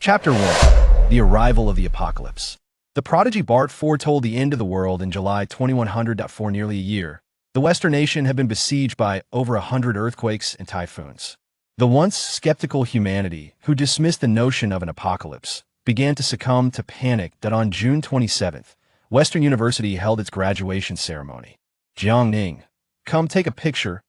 Chapter 1. The Arrival of the Apocalypse. The prodigy Bart foretold the end of the world in July 2100. For nearly a year, the Western nation had been besieged by over 100 earthquakes and typhoons. The once skeptical humanity, who dismissed the notion of an apocalypse, began to succumb to panic that on June 27th, Western University held its graduation ceremony. Jiang Ning, come take a picture.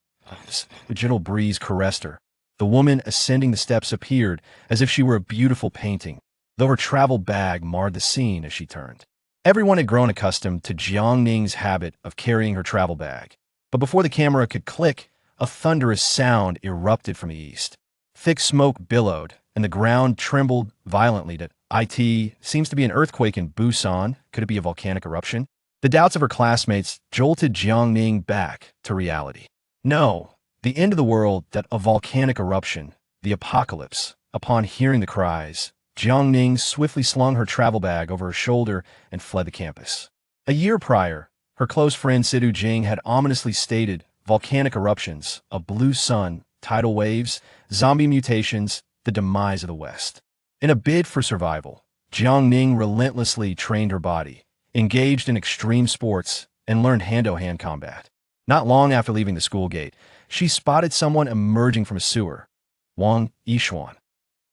A gentle breeze caressed her. The woman ascending the steps appeared as if she were a beautiful painting, though her travel bag marred the scene as she turned. Everyone had grown accustomed to Jiang Ning's habit of carrying her travel bag. But before the camera could click, a thunderous sound erupted from the east. Thick smoke billowed, and the ground trembled violently. It seems to be an earthquake in Busan. Could it be a volcanic eruption? The doubts of her classmates jolted Jiang Ning back to reality. No, the end of the world, that a volcanic eruption, the apocalypse. Upon hearing the cries, Jiang Ning swiftly slung her travel bag over her shoulder and fled the campus. A year prior, her close friend seduce had ominously stated volcanic eruptions, a blue sun, tidal waves, zombie mutations, the demise of the West. In a bid for survival, Jiang Ning relentlessly trained her body, engaged in extreme sports, and learned hand-to-hand combat. Not long after leaving the school gate, she spotted someone emerging from a sewer. Wang Yixuan.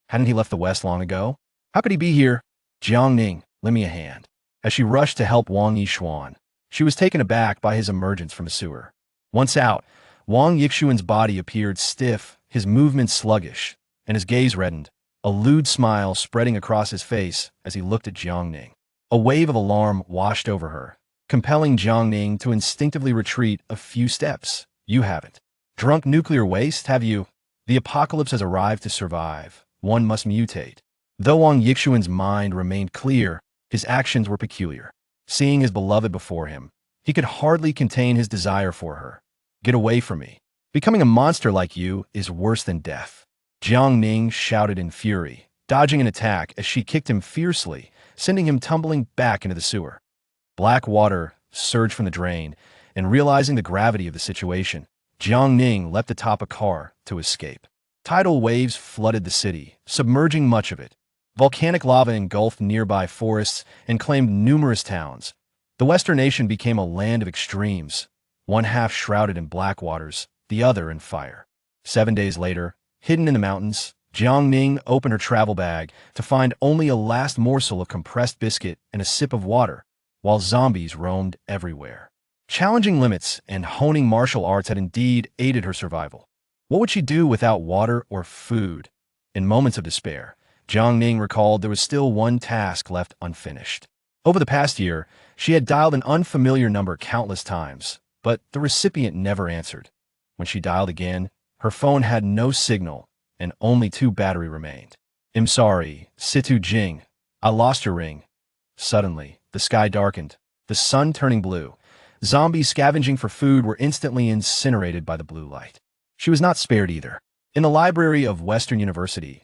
Hadn't he left the West long ago? How could he be here? Jiang Ning, lend me a hand. As she rushed to help Wang Yixuan, she was taken aback by his emergence from the sewer. Once out, Wang Yixuan's body appeared stiff, his movements sluggish, and his gaze reddened, a lewd smile spreading across his face as he looked at Jiang Ning. A wave of alarm washed over her, compelling Jiang Ning to instinctively retreat a few steps. You haven't drunk nuclear waste, have you? The apocalypse has arrived to survive. One must mutate. Though Wang Yixuan's mind remained clear, his actions were peculiar. Seeing his beloved before him, he could hardly contain his desire for her. Get away from me. Becoming a monster like you is worse than death. Jiang Ning shouted in fury, dodging an attack as she kicked him fiercely, sending him tumbling back into the sewer. Black water surged from the drain, and realizing the gravity of the situation, Jiang Ning leapt atop a car to escape. Tidal waves flooded the city, submerging much of it. Volcanic lava engulfed nearby forests and claimed numerous towns. The Western nation became a land of extremes, one half shrouded in black waters, the other in fire. 7 days later, hidden in the mountains, Jiang Ning opened her travel bag to find only a last morsel of compressed biscuit and a sip of water, while zombies roamed everywhere. Challenging limits and honing martial arts had indeed aided her survival. What would she do without water or food? In moments of despair, Jiang Ning recalled there was still one task left unfinished. Over the past year, she had dialed an unfamiliar number countless times, but the recipient never answered. When she dialed again, her phone had no signal, and only 2 battery remained. I'm sorry, Situ Jing. I lost your ring. Suddenly, the sky darkened, the sun turning blue. Zombies scavenging for food were instantly incinerated by the blue light. She was not spared either. In the library of Western University,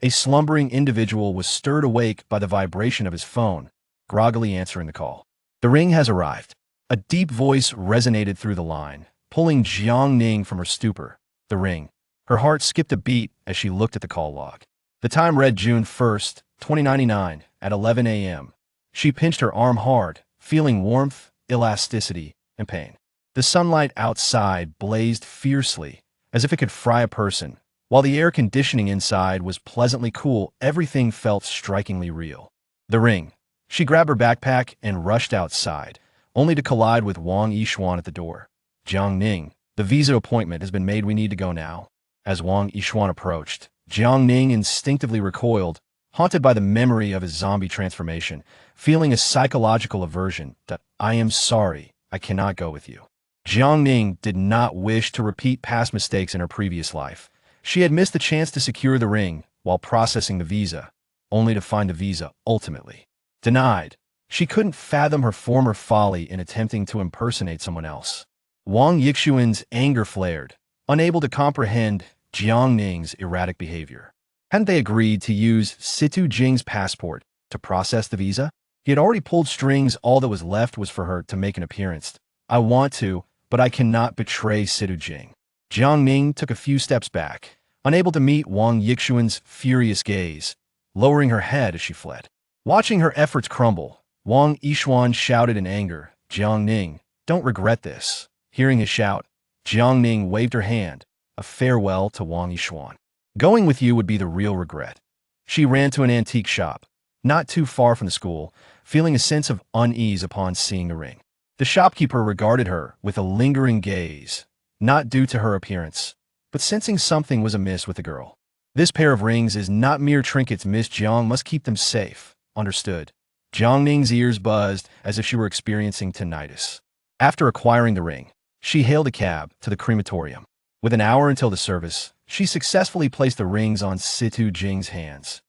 a slumbering individual was stirred awake by the vibration of his phone, groggily answering the call. The ring has arrived. A deep voice resonated through the line, pulling Jiang Ning from her stupor. The ring. Her heart skipped a beat as she looked at the call log. The time read June 1st, 2099, at 11 a.m. She pinched her arm hard, feeling warmth, elasticity, and pain. The sunlight outside blazed fiercely, as if it could fry a person. While the air conditioning inside was pleasantly cool, everything felt strikingly real. The ring. She grabbed her backpack and rushed outside, only to collide with Wang Yixuan at the door. Jiang Ning, the visa appointment has been made. We need to go now. As Wang Yixuan approached, Jiang Ning instinctively recoiled, haunted by the memory of his zombie transformation, feeling a psychological aversion. I am sorry, I cannot go with you. Jiang Ning did not wish to repeat past mistakes in her previous life. She had missed the chance to secure the ring while processing the visa, only to find the visa ultimately denied. She couldn't fathom her former folly in attempting to impersonate someone else. Wang Yixuan's anger flared, unable to comprehend Jiang Ning's erratic behavior. Hadn't they agreed to use Situ Jing's passport to process the visa? He had already pulled strings. All that was left was for her to make an appearance. I want to, but I cannot betray Situ Jing. Jiang Ning took a few steps back, unable to meet Wang Yixuan's furious gaze. lowering her head as she fled. Watching her efforts crumble, Wang Yishuan shouted in anger, "Jiang Ning, don't regret this." Hearing his shout, Jiang Ning waved her hand, a farewell to Wang Yishuan. Going with you would be the real regret. She ran to an antique shop, not too far from the school, feeling a sense of unease upon seeing the ring. The shopkeeper regarded her with a lingering gaze, not due to her appearance, but sensing something was amiss with the girl. "This pair of rings is not mere trinkets, Miss Jiang must keep them safe." Understood. Jiang Ning's ears buzzed as if she were experiencing tinnitus. After acquiring the ring, she hailed a cab to the crematorium. With an hour until the service, she successfully placed the rings on Situ Jing's hands.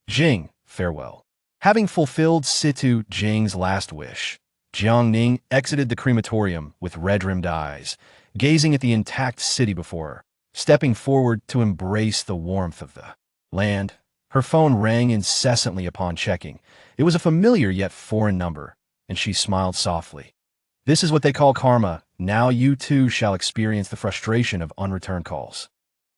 "Jing, farewell." Having fulfilled Situ Jing's last wish, Jiang Ning exited the crematorium with red-rimmed eyes, gazing at the intact city before her. Stepping forward to embrace the warmth of the land, her phone rang incessantly upon checking. It was a familiar yet foreign number, and she smiled softly. "This is what they call karma. Now you too shall experience the frustration of unreturned calls."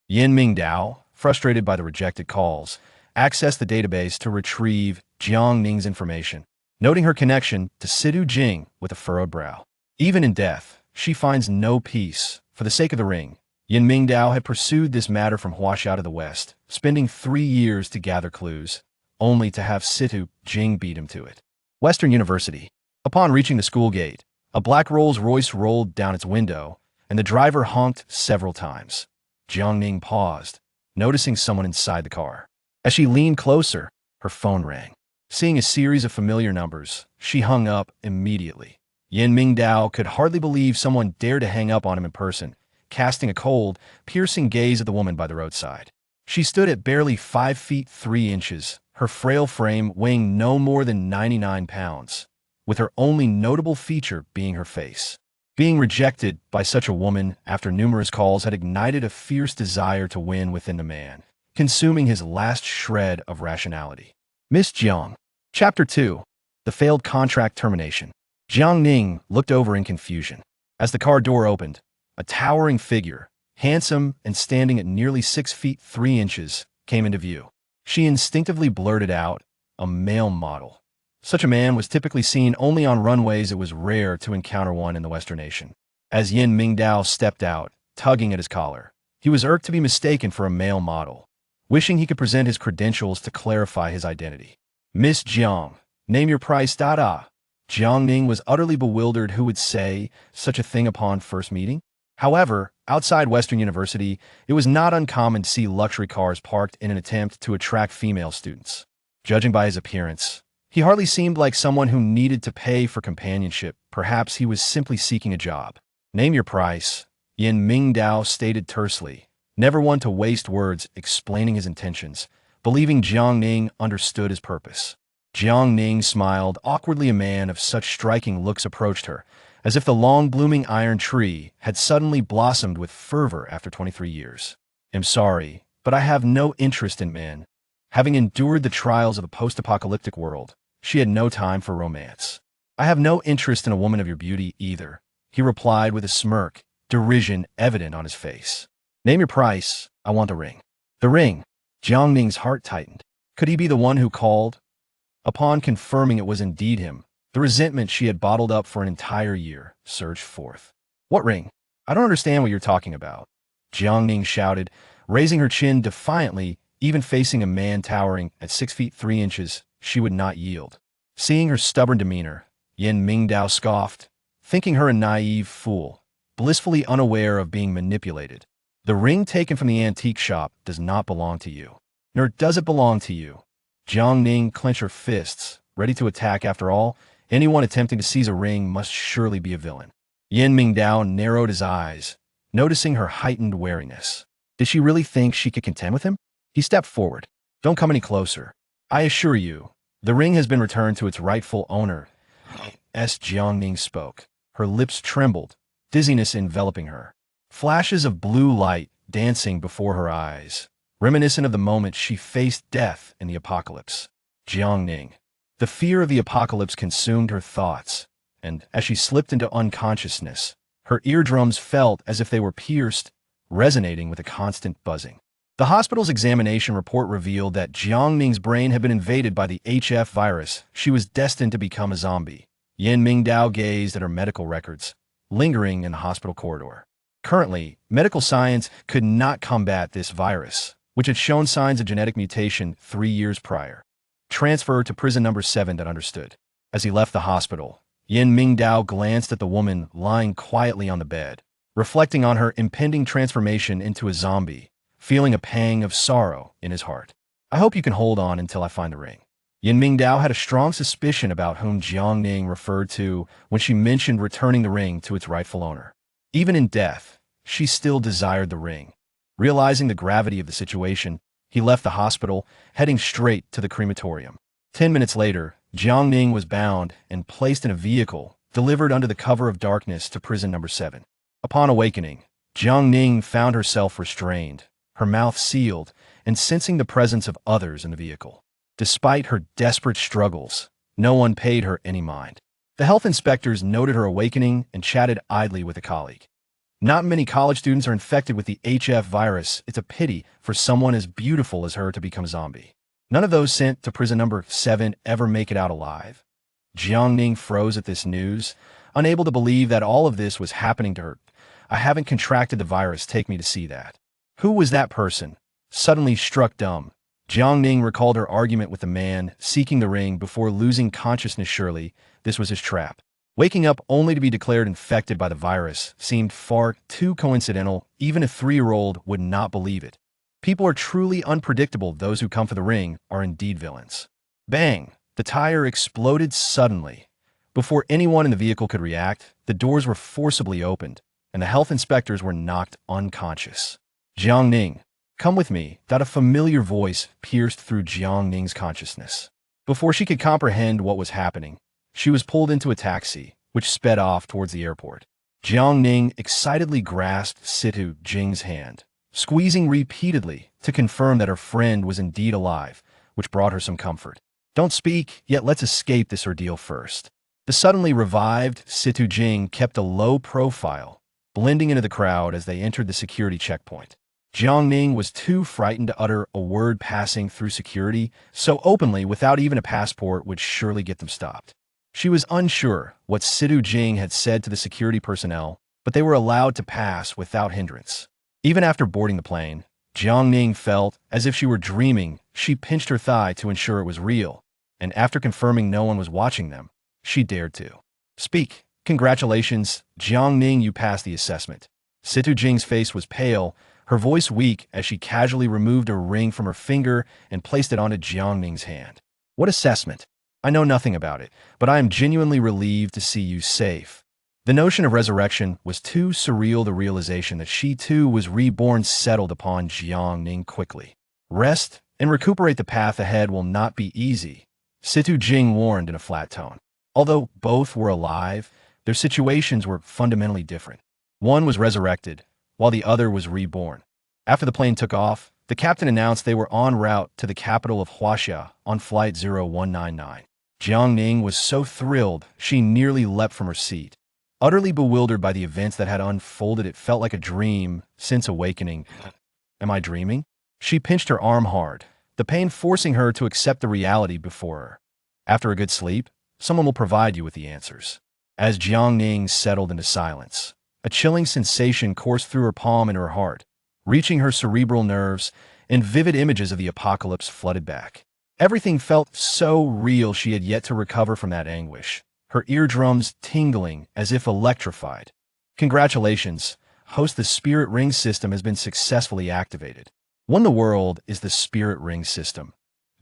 Yin Mingdao, frustrated by the rejected calls, accessed the database to retrieve Jiang Ning's information, noting her connection to Situ Jing with a furrowed brow. Even in death, she finds no peace. For the sake of the ring, Yin Mingdao had pursued this matter from Huaxia to the west, spending 3 years to gather clues, only to have Situ Jing beat him to it. Western University. Upon reaching the school gate, a black Rolls-Royce rolled down its window, and the driver honked several times. Jiang Ning paused, noticing someone inside the car. As she leaned closer, her phone rang. Seeing a series of familiar numbers, she hung up immediately. Yin Mingdao could hardly believe someone dared to hang up on him in person, casting a cold, piercing gaze at the woman by the roadside. She stood at barely 5 feet 3 inches, her frail frame weighing no more than 99 pounds, with her only notable feature being her face. Being rejected by such a woman after numerous calls had ignited a fierce desire to win within the man, consuming his last shred of rationality. Miss Jiang. Chapter 2. The Failed Contract Termination. Jiang Ning looked over in confusion. As the car door opened, a towering figure, handsome and standing at nearly 6 feet 3 inches, came into view. She instinctively blurted out, "A male model." Such a man was typically seen only on runways. It was rare to encounter one in the Western nation. As Yin Mingdao stepped out, tugging at his collar, he was irked to be mistaken for a male model, wishing he could present his credentials to clarify his identity. "Miss Jiang, name your price, da-da." Jiang Ning was utterly bewildered. Who would say such a thing upon first meeting? However, outside Western University, it was not uncommon to see luxury cars parked in an attempt to attract female students. Judging by his appearance, he hardly seemed like someone who needed to pay for companionship. Perhaps he was simply seeking a job. "Name your price," Yin Mingdao stated tersely, never one to waste words explaining his intentions, believing Jiang Ning understood his purpose. Jiang Ning smiled awkwardly. A man of such striking looks approached her, as if the long-blooming iron tree had suddenly blossomed with fervor after 23 years. "I'm sorry, but I have no interest in men." Having endured the trials of a post-apocalyptic world, she had no time for romance. "I have no interest in a woman of your beauty either," he replied with a smirk, derision evident on his face. "Name your price. I want the ring." The ring. Jiang Ning's heart tightened. Could he be the one who called? Upon confirming it was indeed him, the resentment she had bottled up for an entire year surged forth. "What ring? I don't understand what you're talking about," Jiang Ning shouted, raising her chin defiantly. Even facing a man towering at 6 feet 3 inches, she would not yield. Seeing her stubborn demeanor, Yin Mingdao scoffed, thinking her a naive fool, blissfully unaware of being manipulated. "The ring taken from the antique shop does not belong to you. Nor does it belong to you." Jiang Ning clenched her fists, ready to attack. After all, anyone attempting to seize a ring must surely be a villain. Yin Mingdao narrowed his eyes, noticing her heightened wariness. Did she really think she could contend with him? He stepped forward. "Don't come any closer. I assure you, the ring has been returned to its rightful owner." As Jiang Ning spoke, her lips trembled, dizziness enveloping her. Flashes of blue light dancing before her eyes, reminiscent of the moment she faced death in the apocalypse. Jiang Ning. The fear of the apocalypse consumed her thoughts, and as she slipped into unconsciousness, her eardrums felt as if they were pierced, resonating with a constant buzzing. The hospital's examination report revealed that Jiang Ning's brain had been invaded by the HF virus. She was destined to become a zombie. Yan Mingdao gazed at her medical records, lingering in the hospital corridor. Currently, medical science could not combat this virus, which had shown signs of genetic mutation 3 years prior. Transfer to prison number 7 that understood. As he left the hospital, Yan Mingdao glanced at the woman lying quietly on the bed, reflecting on her impending transformation into a zombie, feeling a pang of sorrow in his heart. I hope you can hold on until I find the ring. Yan Mingdao had a strong suspicion about whom Jiang Ning referred to when she mentioned returning the ring to its rightful owner. Even in death, she still desired the ring. Realizing the gravity of the situation, he left the hospital, heading straight to the crematorium. 10 minutes later, Jiang Ning was bound and placed in a vehicle, delivered under the cover of darkness to prison number 7. Upon awakening, Jiang Ning found herself restrained, her mouth sealed, and sensing the presence of others in the vehicle. Despite her desperate struggles, no one paid her any mind. The health inspectors noted her awakening and chatted idly with a colleague. Not many college students are infected with the HF virus. It's a pity for someone as beautiful as her to become a zombie. None of those sent to prison number 7 ever make it out alive. Jiang Ning froze at this news, unable to believe that all of this was happening to her. I haven't contracted the virus, take me to see that. Who was that person? Suddenly struck dumb, Jiang Ning recalled her argument with the man seeking the ring before losing consciousness. Surely, this was his trap. Waking up only to be declared infected by the virus seemed far too coincidental. Even a 3-year-old would not believe it. People are truly unpredictable. Those who come for the ring are indeed villains. Bang! The tire exploded suddenly. Before anyone in the vehicle could react, the doors were forcibly opened, and the health inspectors were knocked unconscious. Jiang Ning, come with me. A familiar voice pierced through Jiang Ning's consciousness. Before she could comprehend what was happening, she was pulled into a taxi, which sped off towards the airport. Jiang Ning excitedly grasped Seduce Jing's hand, squeezing repeatedly to confirm that her friend was indeed alive, which brought her some comfort. Don't speak, yet let's escape this ordeal first. The suddenly revived Seduce Jing kept a low profile, blending into the crowd as they entered the security checkpoint. Jiang Ning was too frightened to utter a word. Passing through security so openly without even a passport would surely get them stopped. She was unsure what Seduce Jing had said to the security personnel, but they were allowed to pass without hindrance. Even after boarding the plane, Jiang Ning felt as if she were dreaming. She pinched her thigh to ensure it was real, and after confirming no one was watching them, she dared to speak. Congratulations, Jiang Ning, you passed the assessment. Seduce Jing's face was pale, her voice weak as she casually removed a ring from her finger and placed it onto Jiang Ning's hand. What assessment? I know nothing about it, but I am genuinely relieved to see you safe. The notion of resurrection was too surreal. The realization that she too was reborn settled upon Jiang Ning quickly. Rest and recuperate. The path ahead will not be easy, Seduce Jing warned in a flat tone. Although both were alive, their situations were fundamentally different. One was resurrected, while the other was reborn. After the plane took off, the captain announced they were en route to the capital of Huaxia on flight 0199. Jiang Ning was so thrilled she nearly leapt from her seat. Utterly bewildered by the events that had unfolded, it felt like a dream since awakening. Am I dreaming? She pinched her arm hard, the pain forcing her to accept the reality before her. After a good sleep, someone will provide you with the answers. As Jiang Ning settled into silence, a chilling sensation coursed through her palm and her heart, reaching her cerebral nerves, and vivid images of the apocalypse flooded back. Everything felt so real. She had yet to recover from that anguish, her eardrums tingling as if electrified. Congratulations, host. The spirit ring system has been successfully activated. What in the world is the spirit ring system?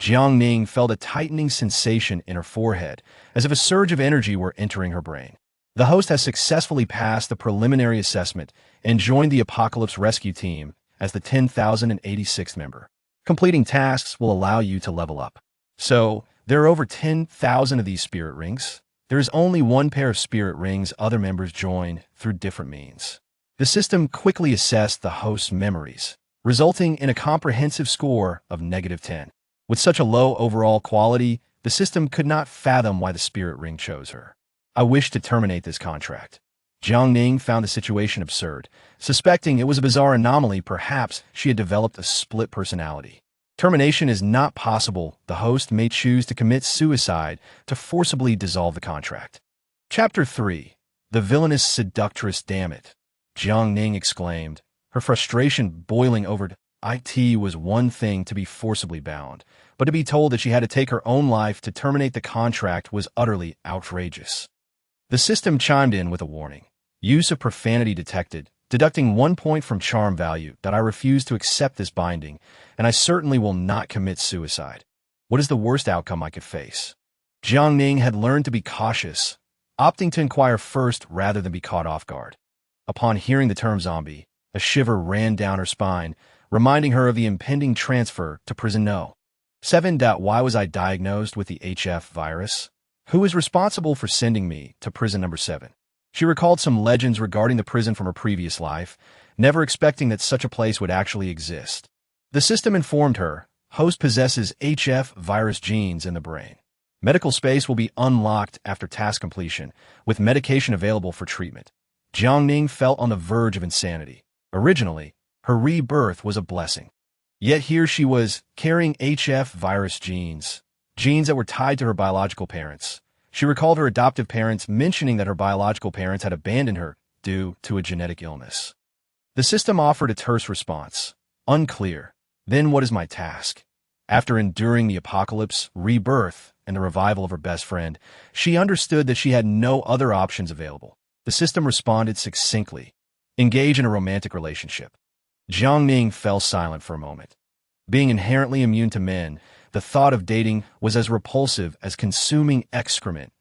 Jiang Ning felt a tightening sensation in her forehead, as if a surge of energy were entering her brain. The host has successfully passed the preliminary assessment and joined the Apocalypse Rescue Team as the 10,086th member. Completing tasks will allow you to level up. So, there are over 10,000 of these spirit rings. There is only one pair of spirit rings. Other members join through different means. The system quickly assessed the host's memories, resulting in a comprehensive score of -10. With such a low overall quality, the system could not fathom why the spirit ring chose her. I wish to terminate this contract. Jiang Ning found the situation absurd. Suspecting it was a bizarre anomaly, perhaps she had developed a split personality. Termination is not possible. The host may choose to commit suicide to forcibly dissolve the contract. Chapter 3. The Villainous Seductress. Damn it! Jiang Ning exclaimed, her frustration boiling over. It was one thing to be forcibly bound, but to be told that she had to take her own life to terminate the contract was utterly outrageous. The system chimed in with a warning. Use of profanity detected, deducting 1 point from charm value. That I refuse to accept this binding, and I certainly will not commit suicide. What is the worst outcome I could face? Jiang Ning had learned to be cautious, opting to inquire first rather than be caught off guard. Upon hearing the term zombie, a shiver ran down her spine, reminding her of the impending transfer to prison No. 7. Why was I diagnosed with the HF virus? Who is responsible for sending me to prison number 7? She recalled some legends regarding the prison from her previous life, never expecting that such a place would actually exist. The system informed her, host possesses HF virus genes in the brain. Medical space will be unlocked after task completion, with medication available for treatment. Jiang Ning felt on the verge of insanity. Originally, her rebirth was a blessing. Yet here she was, carrying HF virus genes that were tied to her biological parents. She recalled her adoptive parents mentioning that her biological parents had abandoned her due to a genetic illness. The system offered a terse response. Unclear. Then what is my task? After enduring the apocalypse, rebirth, and the revival of her best friend, she understood that she had no other options available. The system responded succinctly. Engage in a romantic relationship. Jiang Ning fell silent for a moment. Being inherently immune to men, the thought of dating was as repulsive as consuming excrement.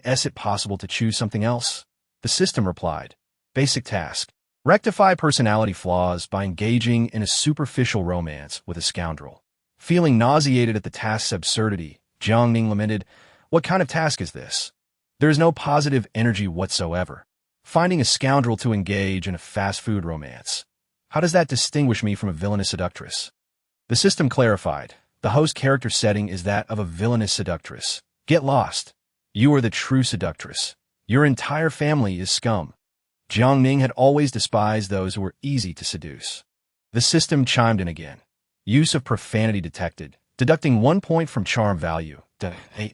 Is it possible to choose something else? The system replied. Basic task. Rectify personality flaws by engaging in a superficial romance with a scoundrel. Feeling nauseated at the task's absurdity, Jiang Ning lamented, what kind of task is this? There is no positive energy whatsoever. Finding a scoundrel to engage in a fast food romance. How does that distinguish me from a villainous seductress? The system clarified. The host character setting is that of a villainous seductress. Get lost. You are the true seductress. Your entire family is scum. Jiang Ning had always despised those who were easy to seduce. The system chimed in again. Use of profanity detected, deducting 1 point from charm value.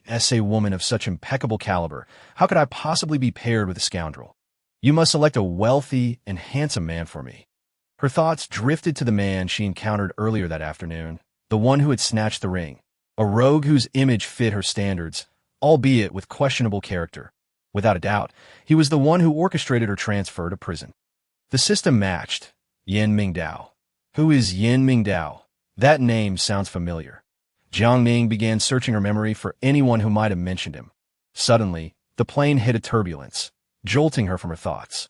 As a woman of such impeccable caliber, how could I possibly be paired with a scoundrel? You must select a wealthy and handsome man for me. Her thoughts drifted to the man she encountered earlier that afternoon, the one who had snatched the ring, a rogue whose image fit her standards, albeit with questionable character. Without a doubt, he was the one who orchestrated her transfer to prison. The system matched. Yin Mingdao. Who is Yin Mingdao? That name sounds familiar. Jiang Ning began searching her memory for anyone who might have mentioned him. Suddenly, the plane hit a turbulence, jolting her from her thoughts.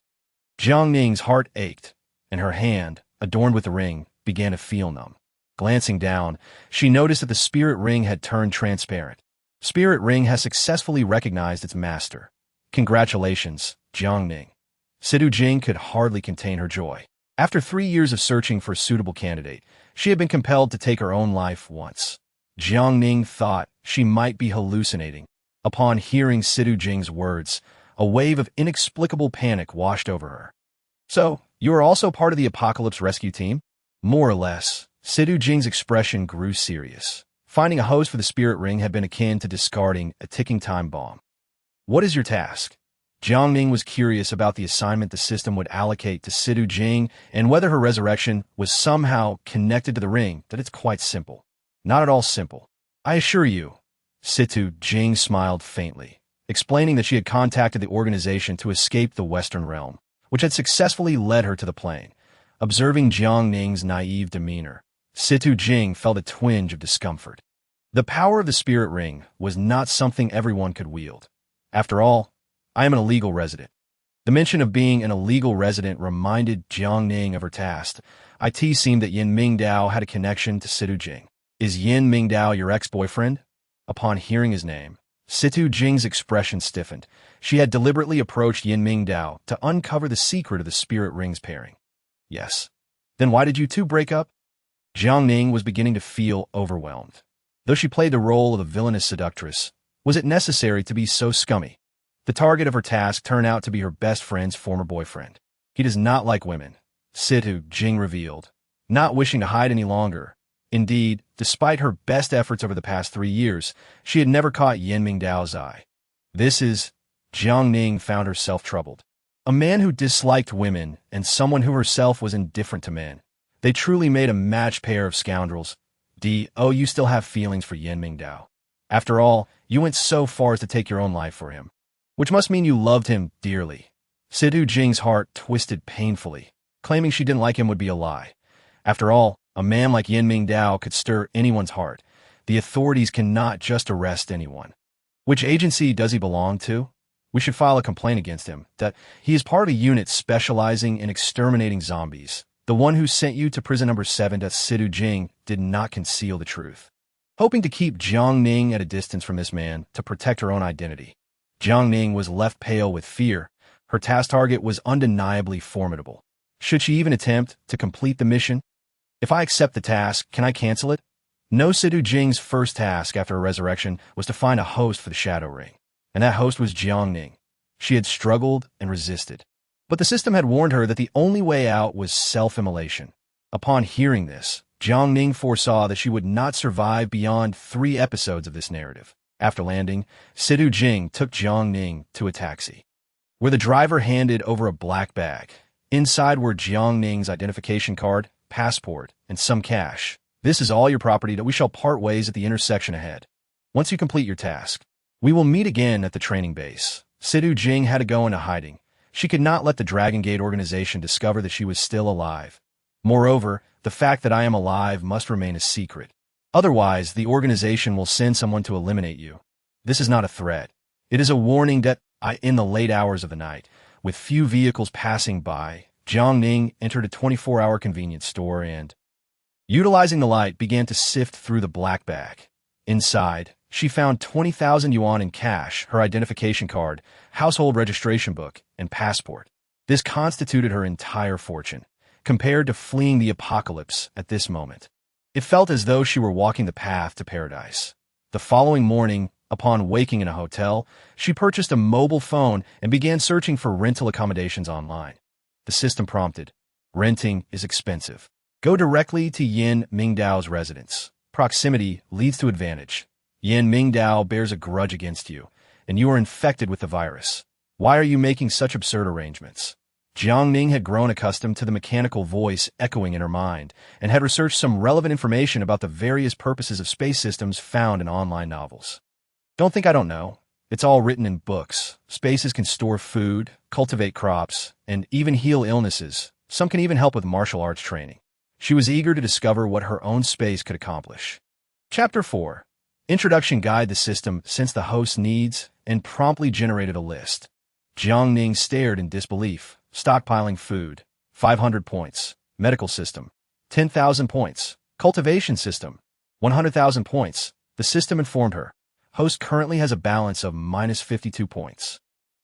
Jiang Ning's heart ached, and her hand, adorned with the ring, began to feel numb. Glancing down, she noticed that the spirit ring had turned transparent. Spirit ring has successfully recognized its master. Congratulations, Jiang Ning. Sedu could hardly contain her joy. After 3 years of searching for a suitable candidate, she had been compelled to take her own life once. Jiang Ning thought she might be hallucinating. Upon hearing Sedu words, a wave of inexplicable panic washed over her. So, you are also part of the apocalypse rescue team? More or less. Sedu expression grew serious. Finding a host for the spirit ring had been akin to discarding a ticking time bomb. What is your task? Jiang Ning was curious about the assignment the system would allocate to Sedu and whether her resurrection was somehow connected to the ring. That it's quite simple. Not at all simple. I assure you. Sedu smiled faintly, explaining that she had contacted the organization to escape the Western realm, which had successfully led her to the plane. Observing Jiang Ning's naive demeanor, Sedu felt a twinge of discomfort. The power of the spirit ring was not something everyone could wield. After all, I am an illegal resident. The mention of being an illegal resident reminded Jiang Ning of her task. It seemed that Yin Mingdao had a connection to Sedu. Is Yin Mingdao your ex-boyfriend? Upon hearing his name, Sedu expression stiffened. She had deliberately approached Yin Mingdao to uncover the secret of the spirit ring's pairing. Yes. Then why did you two break up? Jiang Ning was beginning to feel overwhelmed. Though she played the role of a villainous seductress, was it necessary to be so scummy? The target of her task turned out to be her best friend's former boyfriend. He does not like women, Jing revealed, not wishing to hide any longer. Indeed, despite her best efforts over the past 3 years, she had never caught Yan Mingdao's eye. Jiang Ning found herself troubled. A man who disliked women and someone who herself was indifferent to men. They truly made a matched pair of scoundrels. You still have feelings for Yan Mingdao. After all, you went so far as to take your own life for him. Which must mean you loved him dearly. Jing's heart twisted painfully. Claiming she didn't like him would be a lie. After all, a man like Yan Mingdao could stir anyone's heart. The authorities cannot just arrest anyone. Which agency does he belong to? We should file a complaint against him, that he is part of a unit specializing in exterminating zombies. The one who sent you to prison number 7, Jing, did not conceal the truth. Hoping to keep Jiang Ning at a distance from this man to protect her own identity, Jiang Ning was left pale with fear. Her task target was undeniably formidable. Should she even attempt to complete the mission? If I accept the task, can I cancel it? No, Jing's first task after her resurrection was to find a host for the Shadow Ring. And that host was Jiang Ning. She had struggled and resisted. But the system had warned her that the only way out was self-immolation. Upon hearing this, Jiang Ning foresaw that she would not survive beyond 3 episodes of this narrative. After landing, Jing took Jiang Ning to a taxi, where the driver handed over a black bag. Inside were Jiang Ning's identification card, passport, and some cash. This is all your property that we shall part ways at the intersection ahead. Once you complete your task, we will meet again at the training base. Jing had to go into hiding. She could not let the Dragon Gate organization discover that she was still alive. Moreover, the fact that I am alive must remain a secret. Otherwise, the organization will send someone to eliminate you. This is not a threat. It is a warning that in the late hours of the night, with few vehicles passing by, Jiang Ning entered a 24-hour convenience store and, utilizing the light, began to sift through the black bag. Inside, she found 20,000 yuan in cash, her identification card, household registration book, and passport. This constituted her entire fortune, compared to fleeing the apocalypse at this moment. It felt as though she were walking the path to paradise. The following morning, upon waking in a hotel, she purchased a mobile phone and began searching for rental accommodations online. The system prompted, "Renting is expensive. Go directly to Yan Mingdao's residence. Proximity leads to advantage. Yan Mingdao bears a grudge against you, and you are infected with the virus. Why are you making such absurd arrangements?" Jiang Ning had grown accustomed to the mechanical voice echoing in her mind, and had researched some relevant information about the various purposes of space systems found in online novels. Don't think I don't know. It's all written in books. Spaces can store food, cultivate crops, and even heal illnesses. Some can even help with martial arts training. She was eager to discover what her own space could accomplish. Chapter 4. Introduction Guide the system sensed the host's needs and promptly generated a list. Jiang Ning stared in disbelief. Stockpiling food, 500 points. Medical system, 10,000 points. Cultivation system, 100,000 points. The system informed her. Host currently has a balance of minus 52 points.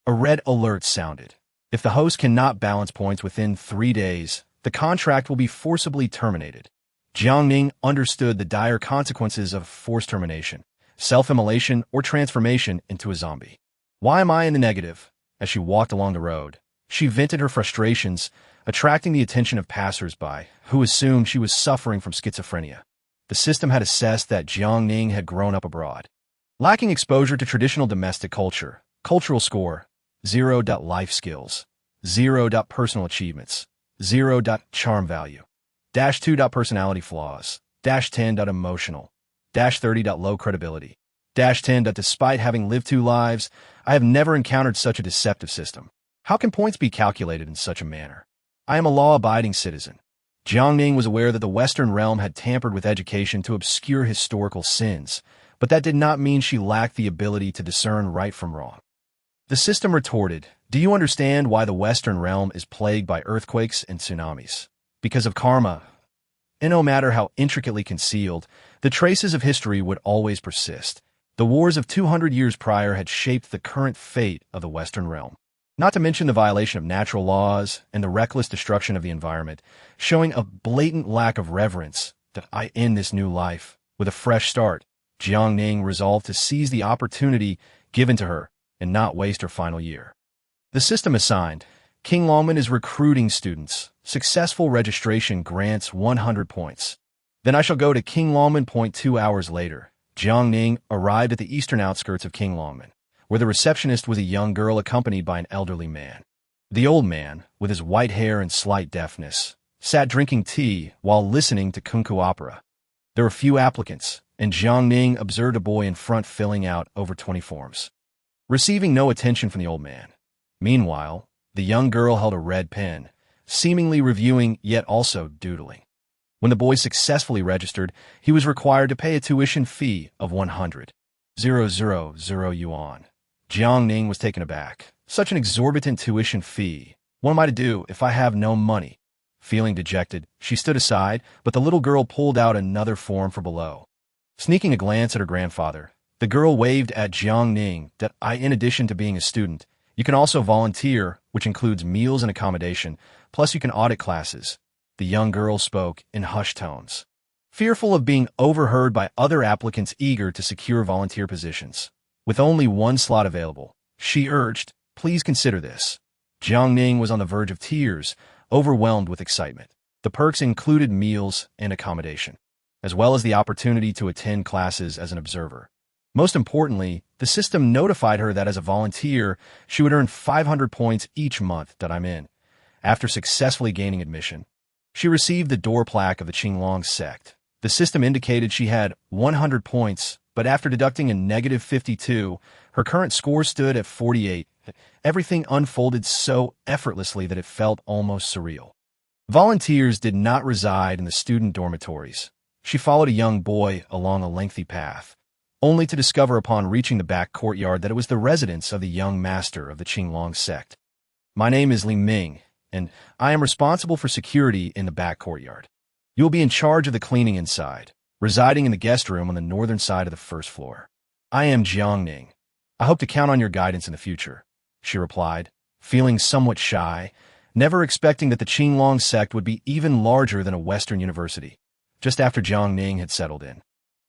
A red alert sounded. If the host cannot balance points within 3 days, the contract will be forcibly terminated. Jiang Ning understood the dire consequences of forced termination, self-immolation, or transformation into a zombie. Why am I in the negative? As she walked along the road, she vented her frustrations, attracting the attention of passers-by, who assumed she was suffering from schizophrenia. The system had assessed that Jiang Ning had grown up abroad, lacking exposure to traditional domestic culture. Cultural score, 0. Life skills, 0. Personal achievements, 0. Charm value, -2. Personality flaws, -10. Emotional, -30. Low credibility, -10. Despite having lived 2 lives, I have never encountered such a deceptive system. How can points be calculated in such a manner? I am a law-abiding citizen. Jiang Ning was aware that the Western realm had tampered with education to obscure historical sins, but that did not mean she lacked the ability to discern right from wrong. The system retorted, "Do you understand why the Western realm is plagued by earthquakes and tsunamis? Because of karma. And no matter how intricately concealed, the traces of history would always persist. The wars of 200 years prior had shaped the current fate of the Western realm. Not to mention the violation of natural laws and the reckless destruction of the environment, showing a blatant lack of reverence that I end this new life with a fresh start." Jiang Ning resolved to seize the opportunity given to her and not waste her final year. The system assigned. King Longman is recruiting students. Successful registration grants 100 points. Then I shall go to King Longman. 2 hours later, Jiang Ning arrived at the eastern outskirts of King Longman, where the receptionist was a young girl accompanied by an elderly man. The old man, with his white hair and slight deafness, sat drinking tea while listening to kunku opera. There were few applicants, and Jiang Ning observed a boy in front filling out over 20 forms, receiving no attention from the old man. Meanwhile, the young girl held a red pen, seemingly reviewing yet also doodling. When the boy successfully registered, he was required to pay a tuition fee of 100,000 yuan. Jiang Ning was taken aback. Such an exorbitant tuition fee. What am I to do if I have no money? Feeling dejected, she stood aside, but the little girl pulled out another form from below. Sneaking a glance at her grandfather, the girl waved at Jiang Ning that in addition to being a student, you can also volunteer, which includes meals and accommodation, plus you can audit classes. The young girl spoke in hushed tones, fearful of being overheard by other applicants eager to secure volunteer positions. With only one slot available, she urged, "Please consider this." Jiang Ning was on the verge of tears, overwhelmed with excitement. The perks included meals and accommodation, as well as the opportunity to attend classes as an observer. Most importantly, the system notified her that as a volunteer, she would earn 500 points each month that I'm in. After successfully gaining admission, she received the door plaque of the Qinglong sect. The system indicated she had 100 points, but after deducting a negative 52, her current score stood at 48. Everything unfolded so effortlessly that it felt almost surreal. Volunteers did not reside in the student dormitories. She followed a young boy along a lengthy path, only to discover upon reaching the back courtyard that it was the residence of the young master of the Qinglong sect. "My name is Li Ming, and I am responsible for security in the back courtyard. You will be in charge of the cleaning inside, residing in the guest room on the northern side of the first floor. I am Jiang Ning. I hope to count on your guidance in the future," she replied, feeling somewhat shy, never expecting that the Qinglong sect would be even larger than a Western university. Just after Jiang Ning had settled in,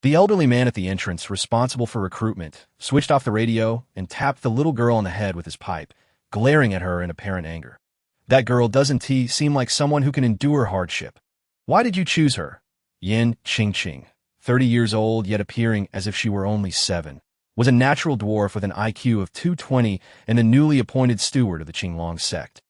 the elderly man at the entrance, responsible for recruitment, switched off the radio and tapped the little girl on the head with his pipe, glaring at her in apparent anger. "That girl doesn't seem like someone who can endure hardship. Why did you choose her?" Yin Qingqing, 30 years old yet appearing as if she were only 7, was a natural dwarf with an IQ of 220 and the newly appointed steward of the Qinglong sect.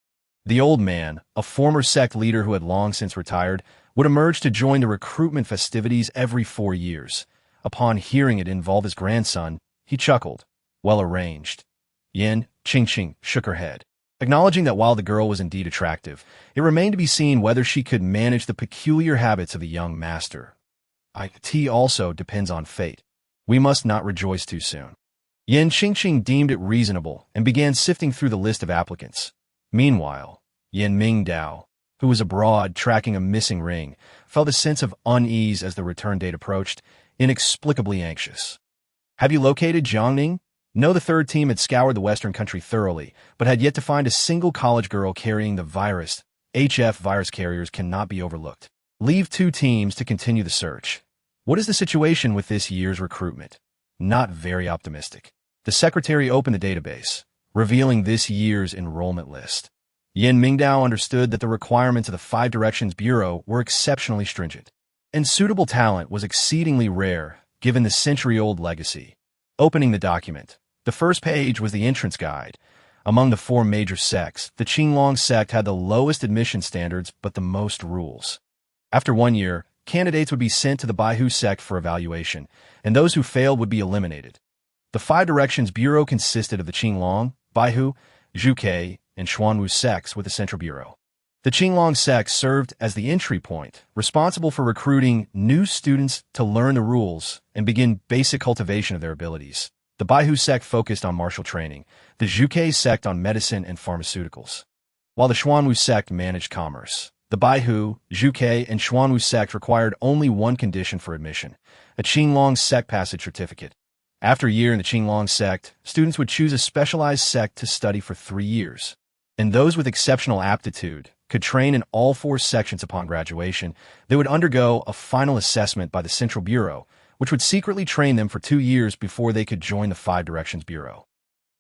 The old man, a former sect leader who had long since retired, would emerge to join the recruitment festivities every 4 years. Upon hearing it involved his grandson, he chuckled. "Well arranged." Yin Qingqing shook her head, acknowledging that while the girl was indeed attractive, it remained to be seen whether she could manage the peculiar habits of the young master. "It also depends on fate. We must not rejoice too soon." Yin Qingqing deemed it reasonable and began sifting through the list of applicants. Meanwhile, Yin Mingdao, who was abroad tracking a missing ring, felt a sense of unease as the return date approached, inexplicably anxious. "Have you located Jiang Ning?" No, the third team had scoured the Western country thoroughly, but had yet to find a single college girl carrying the virus. HF virus carriers cannot be overlooked. Leave 2 teams to continue the search. What is the situation with this year's recruitment? Not very optimistic. The secretary opened the database, revealing this year's enrollment list. Yin Mingdao understood that the requirements of the 5 Directions Bureau were exceptionally stringent, and suitable talent was exceedingly rare given the century-old legacy. Opening the document, the first page was the entrance guide. Among the 4 major sects, the Qinglong sect had the lowest admission standards but the most rules. After 1 year, candidates would be sent to the Baihu sect for evaluation, and those who failed would be eliminated. The 5 Directions Bureau consisted of the Qinglong, Baihu, Zhuke, and Xuanwu sects with the Central Bureau. The Qinglong sect served as the entry point, responsible for recruiting new students to learn the rules and begin basic cultivation of their abilities. The Baihu sect focused on martial training, the Zhuke sect on medicine and pharmaceuticals, while the Xuanwu sect managed commerce. The Baihu, Zhuke, and Xuanwu sect required only one condition for admission, a Qinglong sect passage certificate. After a year in the Qinglong sect, students would choose a specialized sect to study for 3 years, and those with exceptional aptitude could train in all 4 sections upon graduation. They would undergo a final assessment by the Central Bureau, which would secretly train them for 2 years before they could join the 5 Directions Bureau.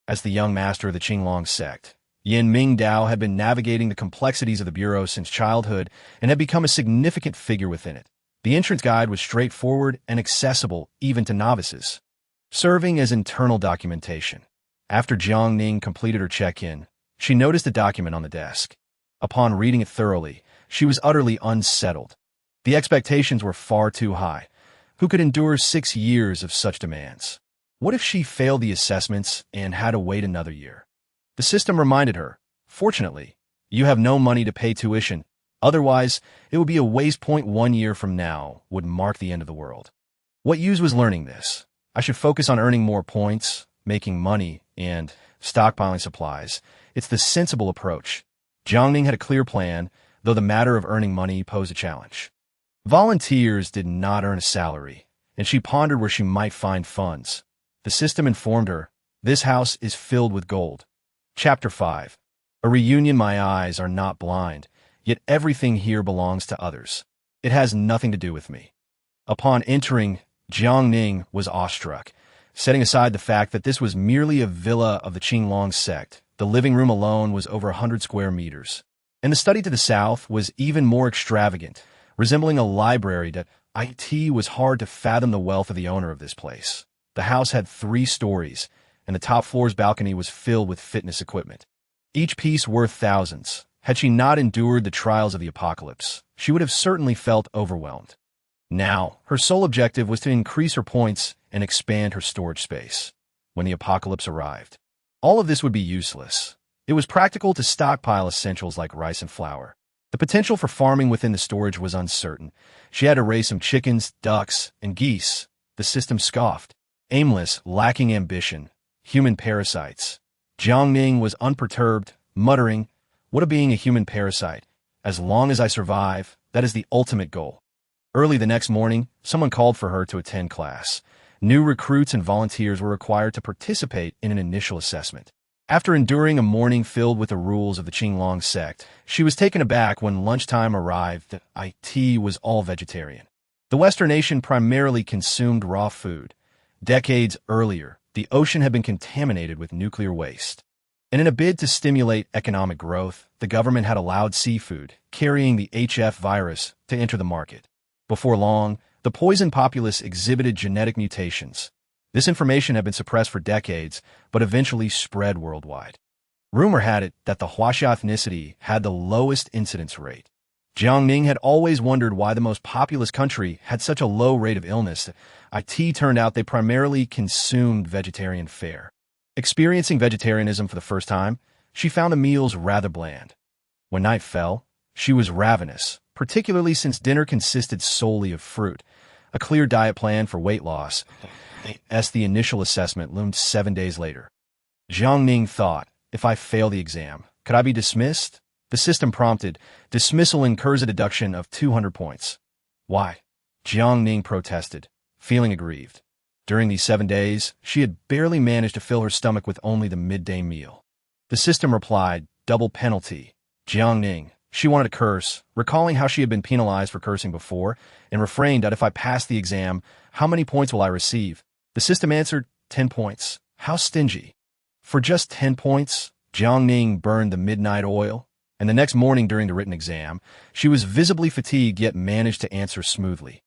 as the young master of the Qinglong sect. Yan Mingdao had been navigating the complexities of the Bureau since childhood and had become a significant figure within it. The entrance guide was straightforward and accessible even to novices, serving as internal documentation. After Jiang Ning completed her check-in, she noticed a document on the desk. Upon reading it thoroughly, she was utterly unsettled. The expectations were far too high. Who could endure 6 years of such demands? What if she failed the assessments and had to wait another year? The system reminded her, fortunately, you have no money to pay tuition. Otherwise, it would be a waste. 1 year from now would mark the end of the world. What use was learning this? I should focus on earning more points, making money, and stockpiling supplies. It's the sensible approach. Jiang Ning had a clear plan, though the matter of earning money posed a challenge. Volunteers did not earn a salary, and she pondered where she might find funds. The system informed her, this house is filled with gold. Chapter 5. A reunion. My eyes are not blind, yet everything here belongs to others. It has nothing to do with me. Upon entering, Jiang Ning was awestruck. Setting aside the fact that this was merely a villa of the Qinglong sect, the living room alone was over 100 square meters. And the study to the south was even more extravagant, resembling a library that it was hard to fathom the wealth of the owner of this place. The house had 3 stories, and the top floor's balcony was filled with fitness equipment. Each piece worth thousands. Had she not endured the trials of the apocalypse, she would have certainly felt overwhelmed. Now, her sole objective was to increase her points and expand her storage space. When the apocalypse arrived, all of this would be useless. It was practical to stockpile essentials like rice and flour. The potential for farming within the storage was uncertain. She had to raise some chickens, ducks, and geese. The system scoffed. Aimless, lacking ambition. Human parasites. Jiang Ning was unperturbed, muttering, what of being a human parasite? As long as I survive, that is the ultimate goal. Early the next morning, someone called for her to attend class. New recruits and volunteers were required to participate in an initial assessment. After enduring a morning filled with the rules of the Qinglong sect, she was taken aback when lunchtime arrived. It was all vegetarian. The Western nation primarily consumed raw food. Decades earlier, the ocean had been contaminated with nuclear waste. And in a bid to stimulate economic growth, the government had allowed seafood, carrying the HF virus, to enter the market. Before long, the poisoned populace exhibited genetic mutations. This information had been suppressed for decades, but eventually spread worldwide. Rumor had it that the Huaxia ethnicity had the lowest incidence rate. Jiang Ning had always wondered why the most populous country had such a low rate of illness. It turned out they primarily consumed vegetarian fare. Experiencing vegetarianism for the first time, she found the meals rather bland. When night fell, she was ravenous, particularly since dinner consisted solely of fruit. A clear diet plan for weight loss, as the initial assessment loomed 7 days later. Jiang Ning thought, if I fail the exam, could I be dismissed? The system prompted, dismissal incurs a deduction of 200 points. Why? Jiang Ning protested, feeling aggrieved. During these 7 days, she had barely managed to fill her stomach with only the midday meal. The system replied, double penalty. Jiang Ning, she wanted to curse, recalling how she had been penalized for cursing before, and refrained that if I pass the exam, how many points will I receive? The system answered, 10 points. How stingy. For just 10 points, Jiang Ning burned the midnight oil, and the next morning during the written exam, she was visibly fatigued yet managed to answer smoothly.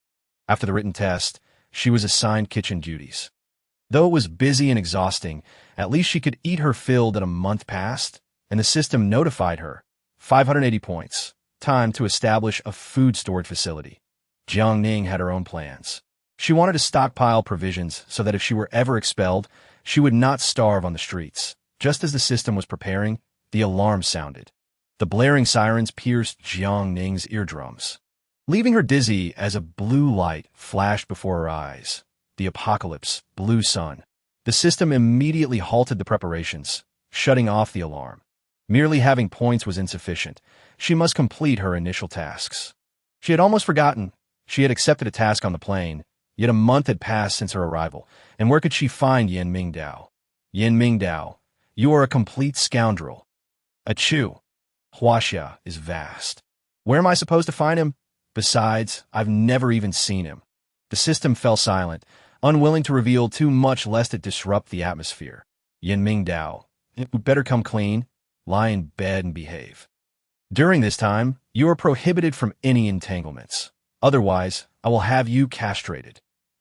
After the written test, she was assigned kitchen duties. Though it was busy and exhausting, at least she could eat her fill that a month passed, and the system notified her, 580 points, time to establish a food storage facility. Jiang Ning had her own plans. She wanted to stockpile provisions so that if she were ever expelled, she would not starve on the streets. Just as the system was preparing, the alarm sounded. The blaring sirens pierced Jiang Ning's eardrums, leaving her dizzy as a blue light flashed before her eyes. The apocalypse, blue sun. The system immediately halted the preparations, shutting off the alarm. Merely having points was insufficient. She must complete her initial tasks. She had almost forgotten. She had accepted a task on the plane, yet a month had passed since her arrival, and where could she find Yan Mingdao? Yan Mingdao, you are a complete scoundrel. Achoo. Huaxia is vast. Where am I supposed to find him? Besides, I've never even seen him. The system fell silent, unwilling to reveal too much lest it disrupt the atmosphere. Yin Ming Dao, it would better come clean, lie in bed and behave. During this time, you are prohibited from any entanglements. Otherwise, I will have you castrated.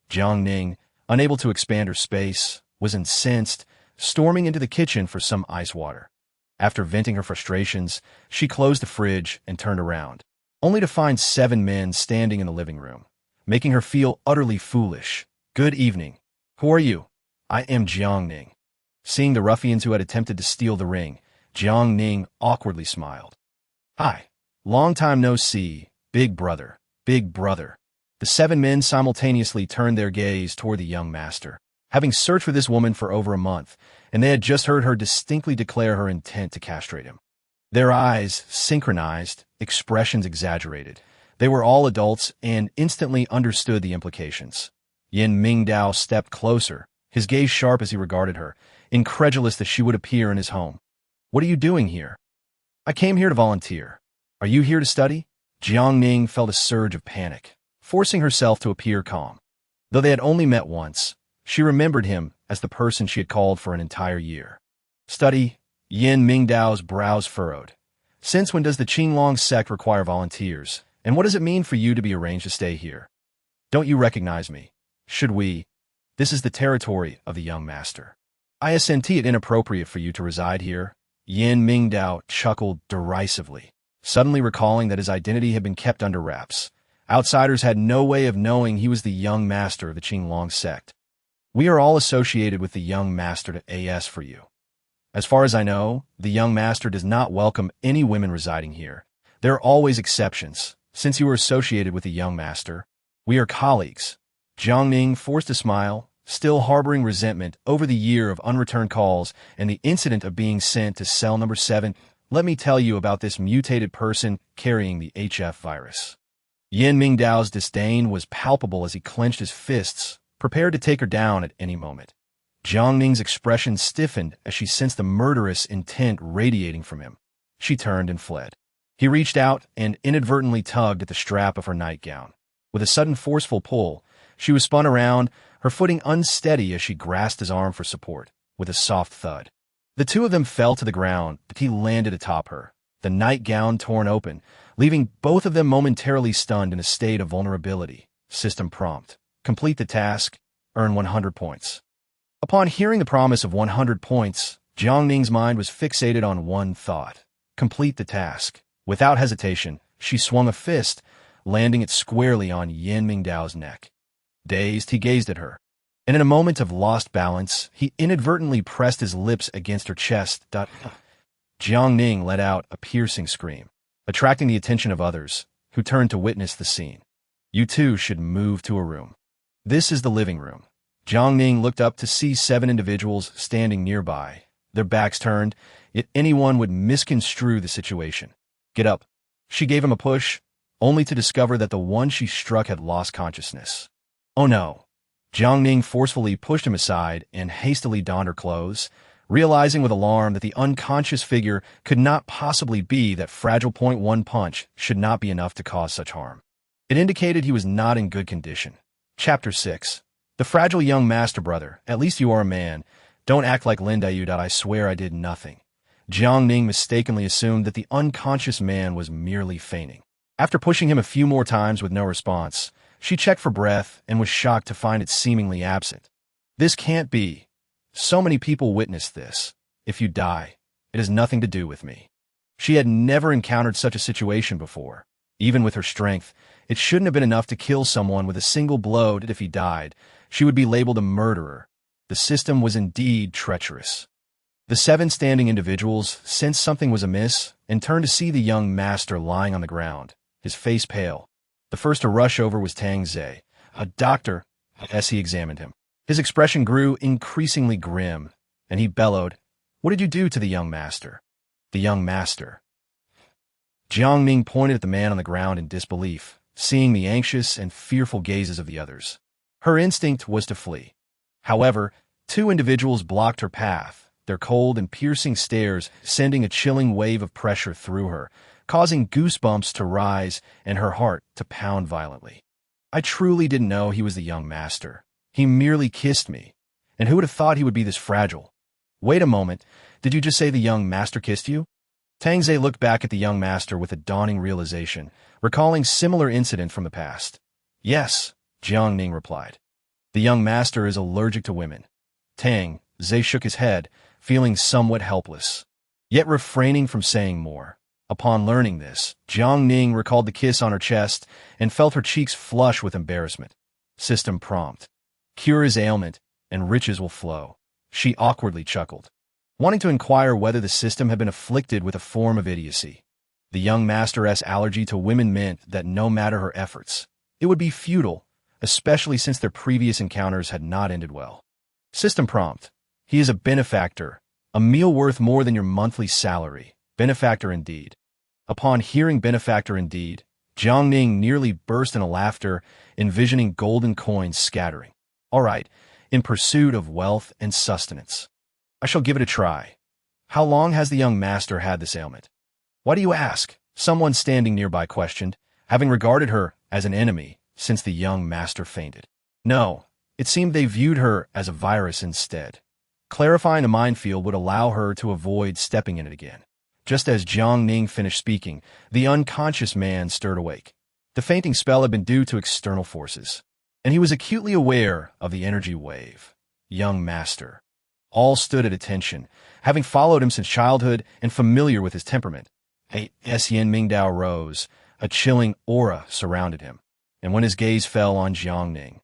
Jiang Ning, unable to expand her space, was incensed, storming into the kitchen for some ice water. After venting her frustrations, she closed the fridge and turned around, only to find 7 men standing in the living room, making her feel utterly foolish. Good evening. Who are you? I am Jiang Ning. Seeing the ruffians who had attempted to steal the ring, Jiang Ning awkwardly smiled. Hi. Long time no see, big brother, big brother. The 7 men simultaneously turned their gaze toward the young master, having searched for this woman for over a month, and they had just heard her distinctly declare her intent to castrate him. Their eyes synchronized, expressions exaggerated. They were all adults and instantly understood the implications. Yin Mingdao stepped closer, his gaze sharp as he regarded her, incredulous that she would appear in his home. What are you doing here? I came here to volunteer. Are you here to study? Jiang Ning felt a surge of panic, forcing herself to appear calm. Though they had only met once, she remembered him as the person she had called for an entire year. Study? Yin Mingdao's brows furrowed. Since when does the Qinglong sect require volunteers, and what does it mean for you to be arranged to stay here? Don't you recognize me? Should we? This is the territory of the young master. I assent it inappropriate for you to reside here. Yin Mingdao chuckled derisively, suddenly recalling that his identity had been kept under wraps. Outsiders had no way of knowing he was the young master of the Qinglong sect. We are all associated with the young master to AS for you. As far as I know, the young master does not welcome any women residing here. There are always exceptions. Since you are associated with the young master, we are colleagues. Jiang Ning forced a smile, still harboring resentment over the year of unreturned calls and the incident of being sent to cell number 7. Let me tell you about this mutated person carrying the HF virus. Yin Mingdao's disdain was palpable as he clenched his fists, prepared to take her down at any moment. Jiang Ning's expression stiffened as she sensed the murderous intent radiating from him. She turned and fled. He reached out and inadvertently tugged at the strap of her nightgown. With a sudden forceful pull, she was spun around, her footing unsteady as she grasped his arm for support, with a soft thud. The two of them fell to the ground, but he landed atop her, the nightgown torn open, leaving both of them momentarily stunned in a state of vulnerability. System prompt. Complete the task. Earn 100 points. Upon hearing the promise of 100 points, Jiang Ning's mind was fixated on one thought. Complete the task. Without hesitation, she swung a fist, landing it squarely on Yin Mingdao's neck. Dazed, he gazed at her, and in a moment of lost balance, he inadvertently pressed his lips against her chest. Jiang Ning let out a piercing scream, attracting the attention of others, who turned to witness the scene. You two should move to a room. This is the living room. Jiang Ning looked up to see 7 individuals standing nearby, their backs turned, yet anyone would misconstrue the situation. Get up. She gave him a push, only to discover that the one she struck had lost consciousness. Oh no. Jiang Ning forcefully pushed him aside and hastily donned her clothes, realizing with alarm that the unconscious figure could not possibly be that fragile .1 punch should not be enough to cause such harm. It indicated he was not in good condition. Chapter 6. The fragile young master brother, at least you are a man. Don't act like Lindayu. I swear I did nothing. Jiang Ning mistakenly assumed that the unconscious man was merely feigning. After pushing him a few more times with no response, she checked for breath and was shocked to find it seemingly absent. This can't be. So many people witnessed this. If you die, it has nothing to do with me. She had never encountered such a situation before. Even with her strength, it shouldn't have been enough to kill someone with a single blow that if he died, she would be labeled a murderer. The system was indeed treacherous. The 7 standing individuals sensed something was amiss and turned to see the young master lying on the ground, his face pale. The first to rush over was Tang Zhe, a doctor, as he examined him. His expression grew increasingly grim, and he bellowed, "What did you do to the young master?" The young master. Jiang Ning pointed at the man on the ground in disbelief, seeing the anxious and fearful gazes of the others. Her instinct was to flee. However, 2 individuals blocked her path, their cold and piercing stares sending a chilling wave of pressure through her, causing goosebumps to rise and her heart to pound violently. I truly didn't know he was the young master. He merely kissed me. And who would have thought he would be this fragile? Wait a moment, did you just say the young master kissed you? Tangze looked back at the young master with a dawning realization, recalling similar incident from the past. Yes, Jiang Ning replied. The young master is allergic to women. Tangze shook his head, feeling somewhat helpless, yet refraining from saying more. Upon learning this, Jiang Ning recalled the kiss on her chest and felt her cheeks flush with embarrassment. System prompt. Cure his ailment, and riches will flow. She awkwardly chuckled, wanting to inquire whether the system had been afflicted with a form of idiocy. The young master's allergy to women meant that no matter her efforts, it would be futile, especially since their previous encounters had not ended well. System prompt. He is a benefactor, a meal worth more than your monthly salary. Benefactor indeed. Upon hearing benefactor indeed, Jiang Ning nearly burst into laughter, envisioning golden coins scattering. All right, in pursuit of wealth and sustenance. I shall give it a try. How long has the young master had this ailment? Why do you ask? Someone standing nearby questioned, having regarded her as an enemy since the young master fainted. No, it seemed they viewed her as a virus instead. Clarifying the minefield would allow her to avoid stepping in it again. Just as Jiang Ning finished speaking, the unconscious man stirred awake. The fainting spell had been due to external forces, and he was acutely aware of the energy wave. Young master. All stood at attention, having followed him since childhood and familiar with his temperament. Yen Mingdao rose. A chilling aura surrounded him, and when his gaze fell on Jiang Ning,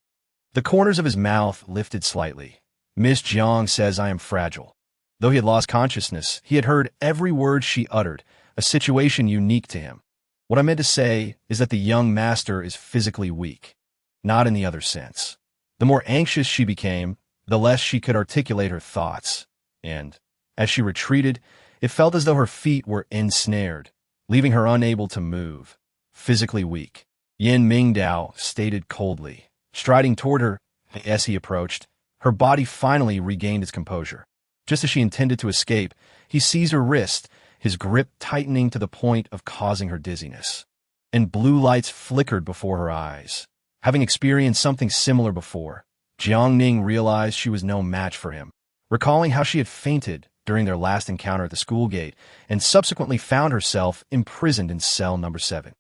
the corners of his mouth lifted slightly. Miss Jiang says I am fragile. Though he had lost consciousness, he had heard every word she uttered, a situation unique to him. What I meant to say is that the young master is physically weak, not in the other sense. The more anxious she became, the less she could articulate her thoughts, and, as she retreated, it felt as though her feet were ensnared, leaving her unable to move. Physically weak, Yen Mingdao stated coldly, striding toward her. As he approached, her body finally regained its composure. Just as she intended to escape, he seized her wrist, his grip tightening to the point of causing her dizziness. And blue lights flickered before her eyes. Having experienced something similar before, Jiang Ning realized she was no match for him, recalling how she had fainted during their last encounter at the school gate and subsequently found herself imprisoned in cell number 7.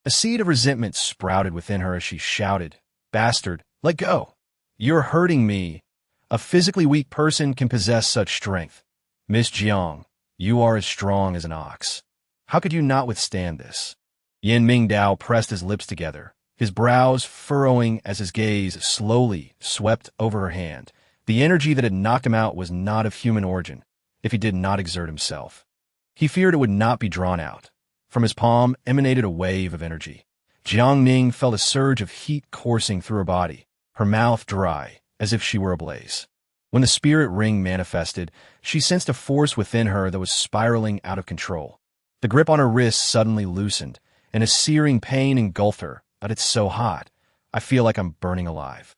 A seed of resentment sprouted within her as she shouted, "Bastard, let go! You're hurting me! A physically weak person can possess such strength. Miss Jiang, you are as strong as an ox. How could you not withstand this?" Yen Mingdao pressed his lips together, his brows furrowing as his gaze slowly swept over her hand. The energy that had knocked him out was not of human origin, if he did not exert himself. He feared it would not be drawn out. From his palm emanated a wave of energy. Jiang Ning felt a surge of heat coursing through her body, her mouth dry, as if she were ablaze. When the spirit ring manifested, she sensed a force within her that was spiraling out of control. The grip on her wrist suddenly loosened, and a searing pain engulfed her. But it's so hot. I feel like I'm burning alive.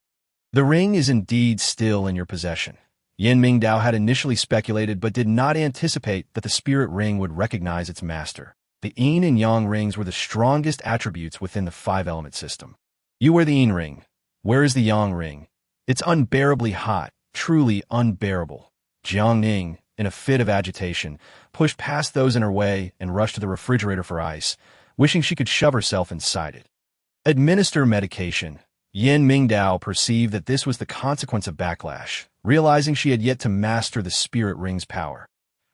The ring is indeed still in your possession. Yen Mingdao had initially speculated but did not anticipate that the spirit ring would recognize its master. The yin and yang rings were the strongest attributes within the 5-element system. You wear the yin ring. Where is the yang ring? It's unbearably hot, truly unbearable. Jiang Ning, in a fit of agitation, pushed past those in her way and rushed to the refrigerator for ice, wishing she could shove herself inside it. Administer medication. Yen Mingdao perceived that this was the consequence of backlash, realizing she had yet to master the spirit ring's power.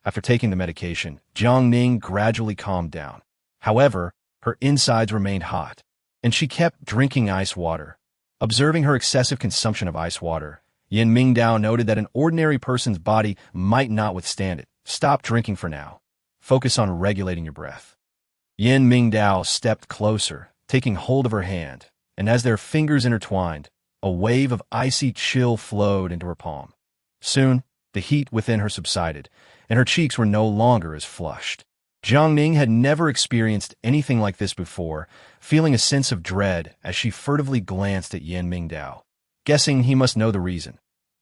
After taking the medication, Jiang Ning gradually calmed down. However, her insides remained hot, and she kept drinking ice water. Observing her excessive consumption of ice water, Yen Mingdao noted that an ordinary person's body might not withstand it. Stop drinking for now. Focus on regulating your breath. Yen Mingdao stepped closer, taking hold of her hand, and as their fingers intertwined, a wave of icy chill flowed into her palm. Soon, the heat within her subsided, and her cheeks were no longer as flushed. Jiang Ning had never experienced anything like this before, feeling a sense of dread as she furtively glanced at Yen Mingdao, guessing he must know the reason.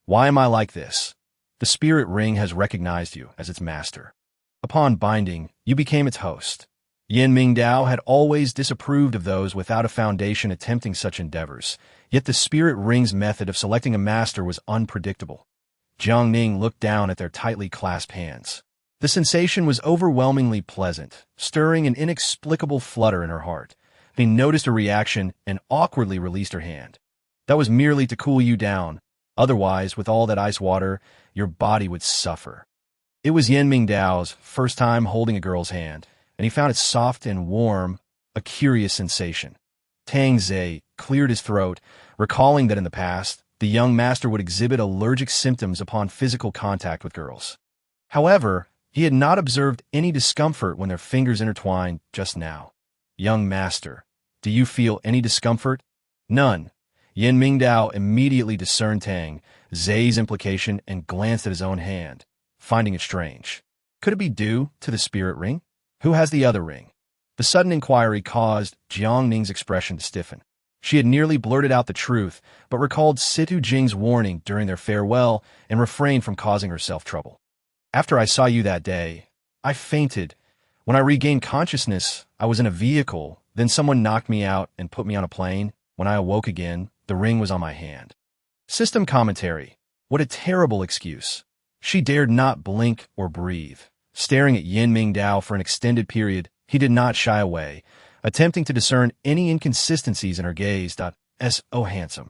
Why am I like this? The spirit ring has recognized you as its master. Upon binding, you became its host. Yen Mingdao had always disapproved of those without a foundation attempting such endeavors, yet the spirit ring's method of selecting a master was unpredictable. Jiang Ning looked down at their tightly clasped hands. The sensation was overwhelmingly pleasant, stirring an inexplicable flutter in her heart. He noticed her reaction and awkwardly released her hand. That was merely to cool you down. Otherwise, with all that ice water, your body would suffer. It was Yen Mingdao's first time holding a girl's hand, and he found it soft and warm, a curious sensation. Tang Zei cleared his throat, recalling that in the past, the young master would exhibit allergic symptoms upon physical contact with girls. However, he had not observed any discomfort when their fingers intertwined just now. Young master, do you feel any discomfort? None. Yen Mingdao immediately discerned Tang Zei's implication and glanced at his own hand, finding it strange. Could it be due to the spirit ring? Who has the other ring? The sudden inquiry caused Jiang Ning's expression to stiffen. She had nearly blurted out the truth, but recalled Situ Jing's warning during their farewell and refrained from causing herself trouble. After I saw you that day, I fainted. When I regained consciousness, I was in a vehicle, then someone knocked me out and put me on a plane. When I awoke again, the ring was on my hand. System commentary. What a terrible excuse. She dared not blink or breathe. Staring at Yen Mingdao for an extended period, he did not shy away, attempting to discern any inconsistencies in her gaze. So handsome.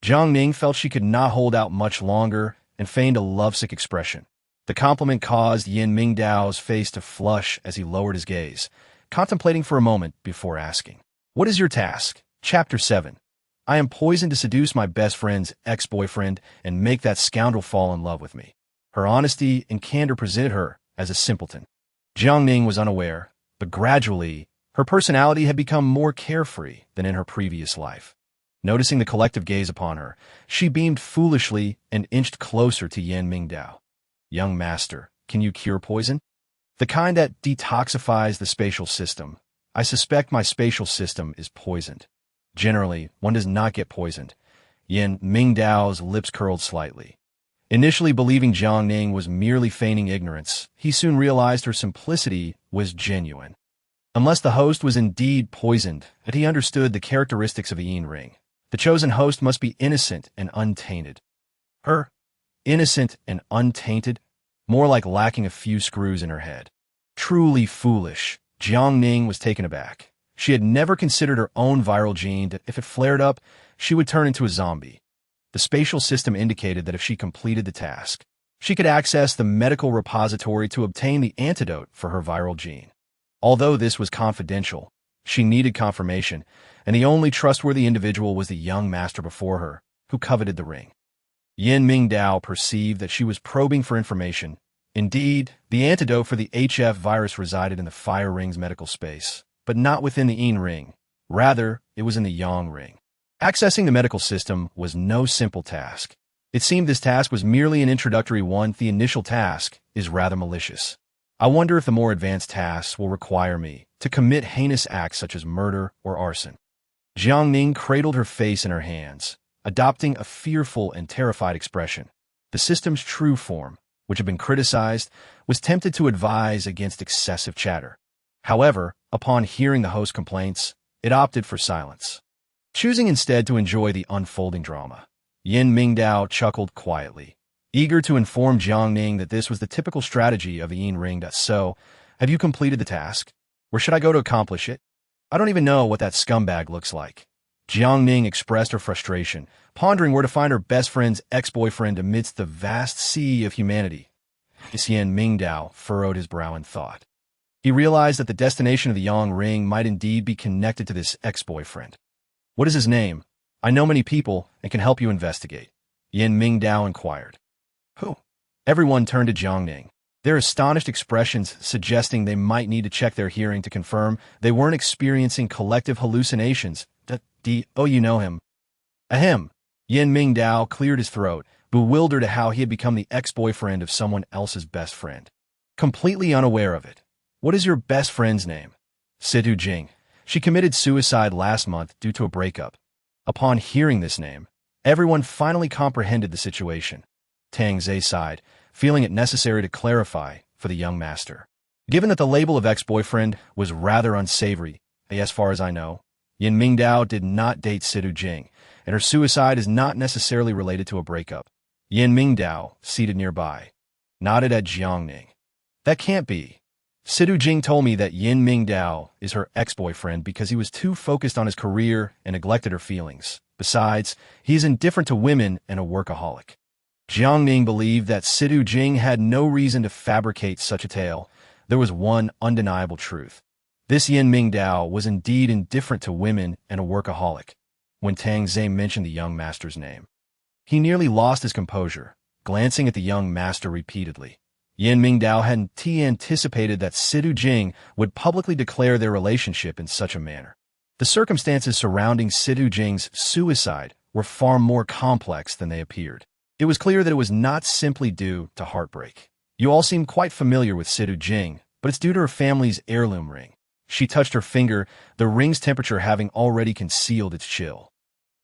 Jiang Ning felt she could not hold out much longer and feigned a lovesick expression. The compliment caused Yen Mingdao's face to flush as he lowered his gaze, contemplating for a moment before asking. What is your task? Chapter 7. I am poisoned to seduce my best friend's ex-boyfriend and make that scoundrel fall in love with me. Her honesty and candor presented her as a simpleton. Jiang Ning was unaware, but gradually, her personality had become more carefree than in her previous life. Noticing the collective gaze upon her, she beamed foolishly and inched closer to Yen Mingdao. Young master, can you cure poison? The kind that detoxifies the spatial system. I suspect my spatial system is poisoned. Generally, one does not get poisoned. Yen Mingdao's lips curled slightly. Initially believing Jiang Ning was merely feigning ignorance, he soon realized her simplicity was genuine. Unless the host was indeed poisoned, that he understood the characteristics of a yin ring. The chosen host must be innocent and untainted. Her? Innocent and untainted? More like lacking a few screws in her head. Truly foolish. Jiang Ning was taken aback. She had never considered her own viral gene that if it flared up, she would turn into a zombie. The spatial system indicated that if she completed the task, she could access the medical repository to obtain the antidote for her viral gene. Although this was confidential, she needed confirmation, and the only trustworthy individual was the young master before her, who coveted the ring. Yen Mingdao perceived that she was probing for information. Indeed, the antidote for the HF virus resided in the fire ring's medical space, but not within the yin ring. Rather, it was in the yang ring. Accessing the medical system was no simple task. It seemed this task was merely an introductory one. The initial task is rather malicious. I wonder if the more advanced tasks will require me to commit heinous acts such as murder or arson. Jiang Ning cradled her face in her hands, adopting a fearful and terrified expression. The system's true form, which had been criticized, was tempted to advise against excessive chatter. However, upon hearing the host's complaints, it opted for silence. Choosing instead to enjoy the unfolding drama, Yen Mingdao chuckled quietly, eager to inform Jiang Ning that this was the typical strategy of the yin ring. So, have you completed the task? Where should I go to accomplish it? I don't even know what that scumbag looks like. Jiang Ning expressed her frustration, pondering where to find her best friend's ex-boyfriend amidst the vast sea of humanity. Yen Mingdao furrowed his brow in thought. He realized that the destination of the yang ring might indeed be connected to this ex-boyfriend. What is his name? I know many people and can help you investigate. Yen Mingdao inquired. Who? Everyone turned to Jiang Ning, their astonished expressions suggesting they might need to check their hearing to confirm they weren't experiencing collective hallucinations. Oh, you know him. Ahem. Yen Mingdao cleared his throat, bewildered at how he had become the ex-boyfriend of someone else's best friend. Completely unaware of it. What is your best friend's name? Situ Jing. She committed suicide last month due to a breakup. Upon hearing this name, everyone finally comprehended the situation. Tang Zei sighed, feeling it necessary to clarify for the young master. Given that the label of ex-boyfriend was rather unsavory, as far as I know, Yen Mingdao did not date Situ Jing, and her suicide is not necessarily related to a breakup. Yin Mingdao, seated nearby, nodded at Jiang Ning. That can't be. Sidu Jing told me that Yin Mingdao is her ex-boyfriend because he was too focused on his career and neglected her feelings. Besides, he is indifferent to women and a workaholic. Jiang Ning believed that Sidu Jing had no reason to fabricate such a tale. There was one undeniable truth. This Yin Mingdao was indeed indifferent to women and a workaholic. When Tang Zhe mentioned the young master's name, he nearly lost his composure, glancing at the young master repeatedly. Yin Mingdao hadn't anticipated that Sidu Jing would publicly declare their relationship in such a manner. The circumstances surrounding Sidu Jing's suicide were far more complex than they appeared. It was clear that it was not simply due to heartbreak. You all seem quite familiar with Sidu Jing, but it's due to her family's heirloom ring. She touched her finger, the ring's temperature having already concealed its chill.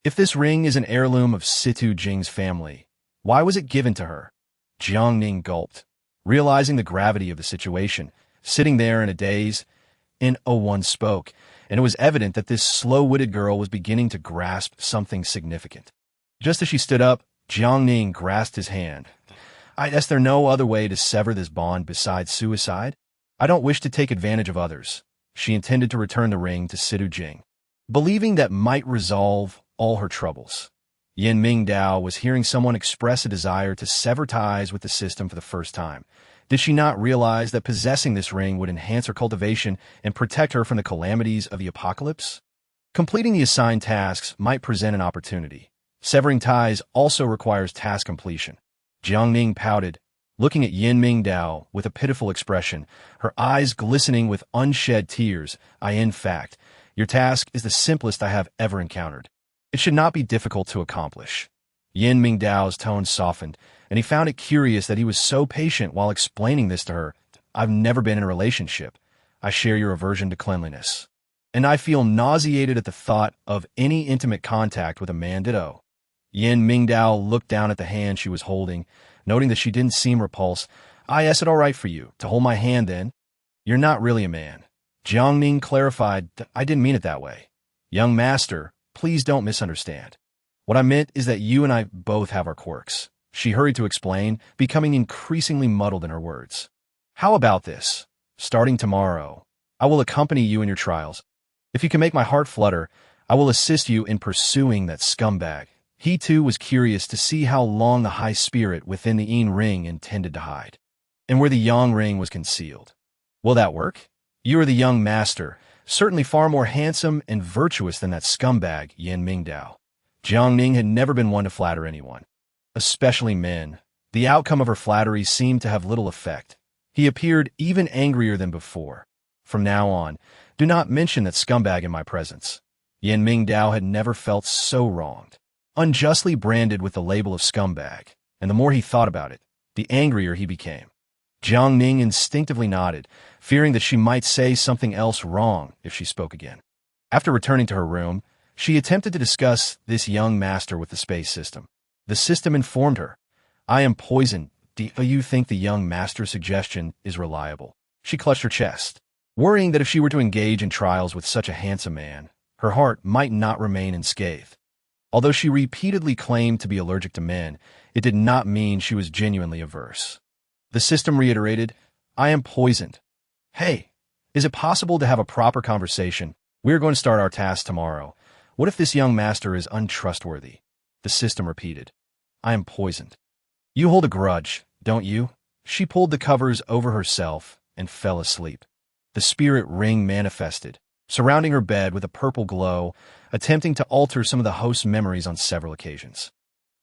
If this ring is an heirloom of Sidu Jing's family, why was it given to her? Jiang Ning gulped, realizing the gravity of the situation. Sitting there in a daze, In01 spoke, and it was evident that this slow-witted girl was beginning to grasp something significant. Just as she stood up, Jiang Ning grasped his hand. Is there no other way to sever this bond besides suicide? I don't wish to take advantage of others. She intended to return the ring to Sidu Jing, believing that might resolve all her troubles. Yin Mingdao was hearing someone express a desire to sever ties with the system for the first time. Did she not realize that possessing this ring would enhance her cultivation and protect her from the calamities of the apocalypse? Completing the assigned tasks might present an opportunity. Severing ties also requires task completion. Jiang Ning pouted, looking at Yin Mingdao with a pitiful expression, her eyes glistening with unshed tears. In fact, your task is the simplest I have ever encountered. It should not be difficult to accomplish. Yin Mingdao's tone softened, and he found it curious that he was so patient while explaining this to her. I've never been in a relationship. I share your aversion to cleanliness, and I feel nauseated at the thought of any intimate contact with a man ditto. Yin Mingdao looked down at the hand she was holding, noting that she didn't seem repulsed. Is it all right for you to hold my hand then? You're not really a man. Jiang Ning clarified, I didn't mean it that way. Young master, please don't misunderstand. What I meant is that you and I both have our quirks. She hurried to explain, becoming increasingly muddled in her words. How about this? Starting tomorrow, I will accompany you in your trials. If you can make my heart flutter, I will assist you in pursuing that scumbag. He too was curious to see how long the high spirit within the Yin ring intended to hide, and where the Yang ring was concealed. Will that work? You are the young master, certainly far more handsome and virtuous than that scumbag, Yin Mingdao. Jiang Ning had never been one to flatter anyone, especially men. The outcome of her flattery seemed to have little effect. He appeared even angrier than before. From now on, do not mention that scumbag in my presence. Yin Mingdao had never felt so wronged, unjustly branded with the label of scumbag, and the more he thought about it, the angrier he became. Jiang Ning instinctively nodded, fearing that she might say something else wrong if she spoke again. After returning to her room, she attempted to discuss this young master with the space system. The system informed her, I am poisoned. Do you think the young master's suggestion is reliable? She clutched her chest, worrying that if she were to engage in trials with such a handsome man, her heart might not remain unscathed. Although she repeatedly claimed to be allergic to men, it did not mean she was genuinely averse. The system reiterated, I am poisoned. Hey, is it possible to have a proper conversation? We're going to start our task tomorrow. What if this young master is untrustworthy? The system repeated, I am poisoned. You hold a grudge, don't you? She pulled the covers over herself and fell asleep. The spirit ring manifested, surrounding her bed with a purple glow, attempting to alter some of the host's memories on several occasions.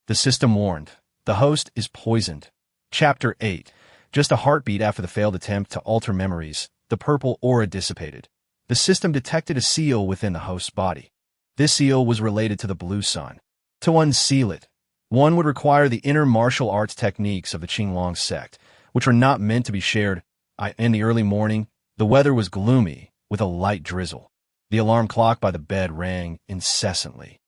The system warned, the host is poisoned. Chapter 8. Just a heartbeat after the failed attempt to alter memories, the purple aura dissipated. The system detected a seal within the host's body. This seal was related to the blue sun. To unseal it, one would require the inner martial arts techniques of the Qinglong sect, which were not meant to be shared. In the early morning, the weather was gloomy, with a light drizzle. The alarm clock by the bed rang incessantly,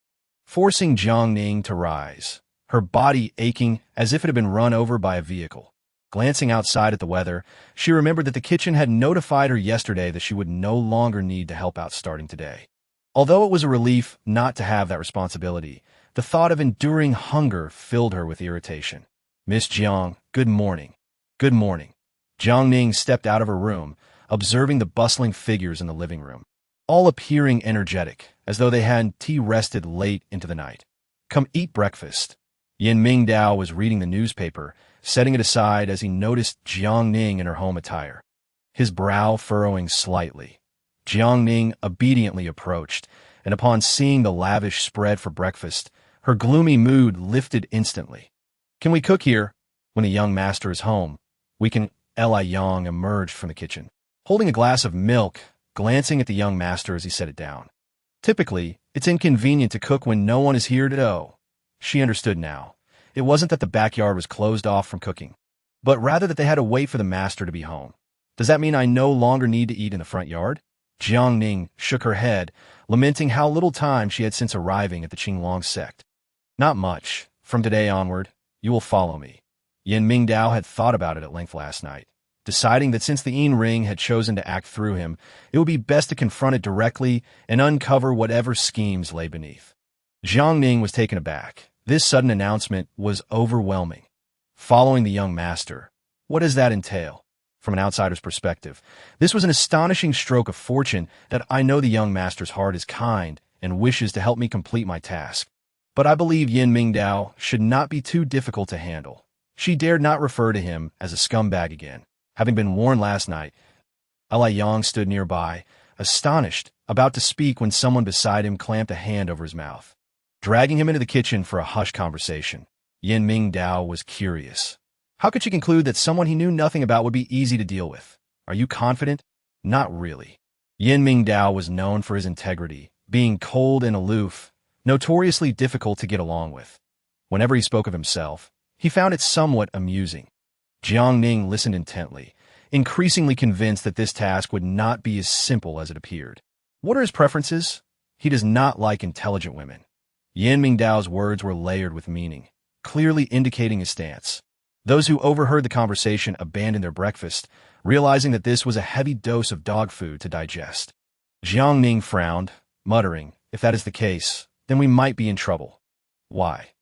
forcing Jiang Ning to rise, her body aching as if it had been run over by a vehicle. Glancing outside at the weather, she remembered that the kitchen had notified her yesterday that she would no longer need to help out starting today. Although it was a relief not to have that responsibility, The thought of enduring hunger filled her with irritation. "Miss Jiang, good morning." "Good morning." Jiang Ning stepped out of her room, observing the bustling figures in the living room, all appearing energetic, as though they had tea rested late into the night. "Come eat breakfast." Yin Mingdao was reading the newspaper, setting it aside as he noticed Jiang Ning in her home attire, his brow furrowing slightly. Jiang Ning obediently approached, and upon seeing the lavish spread for breakfast, her gloomy mood lifted instantly. "Can we cook here? When the young master is home, we can." Li Yang emerged from the kitchen, holding a glass of milk, glancing at the young master as he set it down. Typically, it's inconvenient to cook when no one is here to know. She understood now. It wasn't that the backyard was closed off from cooking, but rather that they had to wait for the master to be home. "Does that mean I no longer need to eat in the front yard?" Jiang Ning shook her head, lamenting how little time she had since arriving at the Qinglong sect. "Not much. From today onward, you will follow me." Yin Mingdao had thought about it at length last night, deciding that since the Yin Ring had chosen to act through him, it would be best to confront it directly and uncover whatever schemes lay beneath. Jiang Ning was taken aback. This sudden announcement was overwhelming. Following the young master, what does that entail? From an outsider's perspective, this was an astonishing stroke of fortune that I know the young master's heart is kind and wishes to help me complete my task. But I believe Yin Mingdao should not be too difficult to handle. She dared not refer to him as a scumbag again, having been warned last night. Li Yang stood nearby, astonished, about to speak when someone beside him clamped a hand over his mouth, dragging him into the kitchen for a hushed conversation. Yin Mingdao was curious. How could she conclude that someone he knew nothing about would be easy to deal with? "Are you confident?" "Not really." Yin Mingdao was known for his integrity, being cold and aloof, notoriously difficult to get along with. Whenever he spoke of himself, he found it somewhat amusing. Jiang Ning listened intently, increasingly convinced that this task would not be as simple as it appeared. What are his preferences? He does not like intelligent women. Yin Mingdao's words were layered with meaning, clearly indicating his stance. Those who overheard the conversation abandoned their breakfast, realizing that this was a heavy dose of dog food to digest. Jiang Ning frowned, muttering, "If that is the case, then we might be in trouble." "Why?"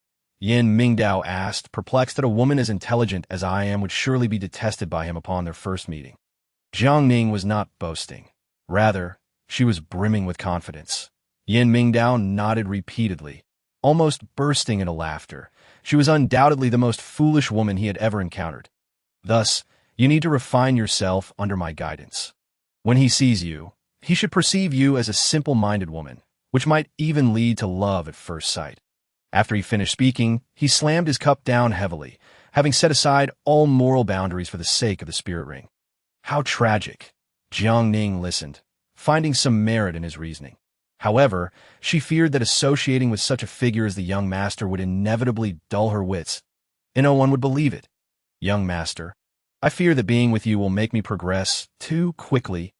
Yin Mingdao asked, perplexed that a woman as intelligent as I am would surely be detested by him upon their first meeting. Jiang Ning was not boasting. Rather, she was brimming with confidence. Yin Mingdao nodded repeatedly, almost bursting into laughter. She was undoubtedly the most foolish woman he had ever encountered. Thus, you need to refine yourself under my guidance. When he sees you, he should perceive you as a simple-minded woman, which might even lead to love at first sight. After he finished speaking, he slammed his cup down heavily, having set aside all moral boundaries for the sake of the spirit ring. How tragic. Jiang Ning listened, finding some merit in his reasoning. However, she feared that associating with such a figure as the young master would inevitably dull her wits, and no one would believe it. "Young master, I fear that being with you will make me progress too quickly,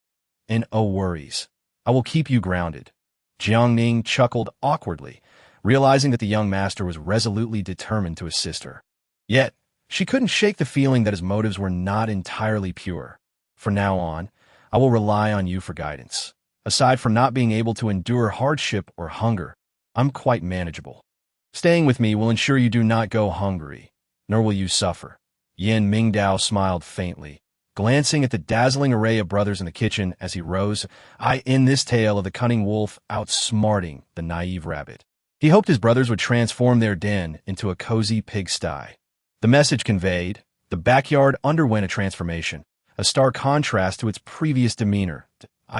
and oh worries. I will keep you grounded." Jiang Ning chuckled awkwardly, realizing that the young master was resolutely determined to assist her. Yet, she couldn't shake the feeling that his motives were not entirely pure. "From now on, I will rely on you for guidance. Aside from not being able to endure hardship or hunger, I'm quite manageable. Staying with me will ensure you do not go hungry, nor will you suffer." Yin Mingdao smiled faintly, glancing at the dazzling array of brothers in the kitchen as he rose, in this tale of the cunning wolf outsmarting the naive rabbit. He hoped his brothers would transform their den into a cozy pigsty. The message conveyed, the backyard underwent a transformation, a stark contrast to its previous demeanor.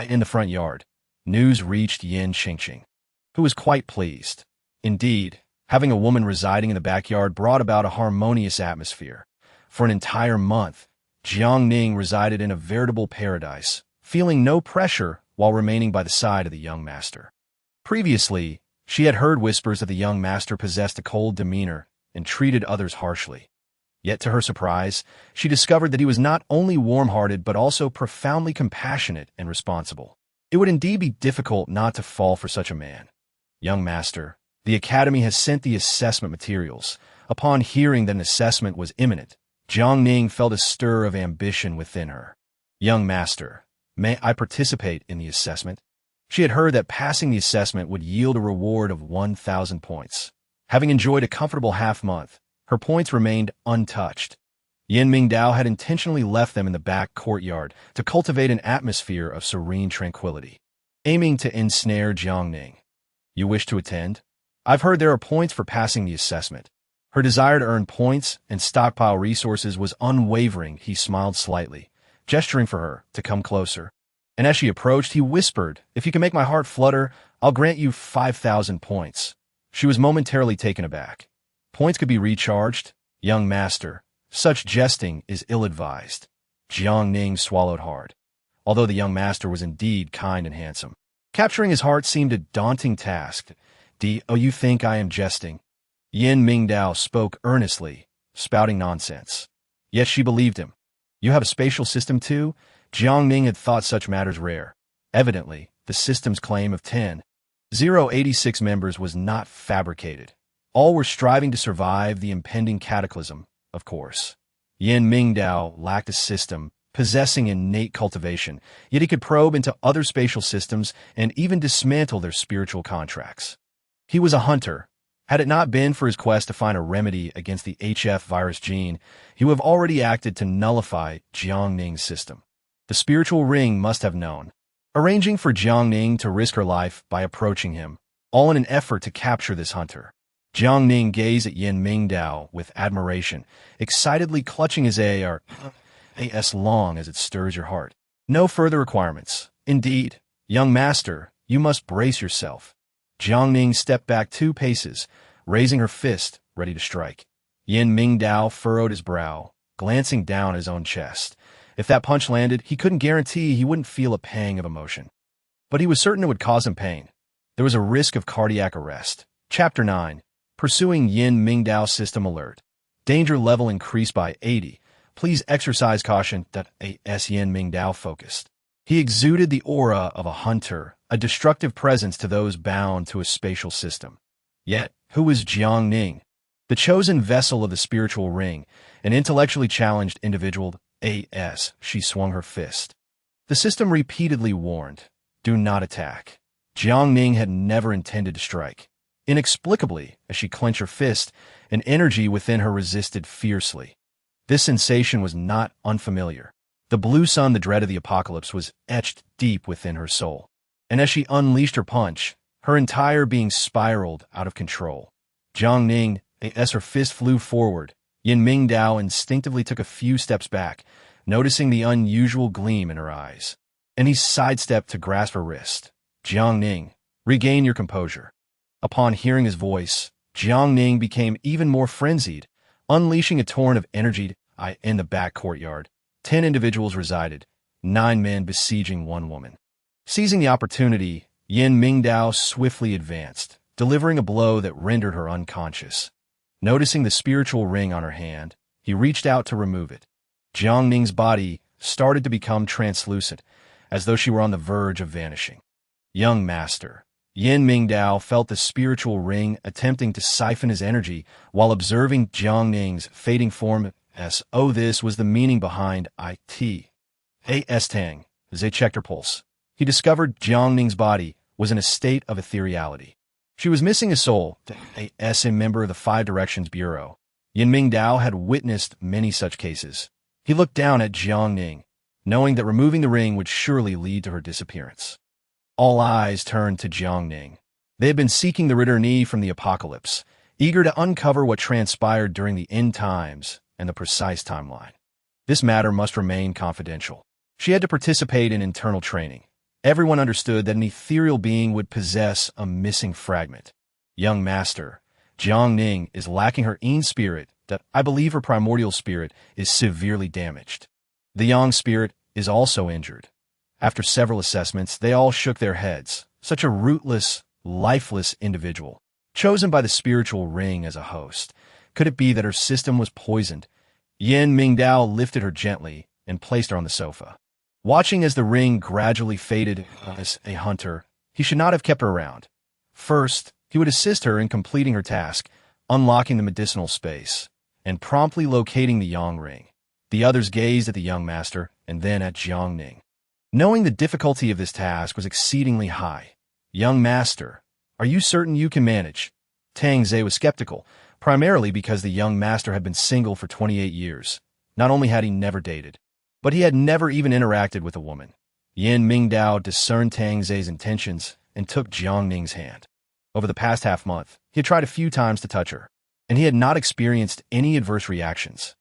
In the front yard, news reached Yin Qingqing, who was quite pleased. Indeed, having a woman residing in the backyard brought about a harmonious atmosphere. For an entire month, Jiang Ning resided in a veritable paradise, feeling no pressure while remaining by the side of the young master. Previously, she had heard whispers that the young master possessed a cold demeanor and treated others harshly. Yet to her surprise, she discovered that he was not only warm-hearted but also profoundly compassionate and responsible. It would indeed be difficult not to fall for such a man. "Young master, the academy has sent the assessment materials." Upon hearing that an assessment was imminent, Jiang Ning felt a stir of ambition within her. "Young master, may I participate in the assessment?" She had heard that passing the assessment would yield a reward of 1,000 points. Having enjoyed a comfortable half-month, her points remained untouched. Yin Mingdao had intentionally left them in the back courtyard to cultivate an atmosphere of serene tranquility, aiming to ensnare Jiang Ning. You wish to attend? I've heard there are points for passing the assessment. Her desire to earn points and stockpile resources was unwavering. He smiled slightly, gesturing for her to come closer. And as she approached, he whispered, "If you can make my heart flutter, I'll grant you 5,000 points." She was momentarily taken aback. Points could be recharged? Young master, such jesting is ill-advised. Jiang Ning swallowed hard. Although the young master was indeed kind and handsome, capturing his heart seemed a daunting task. "Oh, you think I am jesting?" Yin Mingdao spoke earnestly, spouting nonsense. Yet she believed him. "You have a spatial system too?" Jiang Ning had thought such matters rare. Evidently, the system's claim of 10,086 members was not fabricated. All were striving to survive the impending cataclysm, of course. Yin Mingdao lacked a system, possessing innate cultivation, yet he could probe into other spatial systems and even dismantle their spiritual contracts. He was a hunter. Had it not been for his quest to find a remedy against the HF virus gene, he would have already acted to nullify Jiang Ning's system. The spiritual ring must have known, arranging for Jiang Ning to risk her life by approaching him, all in an effort to capture this hunter. Jiang Ning gazed at Yin Mingdao with admiration, excitedly clutching his AR as long as it stirs your heart. No further requirements. Indeed, young master, you must brace yourself. Jiang Ning stepped back 2 paces, raising her fist, ready to strike. Yin Mingdao furrowed his brow, glancing down his own chest. If that punch landed, he couldn't guarantee he wouldn't feel a pang of emotion. But he was certain it would cause him pain. There was a risk of cardiac arrest. Chapter 9. Pursuing Yin Mingdao System Alert. Danger level increased by 80. Please exercise caution. As Yin Mingdao focused. He exuded the aura of a hunter, a destructive presence to those bound to a spatial system. Yet, who was Jiang Ning? The chosen vessel of the spiritual ring, an intellectually challenged individual. She swung her fist. The system repeatedly warned, "Do not attack." Jiang Ning had never intended to strike. Inexplicably, as she clenched her fist, an energy within her resisted fiercely. This sensation was not unfamiliar. The blue sun, the dread of the apocalypse, was etched deep within her soul. And as she unleashed her punch, her entire being spiraled out of control. Jiang Ning, as her fist flew forward, Yin Mingdao instinctively took a few steps back, noticing the unusual gleam in her eyes. And he sidestepped to grasp her wrist. "Jiang Ning, regain your composure." Upon hearing his voice, Jiang Ning became even more frenzied, unleashing a torrent of energy. In the back courtyard, 10 individuals resided, 9 men besieging 1 woman. Seizing the opportunity, Yin Mingdao swiftly advanced, delivering a blow that rendered her unconscious. Noticing the spiritual ring on her hand, he reached out to remove it. Jiang Ning's body started to become translucent, as though she were on the verge of vanishing. Young master, Yin Mingdao felt the spiritual ring attempting to siphon his energy while observing Jiang Ning's fading form. This was the meaning behind Tang. As they checked her pulse, he discovered Jiang Ning's body was in a state of ethereality. She was missing a soul. A member of the 5 Directions Bureau. Yin Mingdao had witnessed many such cases. He looked down at Jiang Ning, knowing that removing the ring would surely lead to her disappearance. All eyes turned to Jiang Ning. They had been seeking the return from the apocalypse, eager to uncover what transpired during the end times and the precise timeline. This matter must remain confidential. She had to participate in internal training. Everyone understood that an ethereal being would possess a missing fragment. Young master, Jiang Ning is lacking her Yin spirit. I believe her primordial spirit is severely damaged. The Yang spirit is also injured. After several assessments, they all shook their heads. Such a rootless, lifeless individual, chosen by the spiritual ring as a host. Could it be that her system was poisoned? Yin Mingdao lifted her gently and placed her on the sofa. Watching as the ring gradually faded as a hunter, he should not have kept her around. First, he would assist her in completing her task, unlocking the medicinal space, and promptly locating the Yang ring. The others gazed at the young master and then at Jiang Ning. Knowing the difficulty of this task was exceedingly high. "Young master, are you certain you can manage?" Tang Ze was skeptical, primarily because the young master had been single for 28 years. Not only had he never dated, but he had never even interacted with a woman. Yin Mingdao discerned Tang Ze's intentions and took Jiang Ning's hand. Over the past half-month, he had tried a few times to touch her, and he had not experienced any adverse reactions.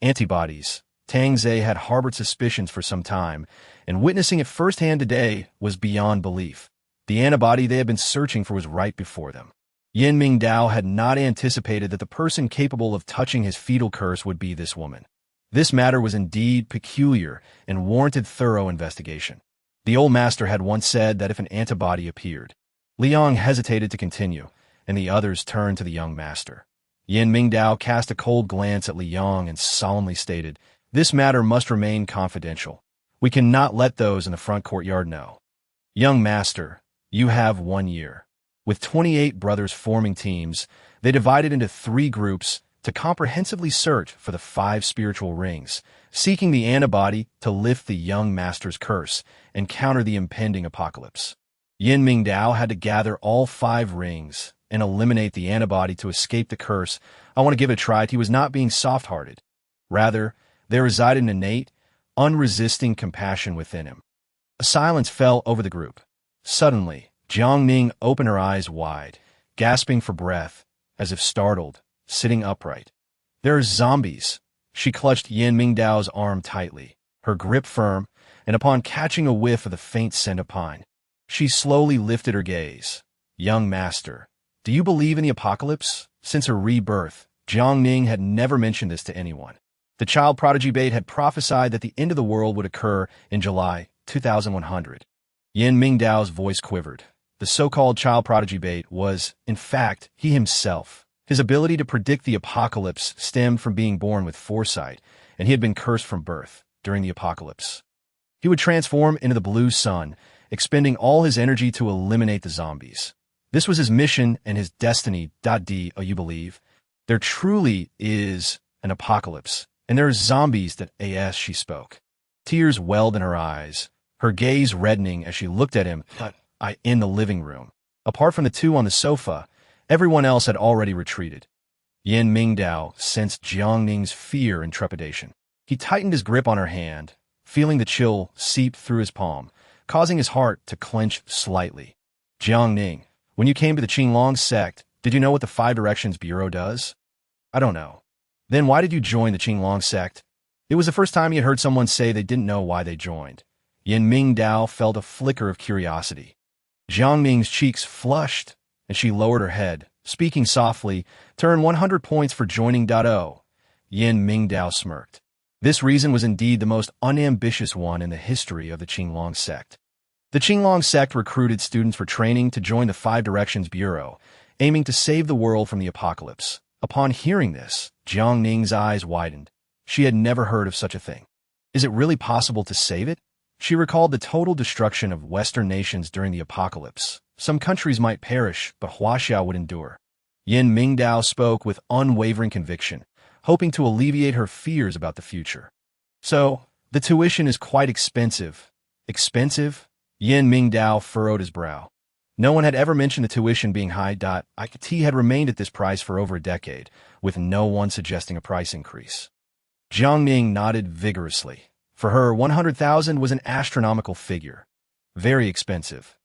Antibodies. Tang Ze had harbored suspicions for some time, and witnessing it firsthand today was beyond belief. The antibody they had been searching for was right before them. Yin Mingdao had not anticipated that the person capable of touching his fetal curse would be this woman. This matter was indeed peculiar and warranted thorough investigation. The old master had once said that if an antibody appeared, Liang hesitated to continue, and the others turned to the young master. Yin Mingdao cast a cold glance at Liang and solemnly stated, "This matter must remain confidential. We cannot let those in the front courtyard know. Young master, you have 1 year." With 28 brothers forming teams, they divided into 3 groups to comprehensively search for the 5 spiritual rings, seeking the antibody to lift the young master's curse and counter the impending apocalypse. Yin Mingdao had to gather all 5 rings and eliminate the antibody to escape the curse. I want to give it a try. He was not being soft-hearted. Rather, there resided an innate, unresisting compassion within him. A silence fell over the group. Suddenly, Jiang Ning opened her eyes wide, gasping for breath, as if startled, sitting upright. "There are zombies." She clutched Yin Mingdao's arm tightly, her grip firm, and upon catching a whiff of the faint scent of pine, she slowly lifted her gaze. "Young master, do you believe in the apocalypse?" Since her rebirth, Jiang Ning had never mentioned this to anyone. The child prodigy bait had prophesied that the end of the world would occur in July 2100. Yin Mingdao's voice quivered. The so-called child prodigy bait was, in fact, he himself. His ability to predict the apocalypse stemmed from being born with foresight, and he had been cursed from birth during the apocalypse. He would transform into the blue sun, expending all his energy to eliminate the zombies. This was his mission and his destiny. Do you believe? There truly is an apocalypse, and there are zombies that she spoke. Tears welled in her eyes, her gaze reddening as she looked at him in the living room. Apart from the 2 on the sofa, everyone else had already retreated. Yin Mingdao sensed Jiang Ning's fear and trepidation. He tightened his grip on her hand, feeling the chill seep through his palm, causing his heart to clench slightly. "Jiang Ning, when you came to the Qinglong sect, did you know what the 5 Directions Bureau does?" "I don't know." "Then why did you join the Qinglong sect?" It was the first time he had heard someone say they didn't know why they joined. Yin Mingdao felt a flicker of curiosity. Jiang Ning's cheeks flushed, and she lowered her head, speaking softly, "Turn 100 points for joining. Yin Mingdao smirked. This reason was indeed the most unambitious one in the history of the Qinglong sect. The Qinglong sect recruited students for training to join the 5 Directions Bureau, aiming to save the world from the apocalypse. Upon hearing this, Jiang Ning's eyes widened. She had never heard of such a thing. Is it really possible to save it? She recalled the total destruction of Western nations during the apocalypse. Some countries might perish, but Huaxia would endure. Yin Mingdao spoke with unwavering conviction, hoping to alleviate her fears about the future. "So, the tuition is quite expensive." "Expensive?" Yin Mingdao furrowed his brow. No one had ever mentioned the tuition being high. It had remained at this price for over a decade, with no one suggesting a price increase. Jiang Ning nodded vigorously. For her, 100,000 was an astronomical figure. "Very expensive.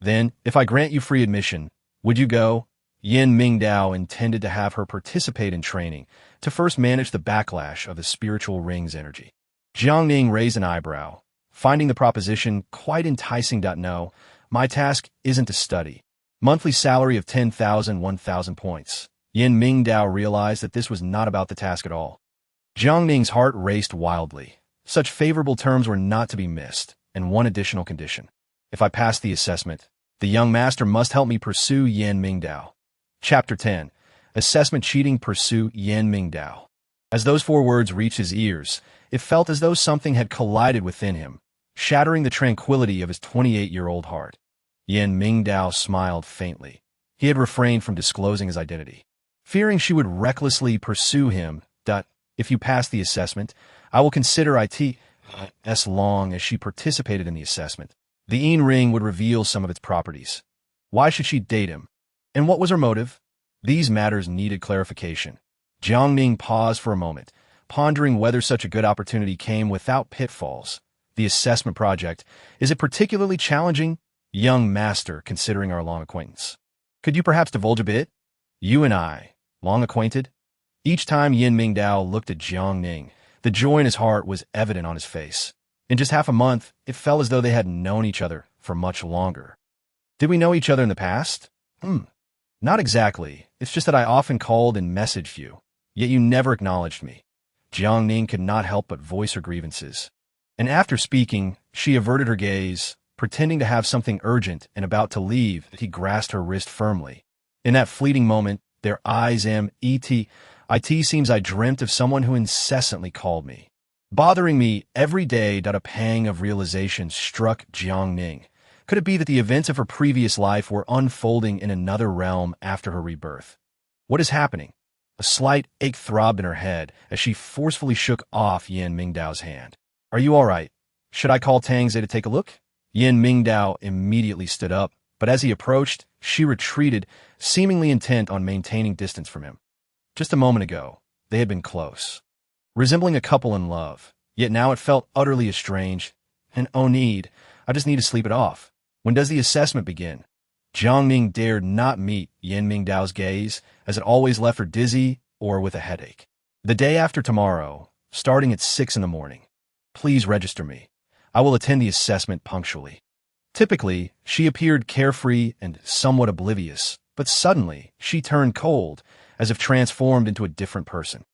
Then, if I grant you free admission, would you go?" Yin Mingdao intended to have her participate in training, to first manage the backlash of the spiritual ring's energy. Jiang Ning raised an eyebrow, finding the proposition quite enticing. "No, my task isn't to study. Monthly salary of 10,000, 1,000 points. Yin Mingdao realized that this was not about the task at all. Jiang Ning's heart raced wildly. Such favorable terms were not to be missed, and one additional condition. If I pass the assessment, the young master must help me pursue Yin Mingdao. Chapter 10. Assessment Cheating. Pursue Yin Mingdao. As those 4 words reached his ears, it felt as though something had collided within him, shattering the tranquility of his 28-year-old heart. Yin Mingdao smiled faintly. He had refrained from disclosing his identity, fearing she would recklessly pursue him. "If you pass the assessment, I will consider it as long as she participated in the assessment. The Yin ring would reveal some of its properties. Why should she date him? And what was her motive? These matters needed clarification. Jiang Ning paused for a moment, pondering whether such a good opportunity came without pitfalls. The assessment project, is it particularly challenging? Young master, considering our long acquaintance. Could you perhaps divulge a bit? You and I, long acquainted? Each time Yin Mingdao looked at Jiang Ning, the joy in his heart was evident on his face. In just half a month, it felt as though they had known each other for much longer. Did we know each other in the past? Not exactly. It's just that I often called and messaged you, yet you never acknowledged me. Jiang Ning could not help but voice her grievances. And after speaking, she averted her gaze, pretending to have something urgent, and about to leave, he grasped her wrist firmly. In that fleeting moment, their eyes met. It seems I dreamt of someone who incessantly called me, bothering me every day. A pang of realization struck Jiang Ning. Could it be that the events of her previous life were unfolding in another realm after her rebirth? What is happening? A slight ache throbbed in her head as she forcefully shook off Yin Mingdao's hand. Are you all right? Should I call Tangze to take a look? Yin Mingdao immediately stood up, but as he approached, she retreated, seemingly intent on maintaining distance from him. Just a moment ago, they had been close, resembling a couple in love, yet now it felt utterly estranged. And oh I just need to sleep it off. When does the assessment begin? Jiang Ning dared not meet Yin Mingdao's gaze, as it always left her dizzy or with a headache. The day after tomorrow, starting at 6 in the morning. Please register me. I will attend the assessment punctually. Typically, she appeared carefree and somewhat oblivious, but suddenly she turned cold, as if transformed into a different person.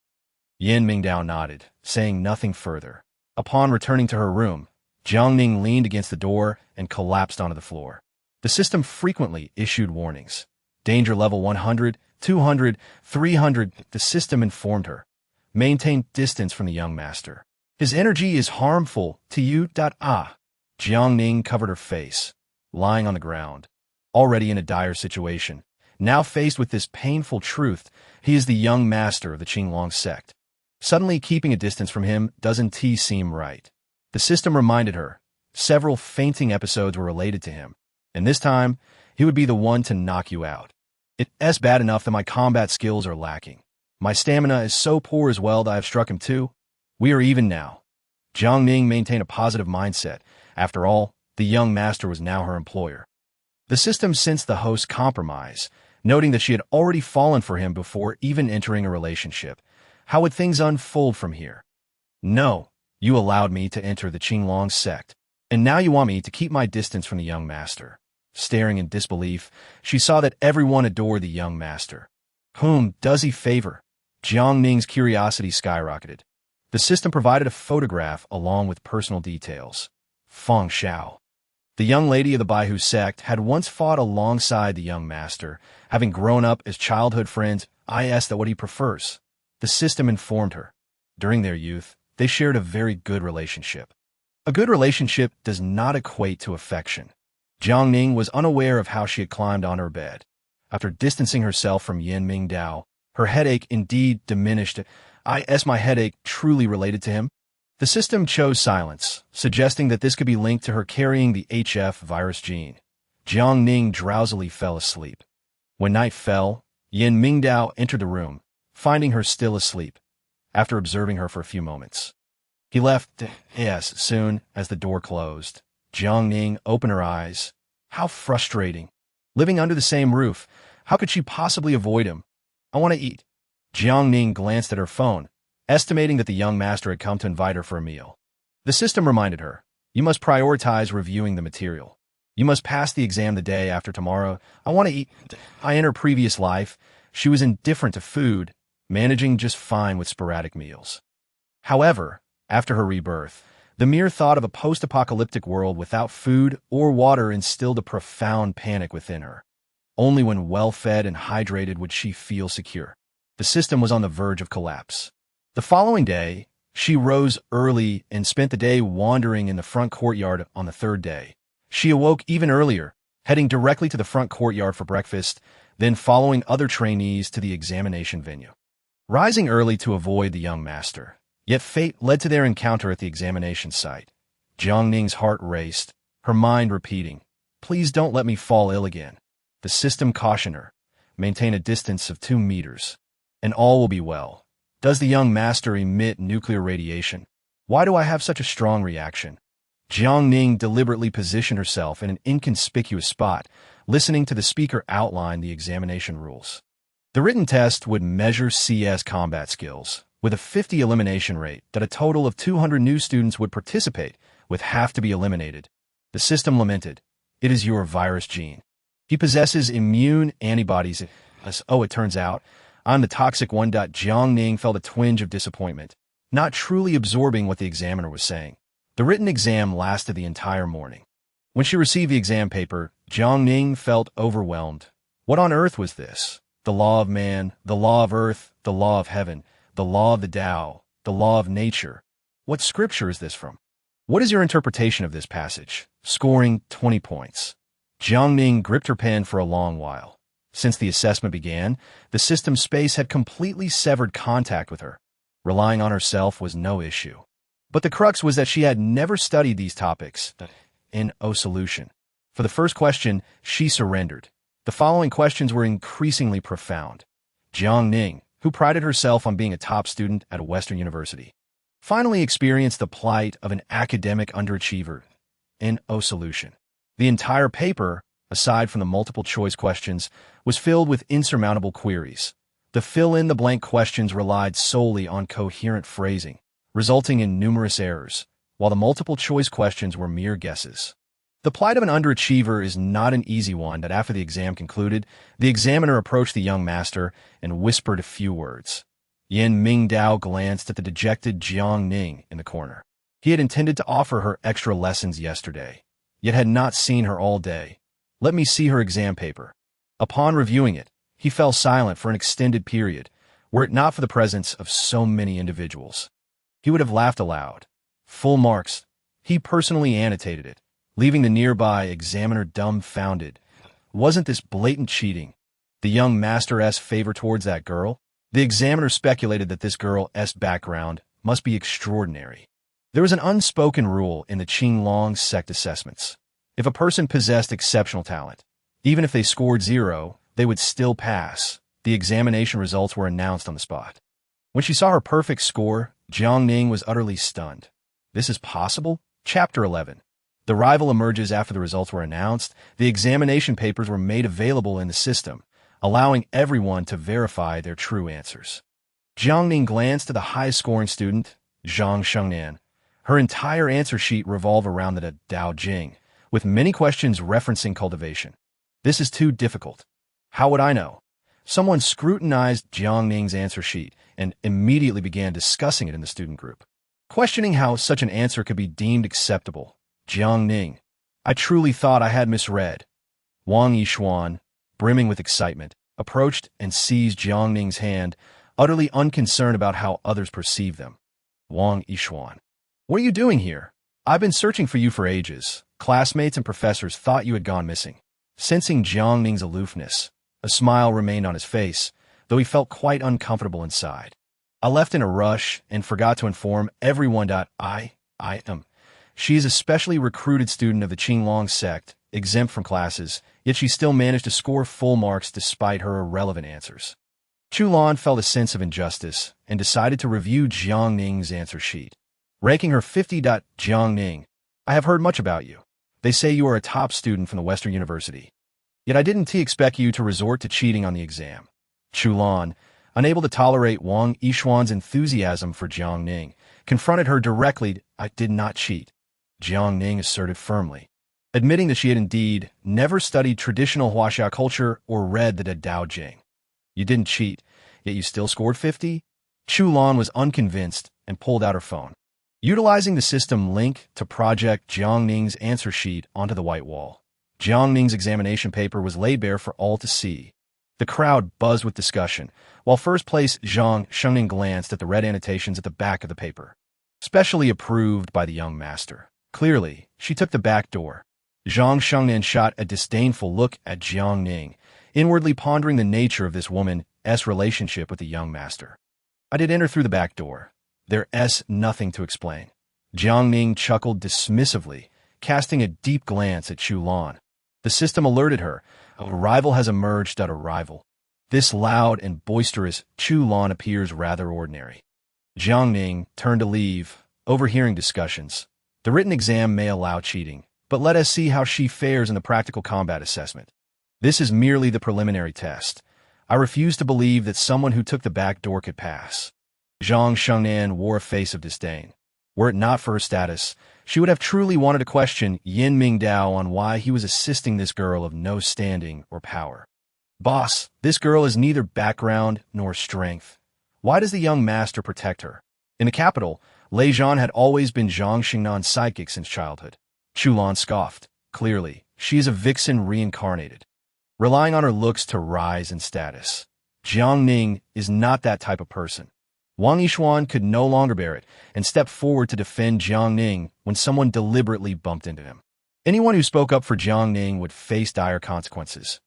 Yin Mingdao nodded, saying nothing further. Upon returning to her room, Jiang Ning leaned against the door and collapsed onto the floor. The system frequently issued warnings. Danger level 100, 200, 300, the system informed her. Maintain distance from the young master. His energy is harmful to you. Jiang Ning covered her face, lying on the ground, already in a dire situation. Now faced with this painful truth, he is the young master of the Qinglong sect. Suddenly keeping a distance from him doesn't seem right. The system reminded her. Several fainting episodes were related to him, and this time, he would be the one to knock you out. It's bad enough that my combat skills are lacking. My stamina is so poor as well that I have struck him too. We are even now. Jiang Ning maintained a positive mindset. After all, the young master was now her employer. The system sensed the host's compromise, noting that she had already fallen for him before even entering a relationship. How would things unfold from here? No, you allowed me to enter the Qinglong sect, and now you want me to keep my distance from the young master. Staring in disbelief, she saw that everyone adored the young master. Whom does he favor? Jiang Ning's curiosity skyrocketed. The system provided a photograph along with personal details. Feng Xiao. The young lady of the Baihu sect had once fought alongside the young master, having grown up as childhood friends. I asked that what he prefers. The system informed her. During their youth, they shared a very good relationship. A good relationship does not equate to affection. Jiang Ning was unaware of how she had climbed on her bed. After distancing herself from Yin Mingdao, her headache indeed diminished. My headache truly related to him? The system chose silence, suggesting that this could be linked to her carrying the HF virus gene. Jiang Ning drowsily fell asleep. When night fell, Yin Mingdao entered the room, finding her still asleep. After observing her for a few moments, he left. Soon as the door closed, Jiang Ning opened her eyes. How frustrating. Living under the same roof, how could she possibly avoid him? I want to eat. Jiang Ning glanced at her phone, estimating that the young master had come to invite her for a meal. The system reminded her, you must prioritize reviewing the material. You must pass the exam the day after tomorrow. I want to eat. In her previous life, she was indifferent to food, managing just fine with sporadic meals. However, after her rebirth, the mere thought of a post-apocalyptic world without food or water instilled a profound panic within her. Only when well-fed and hydrated would she feel secure. The system was on the verge of collapse. The following day, she rose early and spent the day wandering in the front courtyard. On the third day, she awoke even earlier, heading directly to the front courtyard for breakfast, then following other trainees to the examination venue. Rising early to avoid the young master, yet fate led to their encounter at the examination site. Jiang Ning's heart raced, her mind repeating, please don't let me fall ill again. The system cautioned her, Maintain a distance of 2 meters. And all will be well. Does the young master emit nuclear radiation? Why do I have such a strong reaction? Jiang Ning deliberately positioned herself in an inconspicuous spot, listening to the speaker outline the examination rules. The written test would measure CS combat skills, with a 50 elimination rate that a total of 200 new students would participate, with half to be eliminated. The system lamented, "It is your virus gene. He possesses immune antibodies." It turns out, I'm the toxic one. Jiang Ning felt a twinge of disappointment, not truly absorbing what the examiner was saying. The written exam lasted the entire morning. When she received the exam paper, Jiang Ning felt overwhelmed. What on earth was this? The law of man, the law of earth, the law of heaven, the law of the Tao, the law of nature. What scripture is this from? What is your interpretation of this passage? Scoring 20 points. Jiang Ning gripped her pen for a long while. Since the assessment began, the system's space had completely severed contact with her. Relying on herself was no issue. But the crux was that she had never studied these topics in solution. For the first question, she surrendered. The following questions were increasingly profound. Jiang Ning, who prided herself on being a top student at a Western university, finally experienced the plight of an academic underachiever in solution. The entire paper, aside from the multiple-choice questions, was filled with insurmountable queries. The fill-in-the-blank questions relied solely on coherent phrasing, resulting in numerous errors, while the multiple-choice questions were mere guesses. The plight of an underachiever is not an easy one. That after the exam concluded, the examiner approached the young master and whispered a few words. Yan Mingdao glanced at the dejected Jiang Ning in the corner. He had intended to offer her extra lessons yesterday, yet had not seen her all day. "Let me see her exam paper." Upon reviewing it, he fell silent for an extended period, were it not for the presence of so many individuals. He would have laughed aloud. Full marks. He personally annotated it, leaving the nearby examiner dumbfounded. Wasn't this blatant cheating? The young master's favor towards that girl? The examiner speculated that this girl's background must be extraordinary. There was an unspoken rule in the Qinglong sect assessments. If a person possessed exceptional talent, even if they scored 0, they would still pass. The examination results were announced on the spot. When she saw her perfect score, Jiang Ning was utterly stunned. This is possible? Chapter 11. The rival emerges after the results were announced. The examination papers were made available in the system, allowing everyone to verify their true answers. Jiang Ning glanced at the highest-scoring student, Zhang Shengnan. Her entire answer sheet revolved around the Dao Jing, with many questions referencing cultivation. This is too difficult. How would I know? Someone scrutinized Jiang Ning's answer sheet and immediately began discussing it in the student group, questioning how such an answer could be deemed acceptable. Jiang Ning, I truly thought I had misread. Wang Yishuan, brimming with excitement, approached and seized Jiang Ning's hand, utterly unconcerned about how others perceive them. Wang Yishuan, what are you doing here? I've been searching for you for ages. Classmates and professors thought you had gone missing. Sensing Jiang Ning's aloofness, a smile remained on his face, though he felt quite uncomfortable inside. I left in a rush and forgot to inform everyone. I am. She is a specially recruited student of the Qinglong sect, exempt from classes, yet she still managed to score full marks despite her irrelevant answers. Chulan felt a sense of injustice and decided to review Jiang Ning's answer sheet. Ranking her 50. Jiang Ning, I have heard much about you. They say you are a top student from the Western University. Yet I didn't expect you to resort to cheating on the exam. Chulan, unable to tolerate Wang Yishuan's enthusiasm for Jiang Ning, confronted her directly. I did not cheat, Jiang Ning asserted firmly, admitting that she had indeed never studied traditional Huaxia culture or read the Dao Jing. You didn't cheat, yet you still scored 50? Chulan was unconvinced and pulled out her phone. Utilizing the system link to project Jiang Ning's answer sheet onto the white wall, Jiang Ning's examination paper was laid bare for all to see. The crowd buzzed with discussion, while first-place Zhang Shengning glanced at the red annotations at the back of the paper. Specially approved by the young master. Clearly, she took the back door. Zhang Shengning shot a disdainful look at Jiang Ning, inwardly pondering the nature of this woman's relationship with the young master. I did enter through the back door. There's nothing to explain. Jiang Ning chuckled dismissively, casting a deep glance at Chulan. The system alerted her. A rival has emerged. A rival. This loud and boisterous Chu Lan appears rather ordinary. Jiang Ning turned to leave, overhearing discussions. The written exam may allow cheating, but let us see how she fares in the practical combat assessment. This is merely the preliminary test. I refuse to believe that someone who took the back door could pass. Zhang Shengnan wore a face of disdain. Were it not for her status, she would have truly wanted to question Yin Mingdao on why he was assisting this girl of no standing or power. Boss, this girl has neither background nor strength. Why does the young master protect her? In the capital, Lei Zhan had always been Zhang Xingnan's sidekick since childhood. Chu Lan scoffed. Clearly, she is a vixen reincarnated, relying on her looks to rise in status. Jiang Ning is not that type of person. Wang Yishuan could no longer bear it and stepped forward to defend Jiang Ning when someone deliberately bumped into him. Anyone who spoke up for Jiang Ning would face dire consequences.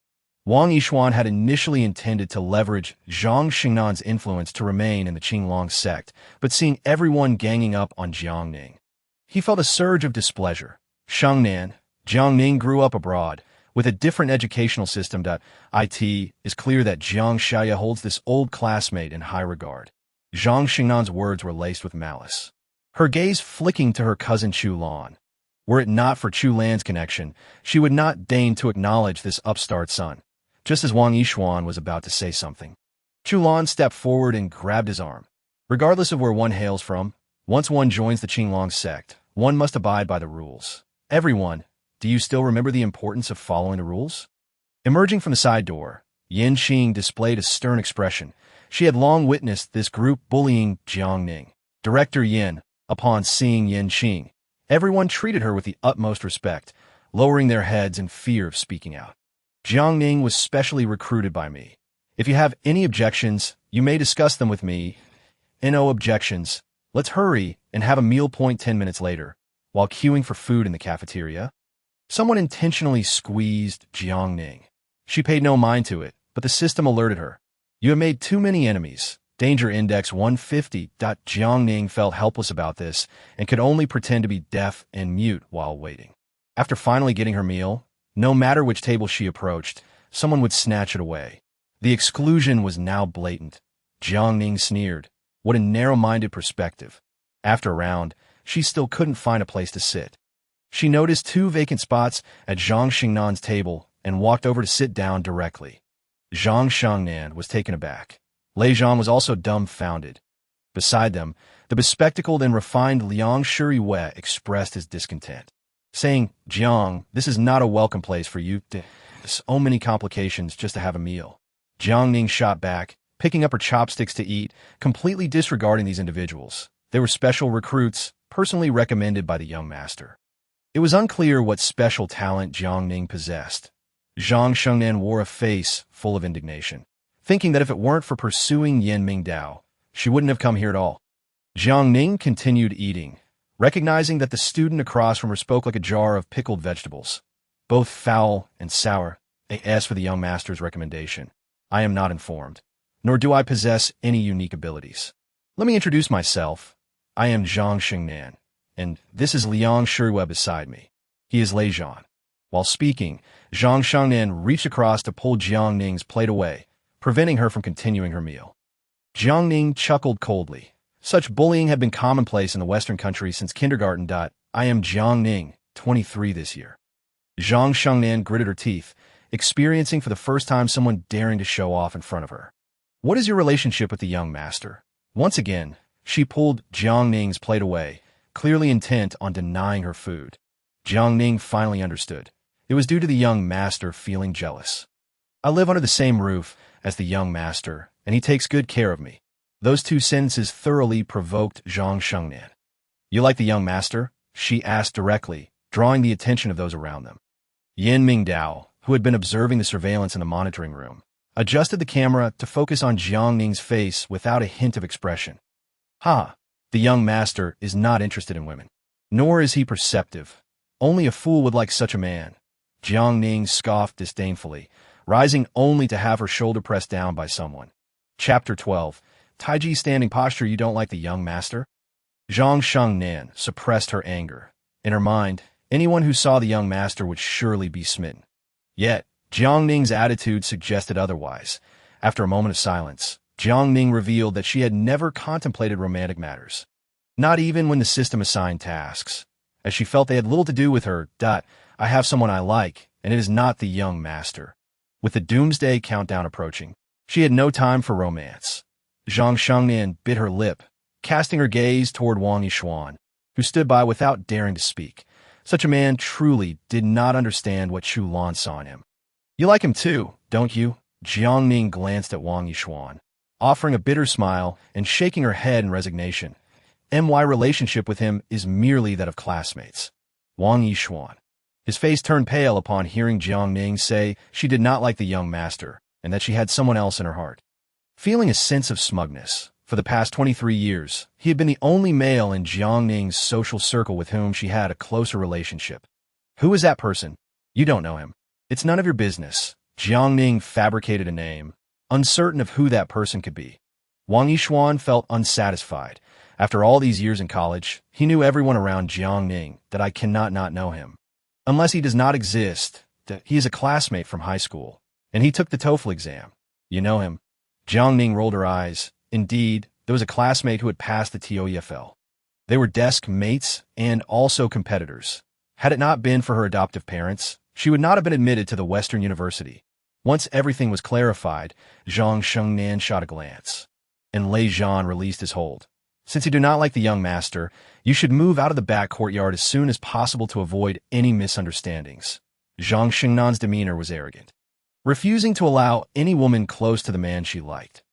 Wang Yishuan had initially intended to leverage Zhang Xingnan's influence to remain in the Qinglong sect, but seeing everyone ganging up on Jiang Ning, he felt a surge of displeasure. Shengnan, Jiang Ning grew up abroad, with a different educational system. It is clear that Jiang Xiaoya holds this old classmate in high regard. Zhang Xingnan's words were laced with malice, her gaze flicking to her cousin Chu Lan. Were it not for Chu Lan's connection, she would not deign to acknowledge this upstart son. Just as Wang Yishuan was about to say something, Chu Lan stepped forward and grabbed his arm. Regardless of where one hails from, once one joins the Qinglong sect, one must abide by the rules. Everyone, do you still remember the importance of following the rules? Emerging from the side door, Yin Qing displayed a stern expression. She had long witnessed this group bullying Jiang Ning. Director Yin, upon seeing Yin Qing, everyone treated her with the utmost respect, lowering their heads in fear of speaking out. Jiang Ning was specially recruited by me. If you have any objections, you may discuss them with me. No objections. Let's hurry and have a meal point 10 minutes later, while queuing for food in the cafeteria. Someone intentionally squeezed Jiang Ning. She paid no mind to it, but the system alerted her. You have made too many enemies. Danger Index 150. Jiang Ning felt helpless about this and could only pretend to be deaf and mute while waiting. After finally getting her meal, no matter which table she approached, someone would snatch it away. The exclusion was now blatant. Jiang Ning sneered. What a narrow-minded perspective. After a round, she still couldn't find a place to sit. She noticed 2 vacant spots at Zhang Xingnan's table and walked over to sit down directly. Zhang Shengnan was taken aback. Lei Zhan was also dumbfounded. Beside them, the bespectacled and refined Liang Shuriwei expressed his discontent, saying, Jiang, this is not a welcome place for you. So many complications just to have a meal. Jiang Ning shot back, picking up her chopsticks to eat, completely disregarding these individuals. They were special recruits, personally recommended by the young master. It was unclear what special talent Jiang Ning possessed. Zhang Shengnan wore a face full of indignation, thinking that if it weren't for pursuing Yin Mingdao, she wouldn't have come here at all. Jiang Ning continued eating, recognizing that the student across from her spoke like a jar of pickled vegetables, both foul and sour. As for the young master's recommendation, I am not informed, nor do I possess any unique abilities. Let me introduce myself. I am Zhang Xingnan, and this is Liang Shuriwei beside me. He is Lei Zhan. While speaking, Zhang Shengnan reached across to pull Jiang Ning's plate away, preventing her from continuing her meal. Jiang Ning chuckled coldly. Such bullying had been commonplace in the Western country since kindergarten. I am Jiang Ning, 23 this year. Zhang Shengnan gritted her teeth, experiencing for the first time someone daring to show off in front of her. What is your relationship with the young master? Once again, she pulled Jiang Ning's plate away, clearly intent on denying her food. Jiang Ning finally understood. It was due to the young master feeling jealous. I live under the same roof as the young master, and he takes good care of me. Those 2 sentences thoroughly provoked Zhang Shengnan. You like the young master? She asked directly, drawing the attention of those around them. Yin Mingdao, who had been observing the surveillance in the monitoring room, adjusted the camera to focus on Jiang Ning's face without a hint of expression. The young master is not interested in women. Nor is he perceptive. Only a fool would like such a man. Jiang Ning scoffed disdainfully, rising only to have her shoulder pressed down by someone. Chapter 12. Taiji standing posture. You don't like the young master? Zhang Shengnan suppressed her anger. In her mind, anyone who saw the young master would surely be smitten. Yet, Jiang Ning's attitude suggested otherwise, After a moment of silence, Jiang Ning revealed that she had never contemplated romantic matters, not even when the system assigned tasks, as she felt they had little to do with her. I have someone I like, and it is not the young master. With the doomsday countdown approaching, she had no time for romance. Zhang Shengnian bit her lip, casting her gaze toward Wang Yishuan, who stood by without daring to speak. Such a man truly did not understand what Chu Lan saw in him. You like him too, don't you? Jiang Ning glanced at Wang Yishuan, offering a bitter smile and shaking her head in resignation. My relationship with him is merely that of classmates. Wang Yishuan. His face turned pale upon hearing Jiang Ning say she did not like the young master and that she had someone else in her heart. Feeling a sense of smugness, for the past 23 years, he had been the only male in Jiang Ning's social circle with whom she had a closer relationship. Who is that person? You don't know him. It's none of your business. Jiang Ning fabricated a name, uncertain of who that person could be. Wang Yishuan felt unsatisfied. After all these years in college, he knew everyone around Jiang Ning, that I cannot not know him. Unless he does not exist, that he is a classmate from high school, and he took the TOEFL exam. You know him. Jiang Ning rolled her eyes. Indeed, there was a classmate who had passed the TOEFL. They were desk mates and also competitors. Had it not been for her adoptive parents, she would not have been admitted to the Western University. Once everything was clarified, Zhang Shengnian shot a glance, and Lei Zhan released his hold. Since you do not like the young master, you should move out of the back courtyard as soon as possible to avoid any misunderstandings. Zhang Shengnian's demeanor was arrogant, refusing to allow any woman close to the man she liked.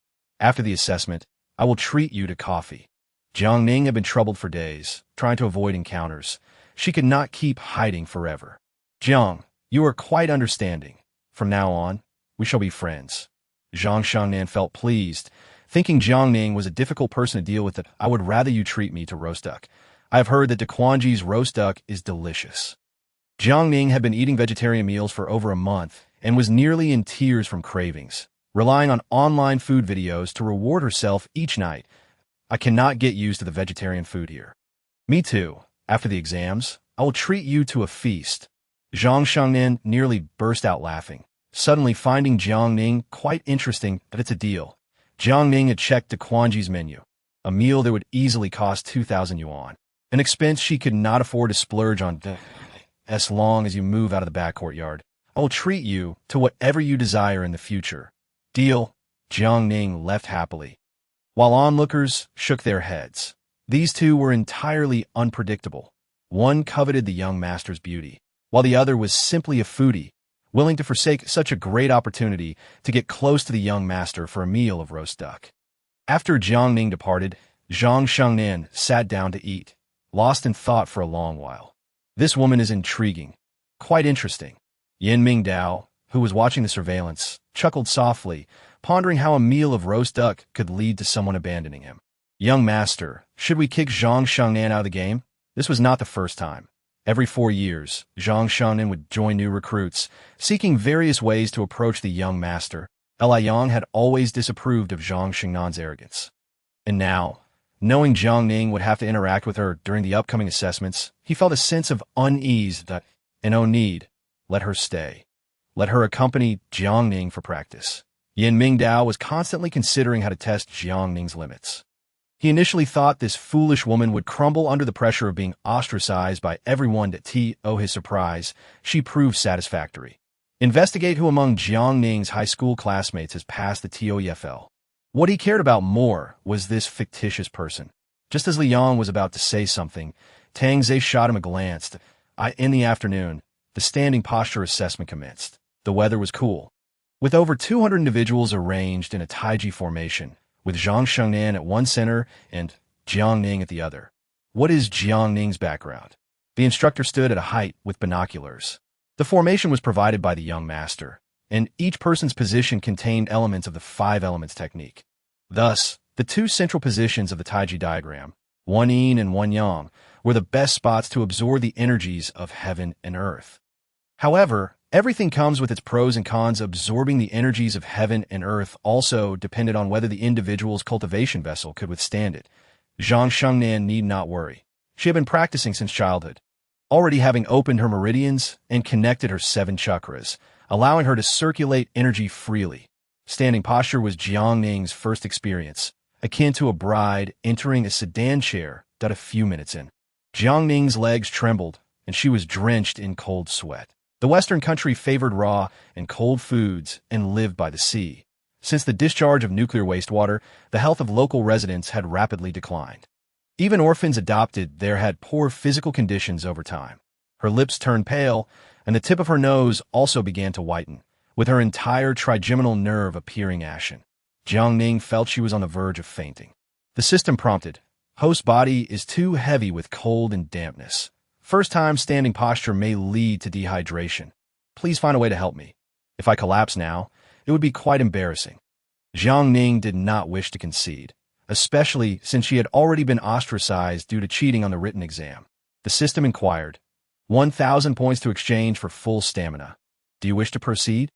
After the assessment, I will treat you to coffee. Jiang Ning had been troubled for days, trying to avoid encounters. She could not keep hiding forever. Jiang, you are quite understanding. From now on, we shall be friends. Zhang Shengnian felt pleased, thinking Jiang Ning was a difficult person to deal with. I would rather you treat me to roast duck. I have heard that De Quanji's roast duck is delicious. Jiang Ning had been eating vegetarian meals for over a month and was nearly in tears from cravings, relying on online food videos to reward herself each night. I cannot get used to the vegetarian food here. Me too. After the exams, I will treat you to a feast. Zhang Shengnian nearly burst out laughing, suddenly finding Jiang Ning quite interesting. That it's a deal. Jiang Ning had checked De Quanji's menu, a meal that would easily cost 2,000 yuan, an expense she could not afford to splurge on. As long as you move out of the back courtyard, I will treat you to whatever you desire in the future. Deal. Jiang Ning left happily, while onlookers shook their heads. These two were entirely unpredictable. One coveted the young master's beauty, while the other was simply a foodie, willing to forsake such a great opportunity to get close to the young master for a meal of roast duck. After Jiang Ning departed, Zhang Shengnian sat down to eat, lost in thought for a long while. This woman is intriguing, quite interesting. Yin Mingdao, who was watching the surveillance, chuckled softly, pondering how a meal of roast duck could lead to someone abandoning him. Young master, should we kick Zhang Shengnian out of the game? This was not the first time. Every 4 years, Zhang Shengnian would join new recruits, seeking various ways to approach the young master. Li Yang had always disapproved of Zhang Shengnian's arrogance. And now, knowing Jiang Ning would have to interact with her during the upcoming assessments, he felt a sense of unease that, and no need, let her stay. Let her accompany Jiang Ning for practice. Yin Mingdao was constantly considering how to test Jiang Ning's limits. He initially thought this foolish woman would crumble under the pressure of being ostracized by everyone. To his surprise, she proved satisfactory. Investigate who among Jiang Ning's high school classmates has passed the TOEFL. What he cared about more was this fictitious person. Just as Li Yang was about to say something, Tang Zhe shot him a glance. In the afternoon, the standing posture assessment commenced. The weather was cool, with over 200 individuals arranged in a taiji formation, with Zhang Shengnian at one center and Jiang Ning at the other. What is Jiang Ning's background? The instructor stood at a height with binoculars. The formation was provided by the young master, and each person's position contained elements of the 5 elements technique. Thus, the 2 central positions of the taiji diagram, one yin and one yang, were the best spots to absorb the energies of heaven and earth. However, everything comes with its pros and cons. Absorbing the energies of heaven and earth also depended on whether the individual's cultivation vessel could withstand it. Zhang Shengnian need not worry. She had been practicing since childhood, already having opened her meridians and connected her 7 chakras, allowing her to circulate energy freely. Standing posture was Jiang Ning's first experience, akin to a bride entering a sedan chair a few minutes in. Jiang Ning's legs trembled, and she was drenched in cold sweat. The Western country favored raw and cold foods and lived by the sea. Since the discharge of nuclear wastewater, the health of local residents had rapidly declined. Even orphans adopted there had poor physical conditions over time. Her lips turned pale, and the tip of her nose also began to whiten, with her entire trigeminal nerve appearing ashen. Jiang Ning felt she was on the verge of fainting. The system prompted, "Host body is too heavy with cold and dampness. First-time standing posture may lead to dehydration. Please find a way to help me. If I collapse now, it would be quite embarrassing." Jiang Ning did not wish to concede, especially since she had already been ostracized due to cheating on the written exam. The system inquired, 1,000 points to exchange for full stamina. Do you wish to proceed?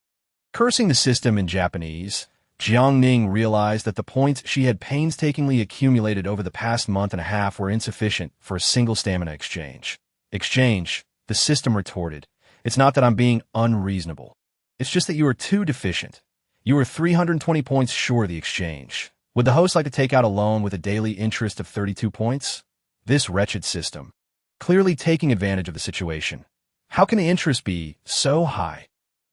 Cursing the system in Japanese, Jiang Ning realized that the points she had painstakingly accumulated over the past month and a half were insufficient for a single stamina exchange. Exchange, the system retorted. It's not that I'm being unreasonable. It's just that you are too deficient. You are 320 points short of the exchange. Would the host like to take out a loan with a daily interest of 32 points? This wretched system. Clearly taking advantage of the situation. How can the interest be so high?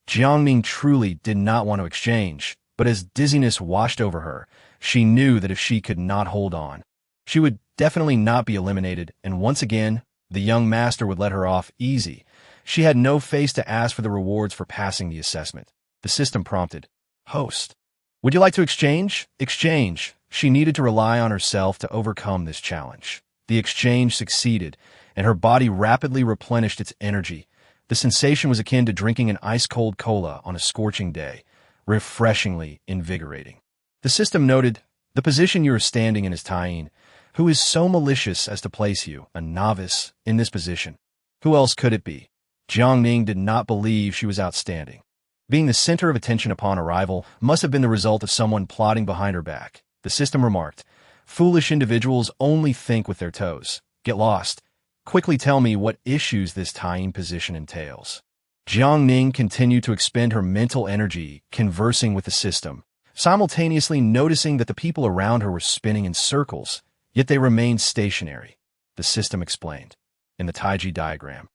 Jiang Ning truly did not want to exchange, but as dizziness washed over her, she knew that if she could not hold on, she would definitely not be eliminated, and once again, the young master would let her off easy. She had no face to ask for the rewards for passing the assessment. The system prompted, "Host, would you like to exchange?" Exchange. She needed to rely on herself to overcome this challenge. The exchange succeeded, and her body rapidly replenished its energy. The sensation was akin to drinking an ice-cold cola on a scorching day, refreshingly invigorating. The system noted, "The position you are standing in is tying. Who is so malicious as to place you, a novice, in this position? Who else could it be?" Jiang Ning did not believe she was outstanding. Being the center of attention upon arrival must have been the result of someone plotting behind her back. The system remarked, "Foolish individuals only think with their toes. Get lost. Quickly tell me what issues this tying position entails." Jiang Ning continued to expend her mental energy conversing with the system, simultaneously noticing that the people around her were spinning in circles, yet they remained stationary. The system explained, in the Taiji diagram,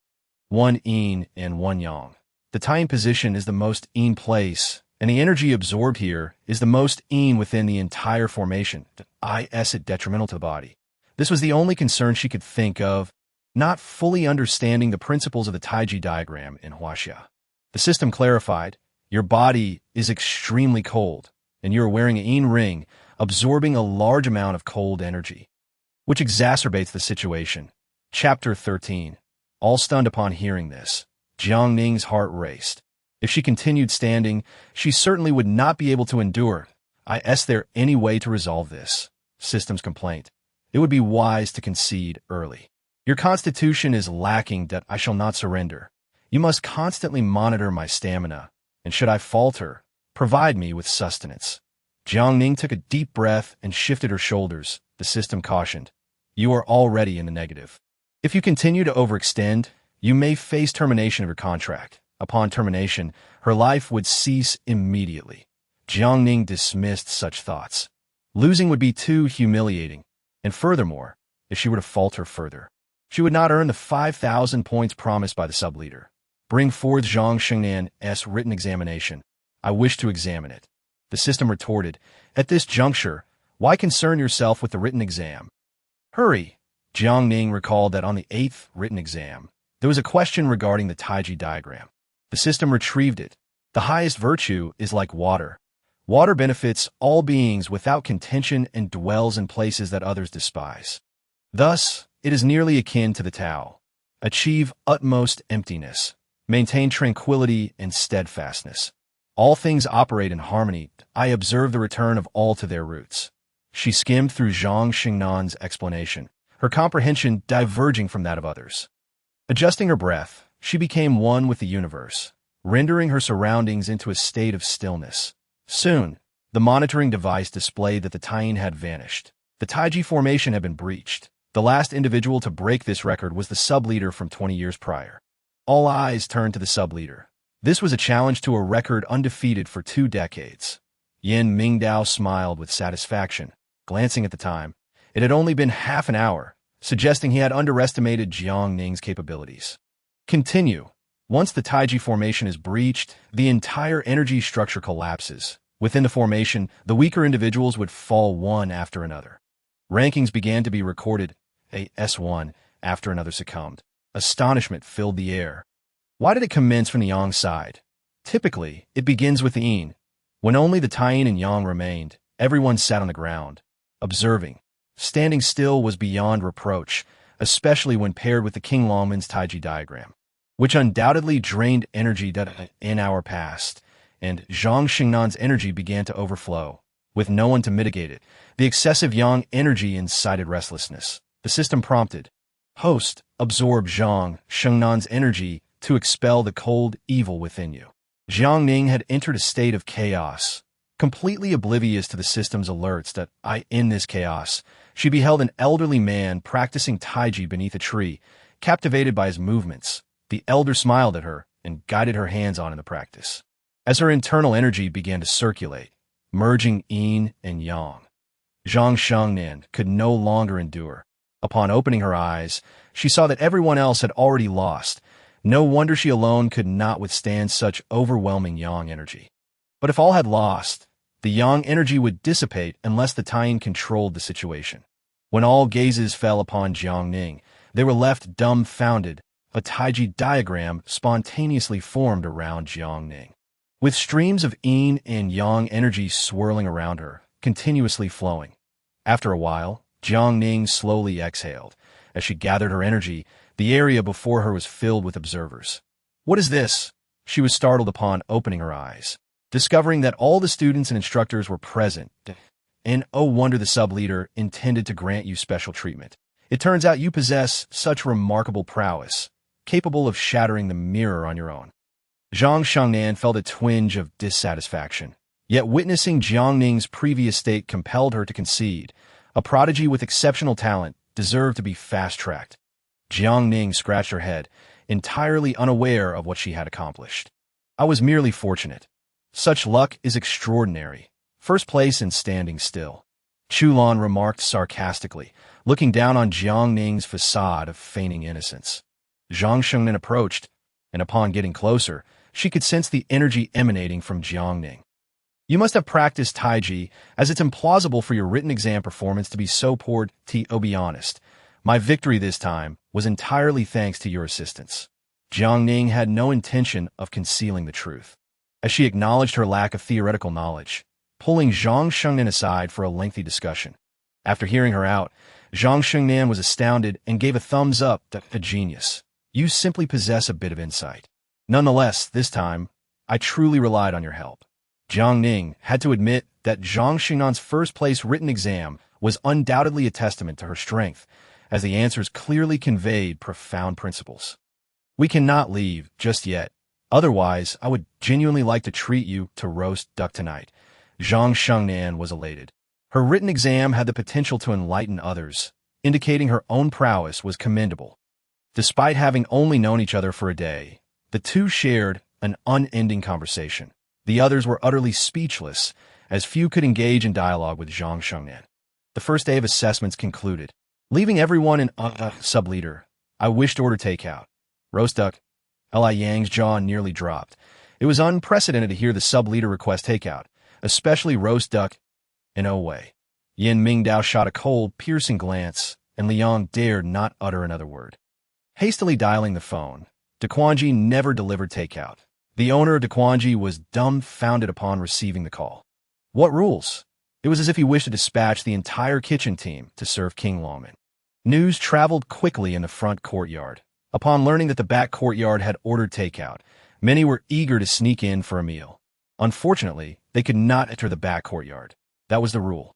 one yin and one yang. The tying position is the most yin place, and the energy absorbed here is the most yin within the entire formation, i.e. detrimental to the body. This was the only concern she could think of, not fully understanding the principles of the Taiji diagram in Huaxia. The system clarified, your body is extremely cold, and you are wearing a yin ring, absorbing a large amount of cold energy, which exacerbates the situation. Chapter 13. All stunned upon hearing this, Jiang Ning's heart raced. If she continued standing, she certainly would not be able to endure. Is there any way to resolve this? System's complaint. It would be wise to concede early. Your constitution is lacking that I shall not surrender. You must constantly monitor my stamina, and should I falter, provide me with sustenance. Jiang Ning took a deep breath and shifted her shoulders. The system cautioned, you are already in the negative. If you continue to overextend, you may face termination of your contract. Upon termination, her life would cease immediately. Jiang Ning dismissed such thoughts. Losing would be too humiliating, and furthermore, if she were to falter further, she would not earn the 5,000 points promised by the sub-leader. Bring forth Zhang Xingnan's written examination. I wish to examine it. The system retorted, at this juncture, why concern yourself with the written exam? Hurry! Jiang Ning recalled that on the 8th written exam, there was a question regarding the Taiji diagram. The system retrieved it. The highest virtue is like water. Water benefits all beings without contention and dwells in places that others despise. Thus, it is nearly akin to the Tao. Achieve utmost emptiness. Maintain tranquility and steadfastness. All things operate in harmony. I observe the return of all to their roots. She skimmed through Zhang Xingnan's explanation, her comprehension diverging from that of others. Adjusting her breath, she became one with the universe, rendering her surroundings into a state of stillness. Soon, the monitoring device displayed that the tying had vanished. The Taiji formation had been breached. The last individual to break this record was the sub-leader from 20 years prior. All eyes turned to the sub-leader. This was a challenge to a record undefeated for 2 decades. Yin Mingdao smiled with satisfaction, glancing at the time. It had only been half an hour, suggesting he had underestimated Jiang Ning's capabilities. Continue. Once the Taiji formation is breached, the entire energy structure collapses. Within the formation, the weaker individuals would fall one after another. Rankings began to be recorded. A S1 after another succumbed. Astonishment filled the air. Why did it commence from the Yang side? Typically, it begins with the Yin. When only the Taiyin and Yang remained, everyone sat on the ground, observing. Standing still was beyond reproach, especially when paired with the King Longman's Taiji diagram, which undoubtedly drained energy in our past, and Zhang Xingnan's energy began to overflow. With no one to mitigate it, the excessive Yang energy incited restlessness. The system prompted, Host, absorb Zhang Xingnan's energy to expel the cold evil within you. Jiang Ning had entered a state of chaos. Completely oblivious to the system's alerts that in this chaos, she beheld an elderly man practicing Taiji beneath a tree, captivated by his movements. The elder smiled at her and guided her hands-on in the practice. As her internal energy began to circulate, merging Yin and Yang, Zhang Xingnan could no longer endure. Upon opening her eyes, she saw that everyone else had already lost. No wonder she alone could not withstand such overwhelming Yang energy. But if all had lost, the Yang energy would dissipate unless the Taiyin controlled the situation. When all gazes fell upon Jiang Ning, they were left dumbfounded. A Taiji diagram spontaneously formed around Jiang Ning, with streams of Yin and Yang energy swirling around her, continuously flowing. After a while, Jiang Ning slowly exhaled. As she gathered her energy, the area before her was filled with observers. What is this? She was startled upon opening her eyes, discovering that all the students and instructors were present. And oh wonder the sub-leader intended to grant you special treatment. It turns out you possess such remarkable prowess, capable of shattering the mirror on your own. Zhang Xingnan felt a twinge of dissatisfaction. Yet witnessing Jiang Ning's previous state compelled her to concede. A prodigy with exceptional talent deserved to be fast-tracked. Jiang Ning scratched her head, entirely unaware of what she had accomplished. I was merely fortunate. Such luck is extraordinary. First place and standing still. Chulan remarked sarcastically, looking down on Jiang Ning's facade of feigning innocence. Zhang Xingnan approached, and upon getting closer, she could sense the energy emanating from Jiang Ning. You must have practiced Taiji, as it's implausible for your written exam performance to be so poor. To be honest, my victory this time was entirely thanks to your assistance. Jiang Ning had no intention of concealing the truth, as she acknowledged her lack of theoretical knowledge, pulling Zhang Xingnan aside for a lengthy discussion. After hearing her out, Zhang Xingnan was astounded and gave a thumbs up to a genius. You simply possess a bit of insight. Nonetheless, this time, I truly relied on your help. Jiang Ning had to admit that Zhang Xingnan's first-place written exam was undoubtedly a testament to her strength, as the answers clearly conveyed profound principles. We cannot leave just yet. Otherwise, I would genuinely like to treat you to roast duck tonight. Zhang Xingnan was elated. Her written exam had the potential to enlighten others, indicating her own prowess was commendable. Despite having only known each other for a day, the two shared an unending conversation. The others were utterly speechless, as few could engage in dialogue with Zhang Xingnan. The first day of assessments concluded. Leaving everyone in sub-leader, I wished to order takeout. Roast duck. Li Yang's jaw nearly dropped. It was unprecedented to hear the sub-leader request takeout, especially roast duck. In no way. Yin Mingdao shot a cold, piercing glance, and Liang dared not utter another word. Hastily dialing the phone, Dequanji never delivered takeout. The owner of Dequanji was dumbfounded upon receiving the call. What rules? It was as if he wished to dispatch the entire kitchen team to serve King Longman. News traveled quickly in the front courtyard. Upon learning that the back courtyard had ordered takeout, many were eager to sneak in for a meal. Unfortunately, they could not enter the back courtyard. That was the rule.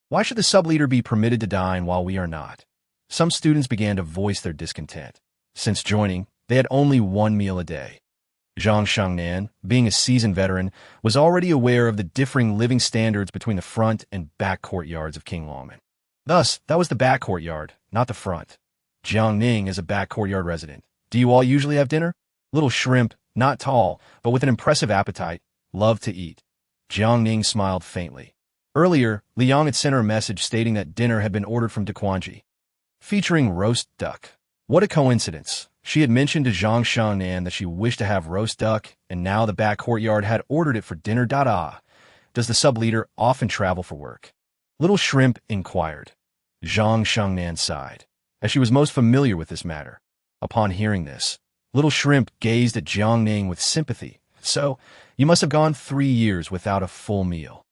Why should the sub-leader be permitted to dine while we are not? Some students began to voice their discontent. Since joining, they had only one meal a day. Zhang Xingnan, being a seasoned veteran, was already aware of the differing living standards between the front and back courtyards of King Longman. Thus, that was the back courtyard, not the front. Jiang Ning is a back courtyard resident. Do you all usually have dinner? Little shrimp, not tall, but with an impressive appetite, love to eat. Jiang Ning smiled faintly. Earlier, Liang had sent her a message stating that dinner had been ordered from Duquanji, featuring roast duck. What a coincidence. She had mentioned to Zhang Shangnan that she wished to have roast duck, and now the back courtyard had ordered it for dinner. Does the sub-leader often travel for work? Little Shrimp inquired. Zhang Shangnan sighed, as she was most familiar with this matter. Upon hearing this, Little Shrimp gazed at Jiang Ning with sympathy. So, you must have gone 3 years without a full meal.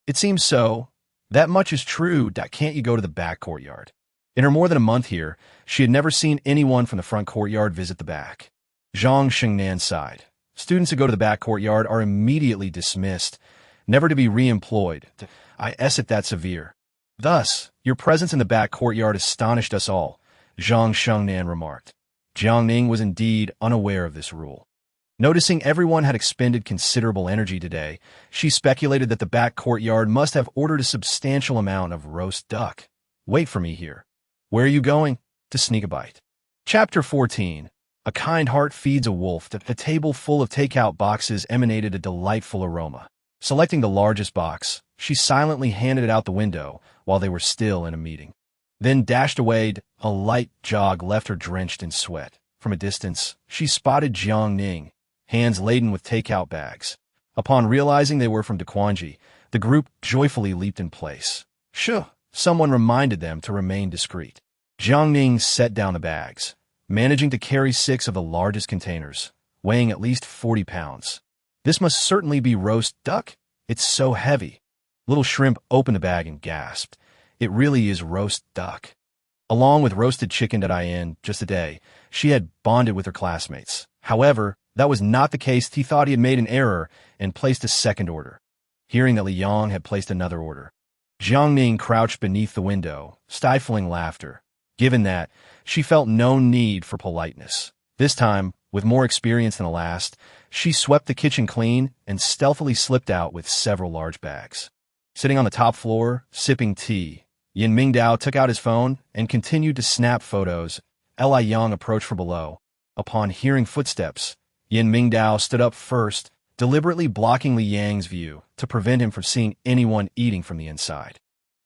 It seems so. That much is true. Can't you go to the back courtyard? In her more than a month here, she had never seen anyone from the front courtyard visit the back. Zhang Shengnan sighed. Students who go to the back courtyard are immediately dismissed, never to be re-employed. I it that severe. Thus, your presence in the back courtyard astonished us all, Zhang Shengnan remarked. Jiang Ning was indeed unaware of this rule. Noticing everyone had expended considerable energy today, she speculated that the back courtyard must have ordered a substantial amount of roast duck. Wait for me here. Where are you going? To sneak a bite. Chapter 14. A kind heart feeds a wolf. A table full of takeout boxes emanated a delightful aroma. Selecting the largest box, she silently handed it out the window while they were still in a meeting. Then dashed away. A light jog left her drenched in sweat. From a distance, she spotted Jiang Ning, hands laden with takeout bags. Upon realizing they were from Duquanji, the group joyfully leaped in place. Shoo! Someone reminded them to remain discreet. Jiang Ning set down the bags, managing to carry 6 of the largest containers, weighing at least 40 pounds. This must certainly be roast duck. It's so heavy. Little Shrimp opened the bag and gasped. It really is roast duck. Along with roasted chicken just a day, she had bonded with her classmates. However, that was not the case. He thought he had made an error and placed a second order. Hearing that Liang had placed another order, Jiang Ning crouched beneath the window, stifling laughter. Given that, she felt no need for politeness. This time, with more experience than the last, she swept the kitchen clean and stealthily slipped out with several large bags. Sitting on the top floor, sipping tea, Yin Mingdao took out his phone and continued to snap photos. Li Yang approached from below. Upon hearing footsteps, Yin Mingdao stood up first, deliberately blocking Li Yang's view to prevent him from seeing anyone eating from the inside.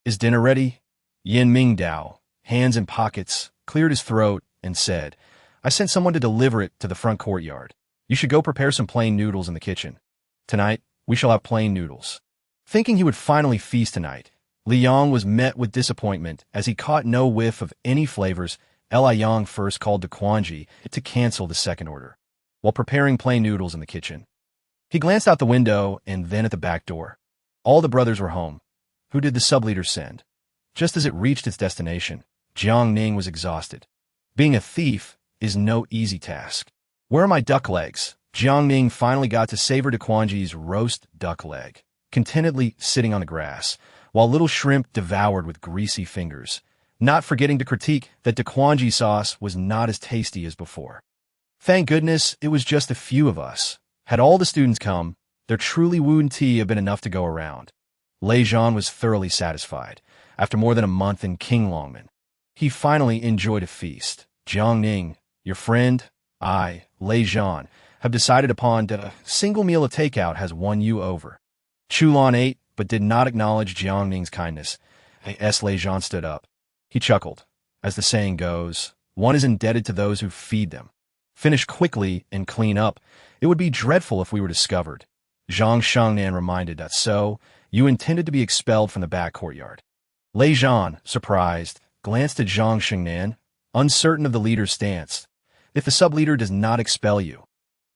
Is dinner ready? Yin Mingdao, hands in pockets, cleared his throat and said, I sent someone to deliver it to the front courtyard. You should go prepare some plain noodles in the kitchen. Tonight, we shall have plain noodles. Thinking he would finally feast tonight, Li Yang was met with disappointment as he caught no whiff of any flavors. Li Yang first called Duquanji to cancel the second order, while preparing plain noodles in the kitchen. He glanced out the window and then at the back door. All the brothers were home. Who did the sub-leader send? Just as it reached its destination, Jiang Ning was exhausted. Being a thief is no easy task. Where are my duck legs? Jiang Ning finally got to savor Duquanji's roast duck leg, contentedly sitting on the grass, while Little Shrimp devoured with greasy fingers, not forgetting to critique that Duquanji sauce was not as tasty as before. Thank goodness it was just a few of us. Had all the students come, there truly wouldn't tea have been enough to go around. Lei Zhan was thoroughly satisfied. After more than a month in King Longman, he finally enjoyed a feast. Jiang Ning, your friend, I, Lei Zhan, have decided upon a single meal of takeout has won you over. Chulan ate, but did not acknowledge Jiang Ning's kindness. Lei Zhan stood up. He chuckled. As the saying goes, one is indebted to those who feed them. Finish quickly and clean up. It would be dreadful if we were discovered. Zhang Shangnan reminded us. So, you intended to be expelled from the back courtyard. Lei Zhan, surprised, glanced at Zhang Shangnan, uncertain of the leader's stance. If the sub-leader does not expel you,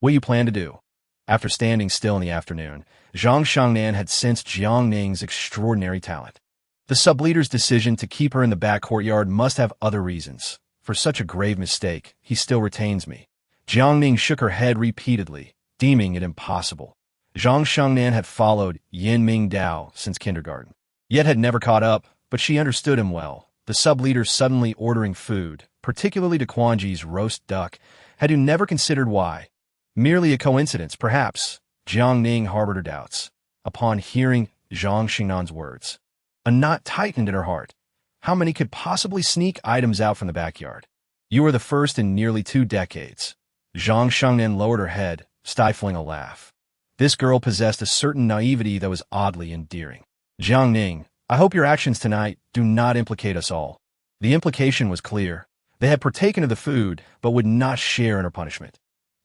what do you plan to do? After standing still in the afternoon, Zhang Shangnan had sensed Jiang Ning's extraordinary talent. The sub-leader's decision to keep her in the back courtyard must have other reasons. For such a grave mistake, he still retains me. Jiang Ning shook her head repeatedly, deeming it impossible. Zhang Shangnan had followed Yin Mingdao since kindergarten, yet had never caught up, but she understood him well. The sub-leader suddenly ordering food, particularly Duquanji's roast duck, had he never considered why. Merely a coincidence, perhaps. Jiang Ning harbored her doubts. Upon hearing Zhang Xingnan's words, a knot tightened in her heart. How many could possibly sneak items out from the backyard? You are the first in nearly 2 decades. Zhang Shangnan lowered her head, stifling a laugh. This girl possessed a certain naivety that was oddly endearing. Jiang Ning, I hope your actions tonight do not implicate us all. The implication was clear. They had partaken of the food, but would not share in her punishment.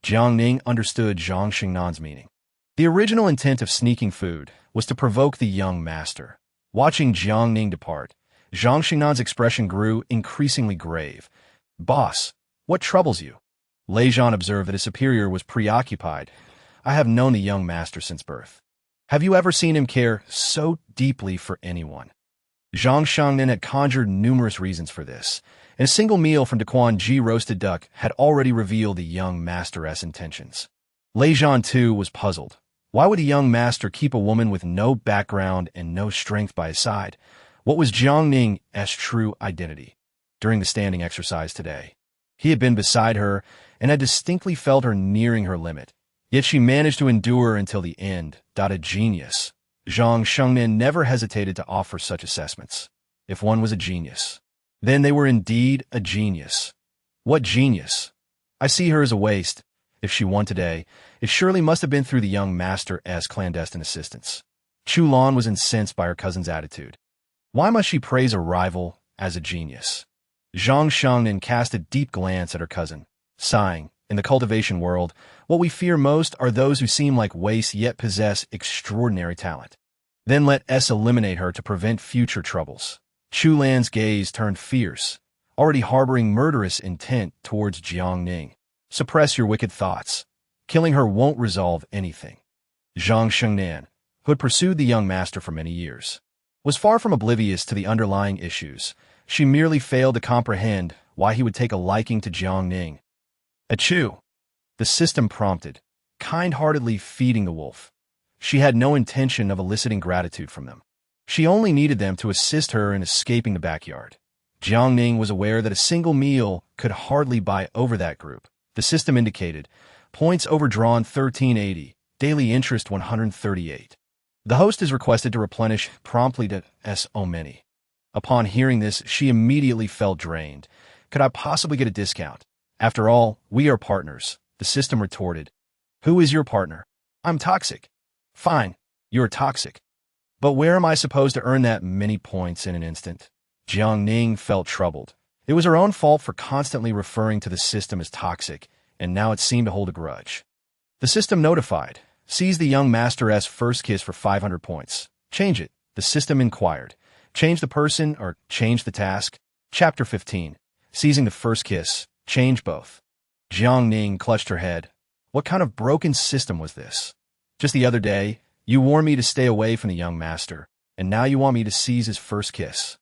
Jiang Ning understood Zhang Xingnan's meaning. The original intent of sneaking food was to provoke the young master. Watching Jiang Ning depart, Zhang Xingnan's expression grew increasingly grave. Boss, what troubles you? Lei Zhan observed that his superior was preoccupied. I have known the young master since birth. Have you ever seen him care so deeply for anyone? Zhang Xingnan had conjured numerous reasons for this, and a single meal from Daquan Ji roasted duck had already revealed the young master's intentions. Lei Zhan, too, was puzzled. Why would a young master keep a woman with no background and no strength by his side? What was Jiang Ning's true identity? During the standing exercise today, he had been beside her and had distinctly felt her nearing her limit. Yet she managed to endure until the end. A genius. Zhang Xingnan never hesitated to offer such assessments. If one was a genius, then they were indeed a genius. What genius? I see her as a waste. If she won today, it surely must have been through the young master as clandestine assistance. Chu Lan was incensed by her cousin's attitude. Why must she praise a rival as a genius? Zhang Xingnan cast a deep glance at her cousin, sighing. In the cultivation world, what we fear most are those who seem like waste yet possess extraordinary talent. Then let us eliminate her to prevent future troubles. Chu Lan's gaze turned fierce, already harboring murderous intent towards Jiang Ning. Suppress your wicked thoughts. Killing her won't resolve anything. Zhang Xingnan, who had pursued the young master for many years, was far from oblivious to the underlying issues. She merely failed to comprehend why he would take a liking to Jiang Ning. Achoo! The system prompted, kind-heartedly feeding the wolf. She had no intention of eliciting gratitude from them. She only needed them to assist her in escaping the backyard. Jiang Ning was aware that a single meal could hardly buy over that group. The system indicated, points overdrawn 1380, daily interest 138. The host is requested to replenish promptly to so many. Upon hearing this, she immediately felt drained. Could I possibly get a discount? After all, we are partners, the system retorted. Who is your partner? I'm toxic. Fine, you're toxic. But where am I supposed to earn that many points in an instant? Jiang Ning felt troubled. It was her own fault for constantly referring to the system as toxic, and now it seemed to hold a grudge. The system notified. Seize the young master's first kiss for 500 points. Change it, the system inquired. Change the person or change the task? Chapter 15. Seizing the first kiss. Change both. Jiang Ning clutched her head. What kind of broken system was this? Just the other day, you warned me to stay away from the young master, and now you want me to seize his first kiss.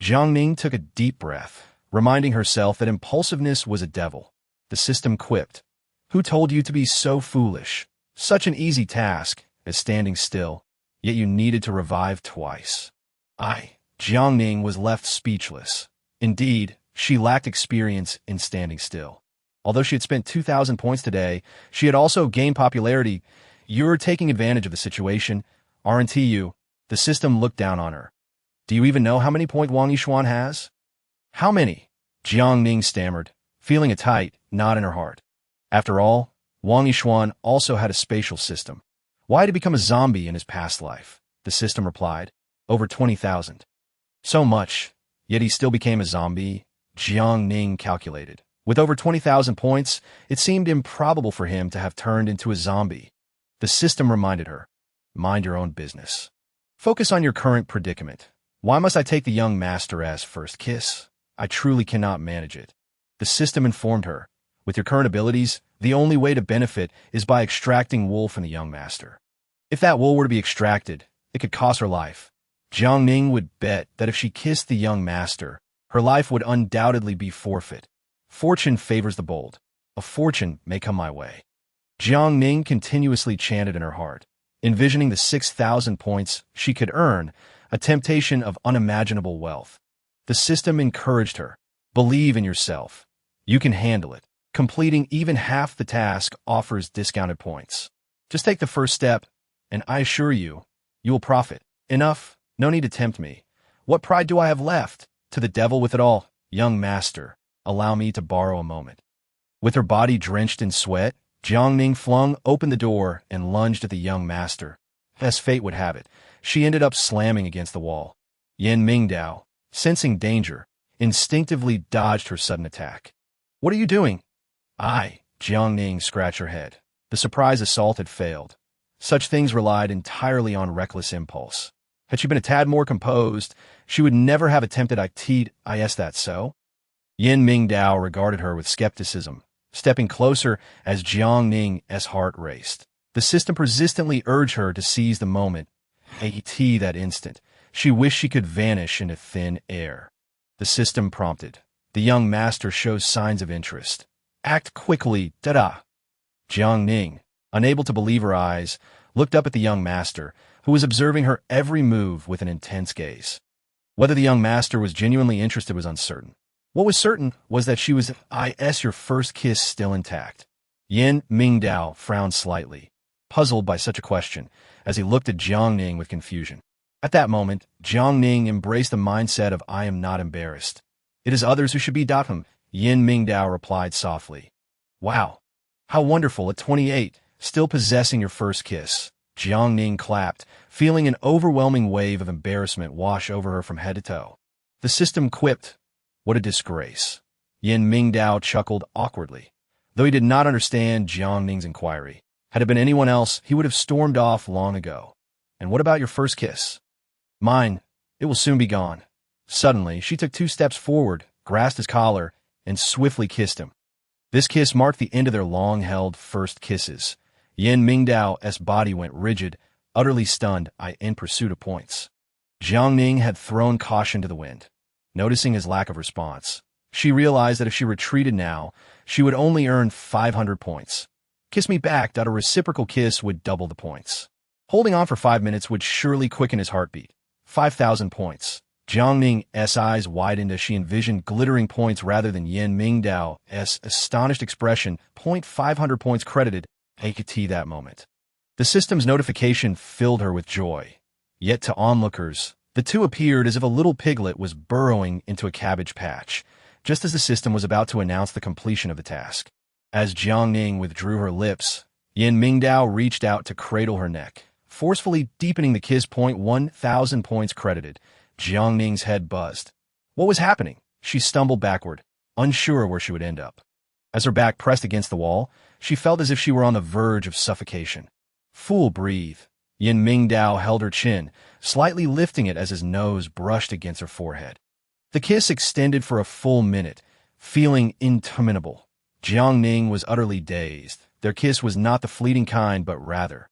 Jiang Ning took a deep breath, reminding herself that impulsiveness was a devil. The system quipped. Who told you to be so foolish? Such an easy task as standing still, yet you needed to revive twice. Jiang Ning was left speechless. Indeed, she lacked experience in standing still. Although she had spent 2,000 points today, she had also gained popularity. You're taking advantage of the situation, aren't you? The system looked down on her. Do you even know how many points Wang Yishuan has? How many? Jiang Ning stammered, feeling a tight knot in her heart. After all, Wang Yishuan also had a spatial system. Why had he become a zombie in his past life? The system replied. Over 20,000. So much, yet he still became a zombie, Jiang Ning calculated. With over 20,000 points, it seemed improbable for him to have turned into a zombie. The system reminded her, mind your own business. Focus on your current predicament. Why must I take the young master as first kiss? I truly cannot manage it. The system informed her, with your current abilities, the only way to benefit is by extracting wool from the young master. If that wool were to be extracted, it could cost her life. Jiang Ning would bet that if she kissed the young master, her life would undoubtedly be forfeit. Fortune favors the bold. A fortune may come my way. Jiang Ning continuously chanted in her heart, envisioning the 6,000 points she could earn, a temptation of unimaginable wealth. The system encouraged her. Believe in yourself. You can handle it. Completing even half the task offers discounted points. Just take the first step, and I assure you, you will profit. Enough. No need to tempt me. What pride do I have left? To the devil with it all. Young master, allow me to borrow a moment. With her body drenched in sweat, Jiang Ning flung open the door and lunged at the young master. As fate would have it, she ended up slamming against the wall. Yan Mingdao, sensing danger, instinctively dodged her sudden attack. "What are you doing?" Jiang Ning scratched her head. The surprise assault had failed. Such things relied entirely on reckless impulse. Had she been a tad more composed, she would never have attempted it. Is that so? Yan Mingdao regarded her with skepticism, stepping closer as Jiang Ning's heart raced. The system persistently urged her to seize the moment. That instant, she wished she could vanish into thin air. The system prompted. The young master shows signs of interest. Act quickly, da-da. Jiang Ning, unable to believe her eyes, looked up at the young master, who was observing her every move with an intense gaze. Whether the young master was genuinely interested was uncertain. What was certain was that she was your first kiss still intact. Yan Mingdao frowned slightly, puzzled by such a question, as he looked at Jiang Ning with confusion. At that moment, Jiang Ning embraced the mindset of "I am not embarrassed. It is others who should be him." Yan Mingdao replied softly. "Wow, how wonderful at 28, still possessing your first kiss." Jiang Ning clapped, feeling an overwhelming wave of embarrassment wash over her from head to toe. The system quipped, "What a disgrace." Yan Mingdao chuckled awkwardly, though he did not understand Jiang Ning's inquiry. Had it been anyone else, he would have stormed off long ago. "And what about your first kiss?" "Mine. It will soon be gone." Suddenly, she took 2 steps forward, grasped his collar, and swiftly kissed him. This kiss marked the end of their long-held first kisses. Yan Mingdao's body went rigid, utterly stunned, in pursuit of points. Jiang Ning had thrown caution to the wind. Noticing his lack of response, she realized that if she retreated now, she would only earn 500 points. "Kiss me back." A reciprocal kiss would double the points. Holding on for 5 minutes would surely quicken his heartbeat. 5,000 points. Jiang Ning's eyes widened as she envisioned glittering points rather than Yan Mingdao's astonished expression. 500 points credited. That moment. The system's notification filled her with joy. Yet to onlookers, the two appeared as if a little piglet was burrowing into a cabbage patch, just as the system was about to announce the completion of the task. As Jiang Ning withdrew her lips, Yan Mingdao reached out to cradle her neck, forcefully deepening the kiss. 1,000 points credited. Jiang Ning's head buzzed. What was happening? She stumbled backward, unsure where she would end up. As her back pressed against the wall, she felt as if she were on the verge of suffocation. "Fool, breathe." Yan Mingdao held her chin, slightly lifting it as his nose brushed against her forehead. The kiss extended for a full minute, feeling interminable. Jiang Ning was utterly dazed. Their kiss was not the fleeting kind, but rather.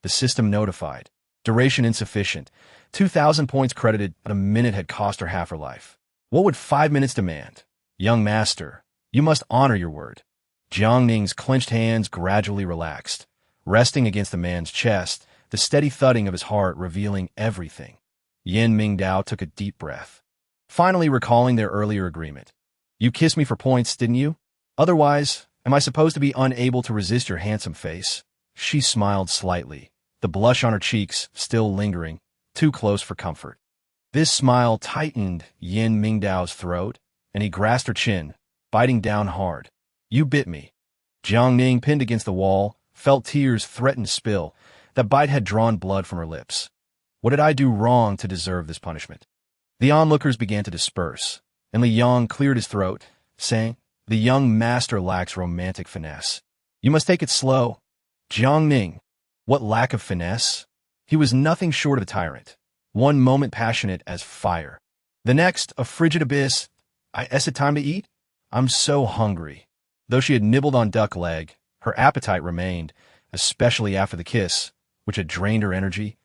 The system notified. Duration insufficient. 2,000 points credited, but a minute had cost her half her life. What would 5 minutes demand? "Young master, you must honor your word." Jiang Ning's clenched hands gradually relaxed, resting against the man's chest, the steady thudding of his heart revealing everything. Yan Mingdao took a deep breath, finally recalling their earlier agreement. "You kissed me for points, didn't you? Otherwise, am I supposed to be unable to resist your handsome face?" She smiled slightly, the blush on her cheeks still lingering, too close for comfort. This smile tightened Yan Mingdao's throat, and he grasped her chin, biting down hard. "You bit me." Jiang Ning, pinned against the wall, felt tears threaten to spill. That bite had drawn blood from her lips. What did I do wrong to deserve this punishment? The onlookers began to disperse, and Li Yang cleared his throat, saying, "The young master lacks romantic finesse. You must take it slow." Jiang Ning, what lack of finesse? He was nothing short of a tyrant. One moment passionate as fire, the next a frigid abyss. "Is it time to eat? I'm so hungry." Though she had nibbled on duck leg, her appetite remained, especially after the kiss, which had drained her energy.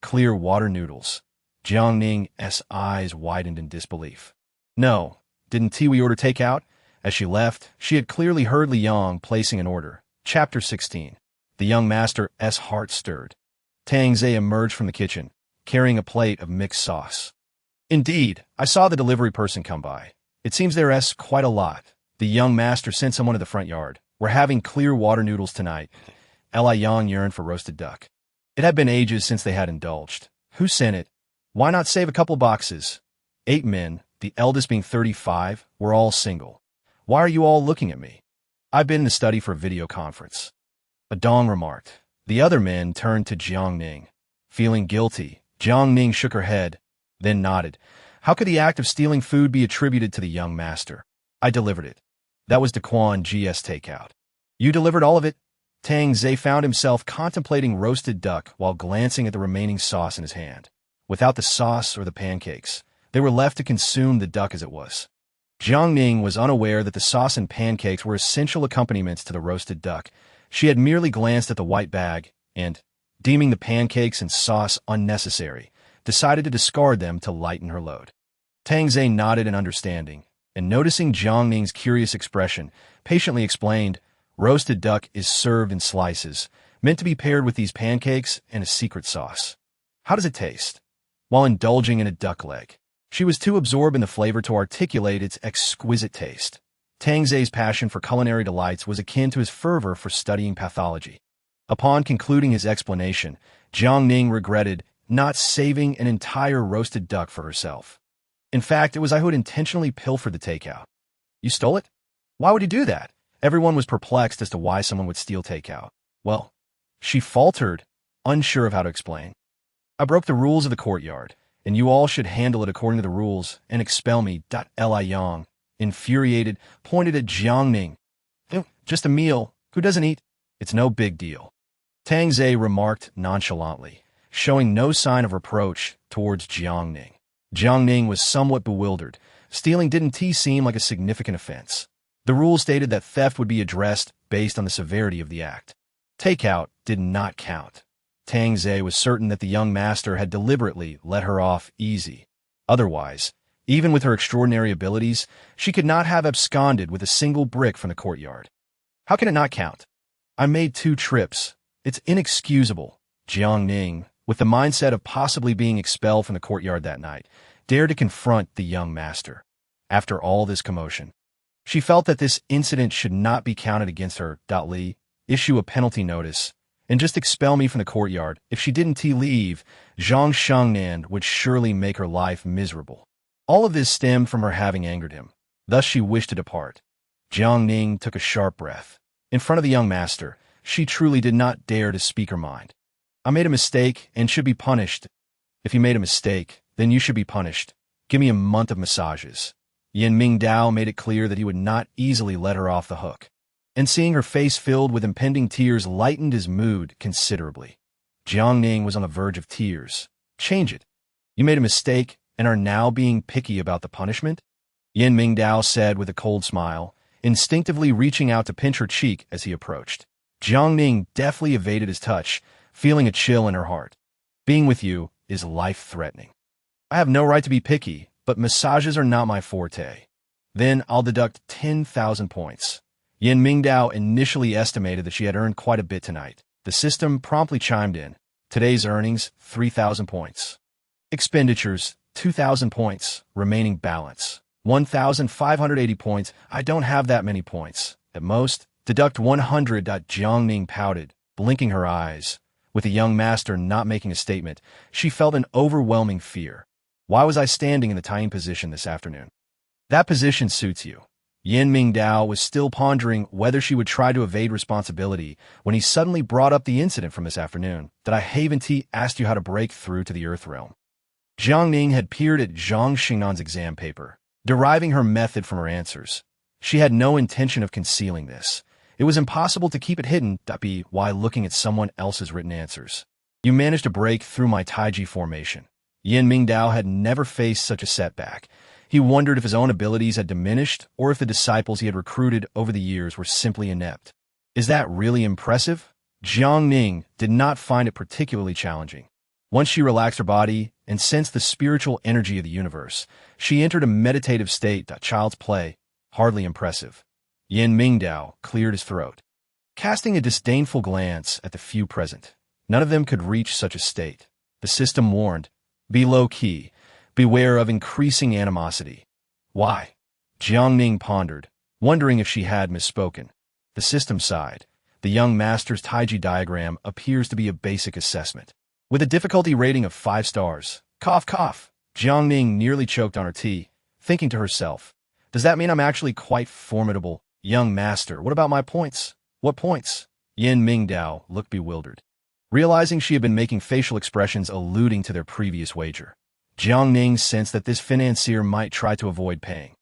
Clear water noodles. Jiang Ning's eyes widened in disbelief. "No, didn't we order takeout?" As she left, she had clearly heard Li Yang placing an order. Chapter 16. The young master's heart stirred. Tang Zhe emerged from the kitchen, carrying a plate of mixed sauce. "Indeed, I saw the delivery person come by. It seems there's quite a lot." The young master sent someone to the front yard. "We're having clear water noodles tonight." Li Yang yearned for roasted duck. It had been ages since they had indulged. Who sent it? Why not save a couple boxes? 8 men, the eldest being 35, were all single. "Why are you all looking at me?" "I've been in the study for a video conference." A dong remarked. The other men turned to Jiang Ning. Feeling guilty, Jiang Ning shook her head, then nodded. How could the act of stealing food be attributed to the young master? I delivered it. That was Daquan G's takeout. You delivered all of it? Tang Zhe found himself contemplating roasted duck while glancing at the remaining sauce in his hand. Without the sauce or the pancakes, they were left to consume the duck as it was. Jiang Ning was unaware that the sauce and pancakes were essential accompaniments to the roasted duck. She had merely glanced at the white bag and, deeming the pancakes and sauce unnecessary, decided to discard them to lighten her load. Tang Zhe nodded in understanding, and noticing Jiang Ning's curious expression, patiently explained, roasted duck is served in slices, meant to be paired with these pancakes and a secret sauce. How does it taste? While indulging in a duck leg, she was too absorbed in the flavor to articulate its exquisite taste. Tang Zhe's passion for culinary delights was akin to his fervor for studying pathology. Upon concluding his explanation, Jiang Ning regretted not saving an entire roasted duck for herself. In fact, it was I who had intentionally pilfered the takeout. You stole it? Why would you do that? Everyone was perplexed as to why someone would steal takeout. Well, she faltered, unsure of how to explain. I broke the rules of the courtyard, and you all should handle it according to the rules and expel me. Li Yang, infuriated, pointed at Jiang Ning. Just a meal. Who doesn't eat? It's no big deal. Tang Zhe remarked nonchalantly, showing no sign of reproach towards Jiang Ning. Jiang Ning was somewhat bewildered. Stealing didn't seem like a significant offense. The rules stated that theft would be addressed based on the severity of the act. Takeout did not count. Tang Zhe was certain that the young master had deliberately let her off easy. Otherwise, even with her extraordinary abilities, she could not have absconded with a single brick from the courtyard. How can it not count? I made 2 trips. It's inexcusable. Jiang Ning, with the mindset of possibly being expelled from the courtyard that night, dared to confront the young master. After all this commotion, she felt that this incident should not be counted against her. Li, issue a penalty notice, and just expel me from the courtyard. If she didn't leave, Zhang Shengnan would surely make her life miserable. All of this stemmed from her having angered him. Thus she wished to depart. Jiang Ning took a sharp breath. In front of the young master, she truly did not dare to speak her mind. I made a mistake and should be punished. If you made a mistake, then you should be punished. Give me a month of massages. Yan Mingdao made it clear that he would not easily let her off the hook. And seeing her face filled with impending tears lightened his mood considerably. Jiang Ning was on the verge of tears. Change it. You made a mistake and are now being picky about the punishment? Yan Mingdao said with a cold smile, instinctively reaching out to pinch her cheek as he approached. Jiang Ning deftly evaded his touch, feeling a chill in her heart. Being with you is life-threatening. I have no right to be picky, but massages are not my forte. Then I'll deduct 10,000 points. Yan Mingdao initially estimated that she had earned quite a bit tonight. The system promptly chimed in. Today's earnings, 3,000 points. Expenditures, 2,000 points. Remaining balance, 1,580 points. I don't have that many points. At most, deduct 100. Jiang Ning pouted, blinking her eyes. With the young master not making a statement, she felt an overwhelming fear. Why was I standing in the tying position this afternoon? That position suits you. Yan Mingdao was still pondering whether she would try to evade responsibility when he suddenly brought up the incident from this afternoon that I Haven't asked you how to break through to the Earth realm. Jiang Ning had peered at Zhang Xingnan's exam paper, deriving her method from her answers. She had no intention of concealing this. It was impossible to keep it hidden, while looking at someone else's written answers. You managed to break through my Taiji formation. Yan Mingdao had never faced such a setback. He wondered if his own abilities had diminished or if the disciples he had recruited over the years were simply inept. Is that really impressive? Jiang Ning did not find it particularly challenging. Once she relaxed her body and sensed the spiritual energy of the universe, she entered a meditative state. Child's play, hardly impressive. Yan Mingdao cleared his throat, casting a disdainful glance at the few present. None of them could reach such a state. The system warned, be low-key, beware of increasing animosity. Why? Jiang Ning pondered, wondering if she had misspoken. The system sighed. The young master's Taiji diagram appears to be a basic assessment. With a difficulty rating of 5 stars. Cough, cough. Jiang Ning nearly choked on her tea, thinking to herself, does that mean I'm actually quite formidable? Young master, what about my points? What points? Yin Mingdao looked bewildered, realizing she had been making facial expressions alluding to their previous wager. Jiang Ning sensed that this financier might try to avoid paying.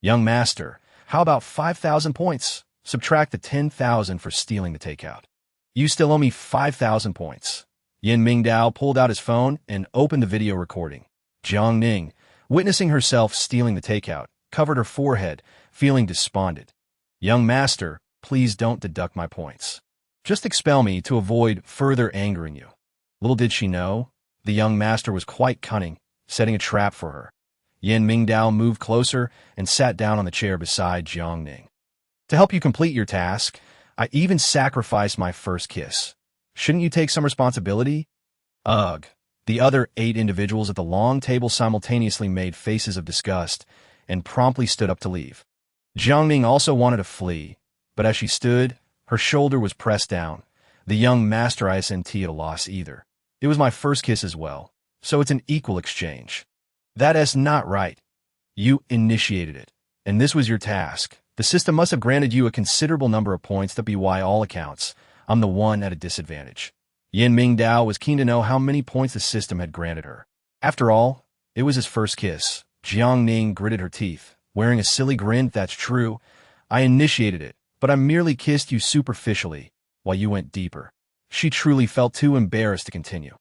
Young master, how about 5,000 points? Subtract the 10,000 for stealing the takeout. You still owe me 5,000 points. Yin Mingdao pulled out his phone and opened the video recording. Jiang Ning, witnessing herself stealing the takeout, covered her forehead, feeling despondent. Young master, please don't deduct my points. Just expel me to avoid further angering you. Little did she know, the young master was quite cunning, setting a trap for her. Yin Mingdao moved closer and sat down on the chair beside Jiang Ning. To help you complete your task, I even sacrificed my first kiss. Shouldn't you take some responsibility? Ugh. The other 8 individuals at the long table simultaneously made faces of disgust and promptly stood up to leave. Jiang Ning also wanted to flee, but as she stood, her shoulder was pressed down. The young master isn't at a loss either. It was my first kiss as well, so it's an equal exchange. That is not right. You initiated it, and this was your task. The system must have granted you a considerable number of points that by all accounts, I'm the one at a disadvantage. Yin Mingdao was keen to know how many points the system had granted her. After all, it was his first kiss. Jiang Ning gritted her teeth, wearing a silly grin. That's true. I initiated it, but I merely kissed you superficially, while you went deeper. She truly felt too embarrassed to continue.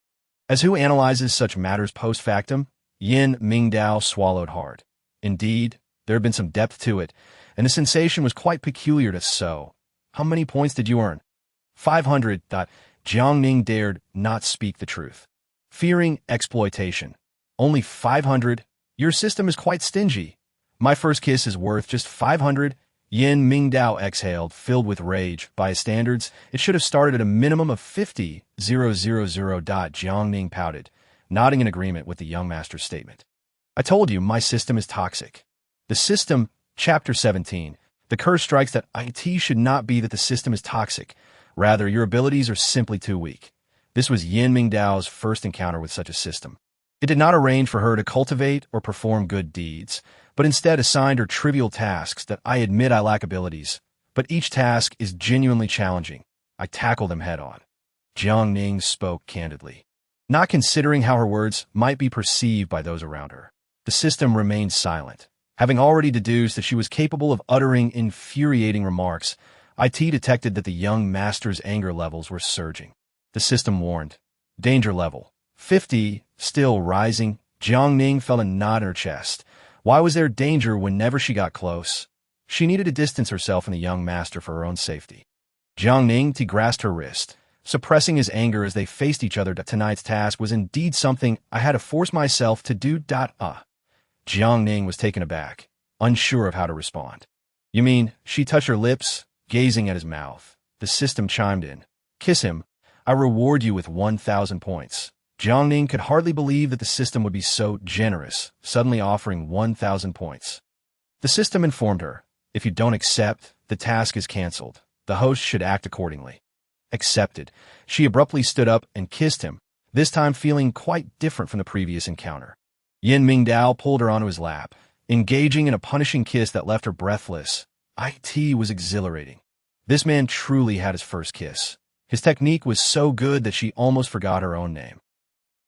As who analyzes such matters post factum? Yin Mingdao swallowed hard. Indeed, there had been some depth to it, and the sensation was quite peculiar to so. How many points did you earn? 500. Jiang Ning dared not speak the truth. Fearing exploitation. Only 500? Your system is quite stingy. My first kiss is worth just 500. Yin Mingdao exhaled, filled with rage. By his standards, it should have started at a minimum of 50,000. Jiang Ning pouted, nodding in agreement with the young master's statement. I told you, my system is toxic. The system, Chapter 17. The curse strikes that it should not be that the system is toxic. Rather, your abilities are simply too weak. This was Yin Mingdao's first encounter with such a system. It did not arrange for her to cultivate or perform good deeds, but instead assigned her trivial tasks that I admit I lack abilities, but each task is genuinely challenging. I tackle them head on. Jiang Ning spoke candidly, not considering how her words might be perceived by those around her. The system remained silent. Having already deduced that she was capable of uttering infuriating remarks, IT detected that the young master's anger levels were surging. The system warned. Danger level 50, still rising. Jiang Ning felt a knot in her chest. Why was there danger whenever she got close? She needed to distance herself from the young master for her own safety. Jiang Ning grasped her wrist, suppressing his anger as they faced each other. Tonight's task was indeed something I had to force myself to do. Jiang Ning was taken aback, unsure of how to respond. You mean, she touched her lips, gazing at his mouth. The system chimed in. Kiss him. I reward you with 1,000 points. Jiang Ning could hardly believe that the system would be so generous, suddenly offering 1,000 points. The system informed her, if you don't accept, the task is cancelled. The host should act accordingly. Accepted. She abruptly stood up and kissed him, this time feeling quite different from the previous encounter. Yin Mingdao pulled her onto his lap, engaging in a punishing kiss that left her breathless. IT was exhilarating. This man truly had his first kiss. His technique was so good that she almost forgot her own name.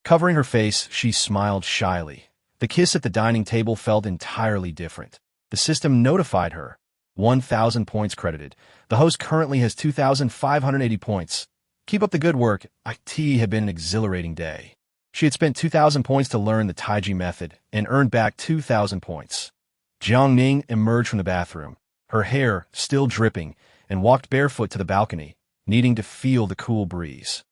Covering her face, she smiled shyly. The kiss at the dining table felt entirely different. The system notified her. 1,000 points credited. The host currently has 2,580 points. Keep up the good work. IT had been an exhilarating day. She had spent 2,000 points to learn the Taiji method and earned back 2,000 points. Jiang Ning emerged from the bathroom, her hair still dripping, and walked barefoot to the balcony, needing to feel the cool breeze.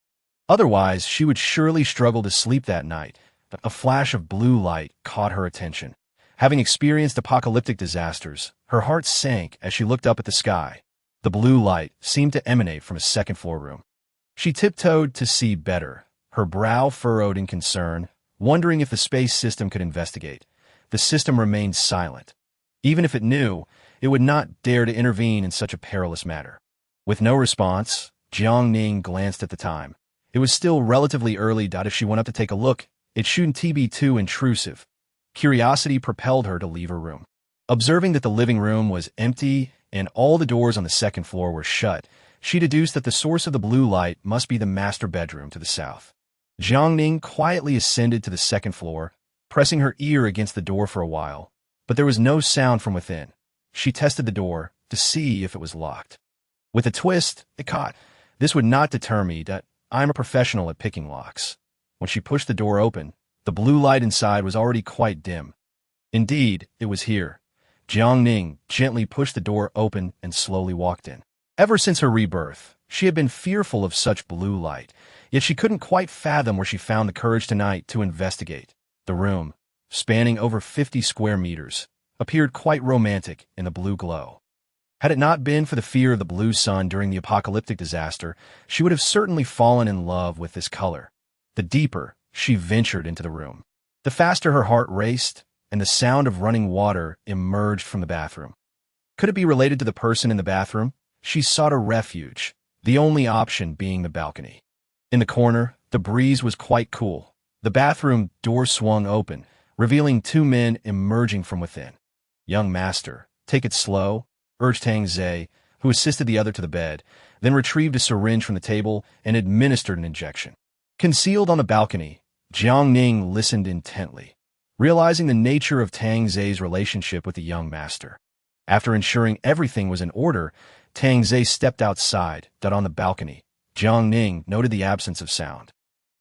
Otherwise, she would surely struggle to sleep that night. A flash of blue light caught her attention. Having experienced apocalyptic disasters, her heart sank as she looked up at the sky. The blue light seemed to emanate from a second-floor room. She tiptoed to see better, her brow furrowed in concern, wondering if the space system could investigate. The system remained silent. Even if it knew, it would not dare to intervene in such a perilous matter. With no response, Jiang Ning glanced at the time. It was still relatively early. If she went up to take a look, it shouldn't be too intrusive. Curiosity propelled her to leave her room. Observing that the living room was empty and all the doors on the second floor were shut, She deduced that the source of the blue light must be the master bedroom to the south. Jiang Ning quietly ascended to the second floor, pressing her ear against the door for a while, but there was no sound from within. She tested the door to see if it was locked. With a twist, it caught. This would not deter me, that I'm a professional at picking locks. When she pushed the door open, the blue light inside was already quite dim. Indeed, it was here. Jiang Ning gently pushed the door open and slowly walked in. Ever since her rebirth, she had been fearful of such blue light, yet she couldn't quite fathom where she found the courage tonight to investigate. The room, spanning over 50 square meters, appeared quite romantic in the blue glow. Had it not been for the fear of the blue sun during the apocalyptic disaster, she would have certainly fallen in love with this color. The deeper she ventured into the room, the faster her heart raced, and the sound of running water emerged from the bathroom. Could it be related to the person in the bathroom? She sought a refuge, the only option being the balcony. In the corner, the breeze was quite cool. The bathroom door swung open, revealing two men emerging from within. "Young master, take it slow," urged Tang Zhe, who assisted the other to the bed, then retrieved a syringe from the table and administered an injection. Concealed on the balcony, Jiang Ning listened intently, realizing the nature of Tang Zhe's relationship with the young master. After ensuring everything was in order, Tang Zhe stepped outside, on the balcony. Jiang Ning noted the absence of sound.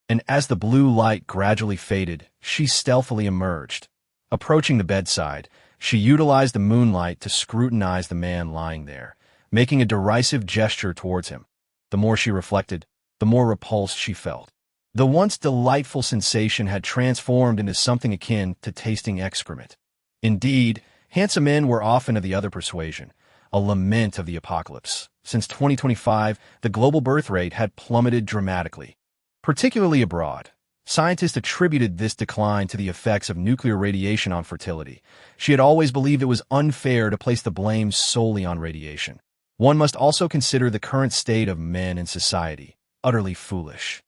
And as the blue light gradually faded, she stealthily emerged. Approaching the bedside, she utilized the moonlight to scrutinize the man lying there, making a derisive gesture towards him. The more she reflected, the more repulsed she felt. The once delightful sensation had transformed into something akin to tasting excrement. Indeed, handsome men were often of the other persuasion, a lament of the apocalypse. Since 2025, the global birth rate had plummeted dramatically, particularly abroad. Scientists attributed this decline to the effects of nuclear radiation on fertility. She had always believed it was unfair to place the blame solely on radiation. One must also consider the current state of men in society, utterly foolish.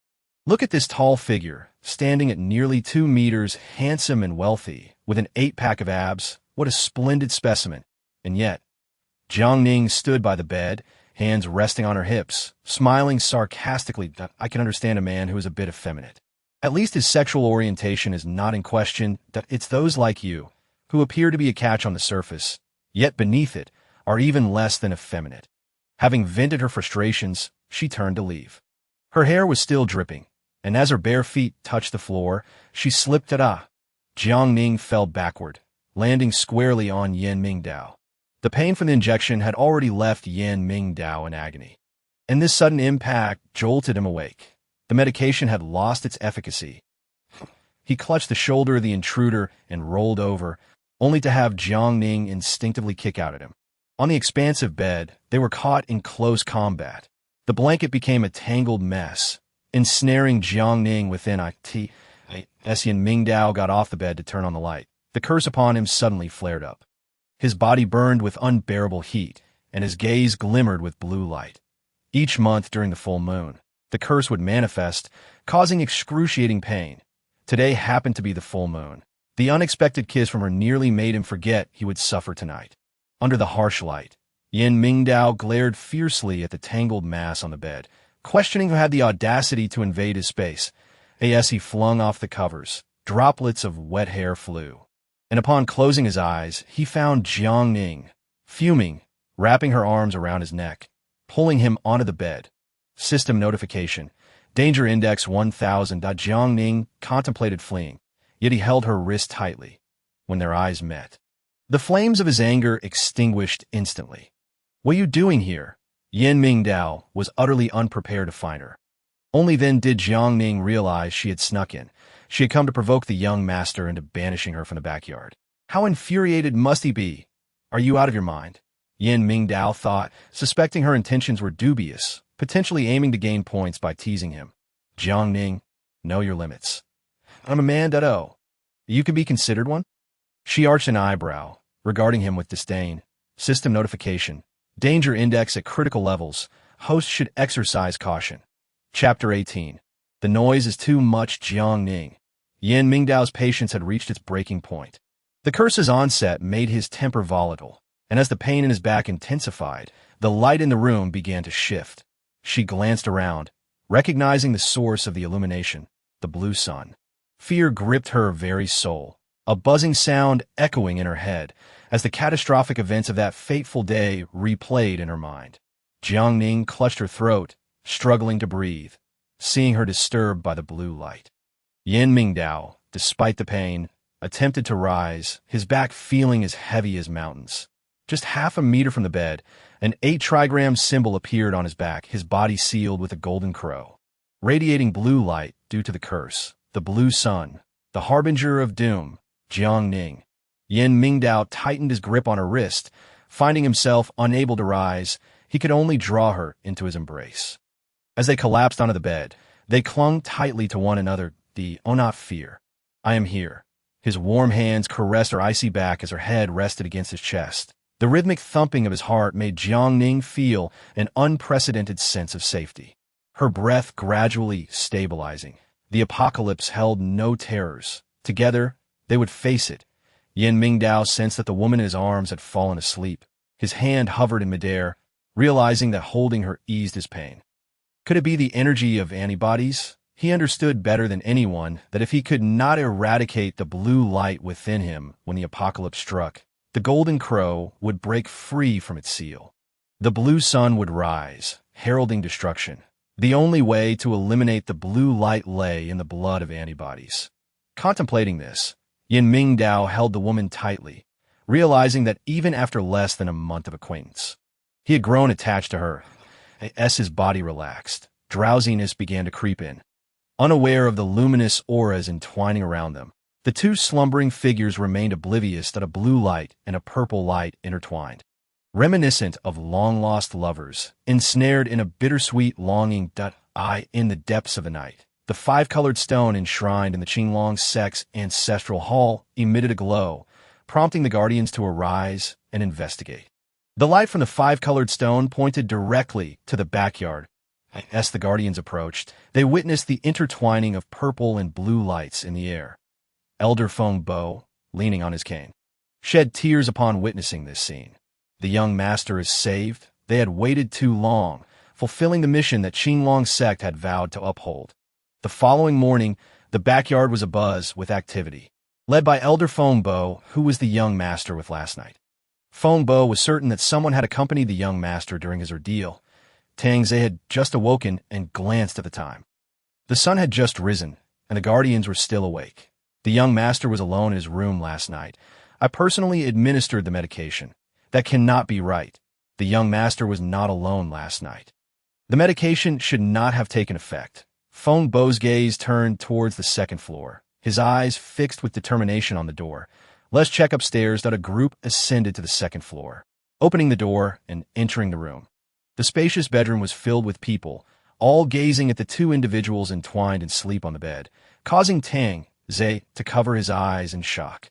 Look at this tall figure, standing at nearly 2 meters, handsome and wealthy, with an 8-pack of abs. What a splendid specimen. And yet, Jiang Ning stood by the bed, hands resting on her hips, smiling sarcastically. I can understand a man who is a bit effeminate. At least his sexual orientation is not in question. It's those like you, who appear to be a catch on the surface, yet beneath it are even less than effeminate. Having vented her frustrations, she turned to leave. Her hair was still dripping, and as her bare feet touched the floor, she slipped. Jiang Ning fell backward, landing squarely on Yan Mingdao. The pain from the injection had already left Yan Mingdao in agony, and this sudden impact jolted him awake. The medication had lost its efficacy. He clutched the shoulder of the intruder and rolled over, only to have Jiang Ning instinctively kick out at him. On the expansive bed, they were caught in close combat. The blanket became a tangled mess, ensnaring Jiang Ning within it. As Yan Mingdao got off the bed to turn on the light, the curse upon him suddenly flared up. His body burned with unbearable heat, and his gaze glimmered with blue light. Each month during the full moon, the curse would manifest, causing excruciating pain. Today happened to be the full moon. The unexpected kiss from her nearly made him forget he would suffer tonight. Under the harsh light, Yan Mingdao glared fiercely at the tangled mass on the bed, questioning who had the audacity to invade his space. As he flung off the covers, droplets of wet hair flew. And upon closing his eyes, he found Jiang Ning, fuming, wrapping her arms around his neck, pulling him onto the bed. System notification. Danger index 1000. Jiang Ning contemplated fleeing, yet he held her wrist tightly. When their eyes met, the flames of his anger extinguished instantly. "What are you doing here?" Yan Mingdao was utterly unprepared to find her. Only then did Jiang Ning realize she had snuck in. She had come to provoke the young master into banishing her from the backyard. How infuriated must he be? "Are you out of your mind?" Yan Mingdao thought, suspecting her intentions were dubious, potentially aiming to gain points by teasing him. "Jiang Ning, know your limits. I'm a man. You can be considered one?" She arched an eyebrow, regarding him with disdain. System notification. Danger index at critical levels. Host should exercise caution. Chapter 18. The noise is too much. Jiang Ning. Yan Mingdao's patience had reached its breaking point. The curse's onset made his temper volatile, and as the pain in his back intensified, the light in the room began to shift. She glanced around, recognizing the source of the illumination, the blue sun. Fear gripped her very soul, a buzzing sound echoing in her head as the catastrophic events of that fateful day replayed in her mind. Jiang Ning clutched her throat, struggling to breathe, seeing her disturbed by the blue light. Yin Mingdao, despite the pain, attempted to rise, his back feeling as heavy as mountains. Just half a meter from the bed, an 8-trigram symbol appeared on his back, his body sealed with a golden crow. Radiating blue light due to the curse, the blue sun, the harbinger of doom, Jiang Ning. Yin Mingdao tightened his grip on her wrist. Finding himself unable to rise, he could only draw her into his embrace. As they collapsed onto the bed, they clung tightly to one another. "Oh, not fear. I am here." His warm hands caressed her icy back as her head rested against his chest. The rhythmic thumping of his heart made Jiang Ning feel an unprecedented sense of safety. Her breath gradually stabilizing. The apocalypse held no terrors. Together, they would face it. Yin Mingdao sensed that the woman in his arms had fallen asleep. His hand hovered in midair, realizing that holding her eased his pain. Could it be the energy of antibodies? He understood better than anyone that if he could not eradicate the blue light within him when the apocalypse struck, the golden crow would break free from its seal. The blue sun would rise, heralding destruction. The only way to eliminate the blue light lay in the blood of antibodies. Contemplating this, Yin Mingdao held the woman tightly, realizing that even after less than a month of acquaintance, he had grown attached to her. As his body relaxed, drowsiness began to creep in. Unaware of the luminous auras entwining around them, the two slumbering figures remained oblivious that a blue light and a purple light intertwined. Reminiscent of long-lost lovers, ensnared in a bittersweet longing. In the depths of the night, the 5-colored stone enshrined in the Qinglong sect's ancestral hall emitted a glow, prompting the guardians to arise and investigate. The light from the 5-colored stone pointed directly to the backyard. As the guardians approached, they witnessed the intertwining of purple and blue lights in the air. Elder Feng Bo, leaning on his cane, shed tears upon witnessing this scene. The young master is saved. They had waited too long, fulfilling the mission that Qinglong sect had vowed to uphold. The following morning, the backyard was abuzz with activity, led by Elder Feng Bo, who was the young master with last night. Feng Bo was certain that someone had accompanied the young master during his ordeal. Tang Ze had just awoken and glanced at the time. The sun had just risen, and the guardians were still awake. The young master was alone in his room last night. I personally administered the medication. That cannot be right. The young master was not alone last night. The medication should not have taken effect. Feng Bo's gaze turned towards the second floor, his eyes fixed with determination on the door. "Let's check upstairs." That a group ascended to the second floor, opening the door and entering the room. The spacious bedroom was filled with people, all gazing at the two individuals entwined in sleep on the bed, causing Tang Ze to cover his eyes in shock.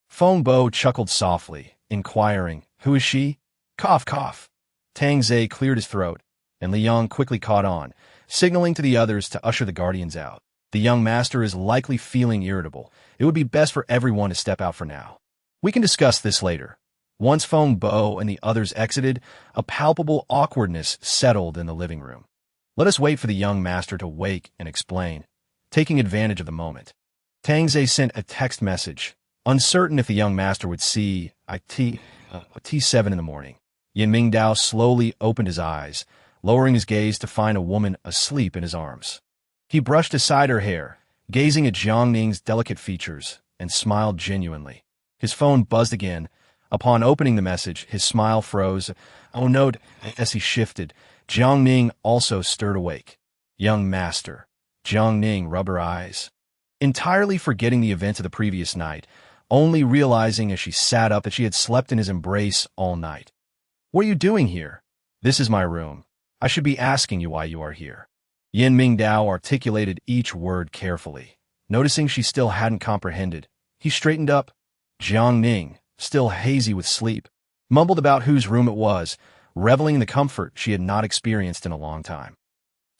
Feng Bo chuckled softly, inquiring, "Who is she?" Cough, cough. Tang Ze cleared his throat, and Liang quickly caught on, signaling to the others to usher the guardians out. "The young master is likely feeling irritable. It would be best for everyone to step out for now. We can discuss this later." Once Feng Bo and the others exited, a palpable awkwardness settled in the living room. Let us wait for the young master to wake and explain, taking advantage of the moment. Tang Ze sent a text message, uncertain if the young master would see T7 in the morning. Yin Mingdao slowly opened his eyes, lowering his gaze to find a woman asleep in his arms. He brushed aside her hair, gazing at Jiang Ning's delicate features, and smiled genuinely. His phone buzzed again. Upon opening the message, his smile froze. "Oh no." As he shifted, Jiang Ning also stirred awake. "Young master." Jiang Ning rubbed her eyes, entirely forgetting the events of the previous night, only realizing as she sat up that she had slept in his embrace all night. "What are you doing here?" "This is my room. I should be asking you why you are here." Yin Mingdao articulated each word carefully. Noticing she still hadn't comprehended, he straightened up. Jiang Ning, still hazy with sleep, mumbled about whose room it was, reveling in the comfort she had not experienced in a long time.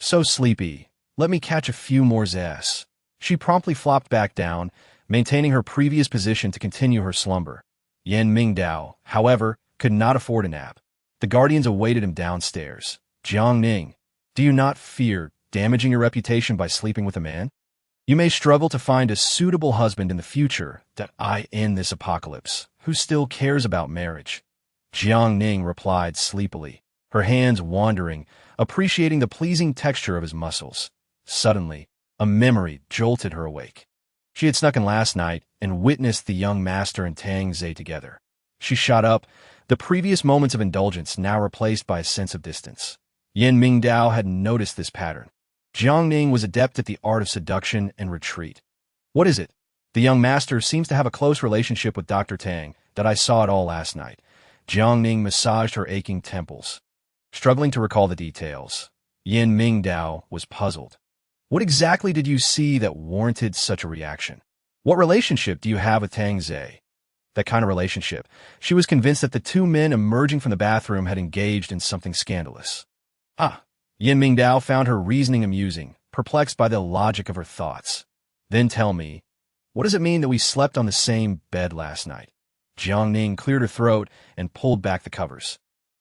"So sleepy. Let me catch a few more zess." She promptly flopped back down, maintaining her previous position to continue her slumber. Yin Mingdao, however, could not afford a nap. The guardians awaited him downstairs. "Jiang Ning, Do you not fear damaging your reputation by sleeping with a man? You may struggle to find a suitable husband in the future that I end this apocalypse, who still cares about marriage. Jiang Ning replied sleepily, her hands wandering, appreciating the pleasing texture of his muscles. Suddenly, a memory jolted her awake. She had snuck in last night and witnessed the young master and Tang Ze together. She shot up, the previous moments of indulgence now replaced by a sense of distance. Yin Mingdao had noticed this pattern. Jiang Ning was adept at the art of seduction and retreat. What is it? The young master seems to have a close relationship with Dr. Tang, that I saw it all last night. Jiang Ning massaged her aching temples. Struggling to recall the details, Yin Mingdao was puzzled. What exactly did you see that warranted such a reaction? What relationship do you have with Tang Ze? That kind of relationship. She was convinced that the two men emerging from the bathroom had engaged in something scandalous. Yin Mingdao found her reasoning amusing, perplexed by the logic of her thoughts. Then tell me, what does it mean that we slept on the same bed last night? Jiang Ning cleared her throat and pulled back the covers.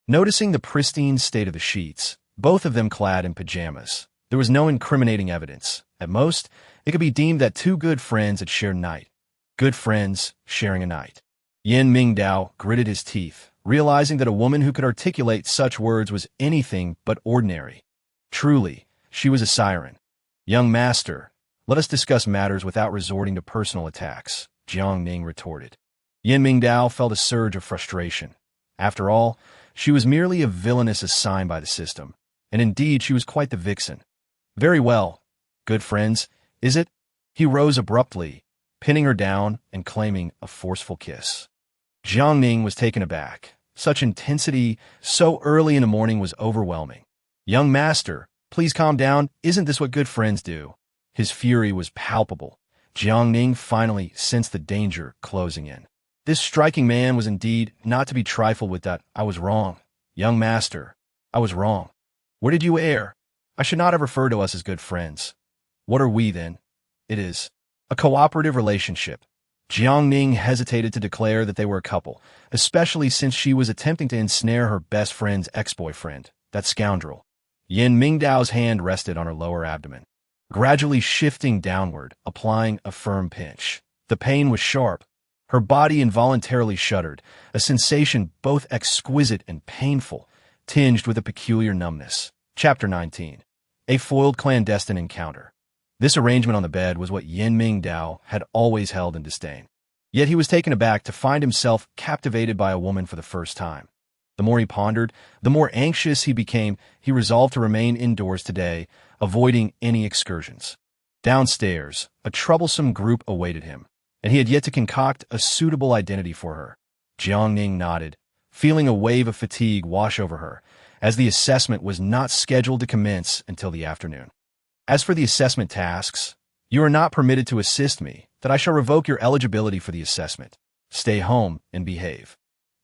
Noticing the pristine state of the sheets, both of them clad in pajamas, there was no incriminating evidence. At most, it could be deemed that two good friends had shared a night. Good friends sharing a night. Yin Mingdao gritted his teeth, realizing that a woman who could articulate such words was anything but ordinary. Truly, she was a siren. Young master, let us discuss matters without resorting to personal attacks, Jiang Ning retorted. Yin Mingdao felt a surge of frustration. After all, she was merely a villainess assigned by the system, and indeed she was quite the vixen. Very well, good friends, is it? He rose abruptly, pinning her down and claiming a forceful kiss. Jiang Ning was taken aback. Such intensity so early in the morning was overwhelming. Young master, please calm down. Isn't this what good friends do? His fury was palpable. Jiang Ning finally sensed the danger closing in. This striking man was indeed not to be trifled with. That I was wrong. Young master, I was wrong. Where did you err? I should not have referred to us as good friends. What are we, then? It is a cooperative relationship. Jiang Ning hesitated to declare that they were a couple, especially since she was attempting to ensnare her best friend's ex-boyfriend, that scoundrel. Yin Mingdao's hand rested on her lower abdomen, gradually shifting downward, applying a firm pinch. The pain was sharp. Her body involuntarily shuddered, a sensation both exquisite and painful, tinged with a peculiar numbness. Chapter 19. A foiled clandestine encounter. This arrangement on the bed was what Yin Mingdao had always held in disdain. Yet he was taken aback to find himself captivated by a woman for the first time. The more he pondered, the more anxious he became. He resolved to remain indoors today, avoiding any excursions. Downstairs, a troublesome group awaited him, and he had yet to concoct a suitable identity for her. Jiang Ning nodded, feeling a wave of fatigue wash over her, as the assessment was not scheduled to commence until the afternoon. As for the assessment tasks, you are not permitted to assist me, that I shall revoke your eligibility for the assessment. Stay home and behave.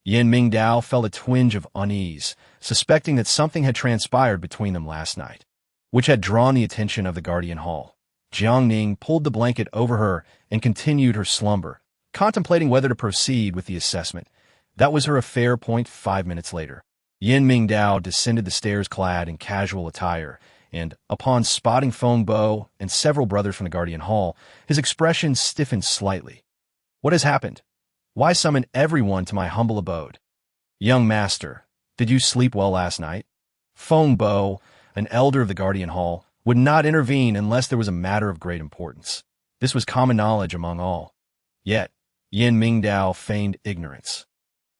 Yin Mingdao felt a twinge of unease, suspecting that something had transpired between them last night, which had drawn the attention of the guardian hall. Jiang Ning pulled the blanket over her and continued her slumber, contemplating whether to proceed with the assessment. That was her affair. 5 minutes later, Yin Mingdao descended the stairs clad in casual attire, and, upon spotting Feng Bo and several brothers from the guardian hall, his expression stiffened slightly. What has happened? Why summon everyone to my humble abode? Young master, did you sleep well last night? Feng Bo, an elder of the guardian hall, would not intervene unless there was a matter of great importance. This was common knowledge among all. Yet, Yin Mingdao feigned ignorance,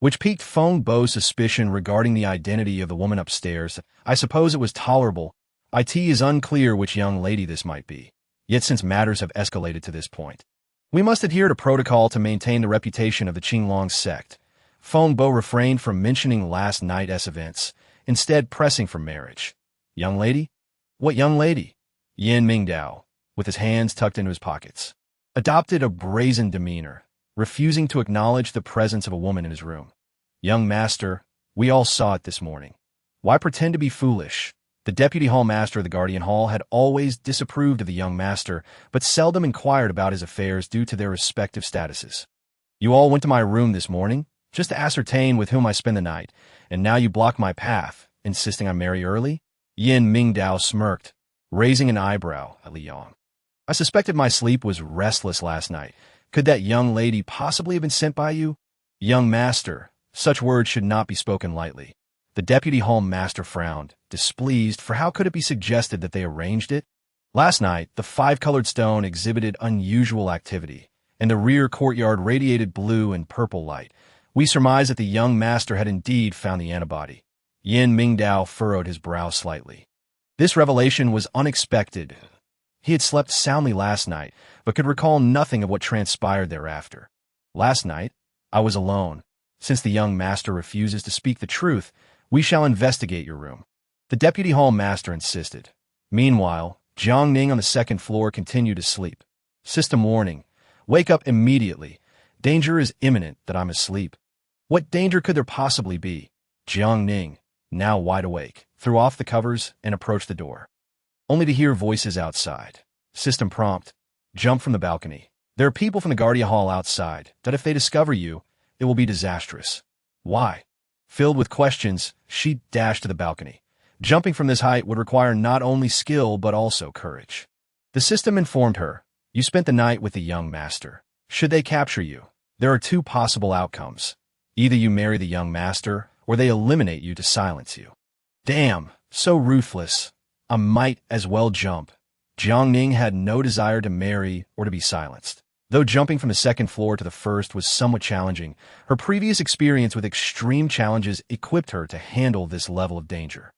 which piqued Feng Bo's suspicion regarding the identity of the woman upstairs. I suppose it was tolerable. It is unclear which young lady this might be. Yet since matters have escalated to this point, we must adhere to protocol to maintain the reputation of the Qinglong sect. Feng Bo refrained from mentioning last night's events, instead pressing for marriage. Young lady? What young lady? Yin Mingdao, with his hands tucked into his pockets, adopted a brazen demeanor, refusing to acknowledge the presence of a woman in his room. Young master, we all saw it this morning. Why pretend to be foolish? The deputy hall master of the guardian hall had always disapproved of the young master, but seldom inquired about his affairs due to their respective statuses. You all went to my room this morning, just to ascertain with whom I spend the night, and now you block my path, insisting I marry early? Yin Mingdao smirked, raising an eyebrow at Li Yang. I suspected my sleep was restless last night. Could that young lady possibly have been sent by you? Young master, such words should not be spoken lightly. The deputy hall master frowned, displeased, for how could it be suggested that they arranged it? Last night, the five-colored stone exhibited unusual activity, and the rear courtyard radiated blue and purple light. We surmised that the young master had indeed found the antibody. Yin Mingdao furrowed his brow slightly. This revelation was unexpected. He had slept soundly last night, but could recall nothing of what transpired thereafter. Last night, I was alone. Since the young master refuses to speak the truth, we shall investigate your room. The deputy hall master insisted. Meanwhile, Jiang Ning on the second floor continued to sleep. System warning. Wake up immediately. Danger is imminent that I'm asleep. What danger could there possibly be? Jiang Ning, now wide awake, threw off the covers and approached the door, only to hear voices outside. System prompt. Jump from the balcony. There are people from the Guardia Hall outside that if they discover you, it will be disastrous. Why? Filled with questions, she dashed to the balcony. Jumping from this height would require not only skill but also courage. The system informed her, you spent the night with the young master. Should they capture you, there are two possible outcomes. Either you marry the young master, or they eliminate you to silence you. Damn, so ruthless. I might as well jump. Jiang Ning had no desire to marry or to be silenced. Though jumping from the second floor to the first was somewhat challenging, her previous experience with extreme challenges equipped her to handle this level of danger.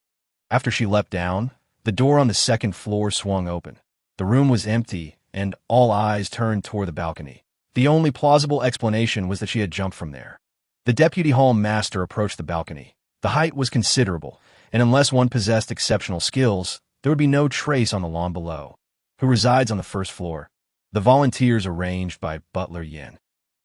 After she leapt down, the door on the second floor swung open. The room was empty, and all eyes turned toward the balcony. The only plausible explanation was that she had jumped from there. The deputy hall master approached the balcony. The height was considerable, and unless one possessed exceptional skills, there would be no trace on the lawn below. Who resides on the first floor? The volunteers arranged by Butler Yin.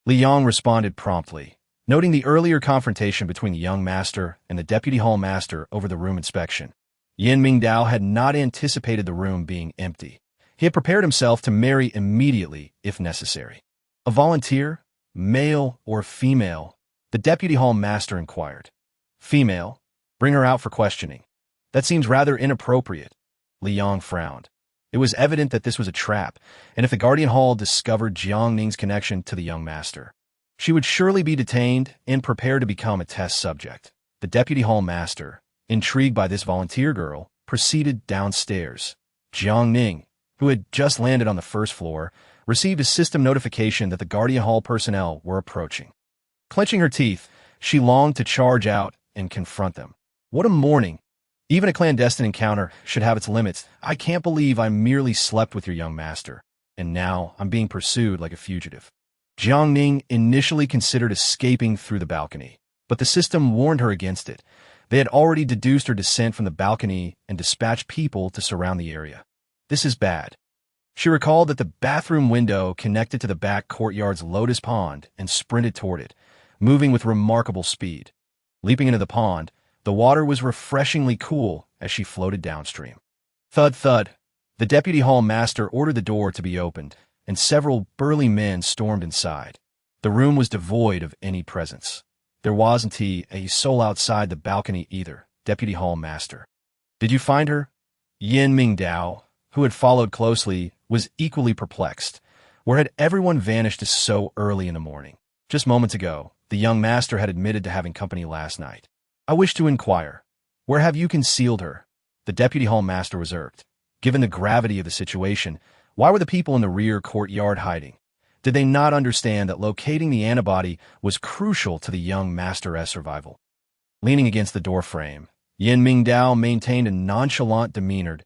Li Yang responded promptly, noting the earlier confrontation between the young master and the deputy hall master over the room inspection. Yin Mingdao had not anticipated the room being empty. He had prepared himself to marry immediately if necessary. A volunteer? Male or female? The deputy hall master inquired. Female. Bring her out for questioning. That seems rather inappropriate. Li Yang frowned. It was evident that this was a trap, and if the Guardian Hall discovered Jiang Ning's connection to the young master, she would surely be detained and prepared to become a test subject. The deputy hall master, intrigued by this volunteer girl, proceeded downstairs. Jiang Ning, who had just landed on the first floor, received a system notification that the Guardian Hall personnel were approaching. Clenching her teeth, she longed to charge out and confront them. What a morning! Even a clandestine encounter should have its limits. I can't believe I merely slept with your young master, and now I'm being pursued like a fugitive. Jiang Ning initially considered escaping through the balcony, but the system warned her against it. They had already deduced her descent from the balcony and dispatched people to surround the area. This is bad. She recalled that the bathroom window connected to the back courtyard's lotus pond and sprinted toward it, moving with remarkable speed. Leaping into the pond, the water was refreshingly cool as she floated downstream. Thud, thud. The deputy hall master ordered the door to be opened, and several burly men stormed inside. The room was devoid of any presence. There wasn't a soul outside the balcony either, deputy hall master. Did you find her? Yin Mingdao, who had followed closely, was equally perplexed. Where had everyone vanished so early in the morning? Just moments ago, the young master had admitted to having company last night. I wish to inquire, where have you concealed her? The deputy hall master was irked. Given the gravity of the situation, why were the people in the rear courtyard hiding? Did they not understand that locating the antibody was crucial to the young master's survival? Leaning against the doorframe, Yin Mingdao maintained a nonchalant demeanor.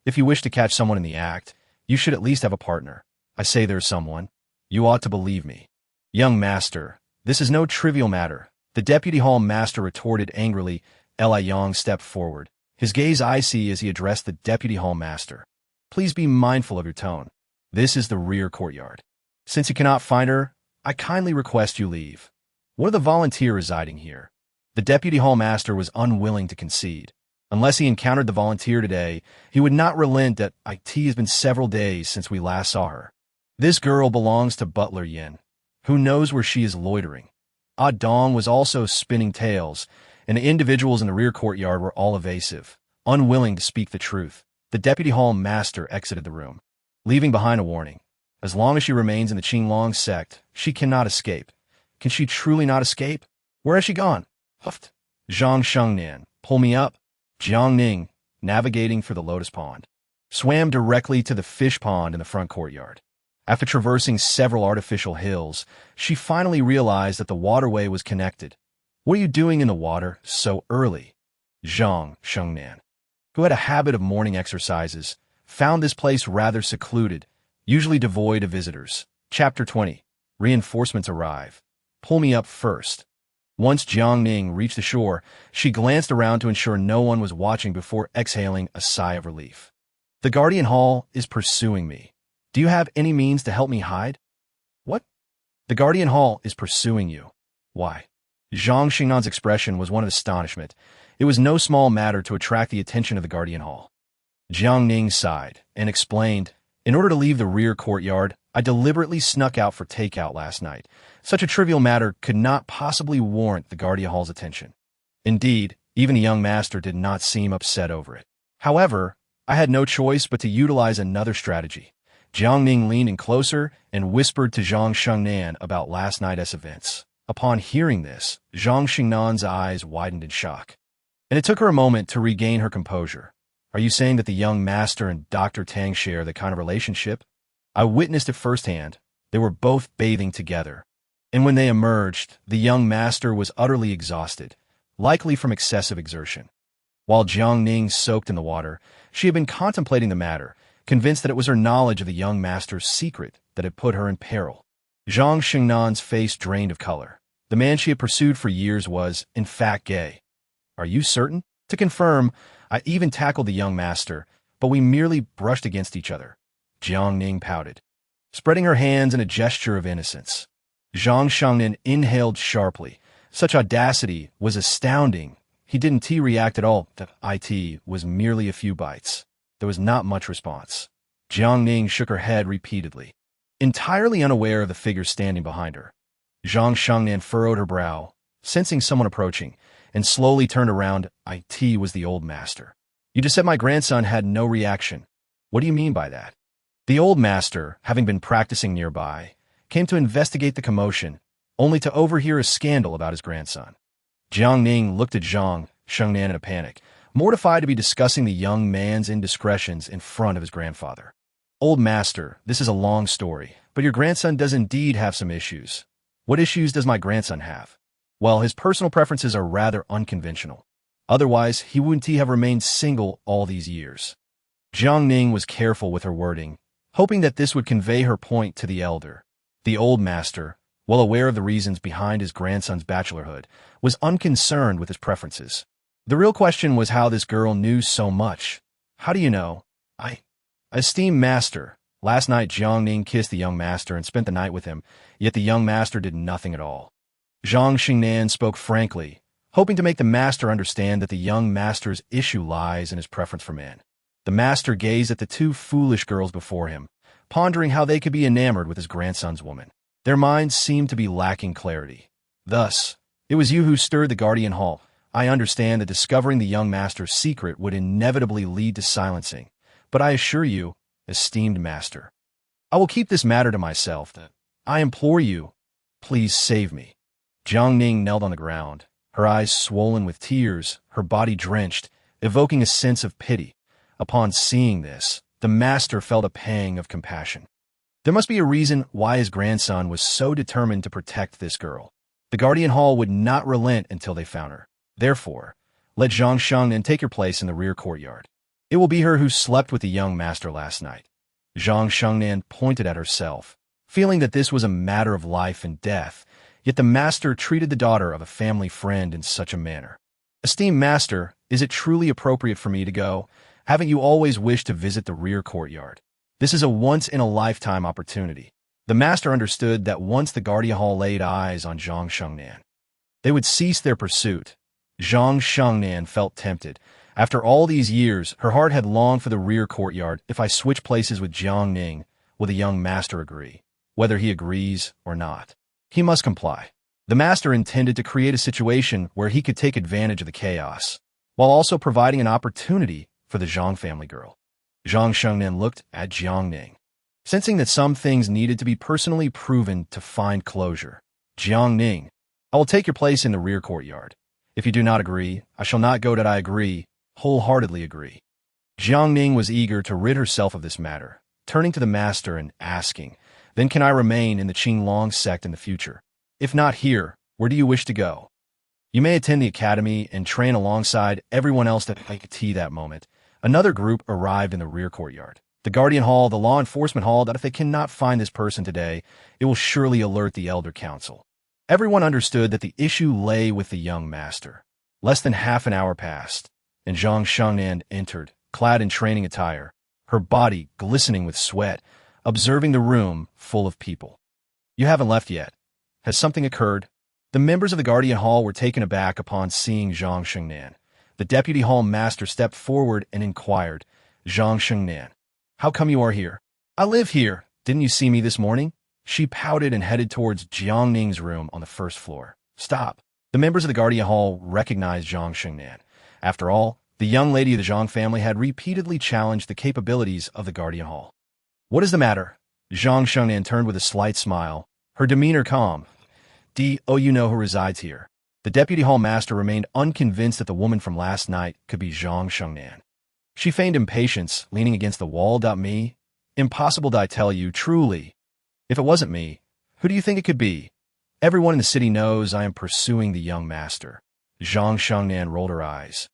If you wish to catch someone in the act, you should at least have a partner. I say there's someone. You ought to believe me. Young master, this is no trivial matter. The deputy hall master retorted angrily. Li Yang stepped forward, his gaze icy as he addressed the deputy hall master. Please be mindful of your tone. This is the rear courtyard. Since you cannot find her, I kindly request you leave. What are the volunteers residing here? The deputy hall master was unwilling to concede. Unless he encountered the volunteer today, he would not relent that it has been several days since we last saw her. This girl belongs to Butler Yin. Who knows where she is loitering? Ah Dong was also spinning tales, and the individuals in the rear courtyard were all evasive. Unwilling to speak the truth, the deputy hall master exited the room, leaving behind a warning. As long as she remains in the Qinglong sect, she cannot escape. Can she truly not escape? Where has she gone? Huffed. Zhang Shengnan, pull me up. Jiang Ning, navigating for the lotus pond, swam directly to the fish pond in the front courtyard. After traversing several artificial hills, she finally realized that the waterway was connected. What are you doing in the water so early? Zhang Shengnan, who had a habit of morning exercises, found this place rather secluded, usually devoid of visitors. Chapter 20. Reinforcements arrive. Pull me up first. Once Jiang Ning reached the shore, she glanced around to ensure no one was watching before exhaling a sigh of relief. The Guardian Hall is pursuing me. Do you have any means to help me hide? What? The Guardian Hall is pursuing you. Why? Zhang Xingnan's expression was one of astonishment. It was no small matter to attract the attention of the Guardian Hall. Jiang Ning sighed and explained, in order to leave the rear courtyard, I deliberately snuck out for takeout last night. Such a trivial matter could not possibly warrant the Guardian Hall's attention. Indeed, even the young master did not seem upset over it. However, I had no choice but to utilize another strategy. Jiang Ning leaned in closer and whispered to Zhang Shengnan about last night's events. Upon hearing this, Zhang Xingnan's eyes widened in shock, and it took her a moment to regain her composure. Are you saying that the young master and Dr. Tang share the kind of relationship? I witnessed it firsthand. They were both bathing together, and when they emerged, the young master was utterly exhausted, likely from excessive exertion. While Jiang Ning soaked in the water, she had been contemplating the matter, convinced that it was her knowledge of the young master's secret that had put her in peril. Zhang Xingnan's face drained of color. The man she had pursued for years was, in fact, gay. Are you certain? To confirm, I even tackled the young master, but we merely brushed against each other. Jiang Ning pouted, spreading her hands in a gesture of innocence. Zhang Shengnan inhaled sharply. Such audacity was astounding. He didn't react at all. The it was merely a few bites. There was not much response. Jiang Ning shook her head repeatedly, entirely unaware of the figure standing behind her. Zhang Shengnan furrowed her brow, sensing someone approaching, and slowly turned around. It was the old master. You just said my grandson had no reaction. What do you mean by that? The old master, having been practicing nearby, came to investigate the commotion, only to overhear a scandal about his grandson. Jiang Ning looked at Zhang Shengnan in a panic, mortified to be discussing the young man's indiscretions in front of his grandfather. Old master, this is a long story, but your grandson does indeed have some issues. What issues does my grandson have? Well, his personal preferences are rather unconventional. Otherwise, he wouldn't have remained single all these years. Jiang Ning was careful with her wording, hoping that this would convey her point to the elder. The old master, well aware of the reasons behind his grandson's bachelorhood, was unconcerned with his preferences. The real question was how this girl knew so much. How do you know? Esteemed master, last night Jiang Ning kissed the young master and spent the night with him, yet the young master did nothing at all. Zhang Xingnan spoke frankly, hoping to make the master understand that the young master's issue lies in his preference for men. The master gazed at the two foolish girls before him, pondering how they could be enamored with his grandson's woman. Their minds seemed to be lacking clarity. Thus, it was you who stirred the Guardian Hall. I understand that discovering the young master's secret would inevitably lead to silencing, but I assure you, esteemed master, I will keep this matter to myself. I implore you, please save me. Jiang Ning knelt on the ground, her eyes swollen with tears, her body drenched, evoking a sense of pity. Upon seeing this, the master felt a pang of compassion. There must be a reason why his grandson was so determined to protect this girl. The Guardian Hall would not relent until they found her. Therefore, let Zhang Shengnan take her place in the rear courtyard. It will be her who slept with the young master last night. Zhang Shengnan pointed at herself, feeling that this was a matter of life and death, yet the master treated the daughter of a family friend in such a manner. Esteemed master, is it truly appropriate for me to go? Haven't you always wished to visit the rear courtyard? This is a once-in-a-lifetime opportunity. The master understood that once the Guardian Hall laid eyes on Zhang Shengnan, they would cease their pursuit. Zhang Shengnan felt tempted. After all these years, her heart had longed for the rear courtyard. If I switch places with Jiang Ning, will the young master agree? Whether he agrees or not, he must comply. The master intended to create a situation where he could take advantage of the chaos. while also providing an opportunity for the Jiang family girl. Jiang Shengnan looked at Jiang Ning, sensing that some things needed to be personally proven to find closure. Jiang Ning, I will take your place in the rear courtyard. If you do not agree, I shall not go that I agree, wholeheartedly agree. Jiang Ning was eager to rid herself of this matter, turning to the master and asking, then can I remain in the Qinglong sect in the future? If not here, where do you wish to go? You may attend the academy and train alongside everyone else that make tea that moment. Another group arrived in the rear courtyard. The Guardian Hall, the law enforcement hall, that if they cannot find this person today, it will surely alert the Elder Council. Everyone understood that the issue lay with the young master. Less than half an hour passed, and Jiang Shengnan entered, clad in training attire, her body glistening with sweat, observing the room full of people. You haven't left yet. Has something occurred? The members of the Guardian Hall were taken aback upon seeing Jiang Shengnan. The Deputy Hall Master stepped forward and inquired, Jiang Shengnan, how come you are here? I live here. Didn't you see me this morning? She pouted and headed towards Jiang Ning's room on the first floor. Stop. The members of the Guardian Hall recognized Jiang Shengnan. After all, the young lady of the Jiang family had repeatedly challenged the capabilities of the Guardian Hall. What is the matter? Jiang Shengnan turned with a slight smile, her demeanor calm. You know who resides here. The Deputy Hall Master remained unconvinced that the woman from last night could be Jiang Shengnan. She feigned impatience, leaning against the wall. Me? Impossible, I tell you, truly. If it wasn't me, who do you think it could be? Everyone in the city knows I am pursuing the young master. Jiang Shengnan rolled her eyes,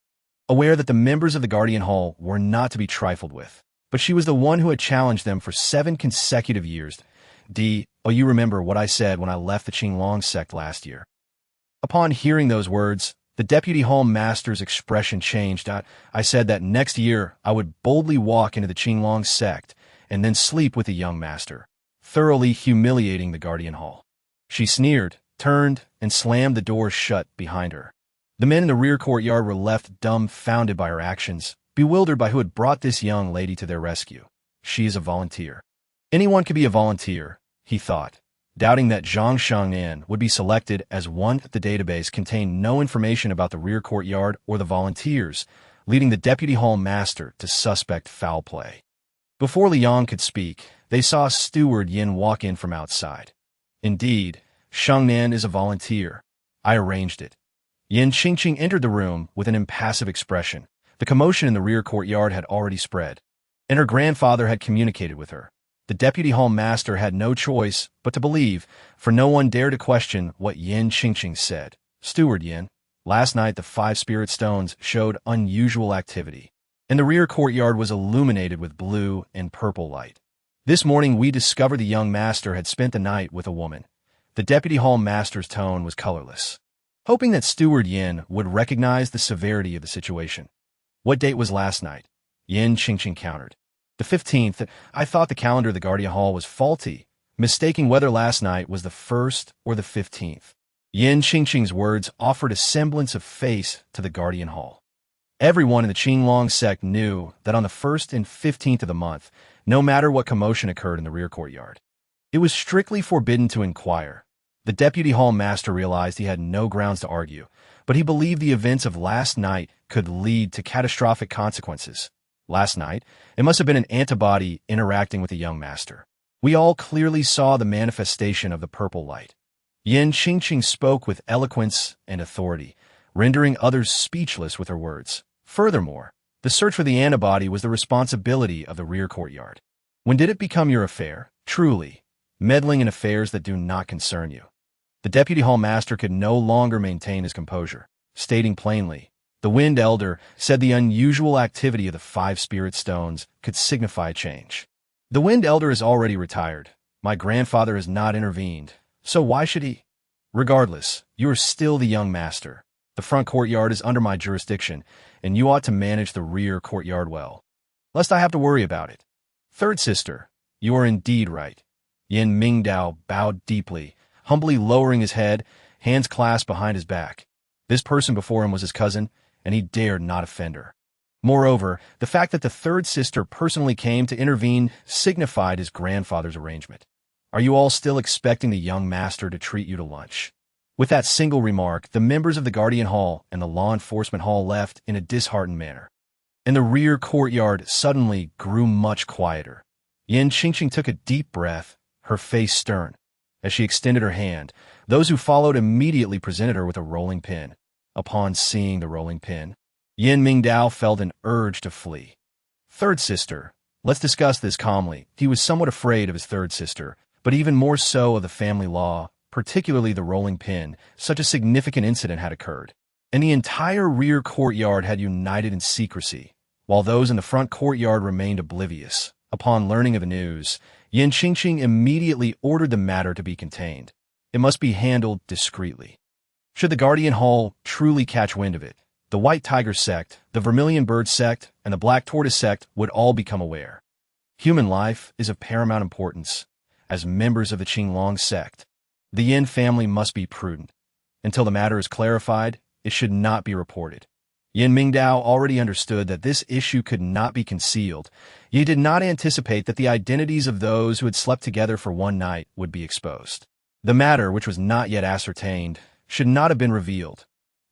aware that the members of the Guardian Hall were not to be trifled with. But she was the one who had challenged them for 7 consecutive years. You remember what I said when I left the Qinglong sect last year. Upon hearing those words, the Deputy Hall Master's expression changed. I said that next year I would boldly walk into the Qinglong sect and then sleep with the young master, thoroughly humiliating the Guardian Hall. She sneered, turned, and slammed the door shut behind her. The men in the rear courtyard were left dumbfounded by her actions, bewildered by who had brought this young lady to their rescue. She is a volunteer. Anyone could be a volunteer, he thought, doubting that Jiang Shengnan would be selected as one. The database contained no information about the rear courtyard or the volunteers, leading the Deputy Hall Master to suspect foul play. Before Liang could speak, they saw Steward Yin walk in from outside. Indeed, Shengnan is a volunteer. I arranged it. Yin Qingqing entered the room with an impassive expression. The commotion in the rear courtyard had already spread, and her grandfather had communicated with her. The Deputy Hall Master had no choice but to believe, for no one dared to question what Yin Qingqing said. Steward Yin, last night the 5 spirit stones showed unusual activity, and the rear courtyard was illuminated with blue and purple light. This morning we discovered the young master had spent the night with a woman. The Deputy Hall Master's tone was colorless, hoping that Steward Yin would recognize the severity of the situation. What date was last night? Yin Qingqing countered. The 15th. I thought the calendar of the Guardian Hall was faulty, mistaking whether last night was the 1st or the 15th. Yin Qingqing's words offered a semblance of face to the Guardian Hall. Everyone in the Qinglong sect knew that on the 1st and 15th of the month, no matter what commotion occurred in the rear courtyard, it was strictly forbidden to inquire. The Deputy Hall Master realized he had no grounds to argue, but he believed the events of last night could lead to catastrophic consequences. Last night, it must have been an antibody interacting with the young master. We all clearly saw the manifestation of the purple light. Yin Qingqing spoke with eloquence and authority, rendering others speechless with her words. Furthermore, the search for the antibody was the responsibility of the rear courtyard. When did it become your affair? Truly, meddling in affairs that do not concern you. The Deputy Hall Master could no longer maintain his composure, stating plainly, the Wind Elder said the unusual activity of the 5 spirit stones could signify change. The Wind Elder is already retired. My grandfather has not intervened, so why should he? Regardless, you are still the young master. The front courtyard is under my jurisdiction, and you ought to manage the rear courtyard well, lest I have to worry about it. Third sister, you are indeed right. Yin Mingdao bowed deeply, humbly lowering his head, hands clasped behind his back. This person before him was his cousin, and he dared not offend her. Moreover, the fact that the third sister personally came to intervene signified his grandfather's arrangement. Are you all still expecting the young master to treat you to lunch? With that single remark, the members of the Guardian Hall and the Law Enforcement Hall left in a disheartened manner. And the rear courtyard suddenly grew much quieter. Yin Qingqing took a deep breath, her face stern. As she extended her hand, those who followed immediately presented her with a rolling pin. Upon seeing the rolling pin, Yin Mingdao felt an urge to flee. Third sister. Let's discuss this calmly. He was somewhat afraid of his third sister, but even more so of the family law, particularly the rolling pin. Such a significant incident had occurred. And the entire rear courtyard had united in secrecy, while those in the front courtyard remained oblivious. Upon learning of the news, Yin Qingqing immediately ordered the matter to be contained. It must be handled discreetly. Should the Guardian Hall truly catch wind of it, the White Tiger sect, the Vermilion Bird sect, and the Black Tortoise sect would all become aware. Human life is of paramount importance. As members of the Qinglong sect, the Yin family must be prudent. Until the matter is clarified, it should not be reported. Yin Mingdao already understood that this issue could not be concealed. He did not anticipate that the identities of those who had slept together for one night would be exposed. The matter, which was not yet ascertained, should not have been revealed.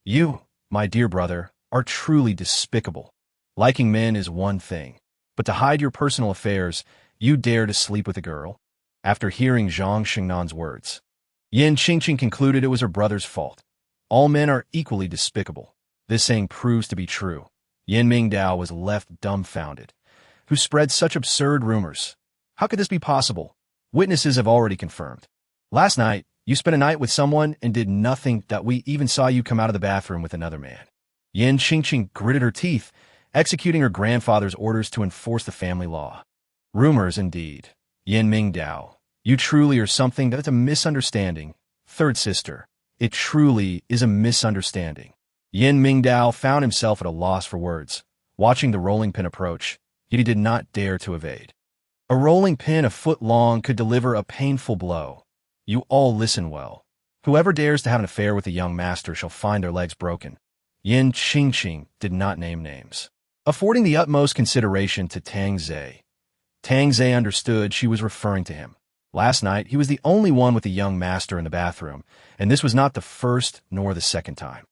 You, my dear brother, are truly despicable. Liking men is one thing, but to hide your personal affairs, you dare to sleep with a girl? After hearing Zhang Xingnan's words, Yin Qingqing concluded it was her brother's fault. All men are equally despicable. This saying proves to be true. Yin Mingdao was left dumbfounded. Who spread such absurd rumors? How could this be possible? Witnesses have already confirmed. Last night, you spent a night with someone and did nothing that we even saw you come out of the bathroom with another man. Yin Qingqing gritted her teeth, executing her grandfather's orders to enforce the family law. Rumors, indeed. Yin Mingdao, you truly are something that's a misunderstanding. Third sister, it truly is a misunderstanding. Yin Mingdao found himself at a loss for words. Watching the rolling pin approach, yet he did not dare to evade. A rolling pin a foot long could deliver a painful blow. You all listen well. Whoever dares to have an affair with a young master shall find their legs broken. Yin Qingqing did not name names, affording the utmost consideration to Tang Zhe. Tang Zhe understood she was referring to him. Last night, he was the only one with a young master in the bathroom, and this was not the first nor the second time.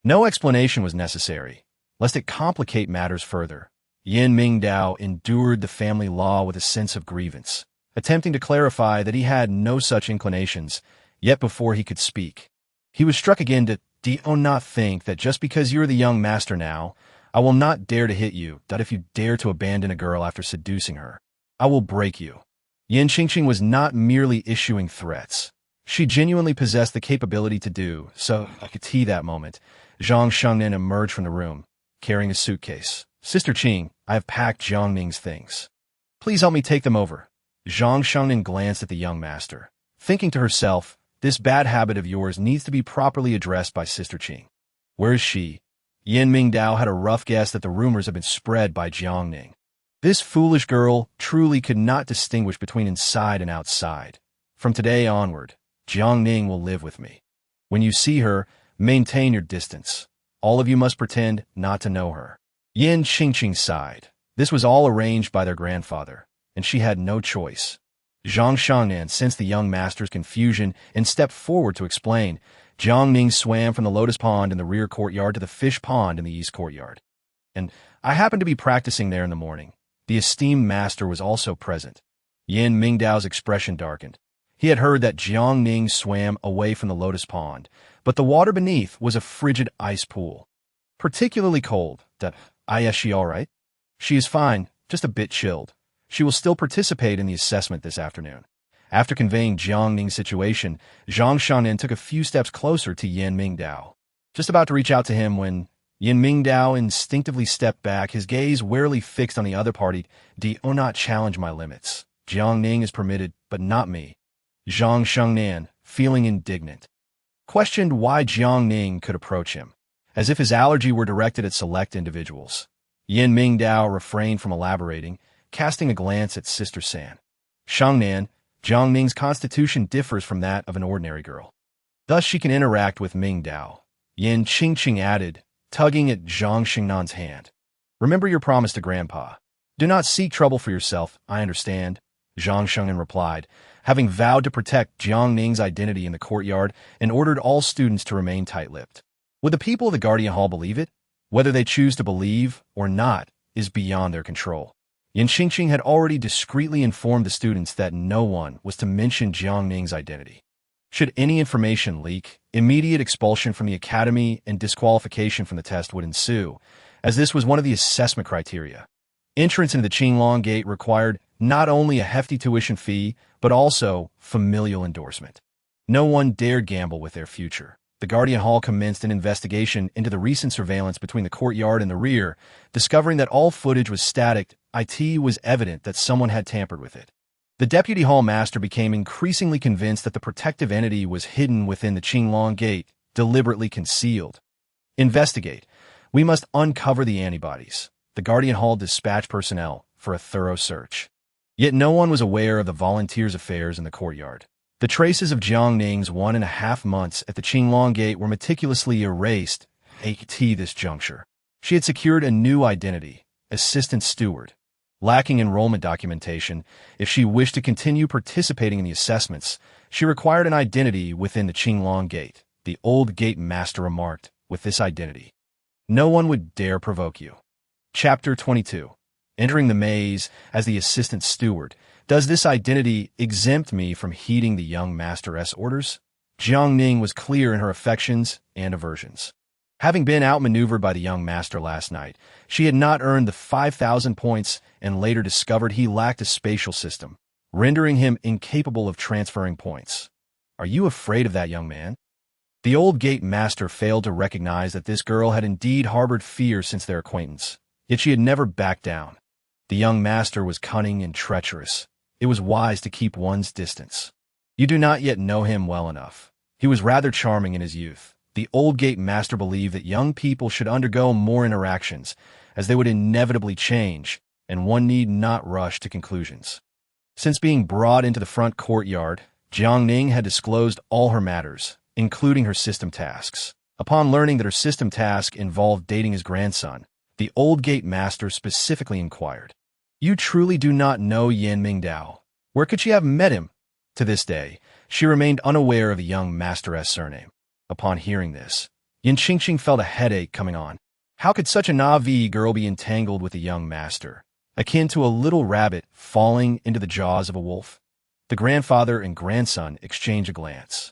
No explanation was necessary, lest it complicate matters further. Yin Mingdao endured the family law with a sense of grievance, attempting to clarify that he had no such inclinations, yet before he could speak, he was struck again to do not think that just because you are the young master now, I will not dare to hit you, that if you dare to abandon a girl after seducing her, I will break you. Yin Qingqing was not merely issuing threats. She genuinely possessed the capability to do so. I could see that moment. Zhang Shengnan emerged from the room, carrying a suitcase. Sister Qing, I have packed Jiang Ning's things. Please help me take them over. Zhang Shengnan glanced at the young master, thinking to herself, this bad habit of yours needs to be properly addressed by Sister Qing. Where is she? Yin Mingdao had a rough guess that the rumors had been spread by Jiang Ning. This foolish girl truly could not distinguish between inside and outside. From today onward, Jiang Ning will live with me. When you see her, maintain your distance. All of you must pretend not to know her. Yin Qingqing sighed. This was all arranged by their grandfather, and she had no choice. Zhang Shengnan sensed the young master's confusion and stepped forward to explain. Jiang Ning swam from the lotus pond in the rear courtyard to the fish pond in the east courtyard. And I happened to be practicing there in the morning. The esteemed master was also present. Yin Mingdao's expression darkened. He had heard that Jiang Ning swam away from the lotus pond, but the water beneath was a frigid ice pool. Particularly cold. Is she all right? She is fine, just a bit chilled. She will still participate in the assessment this afternoon. After conveying Jiang Ning's situation, Zhang Shengnan took a few steps closer to Yin Mingdao, just about to reach out to him when Yin Mingdao instinctively stepped back, his gaze warily fixed on the other party. Do not challenge my limits. Jiang Ning is permitted, but not me. Zhang Shengnan, feeling indignant, questioned why Jiang Ning could approach him, as if his allergy were directed at select individuals. Yin Mingdao refrained from elaborating, casting a glance at Sister San. Shengnan, Jiang Ning's constitution differs from that of an ordinary girl. Thus she can interact with Mingdao. Yin Qingqing added, tugging at Zhang Xingnan's hand. Remember your promise to Grandpa. Do not seek trouble for yourself, I understand. Zhang Shengnan replied, having vowed to protect Jiang Ning's identity in the courtyard and ordered all students to remain tight-lipped. Would the people of the Guardian Hall believe it? Whether they choose to believe or not is beyond their control. Yan Qingqing had already discreetly informed the students that no one was to mention Jiang Ning's identity. Should any information leak, immediate expulsion from the academy and disqualification from the test would ensue, as this was one of the assessment criteria. Entrance into the Qinglong Gate required not only a hefty tuition fee, but also familial endorsement. No one dared gamble with their future. The Guardian Hall commenced an investigation into the recent surveillance between the courtyard and the rear, discovering that all footage was static. It was evident that someone had tampered with it. The Deputy Hall Master became increasingly convinced that the protective entity was hidden within the Qinglong Gate, deliberately concealed. Investigate. We must uncover the antibodies. The Guardian Hall dispatched personnel for a thorough search. Yet no one was aware of the volunteers' affairs in the courtyard. The traces of Jiang Ning's 1.5 months at the Qinglong Gate were meticulously erased at this juncture. She had secured a new identity, assistant steward. Lacking enrollment documentation, if she wished to continue participating in the assessments, she required an identity within the Qinglong Gate. The old gate master remarked, with this identity, no one would dare provoke you. Chapter 22. Entering the maze as the assistant steward. Does this identity exempt me from heeding the young master's orders? Jiang Ning was clear in her affections and aversions. Having been outmaneuvered by the young master last night, she had not earned the 5,000 points and later discovered he lacked a spatial system, rendering him incapable of transferring points. Are you afraid of that young man? The old gate master failed to recognize that this girl had indeed harbored fear since their acquaintance, yet she had never backed down. The young master was cunning and treacherous. It was wise to keep one's distance. You do not yet know him well enough. He was rather charming in his youth. The old gate master believed that young people should undergo more interactions, as they would inevitably change, and one need not rush to conclusions. Since being brought into the front courtyard, Jiang Ning had disclosed all her matters, including her system tasks. Upon learning that her system task involved dating his grandson, the old gate master specifically inquired, "You truly do not know Yan Mingdao? Where could she have met him?" To this day, she remained unaware of the young master's surname. Upon hearing this, Yan Qingqing felt a headache coming on. How could such a naive girl be entangled with a young master, akin to a little rabbit falling into the jaws of a wolf? The grandfather and grandson exchanged a glance.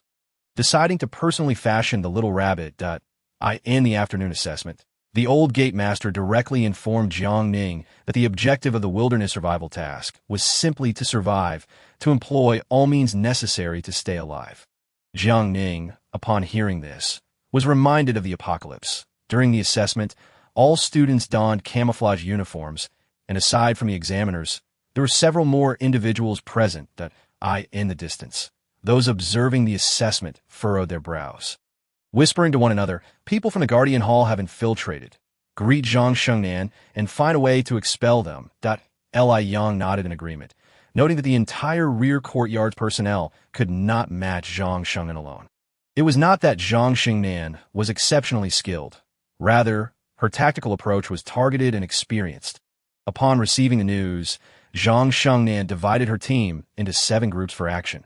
Deciding to personally fashion the little rabbit in the afternoon assessment, the old gate master directly informed Jiang Ning that the objective of the wilderness survival task was simply to survive, to employ all means necessary to stay alive. Jiang Ning, upon hearing this, was reminded of the apocalypse. During the assessment, all students donned camouflage uniforms, and aside from the examiners, there were several more individuals present in the distance. Those observing the assessment furrowed their brows. Whispering to one another, people from the Guardian Hall have infiltrated. Greet Zhang Shengnan and find a way to expel them. Li Yang nodded in agreement, noting that the entire rear courtyard personnel could not match Zhang Shengnan alone. It was not that Zhang Shengnan was exceptionally skilled. Rather, her tactical approach was targeted and experienced. Upon receiving the news, Zhang Shengnan divided her team into 7 groups for action.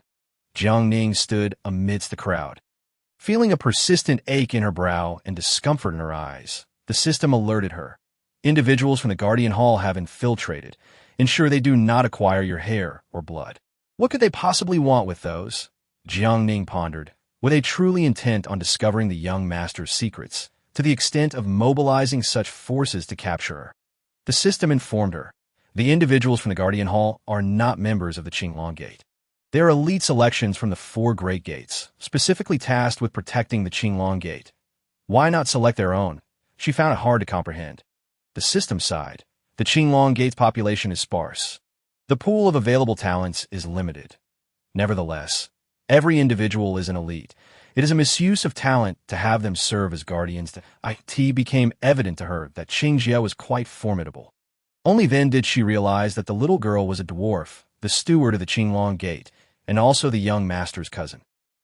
Jiang Ning stood amidst the crowd. Feeling a persistent ache in her brow and discomfort in her eyes, the system alerted her. Individuals from the Guardian Hall have infiltrated. Ensure they do not acquire your hair or blood. What could they possibly want with those? Jiang Ning pondered. Were they truly intent on discovering the young master's secrets, to the extent of mobilizing such forces to capture her? The system informed her. The individuals from the Guardian Hall are not members of the Qinglong Gate. They are elite selections from the 4 Great Gates, specifically tasked with protecting the Qinglong Gate. Why not select their own? She found it hard to comprehend. The system side. The Qinglong Gate's population is sparse. The pool of available talents is limited. Nevertheless, every individual is an elite. It is a misuse of talent to have them serve as guardians. It became evident to her that Qingjie was quite formidable. Only then did she realize that the little girl was a dwarf, the steward of the Qinglong Gate, and also the young master's cousin.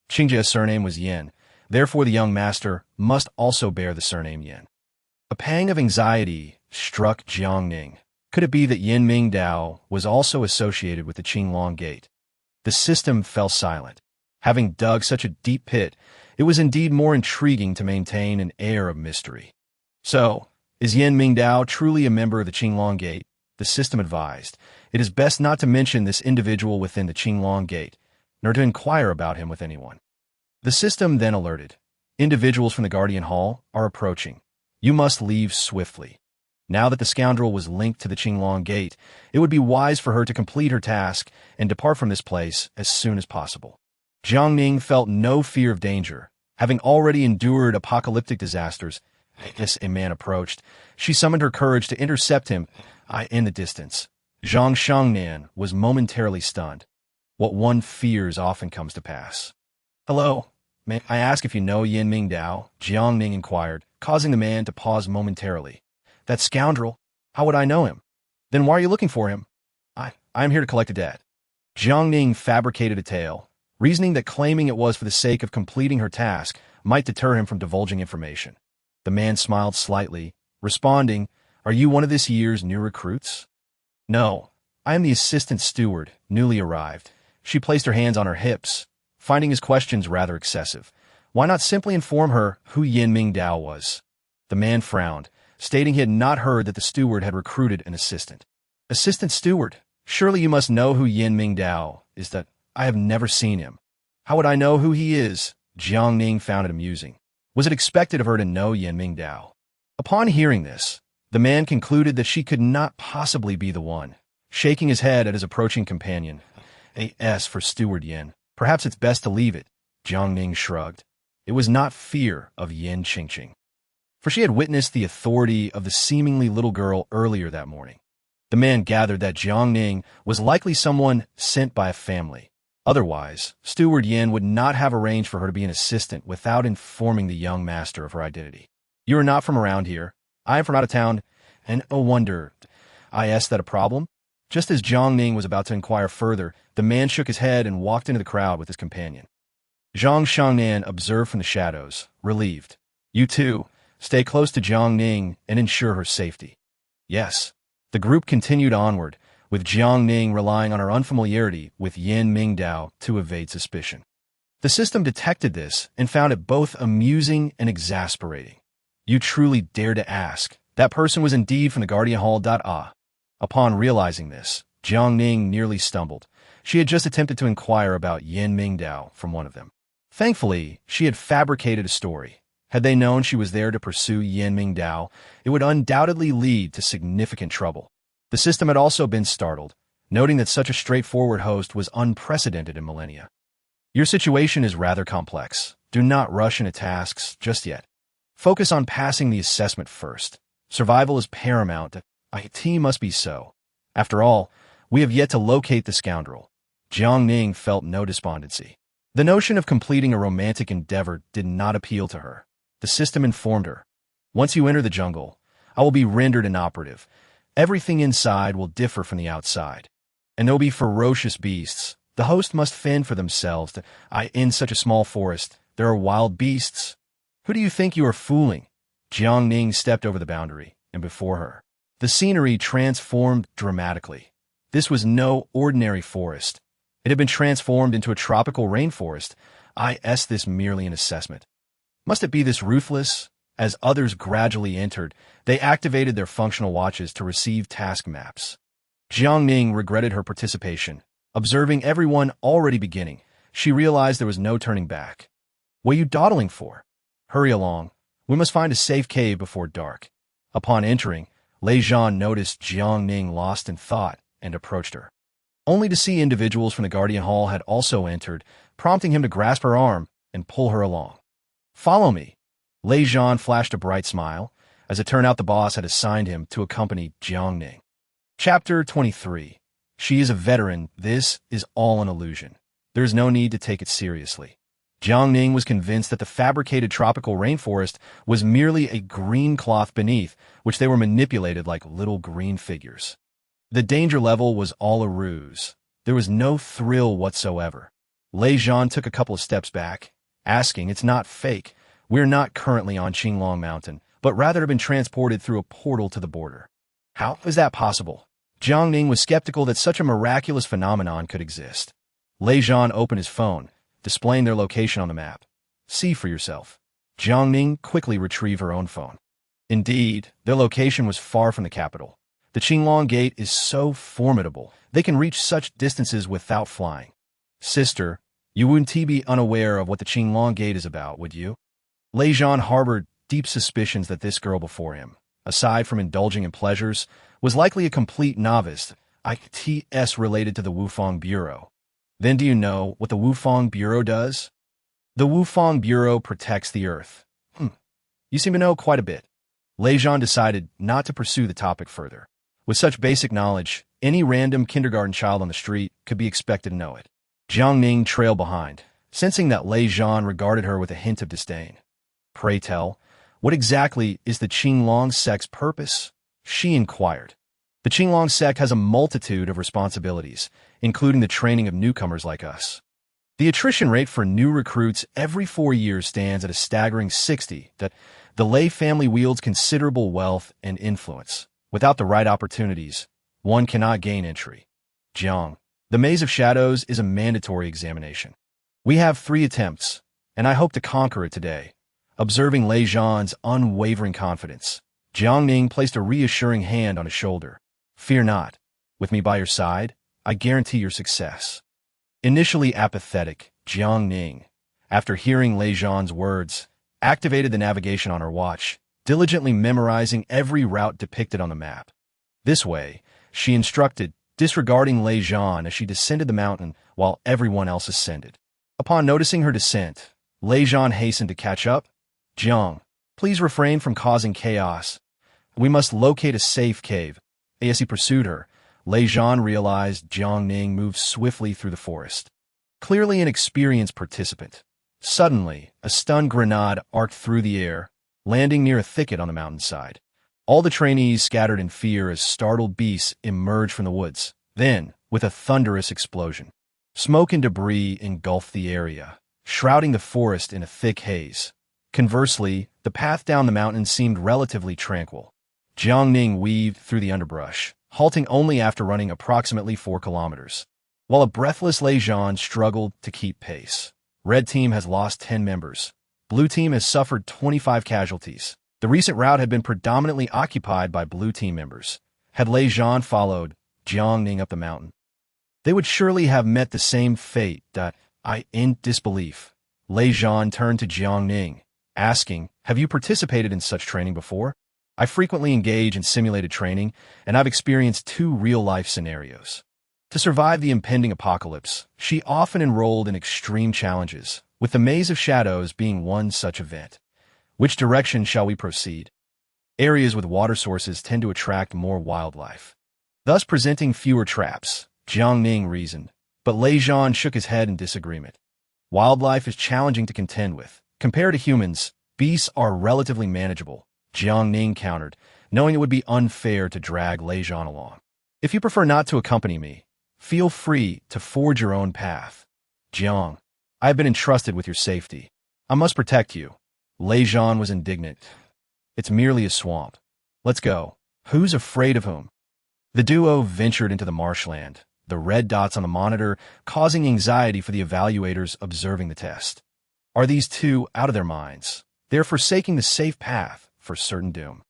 Qingjie's surname was Yin, therefore the young master must also bear the surname Yin. A pang of anxiety struck Jiang Ning. Could it be that Yin Ming Dao was also associated with the Qinglong Gate? The system fell silent. Having dug such a deep pit, it was indeed more intriguing to maintain an air of mystery. So, is Yin Ming Dao truly a member of the Qinglong Gate? The system advised, it is best not to mention this individual within the Qinglong Gate, nor to inquire about him with anyone. The system then alerted, individuals from the Guardian Hall are approaching. You must leave swiftly. Now that the scoundrel was linked to the Qinglong Gate, it would be wise for her to complete her task and depart from this place as soon as possible. Jiang Ning felt no fear of danger. Having already endured apocalyptic disasters, as a man approached, she summoned her courage to intercept him in the distance. Zhang Shangnan was momentarily stunned. What one fears often comes to pass. Hello, may I ask if you know Yin Ming Dao? Jiang Ning inquired, causing the man to pause momentarily. That scoundrel? How would I know him? Then why are you looking for him? I am here to collect a debt. Jiang Ning fabricated a tale, reasoning that claiming it was for the sake of completing her task might deter him from divulging information. The man smiled slightly, responding, Are you one of this year's new recruits? No, I am the assistant steward, newly arrived. She placed her hands on her hips, finding his questions rather excessive. Why not simply inform her who Yin Ming Dao was? The man frowned, stating he had not heard that the steward had recruited an assistant. Assistant steward? Surely you must know who Yin Ming Dao is. That I have never seen him. How would I know who he is? Jiang Ning found it amusing. Was it expected of her to know Yin Ming Dao? Upon hearing this, the man concluded that she could not possibly be the one, shaking his head at his approaching companion. A.S. for Steward Yin. Perhaps it's best to leave it. Jiang Ning shrugged. It was not fear of Yin Qingqing, for she had witnessed the authority of the seemingly little girl earlier that morning. The man gathered that Jiang Ning was likely someone sent by a family. Otherwise, Steward Yin would not have arranged for her to be an assistant without informing the young master of her identity. You are not from around here. I am from out of town, and oh wonder, is that a problem? Just as Jiang Ning was about to inquire further, the man shook his head and walked into the crowd with his companion. Zhang Shangnan observed from the shadows, relieved. You too. Stay close to Jiang Ning and ensure her safety. Yes. The group continued onward, with Jiang Ning relying on her unfamiliarity with Yin Ming Dao to evade suspicion. The system detected this and found it both amusing and exasperating. You truly dare to ask. That person was indeed from the Guardian Hall. Upon realizing this, Jiang Ning nearly stumbled. She had just attempted to inquire about Yin Ming Dao from one of them. Thankfully, she had fabricated a story. Had they known she was there to pursue Yin Ming Dao, it would undoubtedly lead to significant trouble. The system had also been startled, noting that such a straightforward host was unprecedented in millennia. Your situation is rather complex. Do not rush into tasks just yet. Focus on passing the assessment first. Survival is paramount. IT must be so. After all, we have yet to locate the scoundrel. Jiang Ning felt no despondency. The notion of completing a romantic endeavor did not appeal to her. The system informed her, once you enter the jungle, I will be rendered inoperative. Everything inside will differ from the outside. And there'll be ferocious beasts. The host must fend for themselves. In such a small forest, there are wild beasts. Who do you think you are fooling? Jiang Ning stepped over the boundary, and before her, the scenery transformed dramatically. This was no ordinary forest. It had been transformed into a tropical rainforest. This merely an assessment. Must it be this ruthless? As others gradually entered, they activated their functional watches to receive task maps. Jiang Ning regretted her participation. Observing everyone already beginning, she realized there was no turning back. What are you dawdling for? Hurry along. We must find a safe cave before dark. Upon entering, Lei Zhan noticed Jiang Ning lost in thought and approached her. Only to see individuals from the Guardian Hall had also entered, prompting him to grasp her arm and pull her along. Follow me. Lei Zhan flashed a bright smile. As it turned out, the boss had assigned him to accompany Jiang Ning. Chapter 23. She is a veteran. This is all an illusion. There is no need to take it seriously. Jiang Ning was convinced that the fabricated tropical rainforest was merely a green cloth beneath, which they were manipulated like little green figures. The danger level was all a ruse. There was no thrill whatsoever. Lei Zhan took a couple of steps back, asking, It's not fake. We're not currently on Qinglong Mountain, but rather have been transported through a portal to the border. How is that possible? Jiang Ning was skeptical that such a miraculous phenomenon could exist. Lei Zhan opened his phone, displaying their location on the map. See for yourself. Jiang Ning quickly retrieved her own phone. Indeed, their location was far from the capital. The Qinglong Gate is so formidable, they can reach such distances without flying. Sister, you wouldn't be unaware of what the Qinglong Gate is about, would you? Lei Zhan harbored deep suspicions that this girl before him, aside from indulging in pleasures, was likely a complete novice, ITS related to the Wufang Bureau. Then do you know what the Wufang Bureau does? The Wufang Bureau protects the Earth. You seem to know quite a bit. Lei Zhan decided not to pursue the topic further. With such basic knowledge, any random kindergarten child on the street could be expected to know it. Jiang Ning trailed behind, sensing that Lei Zhan regarded her with a hint of disdain. Pray tell, what exactly is the Qinglong sect's purpose? She inquired. The Qinglong sect has a multitude of responsibilities, including the training of newcomers like us. The attrition rate for new recruits every 4 years stands at a staggering 60. That the Lei family wields considerable wealth and influence. Without the right opportunities, one cannot gain entry. Jiang, the Maze of Shadows is a mandatory examination. We have 3 attempts, and I hope to conquer it today. Observing Lei Zhan's unwavering confidence, Jiang Ning placed a reassuring hand on his shoulder. Fear not. With me by your side, I guarantee your success. Initially apathetic, Jiang Ning, after hearing Lei Zhan's words, activated the navigation on her watch, diligently memorizing every route depicted on the map. This way, she instructed, disregarding Lei Zhan as she descended the mountain while everyone else ascended. Upon noticing her descent, Lei Zhan hastened to catch up. Jiang, please refrain from causing chaos. We must locate a safe cave. As he pursued her, Lei Zhan realized Jiang Ning moved swiftly through the forest. Clearly an experienced participant. Suddenly, a stun grenade arced through the air, landing near a thicket on the mountainside. All the trainees scattered in fear as startled beasts emerged from the woods. Then, with a thunderous explosion, smoke and debris engulfed the area, shrouding the forest in a thick haze. Conversely, the path down the mountain seemed relatively tranquil. Jiang Ning weaved through the underbrush, halting only after running approximately 4 kilometers. While a breathless Lei Zhan struggled to keep pace. Red team has lost 10 members. Blue team has suffered 25 casualties. The recent route had been predominantly occupied by blue team members. Had Lei Zhan followed Jiang Ning up the mountain, they would surely have met the same fate. In disbelief, Lei Zhan turned to Jiang Ning, asking, have you participated in such training before? I frequently engage in simulated training, and I've experienced 2 real-life scenarios. To survive the impending apocalypse, she often enrolled in extreme challenges, with the Maze of Shadows being one such event. Which direction shall we proceed? Areas with water sources tend to attract more wildlife, thus presenting fewer traps, Jiang Ning reasoned, but Lei Zhan shook his head in disagreement. Wildlife is challenging to contend with. Compared to humans, beasts are relatively manageable, Jiang Ning countered, knowing it would be unfair to drag Lei Zhan along. If you prefer not to accompany me, feel free to forge your own path. Jiang, I have been entrusted with your safety. I must protect you. Lei Zhan was indignant. It's merely a swamp. Let's go. Who's afraid of whom? The duo ventured into the marshland, the red dots on the monitor causing anxiety for the evaluators observing the test. Are these 2 out of their minds? They're forsaking the safe path for certain doom.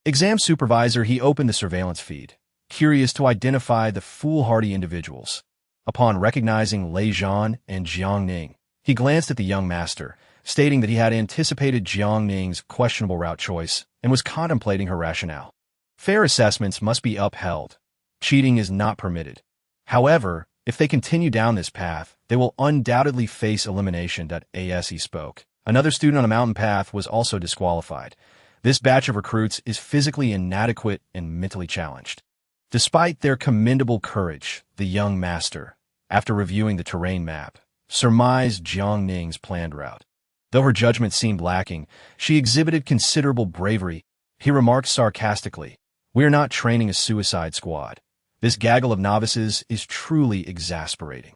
Exam supervisor, he opened the surveillance feed, curious to identify the foolhardy individuals. Upon recognizing Lei Zhan and Jiang Ning, he glanced at the young master, stating that he had anticipated Jiang Ning's questionable route choice and was contemplating her rationale. Fair assessments must be upheld. Cheating is not permitted. However, if they continue down this path, they will undoubtedly face elimination. As he spoke, another student on the mountain path was also disqualified. This batch of recruits is physically inadequate and mentally challenged. Despite their commendable courage, the young master, after reviewing the terrain map, surmised Jiang Ning's planned route. Though her judgment seemed lacking, she exhibited considerable bravery. He remarked sarcastically, "We are not training a suicide squad. This gaggle of novices is truly exasperating.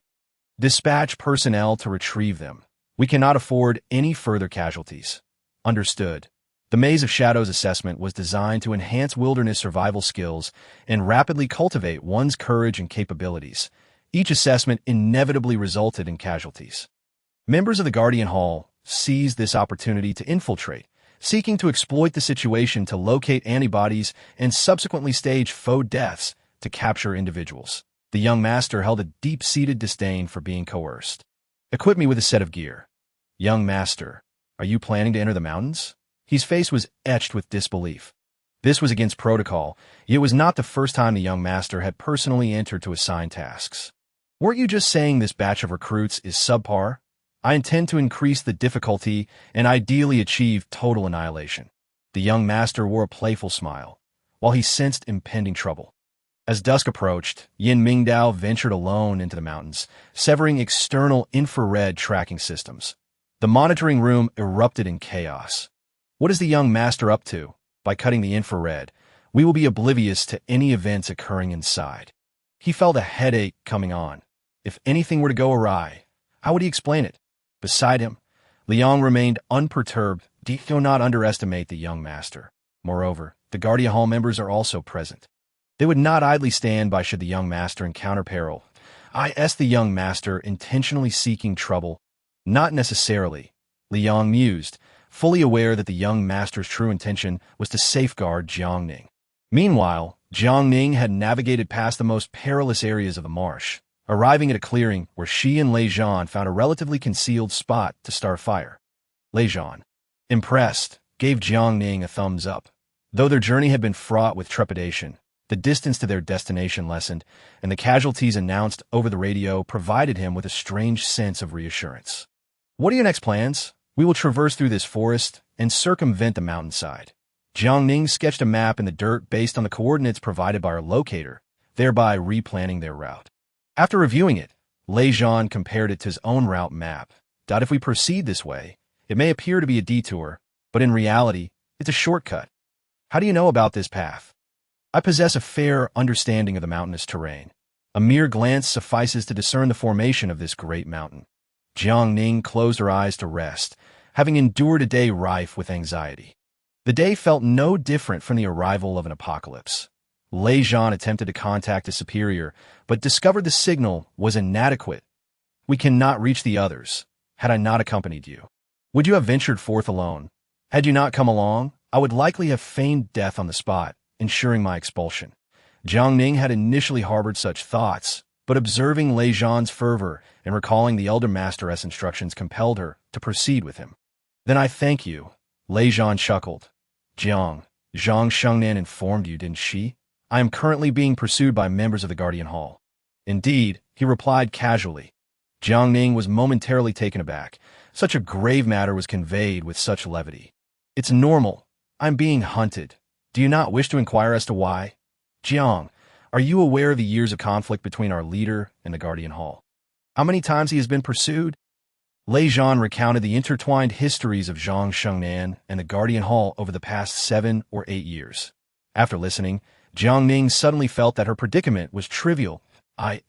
Dispatch personnel to retrieve them. We cannot afford any further casualties." Understood. The Maze of Shadows assessment was designed to enhance wilderness survival skills and rapidly cultivate one's courage and capabilities. Each assessment inevitably resulted in casualties. Members of the Guardian Hall seized this opportunity to infiltrate, seeking to exploit the situation to locate antibodies and subsequently stage faux deaths to capture individuals. The young master held a deep-seated disdain for being coerced. "Equip me with a set of gear." "Young master, are you planning to enter the mountains?" His face was etched with disbelief. This was against protocol, yet it was not the first time the young master had personally entered to assign tasks. "Weren't you just saying this batch of recruits is subpar? I intend to increase the difficulty and ideally achieve total annihilation." The young master wore a playful smile, while he sensed impending trouble. As dusk approached, Yin Mingdao ventured alone into the mountains, severing external infrared tracking systems. The monitoring room erupted in chaos. What is the young master up to? By cutting the infrared, we will be oblivious to any events occurring inside. He felt a headache coming on. If anything were to go awry, how would he explain it? Beside him, Liang remained unperturbed. Do not underestimate the young master. Moreover, the Guardian Hall members are also present. They would not idly stand by should the young master encounter peril. Is the young master intentionally seeking trouble? Not necessarily, Liang mused, fully aware that the young master's true intention was to safeguard Jiang Ning. Meanwhile, Jiang Ning had navigated past the most perilous areas of the marsh, arriving at a clearing where she and Lei Zhan found a relatively concealed spot to start a fire. Lei Zhan, impressed, gave Jiang Ning a thumbs up. Though their journey had been fraught with trepidation, the distance to their destination lessened, and the casualties announced over the radio provided him with a strange sense of reassurance. "What are your next plans?" "We will traverse through this forest and circumvent the mountainside." Jiang Ning sketched a map in the dirt based on the coordinates provided by our locator, thereby replanning their route. After reviewing it, Lei Zhan compared it to his own route map. "If we proceed this way, it may appear to be a detour, but in reality, it's a shortcut." "How do you know about this path?" "I possess a fair understanding of the mountainous terrain. A mere glance suffices to discern the formation of this great mountain." Jiang Ning closed her eyes to rest, having endured a day rife with anxiety. The day felt no different from the arrival of an apocalypse. Lei Zhan attempted to contact a superior, but discovered the signal was inadequate. "We cannot reach the others. Had I not accompanied you, would you have ventured forth alone? Had you not come along, I would likely have feigned death on the spot, ensuring my expulsion." Jiang Ning had initially harbored such thoughts, but observing Lei Zhan's fervor and recalling the elder master's instructions compelled her to proceed with him. "Then I thank you," Lei Zhan chuckled. "Jiang, Zhang Shengnan informed you, didn't she? I am currently being pursued by members of the Guardian Hall." "Indeed," he replied casually. Jiang Ning was momentarily taken aback. Such a grave matter was conveyed with such levity. "It's normal. I'm being hunted. Do you not wish to inquire as to why?" "Jiang, are you aware of the years of conflict between our leader and the Guardian Hall? How many times he has been pursued?" Lei Zhan recounted the intertwined histories of Zhang Shengnan and the Guardian Hall over the past 7 or 8 years. After listening, Jiang Ning suddenly felt that her predicament was trivial.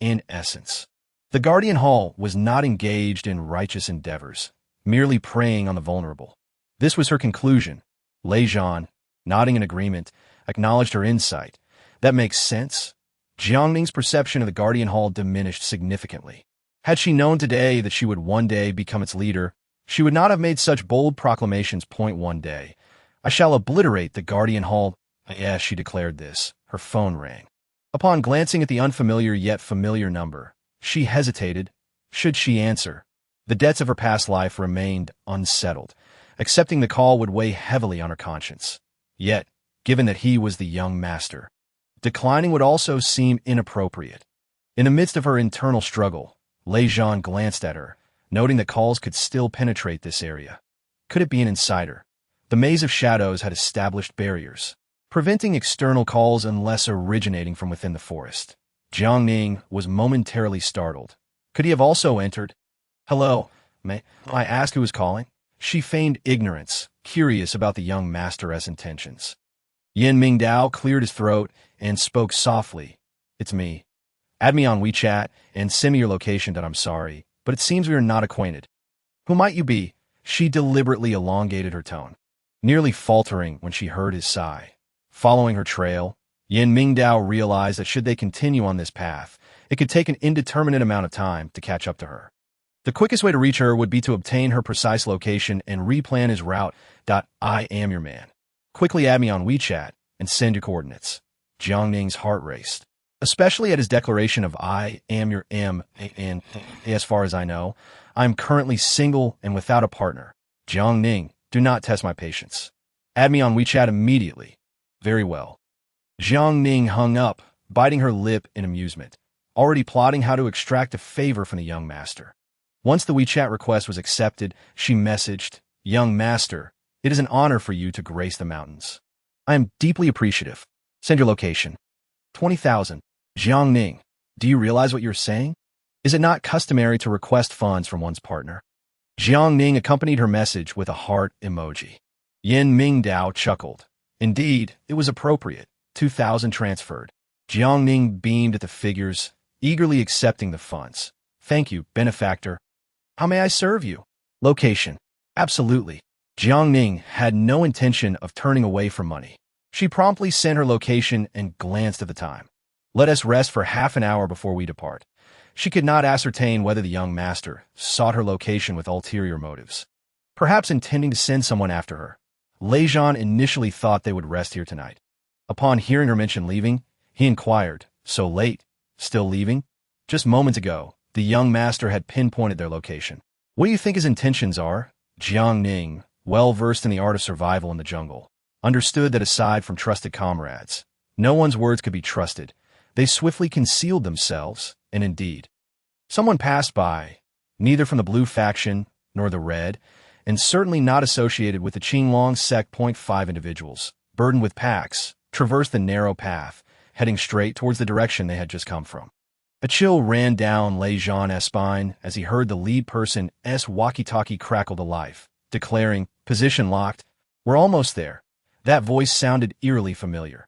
In essence, the Guardian Hall was not engaged in righteous endeavors, merely preying on the vulnerable. This was her conclusion. Lei Zhan, nodding in agreement, acknowledged her insight. "That makes sense." Jiang Ning's perception of the Guardian Hall diminished significantly. Had she known today that she would one day become its leader, she would not have made such bold proclamations. One day, I shall obliterate the Guardian Hall. Yes, she declared this. Her phone rang. Upon glancing at the unfamiliar yet familiar number, she hesitated. Should she answer? The debts of her past life remained unsettled. Accepting the call would weigh heavily on her conscience. Yet, given that he was the young master, declining would also seem inappropriate. In the midst of her internal struggle, Lei Zhan glanced at her, noting that calls could still penetrate this area. Could it be an insider? The Maze of Shadows had established barriers, preventing external calls unless originating from within the forest. Jiang Ning was momentarily startled. Could he have also entered? "Hello, may I ask who is calling?" She feigned ignorance, curious about the young master's intentions. Yin Mingdao cleared his throat and spoke softly. "It's me. Add me on WeChat and send me your location. I'm sorry, but it seems we are not acquainted." "Who might you be?" She deliberately elongated her tone. nearly faltering when she heard his sigh. Following her trail, Yin Mingdao realized that should they continue on this path, it could take an indeterminate amount of time to catch up to her. The quickest way to reach her would be to obtain her precise location and replan his route. I am your man. Quickly add me on WeChat and send your coordinates. Jiang Ning's heart raced, especially at his declaration of I am your man. As far as I know, I'm currently single and without a partner. Jiang Ning, do not test my patience. Add me on WeChat immediately. Very well. Jiang Ning hung up, biting her lip in amusement, already plotting how to extract a favor from the young master. Once the WeChat request was accepted, she messaged, Young master, it is an honor for you to grace the mountains. I am deeply appreciative. Send your location. 20,000. Jiang Ning, do you realize what you're saying? Is it not customary to request funds from one's partner? Jiang Ning accompanied her message with a heart emoji. Yin Mingdao chuckled. Indeed, it was appropriate. 2,000 transferred. Jiang Ning beamed at the figures, eagerly accepting the funds. Thank you, benefactor. How may I serve you? Location. Absolutely. Jiang Ning had no intention of turning away from money. She promptly sent her location and glanced at the time. Let us rest for half an hour before we depart. She could not ascertain whether the young master sought her location with ulterior motives, perhaps intending to send someone after her. Lei Zhan initially thought they would rest here tonight. Upon hearing her mention leaving, he inquired, So late? Still leaving? Just moments ago, the young master had pinpointed their location. What do you think his intentions are? Jiang Ning, well versed in the art of survival in the jungle, understood that aside from trusted comrades, no one's words could be trusted. They swiftly concealed themselves, and indeed, someone passed by, neither from the blue faction nor the red, and certainly not associated with the Qinglong sect. 5 individuals, burdened with packs, traversed the narrow path, heading straight towards the direction they had just come from. A chill ran down Lei Zhan's spine as he heard the lead person's walkie-talkie crackle to life, declaring, Position locked. We're almost there. That voice sounded eerily familiar.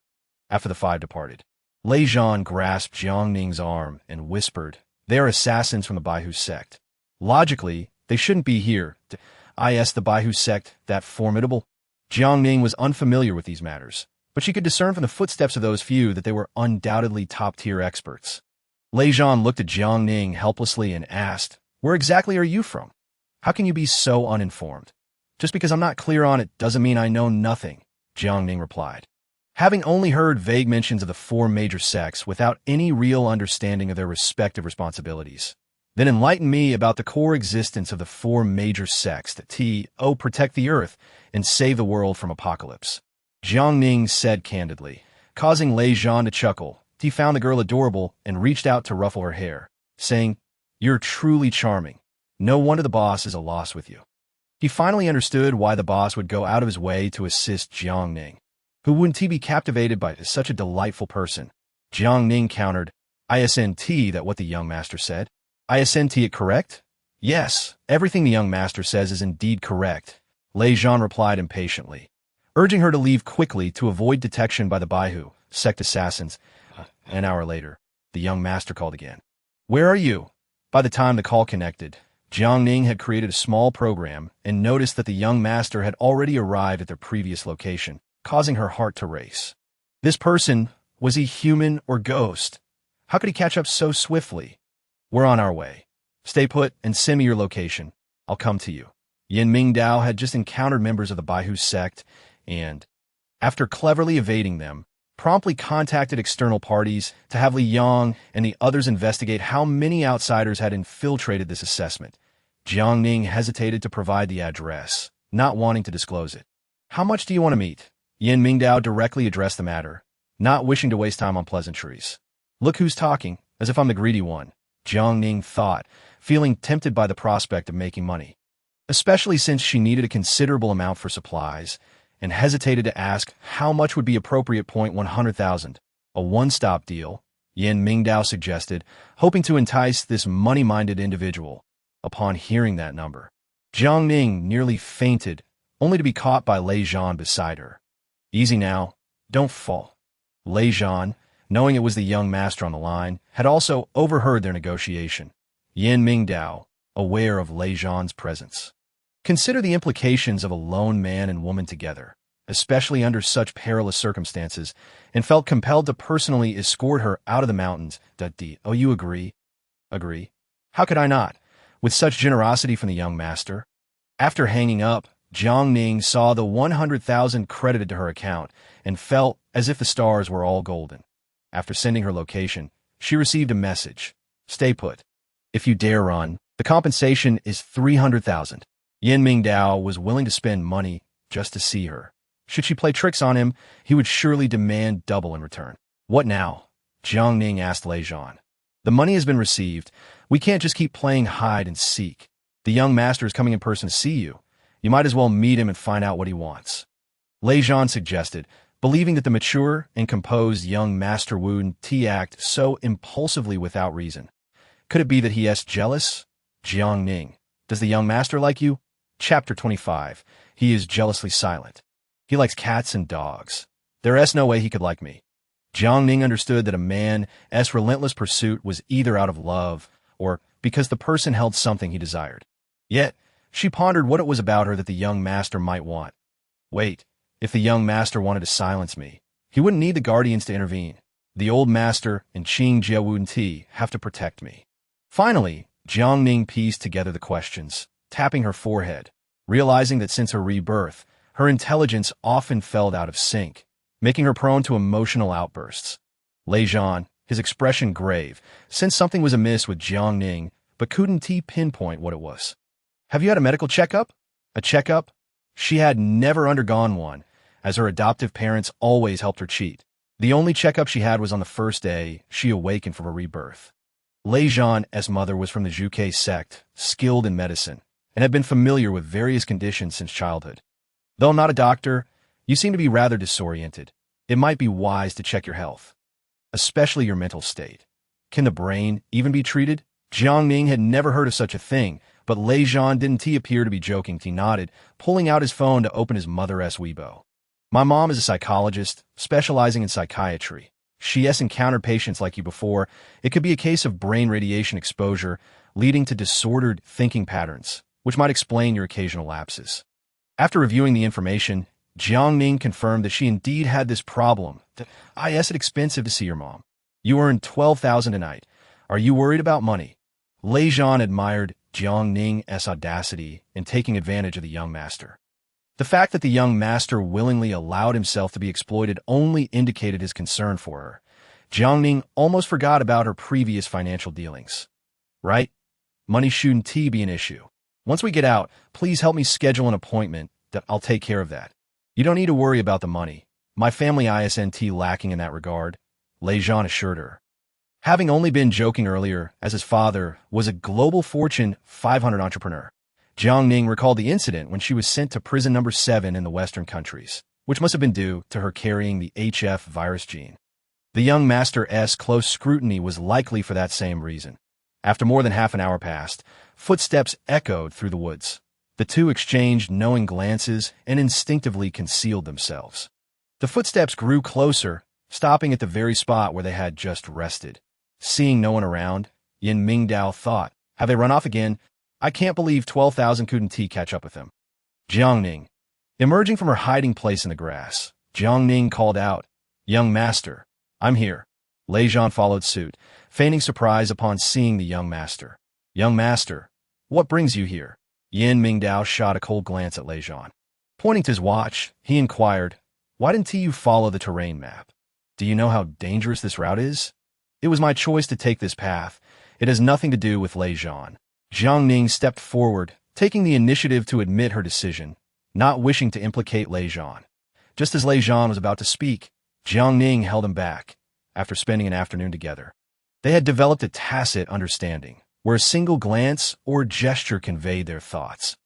After the 5 departed, Lei Zhan grasped Jiang Ning's arm and whispered, They are assassins from the Baihu sect. Logically, they shouldn't be here. The Baihu sect, that formidable? Jiang Ning was unfamiliar with these matters, but she could discern from the footsteps of those few that they were undoubtedly top-tier experts. Lei Zhan looked at Jiang Ning helplessly and asked, Where exactly are you from? How can you be so uninformed? Just because I'm not clear on it doesn't mean I know nothing, Jiang Ning replied. Having only heard vague mentions of the 4 major sects without any real understanding of their respective responsibilities, then enlighten me about the core existence of the 4 major sects that protect the earth and save the world from apocalypse. Jiang Ning said candidly, causing Lei Zhan to chuckle. He found the girl adorable and reached out to ruffle her hair, saying, You're truly charming. No wonder the boss is a loss with you. He finally understood why the boss would go out of his way to assist Jiang Ning. Who wouldn't he be captivated by such a delightful person? Jiang Ning countered, Isn't that what the young master said? Isn't it correct? Yes, everything the young master says is indeed correct, Lei Zhan replied impatiently, urging her to leave quickly to avoid detection by the Baihu sect assassins. An hour later, the young master called again. Where are you? By the time the call connected, Jiang Ning had created a small program and noticed that the young master had already arrived at their previous location, causing her heart to race. This person, was he human or ghost? How could he catch up so swiftly? We're on our way. Stay put and send me your location. I'll come to you. Yin Mingdao had just encountered members of the Baihu sect and, after cleverly evading them, promptly contacted external parties to have Li Yang and the others investigate how many outsiders had infiltrated this assessment. Jiang Ning hesitated to provide the address, not wanting to disclose it. How much do you want to meet? Yin Mingdao directly addressed the matter, not wishing to waste time on pleasantries. Look who's talking, as if I'm the greedy one, Jiang Ning thought, feeling tempted by the prospect of making money, especially since she needed a considerable amount for supplies, and hesitated to ask how much would be appropriate. 100,000. A one-stop deal, Yin Mingdao suggested, hoping to entice this money-minded individual. Upon hearing that number, Jiang Ning nearly fainted, only to be caught by Lei Zhan beside her. Easy now, don't fall. Lei Zhan, knowing it was the young master on the line, had also overheard their negotiation. Yin Mingdao, aware of Lei Zhan's presence, Consider the implications of a lone man and woman together, especially under such perilous circumstances, and felt compelled to personally escort her out of the mountains. Oh, you agree? Agree. How could I not? With such generosity from the young master. After hanging up, Jiang Ning saw the 100,000 credited to her account and felt as if the stars were all golden. After sending her location, she received a message. Stay put. If you dare run, the compensation is 300,000. Yin Mingdao was willing to spend money just to see her. Should she play tricks on him, he would surely demand double in return. What now? Jiang Ning asked Lei Zhan. The money has been received. We can't just keep playing hide and seek. The young master is coming in person to see you. You might as well meet him and find out what he wants. Lei Zhan suggested, believing that the mature and composed young master wouldn't act so impulsively without reason. Could it be that he is jealous? Jiang Ning. Does the young master like you? Chapter 25. He is jealously silent. He likes cats and dogs. There is no way he could like me. Jiang Ning understood that a man's relentless pursuit was either out of love or because the person held something he desired. Yet, she pondered what it was about her that the young master might want. Wait, if the young master wanted to silence me, he wouldn't need the guardians to intervene. The old master and Qing Jiawunti have to protect me. Finally, Jiang Ning pieced together the questions, tapping her forehead, realizing that since her rebirth, her intelligence often fell out of sync, making her prone to emotional outbursts. Lei Zhan, his expression grave, sensed something was amiss with Jiang Ning, but couldn't pinpoint what it was. Have you had a medical checkup? A checkup? She had never undergone one, as her adoptive parents always helped her cheat. The only checkup she had was on the first day she awakened from her rebirth. Lei Zhan's mother was from the Zhuke sect, skilled in medicine, and had been familiar with various conditions since childhood. Though not a doctor, you seem to be rather disoriented. It might be wise to check your health, especially your mental state. Can the brain even be treated? Jiang Ning had never heard of such a thing, but Lei Zhan didn't appear to be joking. He nodded, pulling out his phone to open his mother's Weibo. My mom is a psychologist, specializing in psychiatry. She has encountered patients like you before. It could be a case of brain radiation exposure, leading to disordered thinking patterns, which might explain your occasional lapses. After reviewing the information, Jiang Ning confirmed that she indeed had this problem. It's expensive to see your mom. You earn 12,000 a night. Are you worried about money? Lei Zhan admired Jiang Ning's audacity in taking advantage of the young master. The fact that the young master willingly allowed himself to be exploited only indicated his concern for her. Jiang Ning almost forgot about her previous financial dealings. Right? Money shouldn't be an issue. Once we get out, please help me schedule an appointment. I'll take care of that. You don't need to worry about the money. My family isn't lacking in that regard, Lei Zhan assured her. Having only been joking earlier, as his father was a global Fortune 500 entrepreneur, Jiang Ning recalled the incident when she was sent to prison number 7 in the Western countries, which must have been due to her carrying the HF virus gene. The young master's close scrutiny was likely for that same reason. After more than half an hour passed, footsteps echoed through the woods. The two exchanged knowing glances and instinctively concealed themselves. The footsteps grew closer, stopping at the very spot where they had just rested. Seeing no one around, Yin Mingdao thought, have they run off again? I can't believe 12,000 couldn't catch up with them. Jiang Ning. Emerging from her hiding place in the grass, Jiang Ning called out, Young master, I'm here. Lei Zhan followed suit, feigning surprise upon seeing the young master. Young master, what brings you here? Yin Mingdao shot a cold glance at Lei Zhan. Pointing to his watch, he inquired, why didn't you follow the terrain map? Do you know how dangerous this route is? It was my choice to take this path. It has nothing to do with Lei Zhan. Jiang Ning stepped forward, taking the initiative to admit her decision, not wishing to implicate Lei Zhan. Just as Lei Zhan was about to speak, Jiang Ning held him back. After spending an afternoon together, they had developed a tacit understanding, where a single glance or gesture conveyed their thoughts.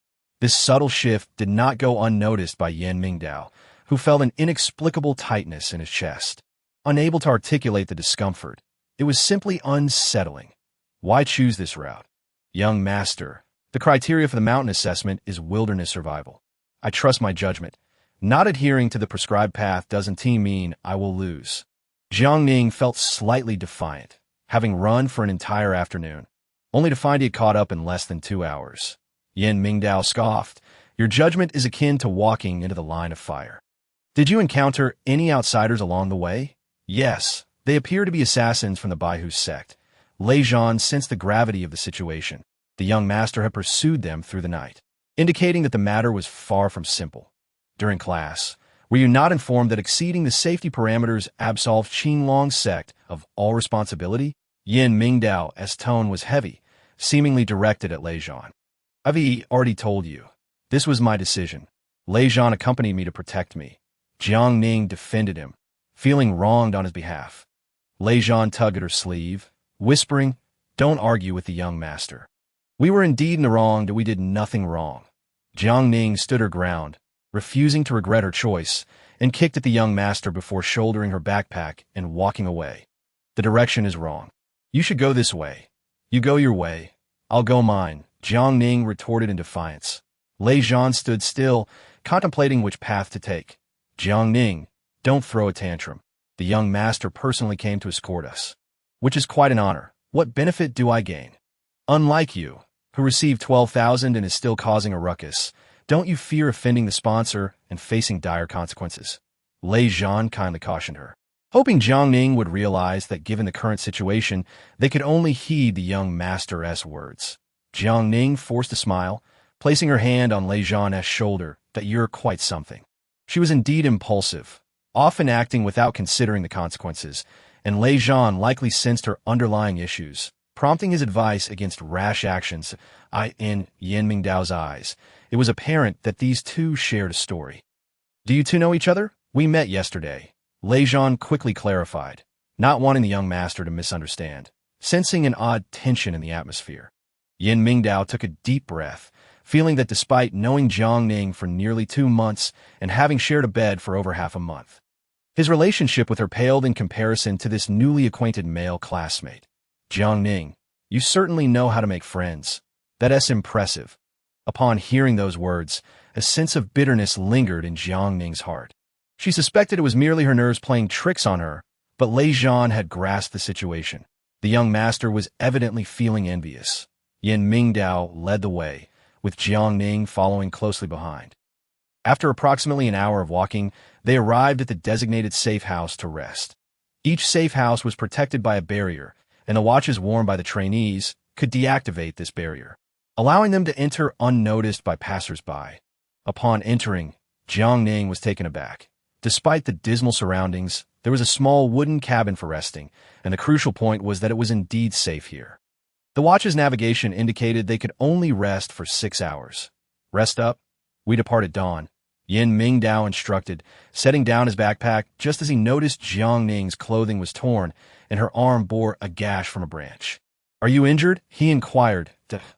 This subtle shift did not go unnoticed by Yin Mingdao, who felt an inexplicable tightness in his chest. Unable to articulate the discomfort, it was simply unsettling. Why choose this route? Young master, the criteria for the mountain assessment is wilderness survival. I trust my judgment. Not adhering to the prescribed path doesn't mean I will lose. Jiang Ning felt slightly defiant, having run for an entire afternoon, only to find he had caught up in less than 2 hours. Yin Mingdao scoffed, Your judgment is akin to walking into the line of fire. Did you encounter any outsiders along the way? Yes, they appear to be assassins from the Baihu sect. Lei Zhan sensed the gravity of the situation. The young master had pursued them through the night, indicating that the matter was far from simple. During class, were you not informed that exceeding the safety parameters absolved Qinglong's sect of all responsibility? Yin Mingdao's tone was heavy, seemingly directed at Lei Zhan. I've already told you. This was my decision. Lei Zhan accompanied me to protect me. Jiang Ning defended him, feeling wronged on his behalf. Lei Zhan tugged at her sleeve, whispering, "Don't argue with the young master. We were indeed in the wrong, that we did nothing wrong." Jiang Ning stood her ground, refusing to regret her choice, and kicked at the young master before shouldering her backpack and walking away. "The direction is wrong. You should go this way. You go your way. I'll go mine," Jiang Ning retorted in defiance. Lei Zhan stood still, contemplating which path to take. "Jiang Ning, don't throw a tantrum. The young master personally came to escort us, which is quite an honor. What benefit do I gain? Unlike you, who received 12,000 and is still causing a ruckus, don't you fear offending the sponsor and facing dire consequences?" Lei Zhan kindly cautioned her, hoping Jiang Ning would realize that given the current situation, they could only heed the young master's words. Jiang Ning forced a smile, placing her hand on Lei Zhan's shoulder. "That you're quite something." She was indeed impulsive, often acting without considering the consequences, and Lei Zhan likely sensed her underlying issues, prompting his advice against rash actions. In Yin Mingdao's eyes, it was apparent that these two shared a story. "Do you two know each other?" "We met yesterday," Lei Zhan quickly clarified, not wanting the young master to misunderstand, sensing an odd tension in the atmosphere. Yin Mingdao took a deep breath, feeling that despite knowing Jiang Ning for nearly 2 months and having shared a bed for over half a month, his relationship with her paled in comparison to this newly acquainted male classmate. "Jiang Ning, you certainly know how to make friends. That's impressive." Upon hearing those words, a sense of bitterness lingered in Jiang Ning's heart. She suspected it was merely her nerves playing tricks on her, but Lei Zhan had grasped the situation. The young master was evidently feeling envious. Yin Mingdao led the way, with Jiang Ning following closely behind. After approximately an hour of walking, they arrived at the designated safe house to rest. Each safe house was protected by a barrier, and the watches worn by the trainees could deactivate this barrier, allowing them to enter unnoticed by passers-by. Upon entering, Jiang Ning was taken aback. Despite the dismal surroundings, there was a small wooden cabin for resting, and the crucial point was that it was indeed safe here. The watch's navigation indicated they could only rest for 6 hours. "Rest up. We depart at dawn," Yin Mingdao instructed, setting down his backpack just as he noticed Jiang Ning's clothing was torn and her arm bore a gash from a branch. "Are you injured?" he inquired.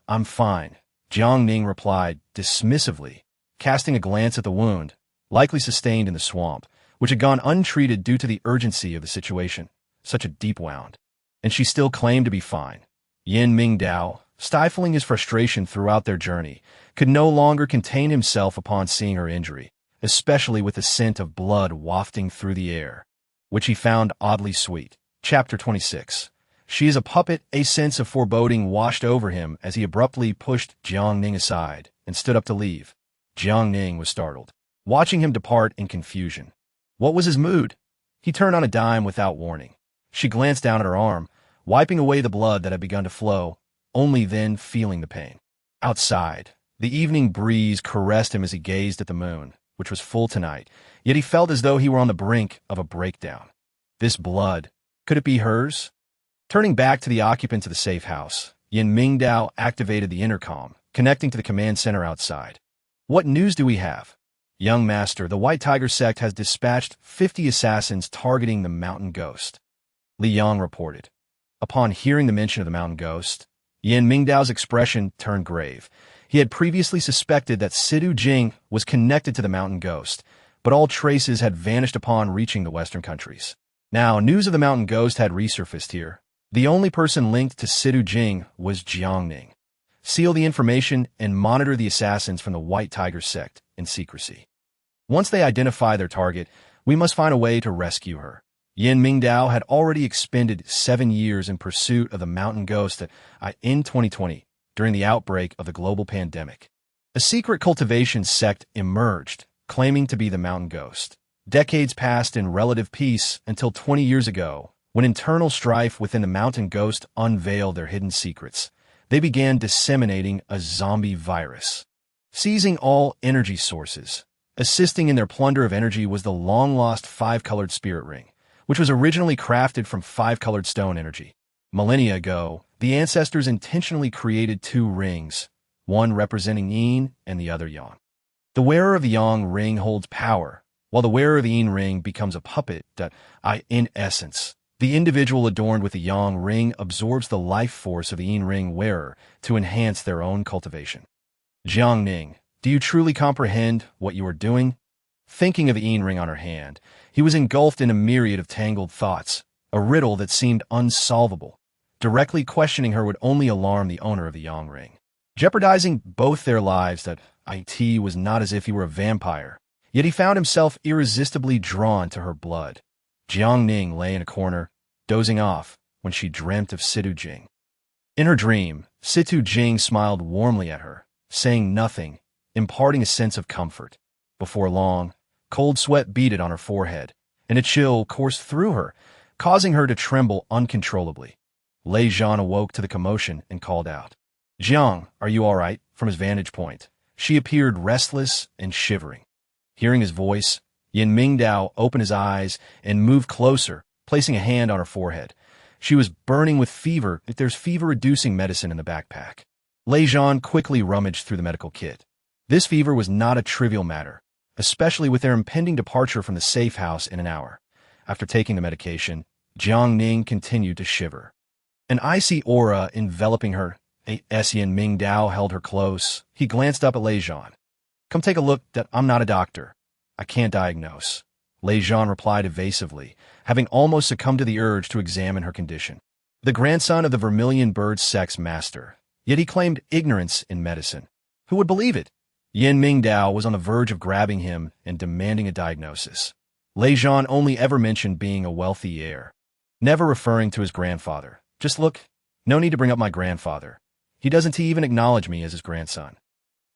"I'm fine," Jiang Ning replied dismissively, casting a glance at the wound, likely sustained in the swamp, which had gone untreated due to the urgency of the situation. Such a deep wound. And she still claimed to be fine. Yin Mingdao, stifling his frustration throughout their journey, could no longer contain himself upon seeing her injury, especially with the scent of blood wafting through the air, which he found oddly sweet. Chapter 26. She is a puppet. A sense of foreboding washed over him as he abruptly pushed Jiang Ning aside and stood up to leave. Jiang Ning was startled, watching him depart in confusion. What was his mood? He turned on a dime without warning. She glanced down at her arm, wiping away the blood that had begun to flow, only then feeling the pain. Outside, the evening breeze caressed him as he gazed at the moon, which was full tonight, yet he felt as though he were on the brink of a breakdown. This blood, could it be hers? Turning back to the occupants of the safe house, Yin Mingdao activated the intercom, connecting to the command center outside. "What news do we have?" "Young master, the White Tiger sect has dispatched 50 assassins targeting the mountain ghost," Li Yang reported. Upon hearing the mention of the mountain ghost, Yin Mingdao's expression turned grave. He had previously suspected that Sidu Jing was connected to the mountain ghost, but all traces had vanished upon reaching the Western countries. Now, news of the mountain ghost had resurfaced here. The only person linked to Sidu Jing was Jiang Ning. Seal the information and monitor the assassins from the White Tiger sect in secrecy. Once they identify their target, we must find a way to rescue her. Yin Mingdao had already expended 7 years in pursuit of the mountain ghost in 2020, during the outbreak of the global pandemic. A secret cultivation sect emerged, claiming to be the mountain ghost. Decades passed in relative peace until 20 years ago, when internal strife within the mountain ghost unveiled their hidden secrets. They began disseminating a zombie virus, seizing all energy sources. Assisting in their plunder of energy was the long-lost five-colored spirit ring, which was originally crafted from five-colored stone energy. Millennia ago, the ancestors intentionally created two rings, one representing yin and the other yang. The wearer of the yang ring holds power, while the wearer of the yin ring becomes a puppet. In essence, the individual adorned with the yang ring absorbs the life force of the yin ring wearer to enhance their own cultivation. Jiang Ning, do you truly comprehend what you are doing? Thinking of the yin ring on her hand, he was engulfed in a myriad of tangled thoughts, a riddle that seemed unsolvable. Directly questioning her would only alarm the owner of the yang ring, jeopardizing both their lives. It was not as if he were a vampire, yet he found himself irresistibly drawn to her blood. Jiang Ning lay in a corner, dozing off, when she dreamt of Situ Jing. In her dream, Situ Jing smiled warmly at her, saying nothing, imparting a sense of comfort. Before long, cold sweat beaded on her forehead, and a chill coursed through her, causing her to tremble uncontrollably. Lei Zhan awoke to the commotion and called out, "Jiang, are you all right?" From his vantage point, she appeared restless and shivering. Hearing his voice, Yin Mingdao opened his eyes and moved closer, placing a hand on her forehead. She was burning with fever. There's fever-reducing medicine in the backpack. Lei Zhan quickly rummaged through the medical kit. This fever was not a trivial matter, especially with their impending departure from the safe house in an hour. After taking the medication, Jiang Ning continued to shiver. An icy aura enveloping her. Yin Mingdao held her close. He glanced up at Lei Zhan. "Come take a look. I'm not a doctor. I can't diagnose." Lei Zhan replied evasively, having almost succumbed to the urge to examine her condition. The grandson of the vermilion bird sex master, yet he claimed ignorance in medicine. Who would believe it? Yin Mingdao was on the verge of grabbing him and demanding a diagnosis. Lei Zhan only ever mentioned being a wealthy heir, never referring to his grandfather. "Just look. No need to bring up my grandfather. He doesn't even acknowledge me as his grandson."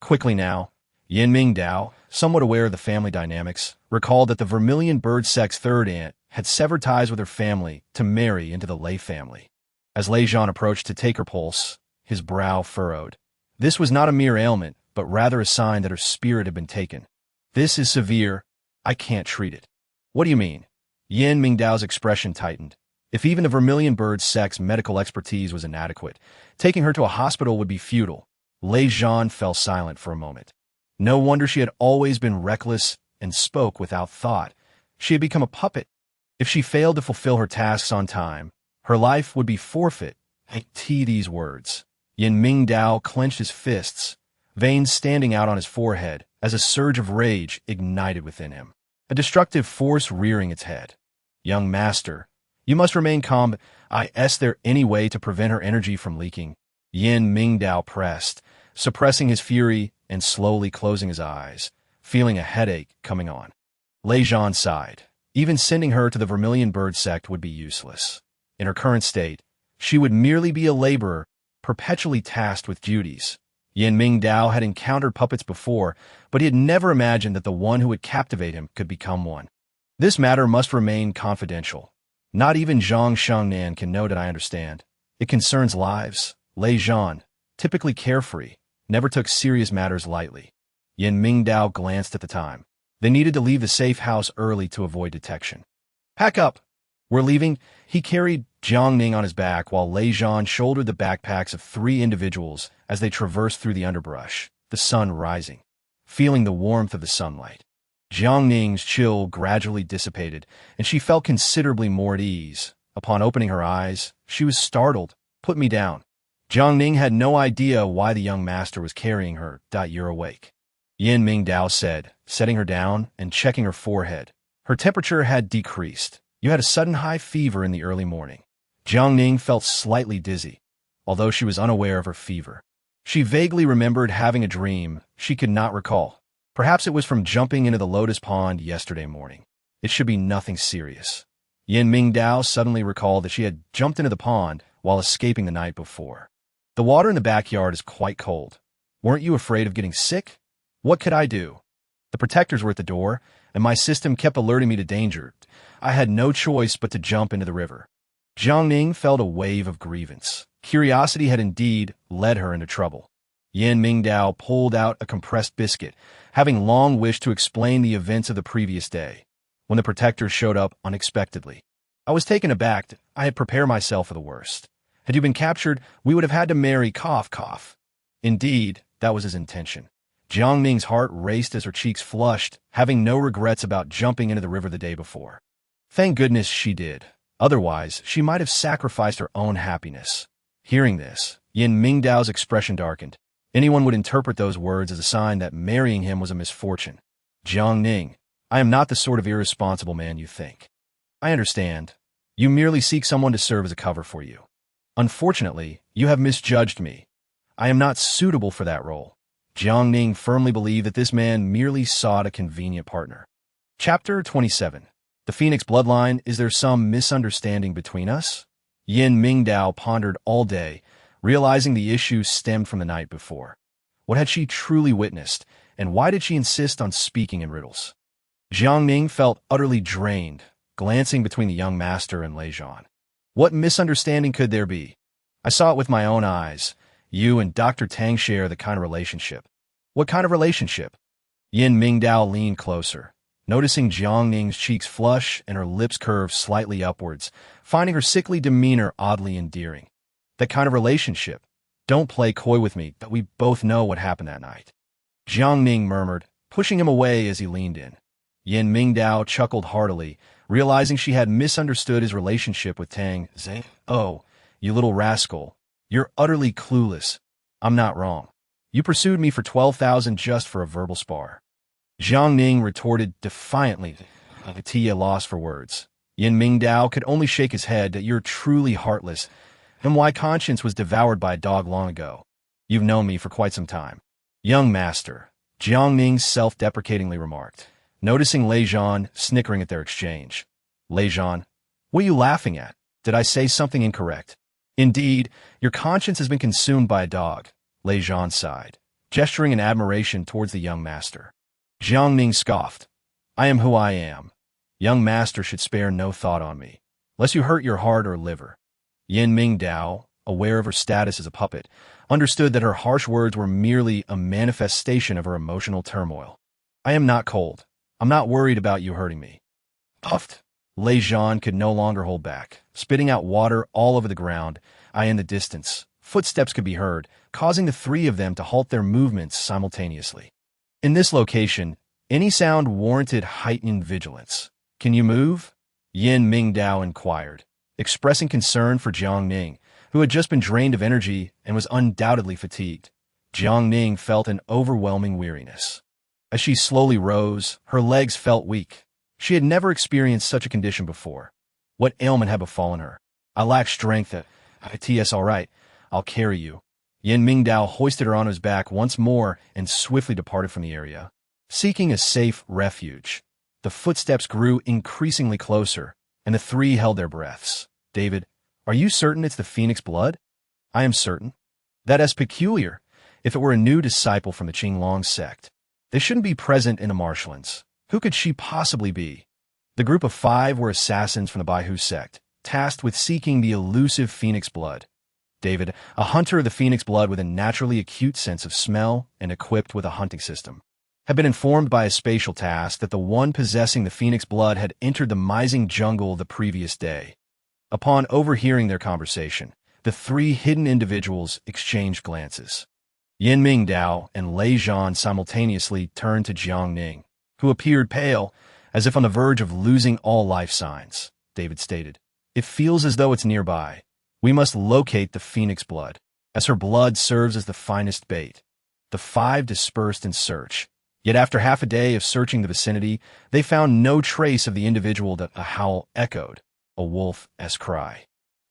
Quickly now, Yin Mingdao, somewhat aware of the family dynamics, recalled that the vermilion bird sex third aunt had severed ties with her family to marry into the Lei family. As Lei Zhan approached to take her pulse, his brow furrowed. This was not a mere ailment, but rather a sign that her spirit had been taken. "This is severe. I can't treat it." "What do you mean?" Yin Mingdao's expression tightened. If even the vermilion bird sex medical expertise was inadequate, taking her to a hospital would be futile. Lei Zhan fell silent for a moment. No wonder she had always been reckless and spoke without thought. She had become a puppet. If she failed to fulfill her tasks on time, her life would be forfeit. These words. Yin Mingdao clenched his fists, veins standing out on his forehead as a surge of rage ignited within him, a destructive force rearing its head. "Young master, you must remain calm. Is there any way to prevent her energy from leaking?" Yin Mingdao pressed, suppressing his fury and slowly closing his eyes, feeling a headache coming on. Lei Zhan sighed. Even sending her to the vermilion bird sect would be useless. In her current state, she would merely be a laborer, perpetually tasked with duties. Yin Mingdao had encountered puppets before, but he had never imagined that the one who would captivate him could become one. "This matter must remain confidential. Not even Zhang Shangnan can know that I understand. It concerns lives." Lei Zhan, typically carefree, never took serious matters lightly. Yin Mingdao glanced at the time. They needed to leave the safe house early to avoid detection. "Pack up. We're leaving." He carried Jiang Ning on his back while Lei Zhan shouldered the backpacks of 3 individuals as they traversed through the underbrush, the sun rising, feeling the warmth of the sunlight. Jiang Ning's chill gradually dissipated, and she felt considerably more at ease. Upon opening her eyes, she was startled. "Put me down." Jiang Ning had no idea why the young master was carrying her. "You're awake," Yin Mingdao said, setting her down and checking her forehead. Her temperature had decreased. "You had a sudden high fever in the early morning." Jiang Ning felt slightly dizzy, although she was unaware of her fever. She vaguely remembered having a dream she could not recall. Perhaps it was from jumping into the lotus pond yesterday morning. It should be nothing serious. Yin Mingdao suddenly recalled that she had jumped into the pond while escaping the night before. The water in the backyard is quite cold. Weren't you afraid of getting sick? What could I do? The protectors were at the door, and my system kept alerting me to danger. I had no choice but to jump into the river. Jiang Ning felt a wave of grievance. Curiosity had indeed led her into trouble. Yin Mingdao pulled out a compressed biscuit, having long wished to explain the events of the previous day, when the protectors showed up unexpectedly. I was taken aback. I had prepared myself for the worst. Had you been captured, we would have had to marry cough cough. Indeed, that was his intention. Jiang Ning's heart raced as her cheeks flushed, having no regrets about jumping into the river the day before. Thank goodness she did. Otherwise, she might have sacrificed her own happiness. Hearing this, Yin Mingdao's expression darkened. Anyone would interpret those words as a sign that marrying him was a misfortune. Jiang Ning, I am not the sort of irresponsible man you think. I understand. You merely seek someone to serve as a cover for you. Unfortunately, you have misjudged me. I am not suitable for that role. Jiang Ning firmly believed that this man merely sought a convenient partner. Chapter 27. The Phoenix Bloodline, is there some misunderstanding between us? Yin Mingdao pondered all day, realizing the issue stemmed from the night before. What had she truly witnessed, and why did she insist on speaking in riddles? Jiang Ning felt utterly drained, glancing between the young master and Lei Zhan. What misunderstanding could there be? I saw it with my own eyes. You and Dr. Tang share the kind of relationship. What kind of relationship? Yin Mingdao leaned closer, noticing Jiang Ning's cheeks flush and her lips curve slightly upwards, finding her sickly demeanor oddly endearing. That kind of relationship. Don't play coy with me, but we both know what happened that night. Jiang Ning murmured, pushing him away as he leaned in. Yin Mingdao chuckled heartily, realizing she had misunderstood his relationship with Tang Zhe. Oh, you little rascal. You're utterly clueless. I'm not wrong. You pursued me for 12,000 just for a verbal spar. Jiang Ning retorted defiantly, Tia lost for words. Yin Mingdao could only shake his head that you're truly heartless, and my conscience was devoured by a dog long ago. You've known me for quite some time. Young master, Jiang Ning self-deprecatingly remarked, noticing Lei Zhan snickering at their exchange. Lei Zhan, what are you laughing at? Did I say something incorrect? Indeed, your conscience has been consumed by a dog, Lei Zhan sighed, gesturing in admiration towards the young master. Jiang Ning scoffed. I am who I am. Young master should spare no thought on me, lest you hurt your heart or liver. Yin Mingdao, aware of her status as a puppet, understood that her harsh words were merely a manifestation of her emotional turmoil. I am not cold. I'm not worried about you hurting me. Puffed. Lei Zhan could no longer hold back, spitting out water all over the ground. In the distance, footsteps could be heard, causing the three of them to halt their movements simultaneously. In this location, any sound warranted heightened vigilance. Can you move? Yin Mingdao inquired, expressing concern for Jiang Ning, who had just been drained of energy and was undoubtedly fatigued. Jiang Ning felt an overwhelming weariness. As she slowly rose, her legs felt weak. She had never experienced such a condition before. What ailment had befallen her? I lack strength. It's all right. I'll carry you. Yin Mingdao hoisted her on his back once more and swiftly departed from the area, seeking a safe refuge. The footsteps grew increasingly closer, and the three held their breaths. David, are you certain it's the Phoenix blood? I am certain. That is peculiar. If it were a new disciple from the Qinglong sect, they shouldn't be present in the marshlands. Who could she possibly be? The group of 5 were assassins from the Baihu sect, tasked with seeking the elusive Phoenix blood. David, a hunter of the Phoenix blood with a naturally acute sense of smell and equipped with a hunting system, had been informed by a spatial task that the one possessing the Phoenix blood had entered the Mizing jungle the previous day. Upon overhearing their conversation, the 3 hidden individuals exchanged glances. Yin Mingdao and Lei Zhan simultaneously turned to Jiang Ning, who appeared pale, as if on the verge of losing all life signs. David stated, it feels as though it's nearby. We must locate the Phoenix blood, as her blood serves as the finest bait. The 5 dispersed in search. Yet after half a day of searching the vicinity, they found no trace of the individual that a howl echoed, a wolf's cry.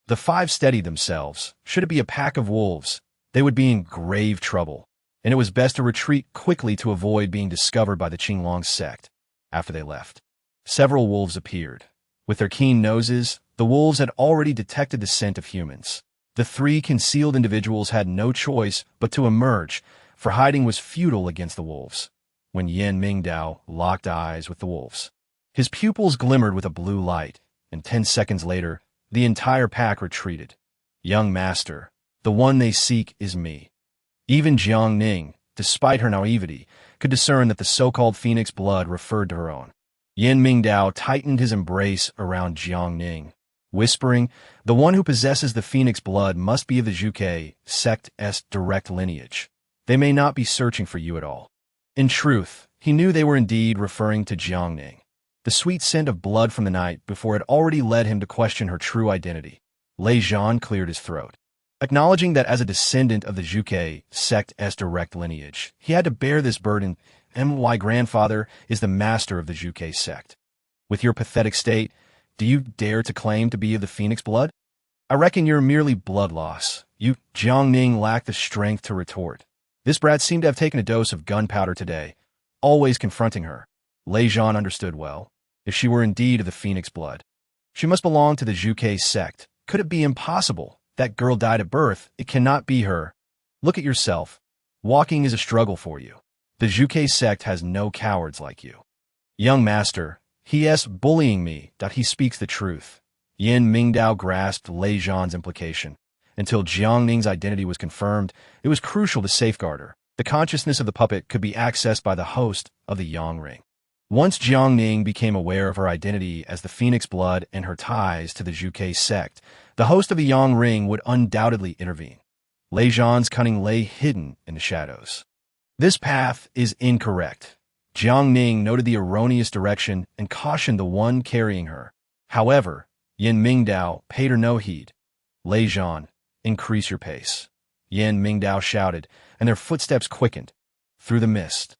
The 5 steadied themselves. Should it be a pack of wolves, they would be in grave trouble, and it was best to retreat quickly to avoid being discovered by the Qinglong sect. After they left, several wolves appeared. With their keen noses, the wolves had already detected the scent of humans. The 3 concealed individuals had no choice but to emerge, for hiding was futile against the wolves. When Yan Mingdao locked eyes with the wolves, his pupils glimmered with a blue light, and 10 seconds later, the entire pack retreated. Young master, the one they seek is me. Even Jiang Ning, despite her naivety, could discern that the so-called phoenix blood referred to her own. Yan Mingdao tightened his embrace around Jiang Ning, whispering, "The one who possesses the phoenix blood must be of the Zhuge sect's direct lineage. They may not be searching for you at all." In truth, he knew they were indeed referring to Jiang Ning. The sweet scent of blood from the night before had already led him to question her true identity. Lei Zhan cleared his throat, acknowledging that as a descendant of the Zhuge sect's direct lineage, he had to bear this burden. My grandfather is the master of the Zhuge sect. With your pathetic state, do you dare to claim to be of the phoenix blood? I reckon you're merely blood loss. Jiang Ning lacked the strength to retort. This brat seemed to have taken a dose of gunpowder today, always confronting her. Lei Zhan understood well. If she were indeed of the phoenix blood, she must belong to the Zhuge sect. Could it be impossible? That girl died at birth. It cannot be her. Look at yourself. Walking is a struggle for you. The Zhuge sect has no cowards like you. Young master, he bullying me. He speaks the truth. Yan Mingdao grasped Lei Zhan's implication. Until Jiang Ning's identity was confirmed, it was crucial to safeguard her. The consciousness of the puppet could be accessed by the host of the Yang Ring. Once Jiang Ning became aware of her identity as the phoenix blood and her ties to the Zhuge sect, the host of the Yang Ring would undoubtedly intervene. Lei Zhan's cunning lay hidden in the shadows. This path is incorrect. Jiang Ning noted the erroneous direction and cautioned the one carrying her. However, Yan Mingdao paid her no heed. Lei Zhan, increase your pace. Yan Mingdao shouted, and their footsteps quickened. Through the mist,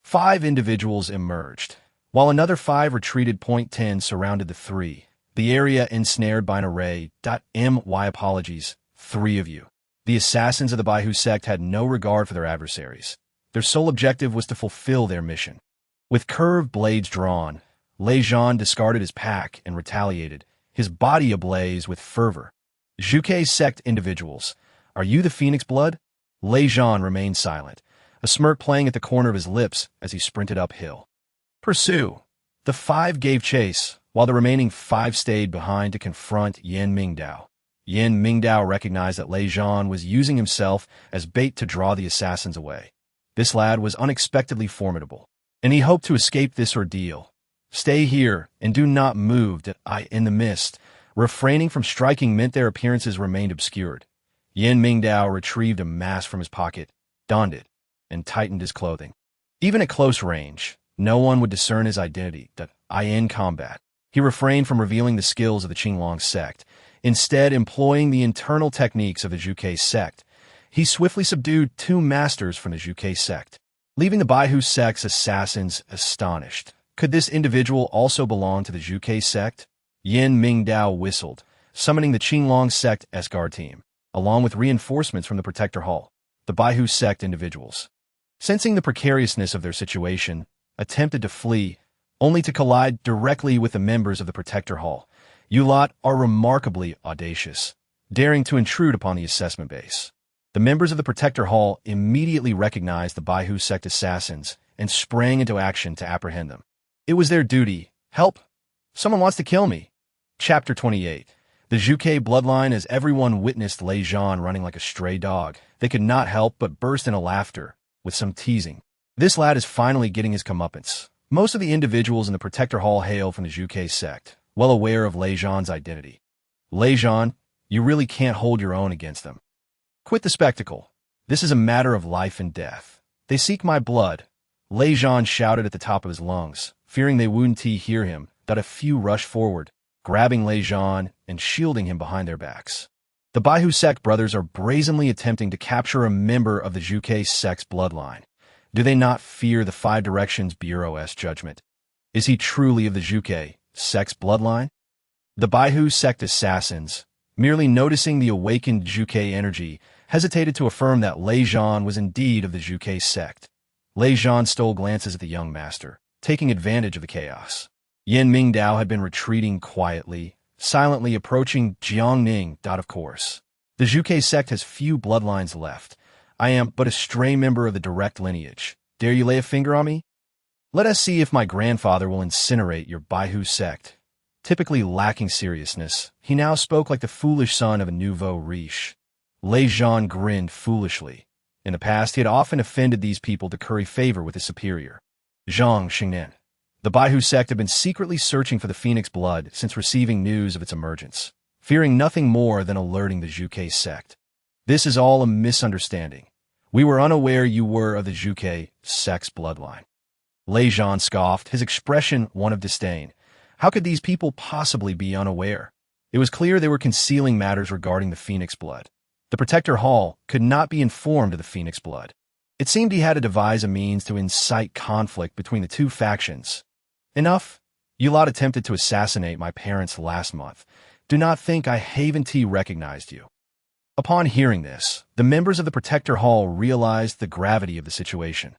5 individuals emerged, while another 5 retreated. 10 surrounded the 3, the area ensnared by an array. My apologies, 3 of you. The assassins of the Baihu sect had no regard for their adversaries. Their sole objective was to fulfill their mission. With curved blades drawn, Lei Zhan discarded his pack and retaliated, his body ablaze with fervor. Zhuge sect individuals, are you the phoenix blood? Lei Zhan remained silent, a smirk playing at the corner of his lips as he sprinted uphill. Pursue. The 5 gave chase, while the remaining 5 stayed behind to confront Yan Mingdao. Yan Mingdao recognized that Lei Zhan was using himself as bait to draw the assassins away. This lad was unexpectedly formidable, and he hoped to escape this ordeal. Stay here and do not move. In the mist, refraining from striking meant their appearances remained obscured. Yan Mingdao retrieved a mask from his pocket, donned it, and tightened his clothing. Even at close range, no one would discern his identity. In combat, he refrained from revealing the skills of the Qinglong sect. Instead, employing the internal techniques of the Zhuge sect, he swiftly subdued 2 masters from the Zhuge sect, leaving the Baihu sect's assassins astonished. Could this individual also belong to the Zhuge sect? Yan Mingdao whistled, summoning the Qinglong sect's guard team, along with reinforcements from the Protector Hall. The Baihu sect individuals, sensing the precariousness of their situation, attempted to flee, only to collide directly with the members of the Protector Hall. You lot are remarkably audacious, daring to intrude upon the assessment base. The members of the Protector Hall immediately recognized the Baihu sect assassins and sprang into action to apprehend them. It was their duty. Help! Someone wants to kill me. Chapter 28. The Zhuge bloodline. As everyone witnessed Lei Zhan running like a stray dog, they could not help but burst into laughter, with some teasing. This lad is finally getting his comeuppance. Most of the individuals in the Protector Hall hail from the Zhuge sect, well aware of Lei Zhan's identity. Lei Zhan, you really can't hold your own against them. Quit the spectacle. This is a matter of life and death. They seek my blood. Lei Zhan shouted at the top of his lungs, fearing they wouldn't hear him, that a few rushed forward, grabbing Lei Zhan and shielding him behind their backs. The Baihu sect brothers are brazenly attempting to capture a member of the Zhuge sect's bloodline. Do they not fear the 5 Directions Bureau's judgment? Is he truly of the Zhuge sect's bloodline? The Baihu sect assassins, merely noticing the awakened Zhuge energy, hesitated to affirm that Lei Zhan was indeed of the Zhuge sect. Lei Zhan stole glances at the young master, taking advantage of the chaos. Yan Mingdao had been retreating quietly, silently approaching Jiang Ning. Of course, the Zhuge sect has few bloodlines left. I am but a stray member of the direct lineage. Dare you lay a finger on me? Let us see if my grandfather will incinerate your Baihu sect. Typically lacking seriousness, he now spoke like the foolish son of a nouveau riche. Lei Zhan grinned foolishly. In the past, he had often offended these people to curry favor with his superior. Zhang Xingnan. The Baihu sect had been secretly searching for the phoenix blood since receiving news of its emergence, fearing nothing more than alerting the Zhuge sect. This is all a misunderstanding. We were unaware you were of the Zhuge sect's bloodline. Lei Zhan scoffed, his expression one of disdain. How could these people possibly be unaware? It was clear they were concealing matters regarding the phoenix blood. The Protector Hall could not be informed of the phoenix blood. It seemed he had to devise a means to incite conflict between the two factions. Enough. You lot attempted to assassinate my parents last month. Do not think I haven't recognized you. Upon hearing this, the members of the Protector Hall realized the gravity of the situation.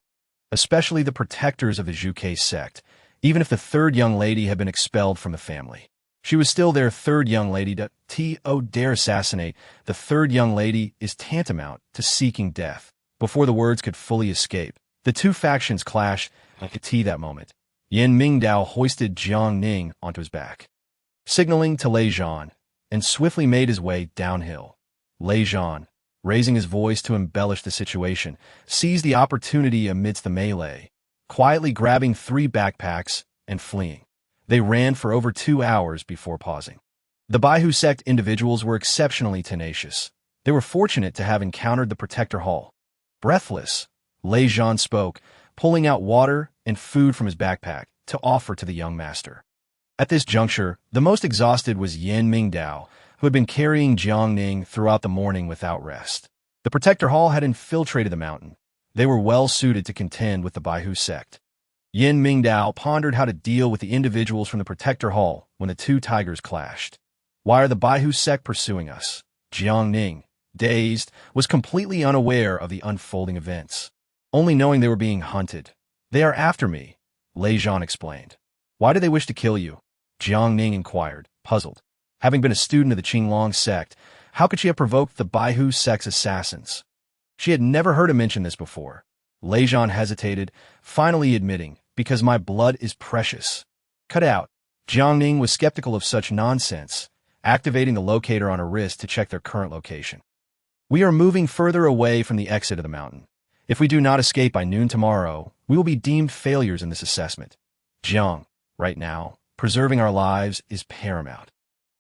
Especially the protectors of the Zhuge sect, even if the third young lady had been expelled from the family. She was still their third young lady to dare assassinate. The third young lady is tantamount to seeking death. Before the words could fully escape, the two factions clashed at that moment. Yan Mingdao hoisted Jiang Ning onto his back, signaling to Lei Zhan, and swiftly made his way downhill. Lei Zhan, raising his voice to embellish the situation, seized the opportunity amidst the melee, quietly grabbing 3 backpacks and fleeing. They ran for over 2 hours before pausing. The Baihu sect individuals were exceptionally tenacious. They were fortunate to have encountered the Protector Hall. Breathless, Lei Zhan spoke, pulling out water and food from his backpack to offer to the young master. At this juncture, the most exhausted was Yan Mingdao, who had been carrying Jiang Ning throughout the morning without rest. The Protector Hall had infiltrated the mountain. They were well suited to contend with the Baihu sect. Yan Mingdao pondered how to deal with the individuals from the Protector Hall when the two tigers clashed. Why are the Baihu sect pursuing us? Jiang Ning, dazed, was completely unaware of the unfolding events, only knowing they were being hunted. They are after me, Lei Zhan explained. Why do they wish to kill you? Jiang Ning inquired, puzzled. Having been a student of the Qinglong sect, how could she have provoked the Baihu sect's assassins? She had never heard him mention this before. Lei Zhan hesitated, finally admitting, because my blood is precious. Cut out. Jiang Ning was skeptical of such nonsense, activating the locator on her wrist to check their current location. We are moving further away from the exit of the mountain. If we do not escape by noon tomorrow, we will be deemed failures in this assessment. Jiang, right now, preserving our lives is paramount.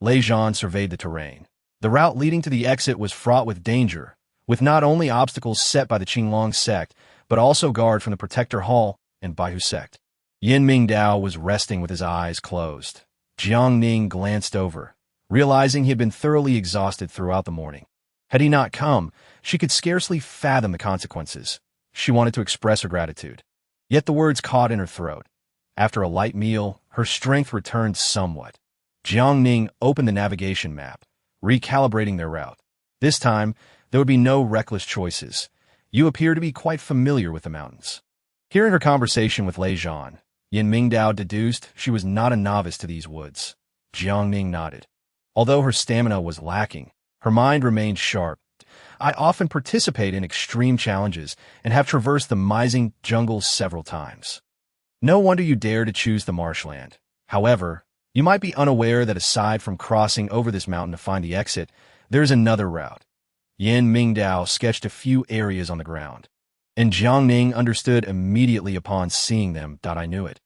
Lei Zhan surveyed the terrain. The route leading to the exit was fraught with danger, with not only obstacles set by the Qinglong sect, but also guards from the Protector Hall and Baihu sect. Yan Mingdao was resting with his eyes closed. Jiang Ning glanced over, realizing he had been thoroughly exhausted throughout the morning. Had he not come, she could scarcely fathom the consequences. She wanted to express her gratitude. Yet the words caught in her throat. After a light meal, her strength returned somewhat. Jiang Ning opened the navigation map, recalibrating their route. This time, there would be no reckless choices. You appear to be quite familiar with the mountains. Hearing her conversation with Lei Zhan, Yan Mingdao deduced she was not a novice to these woods. Jiang Ning nodded. Although her stamina was lacking, her mind remained sharp. I often participate in extreme challenges and have traversed the Mizing jungles several times. No wonder you dare to choose the marshland. However, you might be unaware that aside from crossing over this mountain to find the exit, there is another route. Yan Mingdao sketched a few areas on the ground, and Jiang Ning understood immediately upon seeing them. I knew it.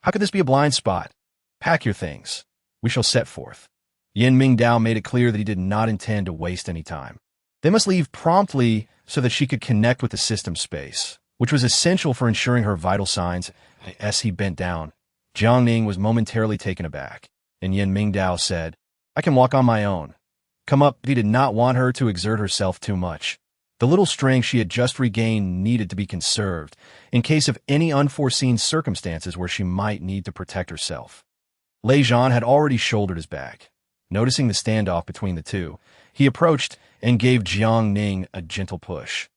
How could this be a blind spot? Pack your things. We shall set forth. Yan Mingdao made it clear that he did not intend to waste any time. They must leave promptly so that she could connect with the system space, which was essential for ensuring her vital signs. As he bent down, Jiang Ning was momentarily taken aback, and Yan Mingdao said, I can walk on my own. Come up. He did not want her to exert herself too much. The little strength she had just regained needed to be conserved in case of any unforeseen circumstances where she might need to protect herself. Lei Zhan had already shouldered his bag. Noticing the standoff between the two, he approached and gave Jiang Ning a gentle push.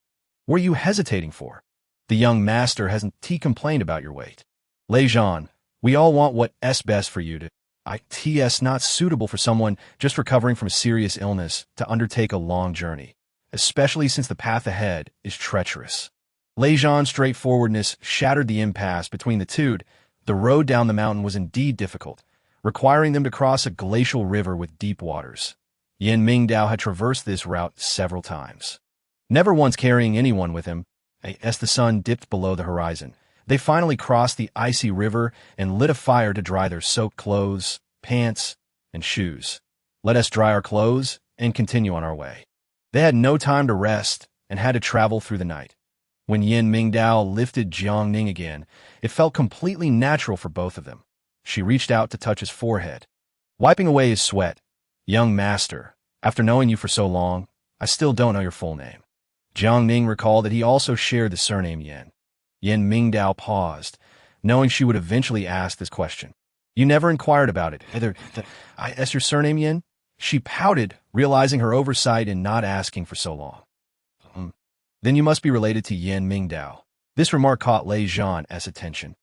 What are you hesitating for? The young master hasn't complained about your weight. Lei Zhan, we all want what's best for you. It's not suitable for someone just recovering from a serious illness to undertake a long journey. especially since the path ahead is treacherous. Lei Zhan's straightforwardness shattered the impasse between the two. The road down the mountain was indeed difficult, requiring them to cross a glacial river with deep waters. Yan Mingdao had traversed this route several times, never once carrying anyone with him. As the sun dipped below the horizon, they finally crossed the icy river and lit a fire to dry their soaked clothes, pants, and shoes. Let us dry our clothes and continue on our way. They had no time to rest and had to travel through the night. When Yan Mingdao lifted Jiang Ning again, it felt completely natural for both of them. She reached out to touch his forehead, wiping away his sweat. "Young master, after knowing you for so long, I still don't know your full name." Jiang Ning recalled that he also shared the surname Yan. Yan Mingdao paused, knowing she would eventually ask this question. "You never inquired about it. Is your surname Yan?" She pouted, realizing her oversight in not asking for so long. "Then you must be related to Yan Mingdao." This remark caught Lei Zhan's attention,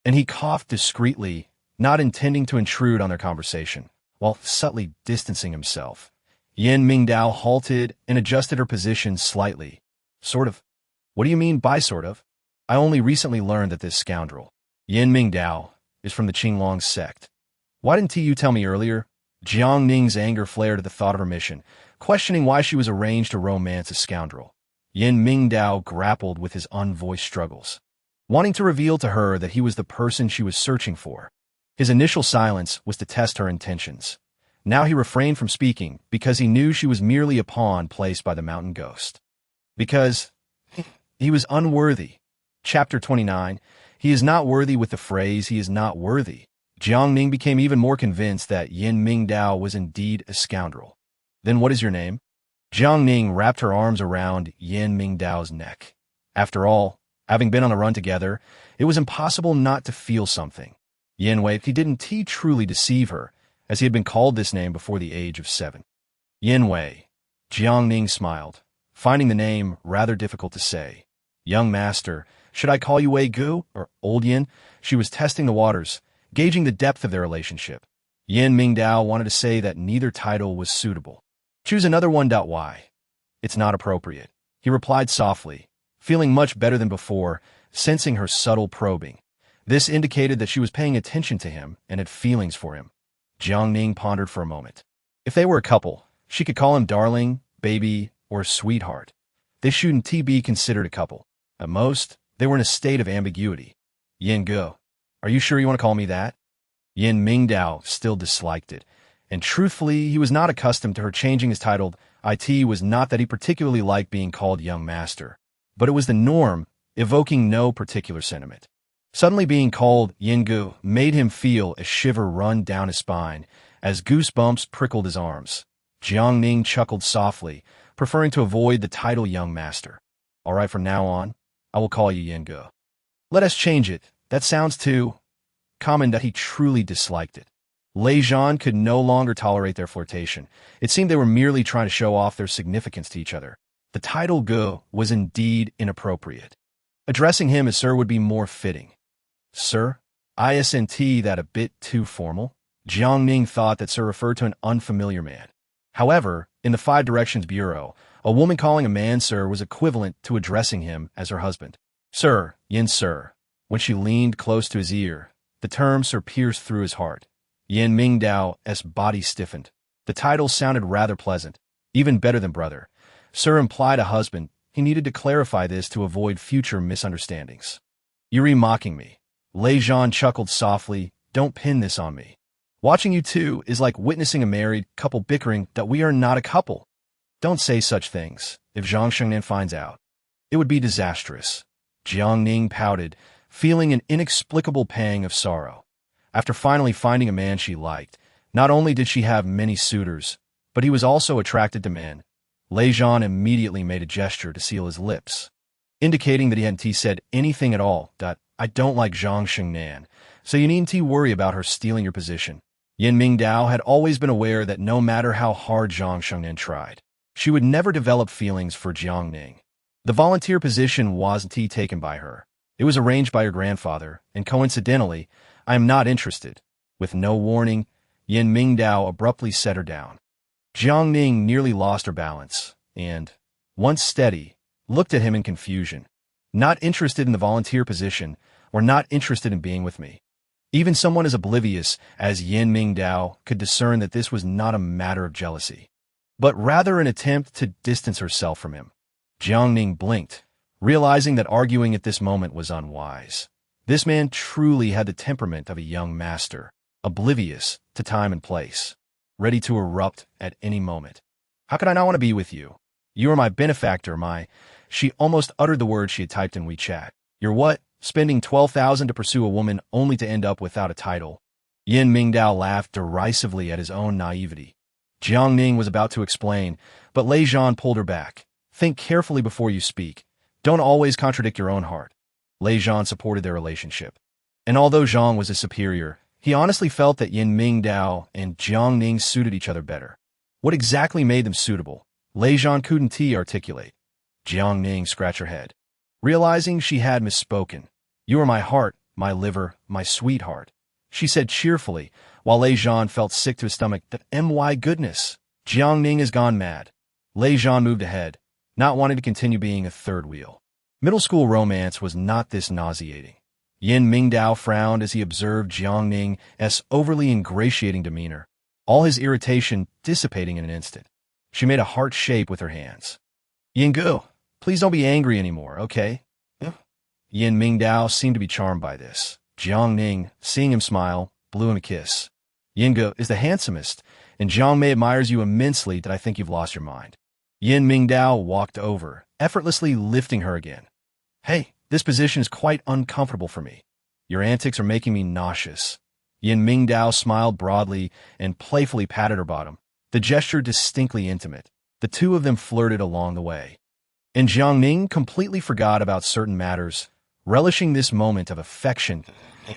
and he coughed discreetly, not intending to intrude on their conversation, while subtly distancing himself. Yan Mingdao halted and adjusted her position slightly. "Sort of? What do you mean by sort of? I only recently learned that this scoundrel, Yan Mingdao, is from the Qinglong sect. Why didn't you tell me earlier?" Jiang Ning's anger flared at the thought of her mission, questioning why she was arranged to romance a scoundrel. Yan Mingdao grappled with his unvoiced struggles, wanting to reveal to her that he was the person she was searching for. His initial silence was to test her intentions. Now he refrained from speaking because he knew she was merely a pawn placed by the mountain ghost. Because he was unworthy. Chapter 29. He is not worthy. With the phrase, "he is not worthy," Jiang Ning became even more convinced that Yan Mingdao was indeed a scoundrel. "Then what is your name?" Jiang Ning wrapped her arms around Yan Mingdao's neck. After all, having been on the run together, it was impossible not to feel something. Yan Wei, he didn't truly deceive her, as he had been called this name before the age of 7. Yan Wei. Jiang Ning smiled, finding the name rather difficult to say. "Young master, should I call you Wei Gu or Old Yan?" She was testing the waters, gauging the depth of their relationship. Yan Mingdao wanted to say that neither title was suitable. "Choose another one. Why? It's not appropriate," he replied softly, feeling much better than before, sensing her subtle probing. This indicated that she was paying attention to him and had feelings for him. Jiang Ning pondered for a moment. If they were a couple, she could call him darling, baby, or sweetheart. They shouldn't be considered a couple. At most, they were in a state of ambiguity. "Yan Gu, are you sure you want to call me that?" Yan Mingdao still disliked it, and truthfully, he was not accustomed to her changing his title. It was not that he particularly liked being called young master, but it was the norm, evoking no particular sentiment. Suddenly being called Yan Gu made him feel a shiver run down his spine as goosebumps prickled his arms. Jiang Ning chuckled softly, preferring to avoid the title young master. "All right, from now on, I will call you Yan Gu." "Let us change it. That sounds too common." That he truly disliked it. Lei Zhan could no longer tolerate their flirtation. It seemed they were merely trying to show off their significance to each other. The title Gu was indeed inappropriate. Addressing him as sir would be more fitting. "Sir? Isn't that a bit too formal?" Jiang Ning thought that sir referred to an unfamiliar man. However, in the Five Directions Bureau, a woman calling a man sir was equivalent to addressing him as her husband. "Sir, Yin sir." When she leaned close to his ear, the term sir pierced through his heart. Yan Mingdao's body stiffened. The title sounded rather pleasant, even better than brother. Sir implied a husband. He needed to clarify this to avoid future misunderstandings. "You're mocking me." Lei Zhan chuckled softly. "Don't pin this on me. Watching you two is like witnessing a married couple bickering that we are not a couple. Don't say such things. If Zhang Shengnan finds out, it would be disastrous." Jiang Ning pouted, feeling an inexplicable pang of sorrow. After finally finding a man she liked, not only did she have many suitors, but he was also attracted to men. Lei Zhan immediately made a gesture to seal his lips, indicating that he hadn't said anything at all. "I don't like Zhang Shengnan, so you needn't worry about her stealing your position." Yan Mingdao had always been aware that no matter how hard Zhang Shengnan tried, she would never develop feelings for Jiang Ning. The volunteer position wasn't taken by her. It was arranged by her grandfather, and coincidentally, "I am not interested." With no warning, Yan Mingdao abruptly set her down. Jiang Ning nearly lost her balance, and, once steady, looked at him in confusion. Not interested in the volunteer position, or not interested in being with me. Even someone as oblivious as Yin Mingdao could discern that this was not a matter of jealousy, but rather an attempt to distance herself from him. Jiang Ning blinked, realizing that arguing at this moment was unwise. This man truly had the temperament of a young master, oblivious to time and place, ready to erupt at any moment. How could I not want to be with you? You are my benefactor, my... She almost uttered the words she had typed in WeChat. You're what? Spending 12,000 to pursue a woman only to end up without a title. Yin Mingdao laughed derisively at his own naivety. Jiang Ning was about to explain, but Lei Zhan pulled her back. Think carefully before you speak. Don't always contradict your own heart. Lei Zhan supported their relationship. And although Zhang was his superior, he honestly felt that Yin Mingdao and Jiang Ning suited each other better. What exactly made them suitable? Lei Zhan couldn't articulate. Jiang Ning scratched her head, realizing she had misspoken. You are my heart, my liver, my sweetheart, she said cheerfully, while Lei Zhan felt sick to his stomach that my goodness, Jiang Ning has gone mad. Lei Zhan moved ahead, not wanting to continue being a third wheel. Middle school romance was not this nauseating. Yin Mingdao frowned as he observed Jiang Ning's overly ingratiating demeanor, all his irritation dissipating in an instant. She made a heart shape with her hands. Yinggu, please don't be angry anymore, okay? Yin Mingdao seemed to be charmed by this. Jiang Ning, seeing him smile, blew him a kiss. Yinggu is the handsomest, and Jiang Mei admires you immensely that I think you've lost your mind. Yin Mingdao walked over, effortlessly lifting her again. Hey, this position is quite uncomfortable for me. Your antics are making me nauseous. Yin Mingdao smiled broadly and playfully patted her bottom, the gesture distinctly intimate. The two of them flirted along the way. And Jiang Ning completely forgot about certain matters, relishing this moment of affection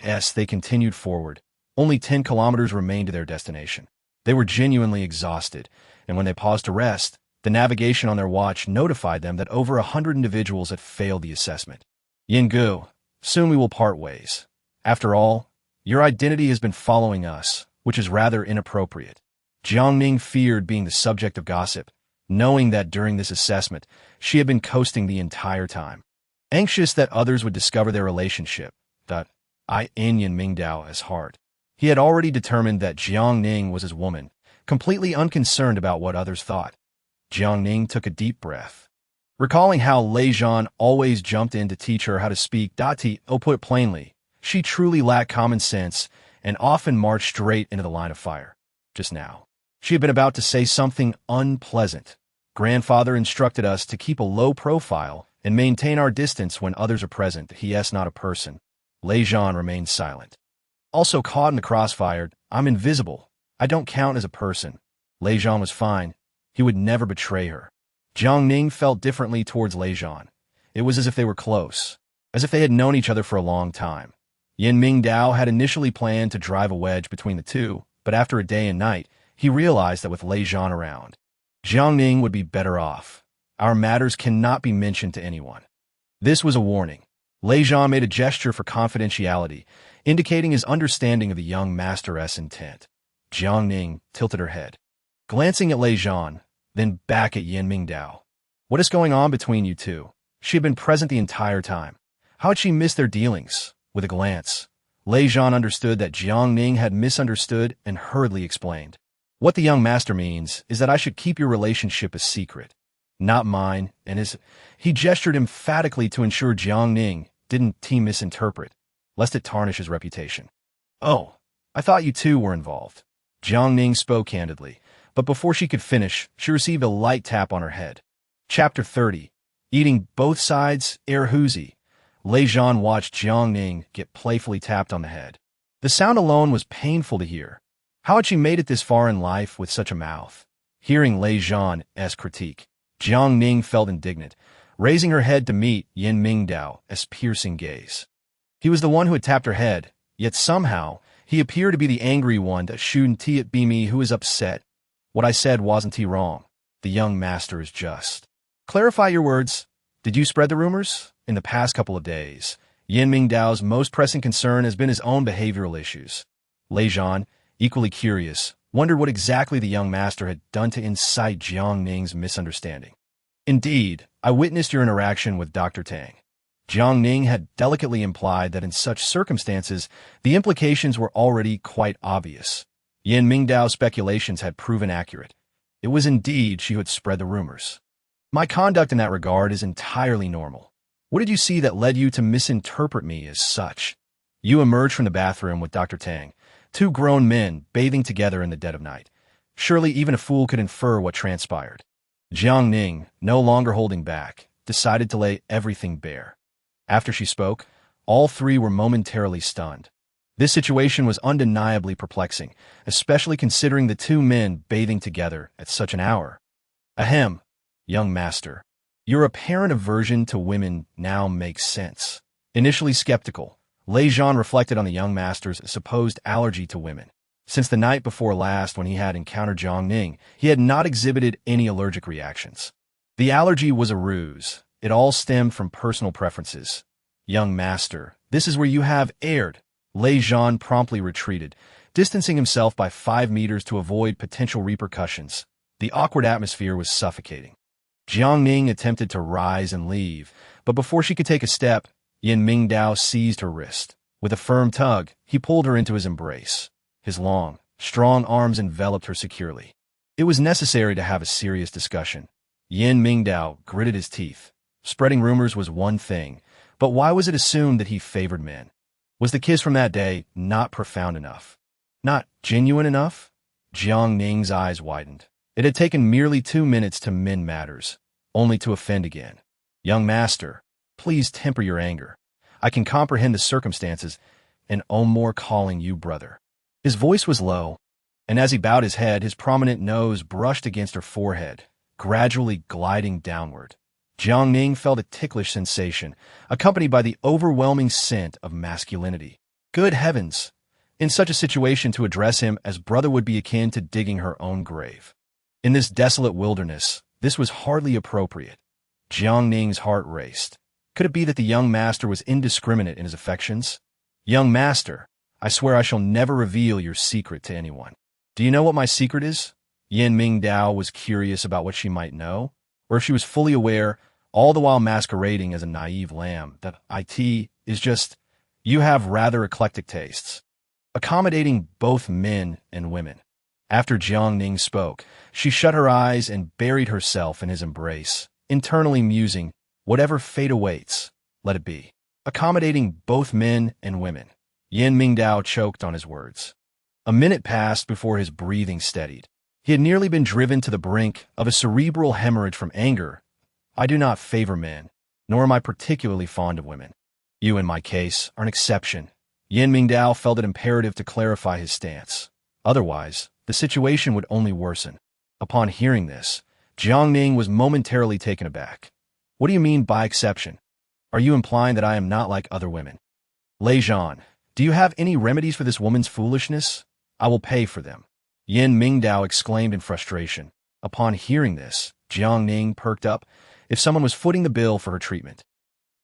as they continued forward. Only 10 kilometers remained to their destination. They were genuinely exhausted, and when they paused to rest, the navigation on their watch notified them that over 100 individuals had failed the assessment. Yinggu, soon we will part ways. After all, your identity has been following us, which is rather inappropriate. Jiang Ning feared being the subject of gossip, knowing that during this assessment, she had been coasting the entire time. Anxious that others would discover their relationship, Yin Mingdao as heart. He had already determined that Jiang Ning was his woman, completely unconcerned about what others thought. Jiang Ning took a deep breath. Recalling how Lei Zhan always jumped in to teach her how to speak, put it plainly, she truly lacked common sense and often marched straight into the line of fire. Just now, she had been about to say something unpleasant. Grandfather instructed us to keep a low profile and maintain our distance when others are present. He is not a person. Lei Zhan remained silent. Also caught in the crossfire, I'm invisible. I don't count as a person. Lei Zhan was fine. He would never betray her. Jiang Ning felt differently towards Lei Zhan. It was as if they were close, as if they had known each other for a long time. Yin Mingdao had initially planned to drive a wedge between the two, but after a day and night, he realized that with Lei Zhan around, Jiang Ning would be better off. Our matters cannot be mentioned to anyone. This was a warning. Lei Zhan made a gesture for confidentiality, indicating his understanding of the young master's intent. Jiang Ning tilted her head, glancing at Lei Zhan, then back at Yin Mingdao. What is going on between you two? She had been present the entire time. How had she missed their dealings? With a glance, Lei Zhan understood that Jiang Ning had misunderstood and hurriedly explained. What the young master means is that I should keep your relationship a secret. Not mine, and his... He gestured emphatically to ensure Jiang Ning didn't misinterpret, lest it tarnish his reputation. Oh, I thought you two were involved. Jiang Ning spoke candidly, but before she could finish, she received a light tap on her head. Chapter 30. Eating both sides, Huaxia. Lei Zhan watched Jiang Ning get playfully tapped on the head. The sound alone was painful to hear. How had she made it this far in life with such a mouth? Hearing Lei Zhan's critique, Jiang Ning felt indignant, raising her head to meet Yin Mingdao's piercing gaze. He was the one who had tapped her head, yet somehow he appeared to be the angry one. That shouldn't it be me who is upset? What I said wasn't wrong. The young master is just. Clarify your words. Did you spread the rumors? In the past couple of days, Yin Mingdao's most pressing concern has been his own behavioral issues. Lei Zhan, equally curious, wondered what exactly the young master had done to incite Jiang Ning's misunderstanding. Indeed, I witnessed your interaction with Dr. Tang. Jiang Ning had delicately implied that in such circumstances, the implications were already quite obvious. Yan Mingdao's speculations had proven accurate. It was indeed she who had spread the rumors. My conduct in that regard is entirely normal. What did you see that led you to misinterpret me as such? You emerged from the bathroom with Dr. Tang, two grown men bathing together in the dead of night. Surely even a fool could infer what transpired. Jiang Ning, no longer holding back, decided to lay everything bare. After she spoke, all three were momentarily stunned. This situation was undeniably perplexing, especially considering the two men bathing together at such an hour. Ahem, young master. Your apparent aversion to women now makes sense. Initially skeptical, Lei Zhan reflected on the young master's supposed allergy to women. Since the night before last when he had encountered Jiang Ning, he had not exhibited any allergic reactions. The allergy was a ruse. It all stemmed from personal preferences. Young master, this is where you have erred. Lei Zhan promptly retreated, distancing himself by 5 meters to avoid potential repercussions. The awkward atmosphere was suffocating. Jiang Ning attempted to rise and leave, but before she could take a step, Yan Mingdao seized her wrist. With a firm tug, he pulled her into his embrace. His long, strong arms enveloped her securely. It was necessary to have a serious discussion. Yan Mingdao gritted his teeth. Spreading rumors was one thing, but why was it assumed that he favored men? Was the kiss from that day not profound enough? Not genuine enough? Jiang Ning's eyes widened. It had taken merely 2 minutes to mend matters, only to offend again. Young master, please temper your anger. I can comprehend the circumstances, and more calling you brother. His voice was low, and as he bowed his head, his prominent nose brushed against her forehead, gradually gliding downward. Jiang Ning felt a ticklish sensation, accompanied by the overwhelming scent of masculinity. Good heavens! In such a situation, to address him as brother would be akin to digging her own grave. In this desolate wilderness, this was hardly appropriate. Jiang Ning's heart raced. Could it be that the young master was indiscriminate in his affections? Young master, I swear I shall never reveal your secret to anyone. Do you know what my secret is? Yan Mingdao was curious about what she might know, or if she was fully aware, all the while masquerading as a naive lamb, that it is just, you have rather eclectic tastes, accommodating both men and women. After Jiang Ning spoke, she shut her eyes and buried herself in his embrace, internally musing, whatever fate awaits, let it be. Accommodating both men and women. Yan Mingdao choked on his words. A minute passed before his breathing steadied. He had nearly been driven to the brink of a cerebral hemorrhage from anger. I do not favor men, nor am I particularly fond of women. You, in my case, are an exception. Yan Mingdao felt it imperative to clarify his stance. Otherwise, the situation would only worsen. Upon hearing this, Jiang Ning was momentarily taken aback. What do you mean by exception? Are you implying that I am not like other women? Lei Zhan, do you have any remedies for this woman's foolishness? I will pay for them. Yan Mingdao exclaimed in frustration. Upon hearing this, Jiang Ning perked up, if someone was footing the bill for her treatment.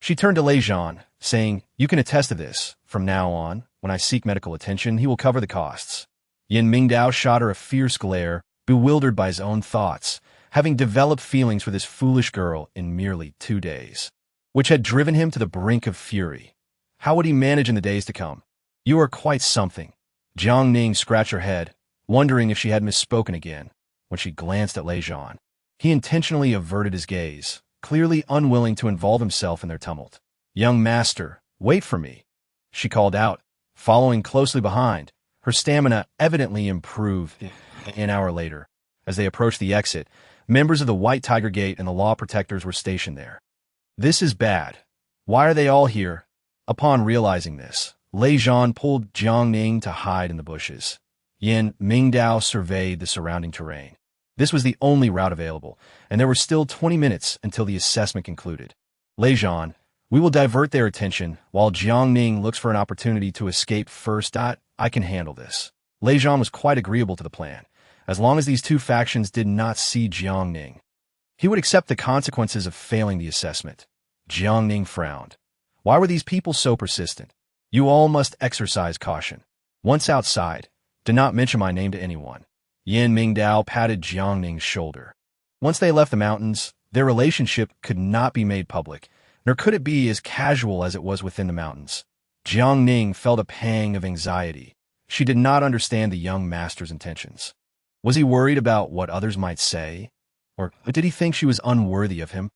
She turned to Lei Zhan, saying, you can attest to this. From now on, when I seek medical attention, he will cover the costs. Yan Mingdao shot her a fierce glare, bewildered by his own thoughts, having developed feelings for this foolish girl in merely 2 days, which had driven him to the brink of fury. How would he manage in the days to come? You are quite something. Jiang Ning scratched her head, wondering if she had misspoken again, when she glanced at Lei Zhan. He intentionally averted his gaze, clearly unwilling to involve himself in their tumult. Young master, wait for me, she called out, following closely behind. Her stamina evidently improved. An hour later, as they approached the exit, members of the White Tiger Gate and the law protectors were stationed there. This is bad. Why are they all here? Upon realizing this, Lei Zhan pulled Jiang Ning to hide in the bushes. Yan Mingdao surveyed the surrounding terrain. This was the only route available, and there were still 20 minutes until the assessment concluded. Lei Zhan, we will divert their attention while Jiang Ning looks for an opportunity to escape first. I can handle this. Lei Zhan was quite agreeable to the plan, as long as these two factions did not see Jiang Ning. He would accept the consequences of failing the assessment. Jiang Ning frowned. Why were these people so persistent? You all must exercise caution. Once outside, do not mention my name to anyone. Yan Mingdao patted Jiang Ning's shoulder. Once they left the mountains, Their relationship could not be made public, nor could it be as casual as it was within the mountains. Jiang Ning felt a pang of anxiety. She did not understand the young master's intentions. Was he worried about what others might say? Or did he think she was unworthy of him?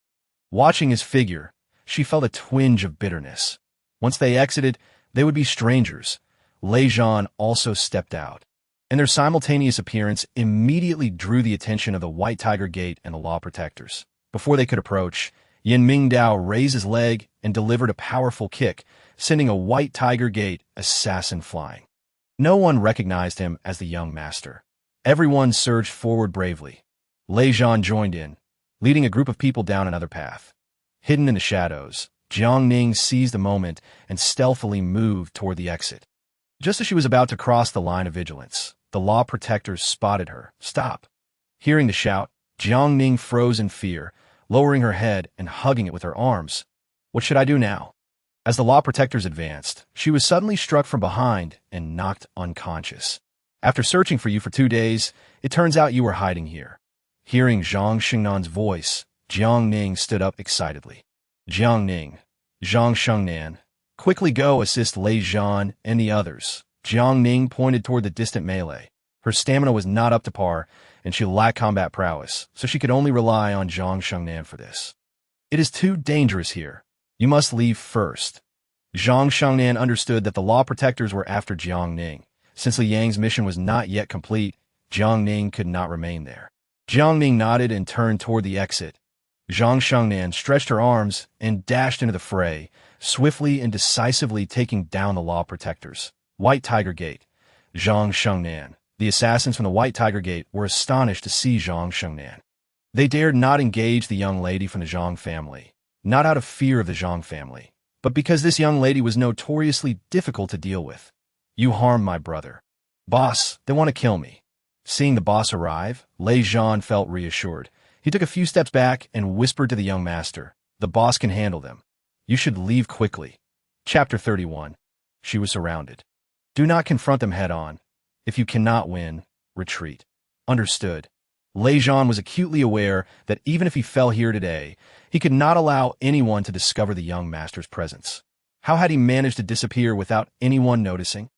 Watching his figure, she felt a twinge of bitterness. Once they exited, they would be strangers. Lei Zhan also stepped out, and their simultaneous appearance immediately drew the attention of the White Tiger Gate and the law protectors. Before they could approach, Yin Mingdao raised his leg and delivered a powerful kick, sending a White Tiger Gate assassin flying. No one recognized him as the young master. Everyone surged forward bravely. Lei Zhan joined in, leading a group of people down another path. Hidden in the shadows, Jiang Ning seized the moment and stealthily moved toward the exit. Just as she was about to cross the line of vigilance, the law protectors spotted her. "Stop!" Hearing the shout, Jiang Ning froze in fear, lowering her head and hugging it with her arms. What should I do now? As the law protectors advanced, she was suddenly struck from behind and knocked unconscious. After searching for you for 2 days, it turns out you were hiding here. Hearing Zhang Xingnan's voice, Jiang Ning stood up excitedly. Jiang Ning, Zhang Xingnan, quickly go assist Lei Zhan and the others. Jiang Ning pointed toward the distant melee. Her stamina was not up to par, and she lacked combat prowess, so she could only rely on Zhang Xingnan for this. It is too dangerous here. You must leave first. Zhang Xingnan understood that the law protectors were after Jiang Ning. Since Li Yang's mission was not yet complete, Jiang Ning could not remain there. Jiang Ning nodded and turned toward the exit. Zhang Xingnan stretched her arms and dashed into the fray, swiftly and decisively taking down the law protectors. White Tiger Gate. Zhang Xingnan. The assassins from the White Tiger Gate were astonished to see Zhang Xingnan. They dared not engage the young lady from the Zhang family, not out of fear of the Zhang family, but because this young lady was notoriously difficult to deal with. "You harmed my brother." "Boss, they want to kill me." Seeing the boss arrive, Lei Zhan felt reassured. He took a few steps back and whispered to the young master, "The boss can handle them. You should leave quickly." Chapter 31. She was surrounded. Do not confront them head-on. If you cannot win, retreat. Understood. Lei Zhan was acutely aware that even if he fell here today, he could not allow anyone to discover the young master's presence. How had he managed to disappear without anyone noticing?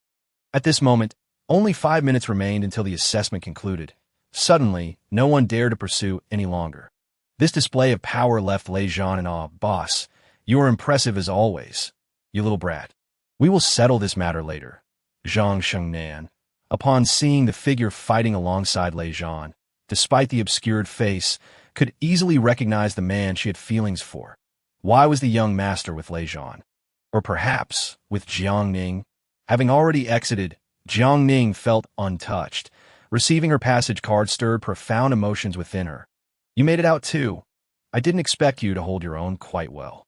At this moment, only 5 minutes remained until the assessment concluded. Suddenly, no one dared to pursue any longer. This display of power left Lei Zhan in awe. "Boss, you are impressive as always. You little brat. We will settle this matter later." Zhang Xingnan, upon seeing the figure fighting alongside Lei Zhan, despite the obscured face, could easily recognize the man she had feelings for. Why was the young master with Lei Zhan? Or perhaps with Jiang Ning? Having already exited, Jiang Ning felt untouched. Receiving her passage card stirred profound emotions within her. "You made it out too. I didn't expect you to hold your own quite well."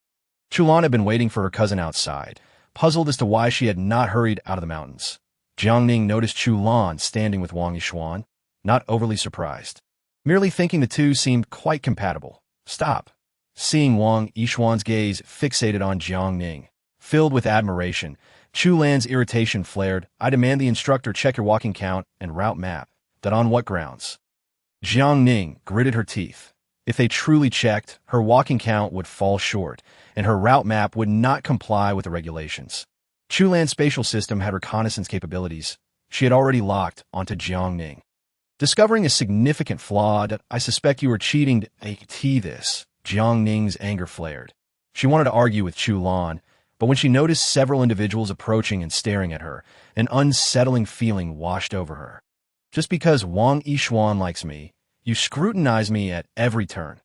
Chulan had been waiting for her cousin outside, puzzled as to why she had not hurried out of the mountains. Jiang Ning noticed Chulan standing with Wang Yishuan, not overly surprised, merely thinking the two seemed quite compatible. "Stop." Seeing Wang Yishuan's gaze fixated on Jiang Ning, filled with admiration, Chu Lan's irritation flared. "I demand the instructor check your walking count and route map. That on what grounds?" Jiang Ning gritted her teeth. If they truly checked, her walking count would fall short, and her route map would not comply with the regulations. Chu Lan's spatial system had reconnaissance capabilities. She had already locked onto Jiang Ning. Discovering a significant flaw, that "I suspect you were cheating to AT this." Jiang Ning's anger flared. She wanted to argue with Chu Lan, but when she noticed several individuals approaching and staring at her, an unsettling feeling washed over her. "Just because Wang Yishuan likes me, you scrutinize me at every turn."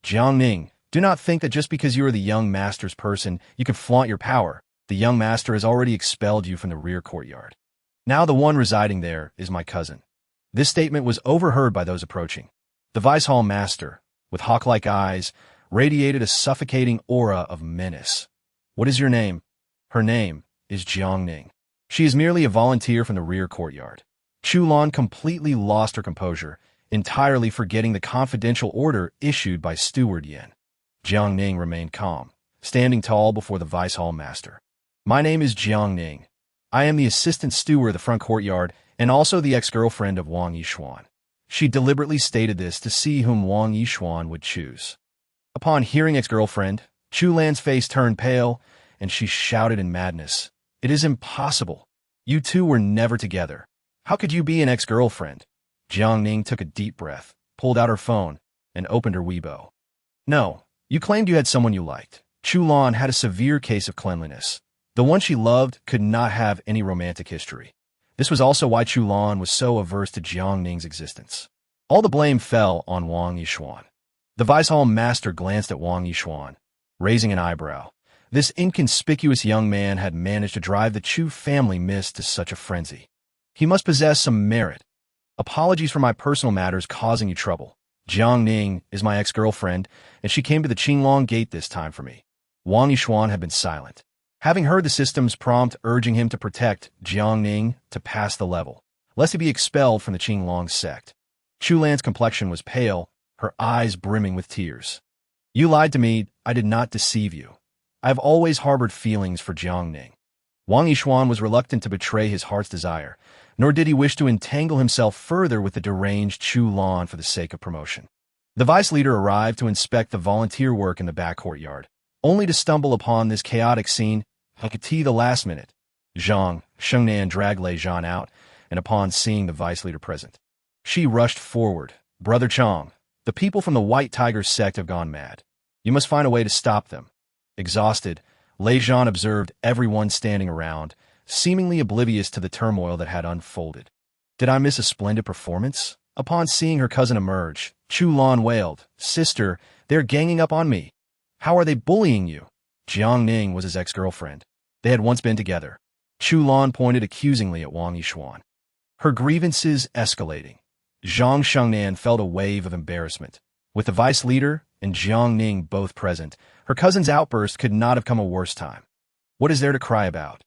Jiang Ning, do not think that just because you are the young master's person, you can flaunt your power. The young master has already expelled you from the rear courtyard. Now the one residing there is my cousin. This statement was overheard by those approaching. The Vice Hall master, with hawk-like eyes, radiated a suffocating aura of menace. "What is your name?" Her name is Jiang Ning. She is merely a volunteer from the rear courtyard. Chu Lan completely lost her composure, entirely forgetting the confidential order issued by Steward Yin. Jiang Ning remained calm, standing tall before the Vice Hall master. "My name is Jiang Ning. I am the assistant steward of the front courtyard and also the ex-girlfriend of Wang Yishuan." She deliberately stated this to see whom Wang Yishuan would choose. Upon hearing ex-girlfriend, Chu Lan's face turned pale, and she shouted in madness, "It is impossible. You two were never together. How could you be an ex-girlfriend?" Jiang Ning took a deep breath, pulled out her phone, and opened her Weibo. "No, you claimed you had someone you liked. Chu Lan had a severe case of cleanliness. The one she loved could not have any romantic history. This was also why Chu Lan was so averse to Jiang Ning's existence." All the blame fell on Wang Yishuan. The Vice Hall Master glanced at Wang Yishuan, raising an eyebrow. This inconspicuous young man had managed to drive the Chu family mist to such a frenzy. He must possess some merit. "Apologies for my personal matters causing you trouble. Jiang Ning is my ex-girlfriend, and she came to the Qinglong Gate this time for me." Wang Yishuan had been silent, having heard the system's prompt urging him to protect Jiang Ning to pass the level, lest he be expelled from the Qinglong sect. Chu Lan's complexion was pale, her eyes brimming with tears. "You lied to me. I did not deceive you. I have always harbored feelings for Jiang Ning." Wang Yishuan was reluctant to betray his heart's desire, nor did he wish to entangle himself further with the deranged Chu Lan for the sake of promotion. The vice leader arrived to inspect the volunteer work in the back courtyard, only to stumble upon this chaotic scene at the last minute. Zhang Shengnan dragged Lei Zhan out, and upon seeing the vice leader present, she rushed forward. "Brother Chang, the people from the White Tiger sect have gone mad. You must find a way to stop them." Exhausted, Lei Zhan observed everyone standing around, seemingly oblivious to the turmoil that had unfolded. "Did I miss a splendid performance?" Upon seeing her cousin emerge, Chu Lan wailed, "Sister, they're ganging up on me. How are they bullying you?" Jiang Ning was his ex-girlfriend. They had once been together. Chu Lan pointed accusingly at Wang Yishuan. Her grievances escalating. Zhang Shengnan felt a wave of embarrassment. With the vice leader and Jiang Ning both present, her cousin's outburst could not have come a worse time. What is there to cry about?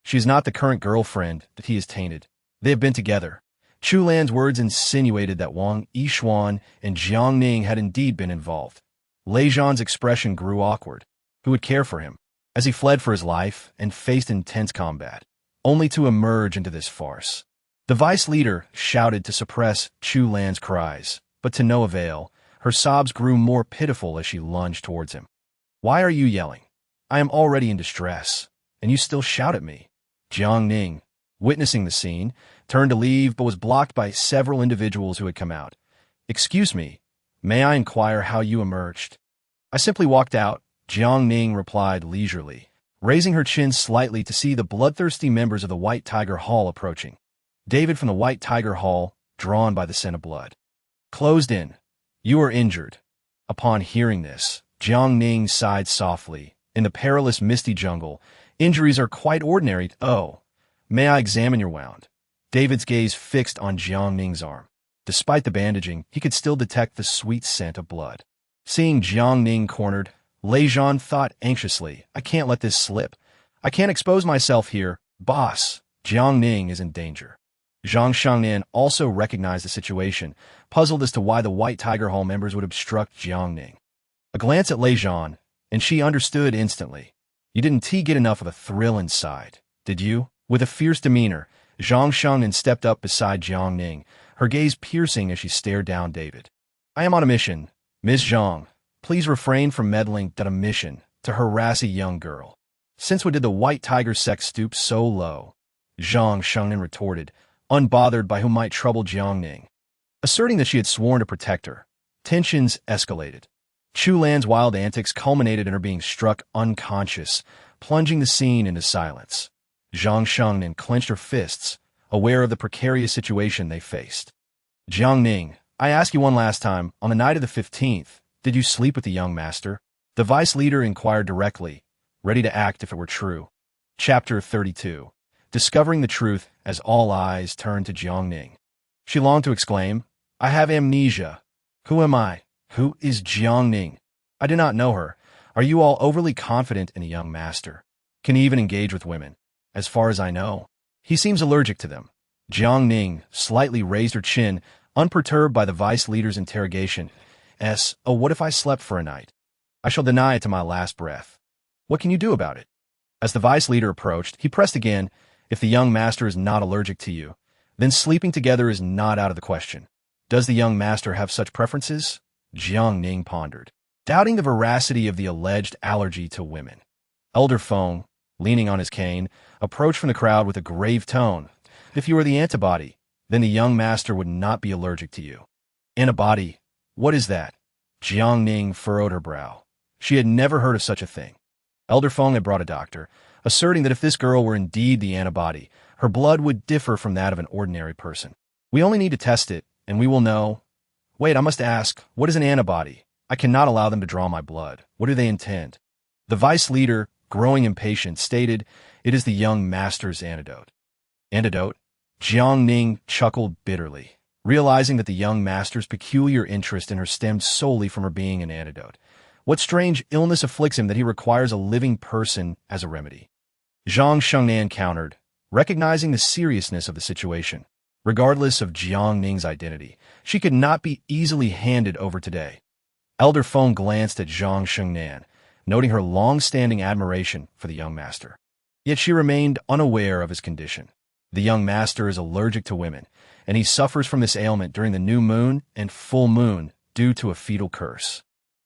She is not the current girlfriend that he has tainted. They have been together. Chu Lan's words insinuated that Wang Yishuan and Jiang Ning had indeed been involved. Lei Zhan's expression grew awkward. Who would care for him? As he fled for his life and faced intense combat, only to emerge into this farce. The vice leader shouted to suppress Chu Lan's cries, but to no avail. Her sobs grew more pitiful as she lunged towards him. "Why are you yelling? I am already in distress, and you still shout at me." Jiang Ning, witnessing the scene, turned to leave but was blocked by several individuals who had come out. "Excuse me, may I inquire how you emerged?" "I simply walked out," Jiang Ning replied leisurely, raising her chin slightly to see the bloodthirsty members of the White Tiger Hall approaching. David from the White Tiger Hall, drawn by the scent of blood. Closed in. "You are injured." Upon hearing this, Jiang Ning sighed softly. "In the perilous misty jungle, injuries are quite ordinary." "Oh, may I examine your wound?" David's gaze fixed on Jiang Ning's arm. Despite the bandaging, he could still detect the sweet scent of blood. Seeing Jiang Ning cornered, Lei Zhan thought anxiously, "I can't let this slip. I can't expose myself here. Boss, Jiang Ning is in danger." Zhang Shengnan also recognized the situation, puzzled as to why the White Tiger Hall members would obstruct Jiang Ning. A glance at Lei Zhan, and she understood instantly. "You didn't get enough of a thrill inside, did you?" With a fierce demeanor, Zhang Shengnan stepped up beside Jiang Ning, her gaze piercing as she stared down David. "I am on a mission. Miss Zhang, please refrain from meddling at a mission to harass a young girl." "Since when did the White Tiger sect stoop so low?" Zhang Shengnan retorted, unbothered by who might trouble Jiang Ning. Asserting that she had sworn to protect her, tensions escalated. Chu Lan's wild antics culminated in her being struck unconscious, plunging the scene into silence. Zhang Shengnan clenched her fists, aware of the precarious situation they faced. "Jiang Ning, I ask you one last time, on the night of the 15th, did you sleep with the young master?" The vice leader inquired directly, ready to act if it were true. Chapter 32. Discovering the truth as all eyes turned to Jiang Ning. She longed to exclaim, "I have amnesia. Who am I? Who is Jiang Ning? I do not know her. Are you all overly confident in a young master? Can he even engage with women? As far as I know, he seems allergic to them." Jiang Ning slightly raised her chin, unperturbed by the vice leader's interrogation. "Oh, what if I slept for a night? I shall deny it to my last breath. What can you do about it?" As the vice leader approached, he pressed again, "If the young master is not allergic to you, then sleeping together is not out of the question. Does the young master have such preferences? Jiang Ning pondered, doubting the veracity of the alleged allergy to women. Elder Feng, leaning on his cane, approached from the crowd with a grave tone. If you are the antibody, then the young master would not be allergic to you. Antibody? What is that? Jiang Ning furrowed her brow. She had never heard of such a thing. Elder Feng had brought a doctor, asserting that if this girl were indeed the antibody, her blood would differ from that of an ordinary person. We only need to test it, and we will know. Wait, I must ask, what is an antibody? I cannot allow them to draw my blood. What do they intend? The vice leader, growing impatient, stated, it is the young master's antidote. Antidote? Jiang Ning chuckled bitterly, realizing that the young master's peculiar interest in her stemmed solely from her being an antidote. What strange illness afflicts him that he requires a living person as a remedy? Zhang Shengnan countered, recognizing the seriousness of the situation. Regardless of Jiang Ning's identity, she could not be easily handed over today. Elder Feng glanced at Zhang Shengnan, noting her long-standing admiration for the young master. Yet she remained unaware of his condition. The young master is allergic to women, and he suffers from this ailment during the new moon and full moon due to a fetal curse.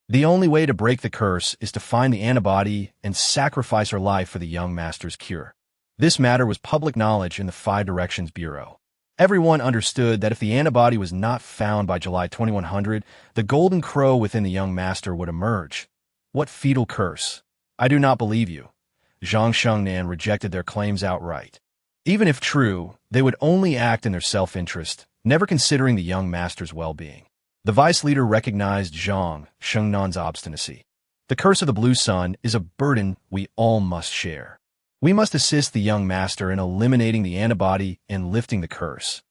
The only way to break the curse is to find the antibody and sacrifice her life for the young master's cure. This matter was public knowledge in the 5 Directions Bureau. Everyone understood that if the antibody was not found by July 2100, the golden crow within the young master would emerge. What fetal curse? I do not believe you. Zhang Shengnan rejected their claims outright. Even if true, they would only act in their self-interest, never considering the young master's well-being. The vice leader recognized Zhang Shengnan's obstinacy. The curse of the blue sun is a burden we all must share. We must assist the young master in eliminating the antibody and lifting the curse.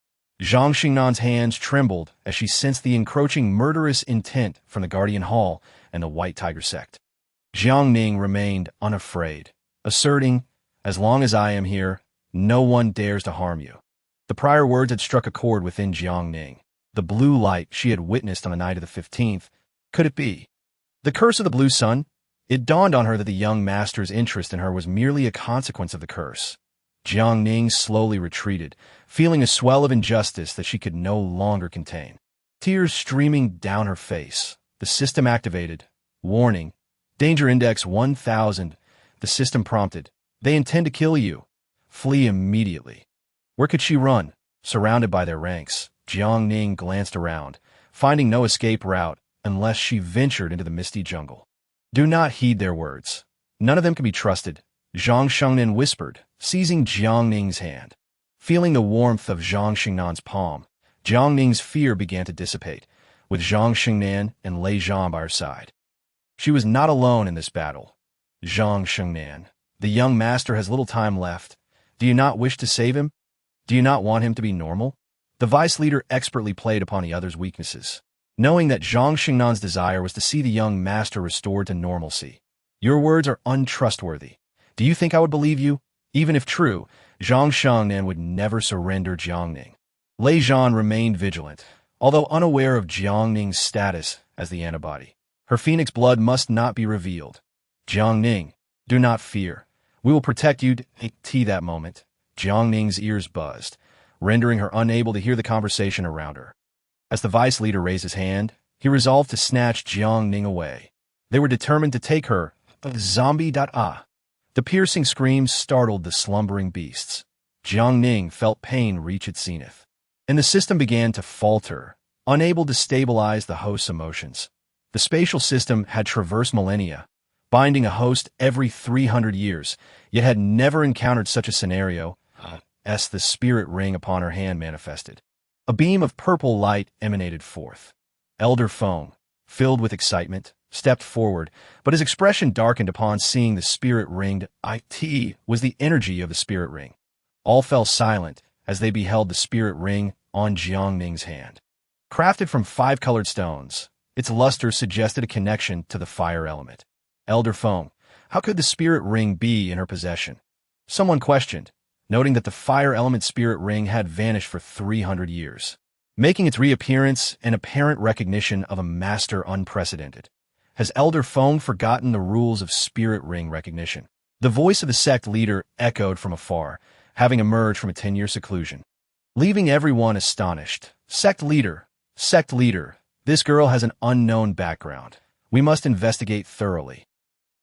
Zhang Shengnan's hands trembled as she sensed the encroaching murderous intent from the Guardian Hall and the White Tiger sect. Jiang Ning remained unafraid, asserting, as long as I am here, no one dares to harm you. The prior words had struck a chord within Jiang Ning. The blue light she had witnessed on the night of the 15th. Could it be? The curse of the blue sun? It dawned on her that the young master's interest in her was merely a consequence of the curse. Jiang Ning slowly retreated, feeling a swell of injustice that she could no longer contain. Tears streaming down her face. The system activated. Warning. Danger Index 1000. The system prompted. They intend to kill you. Flee immediately. Where could she run? Surrounded by their ranks, Jiang Ning glanced around, finding no escape route unless she ventured into the misty jungle. Do not heed their words. None of them can be trusted, Zhang Shengnan whispered, seizing Jiang Ning's hand. Feeling the warmth of Zhang Shengnan's palm, Jiang Ning's fear began to dissipate, with Zhang Shengnan and Lei Zhan by her side. She was not alone in this battle. Zhang Shengnan, the young master has little time left. Do you not wish to save him? Do you not want him to be normal? The vice leader expertly played upon the other's weaknesses, knowing that Zhang Shengnan's desire was to see the young master restored to normalcy. Your words are untrustworthy. Do you think I would believe you? Even if true, Zhang Shengnan would never surrender Jiang Ning. Lei Zhan remained vigilant, although unaware of Jiang Ning's status as the antibody. Her phoenix blood must not be revealed. Jiang Ning, do not fear. We will protect you. That moment, Jiang Ning's ears buzzed, rendering her unable to hear the conversation around her. As the vice leader raised his hand, he resolved to snatch Jiang Ning away. They were determined to take her. Zombie.Ah. The piercing screams startled the slumbering beasts. Jiang Ning felt pain reach its zenith, and the system began to falter, unable to stabilize the host's emotions. The spatial system had traversed millennia, binding a host every 300 years, yet had never encountered such a scenario as the spirit ring upon her hand manifested. A beam of purple light emanated forth. Elder Feng, filled with excitement, stepped forward, but his expression darkened upon seeing the spirit ringed. It was the energy of the spirit ring. All fell silent as they beheld the spirit ring on Jiang Ning's hand. Crafted from 5 colored stones, its luster suggested a connection to the fire element. Elder Feng, how could the spirit ring be in her possession? Someone questioned, noting that the fire element spirit ring had vanished for 300 years, making its reappearance an apparent recognition of a master unprecedented. Has Elder Feng forgotten the rules of spirit ring recognition? The voice of the sect leader echoed from afar, having emerged from a 10-year seclusion. Leaving everyone astonished, sect leader, Sect leader, this girl has an unknown background. We must investigate thoroughly.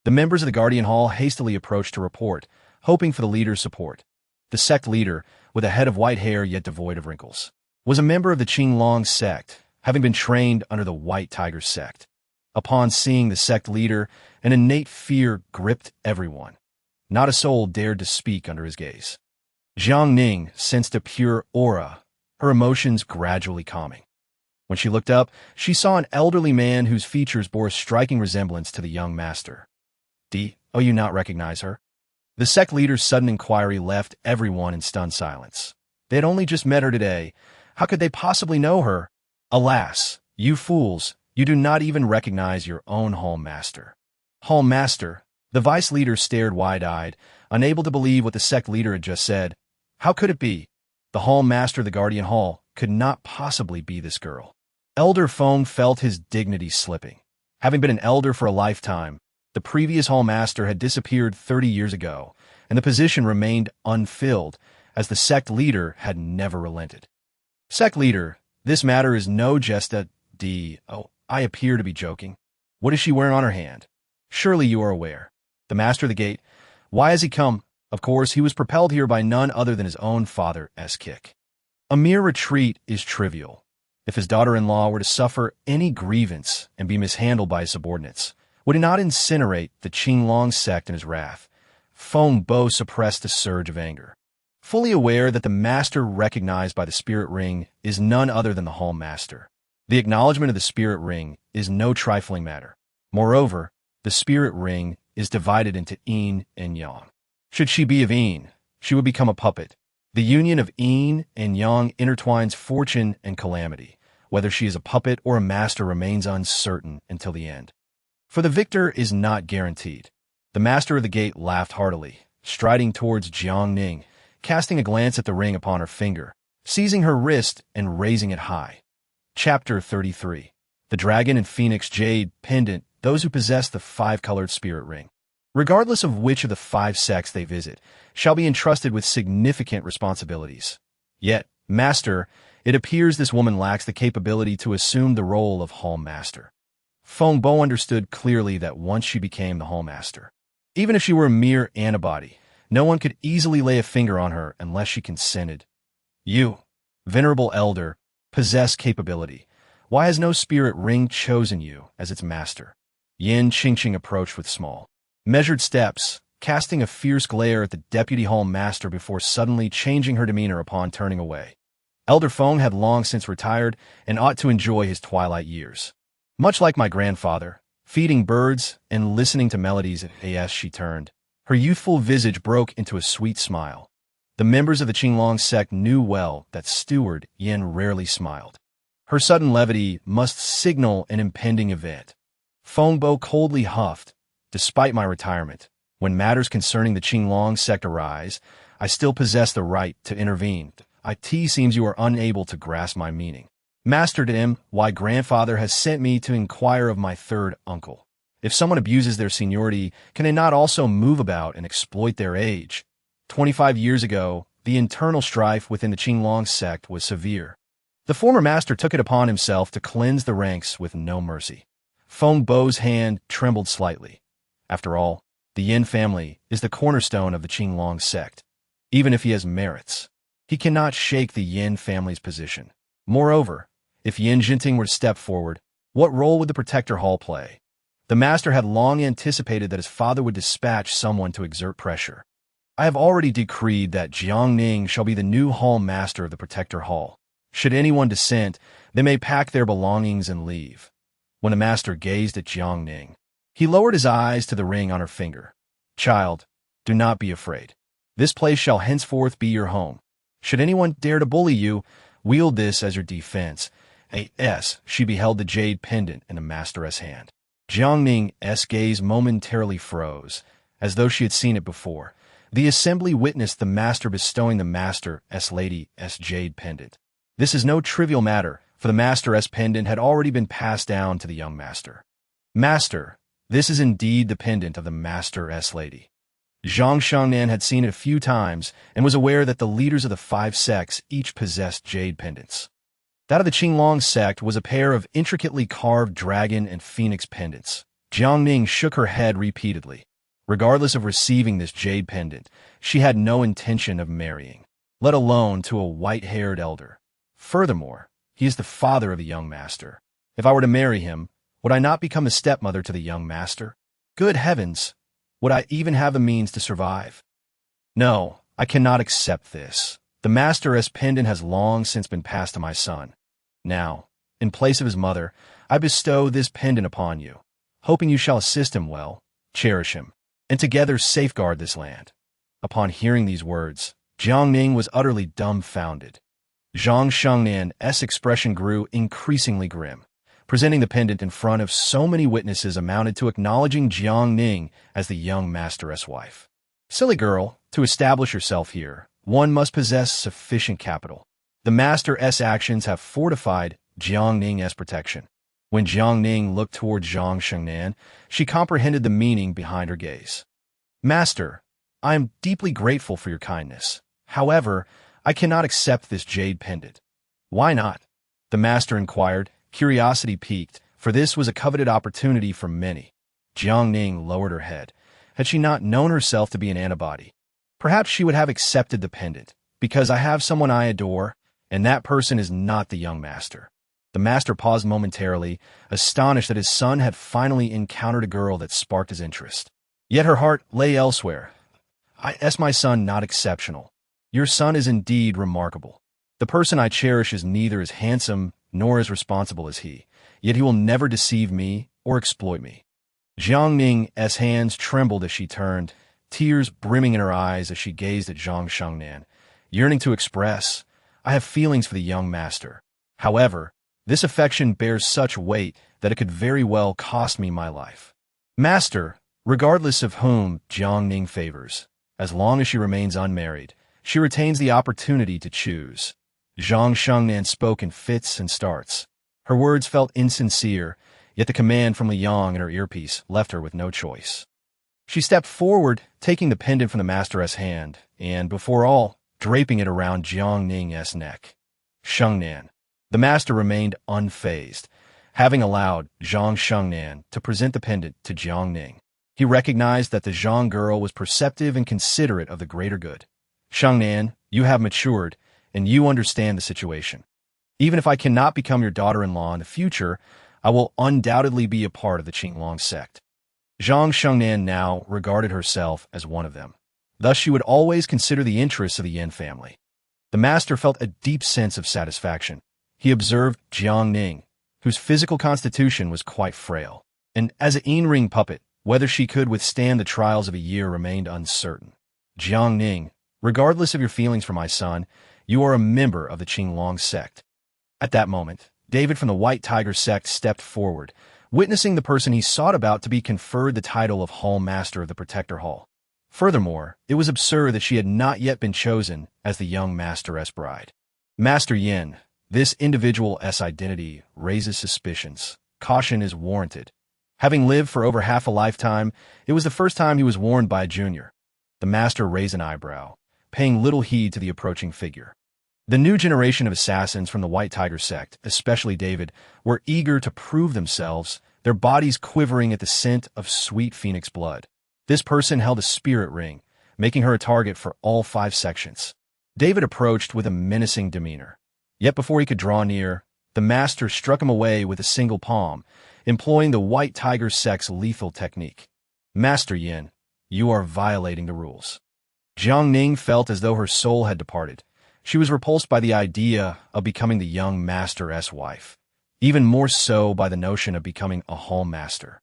The members of the Guardian Hall hastily approached to report, hoping for the leader's support. The sect leader, with a head of white hair yet devoid of wrinkles, was a member of the Qinglong sect, having been trained under the White Tiger sect. Upon seeing the sect leader, an innate fear gripped everyone. Not a soul dared to speak under his gaze. Jiang Ning sensed a pure aura, her emotions gradually calming. When she looked up, she saw an elderly man whose features bore a striking resemblance to the young master. "Oh, you not recognize her?" The sect leader's sudden inquiry left everyone in stunned silence. They had only just met her today. How could they possibly know her? Alas, you fools, you do not even recognize your own hall master. Hall master? The vice leader stared wide-eyed, unable to believe what the sect leader had just said. How could it be? The hall master of the Guardian Hall could not possibly be this girl. Elder Feng felt his dignity slipping. Having been an elder for a lifetime, the previous hall master had disappeared 30 years ago, and the position remained unfilled, as the sect leader had never relented. Sect leader, this matter is no jest a Oh, I appear to be joking. What is she wearing on her hand? Surely you are aware. The master of the gate, why has he come? Of course, he was propelled here by none other than his own father's kick. A mere retreat is trivial. If his daughter-in-law were to suffer any grievance and be mishandled by his subordinates, would he not incinerate the Qinglong sect in his wrath? Feng Bo suppressed a surge of anger. Fully aware that the master recognized by the spirit ring is none other than the hall master, the acknowledgement of the spirit ring is no trifling matter. Moreover, the spirit ring is divided into yin and yang. Should she be of yin, she would become a puppet. The union of yin and yang intertwines fortune and calamity. Whether she is a puppet or a master remains uncertain until the end. For the victor is not guaranteed. The master of the gate laughed heartily, striding towards Jiang Ning, casting a glance at the ring upon her finger, seizing her wrist and raising it high. Chapter 33. The Dragon and Phoenix Jade Pendant, those who possess the five-colored spirit ring, regardless of which of the five sects they visit, shall be entrusted with significant responsibilities. Yet, master, it appears this woman lacks the capability to assume the role of hall master. Feng Bo understood clearly that once she became the hall master, even if she were a mere antibody, no one could easily lay a finger on her unless she consented. You, venerable elder, possess capability. Why has no spirit ring chosen you as its master? Yin Qingqing approached with small, measured steps, casting a fierce glare at the deputy hall master before suddenly changing her demeanor upon turning away. Elder Feng had long since retired and ought to enjoy his twilight years. Much like my grandfather, feeding birds and listening to melodies as she turned, her youthful visage broke into a sweet smile. The members of the Qinglong sect knew well that Steward Yin rarely smiled. Her sudden levity must signal an impending event. Feng Bo coldly huffed. Despite my retirement, when matters concerning the Qinglong sect arise, I still possess the right to intervene. It seems you are unable to grasp my meaning. Master Dim, why grandfather has sent me to inquire of my third uncle. If someone abuses their seniority, can they not also move about and exploit their age? 25 years ago, the internal strife within the Qinglong sect was severe. The former master took it upon himself to cleanse the ranks with no mercy. Feng Bo's hand trembled slightly. After all, the Yin family is the cornerstone of the Qinglong sect. Even if he has merits, he cannot shake the Yin family's position. Moreover, if Yin Jinting were to step forward, what role would the Protector Hall play? The master had long anticipated that his father would dispatch someone to exert pressure. I have already decreed that Jiang Ning shall be the new hall master of the Protector Hall. Should anyone dissent, they may pack their belongings and leave. When the master gazed at Jiang Ning, he lowered his eyes to the ring on her finger. Child, do not be afraid. This place shall henceforth be your home. Should anyone dare to bully you, wield this as your defense. She beheld the jade pendant in the master's hand. Jiang Ning's gaze momentarily froze, as though she had seen it before. The assembly witnessed the master bestowing the master's lady's jade pendant. This is no trivial matter, for the master's pendant had already been passed down to the young master. Master, this is indeed the pendant of the master's lady. Zhang Shangnan had seen it a few times and was aware that the leaders of the five sects each possessed jade pendants. That of the Qinglong sect was a pair of intricately carved dragon and phoenix pendants. Jiang Ning shook her head repeatedly. Regardless of receiving this jade pendant, she had no intention of marrying, let alone to a white-haired elder. Furthermore, he is the father of the young master. If I were to marry him, would I not become the stepmother to the young master? Good heavens! Would I even have the means to survive? No, I cannot accept this. The master's pendant has long since been passed to my son. Now, in place of his mother, I bestow this pendant upon you, hoping you shall assist him well, cherish him, and together safeguard this land. Upon hearing these words, Jiang Ning was utterly dumbfounded. Zhang Shengnan's expression grew increasingly grim. Presenting the pendant in front of so many witnesses amounted to acknowledging Jiang Ning as the young master's wife. Silly girl, to establish herself here, one must possess sufficient capital. The master's actions have fortified Jiang Ning's protection. When Jiang Ning looked toward Zhang Shengnan, she comprehended the meaning behind her gaze. Master, I am deeply grateful for your kindness. However, I cannot accept this jade pendant. Why not? The master inquired, curiosity piqued, for this was a coveted opportunity for many. Jiang Ning lowered her head. Had she not known herself to be an antibody, perhaps she would have accepted the pendant, because I have someone I adore, and that person is not the young master. The master paused momentarily, astonished that his son had finally encountered a girl that sparked his interest. Yet her heart lay elsewhere. Is my son not exceptional? Your son is indeed remarkable. The person I cherish is neither as handsome nor as responsible as he, yet he will never deceive me or exploit me. Jiang Ning's hands trembled as she turned, tears brimming in her eyes as she gazed at Zhang Shengnan, yearning to express, I have feelings for the young master. However, this affection bears such weight that it could very well cost me my life. Master, regardless of whom Jiang Ning favors, as long as she remains unmarried, she retains the opportunity to choose. Zhang Shengnan spoke in fits and starts. Her words felt insincere, yet the command from Liang in her earpiece left her with no choice. She stepped forward, taking the pendant from the master's hand, and, before all, draping it around Jiang Ning's neck. Shengnan. The master remained unfazed, having allowed Zhang Shengnan to present the pendant to Jiang Ning. He recognized that the Zhang girl was perceptive and considerate of the greater good. Shengnan, you have matured, and you understand the situation. Even if I cannot become your daughter-in-law in the future, I will undoubtedly be a part of the Qinglong sect. Zhang Shengnan now regarded herself as one of them. Thus she would always consider the interests of the Yin family. The master felt a deep sense of satisfaction. He observed Jiang Ning, whose physical constitution was quite frail, and as an yin-ring puppet, whether she could withstand the trials of a year remained uncertain. Jiang Ning, regardless of your feelings for my son, you are a member of the Qinglong sect. At that moment, David from the White Tiger sect stepped forward, witnessing the person he sought about to be conferred the title of Hall Master of the Protector Hall. Furthermore, it was absurd that she had not yet been chosen as the young master's bride. Master Yin, this individual's identity raises suspicions. Caution is warranted. Having lived for over half a lifetime, it was the first time he was warned by a junior. The master raised an eyebrow, paying little heed to the approaching figure. The new generation of assassins from the White Tiger sect, especially David, were eager to prove themselves, their bodies quivering at the scent of sweet phoenix blood. This person held a spirit ring, making her a target for all 5 sections. David approached with a menacing demeanor. Yet before he could draw near, the master struck him away with a single palm, employing the White Tiger sect's lethal technique. Master Yin, you are violating the rules. Jiang Ning felt as though her soul had departed. She was repulsed by the idea of becoming the young master's wife, even more so by the notion of becoming a hall master.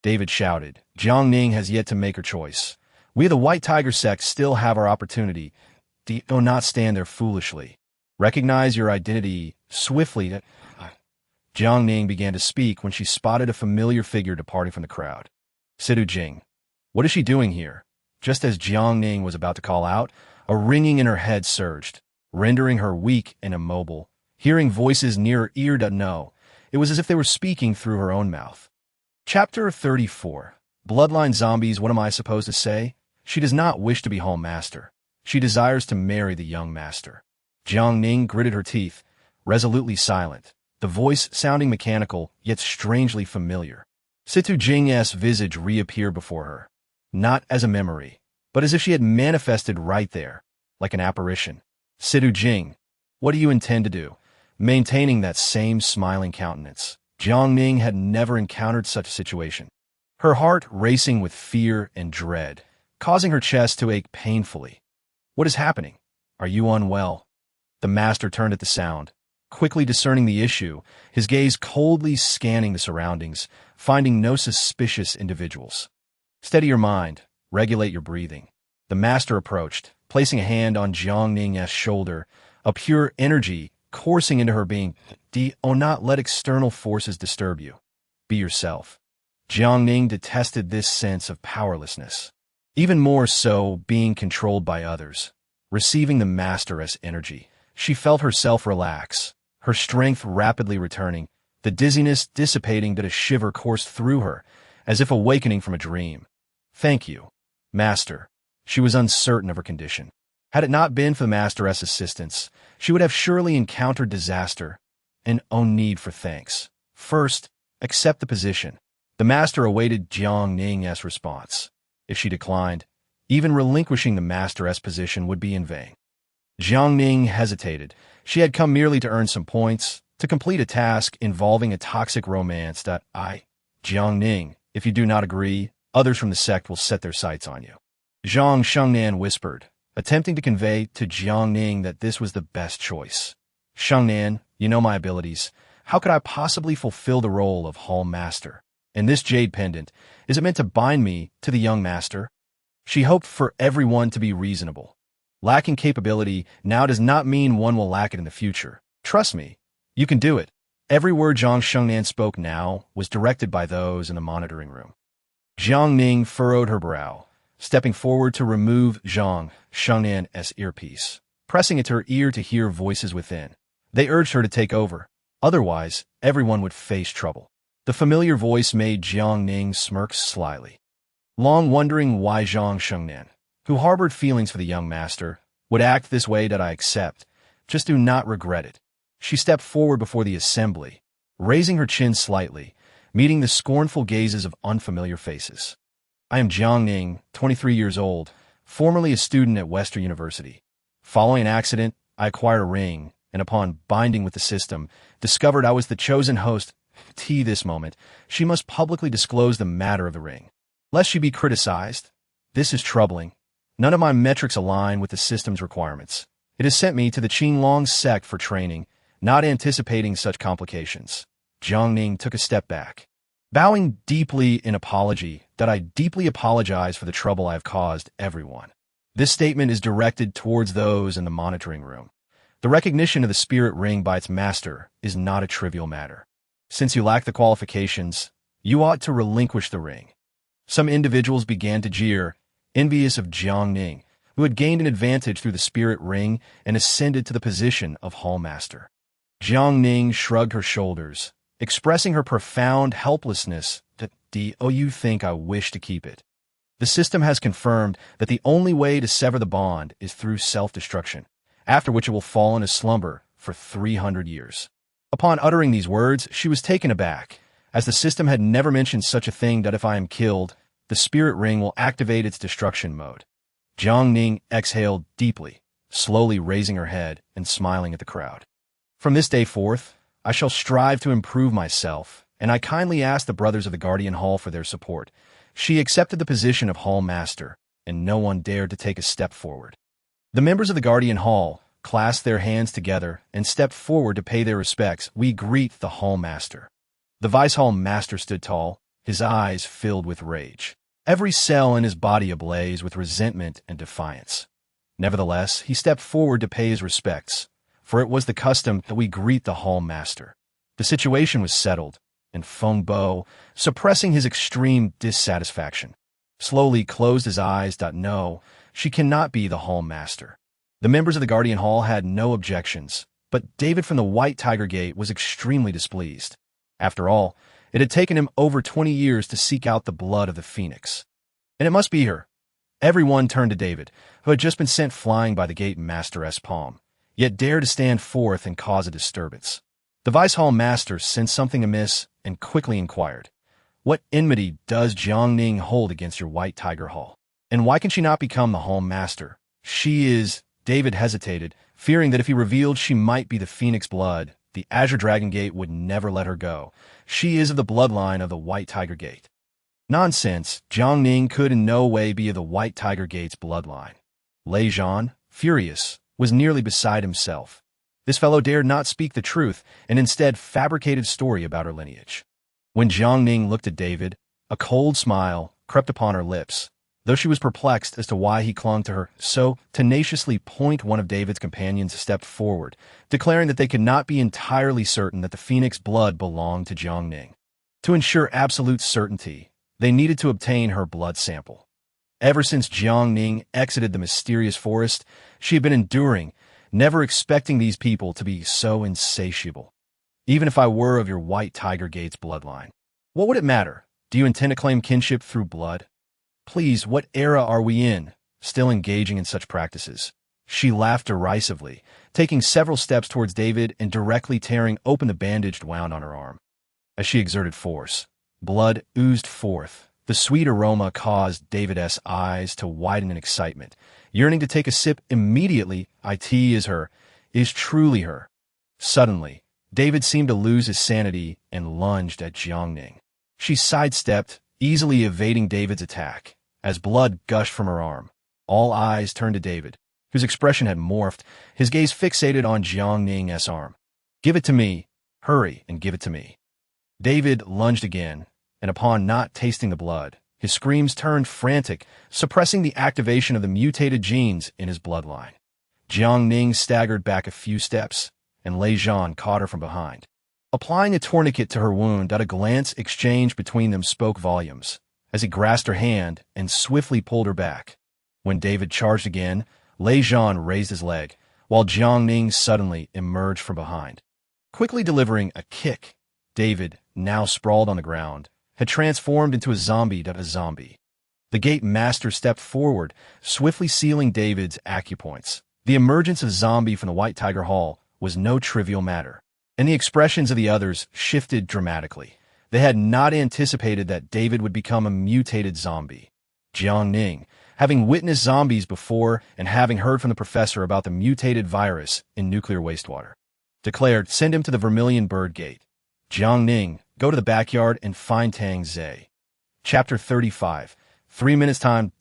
David shouted, Jiang Ning has yet to make her choice. We of the White Tiger sect still have our opportunity. Do not stand there foolishly. Recognize your identity swiftly. Jiang Ning began to speak when she spotted a familiar figure departing from the crowd. Sidu Jing. What is she doing here? Just as Jiang Ning was about to call out, a ringing in her head surged, rendering her weak and immobile. Hearing voices near her ear, no, it was as if they were speaking through her own mouth. Chapter 34. Bloodline zombies, what am I supposed to say? She does not wish to be hall master. She desires to marry the young master. Jiang Ning gritted her teeth. resolutely silent, the voice sounding mechanical yet strangely familiar. Situ Jing's visage reappeared before her, not as a memory, but as if she had manifested right there, like an apparition. Situ Jing, what do you intend to do? Maintaining that same smiling countenance, Jiang Ning had never encountered such a situation. Her heart racing with fear and dread, causing her chest to ache painfully. What is happening? Are you unwell? The master turned at the sound, quickly discerning the issue, his gaze coldly scanning the surroundings, finding no suspicious individuals. Steady your mind, regulate your breathing. The master approached, placing a hand on Jiang Ning's shoulder, a pure energy coursing into her being. Do not let external forces disturb you. Be yourself. Jiang Ning detested this sense of powerlessness. Even more so being controlled by others. Receiving the master's energy, she felt herself relax, her strength rapidly returning, the dizziness dissipating that a shiver coursed through her, as if awakening from a dream. Thank you, Master. She was uncertain of her condition. Had it not been for the master's assistance, she would have surely encountered disaster, and no need for thanks. First, accept the position. The master awaited Jiang Ning's response. If she declined, even relinquishing the master's position would be in vain. Jiang Ning hesitated. She had come merely to earn some points, to complete a task involving a toxic romance that Jiang Ning, if you do not agree, others from the sect will set their sights on you. Zhang Shengnan whispered, attempting to convey to Jiang Ning that this was the best choice. Shengnan, you know my abilities. How could I possibly fulfill the role of Hall Master? And this jade pendant, is it meant to bind me to the young master? She hoped for everyone to be reasonable. Lacking capability now does not mean one will lack it in the future. Trust me, you can do it. Every word Zhang Shengnan spoke now was directed by those in the monitoring room. Jiang Ning furrowed her brow, stepping forward to remove Zhang Shengnan's earpiece, pressing it to her ear to hear voices within. They urged her to take over. Otherwise, everyone would face trouble. The familiar voice made Jiang Ning smirk slyly. Long wondering why Zhang Shengnan, who harbored feelings for the young master, would act this way that I accept, just do not regret it. She stepped forward before the assembly, raising her chin slightly, meeting the scornful gazes of unfamiliar faces. I am Jiang Ning, 23 years old, formerly a student at Western University. Following an accident, I acquired a ring, and upon binding with the system, discovered I was the chosen host. This moment, she must publicly disclose the matter of the ring, lest she be criticized. This is troubling. None of my metrics align with the system's requirements. It has sent me to the Qinglong sect for training, not anticipating such complications. Jiang Ning took a step back, bowing deeply in apology that I deeply apologize for the trouble I have caused everyone. This statement is directed towards those in the monitoring room. The recognition of the spirit ring by its master is not a trivial matter. Since you lack the qualifications, you ought to relinquish the ring. Some individuals began to jeer, envious of Jiang Ning, who had gained an advantage through the spirit ring and ascended to the position of Hall Master. Jiang Ning shrugged her shoulders, expressing her profound helplessness that you think I wish to keep it. The system has confirmed that the only way to sever the bond is through self-destruction, after which it will fall in a slumber for 300 years. Upon uttering these words, she was taken aback, as the system had never mentioned such a thing that if I am killed, the spirit ring will activate its destruction mode. Jiang Ning exhaled deeply, slowly raising her head and smiling at the crowd. From this day forth, I shall strive to improve myself, and I kindly ask the brothers of the Guardian Hall for their support. She accepted the position of Hall Master, and no one dared to take a step forward. The members of the Guardian Hall clasped their hands together and stepped forward to pay their respects. We greet the Hall Master. The Vice Hall Master stood tall, his eyes filled with rage, every cell in his body ablaze with resentment and defiance. Nevertheless, he stepped forward to pay his respects, for it was the custom that we greet the Hall Master. The situation was settled, and Feng Bo, suppressing his extreme dissatisfaction, slowly closed his eyes. No, she cannot be the Hall Master. The members of the Guardian Hall had no objections, but David from the White Tiger Gate was extremely displeased. After all, it had taken him over 20 years to seek out the blood of the Phoenix. And it must be her. Everyone turned to David, who had just been sent flying by the Gate Master's palm, yet dare to stand forth and cause a disturbance. The Vice Hall Master sensed something amiss and quickly inquired, "What enmity does Jiang Ning hold against your White Tiger Hall? And why can she not become the Hall Master? She is—" David hesitated, fearing that if he revealed she might be the Phoenix blood, the Azure Dragon Gate would never let her go. "She is of the bloodline of the White Tiger Gate." Nonsense. Jiang Ning could in no way be of the White Tiger Gate's bloodline. Lei Zhan, furious, was nearly beside himself. This fellow dared not speak the truth and instead fabricated story about her lineage. When Jiang Ning looked at David, a cold smile crept upon her lips, though she was perplexed as to why he clung to her so tenaciously. One of David's companions stepped forward, declaring that they could not be entirely certain that the Phoenix blood belonged to Jiang Ning. To ensure absolute certainty, they needed to obtain her blood sample. Ever since Jiang Ning exited the mysterious forest, she had been enduring, never expecting these people to be so insatiable. "Even if I were of your White Tiger Gate's bloodline, what would it matter? Do you intend to claim kinship through blood? Please, what era are we in, still engaging in such practices?" She laughed derisively, taking several steps towards David and directly tearing open the bandaged wound on her arm. As she exerted force, blood oozed forth. The sweet aroma caused David's eyes to widen in excitement, yearning to take a sip immediately. "It is her, is truly her." Suddenly, David seemed to lose his sanity and lunged at Jiang Ning. She sidestepped, easily evading David's attack. As blood gushed from her arm, all eyes turned to David, whose expression had morphed, his gaze fixated on Jiang Ning's arm. "Give it to me. Hurry and give it to me." David lunged again, and upon not tasting the blood, his screams turned frantic, suppressing the activation of the mutated genes in his bloodline. Jiang Ning staggered back a few steps, and Lei Zhan caught her from behind. Applying a tourniquet to her wound, a glance exchanged between them spoke volumes, as he grasped her hand and swiftly pulled her back. When David charged again, Lei Zhan raised his leg, while Jiang Ning suddenly emerged from behind. Quickly delivering a kick, David, now sprawled on the ground, had transformed into a zombie. The gate master stepped forward, swiftly sealing David's acupoints. The emergence of zombie from the White Tiger Hall was no trivial matter, and the expressions of the others shifted dramatically. They had not anticipated that David would become a mutated zombie. Jiang Ning, having witnessed zombies before and having heard from the professor about the mutated virus in nuclear wastewater, declared, "Send him to the Vermilion Bird Gate. Jiang Ning, go to the backyard and find Tang Zhe." Chapter 35. 3 minutes time.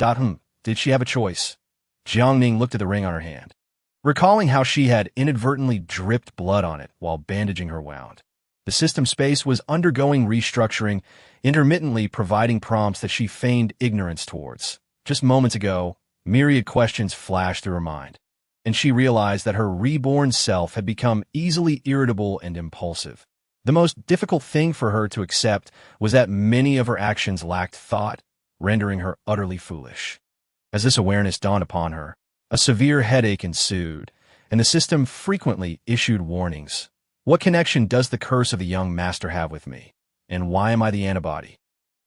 Did she have a choice? Jiang Ning looked at the ring on her hand, recalling how she had inadvertently dripped blood on it while bandaging her wound. The system space was undergoing restructuring, intermittently providing prompts that she feigned ignorance towards. Just moments ago, myriad questions flashed through her mind, and she realized that her reborn self had become easily irritable and impulsive. The most difficult thing for her to accept was that many of her actions lacked thought, rendering her utterly foolish. As this awareness dawned upon her, a severe headache ensued, and the system frequently issued warnings. What connection does the curse of the young master have with me? And why am I the antibody?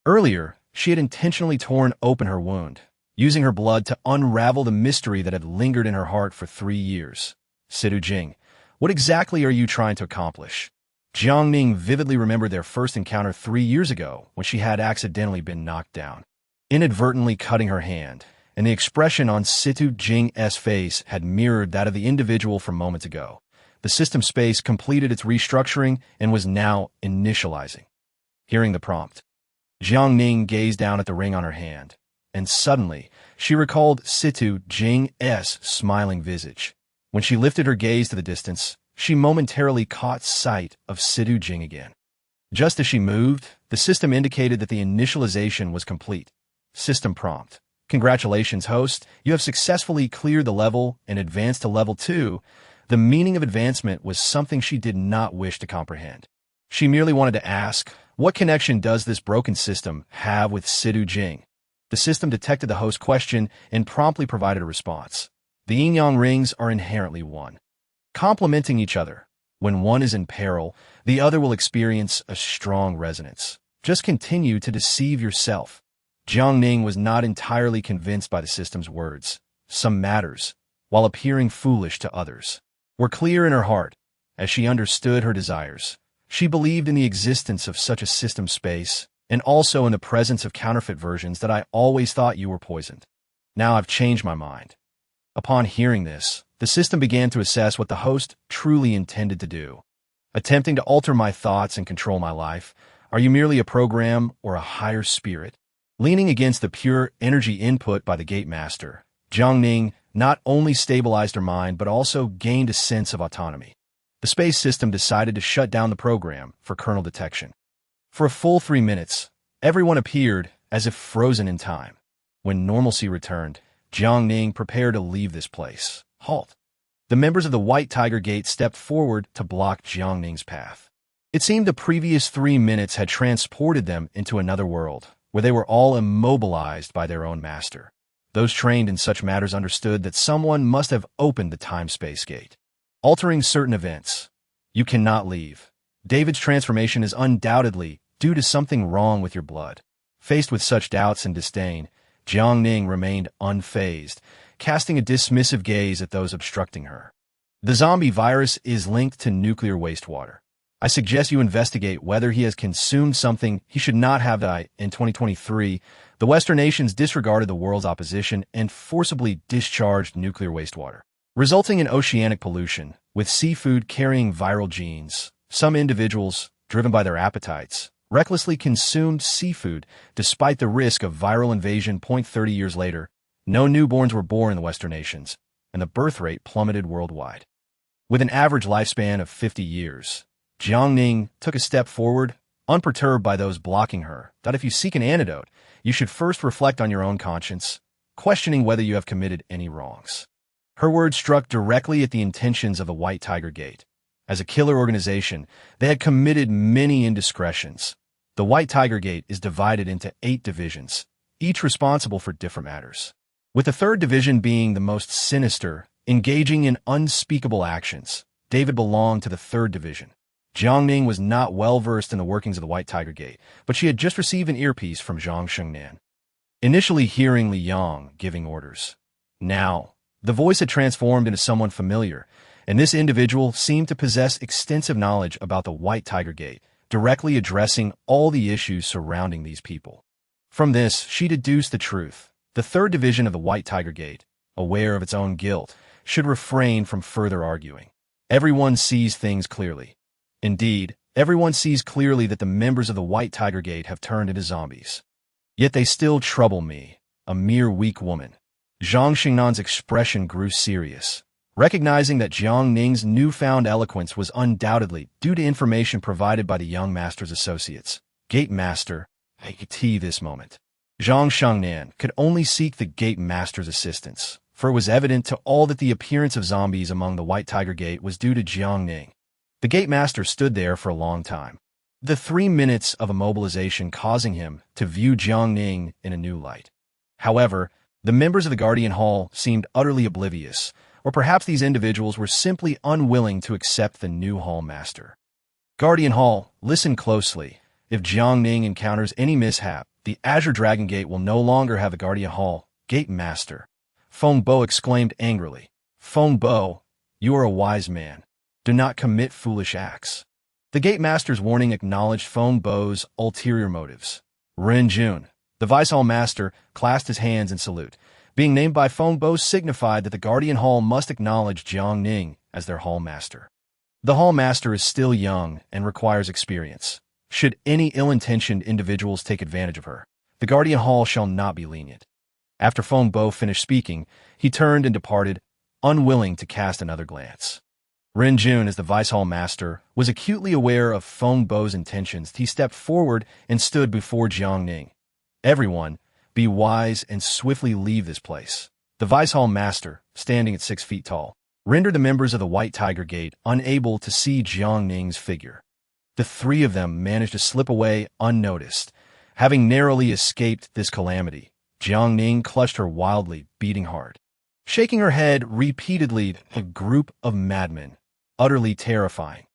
Earlier, she had intentionally torn open her wound, using her blood to unravel the mystery that had lingered in her heart for 3 years. "Seduce, what exactly are you trying to accomplish?" Jiang Ning vividly remembered their first encounter 3 years ago when she had accidentally been knocked down, inadvertently cutting her hand, and the expression on Seduce's face had mirrored that of the individual from moments ago. The system space completed its restructuring and was now initializing. Hearing the prompt, Jiang Ning gazed down at the ring on her hand, and suddenly she recalled Seduce's smiling visage. When she lifted her gaze to the distance, she momentarily caught sight of Seduce again. Just as she moved, the system indicated that the initialization was complete. System prompt: "Congratulations, host. You have successfully cleared the level and advanced to level 2. The meaning of advancement was something she did not wish to comprehend. She merely wanted to ask, what connection does this broken system have with Seduce? The system detected the host's question and promptly provided a response. The yin-yang rings are inherently one, complementing each other. When one is in peril, the other will experience a strong resonance. Just continue to deceive yourself." Jiang Ning was not entirely convinced by the system's words. Some matters, while appearing foolish to others. were clear in her heart, as she understood her desires. She believed in the existence of such a system space, and also in the presence of counterfeit versions that I always thought you were poisoned. Now I've changed my mind. Upon hearing this, the system began to assess what the host truly intended to do. Attempting to alter my thoughts and control my life, are you merely a program or a higher spirit? Leaning against the pure energy input by the gate master, Jiang Ning not only stabilized her mind but also gained a sense of autonomy. The space system decided to shut down the program for kernel detection. For a full 3 minutes, everyone appeared as if frozen in time. When normalcy returned, Jiang Ning prepared to leave this place. Halt. The members of the White Tiger Gate stepped forward to block Jiang Ning's path. It seemed the previous 3 minutes had transported them into another world, where they were all immobilized by their own master. Those trained in such matters understood that someone must have opened the time-space gate, altering certain events. You cannot leave. David's transformation is undoubtedly due to something wrong with your blood. Faced with such doubts and disdain, Jiang Ning remained unfazed, casting a dismissive gaze at those obstructing her. The zombie virus is linked to nuclear wastewater. I suggest you investigate whether he has consumed something he should not have died. In 2023, the Western nations disregarded the world's opposition and forcibly discharged nuclear wastewater, resulting in oceanic pollution, with seafood carrying viral genes. Some individuals, driven by their appetites, recklessly consumed seafood despite the risk of viral invasion. 30 years later, no newborns were born in the Western nations, and the birth rate plummeted worldwide. With an average lifespan of 50 years, Jiang Ning took a step forward, unperturbed by those blocking her, that if you seek an antidote, you should first reflect on your own conscience, questioning whether you have committed any wrongs. Her words struck directly at the intentions of the White Tiger Gate. As a killer organization, they had committed many indiscretions. The White Tiger Gate is divided into 8 divisions, each responsible for different matters, with the 3rd division being the most sinister, engaging in unspeakable actions. David belonged to the 3rd division. Jiang Ning was not well versed in the workings of the White Tiger Gate, but she had just received an earpiece from Zhang Shengnan, initially hearing Li Yang giving orders. Now, the voice had transformed into someone familiar, and this individual seemed to possess extensive knowledge about the White Tiger Gate, directly addressing all the issues surrounding these people. From this, she deduced the truth. The 3rd division of the White Tiger Gate, aware of its own guilt, should refrain from further arguing. Everyone sees things clearly. Indeed, everyone sees clearly that the members of the White Tiger Gate have turned into zombies. Yet they still trouble me, a mere weak woman. Zhang Xingnan's expression grew serious, recognizing that Jiang Ning's newfound eloquence was undoubtedly due to information provided by the young master's associates. Gate Master, I could see this moment. Zhang Shengnan could only seek the Gate Master's assistance, for it was evident to all that the appearance of zombies among the White Tiger Gate was due to Jiang Ning. The Gate Master stood there for a long time, the 3 minutes of immobilization causing him to view Jiang Ning in a new light. However, the members of the Guardian Hall seemed utterly oblivious, or perhaps these individuals were simply unwilling to accept the new Hall Master. Guardian Hall, listen closely. If Jiang Ning encounters any mishap, the Azure Dragon Gate will no longer have the Guardian Hall Gate Master. Feng Bo exclaimed angrily. Feng Bo, you are a wise man. Do not commit foolish acts. The Gate Master's warning acknowledged Feng Bo's ulterior motives. Ren Jun, the Vice Hall Master, clasped his hands in salute. Being named by Feng Bo signified that the Guardian Hall must acknowledge Jiang Ning as their Hall Master. The Hall Master is still young and requires experience. Should any ill-intentioned individuals take advantage of her, the Guardian Hall shall not be lenient. After Feng Bo finished speaking, he turned and departed, unwilling to cast another glance. Ren Jun, as the Vice Hall Master, was acutely aware of Feng Bo's intentions. He stepped forward and stood before Jiang Ning. Everyone, be wise and swiftly leave this place. The Vice Hall Master, standing at 6 feet tall, rendered the members of the White Tiger Gate unable to see Jiang Ning's figure. The 3 of them managed to slip away unnoticed. Having narrowly escaped this calamity, Jiang Ning clutched her wildly beating heart. Shaking her head repeatedly, a group of madmen, utterly terrifying.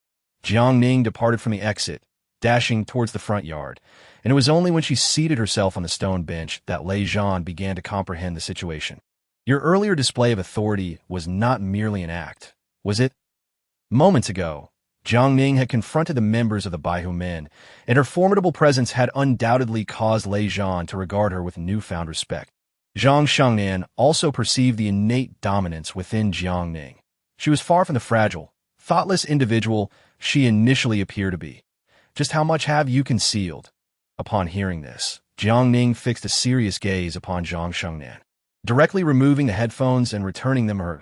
Jiang Ning departed from the exit, dashing towards the front yard, and it was only when she seated herself on the stone bench that Lei Zhan began to comprehend the situation. Your earlier display of authority was not merely an act, was it? Moments ago, Jiang Ning had confronted the members of the Baihu men, and her formidable presence had undoubtedly caused Lei Zhan to regard her with newfound respect. Zhang Shengnan also perceived the innate dominance within Jiang Ning. She was far from the fragile, thoughtless individual she initially appeared to be. Just how much have you concealed? Upon hearing this, Jiang Ning fixed a serious gaze upon Zhang Shengnan, directly removing the headphones and returning them to her.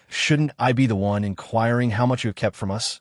Shouldn't I be the one inquiring how much you have kept from us?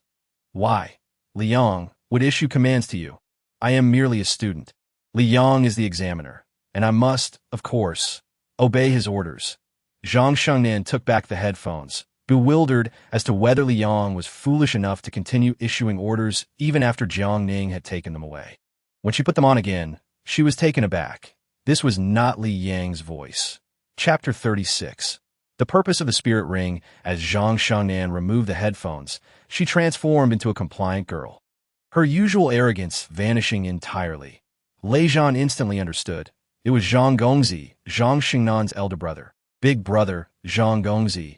Why? Liang would issue commands to you. I am merely a student. Liang is the examiner, and I must, of course, obey his orders. Zhang Shengnan took back the headphones, bewildered as to whether Liang was foolish enough to continue issuing orders even after Jiang Ning had taken them away. When she put them on again, she was taken aback. This was not Li Yang's voice. Chapter 36. The purpose of the spirit ring. As Zhang Shengnan removed the headphones, she transformed into a compliant girl, her usual arrogance vanishing entirely. Lei Zhan instantly understood. It was Zhang Gongzi, Zhang Xingnan's elder brother, big brother, Zhang Gongzi.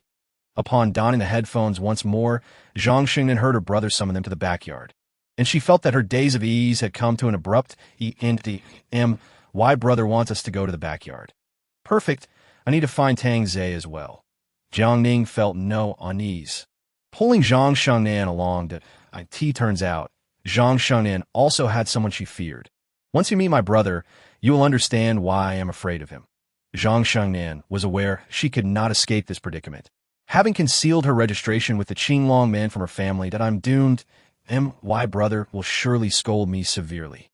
Upon donning the headphones once more, Zhang Xingnan heard her brother summon them to the backyard, and she felt that her days of ease had come to an abrupt end. Why brother wants us to go to the backyard? Perfect. I need to find Tang Zhe as well. Jiang Ning felt no unease, pulling Zhang Shengnan along. Turns out, Zhang Shengnan also had someone she feared. Once you meet my brother, you will understand why I am afraid of him. Zhang Shengnan was aware she could not escape this predicament. Having concealed her registration with the Qinglong man from her family, that I'm doomed. My brother will surely scold me severely.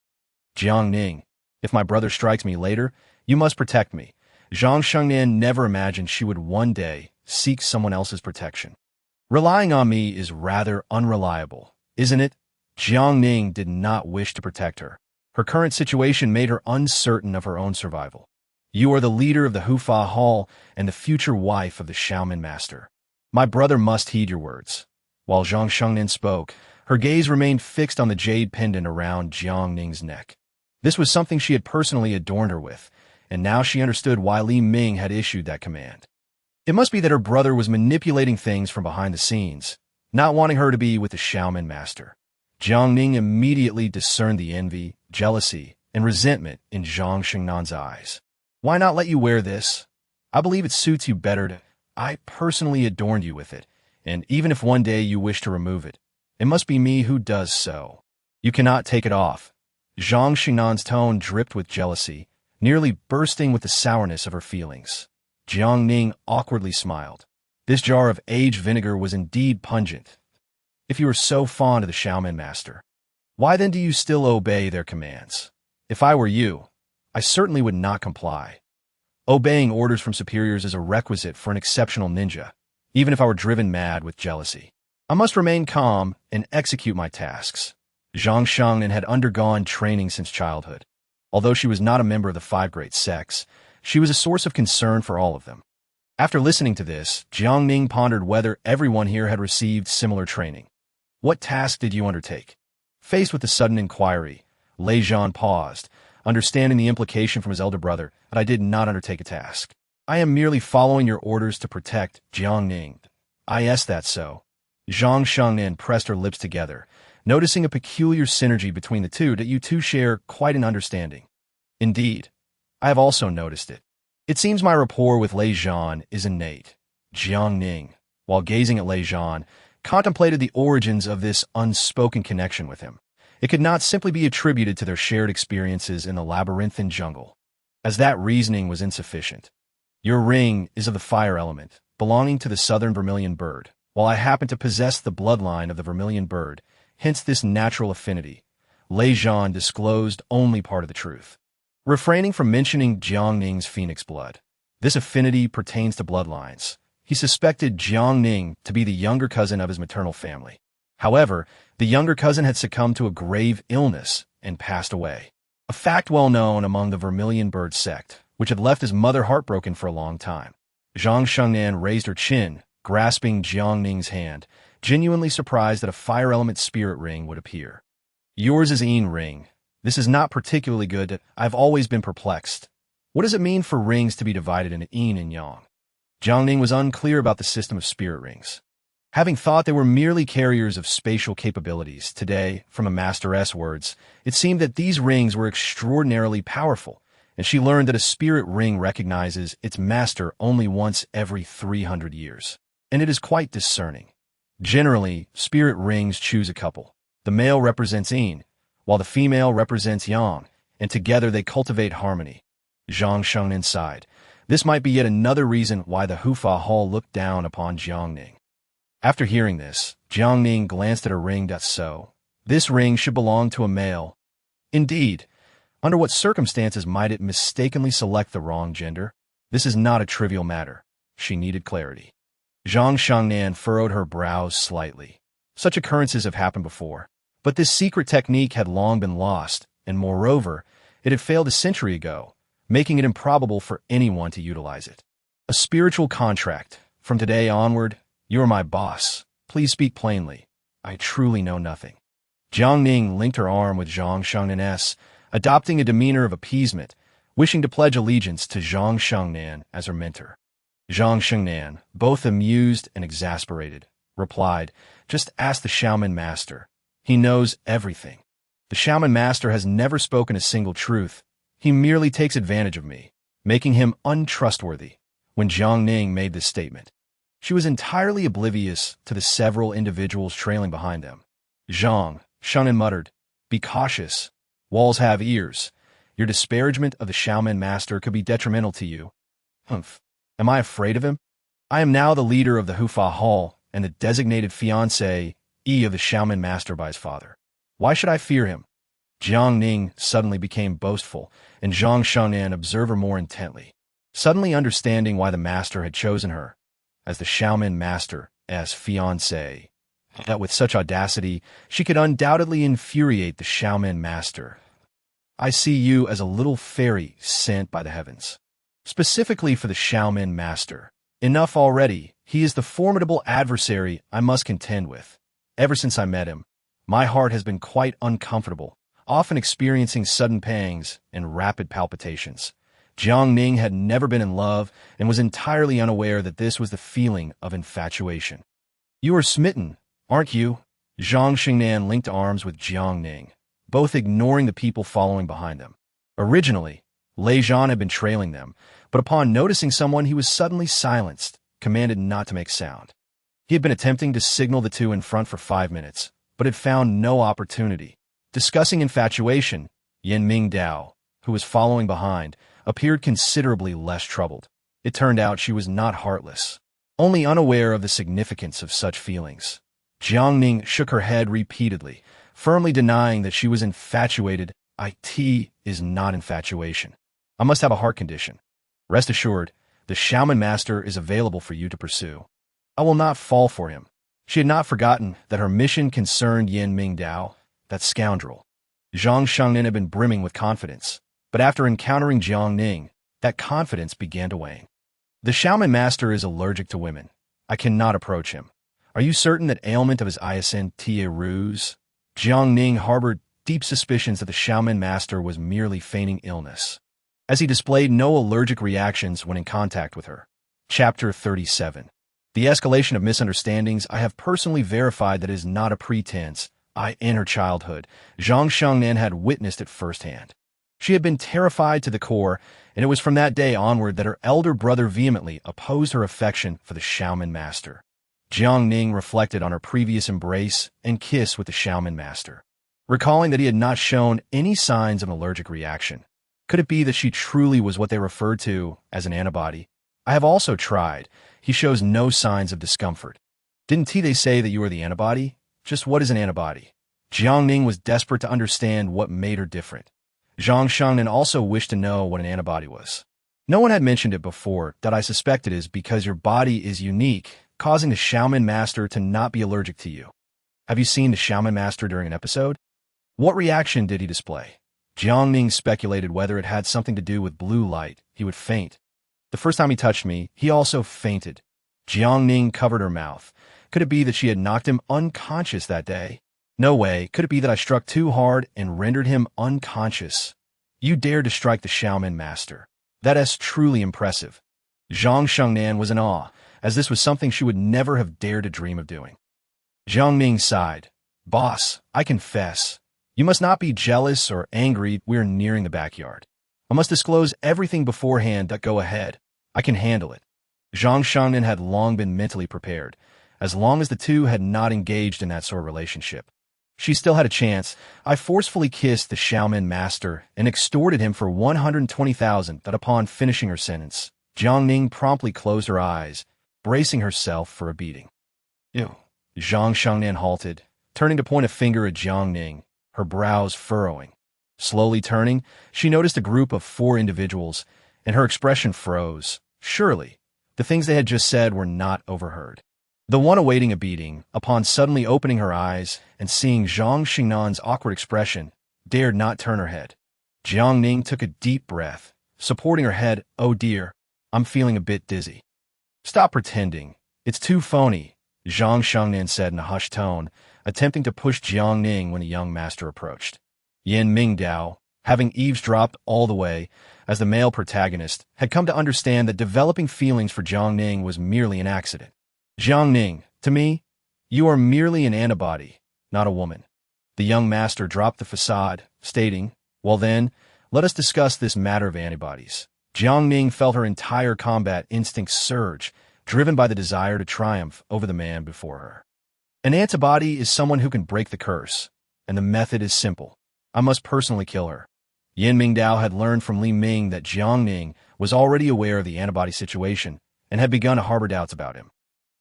Jiang Ning, if my brother strikes me later, you must protect me. Zhang Shengnan never imagined she would one day seek someone else's protection. Relying on me is rather unreliable, isn't it? Jiang Ning did not wish to protect her. Her current situation made her uncertain of her own survival. You are the leader of the Hufa Hall and the future wife of the Shaolin master. My brother must heed your words. While Zhang Shengnan spoke, her gaze remained fixed on the jade pendant around Jiang Ning's neck. This was something she had personally adorned her with, and now she understood why Li Ming had issued that command. It must be that her brother was manipulating things from behind the scenes, not wanting her to be with the Shaolin master. Jiang Ning immediately discerned the envy, jealousy, and resentment in Zhang Shengnan's eyes. Why not let you wear this? I believe it suits you better. I personally adorned you with it, and even if one day you wish to remove it, it must be me who does so. You cannot take it off. Zhang Shengnan's tone dripped with jealousy, nearly bursting with the sourness of her feelings. Jiang Ning awkwardly smiled. This jar of aged vinegar was indeed pungent. If you were so fond of the Shaolin master, why then do you still obey their commands? If I were you, I certainly would not comply. Obeying orders from superiors is a requisite for an exceptional ninja, even if I were driven mad with jealousy. I must remain calm and execute my tasks. Zhang Shengnan had undergone training since childhood. Although she was not a member of the five great sects, she was a source of concern for all of them. After listening to this, Jiang Ning pondered whether everyone here had received similar training. What task did you undertake? Faced with the sudden inquiry, Lei Zhan paused, understanding the implication from his elder brother that I did not undertake a task. I am merely following your orders to protect Jiang Ning. I asked that so. Zhang Shengnan pressed her lips together, noticing a peculiar synergy between the two that you two share quite an understanding. Indeed, I have also noticed it. It seems my rapport with Lei Zhan is innate. Jiang Ning, while gazing at Lei Zhan, contemplated the origins of this unspoken connection with him. It could not simply be attributed to their shared experiences in the labyrinthine jungle, as that reasoning was insufficient. Your ring is of the fire element, belonging to the southern vermilion bird, while I happen to possess the bloodline of the vermilion bird, hence this natural affinity. Lei Zhan disclosed only part of the truth, refraining from mentioning Jiang Ning's phoenix blood. This affinity pertains to bloodlines. He suspected Jiang Ning to be the younger cousin of his maternal family. However, the younger cousin had succumbed to a grave illness and passed away, a fact well known among the Vermilion Bird sect, which had left his mother heartbroken for a long time. Zhang Shengnan raised her chin, grasping Jiang Ning's hand, genuinely surprised that a fire element spirit ring would appear. Yours is Yin ring. This is not particularly good. I've always been perplexed. What does it mean for rings to be divided into Yin and Yang? Jiang Ning was unclear about the system of spirit rings. Having thought they were merely carriers of spatial capabilities, today, from a master's words, it seemed that these rings were extraordinarily powerful, and she learned that a spirit ring recognizes its master only once every 300 years. And it is quite discerning. Generally, spirit rings choose a couple. The male represents yin, while the female represents yang, and together they cultivate harmony. Jiang Ning sighed. This might be yet another reason why the Huaxia looked down upon Jiang Ning. After hearing this, Jiang Ning glanced at her ring. So, this ring should belong to a male. Indeed, under what circumstances might it mistakenly select the wrong gender? This is not a trivial matter. She needed clarity. Jiang Ning furrowed her brows slightly. Such occurrences have happened before. But this secret technique had long been lost, and moreover, it had failed a century ago, making it improbable for anyone to utilize it. A spiritual contract. From today onward, you are my boss. Please speak plainly. I truly know nothing. Jiang Ning linked her arm with Jiang Ning's, adopting a demeanor of appeasement, wishing to pledge allegiance to Jiang Ning as her mentor. Jiang Ning, both amused and exasperated, replied, "Just ask the shaman master. He knows everything. The shaman master has never spoken a single truth. He merely takes advantage of me, making him untrustworthy." When Jiang Ning made this statement, she was entirely oblivious to the several individuals trailing behind them. Jiang Ning muttered, "Be cautious. Walls have ears. Your disparagement of the shaman master could be detrimental to you." Humph. Am I afraid of him? I am now the leader of the Huaxia and the designated fiancé of the shaman master by his father. Why should I fear him? Jiang Ning suddenly became boastful, and Jiang Ning observed her more intently, suddenly understanding why the master had chosen her as the shaman master as fiancé. That with such audacity, she could undoubtedly infuriate the shaman master. I see you as a little fairy sent by the heavens, specifically for the shaman master. Enough already. He is the formidable adversary I must contend with. Ever since I met him, my heart has been quite uncomfortable, often experiencing sudden pangs and rapid palpitations. Jiang Ning had never been in love and was entirely unaware that this was the feeling of infatuation. You are smitten, aren't you? Jiang Ning linked arms with Jiang Ning, both ignoring the people following behind them. Originally, Lei Zhan had been trailing them, but upon noticing someone he was suddenly silenced, commanded not to make sound. He had been attempting to signal the two in front for 5 minutes, but had found no opportunity. Discussing infatuation, Yin Ming Dao, who was following behind, appeared considerably less troubled. It turned out she was not heartless, only unaware of the significance of such feelings. Jiang Ning shook her head repeatedly, firmly denying that she was infatuated. It is not infatuation. I must have a heart condition. Rest assured, the shaman master is available for you to pursue. I will not fall for him. She had not forgotten that her mission concerned Yin Ming Dao, that scoundrel. Jiang Ning had been brimming with confidence, but after encountering Jiang Ning, that confidence began to wane. The shaman master is allergic to women. I cannot approach him. Are you certain that ailment of his ISN a ruse? Jiang Ning harbored deep suspicions that the shaman master was merely feigning illness, as he displayed no allergic reactions when in contact with her. Chapter 37. The escalation of misunderstandings. I have personally verified that it is not a pretense. In her childhood, Jiang Ning had witnessed it firsthand. She had been terrified to the core, and it was from that day onward that her elder brother vehemently opposed her affection for the shaman master. Jiang Ning reflected on her previous embrace and kiss with the shaman master, recalling that he had not shown any signs of an allergic reaction. Could it be that she truly was what they referred to as an antibody? I have also tried. He shows no signs of discomfort. Didn't they say that you are the antibody? Just what is an antibody? Jiang Ning was desperate to understand what made her different. Jiang Ning also wished to know what an antibody was. No one had mentioned it before. That I suspect it is because your body is unique, causing the shaman master to not be allergic to you. Have you seen the shaman master during an episode? What reaction did he display? Jiang Ning speculated whether it had something to do with blue light. He would faint. The first time he touched me, he also fainted. Jiang Ning covered her mouth. Could it be that she had knocked him unconscious that day? No way. Could it be that I struck too hard and rendered him unconscious? You dared to strike the shaman master. That is truly impressive. Jiang Ning was in awe, as this was something she would never have dared to dream of doing. Jiang Ning sighed. Boss, I confess. You must not be jealous or angry. We're nearing the backyard. I must disclose everything beforehand. Go ahead. I can handle it. Jiang Shangnan had long been mentally prepared, as long as the two had not engaged in that sort of relationship. She still had a chance. I forcefully kissed the Xiaomen master and extorted him for 120,000 that upon finishing her sentence, Jiang Ning promptly closed her eyes, bracing herself for a beating. Ew. Jiang Shangnan halted, turning to point a finger at Jiang Ning, her brows furrowing. Slowly turning, she noticed a group of 4 individuals, and her expression froze. Surely, the things they had just said were not overheard. The one awaiting a beating, upon suddenly opening her eyes and seeing Jiang Xingnan's awkward expression, dared not turn her head. Jiang Ning took a deep breath, supporting her head. Oh dear, I'm feeling a bit dizzy. Stop pretending. It's too phony, Jiang Shangnan said in a hushed tone, attempting to push Jiang Ning when the young master approached. Yan Mingdao, having eavesdropped all the way, as the male protagonist, had come to understand that developing feelings for Jiang Ning was merely an accident. Jiang Ning, to me, you are merely an antibody, not a woman. The young master dropped the facade, stating, well then, let us discuss this matter of antibodies. Jiang Ning felt her entire combat instinct surge, driven by the desire to triumph over the man before her. An antibody is someone who can break the curse, and the method is simple. I must personally kill her. Yan Mingdao had learned from Li Ming that Jiang Ning was already aware of the antibody situation and had begun to harbor doubts about him.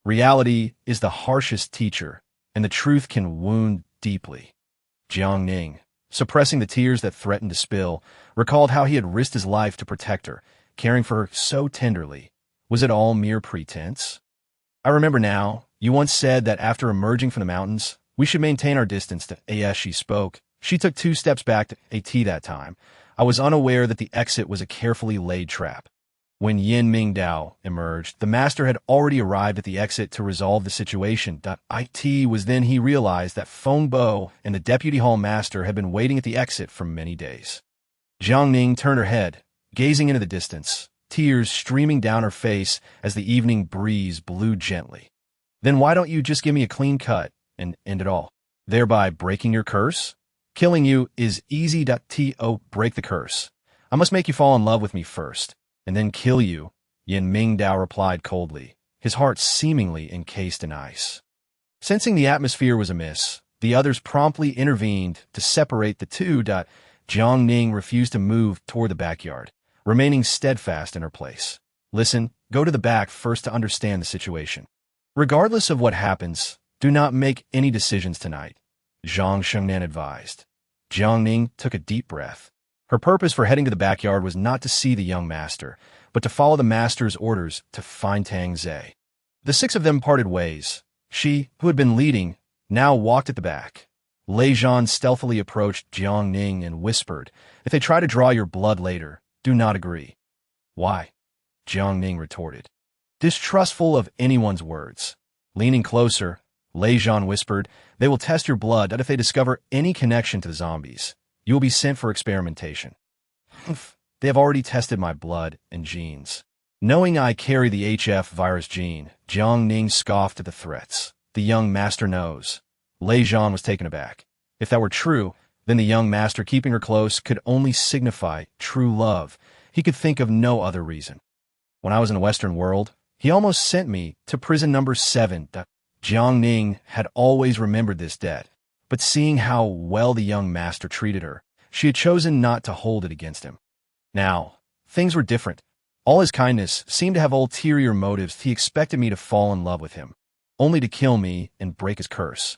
Reality is the harshest teacher, and the truth can wound deeply. Jiang Ning, suppressing the tears that threatened to spill, recalled how he had risked his life to protect her, caring for her so tenderly. Was it all mere pretense? I remember now, you once said that after emerging from the mountains, we should maintain our distance to as she spoke. She took 2 steps back to AT that time. I was unaware that the exit was a carefully laid trap. When Yan Mingdao emerged, the master had already arrived at the exit to resolve the situation. It was then he realized that Feng Bo and the deputy hall master had been waiting at the exit for many days. Jiang Ning turned her head, gazing into the distance, tears streaming down her face as the evening breeze blew gently. Then why don't you just give me a clean cut and end it all, thereby breaking your curse? Killing you is easy. Break the curse. I must make you fall in love with me first, and then kill you, Yan Mingdao replied coldly, his heart seemingly encased in ice. Sensing the atmosphere was amiss, the others promptly intervened to separate the two. Jiang Ning refused to move toward the backyard, remaining steadfast in her place. Listen, go to the back first to understand the situation. Regardless of what happens, do not make any decisions tonight, Jiang Shangnan advised. Jiang Ning took a deep breath. Her purpose for heading to the backyard was not to see the young master, but to follow the master's orders to find Tang Zhe. The 6 of them parted ways. She, who had been leading, now walked at the back. Lei Zhan stealthily approached Jiang Ning and whispered, if they try to draw your blood later, do not agree. Why? Jiang Ning retorted, distrustful of anyone's words. Leaning closer, Lei Zhan whispered, they will test your blood, that if they discover any connection to the zombies, you will be sent for experimentation. They have already tested my blood and genes. Knowing I carry the HF virus gene, Jiang Ning scoffed at the threats. The young master knows. Lei Zhan was taken aback. If that were true, then the young master keeping her close could only signify true love. He could think of no other reason. When I was in the Western world, he almost sent me to prison number 7. Jiang Ning had always remembered this debt, but seeing how well the young master treated her, she had chosen not to hold it against him. Now, things were different. All his kindness seemed to have ulterior motives. He expected me to fall in love with him, only to kill me and break his curse.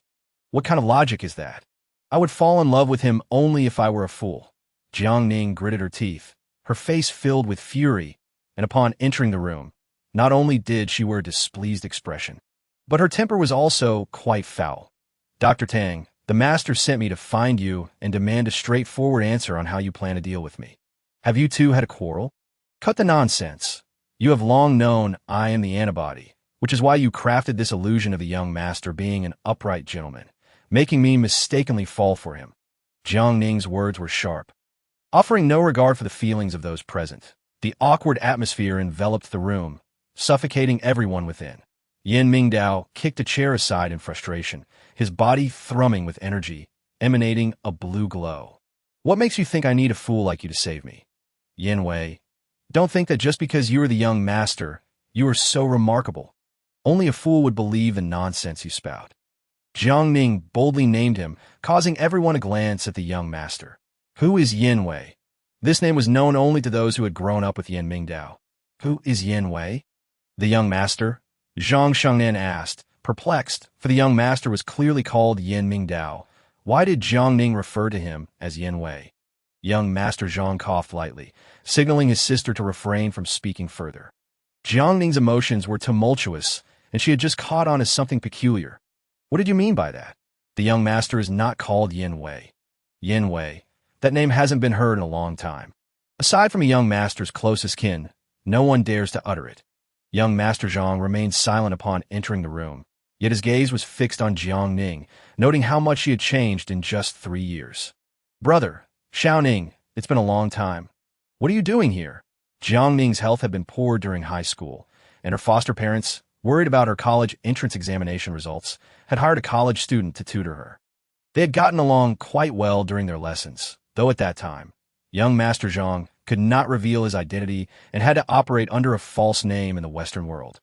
What kind of logic is that? I would fall in love with him only if I were a fool. Jiang Ning gritted her teeth, her face filled with fury, and upon entering the room, not only did she wear a displeased expression, but her temper was also quite foul. Dr. Tang, the master sent me to find you and demand a straightforward answer on how you plan to deal with me. Have you two had a quarrel? Cut the nonsense. You have long known I am the antibody, which is why you crafted this illusion of the young master being an upright gentleman, making me mistakenly fall for him. Jiang Ning's words were sharp. Offering no regard for the feelings of those present, the awkward atmosphere enveloped the room, suffocating everyone within. Yin Mingdao kicked a chair aside in frustration, his body thrumming with energy, emanating a blue glow. What makes you think I need a fool like you to save me? Yin Wei, don't think that just because you are the young master, you are so remarkable. Only a fool would believe the nonsense you spout. Jiang Ning boldly named him, causing everyone to glance at the young master. Who is Yin Wei? This name was known only to those who had grown up with Yin Mingdao. Who is Yin Wei? The young master? Zhang Shengnan asked, perplexed, for the young master was clearly called Yin Mingdao. Why did Jiang Ning refer to him as Yin Wei? Young Master Zhang coughed lightly, signaling his sister to refrain from speaking further. Jiang Ning's emotions were tumultuous, and she had just caught on as something peculiar. What did you mean by that? The young master is not called Yin Wei. Yin Wei. That name hasn't been heard in a long time. Aside from a young master's closest kin, no one dares to utter it. Young Master Zhang remained silent upon entering the room, yet his gaze was fixed on Jiang Ning, noting how much she had changed in just 3 years. Brother, Xiao Ning, it's been a long time. What are you doing here? Jiang Ning's health had been poor during high school, and her foster parents, worried about her college entrance examination results, had hired a college student to tutor her. They had gotten along quite well during their lessons, though at that time, young Master Zhang could not reveal his identity and had to operate under a false name in the Western world.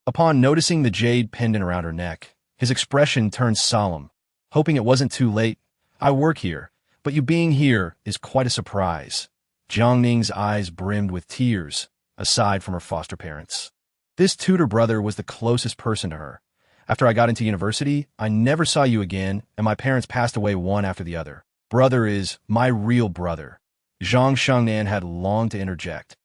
Upon noticing the jade pendant around her neck, his expression turned solemn, hoping it wasn't too late. I work here, but you being here is quite a surprise. Jiang Ning's eyes brimmed with tears, aside from her foster parents. This tutor brother was the closest person to her. After I got into university, I never saw you again, and my parents passed away one after the other. Brother is my real brother. Zhang Shengnan had longed to interject,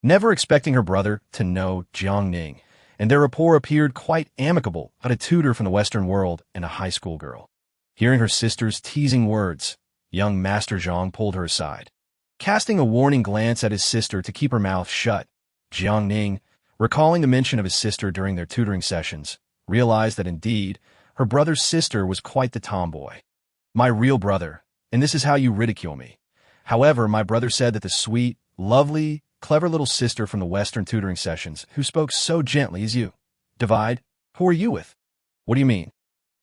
never expecting her brother to know Jiang Ning, and their rapport appeared quite amicable at a tutor from the Western world and a high school girl. Hearing her sister's teasing words, young Master Zhang pulled her aside. Casting a warning glance at his sister to keep her mouth shut, Jiang Ning, recalling the mention of his sister during their tutoring sessions, realized that indeed, her brother's sister was quite the tomboy. My real brother, and this is how you ridicule me. However, my brother said that the sweet, lovely, clever little sister from the Western tutoring sessions, who spoke so gently as you. Divide? Who are you with? What do you mean?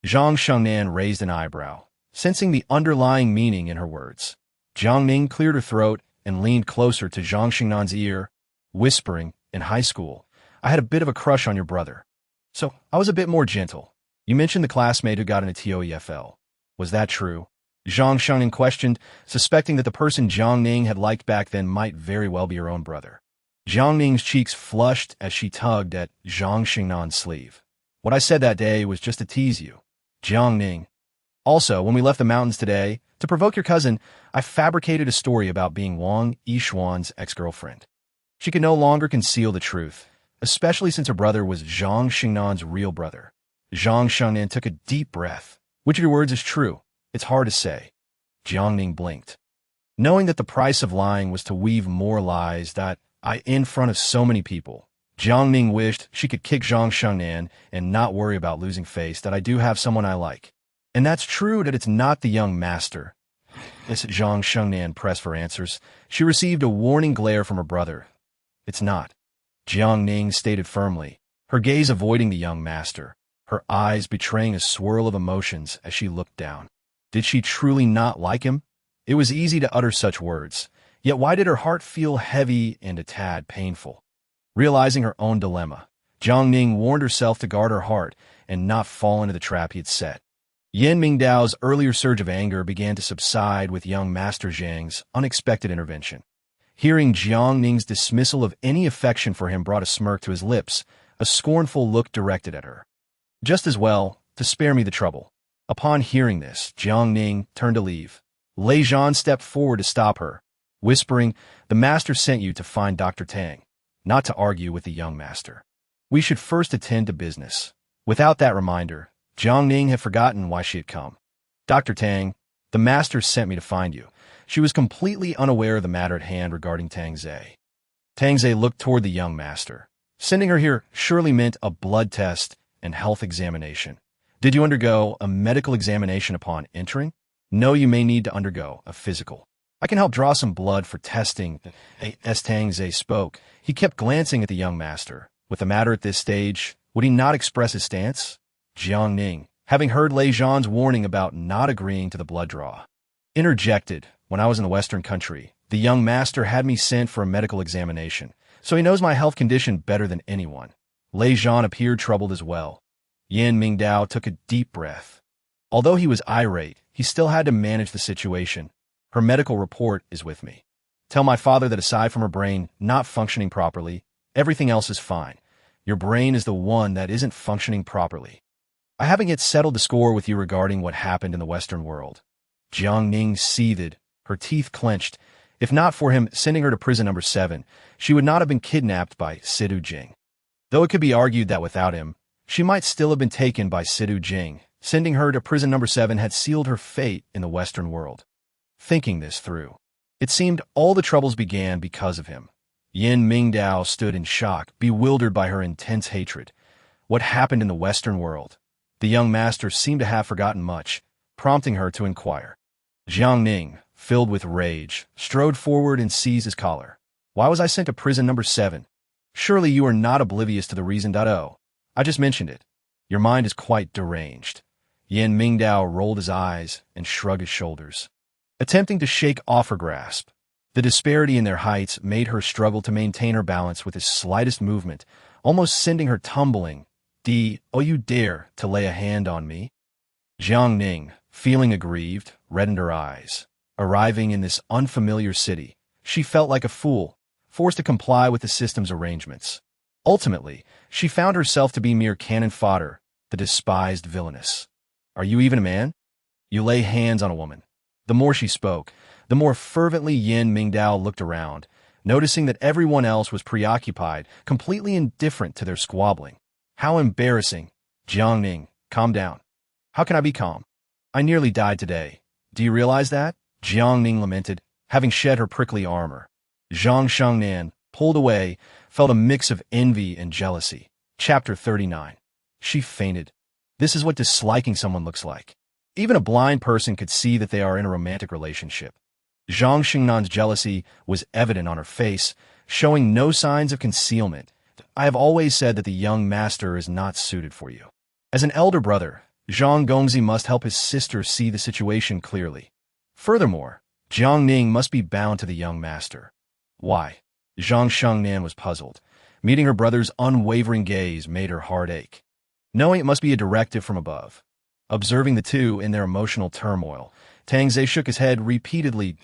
Zhang Shengnan raised an eyebrow, sensing the underlying meaning in her words. Jiang Ning cleared her throat and leaned closer to Zhang Shengnan's ear, whispering, in high school, I had a bit of a crush on your brother. So, I was a bit more gentle. You mentioned the classmate who got into TOEFL. Was that true? Zhang Shengnan questioned, suspecting that the person Jiang Ning had liked back then might very well be her own brother. Jiang Ning's cheeks flushed as she tugged at Zhang Shengnan's sleeve. What I said that day was just to tease you. Jiang Ning. Also, when we left the mountains today, to provoke your cousin, I fabricated a story about being Wang Yishuan's ex-girlfriend. She could no longer conceal the truth, especially since her brother was Zhang Shengnan's real brother. Zhang Shengnan took a deep breath. Which of your words is true? It's hard to say. Jiang Ning blinked. Knowing that the price of lying was to weave more lies that in front of so many people, Jiang Ning wished she could kick Zhang Shengnan and not worry about losing face that I do have someone I like. And that's true that it's not the young master. As Zhang Shengnan pressed for answers, she received a warning glare from her brother. It's not. Jiang Ning stated firmly, her gaze avoiding the young master, her eyes betraying a swirl of emotions as she looked down. Did she truly not like him? It was easy to utter such words, yet why did her heart feel heavy and a tad painful? Realizing her own dilemma, Jiang Ning warned herself to guard her heart and not fall into the trap he had set. Yin Mingdao's earlier surge of anger began to subside with young Master Zhang's unexpected intervention. Hearing Jiang Ning's dismissal of any affection for him brought a smirk to his lips, a scornful look directed at her. Just as well, to spare me the trouble. Upon hearing this, Jiang Ning turned to leave. Lei Zhan stepped forward to stop her, whispering, the master sent you to find Dr. Tang, not to argue with the young master. We should first attend to business. Without that reminder, Jiang Ning had forgotten why she had come. Dr. Tang, the master sent me to find you. She was completely unaware of the matter at hand regarding Tang Zhe. Tang Zhe looked toward the young master. Sending her here surely meant a blood test and health examination. Did you undergo a medical examination upon entering? No, you may need to undergo a physical. I can help draw some blood for testing. As Tang Zhe spoke, he kept glancing at the young master, With the matter at this stage, would he not express his stance? Jiang Ning, having heard Lei Zhan's warning about not agreeing to the blood draw, interjected. When I was in the Western country, the young master had me sent for a medical examination, so he knows my health condition better than anyone. Lei Zhan appeared troubled as well. Yan Mingdao took a deep breath. Although he was irate, he still had to manage the situation. Her medical report is with me. Tell my father that aside from her brain not functioning properly, everything else is fine. Your brain is the one that isn't functioning properly. I haven't yet settled the score with you regarding what happened in the Western world. Jiang Ning seethed, her teeth clenched. If not for him sending her to prison number 7, she would not have been kidnapped by Sidu Jing. Though it could be argued that without him, she might still have been taken by Sidu Jing. Sending her to prison number 7 had sealed her fate in the Western world. Thinking this through, it seemed all the troubles began because of him. Yan Mingdao stood in shock, bewildered by her intense hatred. What happened in the Western world? The young master seemed to have forgotten much, prompting her to inquire. Jiang Ning, filled with rage, strode forward and seized his collar. Why was I sent to prison number 7? Surely you are not oblivious to the reason.O. I just mentioned it. Your mind is quite deranged. Yan Mingdao rolled his eyes and shrugged his shoulders, attempting to shake off her grasp. The disparity in their heights made her struggle to maintain her balance with his slightest movement, almost sending her tumbling. Oh, you dare to lay a hand on me? Jiang Ning, feeling aggrieved, reddened her eyes. Arriving in this unfamiliar city, she felt like a fool, forced to comply with the system's arrangements. Ultimately, she found herself to be mere cannon fodder, the despised villainess. Are you even a man? You lay hands on a woman. The more she spoke, the more fervently Yan Mingdao looked around, noticing that everyone else was preoccupied, completely indifferent to their squabbling. How embarrassing. Jiang Ning, calm down. How can I be calm? I nearly died today. Do you realize that? Jiang Ning lamented, having shed her prickly armor. Zhang Shengnan, pulled away, felt a mix of envy and jealousy. Chapter 39. She fainted. This is what disliking someone looks like. Even a blind person could see that they are in a romantic relationship. Zhang Shengnan's jealousy was evident on her face, showing no signs of concealment. I have always said that the young master is not suited for you. As an elder brother, Zhang Gongzi must help his sister see the situation clearly. Furthermore, Jiang Ning must be bound to the young master. Why? Zhang Shengnan was puzzled. Meeting her brother's unwavering gaze made her heart ache. Knowing it must be a directive from above. Observing the two in their emotional turmoil, Tang Ze shook his head repeatedly.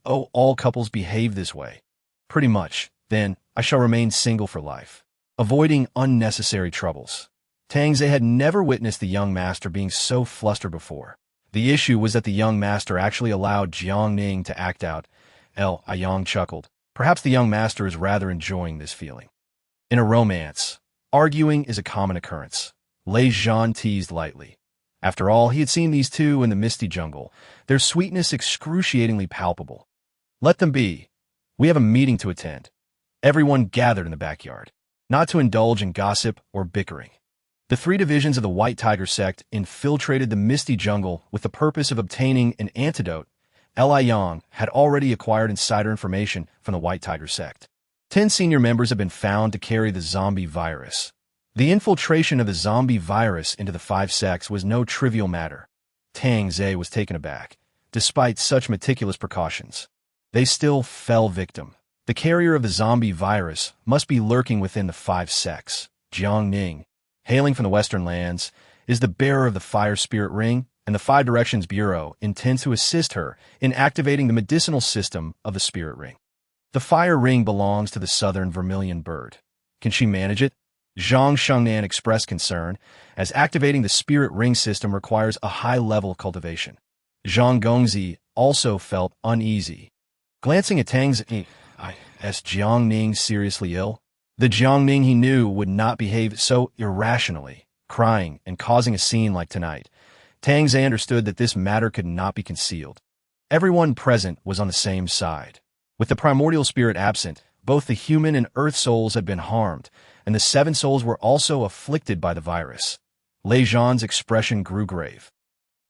All couples behave this way. Pretty much. Then, I shall remain single for life, avoiding unnecessary troubles. Tang Ze had never witnessed the young master being so flustered before. The issue was that the young master actually allowed Jiang Ning to act out. Ayang chuckled. Perhaps the young master is rather enjoying this feeling. In a romance, arguing is a common occurrence. Lei Zhan teased lightly. After all, he had seen these two in the misty jungle, their sweetness excruciatingly palpable. Let them be. We have a meeting to attend. Everyone gathered in the backyard, not to indulge in gossip or bickering. The 3 divisions of the White Tiger sect infiltrated the misty jungle with the purpose of obtaining an antidote. Yang had already acquired insider information from the White Tiger sect. 10 senior members have been found to carry the zombie virus. The infiltration of the zombie virus into the 5 sects was no trivial matter. Tang Ze was taken aback. Despite such meticulous precautions, they still fell victim. The carrier of the zombie virus must be lurking within the 5 sects. Jiang Ning, hailing from the Western lands, is the bearer of the Fire Spirit Ring, and the 5 Directions Bureau intends to assist her in activating the medicinal system of the Spirit Ring. The Fire Ring belongs to the Southern Vermilion Bird. Can she manage it? Zhang Shengnan expressed concern, as activating the Spirit Ring system requires a high level of cultivation. Zhang Gongzi also felt uneasy. Glancing at Tang Ze, is Jiang Ning seriously ill? The Jiang Ning he knew would not behave so irrationally, crying and causing a scene like tonight. Tang Ze understood that this matter could not be concealed. Everyone present was on the same side. With the primordial spirit absent, both the human and earth souls had been harmed, and the 7 souls were also afflicted by the virus. Lei Zhan's expression grew grave.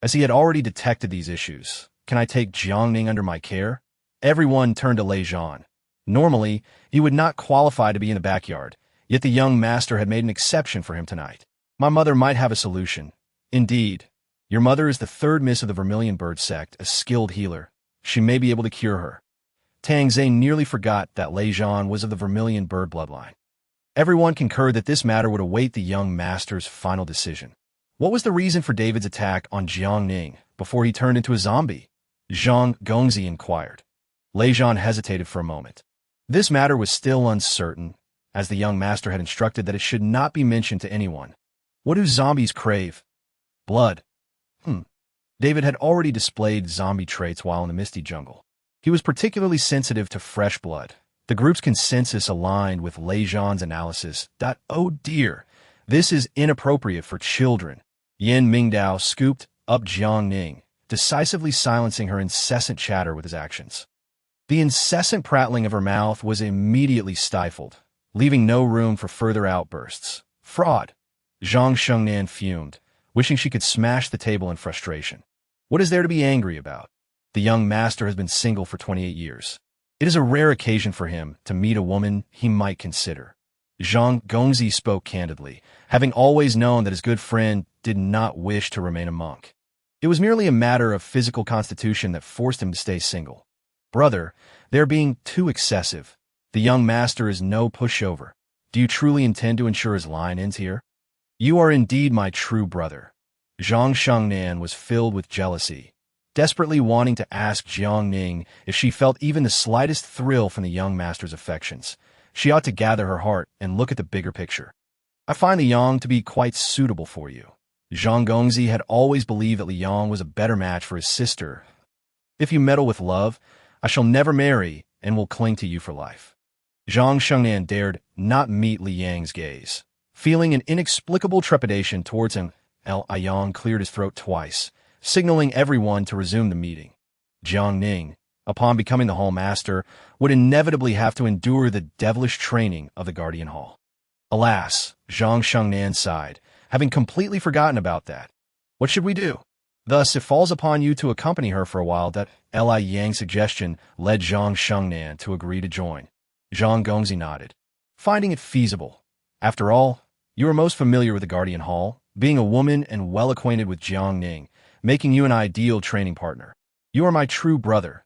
As he had already detected these issues, can I take Jiang Ning under my care? Everyone turned to Lei Zhan. Normally, he would not qualify to be in the backyard. Yet the young master had made an exception for him tonight. My mother might have a solution. Indeed, your mother is the third miss of the Vermilion Bird sect, a skilled healer. She may be able to cure her. Tang Ze nearly forgot that Lei Zhan was of the Vermilion Bird bloodline. Everyone concurred that this matter would await the young master's final decision. What was the reason for David's attack on Jiang Ning before he turned into a zombie? Zhang Gongzi inquired. Lei Zhan hesitated for a moment. This matter was still uncertain, as the young master had instructed that it should not be mentioned to anyone. What do zombies crave? Blood. David had already displayed zombie traits while in the Misty Jungle. He was particularly sensitive to fresh blood. The group's consensus aligned with Lei Zhan's analysis. Oh dear, this is inappropriate for children. Yin Mingdao scooped up Jiang Ning, decisively silencing her incessant chatter with his actions. The incessant prattling of her mouth was immediately stifled, leaving no room for further outbursts. Fraud. Zhang Shengnan fumed, wishing she could smash the table in frustration. What is there to be angry about? The young master has been single for 28 years. It is a rare occasion for him to meet a woman he might consider. Zhang Gongzi spoke candidly, having always known that his good friend did not wish to remain a monk. It was merely a matter of physical constitution that forced him to stay single. Brother, they're being too excessive. The young master is no pushover. Do you truly intend to ensure his line ends here? You are indeed my true brother. Zhang Shengnan was filled with jealousy, desperately wanting to ask Jiang Ning if she felt even the slightest thrill from the young master's affections. She ought to gather her heart and look at the bigger picture. I find Li Yang to be quite suitable for you. Zhang Gongzi had always believed that Li Yang was a better match for his sister. If you meddle with love, I shall never marry and will cling to you for life. Zhang Shengnan dared not meet Li Yang's gaze. Feeling an inexplicable trepidation towards him, Yang cleared his throat twice, signaling everyone to resume the meeting. Jiang Ning, upon becoming the Hall Master, would inevitably have to endure the devilish training of the Guardian Hall. Alas, Zhang Shengnan sighed, having completely forgotten about that. What should we do? Thus, it falls upon you to accompany her for a while. That Li Yang's suggestion led Zhang Shengnan to agree to join. Zhang Gongzi nodded, finding it feasible. After all, you are most familiar with the Guardian Hall, being a woman and well acquainted with Jiang Ning, making you an ideal training partner. You are my true brother.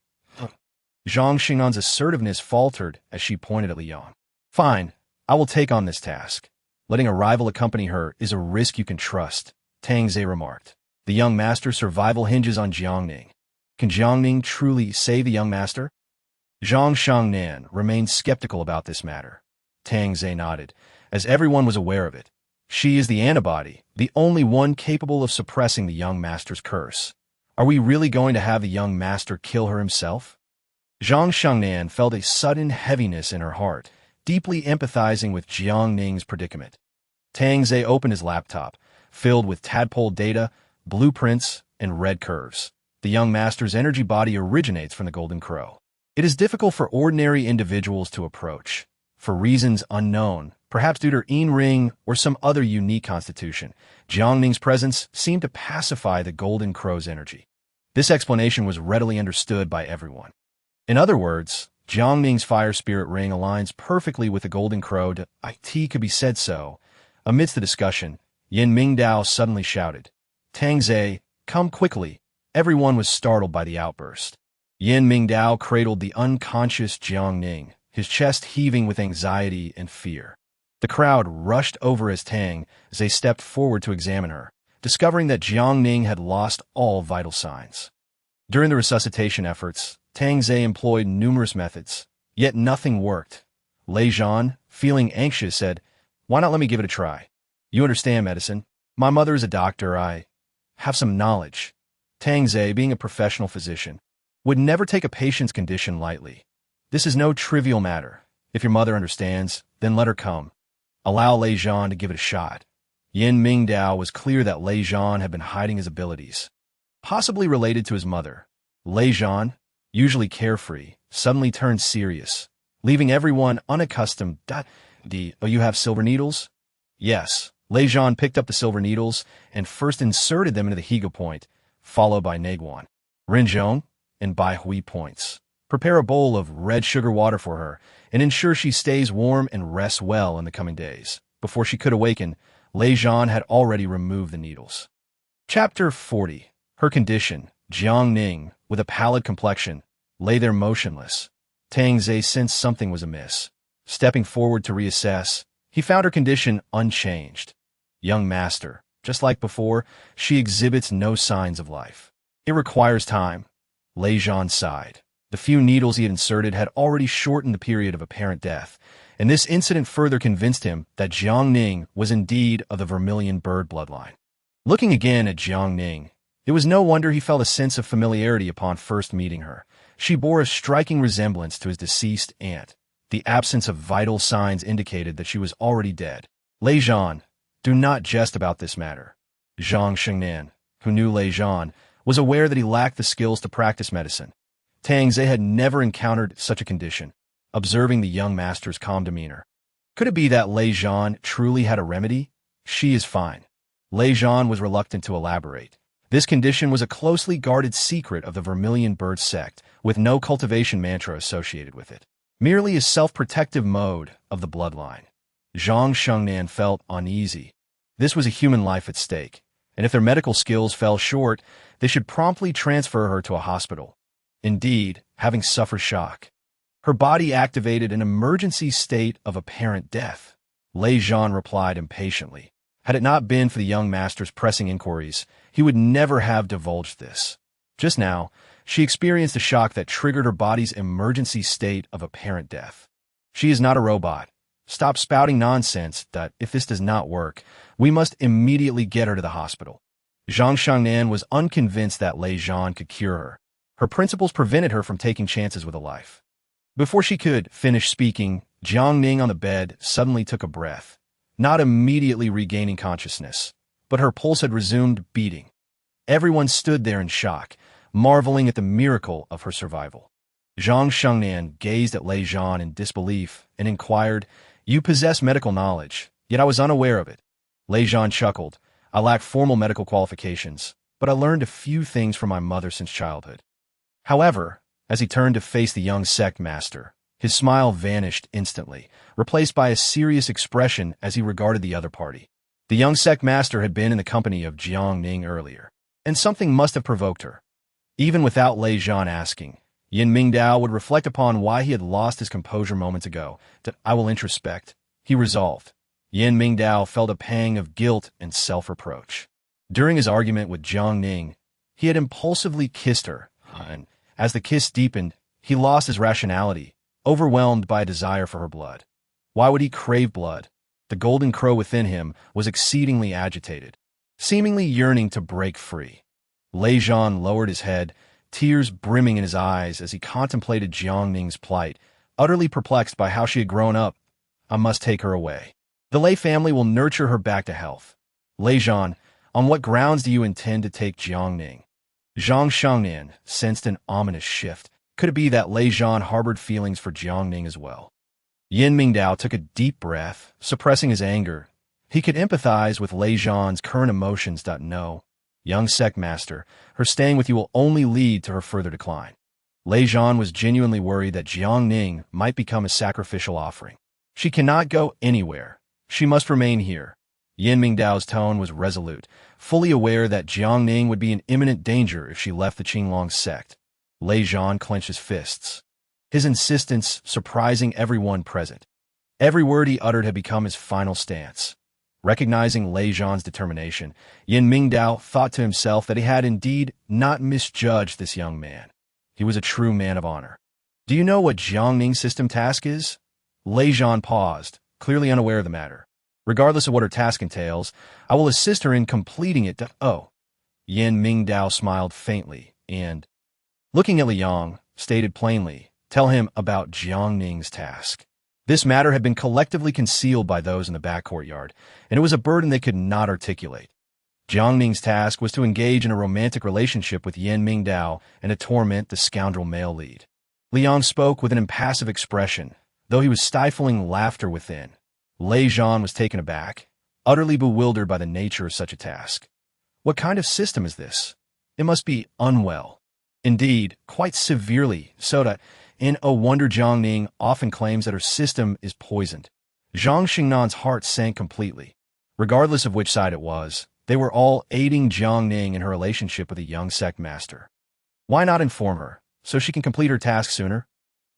Zhang Xinan's assertiveness faltered as she pointed at Li Yang. Fine, I will take on this task. Letting a rival accompany her is a risk you can trust, Tang Ze remarked. The young master's survival hinges on Jiang Ning. Can Jiang Ning truly save the young master? Zhang Shengnan remained skeptical about this matter. Tang Ze nodded, as everyone was aware of it. She is the antibody, the only one capable of suppressing the young master's curse. Are we really going to have the young master kill her himself? Zhang Shengnan felt a sudden heaviness in her heart, deeply empathizing with Jiang Ning's predicament. Tang Ze opened his laptop, filled with tadpole data, blueprints, and red curves. The young master's energy body originates from the Golden Crow. It is difficult for ordinary individuals to approach. For reasons unknown, perhaps due to yin ring or some other unique constitution, Jiang Ning's presence seemed to pacify the Golden Crow's energy. This explanation was readily understood by everyone. In other words, Jiang Ning's fire spirit ring aligns perfectly with the Golden Crow. It could be said so. Amidst the discussion, Yin Mingdao suddenly shouted, Tang Ze, come quickly. Everyone was startled by the outburst. Yin Mingdao cradled the unconscious Jiang Ning, his chest heaving with anxiety and fear. The crowd rushed over as Tang Ze stepped forward to examine her, discovering that Jiang Ning had lost all vital signs. During the resuscitation efforts, Tang Ze employed numerous methods, yet nothing worked. Lei Zhan, feeling anxious, said, Why not let me give it a try? You understand medicine. My mother is a doctor. I have some knowledge. Tang Ze, being a professional physician, would never take a patient's condition lightly. This is no trivial matter. If your mother understands, then let her come. Allow Lei Zhan to give it a shot. Yin Mingdao was clear that Lei Zhan had been hiding his abilities, possibly related to his mother. Lei Zhan, usually carefree, suddenly turned serious, leaving everyone unaccustomed. Oh, you have silver needles? Yes. Lei Zhan picked up the silver needles and first inserted them into the Higa point, followed by Neguan, Renzhong, and Bai Hui points. Prepare a bowl of red sugar water for her, and ensure she stays warm and rests well in the coming days. Before she could awaken, Lei Zhan had already removed the needles. Chapter 40. Her condition. Jiang Ning, with a pallid complexion, lay there motionless. Tang Zhe sensed something was amiss. Stepping forward to reassess, he found her condition unchanged. Young master, just like before, she exhibits no signs of life. It requires time. Lei Zhan sighed. The few needles he had inserted had already shortened the period of apparent death, and this incident further convinced him that Jiang Ning was indeed of the vermilion bird bloodline. Looking again at Jiang Ning, it was no wonder he felt a sense of familiarity upon first meeting her. She bore a striking resemblance to his deceased aunt. The absence of vital signs indicated that she was already dead. Lei Zhan, do not jest about this matter. Zhang Shengnan, who knew Lei Zhan, was aware that he lacked the skills to practice medicine. Tang Zhe had never encountered such a condition, observing the young master's calm demeanor. Could it be that Lei Zhan truly had a remedy? She is fine. Lei Zhan was reluctant to elaborate. This condition was a closely guarded secret of the vermilion bird sect, with no cultivation mantra associated with it. Merely a self-protective mode of the bloodline. Zhang Shengnan felt uneasy. This was a human life at stake, and if their medical skills fell short, they should promptly transfer her to a hospital. Indeed, having suffered shock, her body activated an emergency state of apparent death. Lei Zhan replied impatiently. Had it not been for the young master's pressing inquiries, he would never have divulged this. Just now, she experienced a shock that triggered her body's emergency state of apparent death. She is not a robot. Stop spouting nonsense that, if this does not work, we must immediately get her to the hospital. Zhang Shengnan was unconvinced that Lei Zhan could cure her. Her principles prevented her from taking chances with a life. Before she could finish speaking, Jiang Ning on the bed suddenly took a breath, not immediately regaining consciousness, but her pulse had resumed beating. Everyone stood there in shock, marveling at the miracle of her survival. Zhang Shengnan gazed at Lei Zhan in disbelief and inquired, "You possess medical knowledge, yet I was unaware of it." Lei Zhan chuckled. "I lack formal medical qualifications, but I learned a few things from my mother since childhood." However, as he turned to face the young sect master, his smile vanished instantly, replaced by a serious expression as he regarded the other party. The young sect master had been in the company of Jiang Ning earlier, and something must have provoked her. Even without Lei Zhan asking, Yin Mingdao would reflect upon why he had lost his composure moments ago. That I will introspect, he resolved. Yin Mingdao felt a pang of guilt and self-reproach. During his argument with Jiang Ning, he had impulsively kissed her, and as the kiss deepened, he lost his rationality, overwhelmed by a desire for her blood. Why would he crave blood? The golden crow within him was exceedingly agitated, seemingly yearning to break free. Lei Zhan lowered his head, tears brimming in his eyes as he contemplated Jiang Ning's plight, utterly perplexed by how she had grown up. I must take her away. The Lei family will nurture her back to health. Lei Zhan, on what grounds do you intend to take Jiang Ning? Zhang Shengnan sensed an ominous shift. Could it be that Lei Zhan harbored feelings for Jiang Ning as well? Yin Mingdao took a deep breath, suppressing his anger. He could empathize with Lei Zhan's current emotions. No, young sect master, her staying with you will only lead to her further decline. Lei Zhan was genuinely worried that Jiang Ning might become a sacrificial offering. She cannot go anywhere. She must remain here. Yin Mingdao's tone was resolute, fully aware that Jiang Ning would be in imminent danger if she left the Qinglong sect. Lei Zhan clenched his fists, his insistence surprising everyone present. Every word he uttered had become his final stance. Recognizing Lei Zhan's determination, Yin Mingdao thought to himself that he had indeed not misjudged this young man. He was a true man of honor. Do you know what Jiang Ning's system task is? Lei Zhan paused, clearly unaware of the matter. Regardless of what her task entails, I will assist her in completing it. Oh. Yin Mingdao smiled faintly and, looking at Liang, stated plainly, tell him about Jiang Ning's task. This matter had been collectively concealed by those in the back courtyard, and it was a burden they could not articulate. Jiang Ning's task was to engage in a romantic relationship with Yin Mingdao and to torment the scoundrel male lead. Liang spoke with an impassive expression, though he was stifling laughter within. Lei Zhan was taken aback, utterly bewildered by the nature of such a task. What kind of system is this? It must be unwell. Indeed, quite severely, so that in A Wonder Jiang Ning often claims that her system is poisoned. Zhang Xingnan's heart sank completely. Regardless of which side it was, they were all aiding Jiang Ning in her relationship with a young sect master. Why not inform her, so she can complete her task sooner?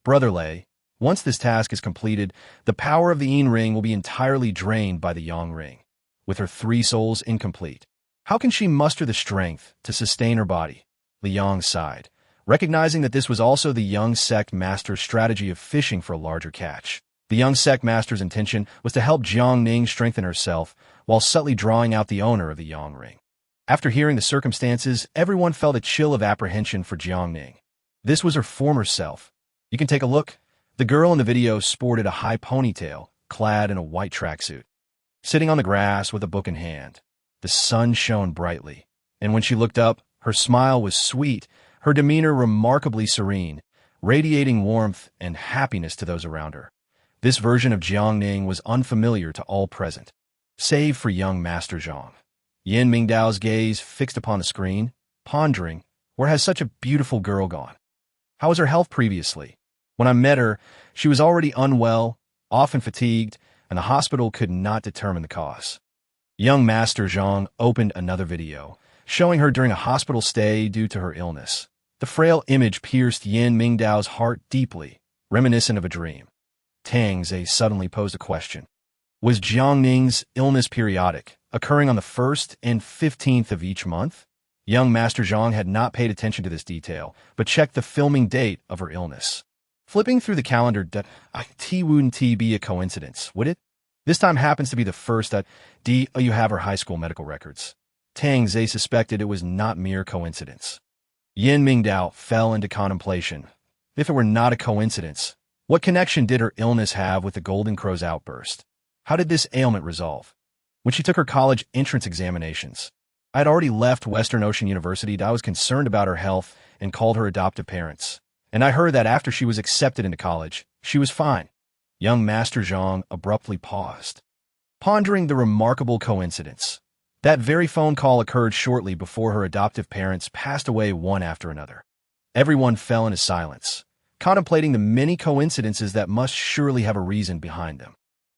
Brother Lei, once this task is completed, the power of the Yin ring will be entirely drained by the Yang ring, with her 3 souls incomplete. How can she muster the strength to sustain her body? Liang sighed, recognizing that this was also the young sect master's strategy of fishing for a larger catch. The young sect master's intention was to help Jiang Ning strengthen herself while subtly drawing out the owner of the Yang ring. After hearing the circumstances, everyone felt a chill of apprehension for Jiang Ning. This was her former self. You can take a look. The girl in the video sported a high ponytail, clad in a white tracksuit. Sitting on the grass with a book in hand, the sun shone brightly, and when she looked up, her smile was sweet, her demeanor remarkably serene, radiating warmth and happiness to those around her. This version of Jiang Ning was unfamiliar to all present, save for young Master Zhang. Yin Mingdao's gaze fixed upon the screen, pondering, where has such a beautiful girl gone? How was her health previously? When I met her, she was already unwell, often fatigued, and the hospital could not determine the cause. Young Master Zhang opened another video, showing her during a hospital stay due to her illness. The frail image pierced Yin Mingdao's heart deeply, reminiscent of a dream. Tang Zhe suddenly posed a question. Was Jiang Ning's illness periodic, occurring on the 1st and 15th of each month? Young Master Zhang had not paid attention to this detail, but checked the filming date of her illness. Flipping through the calendar, it wouldn't be a coincidence, would it? This time happens to be the 1st that you have her high school medical records. Tang Zhe suspected it was not mere coincidence. Yin Mingdao fell into contemplation. If it were not a coincidence, what connection did her illness have with the Golden Crow's outburst? How did this ailment resolve? When she took her college entrance examinations, I had already left Western Ocean University. I was concerned about her health and called her adoptive parents. And I heard that after she was accepted into college, she was fine. Young Master Zhang abruptly paused, pondering the remarkable coincidence. That very phone call occurred shortly before her adoptive parents passed away one after another. Everyone fell into silence, contemplating the many coincidences that must surely have a reason behind them.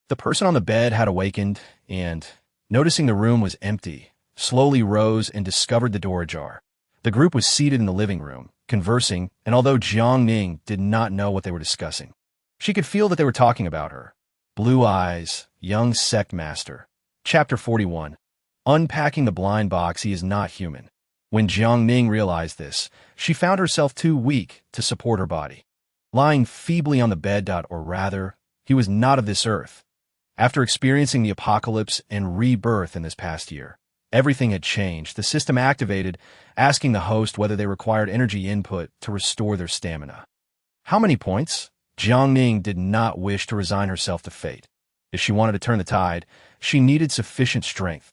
The person on the bed had awakened and, noticing the room was empty, slowly rose and discovered the door ajar. The group was seated in the living room, conversing, and although Jiang Ning did not know what they were discussing, she could feel that they were talking about her. Blue Eyes, Young Sect Master. Chapter 41. Unpacking the blind box, he is not human. When Jiang Ning realized this, she found herself too weak to support her body. Lying feebly on the bed, or rather, he was not of this earth. After experiencing the apocalypse and rebirth in this past year, everything had changed. The system activated, asking the host whether they required energy input to restore their stamina. How many points? Jiang Ning did not wish to resign herself to fate. If she wanted to turn the tide, she needed sufficient strength.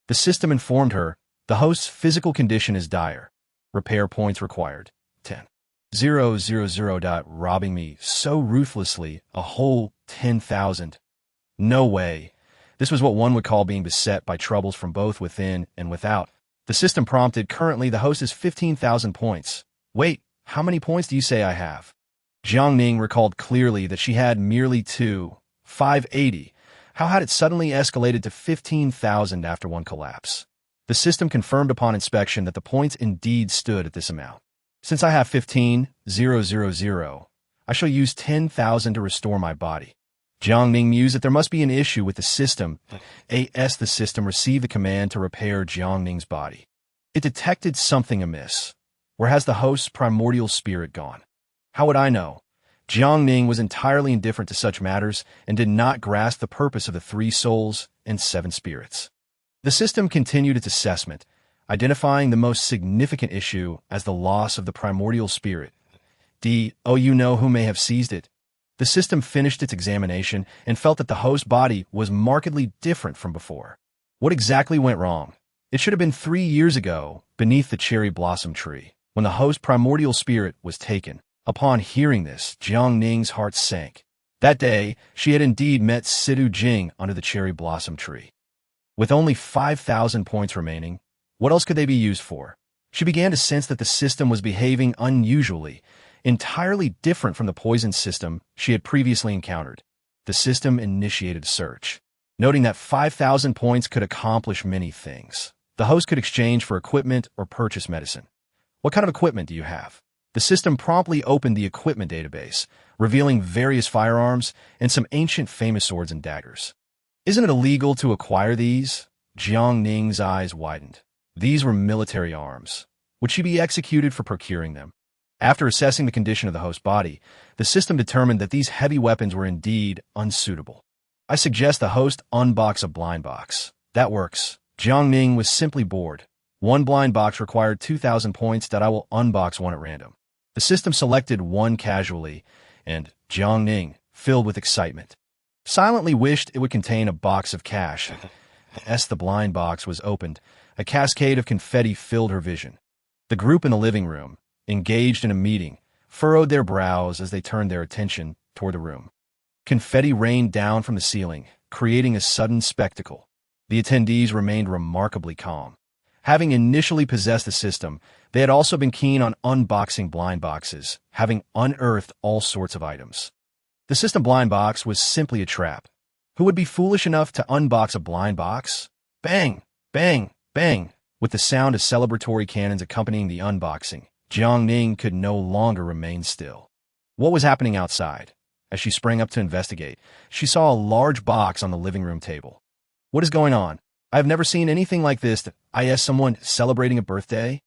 The system informed her, the host's physical condition is dire. Repair points required. 10. 000. Robbing me so ruthlessly, a whole 10,000. No way. This was what one would call being beset by troubles from both within and without. The system prompted, currently the host is 15,000 points. Wait, how many points do you say I have? Jiang Ning recalled clearly that she had merely 580. How had it suddenly escalated to 15,000 after one collapse? The system confirmed upon inspection that the points indeed stood at this amount. Since I have 15,000, I shall use 10,000 to restore my body. Jiang Ning mused that there must be an issue with the system. The system received the command to repair Jiang Ning's body. It detected something amiss. Where has the host's primordial spirit gone? How would I know? Jiang Ning was entirely indifferent to such matters and did not grasp the purpose of the 3 souls and 7 spirits. The system continued its assessment, identifying the most significant issue as the loss of the primordial spirit. You know who may have seized it. The system finished its examination and felt that the host body was markedly different from before. What exactly went wrong? It should have been 3 years ago, beneath the cherry blossom tree, when the host's primordial spirit was taken. Upon hearing this, Jiang Ning's heart sank. That day, she had indeed met Sidu Jing under the cherry blossom tree. With only 5,000 points remaining, what else could they be used for? She began to sense that the system was behaving unusually, entirely different from the poison system she had previously encountered. The system initiated a search. Noting that 5,000 points could accomplish many things. The host could exchange for equipment or purchase medicine. What kind of equipment do you have? The system promptly opened the equipment database, revealing various firearms and some ancient famous swords and daggers. Isn't it illegal to acquire these? Jiang Ning's eyes widened. These were military arms. Would she be executed for procuring them? After assessing the condition of the host body, the system determined that these heavy weapons were indeed unsuitable. I suggest the host unbox a blind box. That works. Jiang Ning was simply bored. One blind box required 2,000 points that I will unbox one at random. The system selected one casually, and Jiang Ning, filled with excitement, silently wished it would contain a box of cash. As the blind box was opened, a cascade of confetti filled her vision. The group in the living room, engaged in a meeting, furrowed their brows as they turned their attention toward the room. Confetti rained down from the ceiling, creating a sudden spectacle. The attendees remained remarkably calm. Having initially possessed the system, they had also been keen on unboxing blind boxes, having unearthed all sorts of items. The system blind box was simply a trap. Who would be foolish enough to unbox a blind box? Bang! Bang! Bang! With the sound of celebratory cannons accompanying the unboxing, Jiang Ning could no longer remain still. What was happening outside? As she sprang up to investigate, she saw a large box on the living room table. What is going on? I have never seen anything like this. Someone celebrating a birthday?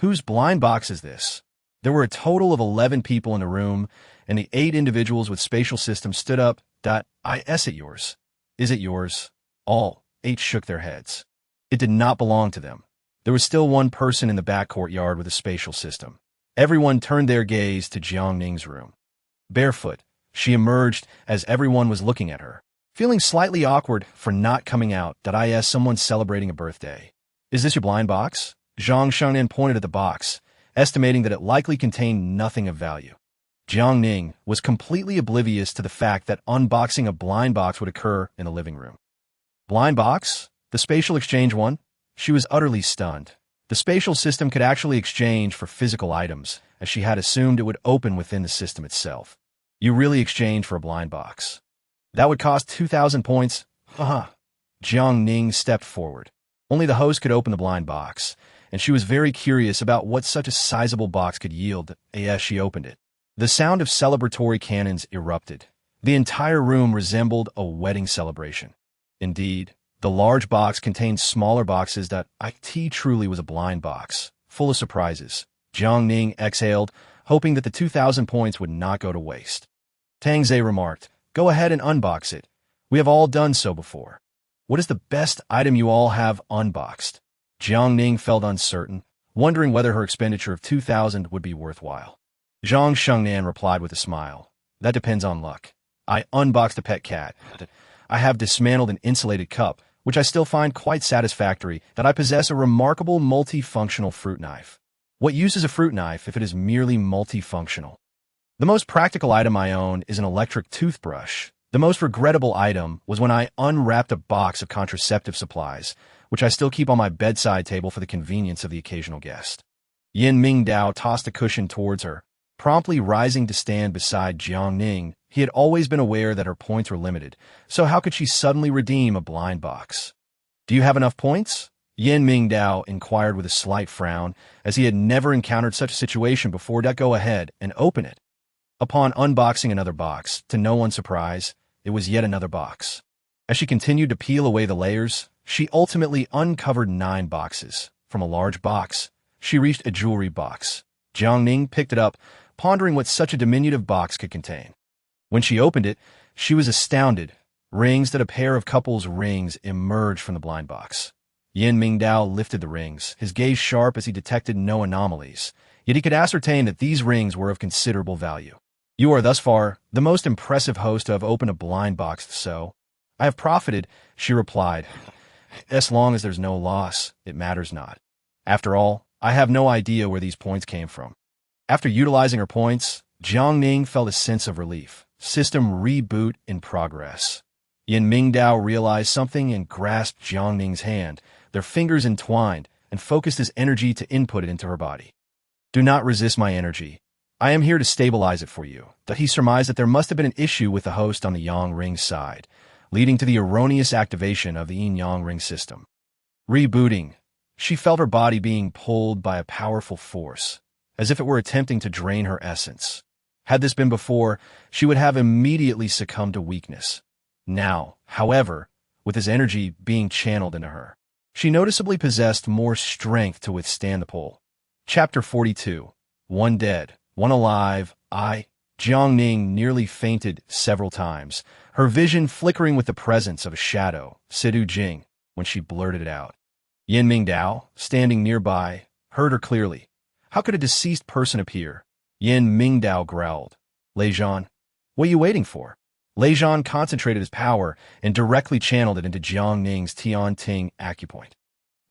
Whose blind box is this? There were a total of 11 people in the room, and the 8 individuals with spatial systems stood up. Is it yours? Is it yours? All 8 shook their heads. It did not belong to them. There was still one person in the back courtyard with a spatial system. Everyone turned their gaze to Jiang Ning's room. Barefoot, she emerged as everyone was looking at her, feeling slightly awkward for not coming out. Someone celebrating a birthday. Is this your blind box? Jiang Ning pointed at the box, estimating that it likely contained nothing of value. Jiang Ning was completely oblivious to the fact that unboxing a blind box would occur in the living room. Blind box? The spatial exchange one? She was utterly stunned. The spatial system could actually exchange for physical items, as she had assumed it would open within the system itself. You really exchange for a blind box. That would cost 2,000 points? Haha. Jiang Ning stepped forward. Only the host could open the blind box, and she was very curious about what such a sizable box could yield as she opened it. The sound of celebratory cannons erupted. The entire room resembled a wedding celebration. Indeed, the large box contained smaller boxes that it truly was a blind box, full of surprises. Jiang Ning exhaled, hoping that the 2,000 points would not go to waste. Tang Zhe remarked, "Go ahead and unbox it. We have all done so before. What is the best item you all have unboxed?" Jiang Ning felt uncertain, wondering whether her expenditure of 2,000 would be worthwhile. Jiang Shengnan replied with a smile, "That depends on luck. I unboxed a pet cat. I have dismantled an insulated cup, which I still find quite satisfactory. That I possess a remarkable multifunctional fruit knife. What use is a fruit knife if it is merely multifunctional? The most practical item I own is an electric toothbrush. The most regrettable item was when I unwrapped a box of contraceptive supplies, which I still keep on my bedside table for the convenience of the occasional guest." Yin Mingdao tossed a cushion towards her, promptly rising to stand beside Jiang Ning. He had always been aware that her points were limited, so how could she suddenly redeem a blind box? "Do you have enough points?" Yin Mingdao inquired with a slight frown, as he had never encountered such a situation before. "Go ahead and open it." Upon unboxing another box, to no one's surprise, it was yet another box. As she continued to peel away the layers, she ultimately uncovered 9 boxes. From a large box, she reached a jewelry box. Jiang Ning picked it up, pondering what such a diminutive box could contain. When she opened it, she was astounded. Rings that a pair of couples' rings emerged from the blind box. Yin Mingdao lifted the rings, his gaze sharp as he detected no anomalies, yet he could ascertain that these rings were of considerable value. "You are thus far the most impressive host to have opened a blind box, so I have profited," she replied. "As long as there's no loss, it matters not. After all, I have no idea where these points came from." After utilizing her points, Jiang Ning felt a sense of relief. System reboot in progress. Yin Mingdao realized something and grasped Jiang Ning's hand, their fingers entwined, and focused his energy to input it into her body. Do not resist my energy. I am here to stabilize it for you. That he surmised that there must have been an issue with the host on the Yang Ring side, leading to the erroneous activation of the Yin-Yang Ring system. Rebooting. She felt her body being pulled by a powerful force, as if it were attempting to drain her essence. Had this been before, she would have immediately succumbed to weakness. Now, however, with his energy being channeled into her, she noticeably possessed more strength to withstand the pull. Chapter 42. One dead, one alive. Jiang Ning nearly fainted several times, her vision flickering with the presence of a shadow, seduce, when she blurted it out. Yin Mingdao, standing nearby, heard her clearly. How could a deceased person appear? Yin Mingdao growled. Lei Zhan, what are you waiting for? Lei Zhan concentrated his power and directly channeled it into Jiang Ning's Tianting acupoint.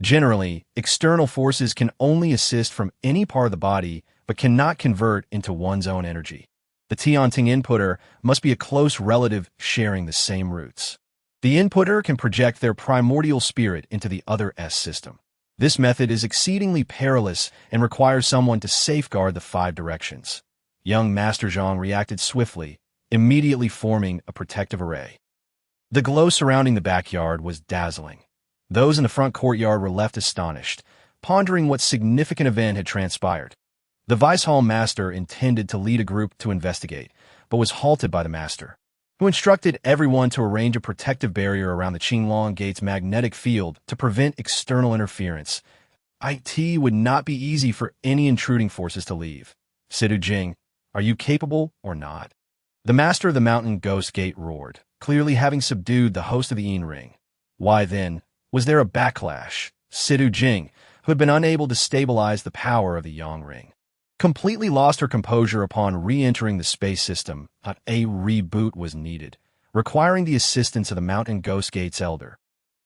Generally, external forces can only assist from any part of the body but cannot convert into one's own energy. The Tianting inputter must be a close relative sharing the same roots. The inputter can project their primordial spirit into the other S system. This method is exceedingly perilous and requires someone to safeguard the 5 directions. Young Master Zhang reacted swiftly, immediately forming a protective array. The glow surrounding the backyard was dazzling. Those in the front courtyard were left astonished, pondering what significant event had transpired. The Vice Hall Master intended to lead a group to investigate, but was halted by the Master, who instructed everyone to arrange a protective barrier around the Qinglong Gate's magnetic field to prevent external interference. It would not be easy for any intruding forces to leave. Sedu, are you capable or not? The Master of the Mountain Ghost Gate roared, clearly having subdued the host of the Yin Ring. Why then, was there a backlash? Sedu, who had been unable to stabilize the power of the Yang Ring, completely lost her composure upon re-entering the space system. A reboot was needed, requiring the assistance of the Mountain Ghost Gate's elder.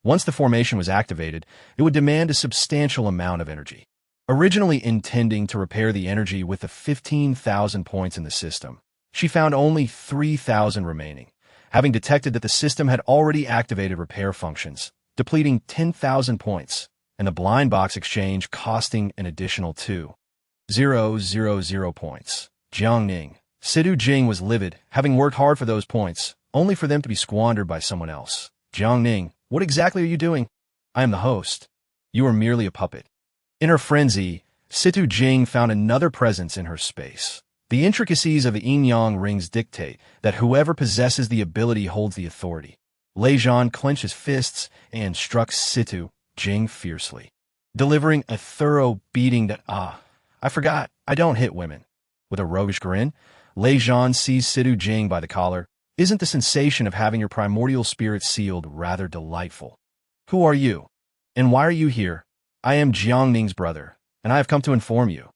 Once the formation was activated, it would demand a substantial amount of energy. Originally intending to repair the energy with the 15,000 points in the system, she found only 3,000 remaining, having detected that the system had already activated repair functions, depleting 10,000 points, and the blind box exchange costing an additional 2,000 points. Jiang Ning. Sedu was livid, having worked hard for those points, only for them to be squandered by someone else. Jiang Ning, what exactly are you doing? I am the host. You are merely a puppet. In her frenzy, Sedu found another presence in her space. The intricacies of the yin-yang rings dictate that whoever possesses the ability holds the authority. Lei Zhan clenched his fists and struck Sedu fiercely, delivering a thorough beating that, I forgot, I don't hit women. With a roguish grin, Lei Zhan seized Sedu by the collar. Isn't the sensation of having your primordial spirit sealed rather delightful? Who are you? And why are you here? I am Jiang Ning's brother, and I have come to inform you.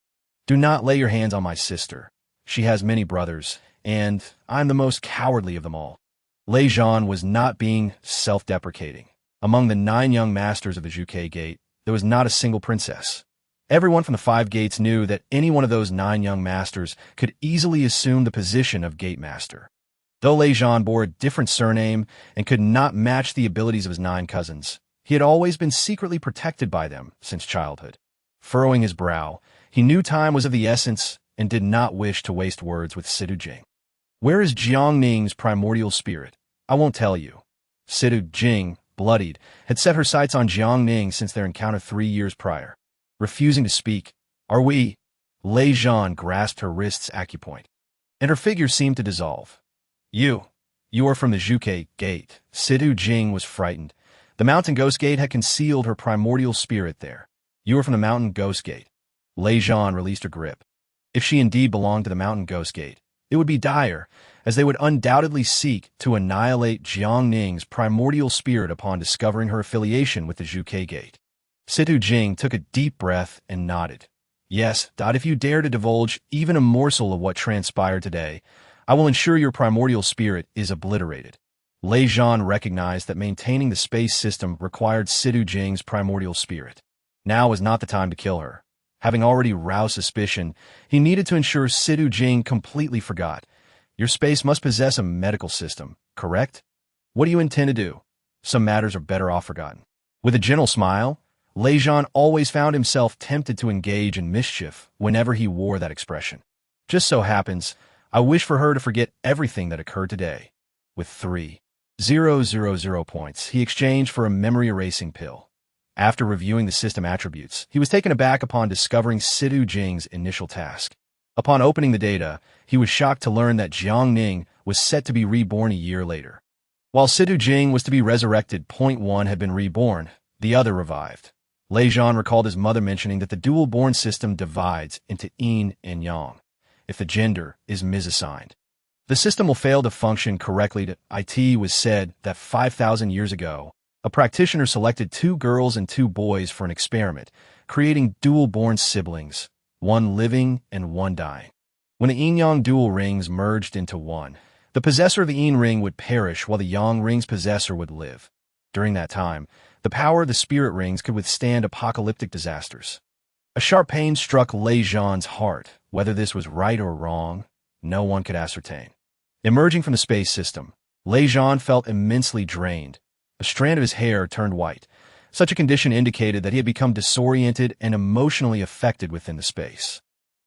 Do not lay your hands on my sister. She has many brothers, and I'm the most cowardly of them all. Lei Zhan was not being self-deprecating. Among the 9 young masters of the Zhuke Gate, there was not a single princess. Everyone from the 5 gates knew that any one of those 9 young masters could easily assume the position of gate master. Though Lei Zhan bore a different surname and could not match the abilities of his 9 cousins, he had always been secretly protected by them since childhood. Furrowing his brow, he knew time was of the essence and did not wish to waste words with Sedu. Where is Jiang Ning's primordial spirit? I won't tell you. Sedu, bloodied, had set her sights on Jiang Ning since their encounter 3 years prior. Refusing to speak, are we? Lei Zhan grasped her wrist's acupoint, and her figure seemed to dissolve. You are from the Zhuke Gate. Sedu was frightened. The Mountain Ghost Gate had concealed her primordial spirit there. You are from the Mountain Ghost Gate. Lei Zhan released her grip. If she indeed belonged to the Mountain Ghost Gate, it would be dire, as they would undoubtedly seek to annihilate Jiang Ning's primordial spirit upon discovering her affiliation with the Zhuke Gate. Sedu took a deep breath and nodded. Yes, if you dare to divulge even a morsel of what transpired today, I will ensure your primordial spirit is obliterated. Lei Zhan recognized that maintaining the space system required Sedu primordial spirit. Now was not the time to kill her. Having already roused suspicion, he needed to ensure Sedu completely forgot. Your space must possess a medical system, correct? What do you intend to do? Some matters are better off forgotten. With a gentle smile, Lei Zhan always found himself tempted to engage in mischief whenever he wore that expression. Just so happens, I wish for her to forget everything that occurred today. With 3,000 points, he exchanged for a memory-erasing pill. After reviewing the system attributes, he was taken aback upon discovering Sidu Jing's initial task. Upon opening the data, he was shocked to learn that Jiang Ning was set to be reborn a year later. While Sidu Jing was to be resurrected, .1 had been reborn, the other revived. Lei Zhan recalled his mother mentioning that the dual-born system divides into yin and yang, if the gender is misassigned. The system will fail to function correctly. It was said that 5,000 years ago, a practitioner selected 2 girls and 2 boys for an experiment, creating dual-born siblings, one living and one dying. When the yin-yang dual rings merged into one, the possessor of the yin ring would perish while the yang ring's possessor would live. During that time, the power of the spirit rings could withstand apocalyptic disasters. A sharp pain struck Lei Zhan's heart. Whether this was right or wrong, no one could ascertain. Emerging from the space system, Lei Zhan felt immensely drained. A strand of his hair turned white. Such a condition indicated that he had become disoriented and emotionally affected within the space.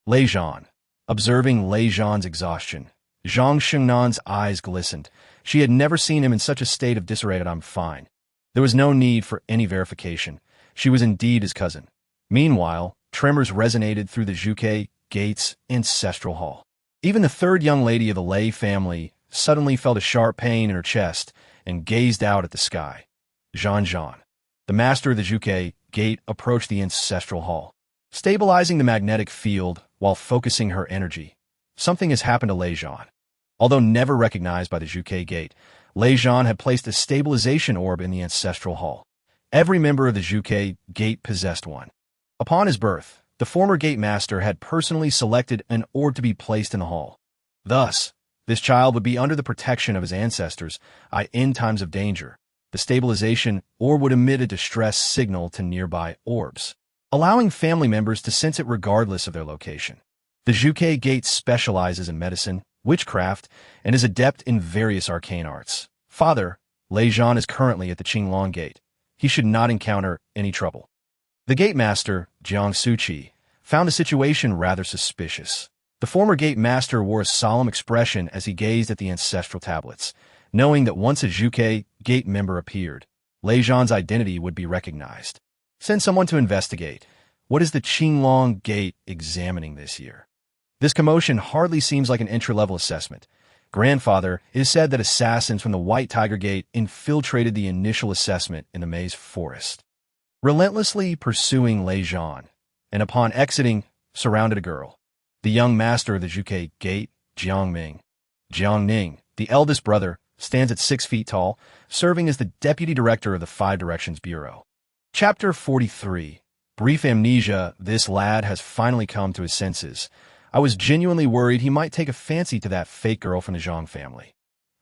Lei Zhan. Observing Lei Zhan's exhaustion, Zhang Shengnan's eyes glistened. She had never seen him in such a state of disarray. "I'm fine." There was no need for any verification. She was indeed his cousin. Meanwhile, tremors resonated through the Zhuke Gate's ancestral hall. Even the third young lady of the Lei family suddenly felt a sharp pain in her chest and gazed out at the sky. Zhan, the master of the Zhuke Gate, approached the ancestral hall, stabilizing the magnetic field while focusing her energy. Something has happened to Lei Zhan. Although never recognized by the Zhuke Gate, Lei Zhan had placed a stabilization orb in the ancestral hall. Every member of the Zhuke Gate possessed one. Upon his birth, the former gate master had personally selected an orb to be placed in the hall. Thus, this child would be under the protection of his ancestors, in times of danger. The stabilization orb would emit a distress signal to nearby orbs, allowing family members to sense it regardless of their location. The Zhuke Gate specializes in medicine, witchcraft, and is adept in various arcane arts. Father, Lei Zhan is currently at the Qinglong Gate. He should not encounter any trouble. The gate master, Jiang Suqi, found the situation rather suspicious. The former gate master wore a solemn expression as he gazed at the ancestral tablets, knowing that once a Zhuke Gate member appeared, Lei Zhan's identity would be recognized. Send someone to investigate. What is the Qinglong Gate examining this year? This commotion hardly seems like an entry-level assessment. Grandfather, it is said that assassins from the White Tiger Gate infiltrated the initial assessment in the Maze Forest, relentlessly pursuing Lei Zhan, and upon exiting, surrounded a girl. The young master of the Zhuke Gate, Jiang Ning, the eldest brother, stands at 6 feet tall, serving as the deputy director of the 5 Directions Bureau. Chapter 43. Brief amnesia. This lad has finally come to his senses. I was genuinely worried he might take a fancy to that fake girl from the Zhang family.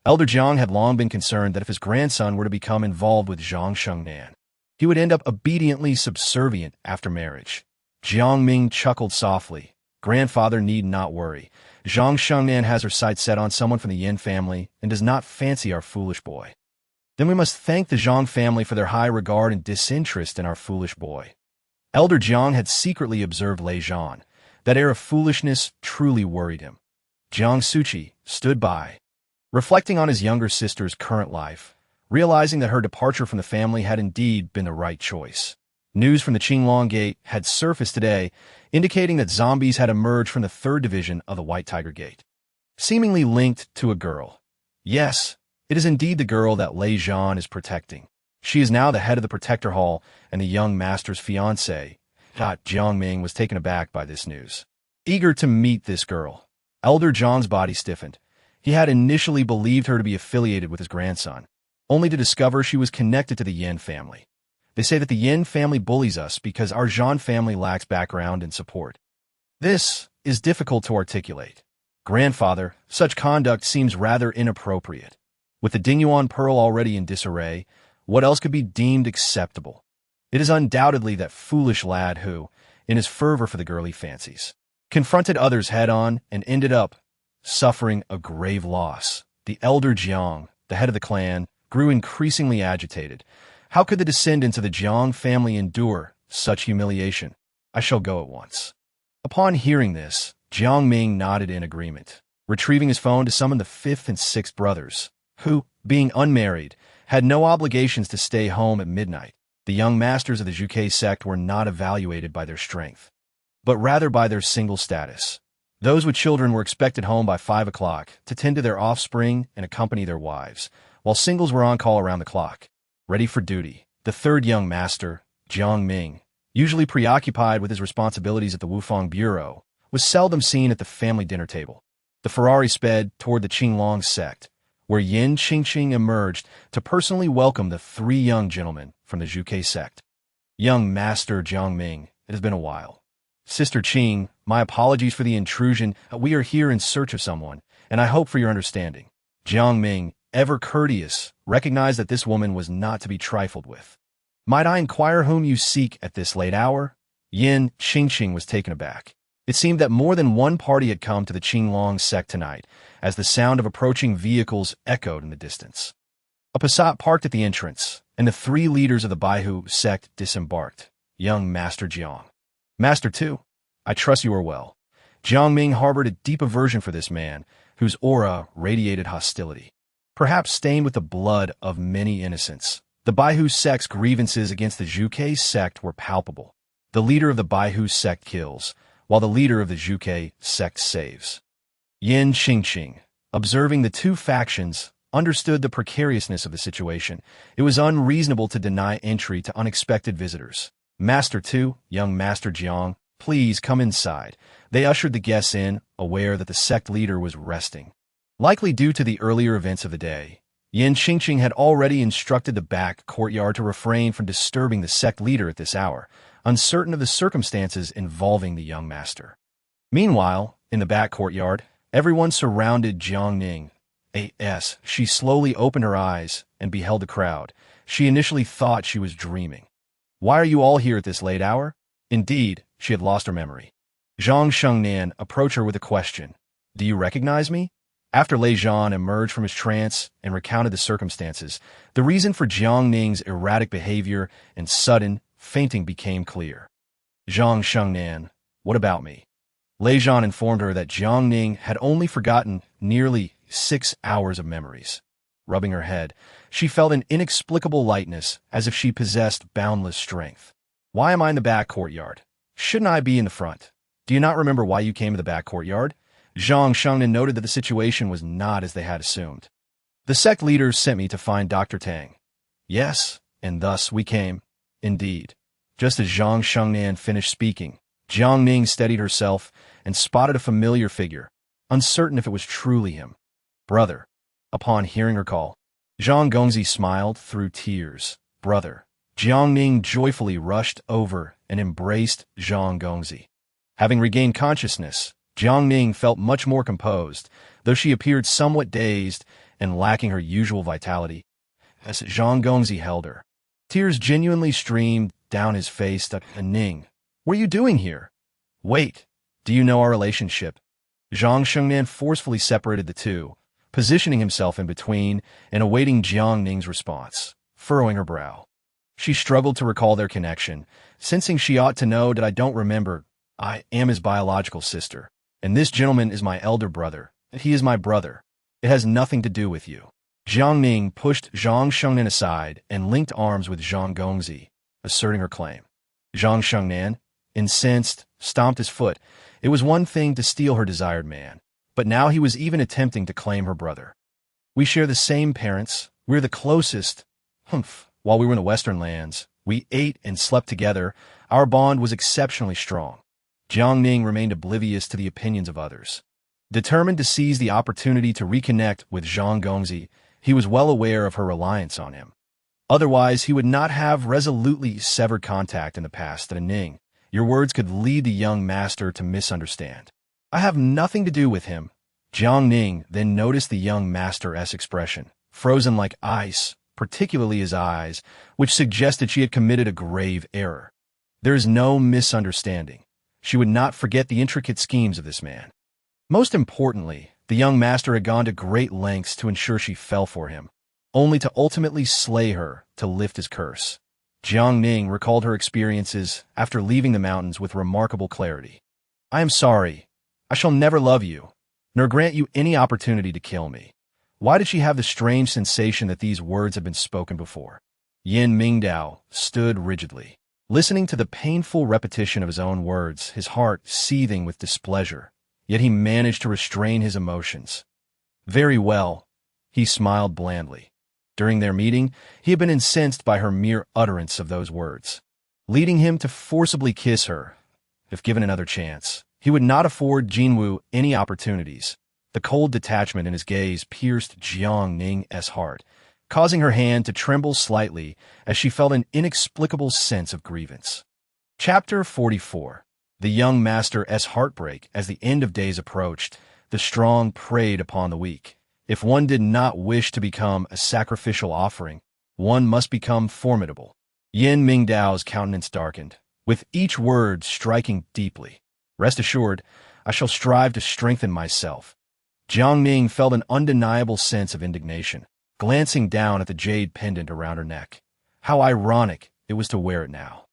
Elder Jiang had long been concerned that if his grandson were to become involved with Zhang Shengnan, he would end up obediently subservient after marriage. Jiang Ming chuckled softly. Grandfather need not worry. Zhang Shengnan has her sights set on someone from the Yin family and does not fancy our foolish boy. Then we must thank the Zhang family for their high regard and disinterest in our foolish boy. Elder Jiang had secretly observed Lei Zhan. That air of foolishness truly worried him. Jiang Suqi stood by, reflecting on his younger sister's current life, realizing that her departure from the family had indeed been the right choice. News from the Qinglong Gate had surfaced today, indicating that zombies had emerged from the 3rd Division of the White Tiger Gate, seemingly linked to a girl. Yes, it is indeed the girl that Lei Zhan is protecting. She is now the head of the Protector Hall and the young master's fiancée. Jiang Ming was taken aback by this news. Eager to meet this girl, Elder Jiang's body stiffened. He had initially believed her to be affiliated with his grandson, only to discover she was connected to the Yin family. They say that the Yin family bullies us because our Zhan family lacks background and support. This is difficult to articulate. Grandfather, such conduct seems rather inappropriate. With the Dingyuan Pearl already in disarray, what else could be deemed acceptable? It is undoubtedly that foolish lad who, in his fervor for the girl he fancies, confronted others head-on and ended up suffering a grave loss. The elder Jiang, the head of the clan, grew increasingly agitated. How could the descendants of the Jiang family endure such humiliation. I shall go at once." Upon hearing this, Jiang Ning nodded in agreement, retrieving his phone to summon the fifth and sixth brothers, who, being unmarried, had no obligations to stay home at midnight. The young masters of the Zhuge sect were not evaluated by their strength, but rather by their single status. Those with children were expected home by 5 o'clock to tend to their offspring and accompany their wives, while singles were on call around the clock, ready for duty. The third young master, Jiang Ning, usually preoccupied with his responsibilities at the Wufang Bureau, was seldom seen at the family dinner table. The Ferrari sped toward the Qinglong sect, where Yin Qingqing emerged to personally welcome the three young gentlemen from the Zhuge sect. "Young Master Jiang Ming, it has been a while. Sister Qing, my apologies for the intrusion. We are here in search of someone, and I hope for your understanding." Jiang Ming, ever courteous, recognized that this woman was not to be trifled with. "Might I inquire whom you seek at this late hour?" Yin Qingqing was taken aback. It seemed that more than one party had come to the Qinglong sect tonight, as the sound of approaching vehicles echoed in the distance. A Passat parked at the entrance, and the three leaders of the Baihu sect disembarked. "Young Master Jiang." "Master Tu, I trust you are well." Jiang Ming harbored a deep aversion for this man, whose aura radiated hostility, perhaps stained with the blood of many innocents. The Baihu sect's grievances against the Zhuge sect were palpable. The leader of the Baihu sect kills, while the leader of the Zhuge sect saves. Yin Qingqing, observing the two factions, understood the precariousness of the situation. It was unreasonable to deny entry to unexpected visitors. "Master Tu, young Master Jiang, please come inside." They ushered the guests in, aware that the sect leader was resting. Likely due to the earlier events of the day, Yin Qingqing had already instructed the back courtyard to refrain from disturbing the sect leader at this hour, uncertain of the circumstances involving the young master. Meanwhile, in the back courtyard, everyone surrounded Jiang Ning. As she slowly opened her eyes and beheld the crowd, she initially thought she was dreaming. "Why are you all here at this late hour?" Indeed, she had lost her memory. Zhang Shengnan approached her with a question. "Do you recognize me?" After Lei Zhan emerged from his trance and recounted the circumstances, the reason for Jiang Ning's erratic behavior and sudden fainting became clear. "Zhang Shengnan, what about me?" Lei Zhan informed her that Jiang Ning had only forgotten nearly 6 hours of memories. Rubbing her head, she felt an inexplicable lightness, as if she possessed boundless strength. "Why am I in the back courtyard? Shouldn't I be in the front? Do you not remember why you came to the back courtyard?" Zhang Shengnan noted that the situation was not as they had assumed. "The sect leaders sent me to find Dr. Tang." "Yes, and thus we came." "Indeed." Just as Zhang Shengnan finished speaking, Jiang Ning steadied herself and spotted a familiar figure, uncertain if it was truly him. "Brother." Upon hearing her call, Zhang Gongzi smiled through tears. "Brother." Jiang Ning joyfully rushed over and embraced Zhang Gongzi. Having regained consciousness, Jiang Ning felt much more composed, though she appeared somewhat dazed and lacking her usual vitality. As Zhang Gongzi held her, tears genuinely streamed down his face. "Ning, what are you doing here?" "Wait, do you know our relationship?" Zhang Shengnan forcefully separated the two, positioning himself in between and awaiting Jiang Ning's response, furrowing her brow. She struggled to recall their connection, sensing she ought to know that "I don't remember. I am his biological sister, and this gentleman is my elder brother, and he is my brother. It has nothing to do with you." Jiang Ning pushed Zhang Shengnan aside and linked arms with Zhang Gongzi, asserting her claim. Zhang Shengnan, incensed, stomped his foot. It was one thing to steal her desired man, but now he was even attempting to claim her brother. "We share the same parents. We're the closest. While we were in the Western lands, we ate and slept together. Our bond was exceptionally strong." Jiang Ning remained oblivious to the opinions of others. Determined to seize the opportunity to reconnect with Zhang Gongzi, he was well aware of her reliance on him. Otherwise, he would not have resolutely severed contact in the past. "Ning, your words could lead the young master to misunderstand." "I have nothing to do with him." Jiang Ning then noticed the young master's expression, frozen like ice, particularly his eyes, which suggested she had committed a grave error. There is no misunderstanding. She would not forget the intricate schemes of this man. Most importantly, the young master had gone to great lengths to ensure she fell for him, only to ultimately slay her to lift his curse. Jiang Ning recalled her experiences after leaving the mountains with remarkable clarity. I am sorry. I shall never love you, nor grant you any opportunity to kill me. Why did she have the strange sensation that these words had been spoken before? Yin Mingdao stood rigidly, listening to the painful repetition of his own words, his heart seething with displeasure. Yet he managed to restrain his emotions. Very well, he smiled blandly. During their meeting, he had been incensed by her mere utterance of those words, leading him to forcibly kiss her. If given another chance, he would not afford Jinwu any opportunities. The cold detachment in his gaze pierced Jiang Ning's heart, causing her hand to tremble slightly as she felt an inexplicable sense of grievance. Chapter 44. The young master's heartbreak. As the end of days approached, the strong preyed upon the weak. If one did not wish to become a sacrificial offering, one must become formidable. Yin Mingdao's countenance darkened, with each word striking deeply. Rest assured, I shall strive to strengthen myself. Jiang Ning felt an undeniable sense of indignation, glancing down at the jade pendant around her neck. How ironic it was to wear it now.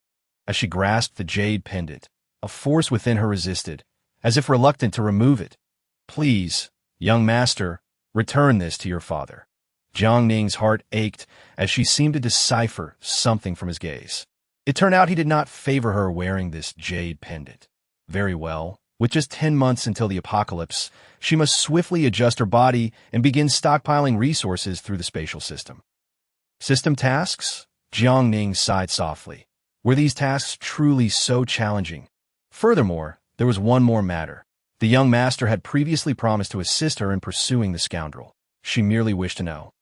As she grasped the jade pendant, a force within her resisted, as if reluctant to remove it. Please, young master, return this to your father. Jiang Ning's heart ached as she seemed to decipher something from his gaze. It turned out he did not favor her wearing this jade pendant. Very well. With just 10 months until the apocalypse, she must swiftly adjust her body and begin stockpiling resources through the spatial system. System tasks? Jiang Ning sighed softly. Were these tasks truly so challenging? Furthermore, there was one more matter. The young master had previously promised to assist her in pursuing the scoundrel. She merely wished to know.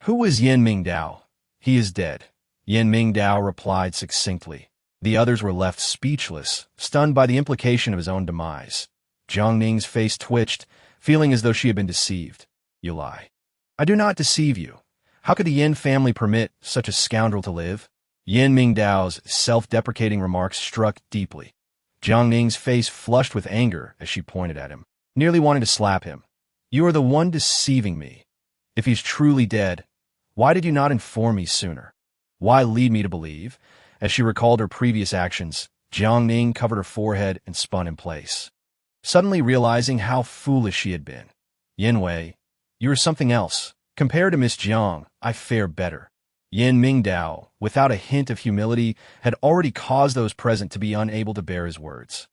Who was Yin Mingdao? He is dead. Yin Mingdao replied succinctly. The others were left speechless, stunned by the implication of his own demise. Jiang Ning's face twitched, feeling as though she had been deceived. You lie. I do not deceive you. How could the Yin family permit such a scoundrel to live? Yin Mingdao's self-deprecating remarks struck deeply. Jiang Ning's face flushed with anger as she pointed at him, nearly wanting to slap him. You are the one deceiving me. If he's truly dead, why did you not inform me sooner? Why lead me to believe? As she recalled her previous actions, Jiang Ning covered her forehead and spun in place, suddenly realizing how foolish she had been. Yin Wei, you are something else. Compared to Miss Jiang, I fare better. Yin Mingdao, without a hint of humility, had already caused those present to be unable to bear his words.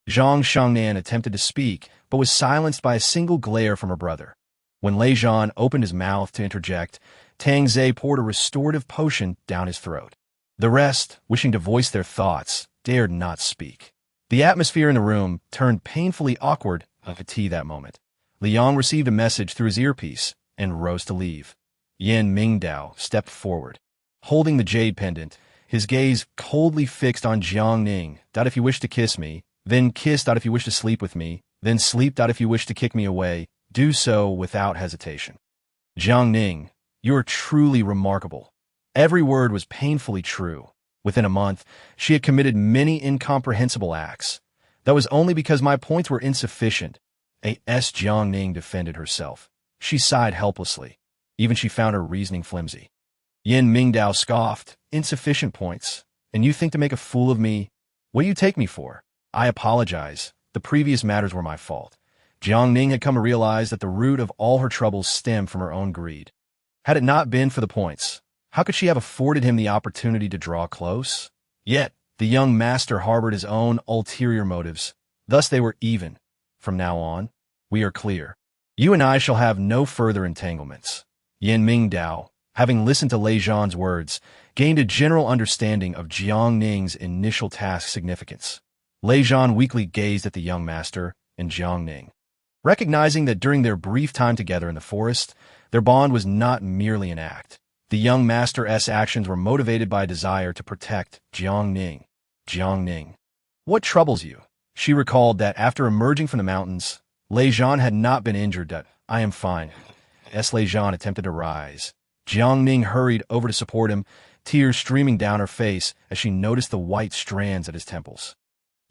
Zhang Shangnan attempted to speak, but was silenced by a single glare from her brother. When Lei Zhan opened his mouth to interject, Tang Zhe poured a restorative potion down his throat. The rest, wishing to voice their thoughts, dared not speak. The atmosphere in the room turned painfully awkward of a tea that moment. Liang received a message through his earpiece and rose to leave. Yin Mingdao stepped forward, holding the jade pendant, his gaze coldly fixed on Jiang Ning. If you wish to kiss me, then kiss. If you wish to sleep with me, then sleep. If you wish to kick me away, do so without hesitation. Jiang Ning, you are truly remarkable. Every word was painfully true. Within a month, she had committed many incomprehensible acts. That was only because my points were insufficient. Jiang Ning defended herself. She sighed helplessly. Even she found her reasoning flimsy. Yin Mingdao scoffed. Insufficient points. And you think to make a fool of me? What do you take me for? I apologize. The previous matters were my fault. Jiang Ning had come to realize that the root of all her troubles stemmed from her own greed. Had it not been for the points, how could she have afforded him the opportunity to draw close? Yet, the young master harbored his own ulterior motives. Thus they were even. From now on, we are clear. You and I shall have no further entanglements. Yin Mingdao, having listened to Lei Zhan's words, gained a general understanding of Jiang Ning's initial task significance. Lei Zhan weakly gazed at the young master and Jiang Ning, recognizing that during their brief time together in the forest, their bond was not merely an act. The young master's actions were motivated by a desire to protect Jiang Ning. Jiang Ning, what troubles you? She recalled that after emerging from the mountains, Lei Zhan had not been injured. I am fine. Lei Zhan attempted to rise. Jiang Ning hurried over to support him, tears streaming down her face as she noticed the white strands at his temples.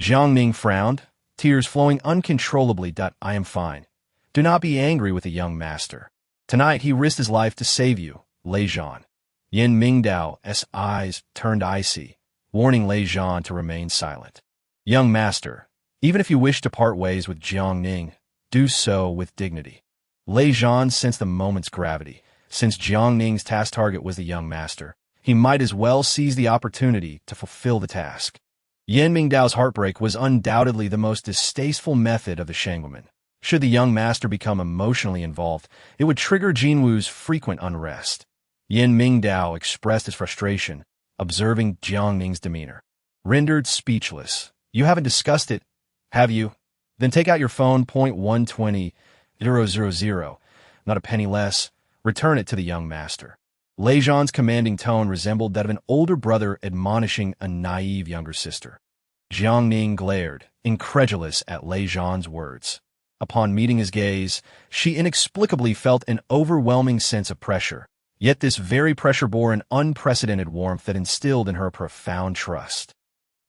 Jiang Ning frowned, tears flowing uncontrollably. I am fine. Do not be angry with the young master. Tonight he risked his life to save you, Lei Zhan. Yin Mingdao's eyes turned icy, warning Lei Zhan to remain silent. Young master, even if you wish to part ways with Jiang Ning, do so with dignity. Lei Zhan sensed the moment's gravity. Since Jiang Ning's task target was the young master, he might as well seize the opportunity to fulfill the task. Yin Mingdao's heartbreak was undoubtedly the most distasteful method of the Shangwoman. Should the young master become emotionally involved, it would trigger Jinwu's frequent unrest. Yin Mingdao expressed his frustration, observing Jiang Ning's demeanor. Rendered speechless. You haven't discussed it, have you? Then take out your phone, .120,000, not a penny less. Return it to the young master. Lei Zhan's commanding tone resembled that of an older brother admonishing a naive younger sister. Jiang Ning glared, incredulous at Lei Zhan's words. Upon meeting his gaze, she inexplicably felt an overwhelming sense of pressure. Yet this very pressure bore an unprecedented warmth that instilled in her profound trust.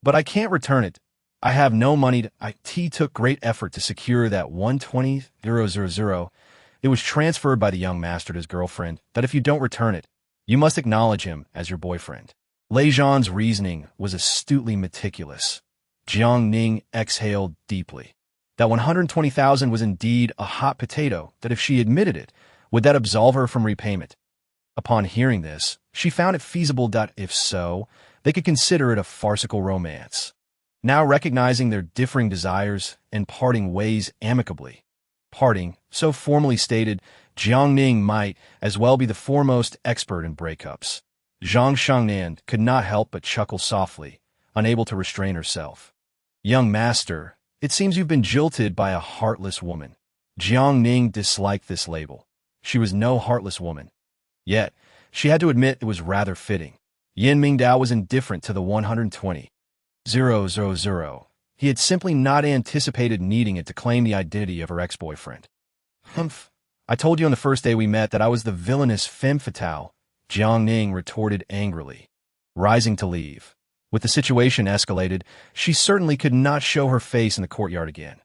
But I can't return it. I have no money. It took great effort to secure that 120,000. It was transferred by the young master to his girlfriend that if you don't return it, you must acknowledge him as your boyfriend. Lei Zhan's reasoning was astutely meticulous. Jiang Ning exhaled deeply. That 120,000 was indeed a hot potato, that if she admitted it, would that absolve her from repayment? Upon hearing this, she found it feasible that, if so, they could consider it a farcical romance. Now recognizing their differing desires and parting ways amicably. Parting, so formally stated, Jiang Ning might as well be the foremost expert in breakups. Zhang Shangnan could not help but chuckle softly, unable to restrain herself. Young master, it seems you've been jilted by a heartless woman. Jiang Ning disliked this label. She was no heartless woman. Yet, she had to admit it was rather fitting. Yin Mingdao was indifferent to the 120,000. He had simply not anticipated needing it to claim the identity of her ex-boyfriend. Humph. I told you on the first day we met that I was the villainous femme fatale, Jiang Ning retorted angrily, rising to leave. With the situation escalated, she certainly could not show her face in the courtyard again.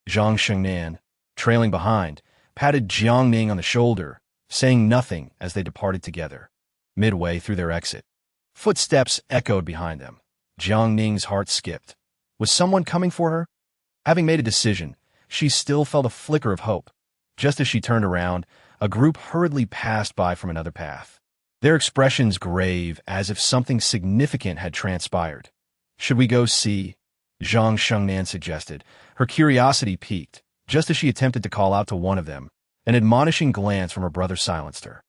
Zhang Shengnan, trailing behind, patted Jiang Ning on the shoulder, saying nothing as they departed together. Midway through their exit, footsteps echoed behind them. Jiang Ning's heart skipped. Was someone coming for her? Having made a decision, she still felt a flicker of hope. Just as she turned around, a group hurriedly passed by from another path. Their expressions grave, as if something significant had transpired. Should we go see? Zhang Shengnan suggested. Her curiosity piqued, just as she attempted to call out to one of them. An admonishing glance from her brother silenced her.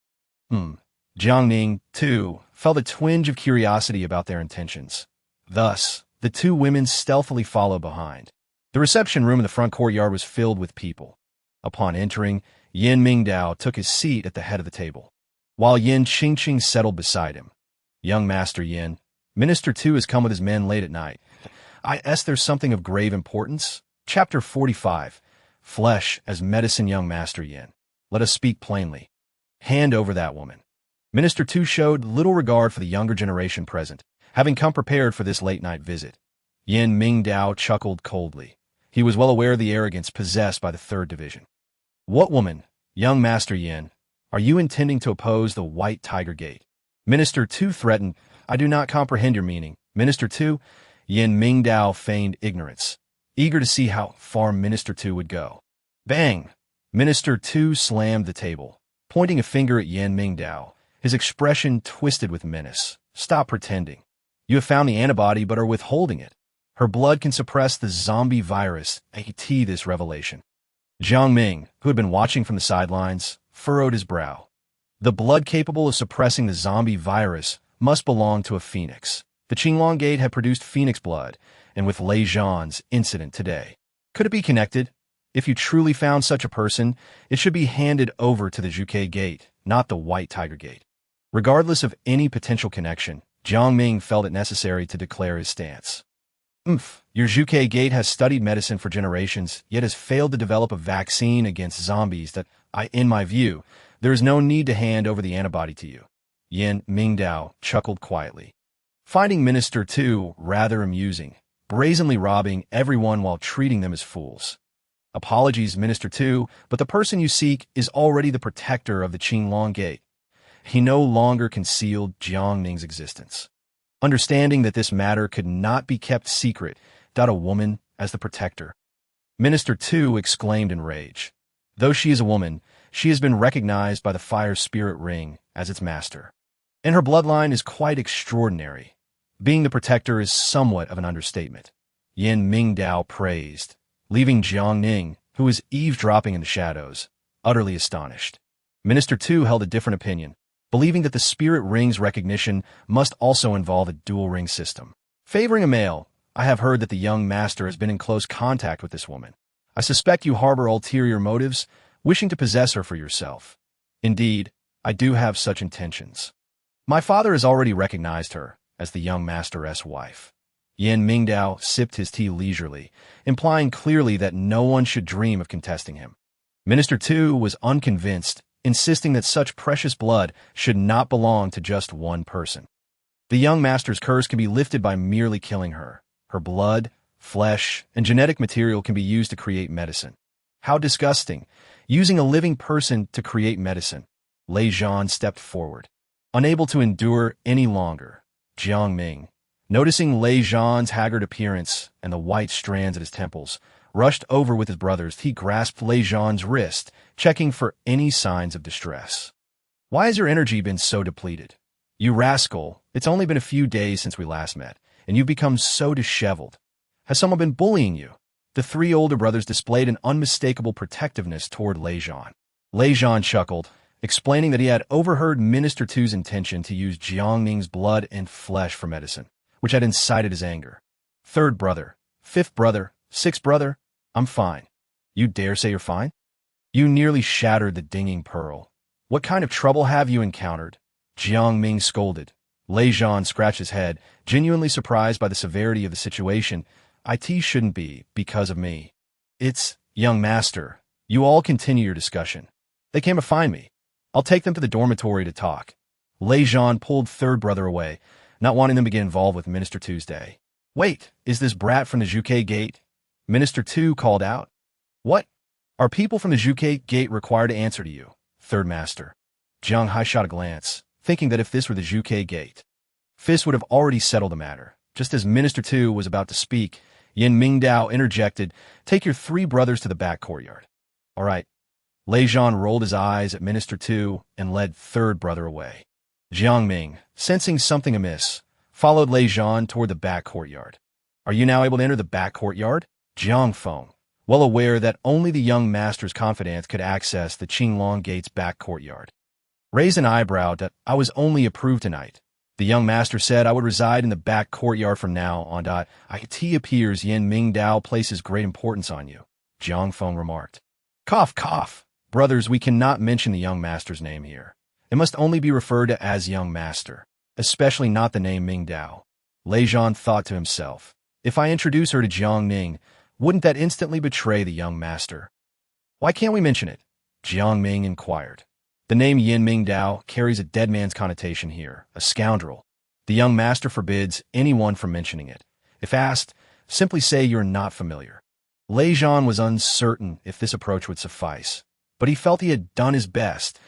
Jiang Ning, too, felt a twinge of curiosity about their intentions. Thus, the two women stealthily followed behind. The reception room in the front courtyard was filled with people. Upon entering, Yin Mingdao took his seat at the head of the table, while Yin Qingqing settled beside him. Young Master Yin, Minister Tu has come with his men late at night. There's something of grave importance. Chapter 45. Flesh as medicine. Young Master Yin, let us speak plainly. Hand over that woman. Minister Tu showed little regard for the younger generation present, having come prepared for this late-night visit. Yin Mingdao chuckled coldly. He was well aware of the arrogance possessed by the 3rd Division. What woman, young Master Yin, are you intending to oppose the White Tiger Gate? Minister Tu threatened. I do not comprehend your meaning. Minister Tu? Yin Mingdao feigned ignorance, eager to see how far Minister Tu would go. Bang! Minister Tu slammed the table, pointing a finger at Yin Mingdao, his expression twisted with menace. Stop pretending. You have found the antibody but are withholding it. Her blood can suppress the zombie virus. This revelation. Jiang Ming, who had been watching from the sidelines, furrowed his brow. The blood capable of suppressing the zombie virus must belong to a phoenix. The Qinglong Gate had produced phoenix blood, and with Lei Zhan's incident today. Could it be connected? If you truly found such a person, it should be handed over to the Zhuke Gate, not the White Tiger Gate. Regardless of any potential connection, Jiang Ming felt it necessary to declare his stance. Your Zhuke Gate has studied medicine for generations, yet has failed to develop a vaccine against zombies that, in my view, there is no need to hand over the antibody to you. Yin Mingdao chuckled quietly, finding Minister Tu rather amusing, brazenly robbing everyone while treating them as fools. Apologies, Minister Tu, but the person you seek is already the protector of the Qinglong Gate. he no longer concealed Jiang Ning's existence. Understanding that this matter could not be kept secret, a woman as the protector. Minister Tu exclaimed in rage. Though she is a woman, she has been recognized by the fire spirit ring as its master. And her bloodline is quite extraordinary. Being the protector is somewhat of an understatement. Yan Mingdao praised, leaving Jiang Ning, who was eavesdropping in the shadows, utterly astonished. Minister Tu held a different opinion, believing that the spirit ring's recognition must also involve a dual ring system. Favoring a male, I have heard that the young master has been in close contact with this woman. I suspect you harbor ulterior motives, wishing to possess her for yourself. Indeed, I do have such intentions. My father has already recognized her as the young master's wife. Yan Mingdao sipped his tea leisurely, implying clearly that no one should dream of contesting him. Minister Tu was unconvinced, insisting that such precious blood should not belong to just one person. The young master's curse can be lifted by merely killing her. Her blood, flesh, and genetic material can be used to create medicine. How disgusting, using a living person to create medicine. Lei Zhan stepped forward. Unable to endure any longer, Jiang Ning, noticing Lei Zhan's haggard appearance and the white strands at his temples, rushed over with his brothers. He grasped Lei Zhan's wrist, checking for any signs of distress. Why has your energy been so depleted? You rascal, it's only been a few days since we last met, and you've become so disheveled. Has someone been bullying you? The three older brothers displayed an unmistakable protectiveness toward Lei Zhan. Lei Zhan chuckled, explaining that he had overheard Minister Tu's intention to use Jiang Ning's blood and flesh for medicine, which had incited his anger. Third brother, fifth brother, sixth brother, I'm fine. You dare say you're fine? You nearly shattered the dinging pearl. What kind of trouble have you encountered? Jiang Ning scolded. Lei Zhan scratched his head, genuinely surprised by the severity of the situation. It shouldn't be, because of me. It's, young master. You all continue your discussion. They came to find me. I'll take them to the dormitory to talk. Lei Zhan pulled third brother away, not wanting them to get involved with Minister Tuesday. Wait, is this brat from the Zhuke Gate? Minister Tu called out. What? Are people from the Zhuke Gate required to answer to you? Third master. Jiang Hai shot a glance, thinking that if this were the Zhuke Gate, Fist would have already settled the matter. Just as Minister Tu was about to speak, Yan Mingdao interjected, take your three brothers to the back courtyard. All right. Lei Zhan rolled his eyes at Minister Tu and led third brother away. Jiang Ming, sensing something amiss, followed Lei Zhan toward the back courtyard. Are you now able to enter the back courtyard? Jiang Feng, well aware that only the young master's confidants could access the Qinglong Gate's back courtyard, raised an eyebrow that I was only approved tonight. The young master said I would reside in the back courtyard from now on. It appears Yan Mingdao places great importance on you, Jiang Feng remarked. Cough, cough. Brothers, we cannot mention the young master's name here. It must only be referred to as young master, especially not the name Mingdao. Lei Zhan thought to himself, if I introduce her to Jiang Ning, wouldn't that instantly betray the young master? Why can't we mention it? Jiang Ming inquired. The name Yan Mingdao carries a dead man's connotation here, a scoundrel. The young master forbids anyone from mentioning it. If asked, simply say you're not familiar. Lei Zhan was uncertain if this approach would suffice, but he felt he had done his best.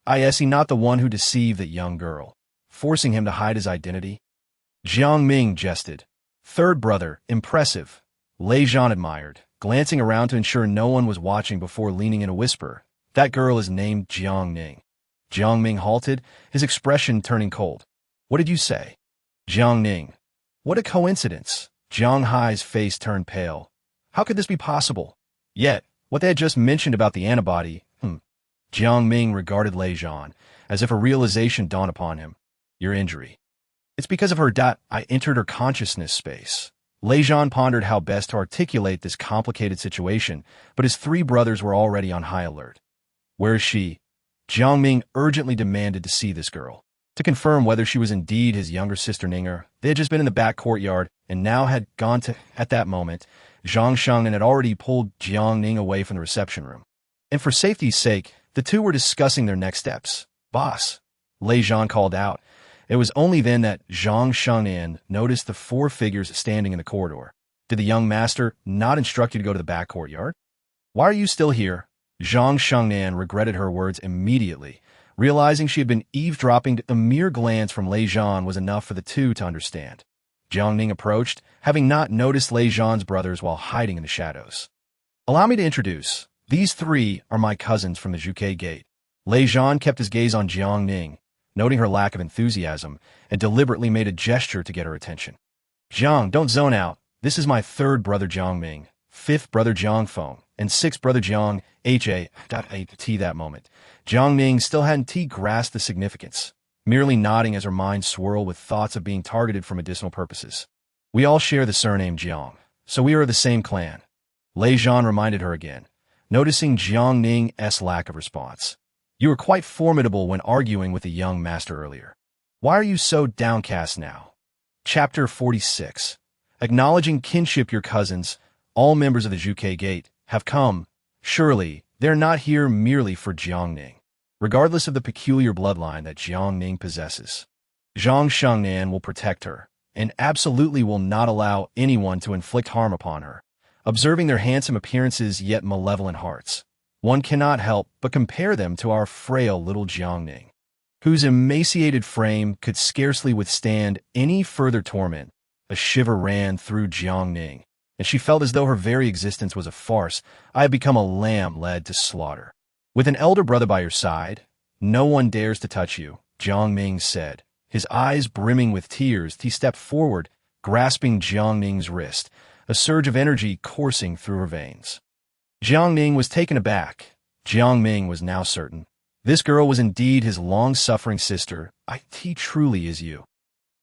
Is he not the one who deceived that young girl, forcing him to hide his identity? Jiang Ming jested. Third brother, impressive. Lei Zhan admired, glancing around to ensure no one was watching before leaning in a whisper. That girl is named Jiang Ning. Jiang Ming halted, his expression turning cold. What did you say? Jiang Ning. What a coincidence. Jiang Hai's face turned pale. How could this be possible? Yet, what they had just mentioned about the antibody, Jiang Ming regarded Lei Zhan, as if a realization dawned upon him. Your injury. It's because of her. I entered her consciousness space. Lei Zhan pondered how best to articulate this complicated situation, but his three brothers were already on high alert. Where is she? Jiang Ming urgently demanded to see this girl, to confirm whether she was indeed his younger sister Ninger. They had just been in the back courtyard, and now had gone to, at that moment, Zhang Shengnan had already pulled Jiang Ning away from the reception room. And for safety's sake, the two were discussing their next steps. Boss, Lei Zhan called out. It was only then that Zhang Shengnan noticed the four figures standing in the corridor. Did the young master not instruct you to go to the back courtyard? Why are you still here? Zhang Shengnan regretted her words immediately, Realizing she had been eavesdropping, a mere glance from Lei Zhan was enough for the two to understand. Jiang Ning approached, having not noticed Lei Zhan's brothers while hiding in the shadows. "Allow me to introduce. These three are my cousins from the Zhuke Gate." Lei Zhan kept his gaze on Jiang Ning, noting her lack of enthusiasm, and deliberately made a gesture to get her attention. "Jiang, don't zone out. This is my third brother Jiang Ming, fifth brother Jiang Feng, and sixth brother Jiang H.A. That moment, Jiang Ning still hadn't grasped the significance, merely nodding as her mind swirled with thoughts of being targeted for medicinal purposes. "We all share the surname Jiang, so we are of the same clan," Lei Zhan reminded her again, noticing Jiang Ning's lack of response. "You were quite formidable when arguing with the young master earlier. Why are you so downcast now?" Chapter 46. Acknowledging kinship. Your cousins, all members of the Zhuke Gate, have come. Surely, they're not here merely for Jiang Ning. Regardless of the peculiar bloodline that Jiang Ning possesses, Zhang Shengnan will protect her, and absolutely will not allow anyone to inflict harm upon her. Observing their handsome appearances yet malevolent hearts, one cannot help but compare them to our frail little Jiang Ning, whose emaciated frame could scarcely withstand any further torment. A shiver ran through Jiang Ning, and she felt as though her very existence was a farce. "I have become a lamb led to slaughter. With an elder brother by your side, no one dares to touch you," Jiang Ming said. His eyes brimming with tears, he stepped forward, grasping Jiang Ning's wrist, a surge of energy coursing through her veins. Jiang Ning was taken aback. Jiang Ming was now certain. This girl was indeed his long-suffering sister. "It truly is you.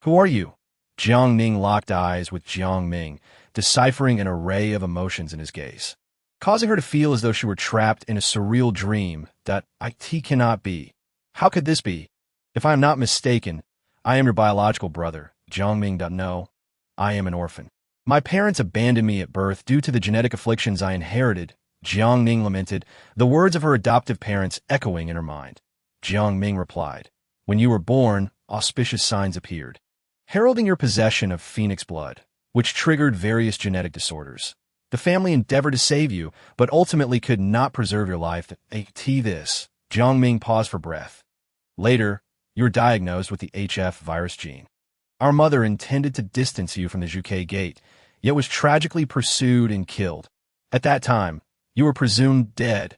Who are you?" Jiang Ning locked eyes with Jiang Ming, deciphering an array of emotions in his gaze, causing her to feel as though she were trapped in a surreal dream. "It cannot be. How could this be? If I am not mistaken, I am your biological brother." Jiang Ming. "No, I am an orphan. My parents abandoned me at birth due to the genetic afflictions I inherited," Jiang Ning lamented, the words of her adoptive parents echoing in her mind. Jiang Ming replied, "When you were born, auspicious signs appeared, heralding your possession of phoenix blood, which triggered various genetic disorders. The family endeavored to save you, but ultimately could not preserve your life." This. Jiang Ming paused for breath. "Later, you were diagnosed with the HF virus gene. Our mother intended to distance you from the Zhuke Gate, yet was tragically pursued and killed. At that time, you were presumed dead."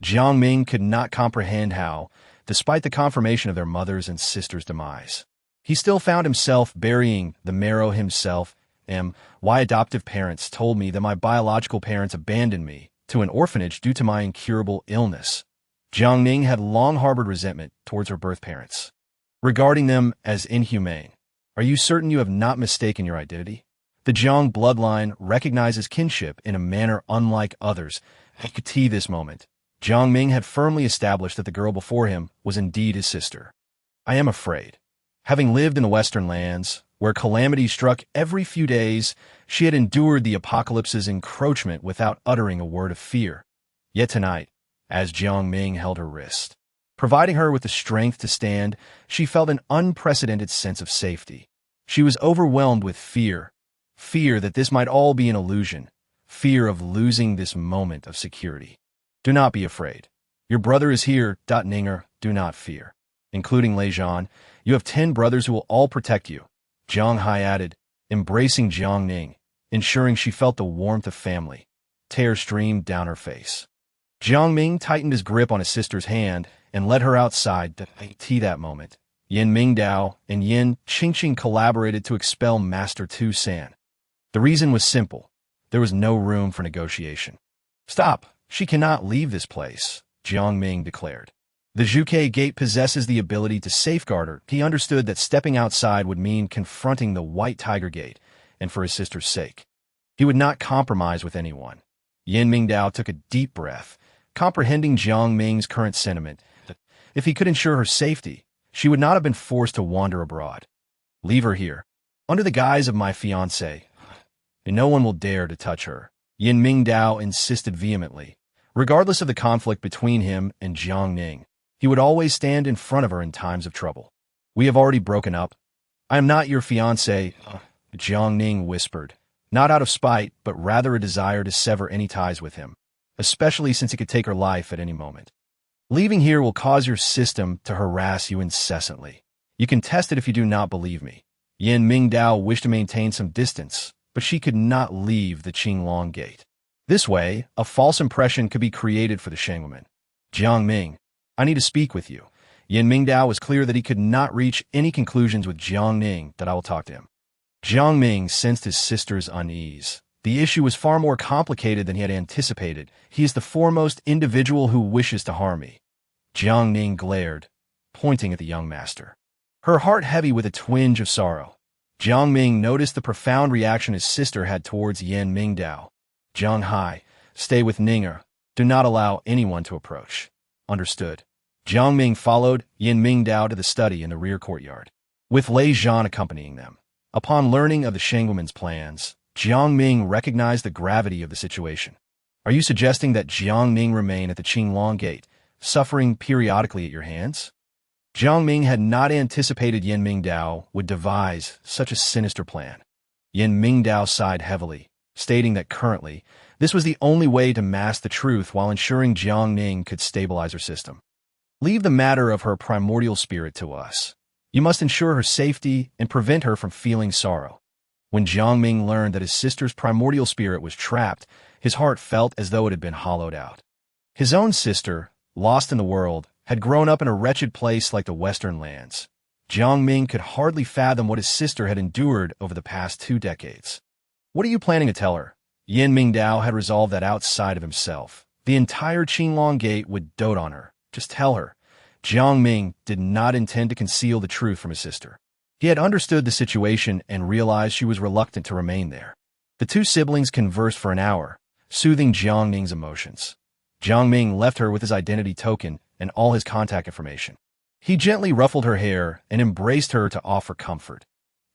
Jiang Ming could not comprehend how, despite the confirmation of their mother's and sister's demise, he still found himself burying the marrow himself. "Why adoptive parents told me that my biological parents abandoned me to an orphanage due to my incurable illness." Jiang Ning had long harbored resentment towards her birth parents, regarding them as inhumane. "Are you certain you have not mistaken your identity? The Jiang bloodline recognizes kinship in a manner unlike others." This moment, Jiang Ming had firmly established that the girl before him was indeed his sister. "I am afraid. Having lived in the Western lands, where calamities struck every few days, she had endured the apocalypse's encroachment without uttering a word of fear. Yet tonight, as Jiang Ming held her wrist, providing her with the strength to stand, she felt an unprecedented sense of safety. She was overwhelmed with fear that this might all be an illusion, fear of losing this moment of security. "Do not be afraid. Your brother is here, Ninger, do not fear. Including Lei Zhan, you have 10 brothers who will all protect you," Jiang Hai added, embracing Jiang Ning, ensuring she felt the warmth of family. Tears streamed down her face. Jiang Ming tightened his grip on his sister's hand and led her outside. That moment, Yin Mingdao and Yin Qingqing collaborated to expel Master Tu San. The reason was simple. There was no room for negotiation. "Stop! She cannot leave this place," Jiang Ming declared. The Zhuke Gate possesses the ability to safeguard her. He understood that stepping outside would mean confronting the White Tiger Gate, and for his sister's sake, he would not compromise with anyone. Yin Mingdao took a deep breath, comprehending Jiang Ming's current sentiment. If he could ensure her safety, she would not have been forced to wander abroad. "Leave her here, under the guise of my fiancé, and no one will dare to touch her," Yin Mingdao insisted vehemently. Regardless of the conflict between him and Jiang Ning, he would always stand in front of her in times of trouble. "We have already broken up. I am not your fiancé," Jiang Ning whispered, not out of spite, but rather a desire to sever any ties with him, especially since he could take her life at any moment. Leaving here will cause your system to harass you incessantly. You can test it if you do not believe me. Yan Mingdao wished to maintain some distance, but she could not leave the Qinglong Gate. This way, a false impression could be created for the Shangwoman. Jiang Ning, I need to speak with you. Yan Mingdao was clear that he could not reach any conclusions with Jiang Ning that I will talk to him. Jiang Ning sensed his sister's unease. The issue was far more complicated than he had anticipated. He is the foremost individual who wishes to harm me. Jiang Ning glared, pointing at the young master. Her heart heavy with a twinge of sorrow. Jiang Ming noticed the profound reaction his sister had towards Yan Mingdao. Jiang Hai, stay with Ninger. Do not allow anyone to approach. Understood. Jiang Ming followed Yan Mingdao to the study in the rear courtyard, with Lei Zhan accompanying them. Upon learning of the Shangwoman's plans, Jiang Ming recognized the gravity of the situation. Are you suggesting that Jiang Ning remain at the Qinglong Gate, suffering periodically at your hands? Jiang Ming had not anticipated Yan Mingdao would devise such a sinister plan. Yan Mingdao sighed heavily, stating that currently, this was the only way to mask the truth while ensuring Jiang Ning could stabilize her system. Leave the matter of her primordial spirit to us. You must ensure her safety and prevent her from feeling sorrow. When Jiang Ming learned that his sister's primordial spirit was trapped, his heart felt as though it had been hollowed out. His own sister, lost in the world, had grown up in a wretched place like the Western lands. Jiang Ming could hardly fathom what his sister had endured over the past 2 decades. What are you planning to tell her? Yan Mingdao had resolved that outside of himself, the entire Qinglong Gate would dote on her. Just tell her. Jiang Ming did not intend to conceal the truth from his sister. He had understood the situation and realized she was reluctant to remain there. The 2 siblings conversed for an hour, soothing Jiang Ning's emotions. Jiang Ming left her with his identity token and all his contact information. He gently ruffled her hair and embraced her to offer comfort.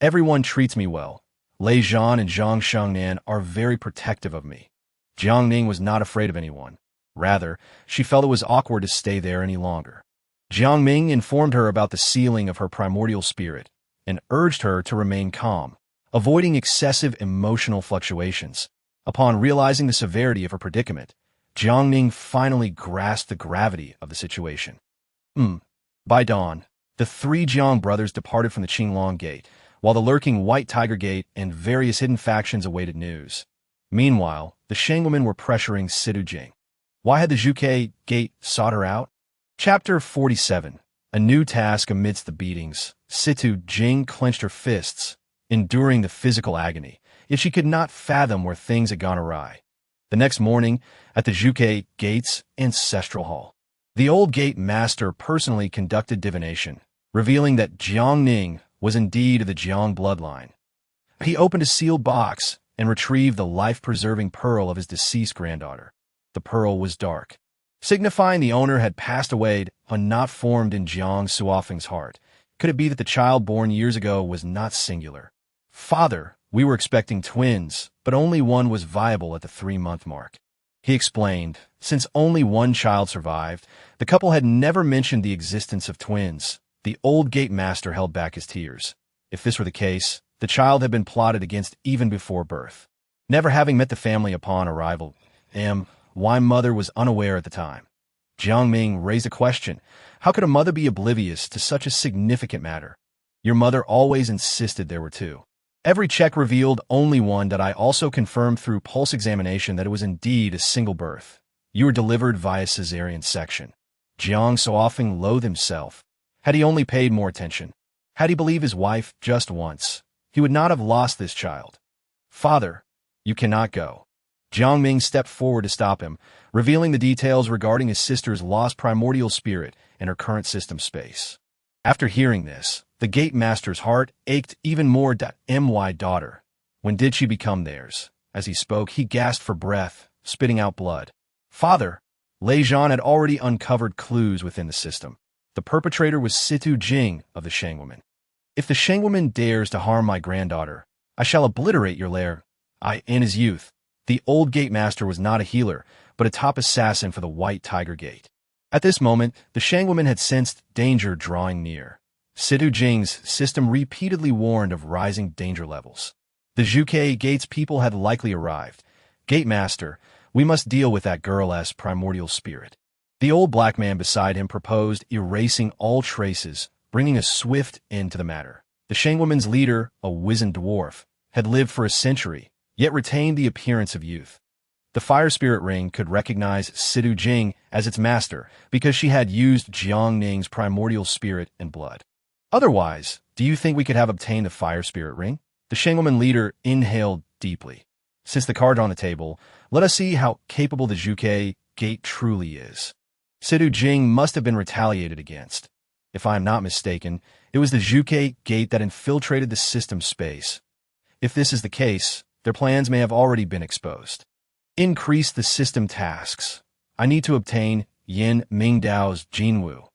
Everyone treats me well. Lei Zhan and Zhang Shengnan are very protective of me. Jiang Ning was not afraid of anyone. Rather, she felt it was awkward to stay there any longer. Jiang Ming informed her about the sealing of her primordial spirit and urged her to remain calm, avoiding excessive emotional fluctuations. Upon realizing the severity of her predicament, Jiang Ning finally grasped the gravity of the situation. By dawn, the 3 Jiang brothers departed from the Qinglong Gate, while the lurking White Tiger Gate and various hidden factions awaited news. Meanwhile, the Shangwomen were pressuring Seduce. Why had the Zhuke Gate sought her out? Chapter 47. A new task amidst the beatings. Seduce clenched her fists, enduring the physical agony, yet she could not fathom where things had gone awry. The next morning, at the Zhuke Gate's ancestral hall, the old gate master personally conducted divination, revealing that Jiang Ning was indeed of the Jiang bloodline. He opened a sealed box and retrieved the life-preserving pearl of his deceased granddaughter. The pearl was dark, signifying the owner had passed away and not formed in Jiang Suofeng's heart. Could it be that the child born years ago was not singular? Father, we were expecting twins, but only one was viable at the 3-month mark. He explained, since only one child survived, the couple had never mentioned the existence of twins. The old gate master held back his tears. If this were the case, the child had been plotted against even before birth. Never having met the family upon arrival, why mother was unaware at the time. Jiang Ming raised a question. How could a mother be oblivious to such a significant matter? Your mother always insisted there were 2. Every check revealed only one that I also confirmed through pulse examination that it was indeed a single birth. You were delivered via cesarean section. Jiang Suofeng loathed himself. Had he only paid more attention, had he believed his wife just once, he would not have lost this child. Father, you cannot go. Jiang Ming stepped forward to stop him, revealing the details regarding his sister's lost primordial spirit and her current system space. After hearing this, the gate master's heart ached even more. My daughter. When did she become theirs? As he spoke, he gasped for breath, spitting out blood. Father, Lei Zhan had already uncovered clues within the system. The perpetrator was Seduce of the Shangwoman. If the Shangwoman dares to harm my granddaughter, I shall obliterate your lair. In his youth, the old gate master was not a healer, but a top assassin for the White Tiger Gate. At this moment, the Shangwoman had sensed danger drawing near. Seduce's system repeatedly warned of rising danger levels. The Zhuke Gate's people had likely arrived. Gate Master, we must deal with that girl's primordial spirit. The old black man beside him proposed erasing all traces, bringing a swift end to the matter. The Shangwoman's leader, a wizened dwarf, had lived for a century, yet retained the appearance of youth. The fire spirit ring could recognize seduce as its master because she had used Jiang Ning's primordial spirit and blood. Otherwise, do you think we could have obtained the fire spirit ring? The Shangwoman leader inhaled deeply. Since the card on the table, let us see how capable the Zhuke gate truly is. Seduce must have been retaliated against. If I am not mistaken, it was the Zhuke gate that infiltrated the system space. If this is the case, their plans may have already been exposed. Increase the system tasks. I need to obtain Yin Mingdao's Jinwu.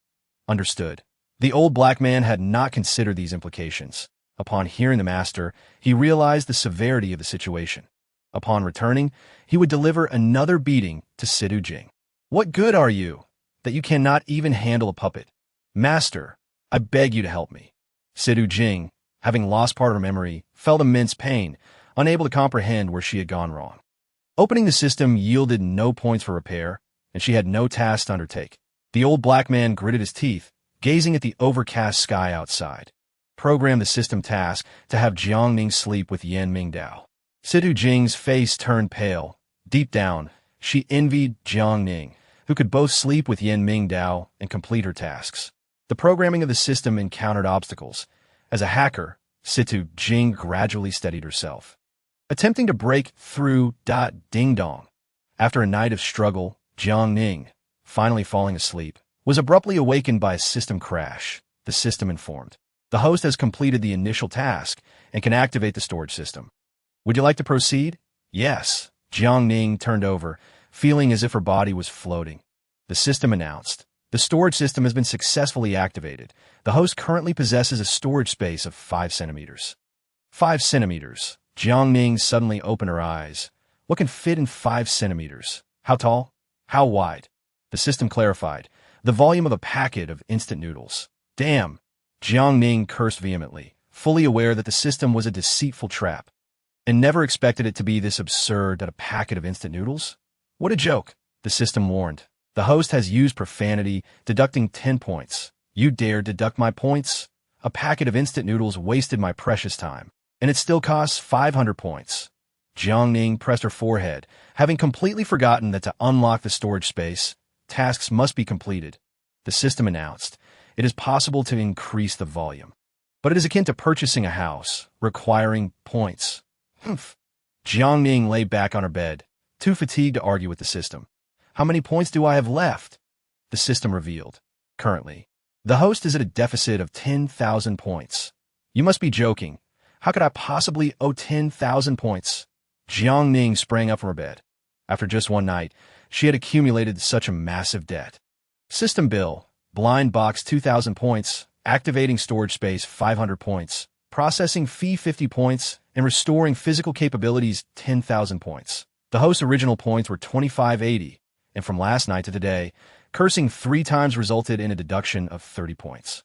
Understood. The old black man had not considered these implications. Upon hearing the master, he realized the severity of the situation. Upon returning, he would deliver another beating to seduce. What good are you, that you cannot even handle a puppet? Master, I beg you to help me. Seduce, having lost part of her memory, felt immense pain, unable to comprehend where she had gone wrong. Opening the system yielded no points for repair, and she had no task to undertake. The old black man gritted his teeth, gazing at the overcast sky outside. Program the system task to have Jiang Ning sleep with Yan Mingdao. Seduce's face turned pale. Deep down, she envied Jiang Ning, who could both sleep with Yan Mingdao and complete her tasks. The programming of the system encountered obstacles. As a hacker, Seduce gradually steadied herself. Attempting to break through ding-dong. After a night of struggle, Jiang Ning, finally falling asleep, was abruptly awakened by a system crash. The system informed. The host has completed the initial task and can activate the storage system. Would you like to proceed? Yes. Jiang Ning turned over, feeling as if her body was floating. The system announced. The storage system has been successfully activated. The host currently possesses a storage space of 5 centimeters. 5 centimeters. Jiang Ning suddenly opened her eyes. What can fit in 5 centimeters? How tall? How wide? The system clarified. The volume of a packet of instant noodles. Damn! Jiang Ning cursed vehemently, fully aware that the system was a deceitful trap, and never expected it to be this absurd that a packet of instant noodles? What a joke! The system warned. The host has used profanity, deducting 10 points. You dare deduct my points? A packet of instant noodles wasted my precious time, and it still costs 500 points. Jiang Ning pressed her forehead, having completely forgotten that to unlock the storage space, tasks must be completed. The system announced. It is possible to increase the volume, but it is akin to purchasing a house, requiring points. Humph. Jiang Ning lay back on her bed, too fatigued to argue with the system. How many points do I have left? The system revealed. Currently, the host is at a deficit of 10,000 points. You must be joking. How could I possibly owe 10,000 points? Jiang Ning sprang up from her bed. After just one night, she had accumulated such a massive debt. System bill, blind box 2,000 points, activating storage space 500 points, processing fee 50 points, and restoring physical capabilities 10,000 points. The host's original points were 2580, and from last night to today, cursing 3 times resulted in a deduction of 30 points.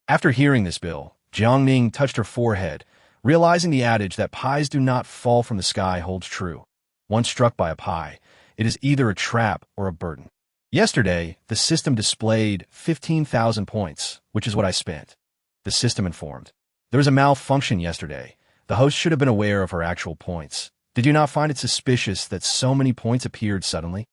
After hearing this bill, Jiang Ning touched her forehead, realizing the adage that pies do not fall from the sky holds true. Once struck by a pie, it is either a trap or a burden. Yesterday, the system displayed 15,000 points, which is what I spent. The system informed. There was a malfunction yesterday. The host should have been aware of her actual points. Did you not find it suspicious that so many points appeared suddenly?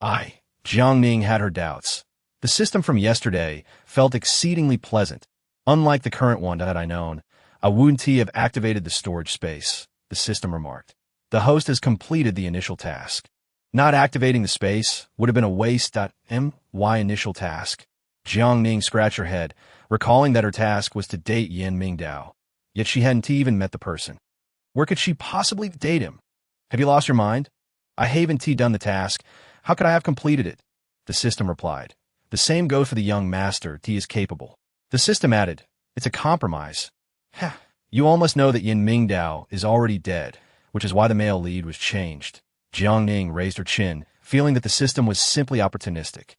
Jiang Ning had her doubts. The system from yesterday felt exceedingly pleasant. Unlike the current one that I known, I wouldn't have activated the storage space, the system remarked. The host has completed the initial task. Not activating the space would have been a waste. My initial task. Jiang Ning scratched her head, recalling that her task was to date Yan Mingdao. Yet she hadn't even met the person. Where could she possibly date him? Have you lost your mind? I haven't done the task. How could I have completed it? The system replied. The same goes for the young master. T is capable. The system added. It's a compromise. You all must know that Yan Mingdao is already dead, which is why the male lead was changed. Jiang Ning raised her chin, feeling that the system was simply opportunistic.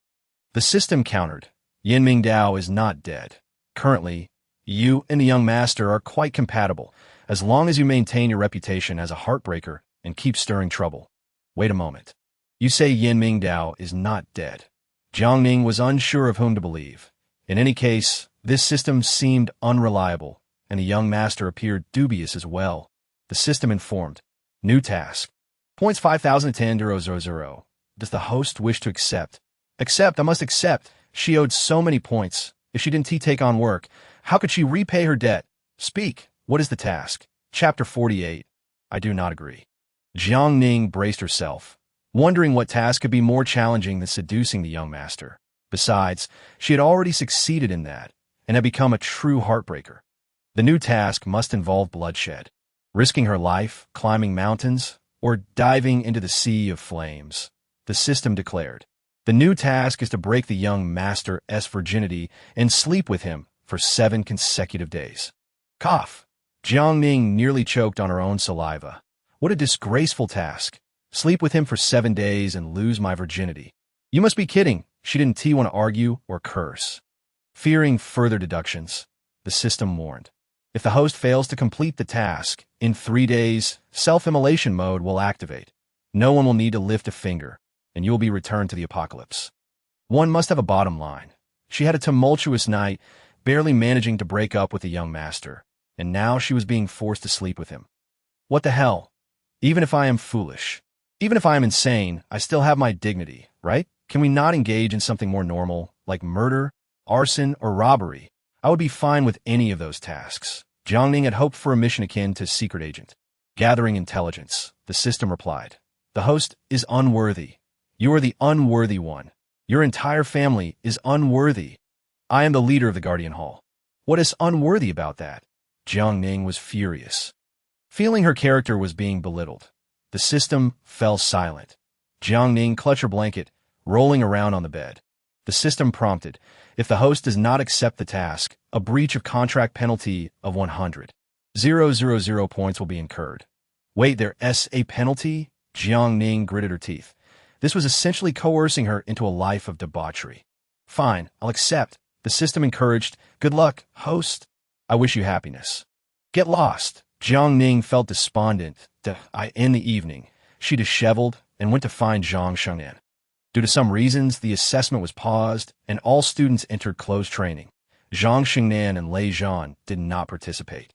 The system countered. Yan Mingdao is not dead. Currently, you and the young master are quite compatible, as long as you maintain your reputation as a heartbreaker and keep stirring trouble. Wait a moment. You say Yan Mingdao is not dead. Jiang Ning was unsure of whom to believe. In any case, this system seemed unreliable, and the young master appeared dubious as well. The system informed. New task. Points 5010,000. Does the host wish to accept? Accept, I must accept. She owed so many points. If she didn't take on work, how could she repay her debt? Speak. What is the task? Chapter 48. I do not agree. Jiang Ning braced herself, wondering what task could be more challenging than seducing the young master. Besides, she had already succeeded in that, and had become a true heartbreaker. The new task must involve bloodshed, risking her life, climbing mountains, or diving into the sea of flames. The system declared. The new task is to break the young master's virginity and sleep with him for 7 consecutive days. Cough. Jiang Ning nearly choked on her own saliva. What a disgraceful task. Sleep with him for 7 days and lose my virginity. You must be kidding. She didn't want to argue or curse. Fearing further deductions, the system warned. If the host fails to complete the task, in 3 days, self-immolation mode will activate. No one will need to lift a finger, and you will be returned to the apocalypse. One must have a bottom line. She had a tumultuous night, barely managing to break up with the young master, and now she was being forced to sleep with him. What the hell? Even if I am foolish, even if I am insane, I still have my dignity, right? Can we not engage in something more normal, like murder, arson, or robbery? I would be fine with any of those tasks. Jiang Ning had hoped for a mission akin to secret agent. Gathering intelligence, the system replied. The host is unworthy. You are the unworthy one. Your entire family is unworthy. I am the leader of the Guardian Hall. What is unworthy about that? Jiang Ning was furious. Feeling her character was being belittled, the system fell silent. Jiang Ning clutched her blanket, rolling around on the bed. The system prompted. If the host does not accept the task, a breach of contract penalty of 100,000 points will be incurred. Wait, there's a penalty? Jiang Ning gritted her teeth. This was essentially coercing her into a life of debauchery. Fine, I'll accept. The system encouraged. Good luck, host. I wish you happiness. Get lost. Jiang Ning felt despondent. In the evening, she disheveled and went to find Zhang Shengnan. Due to some reasons, the assessment was paused, and all students entered closed training. Zhang Shengnan and Lei Zhan did not participate.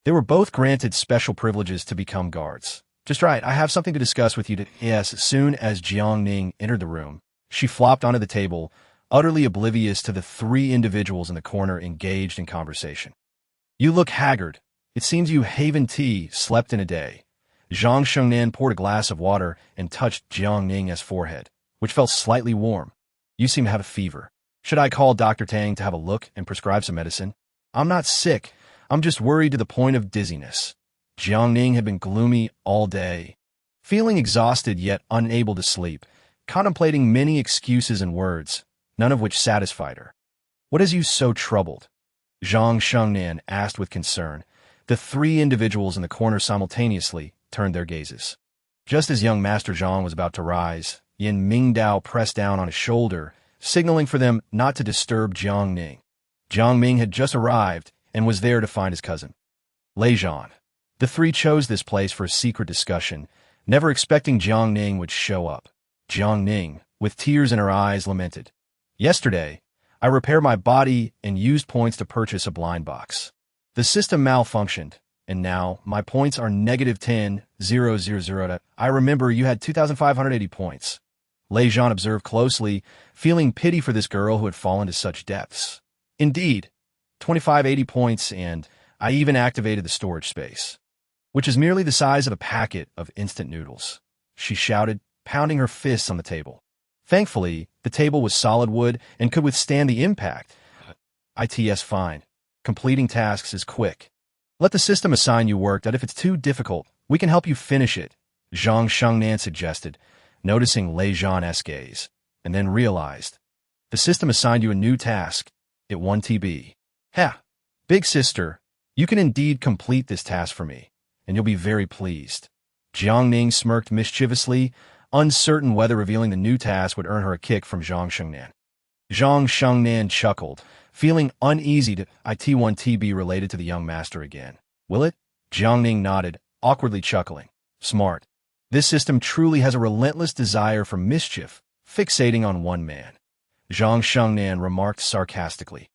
They were both granted special privileges to become guards. Just right, I have something to discuss with you. Yes, as soon as Jiang Ning entered the room, she flopped onto the table, utterly oblivious to the 3 individuals in the corner engaged in conversation. You look haggard. It seems you haven't slept in a day. Zhang Shengnan poured a glass of water and touched Jiang Ning's forehead, which felt slightly warm. You seem to have a fever. Should I call Dr. Tang to have a look and prescribe some medicine? I'm not sick. I'm just worried to the point of dizziness. Jiang Ning had been gloomy all day. Feeling exhausted yet unable to sleep, contemplating many excuses and words, none of which satisfied her. What has you so troubled? Zhang Shengnan asked with concern. The 3 individuals in the corner simultaneously turned their gazes. Just as young Master Zhang was about to rise, Yin Mingdao pressed down on his shoulder, signaling for them not to disturb Jiang Ning. Jiang Ming had just arrived and was there to find his cousin, Lei Zhan. The 3 chose this place for a secret discussion, never expecting Jiang Ning would show up. Jiang Ning, with tears in her eyes, lamented. Yesterday, I repaired my body and used points to purchase a blind box. The system malfunctioned, and now my points are -10,000. I remember you had 2,580 points. Lei Zhan observed closely, feeling pity for this girl who had fallen to such depths. Indeed, 2,580 points, and I even activated the storage space, which is merely the size of a packet of instant noodles. She shouted, pounding her fists on the table. Thankfully, the table was solid wood and could withstand the impact. It's fine. Completing tasks is quick. Let the system assign you work that if it's too difficult, we can help you finish it, Zhang Shengnan suggested, noticing Lei Zhan's gaze, and then realized. The system assigned you a new task. It 1 TB. Ha! Big sister, you can indeed complete this task for me, and you'll be very pleased. Jiang Ning smirked mischievously, uncertain whether revealing the new task would earn her a kick from Zhang Shengnan. Zhang Shengnan chuckled, feeling uneasy to it 1 TB related to the young master again. Will it? Jiang Ning nodded, awkwardly chuckling. Smart. This system truly has a relentless desire for mischief, fixating on one man. Zhang Shengnan remarked sarcastically.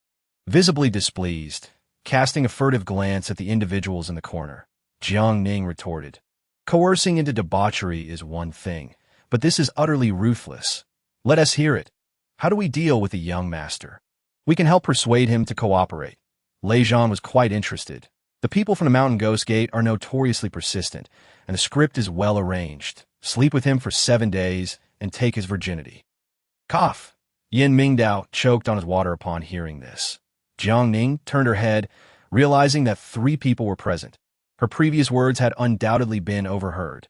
Visibly displeased, casting a furtive glance at the individuals in the corner, Jiang Ning retorted. Coercing into debauchery is one thing, but this is utterly ruthless. Let us hear it. How do we deal with the young master? We can help persuade him to cooperate. Lei Zhan was quite interested. The people from the Mountain Ghost Gate are notoriously persistent, and the script is well arranged. Sleep with him for 7 days and take his virginity. Cough. Yin Mingdao choked on his water upon hearing this. Jiang Ning turned her head, realizing that 3 people were present. Her previous words had undoubtedly been overheard.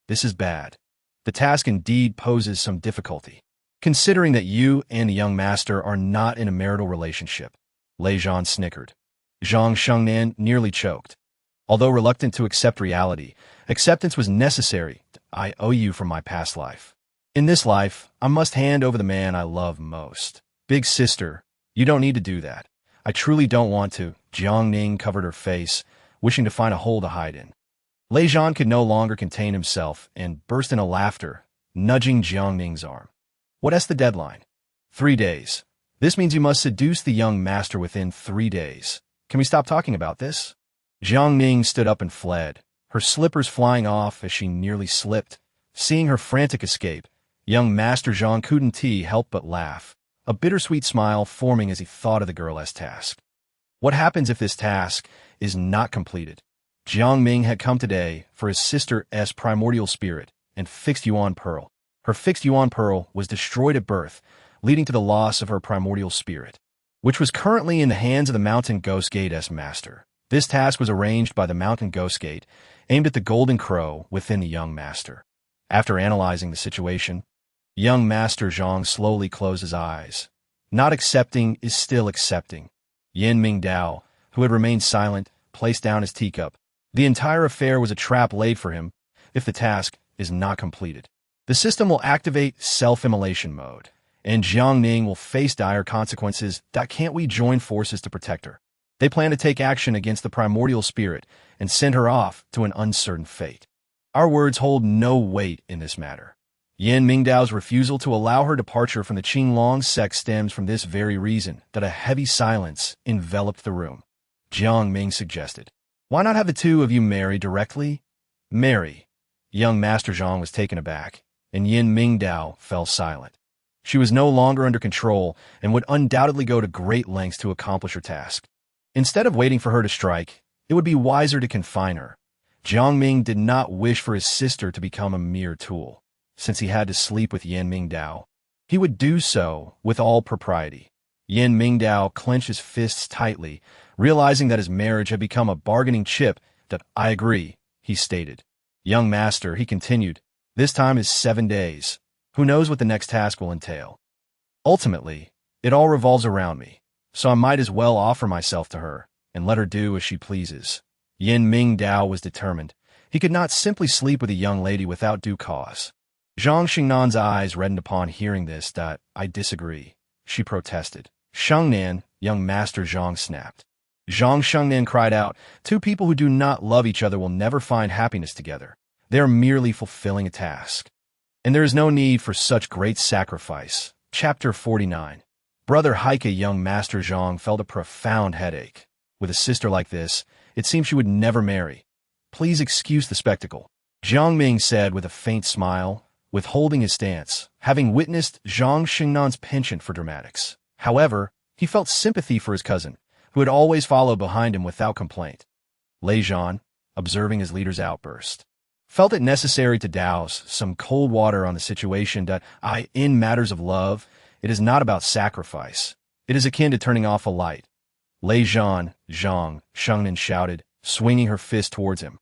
This is bad. The task indeed poses some difficulty, considering that you and the young master are not in a marital relationship. Lei Zhan snickered. Zhang Shengnan nearly choked. Although reluctant to accept reality, acceptance was necessary. I owe you from my past life. In this life, I must hand over the man I love most. Big sister, you don't need to do that. I truly don't want to. Jiang Ning covered her face, wishing to find a hole to hide in. Lei Zhan could no longer contain himself and burst into laughter, nudging Jiang Ning's arm. What's the deadline? 3 days. This means you must seduce the young master within 3 days. Can we stop talking about this? Jiang Ning stood up and fled, her slippers flying off as she nearly slipped. Seeing her frantic escape, young Master Zhang couldn't help but laugh, a bittersweet smile forming as he thought of the girl's task. What happens if this task is not completed? Jiang Ming had come today for his sister's primordial spirit and fixed Yuan Pearl. Her fixed Yuan Pearl was destroyed at birth, leading to the loss of her primordial spirit, which was currently in the hands of the Mountain Ghost Gate's master. This task was arranged by the Mountain Ghost Gate, aimed at the Golden Crow within the young master. After analyzing the situation, young Master Zhang slowly closed his eyes. Not accepting is still accepting. Yin Mingdao, who had remained silent, placed down his teacup. The entire affair was a trap laid for him if the task is not completed. The system will activate self-immolation mode, and Jiang Ning will face dire consequences. Can't we join forces to protect her? They plan to take action against the primordial spirit and send her off to an uncertain fate. Our words hold no weight in this matter. Yin Mingdao's refusal to allow her departure from the Qinglong sect stems from this very reason, that a heavy silence enveloped the room. Jiang Ming suggested, "Why not have the 2 of you marry directly?" Marry. Young Master Zhang was taken aback, and Yin Mingdao fell silent. She was no longer under control and would undoubtedly go to great lengths to accomplish her task. Instead of waiting for her to strike, it would be wiser to confine her. Jiang Ming did not wish for his sister to become a mere tool. Since he had to sleep with Yin Mingdao, he would do so with all propriety. Yin Mingdao clenched his fists tightly, realizing that his marriage had become a bargaining chip. I agree, he stated. Young master, he continued, this time is 7 days. Who knows what the next task will entail? Ultimately, it all revolves around me, so I might as well offer myself to her and let her do as she pleases. Yin Mingdao was determined. He could not simply sleep with a young lady without due cause. Zhang Xingnan's eyes reddened upon hearing this. I disagree, she protested. Shengnan, young Master Zhang snapped. Zhang Shengnan cried out, 2 people who do not love each other will never find happiness together. They are merely fulfilling a task. And there is no need for such great sacrifice. Chapter 49. Brother Heike, young Master Zhang felt a profound headache. With a sister like this, it seemed she would never marry. Please excuse the spectacle, Jiang Ming said with a faint smile, withholding his stance, having witnessed Zhang Xingnan's penchant for dramatics. However, he felt sympathy for his cousin, who had always followed behind him without complaint. Lei Zhan, observing his leader's outburst, felt it necessary to douse some cold water on the situation. In matters of love, it is not about sacrifice. It is akin to turning off a light. Lei Zhan, Zhang Shengnan shouted, swinging her fist towards him.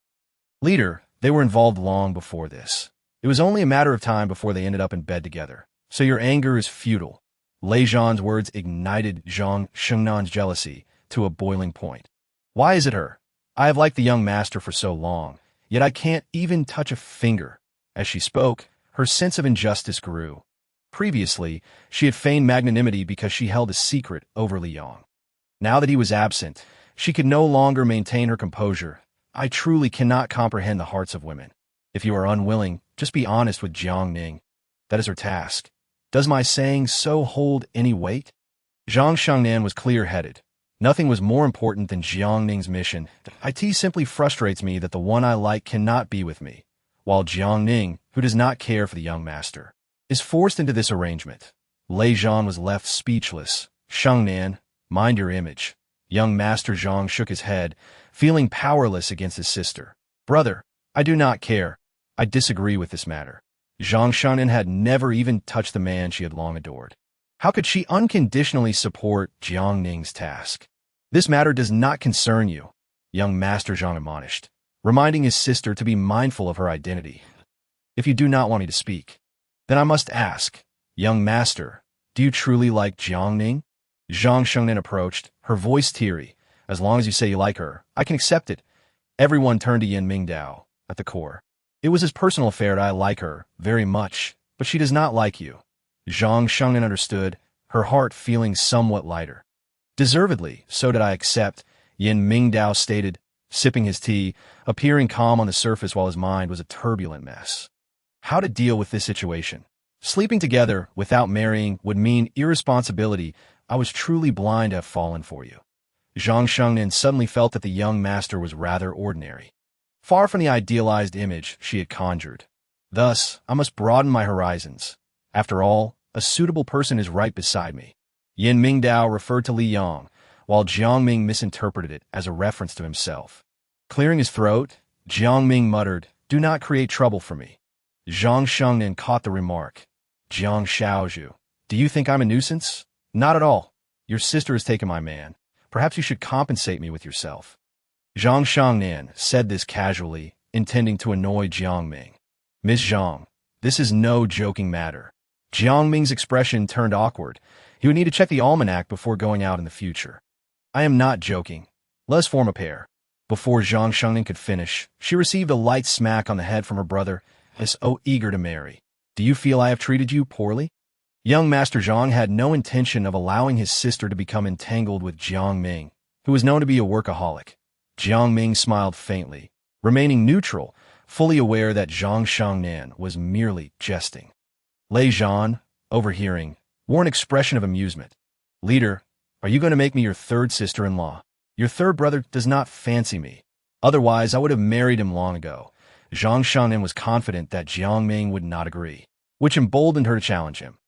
Leader, they were involved long before this. It was only a matter of time before they ended up in bed together. So your anger is futile. Lei Zhan's words ignited Zhang Xingnan's jealousy to a boiling point. Why is it her? I have liked the young master for so long, yet I can't even touch a finger. As she spoke, her sense of injustice grew. Previously, she had feigned magnanimity because she held a secret over Li Yong. Now that he was absent, she could no longer maintain her composure. I truly cannot comprehend the hearts of women. If you are unwilling, just be honest with Jiang Ning. That is her task. Does my saying so hold any weight? Zhang Shengnan was clear-headed. Nothing was more important than Jiang Ning's mission. It simply frustrates me that the one I like cannot be with me, while Jiang Ning, who does not care for the young master, is forced into this arrangement. Lei Zhan was left speechless. Shengnan, mind your image. Young Master Zhang shook his head, feeling powerless against his sister. Brother, I do not care. I disagree with this matter. Zhang Shengnan had never even touched the man she had long adored. How could she unconditionally support Jiang Ning's task? This matter does not concern you, young Master Zhang admonished, reminding his sister to be mindful of her identity. If you do not want me to speak, then I must ask, young master, do you truly like Jiang Ning? Zhang Shengnan approached, her voice teary. As long as you say you like her, I can accept it. Everyone turned to Yan Mingdao, at the core. It was his personal affair that I like her, very much, but she does not like you. Zhang Shengnan understood, her heart feeling somewhat lighter. Deservedly, so did I accept, Yan Mingdao stated, sipping his tea, appearing calm on the surface while his mind was a turbulent mess. How to deal with this situation? Sleeping together without marrying would mean irresponsibility. I was truly blind to have fallen for you. Zhang Shengnan suddenly felt that the young master was rather ordinary, far from the idealized image she had conjured. Thus, I must broaden my horizons. After all, a suitable person is right beside me. Yan Mingdao referred to Li Yang, while Jiang Ming misinterpreted it as a reference to himself. Clearing his throat, Jiang Ming muttered, "Do not create trouble for me." Zhang Shengnan caught the remark. Jiang Shaozhu, do you think I'm a nuisance? Not at all. Your sister has taken my man. Perhaps you should compensate me with yourself. Zhang Shengnan said this casually, intending to annoy Jiang Ming. Miss Zhang, this is no joking matter. Jiang Ming's expression turned awkward. He would need to check the almanac before going out in the future. I am not joking. Let us form a pair. Before Zhang Shengnan could finish, she received a light smack on the head from her brother, as so eager to marry. Do you feel I have treated you poorly? Young Master Zhang had no intention of allowing his sister to become entangled with Jiang Ming, who was known to be a workaholic. Jiang Ming smiled faintly, remaining neutral, fully aware that Zhang Shengnan was merely jesting. Lei Zhan, overhearing, wore an expression of amusement. Leader, are you going to make me your third sister-in-law? Your third brother does not fancy me. Otherwise, I would have married him long ago. Zhang Shengnan was confident that Jiang Ming would not agree, which emboldened her to challenge him.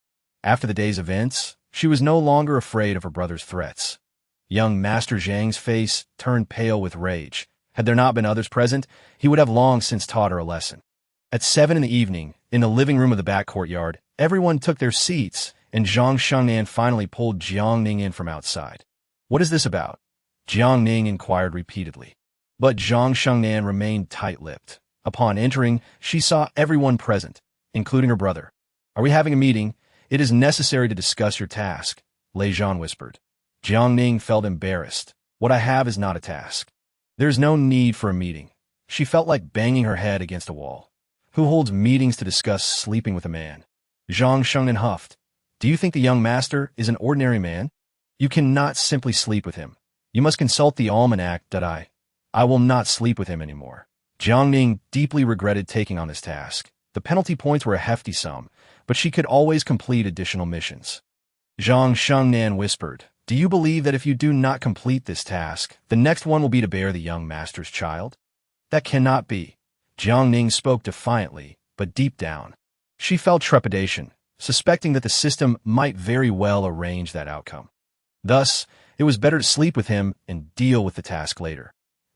After the day's events, she was no longer afraid of her brother's threats. Young Master Zhang's face turned pale with rage. Had there not been others present, he would have long since taught her a lesson. At 7 in the evening, in the living room of the back courtyard, everyone took their seats, and Zhang Shengnan finally pulled Jiang Ning in from outside. What is this about? Jiang Ning inquired repeatedly. But Zhang Shengnan remained tight-lipped. Upon entering, she saw everyone present, including her brother. Are we having a meeting? It is necessary to discuss your task, Lei Zhan whispered. Jiang Ning felt embarrassed. What I have is not a task. There's no need for a meeting. She felt like banging her head against a wall. Who holds meetings to discuss sleeping with a man? Zhang Shengnan huffed. Do you think the young master is an ordinary man? You cannot simply sleep with him. You must consult the almanac. I will not sleep with him anymore. Jiang Ning deeply regretted taking on this task. The penalty points were a hefty sum, but she could always complete additional missions. Zhang Shengnan whispered, do you believe that if you do not complete this task, the next one will be to bear the young master's child? That cannot be. Jiang Ning spoke defiantly, but deep down, she felt trepidation, suspecting that the system might very well arrange that outcome. Thus, it was better to sleep with him and deal with the task later.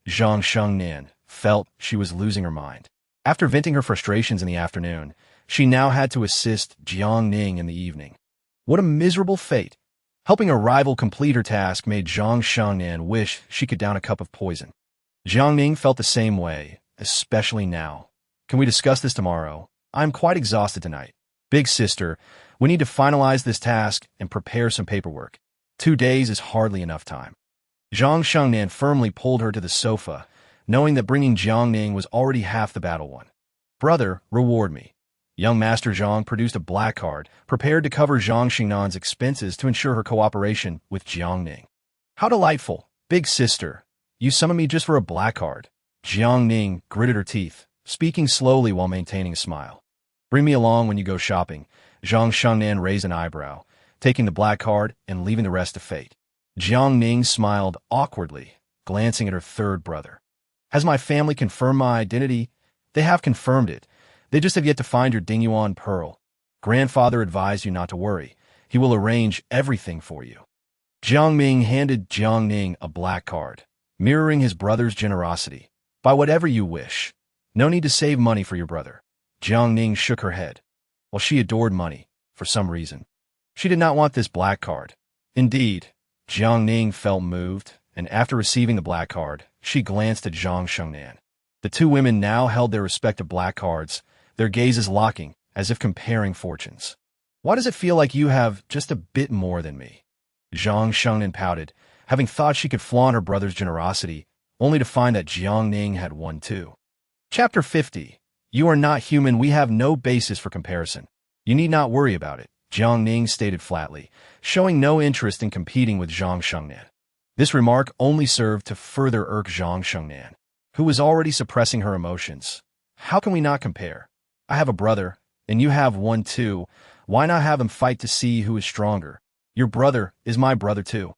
Zhang Shengnan felt she was losing her mind. After venting her frustrations in the afternoon, she now had to assist Jiang Ning in the evening. What a miserable fate! Helping a rival complete her task made Zhang Shengnan wish she could down a cup of poison. Jiang Ning felt the same way, especially now. Can we discuss this tomorrow? I'm quite exhausted tonight. Big sister, we need to finalize this task and prepare some paperwork. 2 days is hardly enough time. Zhang Shengnan firmly pulled her to the sofa, knowing that bringing Jiang Ning was already half the battle won. Brother, reward me. Young Master Zhang produced a black card, prepared to cover Zhang Xingnan's expenses to ensure her cooperation with Jiang Ning. How delightful! Big sister, you summon me just for a black card. Jiang Ning gritted her teeth, speaking slowly while maintaining a smile. Bring me along when you go shopping. Jiang Shengnan raised an eyebrow, taking the black card and leaving the rest to fate. Jiang Ning smiled awkwardly, glancing at her third brother. Has my family confirmed my identity? They have confirmed it. They just have yet to find your Dingyuan pearl. Grandfather advised you not to worry. He will arrange everything for you. Jiang Ming handed Jiang Ning a black card, mirroring his brother's generosity. Buy whatever you wish. No need to save money for your brother. Jiang Ning shook her head. Well, she adored money, for some reason. She did not want this black card. Indeed, Jiang Ning felt moved, and after receiving the black card, she glanced at Jiang Shengnan. The two women now held their respective black cards, their gazes locking, as if comparing fortunes. Why does it feel like you have just a bit more than me? Jiang Shengnan pouted, having thought she could flaunt her brother's generosity, only to find that Jiang Ning had one too. Chapter 50. You are not human. We have no basis for comparison. You need not worry about it, Jiang Ning stated flatly, showing no interest in competing with Jiang Shengnan. This remark only served to further irk Jiang Shengnan, who was already suppressing her emotions. How can we not compare? I have a brother, and you have one too. Why not have him fight to see who is stronger? Your brother is my brother too.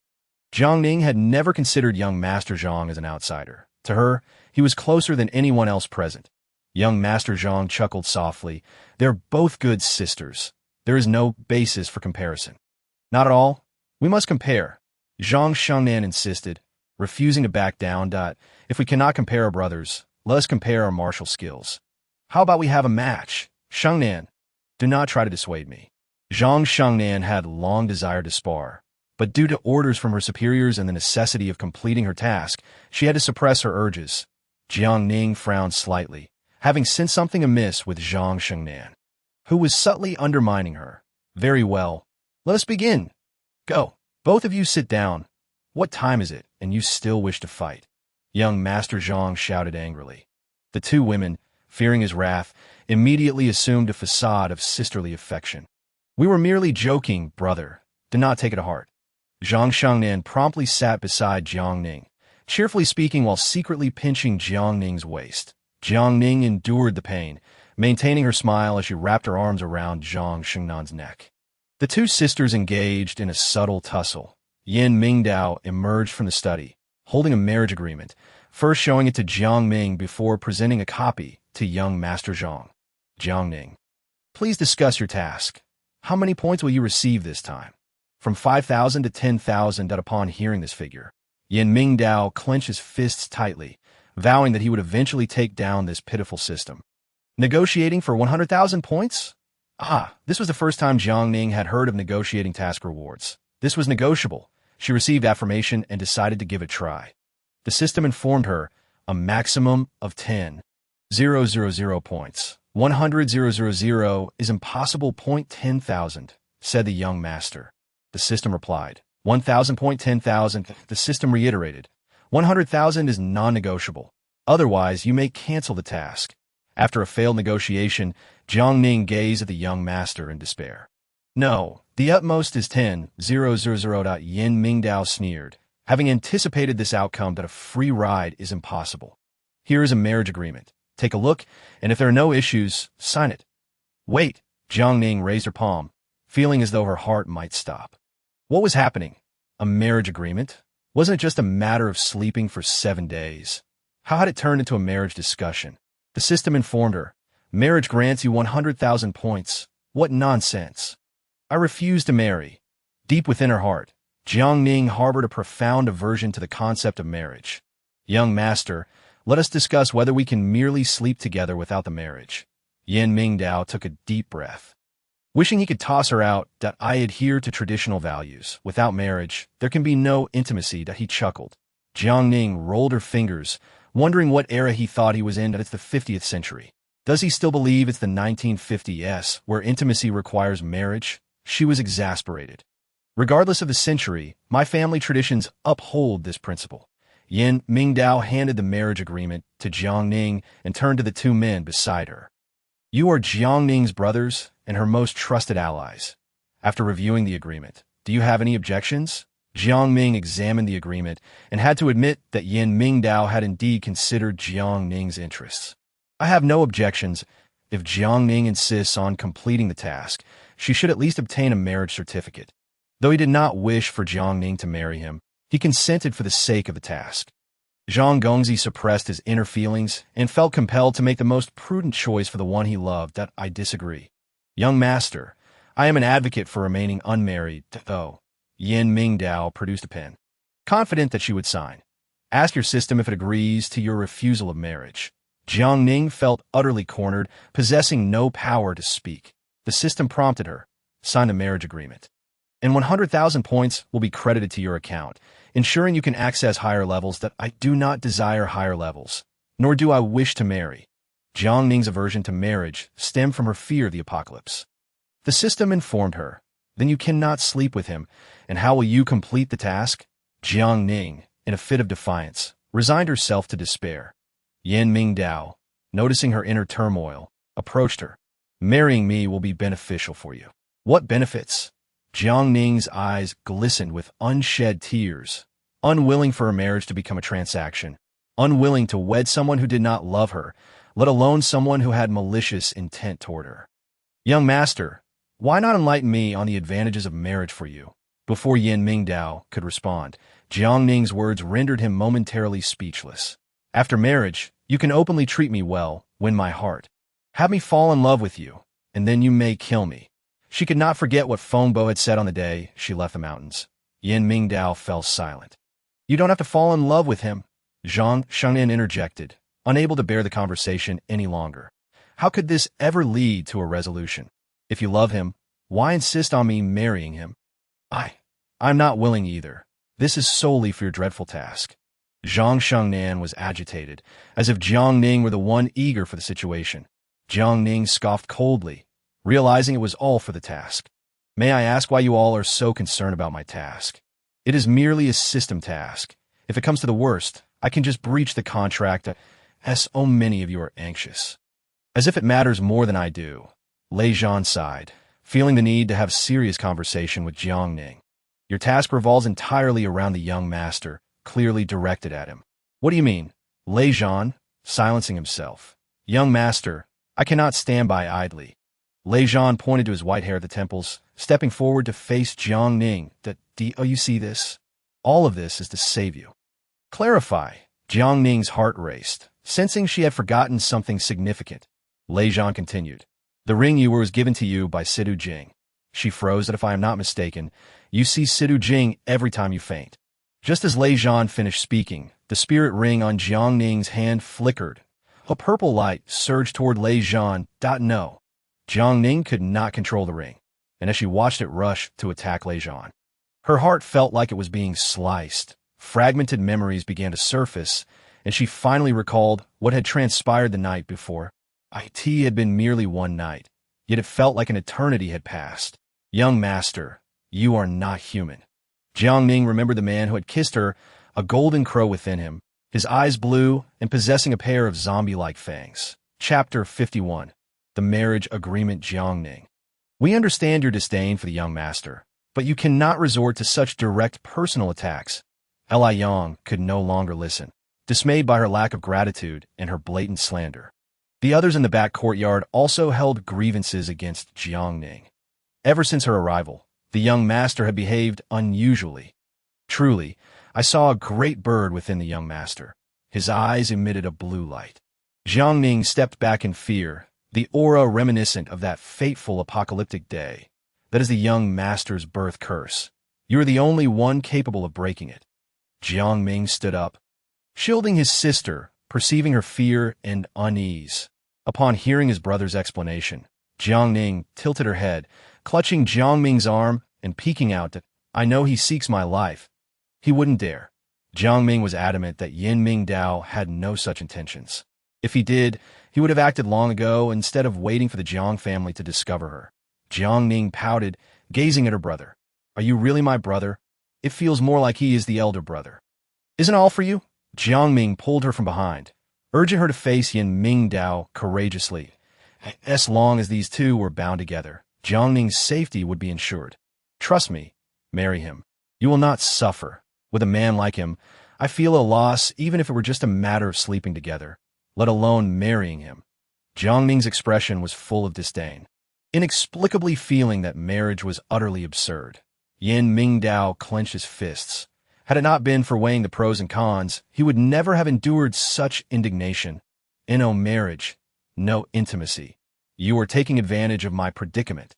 Jiang Ning had never considered young Master Zhang as an outsider. To her, he was closer than anyone else present. Young Master Zhang chuckled softly. They're both good sisters. There is no basis for comparison. Not at all. We must compare, Jiang Shengnan insisted, refusing to back down. If we cannot compare our brothers, let us compare our martial skills. How about we have a match? Shengnan, do not try to dissuade me. Jiang Shengnan had long desired to spar, but due to orders from her superiors and the necessity of completing her task, she had to suppress her urges. Jiang Ning frowned slightly, having sensed something amiss with Jiang Shengnan, who was subtly undermining her. Very well. Let us begin. Go. Both of you sit down. What time is it, and you still wish to fight? Young Master Zhang shouted angrily. The two women, fearing his wrath, immediately assumed a facade of sisterly affection. We were merely joking, brother. Do not take it to heart. Jiang Shengnan promptly sat beside Jiang Ning, cheerfully speaking while secretly pinching Jiang Ning's waist. Jiang Ning endured the pain, maintaining her smile as she wrapped her arms around Jiang Shengnan's neck. The two sisters engaged in a subtle tussle. Yin Mingdao emerged from the study, holding a marriage agreement, first showing it to Jiang Ming before presenting a copy to young Master Zhang. Jiang Ning, please discuss your task. How many points will you receive this time? From 5,000 to 10,000. Upon hearing this figure, Yin Mingdao clenched his fists tightly, vowing that he would eventually take down this pitiful system. Negotiating for 100,000 points? This was the first time Jiang Ning had heard of negotiating task rewards. This was negotiable. She received affirmation and decided to give it a try. The system informed her a maximum of 10,000 points. 100,000 is impossible. 10,000, said the young master. The system replied. 1,000. 10,000. The system reiterated. 100,000 is non-negotiable. Otherwise, you may cancel the task. After a failed negotiation, Jiang Ning gazed at the young master in despair. No, the utmost is 10,000. Yin Mingdao sneered, having anticipated this outcome that a free ride is impossible. Here is a marriage agreement. Take a look, and if there are no issues, sign it. Wait, Jiang Ning raised her palm, feeling as though her heart might stop. What was happening? A marriage agreement? Wasn't it just a matter of sleeping for 7 days? How had it turned into a marriage discussion? The system informed her. Marriage grants you 100,000 points. What nonsense. I refuse to marry. Deep within her heart, Jiang Ning harbored a profound aversion to the concept of marriage. Young master, let us discuss whether we can merely sleep together without the marriage. Yin Mingdao took a deep breath. Wishing he could toss her out, I adhere to traditional values. Without marriage, there can be no intimacy. He chuckled. Jiang Ning rolled her fingers, wondering what era he thought he was in. It's the 50th century. Does he still believe it's the 1950s, where intimacy requires marriage? She was exasperated. Regardless of the century, my family traditions uphold this principle. Yin Mingdao handed the marriage agreement to Jiang Ning and turned to the two men beside her. You are Jiang Ning's brothers and her most trusted allies. After reviewing the agreement, do you have any objections? Jiang Ming examined the agreement and had to admit that Yin Mingdao had indeed considered Jiang Ning's interests. I have no objections. If Jiang Ning insists on completing the task, she should at least obtain a marriage certificate. Though he did not wish for Jiang Ning to marry him, he consented for the sake of the task. Zhang Gongzi suppressed his inner feelings and felt compelled to make the most prudent choice for the one he loved. That I disagree. Young master, I am an advocate for remaining unmarried, though. Yin Mingdao produced a pen, confident that she would sign. Ask your system if it agrees to your refusal of marriage. Jiang Ning felt utterly cornered, possessing no power to speak. The system prompted her. Sign a marriage agreement. And 100,000 points will be credited to your account, ensuring you can access higher levels. That I do not desire higher levels, nor do I wish to marry. Jiang Ning's aversion to marriage stemmed from her fear of the apocalypse. The system informed her. Then you cannot sleep with him, and how will you complete the task? Jiang Ning, in a fit of defiance, resigned herself to despair. Yin Mingdao, noticing her inner turmoil, approached her. Marrying me will be beneficial for you. What benefits? Jiang Ning's eyes glistened with unshed tears, unwilling for her marriage to become a transaction, unwilling to wed someone who did not love her, let alone someone who had malicious intent toward her. Young master, why not enlighten me on the advantages of marriage for you? Before Yin Mingdao could respond, Jiang Ning's words rendered him momentarily speechless. After marriage, you can openly treat me well, win my heart. Have me fall in love with you, and then you may kill me. She could not forget what Fengbo had said on the day she left the mountains. Yin Mingdao fell silent. You don't have to fall in love with him, Zhang Shengnian interjected, unable to bear the conversation any longer. How could this ever lead to a resolution? If you love him, why insist on me marrying him? I'm not willing either. This is solely for your dreadful task. Zhang Shengnian was agitated, as if Jiang Ning were the one eager for the situation. Jiang Ning scoffed coldly, realizing it was all for the task. May I ask why you all are so concerned about my task? It is merely a system task. If it comes to the worst, I can just breach the contract, as so many of you are anxious. As if it matters more than I do. Lei Zhan sighed, feeling the need to have serious conversation with Jiang Ning. Your task revolves entirely around the young master, clearly directed at him. What do you mean? Lei Zhan, silencing himself. Young master, I cannot stand by idly. Lei Zhan pointed to his white hair at the temples, stepping forward to face Jiang Ning. Oh, you see this? All of this is to save you. Clarify. Jiang Ning's heart raced, sensing she had forgotten something significant. Lei Zhan continued. The ring you were was given to you by Sidu Jing. She froze. That if I am not mistaken, you see Sidu Jing every time you faint. Just as Lei Zhan finished speaking, the spirit ring on Jiang Ning's hand flickered. A purple light surged toward Lei Zhan. No. Jiang Ning could not control the ring, and as she watched it rush to attack Lei Zhan, her heart felt like it was being sliced. Fragmented memories began to surface, and she finally recalled what had transpired the night before. It had been merely one night, yet it felt like an eternity had passed. Young master, you are not human. Jiang Ning remembered the man who had kissed her, a golden crow within him, his eyes blue and possessing a pair of zombie-like fangs. Chapter 51. The Marriage Agreement. Jiang Ning. We understand your disdain for the young master, but you cannot resort to such direct personal attacks. Li Yang could no longer listen, dismayed by her lack of gratitude and her blatant slander. The others in the back courtyard also held grievances against Jiang Ning. Ever since her arrival, the young master had behaved unusually. Truly, I saw a great bird within the young master. His eyes emitted a blue light. Jiang Ning stepped back in fear, the aura reminiscent of that fateful apocalyptic day. That is the young master's birth curse. You are the only one capable of breaking it. Jiang Ning stood up, shielding his sister, perceiving her fear and unease. Upon hearing his brother's explanation, Jiang Ning tilted her head, clutching Jiang Ming's arm and peeking out that, I know he seeks my life. He wouldn't dare. Jiang Ning was adamant that Yin Mingdao had no such intentions. If he did, he would have acted long ago instead of waiting for the Jiang family to discover her. Jiang Ning pouted, gazing at her brother. Are you really my brother? It feels more like he is the elder brother. Isn't all for you? Jiang Ning pulled her from behind, urging her to face Yin Mingdao courageously. As long as these two were bound together, Jiang Ning's safety would be ensured. Trust me, marry him. You will not suffer. With a man like him, I feel a loss even if it were just a matter of sleeping together, let alone marrying him. Jiang Ning's expression was full of disdain. Inexplicably feeling that marriage was utterly absurd, Yin Mingdao clenched his fists. Had it not been for weighing the pros and cons, he would never have endured such indignation. No marriage, no intimacy. You are taking advantage of my predicament.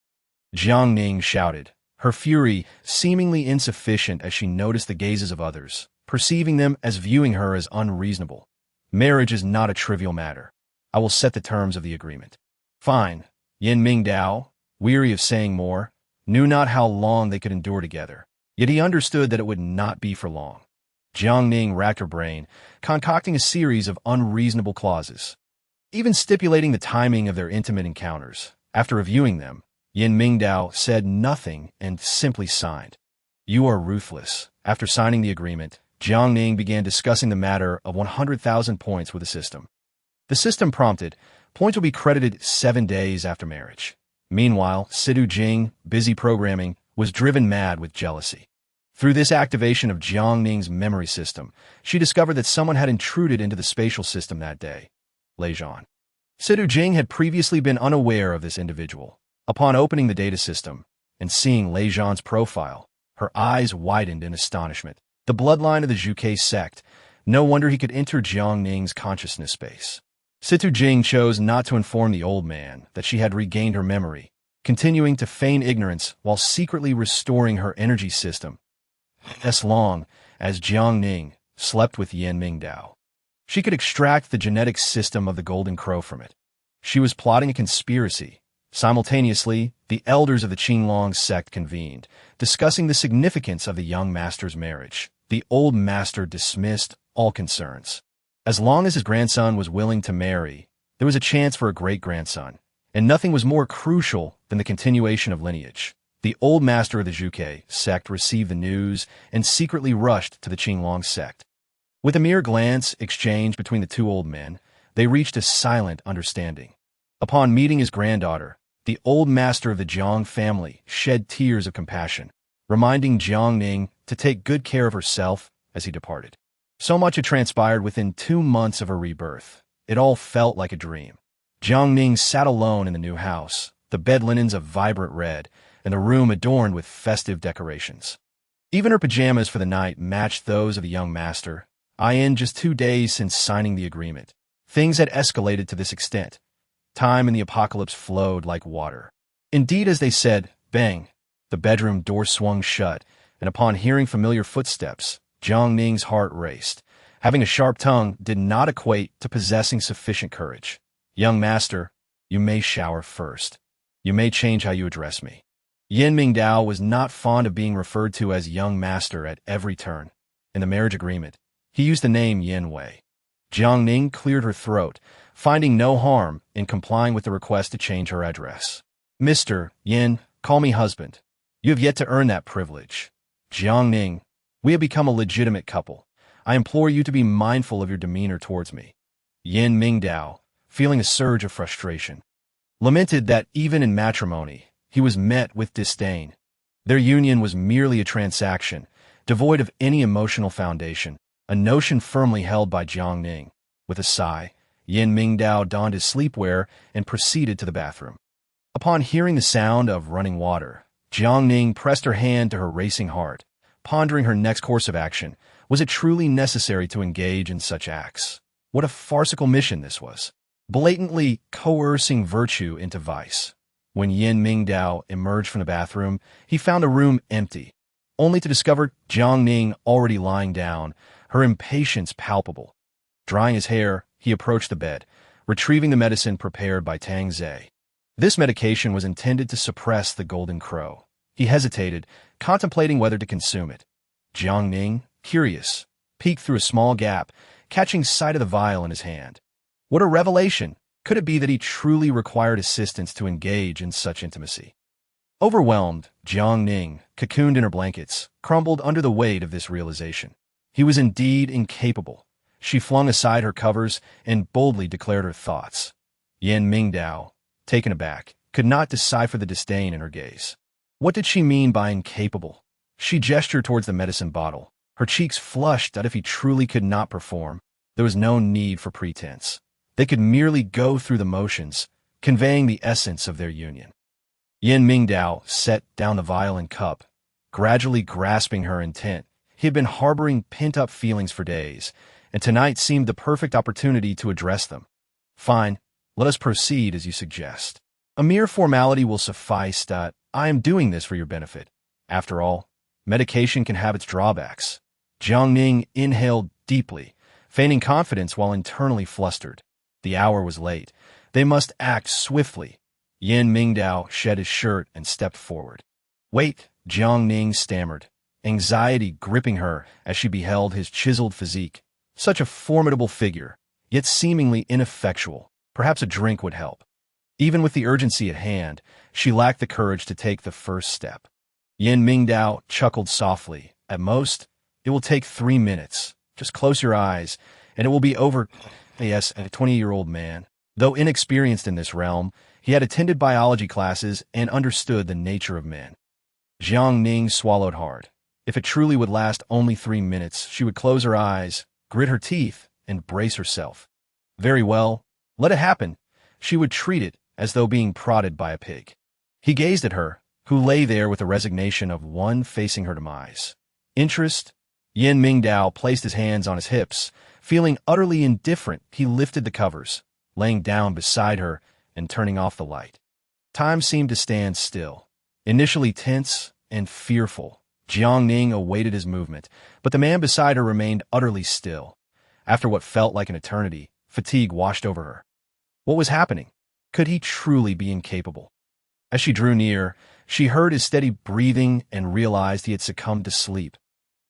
Jiang Ning shouted, her fury seemingly insufficient as she noticed the gazes of others, perceiving them as viewing her as unreasonable. Marriage is not a trivial matter. I will set the terms of the agreement. Fine. Yin Mingdao, weary of saying more, knew not how long they could endure together. Yet he understood that it would not be for long. Jiang Ning racked her brain, concocting a series of unreasonable clauses, even stipulating the timing of their intimate encounters. After reviewing them, Yin Mingdao said nothing and simply signed. You are ruthless. After signing the agreement, Jiang Ning began discussing the matter of 100,000 points with the system. The system prompted, points will be credited 7 days after marriage. Meanwhile, Sidu Jing, busy programming, was driven mad with jealousy. Through this activation of Jiang Ning's memory system, she discovered that someone had intruded into the spatial system that day. Lejean. Sidu Jing had previously been unaware of this individual. Upon opening the data system and seeing Lejean's profile, her eyes widened in astonishment. The bloodline of the Zhuke sect. No wonder he could enter Jiang Ning's consciousness space. Situ Jing chose not to inform the old man that she had regained her memory, continuing to feign ignorance while secretly restoring her energy system. As long as Jiang Ning slept with Yin Mingdao, she could extract the genetic system of the Golden Crow from it. She was plotting a conspiracy. Simultaneously, the elders of the Qinglong sect convened, discussing the significance of the young master's marriage. The old master dismissed all concerns. As long as his grandson was willing to marry, there was a chance for a great-grandson, and nothing was more crucial than the continuation of lineage. The old master of the Zhuke sect received the news and secretly rushed to the Qinglong sect. With a mere glance exchanged between the two old men, they reached a silent understanding. Upon meeting his granddaughter, the old master of the Jiang family shed tears of compassion, reminding Jiang Ning to take good care of herself as he departed. So much had transpired within 2 months of her rebirth. It all felt like a dream. Jiang Ning sat alone in the new house, the bed linens of vibrant red, and the room adorned with festive decorations. Even her pajamas for the night matched those of the young master. In just 2 days since signing the agreement, things had escalated to this extent. Time in the apocalypse flowed like water. Indeed, as they said, bang, the bedroom door swung shut, and upon hearing familiar footsteps, Jiang Ning's heart raced. Having a sharp tongue did not equate to possessing sufficient courage. Young master, you may shower first. You may change how you address me. Yin Mingdao was not fond of being referred to as young master at every turn. In the marriage agreement, he used the name Yin Wei. Jiang Ning cleared her throat, finding no harm in complying with the request to change her address. Mr. Yin, call me husband. You have yet to earn that privilege. Jiang Ning, we have become a legitimate couple. I implore you to be mindful of your demeanor towards me. Yin Mingdao, feeling a surge of frustration, lamented that even in matrimony, he was met with disdain. Their union was merely a transaction, devoid of any emotional foundation, a notion firmly held by Jiang Ning. With a sigh, Yin Mingdao donned his sleepwear and proceeded to the bathroom. Upon hearing the sound of running water, Jiang Ning pressed her hand to her racing heart, pondering her next course of action. Was it truly necessary to engage in such acts? What a farcical mission this was, blatantly coercing virtue into vice. When Yin Mingdao emerged from the bathroom, he found the room empty, only to discover Jiang Ning already lying down, her impatience palpable. Drying his hair, he approached the bed, retrieving the medicine prepared by Tang Zhe. This medication was intended to suppress the Golden Crow. He hesitated, contemplating whether to consume it. Jiang Ning, curious, peeked through a small gap, catching sight of the vial in his hand. What a revelation! Could it be that he truly required assistance to engage in such intimacy? Overwhelmed, Jiang Ning, cocooned in her blankets, crumbled under the weight of this realization. He was indeed incapable. She flung aside her covers and boldly declared her thoughts. Yin Mingdao, taken aback, could not decipher the disdain in her gaze. What did she mean by incapable? She gestured towards the medicine bottle, her cheeks flushed as if he truly could not perform. There was no need for pretense. They could merely go through the motions, conveying the essence of their union. Yin Mingdao set down the vial and cup, gradually grasping her intent. He had been harboring pent-up feelings for days, and tonight seemed the perfect opportunity to address them. Fine, let us proceed as you suggest. A mere formality will suffice. I am doing this for your benefit. After all, medication can have its drawbacks. Jiang Ning inhaled deeply, feigning confidence while internally flustered. The hour was late. They must act swiftly. Yin Mingdao shed his shirt and stepped forward. Wait, Jiang Ning stammered, anxiety gripping her as she beheld his chiseled physique. Such a formidable figure, yet seemingly ineffectual. Perhaps a drink would help. Even with the urgency at hand, she lacked the courage to take the first step. Yin Mingdao chuckled softly. At most, it will take 3 minutes. Just close your eyes, and it will be over. Yes, a 20-year-old man. Though inexperienced in this realm, he had attended biology classes and understood the nature of men. Jiang Ning swallowed hard. If it truly would last only 3 minutes, she would close her eyes, grit her teeth, and brace herself. Very well, let it happen. She would treat it as though being prodded by a pig. He gazed at her, who lay there with the resignation of one facing her demise. Interest? Yin Mingdao placed his hands on his hips. Feeling utterly indifferent, he lifted the covers, laying down beside her and turning off the light. Time seemed to stand still. Initially tense and fearful, Jiang Ning awaited his movement, but the man beside her remained utterly still. After what felt like an eternity, fatigue washed over her. What was happening? Could he truly be incapable? As she drew near, she heard his steady breathing and realized he had succumbed to sleep.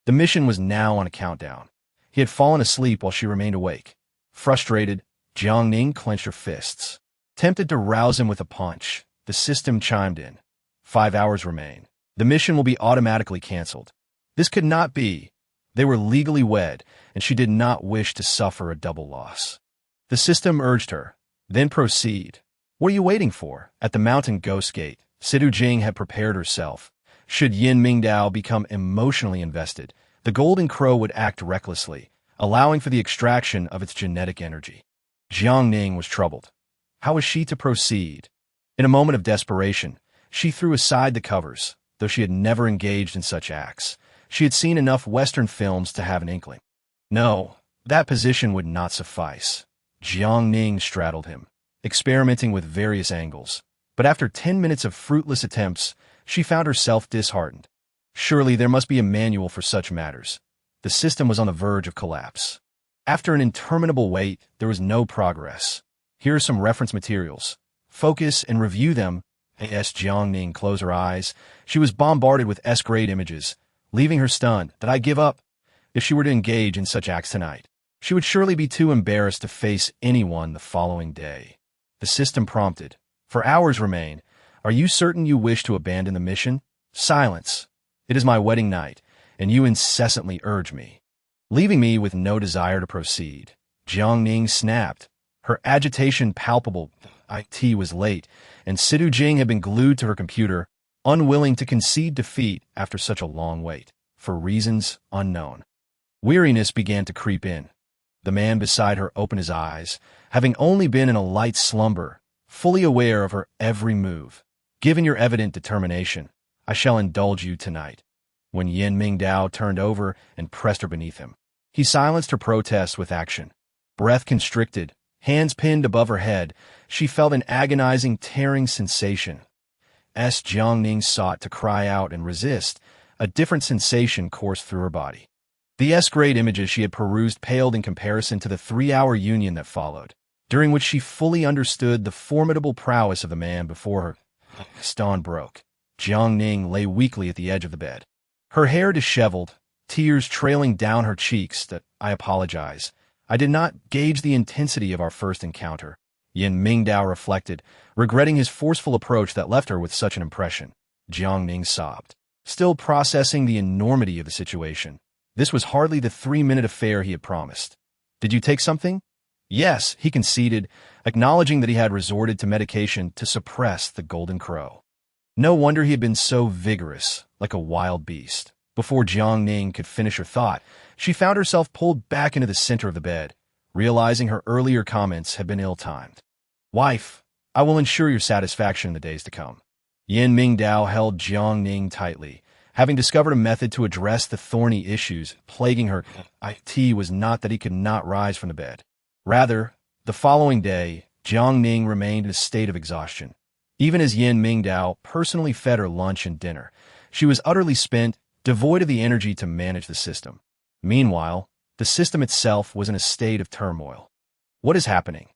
The mission was now on a countdown. He had fallen asleep while she remained awake. Frustrated, Jiang Ning clenched her fists. Tempted to rouse him with a punch, the system chimed in. 5 hours remain. The mission will be automatically canceled. This could not be. They were legally wed, and she did not wish to suffer a double loss. The system urged her. Then proceed. What are you waiting for? At the mountain ghost gate, Sedu had prepared herself. Should Yin Mingdao become emotionally invested, the golden crow would act recklessly, allowing for the extraction of its genetic energy. Jiang Ning was troubled. How was she to proceed? In a moment of desperation, she threw aside the covers, though she had never engaged in such acts. She had seen enough Western films to have an inkling. No, that position would not suffice. Jiang Ning straddled him, experimenting with various angles. But after 10 minutes of fruitless attempts, she found herself disheartened. Surely there must be a manual for such matters. The system was on the verge of collapse. After an interminable wait, there was no progress. Here are some reference materials. Focus and review them. As Jiang Ning closed her eyes, she was bombarded with S-grade images, leaving her stunned. Did I give up? If she were to engage in such acts tonight, she would surely be too embarrassed to face anyone the following day. The system prompted. For hours remain. Are you certain you wish to abandon the mission? Silence. It is my wedding night, and you incessantly urge me, leaving me with no desire to proceed. Jiang Ning snapped, her agitation palpable. It was late, and Sedu had been glued to her computer, unwilling to concede defeat after such a long wait, for reasons unknown. Weariness began to creep in. The man beside her opened his eyes, having only been in a light slumber, fully aware of her every move. Given your evident determination, I shall indulge you tonight. When Yin Mingdao turned over and pressed her beneath him, he silenced her protests with action. Breath constricted, hands pinned above her head, she felt an agonizing, tearing sensation. As Jiang Ning sought to cry out and resist, a different sensation coursed through her body. The S-grade images she had perused paled in comparison to the 3-hour union that followed, during which she fully understood the formidable prowess of the man before her. Dawn broke. Jiang Ning lay weakly at the edge of the bed. Her hair disheveled, tears trailing down her cheeks. I apologize. I did not gauge the intensity of our first encounter. Yin Mingdao reflected, regretting his forceful approach that left her with such an impression. Jiang Ning sobbed, still processing the enormity of the situation. This was hardly the 3-minute affair he had promised. Did you take something? Yes, he conceded, acknowledging that he had resorted to medication to suppress the golden crow. No wonder he had been so vigorous, like a wild beast. Before Jiang Ning could finish her thought, she found herself pulled back into the center of the bed, realizing her earlier comments had been ill-timed. "Wife, I will ensure your satisfaction in the days to come." Yan Mingdao held Jiang Ning tightly, having discovered a method to address the thorny issues plaguing her. It was not that he could not rise from the bed. Rather, the following day, Jiang Ning remained in a state of exhaustion. Even as Yan Mingdao personally fed her lunch and dinner, she was utterly spent, devoid of the energy to manage the system. Meanwhile, the system itself was in a state of turmoil. "What is happening?"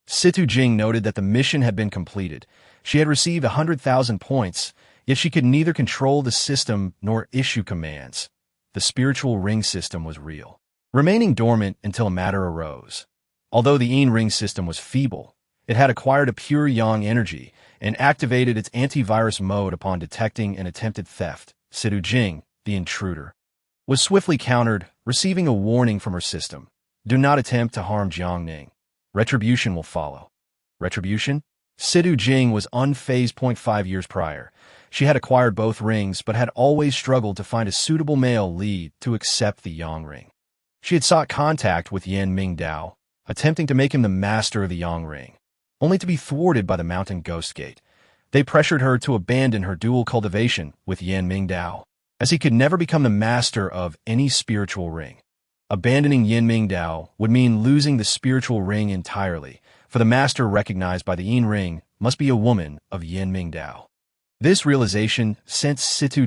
Jing noted that the mission had been completed. She had received 100,000 points, yet she could neither control the system nor issue commands. The spiritual ring system was real, remaining dormant until a matter arose. Although the Yin ring system was feeble, it had acquired a pure yang energy and activated its antivirus mode upon detecting an attempted theft. Jing, the intruder, was swiftly countered, receiving a warning from her system. "Do not attempt to harm Jiang Ning. Retribution will follow." Retribution? Jing was unfazed. 5 years prior, she had acquired both rings but had always struggled to find a suitable male lead to accept the yang ring. She had sought contact with Yan Mingdao, attempting to make him the master of the yang ring, only to be thwarted by the mountain ghost gate. They pressured her to abandon her dual cultivation with Yan Mingdao, as he could never become the master of any spiritual ring. Abandoning Yan Mingdao would mean losing the spiritual ring entirely, for the master recognized by the Yin ring must be a woman of Yan Mingdao. This realization sent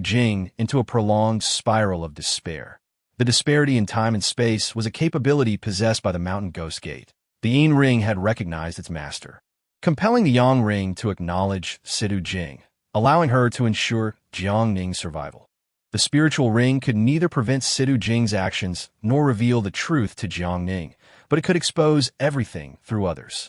Jing into a prolonged spiral of despair. The disparity in time and space was a capability possessed by the mountain ghost gate. The Yin ring had recognized its master, compelling the yang ring to acknowledge Jing, allowing her to ensure Jiang Ning's survival. The spiritual ring could neither prevent Jing's actions nor reveal the truth to Jiang Ning, but it could expose everything through others.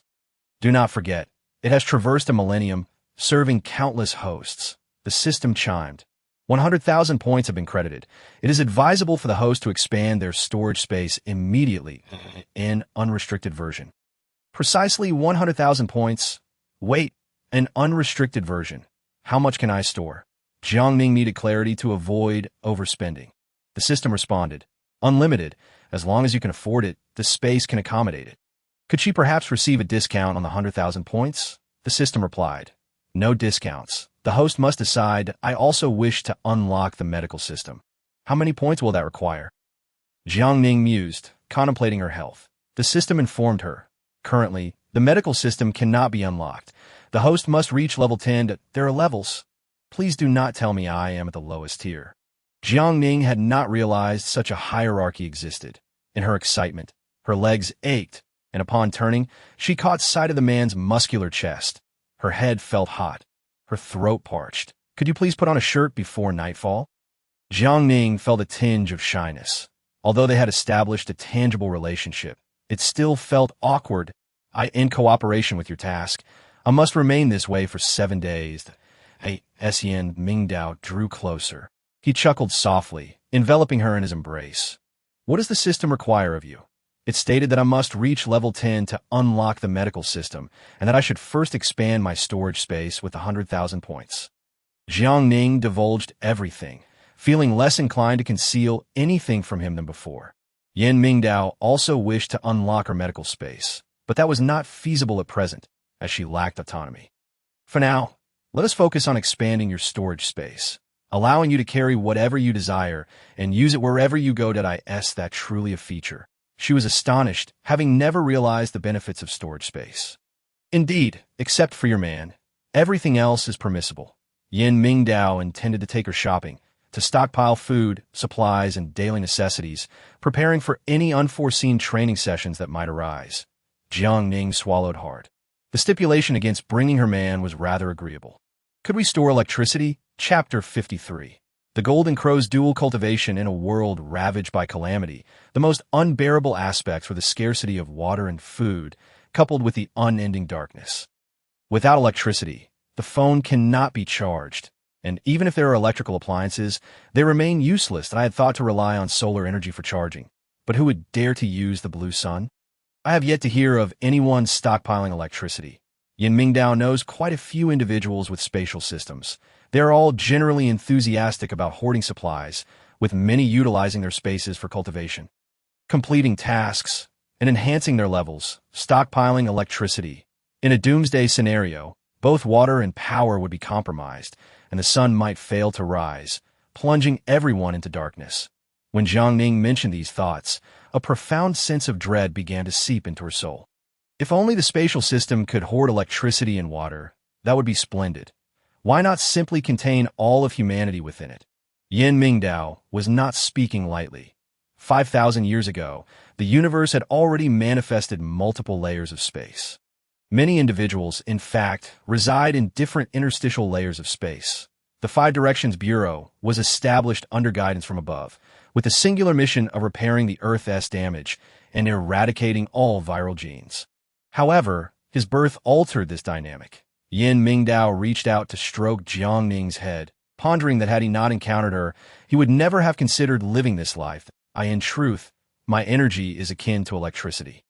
Do not forget, it has traversed a millennium, serving countless hosts. The system chimed. 100,000 points have been credited. It is advisable for the host to expand their storage space immediately in unrestricted version. Precisely 100,000 points. Wait, an unrestricted version. How much can I store? Jiang Ning needed clarity to avoid overspending. The system responded. Unlimited. As long as you can afford it, the space can accommodate it. Could she perhaps receive a discount on the 100,000 points? The system replied. No discounts. The host must decide. I also wish to unlock the medical system. How many points will that require? Jiang Ning mused, contemplating her health. The system informed her. Currently, the medical system cannot be unlocked. The host must reach level 10. There are levels. Please do not tell me I am at the lowest tier. Jiang Ning had not realized such a hierarchy existed. In her excitement, her legs ached, and upon turning, she caught sight of the man's muscular chest. Her head felt hot. Her throat parched. Could you please put on a shirt before nightfall? Jiang Ning felt a tinge of shyness. Although they had established a tangible relationship, it still felt awkward. In cooperation with your task, I must remain this way for 7 days. Yan Mingdao drew closer. He chuckled softly, enveloping her in his embrace. What does the system require of you? It stated that I must reach level 10 to unlock the medical system, and that I should first expand my storage space with 100,000 points. Jiang Ning divulged everything, feeling less inclined to conceal anything from him than before. Yan Mingdao also wished to unlock her medical space, but that was not feasible at present, as she lacked autonomy. For now, let us focus on expanding your storage space, allowing you to carry whatever you desire and use it wherever you go. Is that truly a feature? She was astonished, having never realized the benefits of storage space. Indeed, except for your man, everything else is permissible. Yan Mingdao intended to take her shopping, to stockpile food, supplies, and daily necessities, preparing for any unforeseen training sessions that might arise. Jiang Ning swallowed hard. The stipulation against bringing her man was rather agreeable. Could we store electricity? Chapter 53. The Golden Crow's dual cultivation in a world ravaged by calamity. The most unbearable aspects were the scarcity of water and food, coupled with the unending darkness. Without electricity, the phone cannot be charged, and even if there are electrical appliances, they remain useless. I had thought to rely on solar energy for charging, but who would dare to use the blue sun? I have yet to hear of anyone stockpiling electricity. Yan Mingdao knows quite a few individuals with spatial systems. They are all generally enthusiastic about hoarding supplies, with many utilizing their spaces for cultivation. Completing tasks, and enhancing their levels, stockpiling electricity. In a doomsday scenario, both water and power would be compromised, and the sun might fail to rise, plunging everyone into darkness. When Jiang Ning mentioned these thoughts, a profound sense of dread began to seep into her soul. If only the spatial system could hoard electricity and water, that would be splendid. Why not simply contain all of humanity within it? Yin Mingdao was not speaking lightly. 5,000 years ago, the universe had already manifested multiple layers of space. Many individuals, in fact, reside in different interstitial layers of space. The Five Directions Bureau was established under guidance from above, with the singular mission of repairing the Earth's damage and eradicating all viral genes. However, his birth altered this dynamic. Yin Mingdao reached out to stroke Jiang Ning's head, pondering that had he not encountered her, he would never have considered living this life. In truth, my energy is akin to electricity.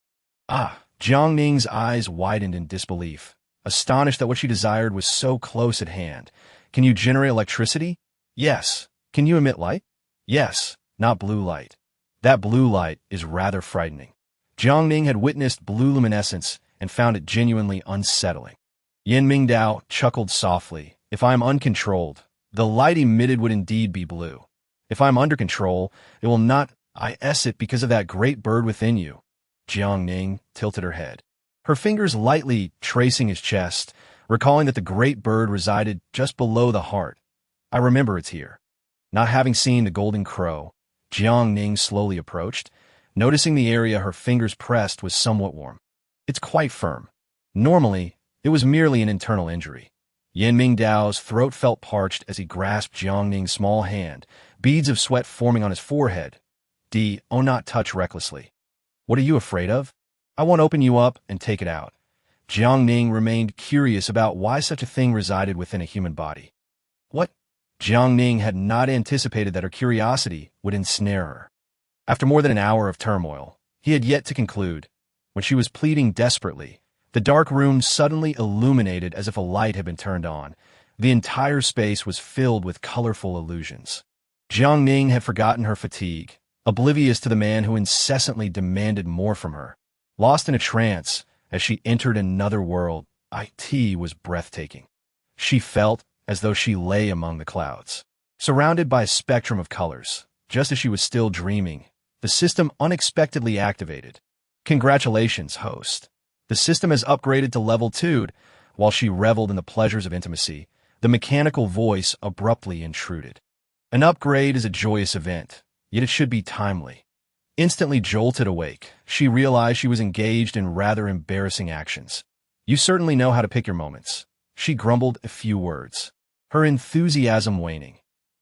Jiang Ning's eyes widened in disbelief, astonished that what she desired was so close at hand. Can you generate electricity? Yes. Can you emit light? Yes, not blue light. That blue light is rather frightening. Jiang Ning had witnessed blue luminescence and found it genuinely unsettling. Yin Mingdao chuckled softly. If I am uncontrolled, the light emitted would indeed be blue. If I am under control, it will not. I it because of that great bird within you. Jiang Ning tilted her head, her fingers lightly tracing his chest, recalling that the great bird resided just below the heart. I remember it's here. Not having seen the golden crow, Jiang Ning slowly approached, noticing the area her fingers pressed was somewhat warm. It's quite firm. Normally, it was merely an internal injury. Yin Mingdao's throat felt parched as he grasped Jiang Ning's small hand, beads of sweat forming on his forehead. Not touch recklessly. What are you afraid of? I won't open you up and take it out. Jiang Ning remained curious about why such a thing resided within a human body. What? Jiang Ning had not anticipated that her curiosity would ensnare her. After more than an hour of turmoil, he had yet to conclude. When she was pleading desperately, the dark room suddenly illuminated as if a light had been turned on. The entire space was filled with colorful illusions. Jiang Ning had forgotten her fatigue, oblivious to the man who incessantly demanded more from her. Lost in a trance, as she entered another world, it was breathtaking. She felt as though she lay among the clouds, surrounded by a spectrum of colors. Just as she was still dreaming, the system unexpectedly activated. Congratulations, host. The system has upgraded to level 2. While she reveled in the pleasures of intimacy, the mechanical voice abruptly intruded. An upgrade is a joyous event, yet it should be timely. Instantly jolted awake, she realized she was engaged in rather embarrassing actions. You certainly know how to pick your moments. She grumbled a few words, her enthusiasm waning.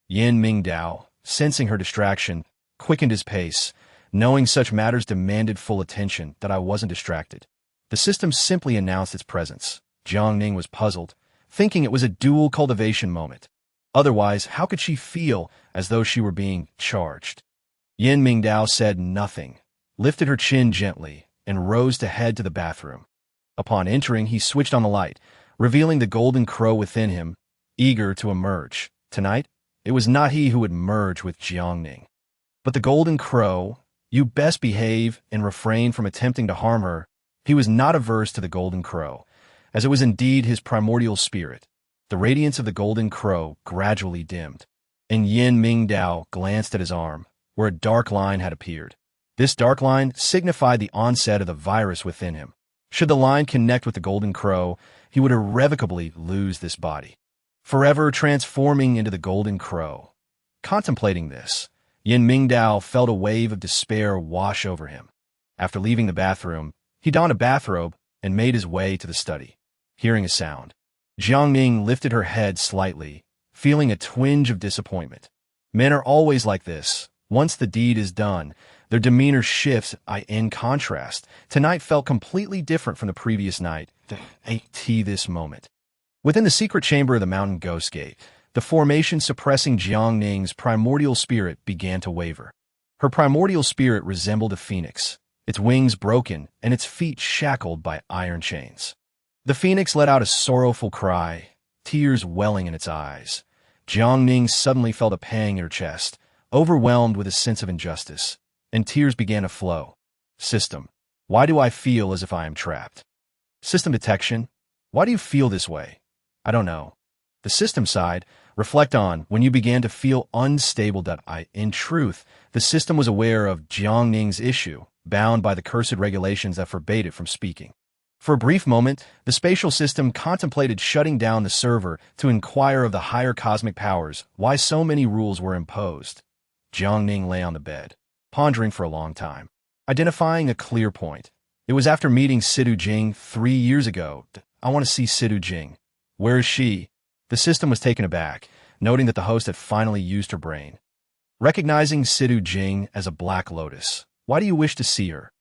Yin Mingdao, sensing her distraction, quickened his pace, knowing such matters demanded full attention that I wasn't distracted. The system simply announced its presence. Jiang Ning was puzzled, thinking it was a dual cultivation moment. Otherwise, how could she feel as though she were being charged? Yin Mingdao said nothing, lifted her chin gently, and rose to head to the bathroom. Upon entering, he switched on the light, revealing the golden crow within him, eager to emerge. Tonight, it was not he who would merge with Jiang Ning, but the golden crow. You best behave and refrain from attempting to harm her. He was not averse to the golden crow, as it was indeed his primordial spirit. The radiance of the golden crow gradually dimmed, and Yin Mingdao glanced at his arm, where a dark line had appeared. This dark line signified the onset of the virus within him. Should the line connect with the golden crow, he would irrevocably lose this body, forever transforming into the golden crow. Contemplating this, Yin Mingdao felt a wave of despair wash over him. After leaving the bathroom, he donned a bathrobe and made his way to the study. Hearing a sound, Jiang Ning lifted her head slightly, feeling a twinge of disappointment. Men are always like this. Once the deed is done, their demeanor shifts. In contrast, tonight felt completely different from the previous night. This moment. Within the secret chamber of the mountain ghost gate, the formation suppressing Jiang Ning's primordial spirit began to waver. Her primordial spirit resembled a phoenix, its wings broken and its feet shackled by iron chains. The phoenix let out a sorrowful cry, tears welling in its eyes. Jiang Ning suddenly felt a pang in her chest, overwhelmed with a sense of injustice, and tears began to flow. System. Why do I feel as if I am trapped? System detection. Why do you feel this way? I don't know. The system side. Reflect on when you began to feel unstable. In truth, the system was aware of Jiang Ning's issue, bound by the cursed regulations that forbade it from speaking. For a brief moment, the spatial system contemplated shutting down the server to inquire of the higher cosmic powers why so many rules were imposed. Jiang Ning lay on the bed, pondering for a long time, identifying a clear point. It was after meeting Seduce Jing 3 years ago. I want to see Seduce Jing. Where is she? The system was taken aback, noting that the host had finally used her brain. Recognizing Seduce Jing as a black lotus. Why do you wish to see her?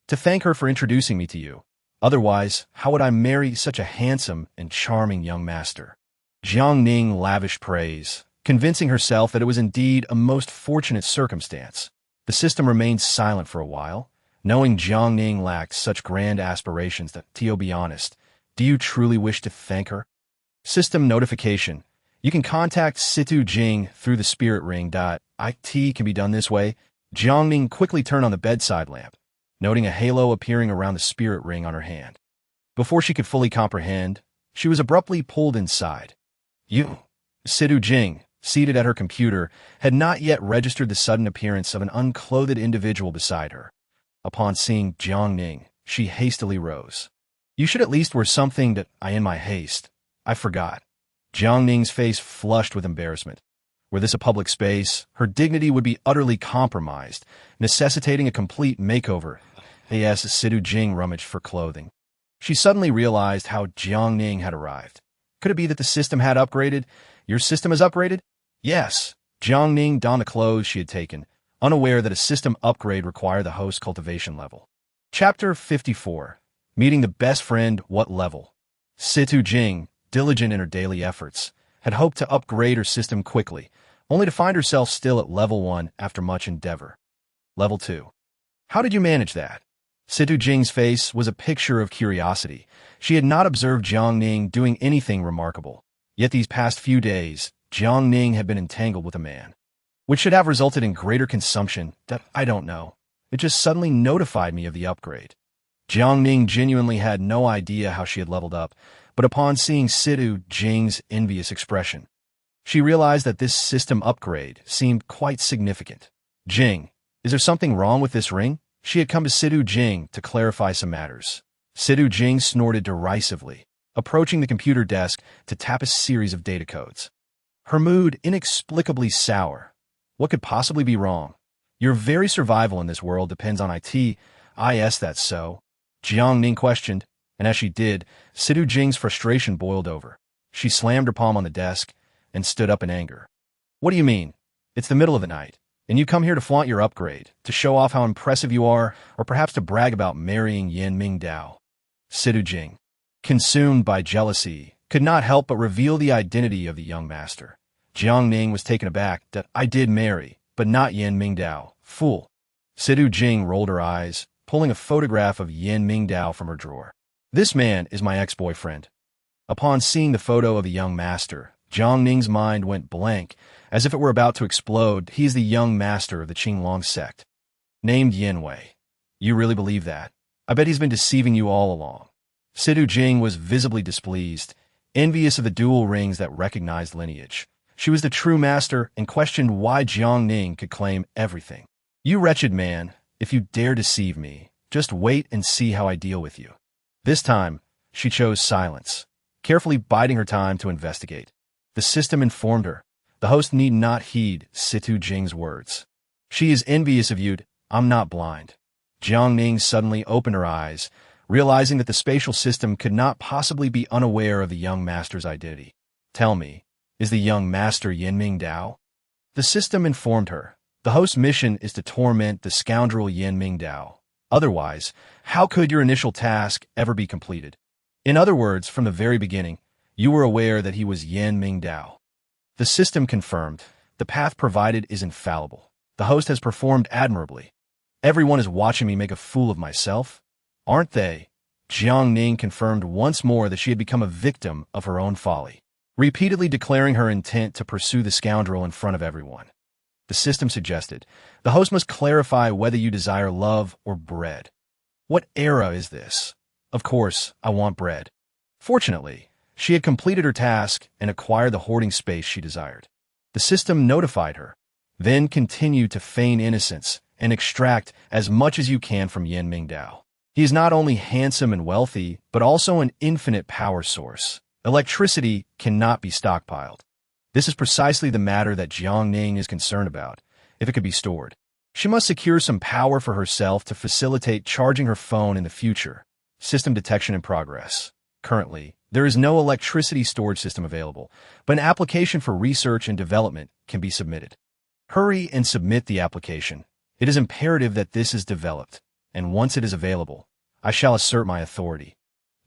To thank her for introducing me to you. Otherwise, how would I marry such a handsome and charming young master? Jiang Ning lavished praise, convincing herself that it was indeed a most fortunate circumstance. The system remained silent for a while, knowing Jiang Ning lacked such grand aspirations that, to be honest, do you truly wish to thank her? System notification. You can contact Seduce Jing through the spirit ring. It can be done this way. Jiang Ning quickly turned on the bedside lamp, noting a halo appearing around the spirit ring on her hand. Before she could fully comprehend, she was abruptly pulled inside. You, Seduce Jing, seated at her computer, had not yet registered the sudden appearance of an unclothed individual beside her. Upon seeing Jiang Ning, she hastily rose. You should at least wear something that in my haste. I forgot. Jiang Ning's face flushed with embarrassment. Were this a public space, her dignity would be utterly compromised, necessitating a complete makeover. Seduce Jing rummaged for clothing. She suddenly realized how Jiang Ning had arrived. Could it be that the system had upgraded? Your system has upgraded? Yes. Jiang Ning donned the clothes she had taken, unaware that a system upgrade required the host's cultivation level. Chapter 54. Meeting the best friend. What level? Seduce Jing, diligent in her daily efforts, had hoped to upgrade her system quickly, only to find herself still at level 1 after much endeavor. Level 2. How did you manage that? Seduce Jing's face was a picture of curiosity. She had not observed Jiang Ning doing anything remarkable. Yet these past few days, Jiang Ning had been entangled with a man, which should have resulted in greater consumption. I don't know. It just suddenly notified me of the upgrade. Jiang Ning genuinely had no idea how she had leveled up, but upon seeing Seduce Jing's envious expression, she realized that this system upgrade seemed quite significant. Jing, is there something wrong with this ring? She had come to Seduce Jing to clarify some matters. Seduce Jing snorted derisively, approaching the computer desk to tap a series of data codes. Her mood inexplicably sour. What could possibly be wrong? Your very survival in this world depends on IT. That's so. Jiang Ning questioned, and as she did, Seduce Jing's frustration boiled over. She slammed her palm on the desk and stood up in anger. What do you mean? It's the middle of the night, and you come here to flaunt your upgrade, to show off how impressive you are, or perhaps to brag about marrying Yan Mingdao. Seduce Jing, consumed by jealousy, could not help but reveal the identity of the young master. Jiang Ning was taken aback that I did marry, but not Yan Mingdao. Fool. Seduce Jing rolled her eyes, pulling a photograph of Yan Mingdao from her drawer. This man is my ex-boyfriend. Upon seeing the photo of the young master, Jiang Ning's mind went blank, as if it were about to explode. He is the young master of the Qinglong sect, named Yanwei. You really believe that? I bet he's been deceiving you all along. Seduce Jing was visibly displeased, envious of the dual rings that recognized lineage. She was the true master and questioned why Jiang Ning could claim everything. You wretched man, if you dare deceive me, just wait and see how I deal with you. This time, she chose silence, carefully biding her time to investigate. The system informed her. The host need not heed Seduce Jing's words. She is envious of you. I'm not blind. Jiang Ning suddenly opened her eyes, realizing that the spatial system could not possibly be unaware of the young master's identity. Tell me, is the young master Yan Mingdao? The system informed her. The host's mission is to torment the scoundrel Yan Mingdao. Otherwise, how could your initial task ever be completed? In other words, from the very beginning, you were aware that he was Yan Mingdao. The system confirmed. The path provided is infallible. The host has performed admirably. Everyone is watching me make a fool of myself, aren't they? Jiang Ning confirmed once more that she had become a victim of her own folly, repeatedly declaring her intent to pursue the scoundrel in front of everyone. The system suggested, the host must clarify whether you desire love or bread. What era is this? Of course, I want bread. Fortunately, she had completed her task and acquired the hoarding space she desired. The system notified her. Then continue to feign innocence and extract as much as you can from Yan Mingdao. He is not only handsome and wealthy, but also an infinite power source. Electricity cannot be stockpiled. This is precisely the matter that Jiang Ning is concerned about, if it could be stored. She must secure some power for herself to facilitate charging her phone in the future. System detection in progress. Currently, there is no electricity storage system available, but an application for research and development can be submitted. Hurry and submit the application. It is imperative that this is developed, and once it is available, I shall assert my authority.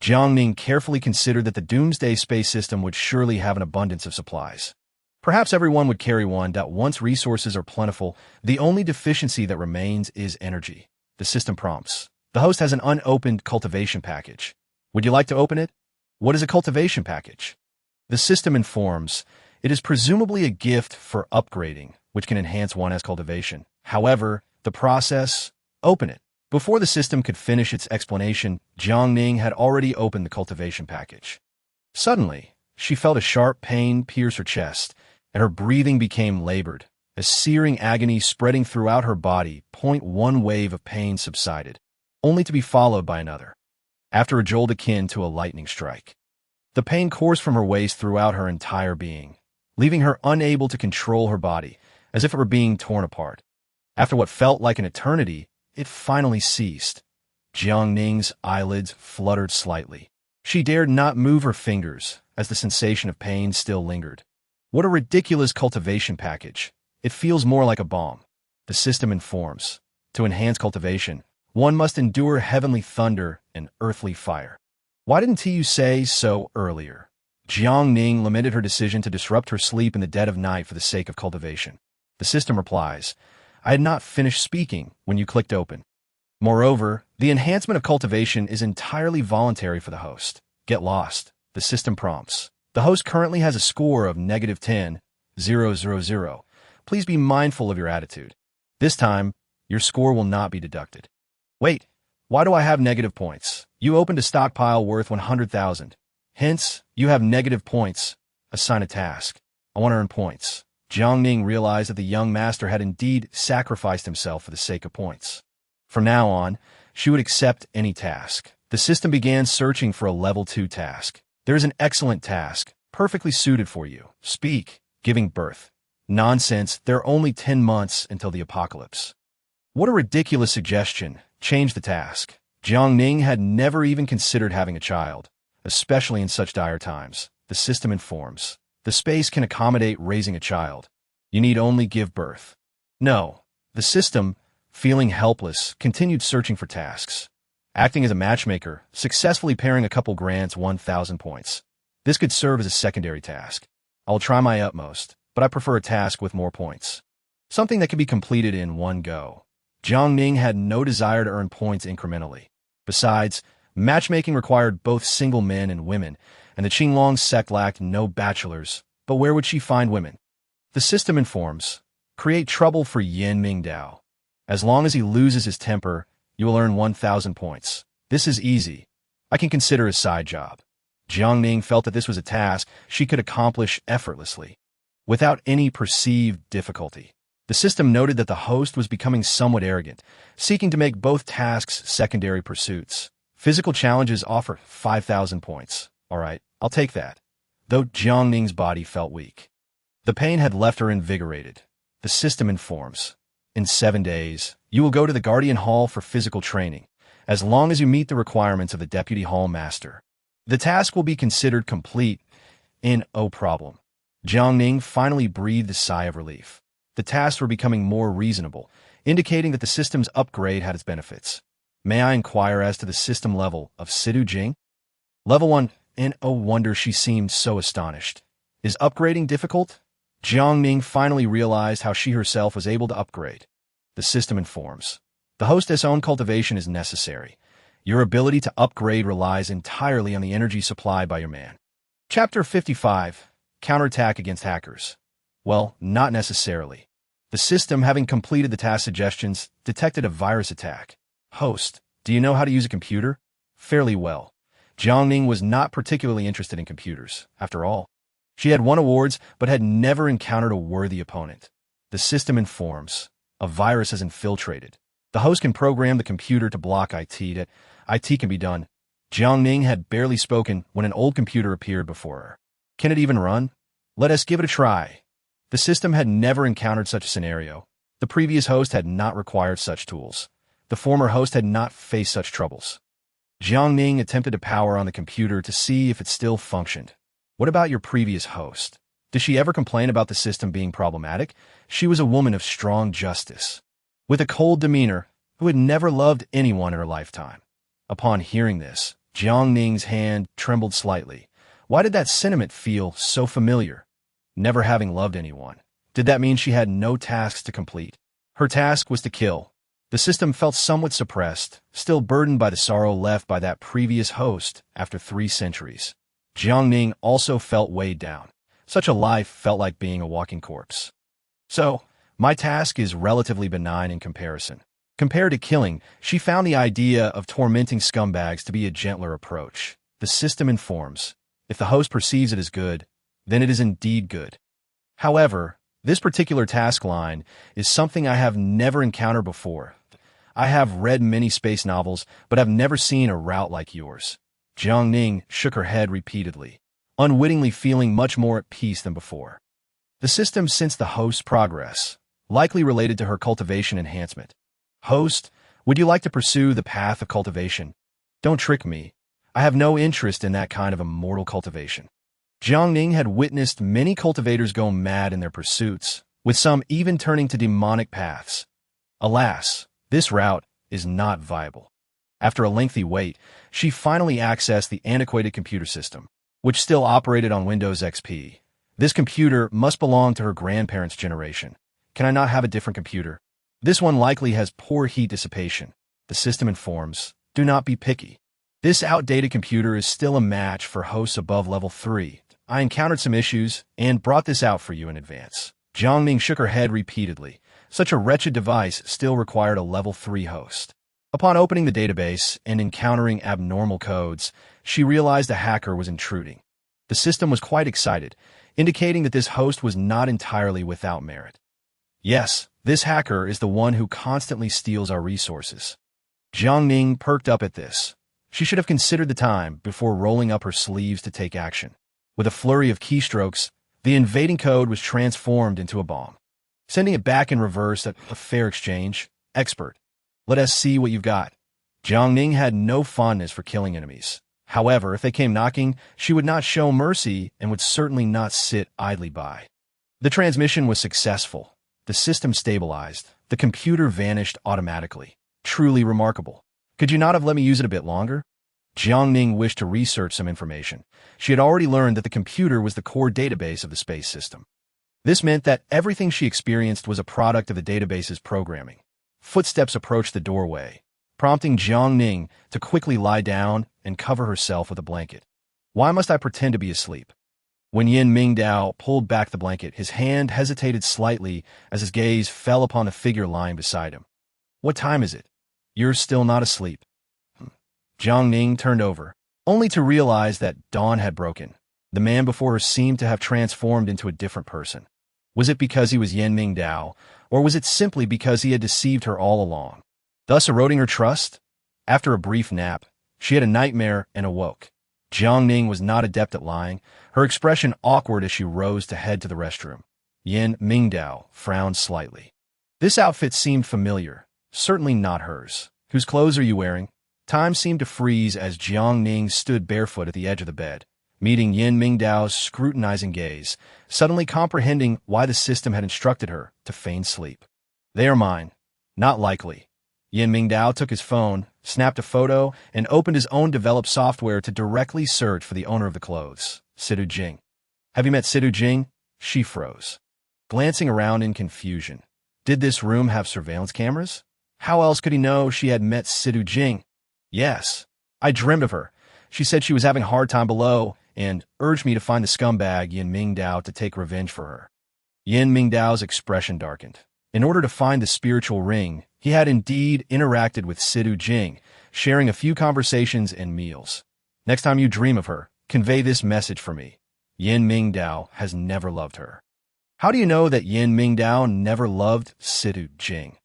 Jiang Ning carefully considered that the doomsday space system would surely have an abundance of supplies. Perhaps everyone would carry one. Once resources are plentiful, the only deficiency that remains is energy. The system prompts. The host has an unopened cultivation package. Would you like to open it? What is a cultivation package? The system informs. It is presumably a gift for upgrading, which can enhance one's cultivation. However, the process, open it. Before the system could finish its explanation, Jiang Ning had already opened the cultivation package. Suddenly, she felt a sharp pain pierce her chest, and her breathing became labored. A searing agony spreading throughout her body. One wave of pain subsided, only to be followed by another, after a jolt akin to a lightning strike. The pain coursed from her waist throughout her entire being, leaving her unable to control her body, as if it were being torn apart. After what felt like an eternity, it finally ceased. Jiang Ning's eyelids fluttered slightly. She dared not move her fingers, as the sensation of pain still lingered. What a ridiculous cultivation package. It feels more like a bomb. The system informs. To enhance cultivation, one must endure heavenly thunder and earthly fire. Why didn't you say so earlier? Jiang Ning lamented her decision to disrupt her sleep in the dead of night for the sake of cultivation. The system replies, I had not finished speaking when you clicked open. Moreover, the enhancement of cultivation is entirely voluntary for the host. Get lost. The system prompts. The host currently has a score of -10,000. Please be mindful of your attitude. This time, your score will not be deducted. Wait, why do I have negative points? You opened a stockpile worth 100,000. Hence, you have negative points. Assign a task. I want to earn points. Jiang Ning realized that the young master had indeed sacrificed himself for the sake of points. From now on, she would accept any task. The system began searching for a level 2 task. There is an excellent task, perfectly suited for you. Speak, giving birth. Nonsense, there are only 10 months until the apocalypse. What a ridiculous suggestion. Change the task. Jiang Ning had never even considered having a child, especially in such dire times. The system informs. The space can accommodate raising a child. You need only give birth. No. The system, feeling helpless, continued searching for tasks. Acting as a matchmaker, successfully pairing a couple grants 1,000 points. This could serve as a secondary task. I'll try my utmost, but I prefer a task with more points. Something that can be completed in one go. Jiang Ning had no desire to earn points incrementally. Besides, matchmaking required both single men and women, and the Qinglong sect lacked no bachelors. But where would she find women? The system informs. Create trouble for Yan Mingdao. As long as he loses his temper, you will earn 1,000 points. This is easy. I can consider a side job. Jiang Ning felt that this was a task she could accomplish effortlessly, without any perceived difficulty. The system noted that the host was becoming somewhat arrogant, seeking to make both tasks secondary pursuits. Physical challenges offer 5,000 points. All right, I'll take that. Though Jiang Ning's body felt weak. The pain had left her invigorated. The system informs. In 7 days, you will go to the Guardian Hall for physical training, as long as you meet the requirements of the Deputy Hall Master. The task will be considered complete. No problem. Jiang Ning finally breathed a sigh of relief. The tasks were becoming more reasonable, indicating that the system's upgrade had its benefits. May I inquire as to the system level of seduce? Level 1. No wonder she seemed so astonished. Is upgrading difficult? Jiang Ning finally realized how she herself was able to upgrade. The system informs. The hostess' own cultivation is necessary. Your ability to upgrade relies entirely on the energy supplied by your man. Chapter 55. Counterattack against hackers. Well, not necessarily. The system, having completed the task suggestions, detected a virus attack. Host. Do you know how to use a computer? Fairly well. Jiang Ning was not particularly interested in computers, after all. She had won awards, but had never encountered a worthy opponent. The system informs. A virus has infiltrated. The host can program the computer to block IT. That IT can be done. Jiang Ning had barely spoken when an old computer appeared before her. Can it even run? Let us give it a try. The system had never encountered such a scenario. The previous host had not required such tools. The former host had not faced such troubles. Jiang Ning attempted to power on the computer to see if it still functioned. What about your previous host? Did she ever complain about the system being problematic? She was a woman of strong justice, with a cold demeanor, who had never loved anyone in her lifetime. Upon hearing this, Jiang Ning's hand trembled slightly. Why did that sentiment feel so familiar? Never having loved anyone. Did that mean she had no tasks to complete? Her task was to kill. The system felt somewhat suppressed, still burdened by the sorrow left by that previous host after 3 centuries. Jiang Ning also felt weighed down. Such a life felt like being a walking corpse. So, my task is relatively benign in comparison. Compared to killing, she found the idea of tormenting scumbags to be a gentler approach. The system informs. If the host perceives it as good, then it is indeed good. However, this particular task line is something I have never encountered before. I have read many space novels, but have never seen a route like yours. Jiang Ning shook her head repeatedly, unwittingly feeling much more at peace than before. The system sensed the host's progress, likely related to her cultivation enhancement. Host, would you like to pursue the path of cultivation? Don't trick me. I have no interest in that kind of immortal cultivation. Jiang Ning had witnessed many cultivators go mad in their pursuits, with some even turning to demonic paths. Alas, this route is not viable. After a lengthy wait, she finally accessed the antiquated computer system, which still operated on Windows XP. This computer must belong to her grandparents' generation. Can I not have a different computer? This one likely has poor heat dissipation. The system informs. Do not be picky. This outdated computer is still a match for hosts above level 3. I encountered some issues and brought this out for you in advance. Jiang Ning shook her head repeatedly. Such a wretched device still required a level 3 host. Upon opening the database and encountering abnormal codes, she realized a hacker was intruding. The system was quite excited, indicating that this host was not entirely without merit. Yes, this hacker is the one who constantly steals our resources. Jiang Ning perked up at this. She should have considered the time before rolling up her sleeves to take action. With a flurry of keystrokes, the invading code was transformed into a bomb. Sending it back in reverse at a fair exchange. Expert. Let us see what you've got. Jiang Ning had no fondness for killing enemies. However, if they came knocking, she would not show mercy and would certainly not sit idly by. The transmission was successful. The system stabilized. The computer vanished automatically. Truly remarkable. Could you not have let me use it a bit longer? Jiang Ning wished to research some information. She had already learned that the computer was the core database of the space system. This meant that everything she experienced was a product of the database's programming. Footsteps approached the doorway, prompting Jiang Ning to quickly lie down and cover herself with a blanket. Why must I pretend to be asleep? When Yin Mingdao pulled back the blanket, his hand hesitated slightly as his gaze fell upon the figure lying beside him. What time is it? You're still not asleep. Jiang Ning turned over, only to realize that dawn had broken. The man before her seemed to have transformed into a different person. Was it because he was Yin Mingdao, or was it simply because he had deceived her all along, thus eroding her trust? After a brief nap, she had a nightmare and awoke. Jiang Ning was not adept at lying, her expression awkward as she rose to head to the restroom. Yin Mingdao frowned slightly. This outfit seemed familiar, certainly not hers. Whose clothes are you wearing? Time seemed to freeze as Jiang Ning stood barefoot at the edge of the bed, meeting Yin Mingdao's scrutinizing gaze, suddenly comprehending why the system had instructed her to feign sleep. They are mine. Not likely. Yin Mingdao took his phone, snapped a photo, and opened his own developed software to directly search for the owner of the clothes, Sidu Jing. Have you met Sidu Jing? She froze, glancing around in confusion. Did this room have surveillance cameras? How else could he know she had met Sidu Jing? Yes. I dreamed of her. She said she was having a hard time below and urged me to find the scumbag Yin Mingdao to take revenge for her. Yin Mingdao's expression darkened. In order to find the spiritual ring, He had indeed interacted with Sidu Jing, sharing a few conversations and meals. Next time you dream of her, convey this message for me. Yin Mingdao has never loved her. How do you know that Yin Mingdao never loved Sidu Jing?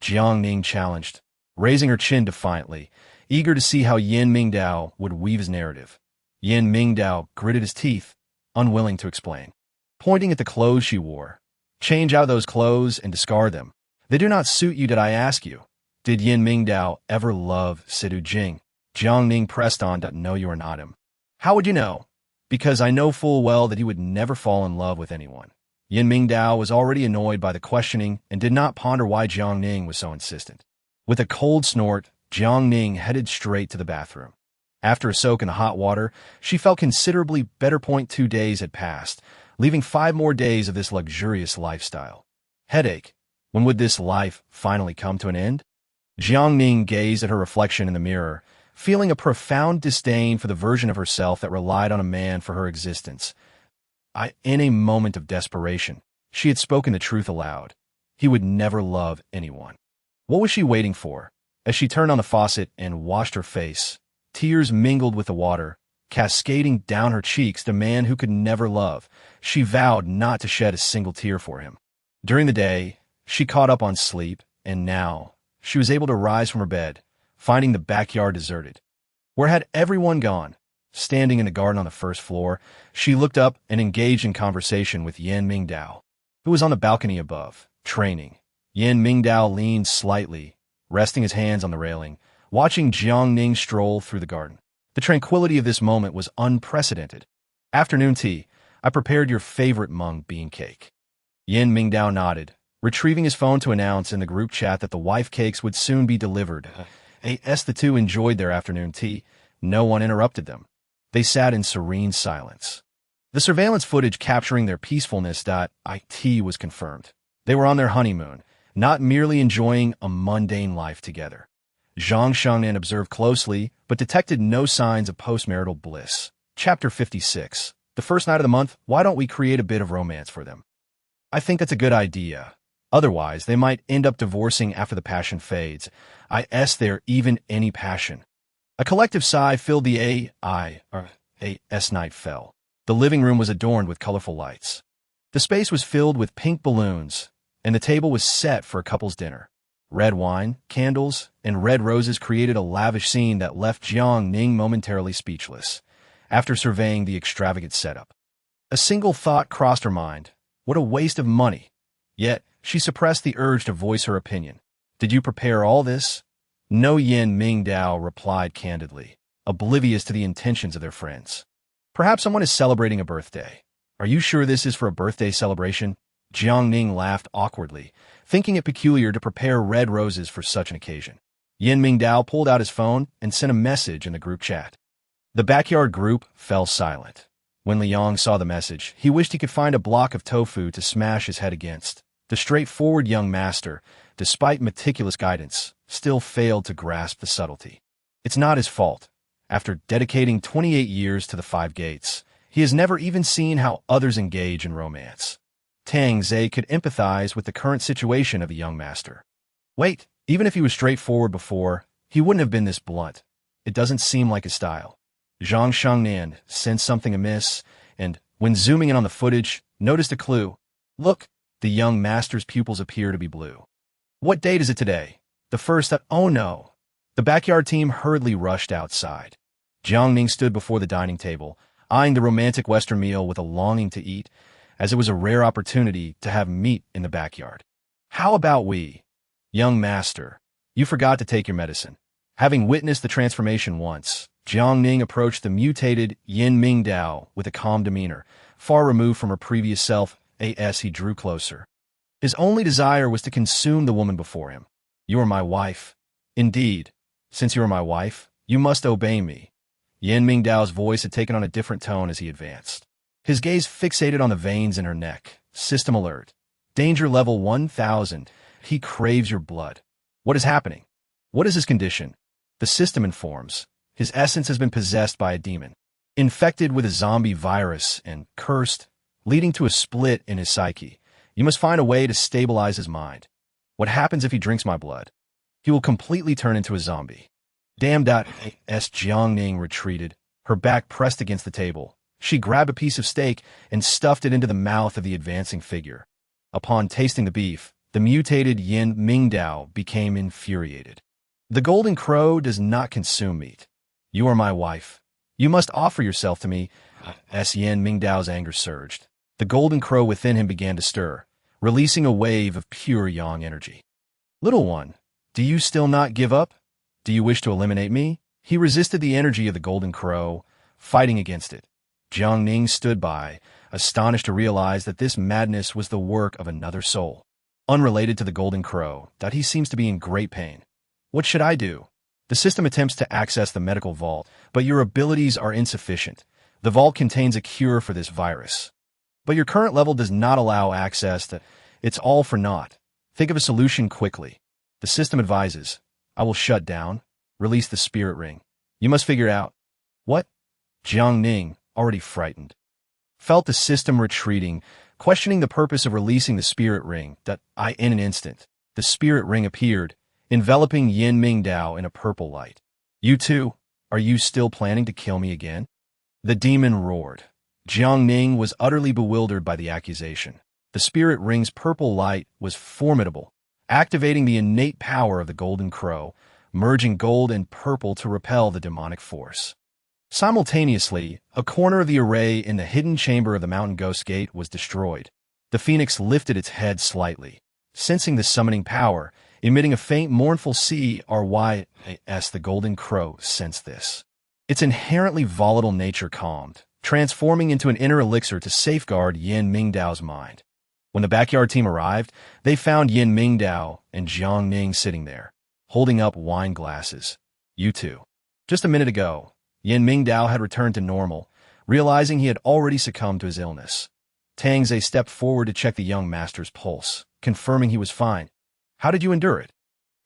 Jiang Ning challenged, raising her chin defiantly, eager to see how Yin Mingdao would weave his narrative. Yin Mingdao gritted his teeth, unwilling to explain. Pointing at the clothes she wore. Change out those clothes and discard them. They do not suit you, did I ask you? Did Yin Mingdao ever love Sidu Jing? Jiang Ning pressed on. No, you are not him. How would you know? Because I know full well that he would never fall in love with anyone. Yin Mingdao was already annoyed by the questioning and did not ponder why Jiang Ning was so insistent. With a cold snort, Jiang Ning headed straight to the bathroom. After a soak in the hot water, she felt considerably better. 2 days had passed, leaving 5 more days of this luxurious lifestyle. Headache. When would this life finally come to an end? Jiang Ning gazed at her reflection in the mirror, feeling a profound disdain for the version of herself that relied on a man for her existence. In a moment of desperation, she had spoken the truth aloud. He would never love anyone. What was she waiting for? As she turned on the faucet and washed her face, tears mingled with the water, cascading down her cheeks. The man who could never love. She vowed not to shed a single tear for him. During the day, she caught up on sleep, and now she was able to rise from her bed, finding the backyard deserted. Where had everyone gone? Standing in the garden on the first floor, she looked up and engaged in conversation with Yin Mingdao, who was on the balcony above, training. Yin Mingdao leaned slightly, resting his hands on the railing, watching Jiang Ning stroll through the garden. The tranquility of this moment was unprecedented. Afternoon tea. I prepared your favorite mung bean cake. Yin Mingdao nodded, retrieving his phone to announce in the group chat that the wife cakes would soon be delivered. As the two enjoyed their afternoon tea, no one interrupted them. They sat in serene silence. The surveillance footage capturing their peacefulness.It was confirmed. They were on their honeymoon, not merely enjoying a mundane life together. Zhang Shengnan observed closely, but detected no signs of postmarital bliss. Chapter 56. The first night of the month, why don't we create a bit of romance for them? I think that's a good idea. Otherwise, they might end up divorcing after the passion fades. There even any passion. A collective sigh filled the night fell. The living room was adorned with colorful lights. The space was filled with pink balloons, and the table was set for a couple's dinner. Red wine, candles, and red roses created a lavish scene that left Jiang Ning momentarily speechless, after surveying the extravagant setup. A single thought crossed her mind. What a waste of money. Yet, she suppressed the urge to voice her opinion. Did you prepare all this? No, Yin Mingdao replied candidly, oblivious to the intentions of their friends. Perhaps someone is celebrating a birthday. Are you sure this is for a birthday celebration? Jiang Ning laughed awkwardly, thinking it peculiar to prepare red roses for such an occasion. Yin Mingdao pulled out his phone and sent a message in the group chat. The backyard group fell silent. When Liang saw the message, he wished he could find a block of tofu to smash his head against. The straightforward young master, despite meticulous guidance, still failed to grasp the subtlety. It's not his fault. After dedicating 28 years to the 5 gates, he has never even seen how others engage in romance. Tang Zhe could empathize with the current situation of the young master. Wait, even if he was straightforward before, he wouldn't have been this blunt. It doesn't seem like his style. Zhang Shengnan sensed something amiss, and, when zooming in on the footage, noticed a clue. Look, the young master's pupils appear to be blue. What date is it today? The first that— oh no. The backyard team hurriedly rushed outside. Jiang Ning stood before the dining table, eyeing the romantic Western meal with a longing to eat, as it was a rare opportunity to have meat in the backyard. How about we? Young master, you forgot to take your medicine. Having witnessed the transformation once, Jiang Ning approached the mutated Yin Mingdao with a calm demeanor, far removed from her previous self. As he drew closer, his only desire was to consume the woman before him. You are my wife. Indeed, since you are my wife, you must obey me. Yin Mingdao's voice had taken on a different tone as he advanced. His gaze fixated on the veins in her neck. System alert. Danger level 1000. He craves your blood. What is happening? What is his condition? The system informs. His essence has been possessed by a demon, infected with a zombie virus and cursed, leading to a split in his psyche. You must find a way to stabilize his mind. What happens if he drinks my blood? he will completely turn into a zombie. Damn.S. Jiang Ning retreated, her back pressed against the table. She grabbed a piece of steak and stuffed it into the mouth of the advancing figure. Upon tasting the beef, the mutated Yin Mingdao became infuriated. The golden crow does not consume meat. You are my wife. You must offer yourself to me. As Yin Mingdao's anger surged, the golden crow within him began to stir, releasing a wave of pure yang energy. Little one, do you still not give up? Do you wish to eliminate me? He resisted the energy of the golden crow, fighting against it. Jiang Ning stood by, astonished to realize that this madness was the work of another soul, unrelated to the golden crow, that he seems to be in great pain. What should I do? The system attempts to access the medical vault, but your abilities are insufficient. The vault contains a cure for this virus. But your current level does not allow access to... It's all for naught. Think of a solution quickly. The system advises, I will shut down, release the spirit ring. You must figure out. What? Jiang Ning, already frightened, felt the system retreating, questioning the purpose of releasing the spirit ring. In an instant, the spirit ring appeared, enveloping Yin Mingdao in a purple light. You too? Are you still planning to kill me again? The demon roared. Jiang Ning was utterly bewildered by the accusation. The spirit ring's purple light was formidable, activating the innate power of the golden crow, merging gold and purple to repel the demonic force. Simultaneously, a corner of the array in the hidden chamber of the mountain ghost gate was destroyed. The phoenix lifted its head slightly, sensing the summoning power, emitting a faint mournful cry. The golden crow sensed this. Its inherently volatile nature calmed, transforming into an inner elixir to safeguard Yin Mingdao's mind. When the backyard team arrived, they found Yin Mingdao and Jiang Ning sitting there, holding up wine glasses. You two. Just a minute ago, Yin Mingdao had returned to normal, realizing he had already succumbed to his illness. Tang Ze stepped forward to check the young master's pulse, confirming he was fine. How did you endure it?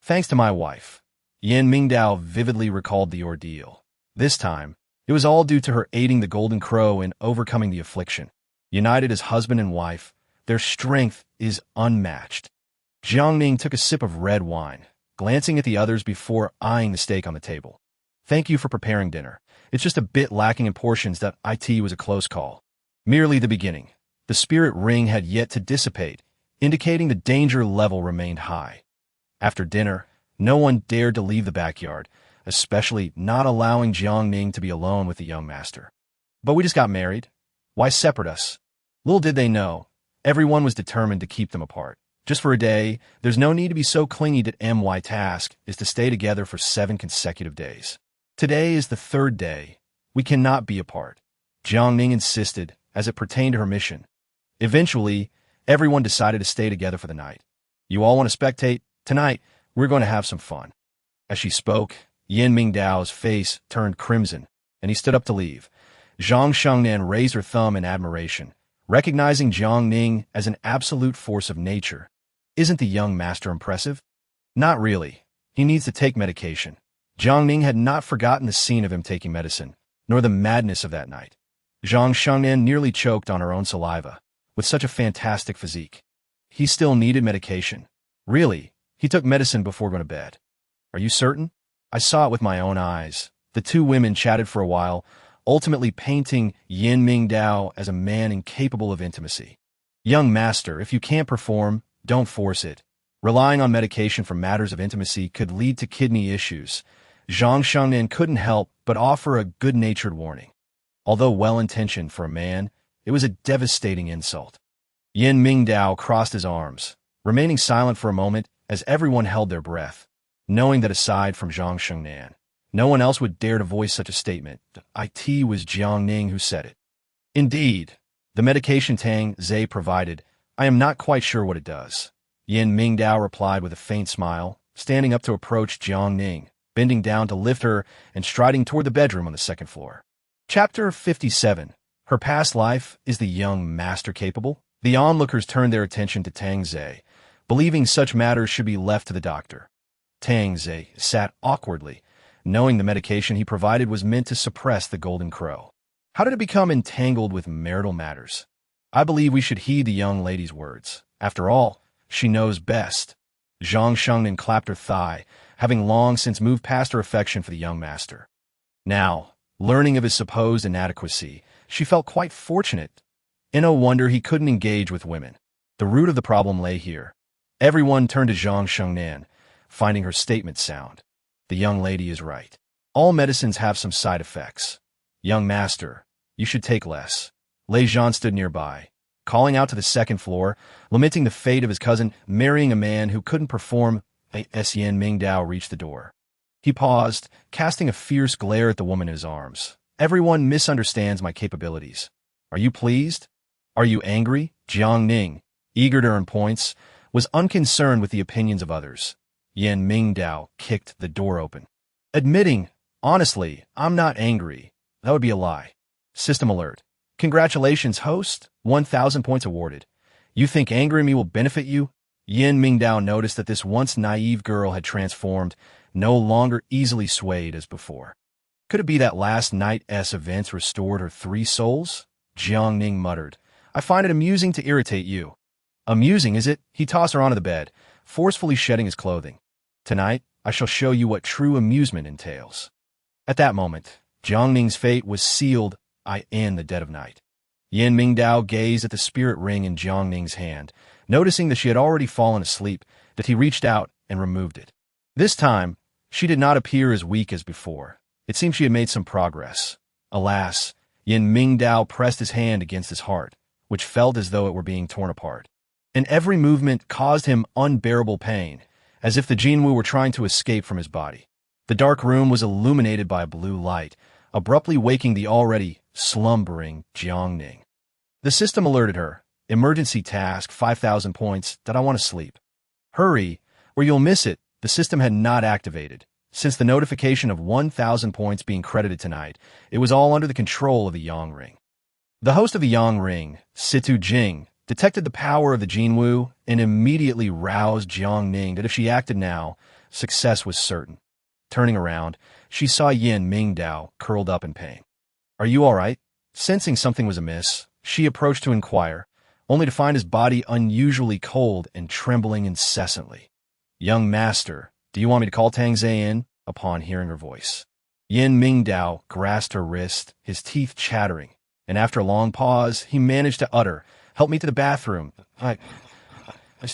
Thanks to my wife. Yin Mingdao vividly recalled the ordeal. This time, it was all due to her aiding the golden crow in overcoming the affliction. United as husband and wife, their strength is unmatched. Jiang Ning took a sip of red wine, glancing at the others before eyeing the steak on the table. Thank you for preparing dinner. It's just a bit lacking in portions. It was a close call. Merely the beginning. The spirit ring had yet to dissipate, indicating the danger level remained high. After dinner, no one dared to leave the backyard, especially not allowing Jiang Ning to be alone with the young master. But we just got married. Why separate us? Little did they know, everyone was determined to keep them apart. Just for a day, there's no need to be so clingy that my task is to stay together for 7 consecutive days. Today is the 3rd day. We cannot be apart. Jiang Ning insisted, as it pertained to her mission. Eventually, everyone decided to stay together for the night. You all want to spectate? Tonight, we're going to have some fun. As she spoke, Yin Mingdao's face turned crimson, and he stood up to leave. Zhang Shengnan raised her thumb in admiration, recognizing Jiang Ning as an absolute force of nature. Isn't the young master impressive? Not really. He needs to take medication. Jiang Ning had not forgotten the scene of him taking medicine, nor the madness of that night. Zhang Shengnan nearly choked on her own saliva, with such a fantastic physique. He still needed medication. Really, he took medicine before going to bed. Are you certain? I saw it with my own eyes. The two women chatted for a while, ultimately painting Yin Mingdao as a man incapable of intimacy. Young master, if you can't perform, don't force it. Relying on medication for matters of intimacy could lead to kidney issues. Zhang Shengnan couldn't help but offer a good-natured warning. Although well-intentioned for a man, it was a devastating insult. Yin Mingdao crossed his arms, remaining silent for a moment as everyone held their breath, knowing that aside from Zhang Shengnan, no one else would dare to voice such a statement. It was Jiang Ning who said it. Indeed, the medication Tang Ze provided, I am not quite sure what it does. Yin Mingdao replied with a faint smile, standing up to approach Jiang Ning, bending down to lift her and striding toward the bedroom on the 2nd floor. Chapter 57. Her past life. Is the young master capable? The onlookers turned their attention to Tang Ze, believing such matters should be left to the doctor. Tang Ze sat awkwardly, knowing the medication he provided was meant to suppress the golden crow. How did it become entangled with marital matters? I believe we should heed the young lady's words. After all, she knows best. Zhang Shengnan clapped her thigh, having long since moved past her affection for the young master. Now, learning of his supposed inadequacy, she felt quite fortunate. And no wonder he couldn't engage with women. The root of the problem lay here. Everyone turned to Jiang Ning, finding her statement sound. The young lady is right. All medicines have some side effects. Young master, you should take less. Lei Zhan stood nearby, calling out to the second floor, lamenting the fate of his cousin marrying a man who couldn't perform. Yan Mingdao reached the door. He paused, casting a fierce glare at the woman in his arms. Everyone misunderstands my capabilities. Are you pleased? Are you angry? Jiang Ning, eager to earn points, was unconcerned with the opinions of others. Yan Mingdao kicked the door open, admitting, honestly, I'm not angry. That would be a lie. System alert. Congratulations, host. 1,000 points awarded. You think angering me will benefit you? Yan Mingdao noticed that this once naive girl had transformed, no longer easily swayed as before. Could it be that last night's events restored her 3 souls? Jiang Ning muttered. I find it amusing to irritate you. Amusing, is it? He tossed her onto the bed, forcefully shedding his clothing. Tonight, I shall show you what true amusement entails. At that moment, Jiang Ning's fate was sealed in the dead of night. Yan Mingdao gazed at the spirit ring in Jiang Ning's hand, noticing that she had already fallen asleep, that he reached out and removed it. This time, she did not appear as weak as before. It seemed she had made some progress. Alas, Yan Mingdao pressed his hand against his heart, which felt as though it were being torn apart. And every movement caused him unbearable pain, as if the Jinwu were trying to escape from his body. The dark room was illuminated by a blue light, abruptly waking the already slumbering Jiang Ning. The system alerted her. Emergency task, 5,000 points, that I want to sleep. Hurry, or you'll miss it. The system had not activated. Since the notification of 1,000 points being credited tonight, it was all under the control of the Yang Ring. The host of the Yang Ring, Situ Jing, detected the power of the Jinwu and immediately roused Jiang Ning that if she acted now, success was certain. Turning around, she saw Yan Mingdao curled up in pain. Are you all right? Sensing something was amiss, she approached to inquire, only to find his body unusually cold and trembling incessantly. Young master, do you want me to call Tang Zhe in? Upon hearing her voice, Yan Mingdao grasped her wrist, his teeth chattering, and after a long pause, he managed to utter, help me to the bathroom. As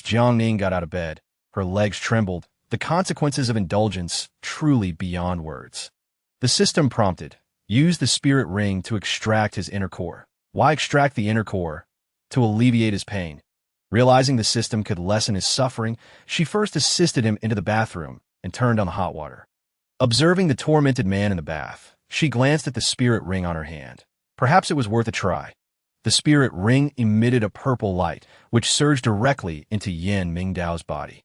Jiang Ning got out of bed, her legs trembled, the consequences of indulgence truly beyond words. The system prompted, use the spirit ring to extract his inner core. Why extract the inner core? To alleviate his pain. Realizing the system could lessen his suffering, she first assisted him into the bathroom and turned on the hot water. Observing the tormented man in the bath, she glanced at the spirit ring on her hand. Perhaps it was worth a try. The spirit ring emitted a purple light, which surged directly into Yan Mingdao's body.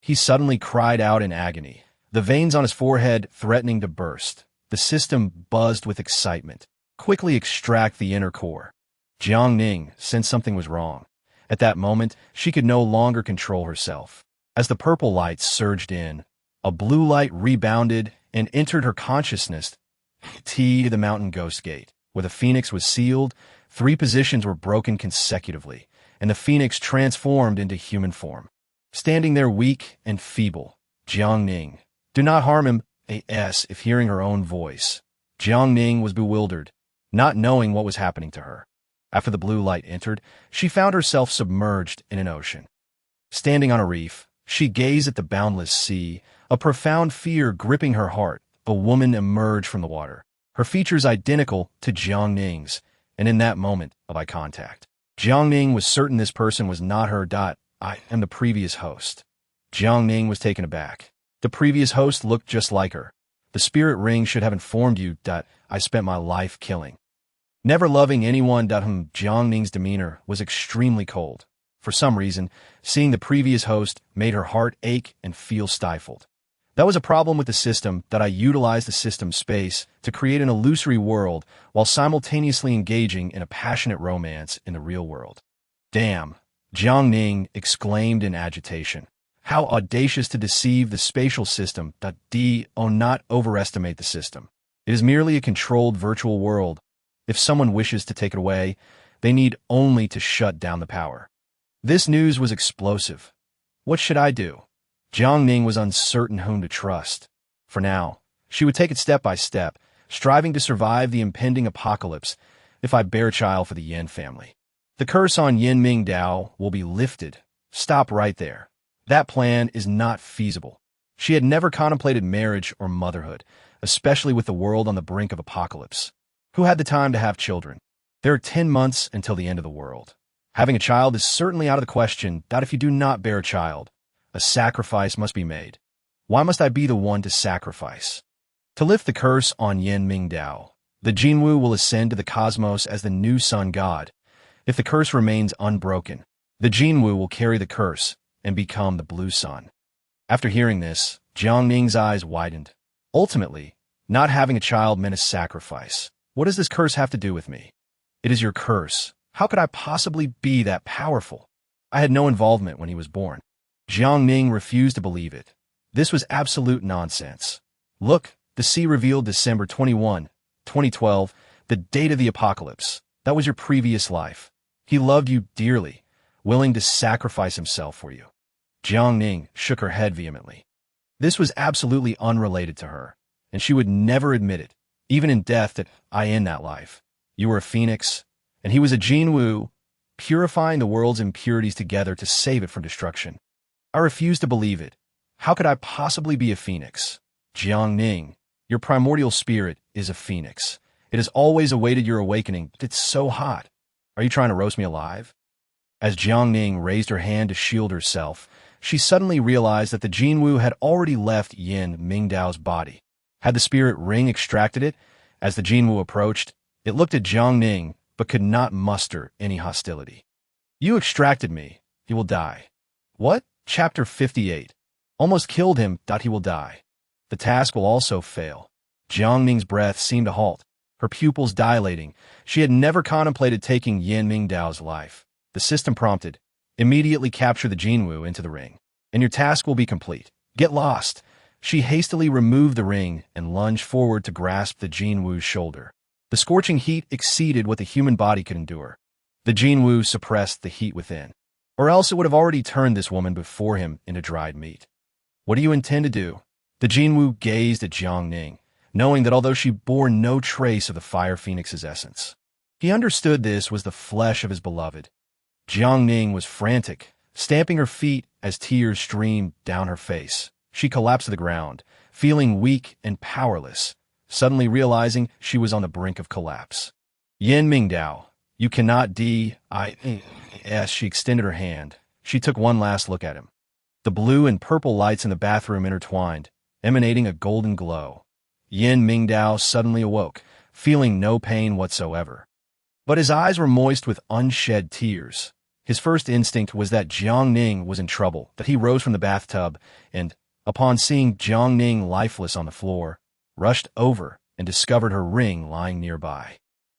He suddenly cried out in agony, the veins on his forehead threatening to burst. The system buzzed with excitement. Quickly extract the inner core. Jiang Ning sensed something was wrong. At that moment, she could no longer control herself. As the purple light surged in, a blue light rebounded and entered her consciousness. To the mountain ghost gate, where the phoenix was sealed, 3 positions were broken consecutively, and the phoenix transformed into human form. Standing there weak and feeble, Jiang Ning. Do not harm him, if hearing her own voice. Jiang Ning was bewildered, not knowing what was happening to her. After the blue light entered, she found herself submerged in an ocean. Standing on a reef, she gazed at the boundless sea, a profound fear gripping her heart. A woman emerged from the water, her features identical to Jiang Ning's, and in that moment of eye contact, Jiang Ning was certain this person was not her. I am the previous host. Jiang Ning was taken aback. The previous host looked just like her. The spirit ring should have informed you. I spent my life killing. Never loving anyone. Jiang Ning's demeanor was extremely cold. For some reason, seeing the previous host made her heart ache and feel stifled. That was a problem with the system. I utilized the system space to create an illusory world while simultaneously engaging in a passionate romance in the real world. Damn, Jiang Ning exclaimed in agitation. How audacious to deceive the spatial system. Not overestimate the system. It is merely a controlled virtual world. If someone wishes to take it away, they need only to shut down the power. This news was explosive. What should I do? Jiang Ning was uncertain whom to trust. For now, she would take it step by step, striving to survive the impending apocalypse if I bear a child for the Yin family. The curse on Yin Mingdao will be lifted. Stop right there. That plan is not feasible. She had never contemplated marriage or motherhood, especially with the world on the brink of apocalypse. Who had the time to have children? There are 10 months until the end of the world. Having a child is certainly out of the question. That if you do not bear a child, a sacrifice must be made. Why must I be the one to sacrifice? To lift the curse on Yin Mingdao, the Jinwu will ascend to the cosmos as the new sun god. If the curse remains unbroken, the Jinwu will carry the curse and become the blue sun. After hearing this, Jiang Ning's eyes widened. Ultimately, not having a child meant a sacrifice. What does this curse have to do with me? It is your curse. How could I possibly be that powerful? I had no involvement when he was born. Jiang Ning refused to believe it. This was absolute nonsense. Look, the sea revealed December 21, 2012, the date of the apocalypse. That was your previous life. He loved you dearly, willing to sacrifice himself for you. Jiang Ning shook her head vehemently. This was absolutely unrelated to her, and she would never admit it, even in death, that I end that life. You were a phoenix, and he was a Jinwu, purifying the world's impurities together to save it from destruction. I refuse to believe it. How could I possibly be a phoenix? Jiang Ning, your primordial spirit is a phoenix. It has always awaited your awakening, but it's so hot. Are you trying to roast me alive? As Jiang Ning raised her hand to shield herself, she suddenly realized that the Jinwu had already left Yin Mingdao's body. Had the spirit ring extracted it? As the Jinwu approached, it looked at Jiang Ning, but could not muster any hostility. You extracted me. He will die. What? Chapter 58. Almost killed him. He will die. The task will also fail. Jiang Ning's breath seemed to halt, her pupils dilating. She had never contemplated taking Yin Mingdao's life. The system prompted, immediately capture the Jinwu into the ring, and your task will be complete. Get lost. She hastily removed the ring and lunged forward to grasp the Jinwu's shoulder. The scorching heat exceeded what the human body could endure. The Jinwu suppressed the heat within, or else it would have already turned this woman before him into dried meat. What do you intend to do? The Jinwu gazed at Jiang Ning, knowing that although she bore no trace of the fire phoenix's essence, he understood this was the flesh of his beloved. Jiang Ning was frantic, stamping her feet as tears streamed down her face. She collapsed to the ground, feeling weak and powerless, suddenly realizing she was on the brink of collapse. Yin Mingdao, you cannot As she extended her hand, she took one last look at him. The blue and purple lights in the bathroom intertwined, emanating a golden glow. Yin Mingdao suddenly awoke, feeling no pain whatsoever. But his eyes were moist with unshed tears. His first instinct was that Jiang Ning was in trouble, that he rose from the bathtub and, upon seeing Jiang Ning lifeless on the floor, rushed over and discovered her ring lying nearby.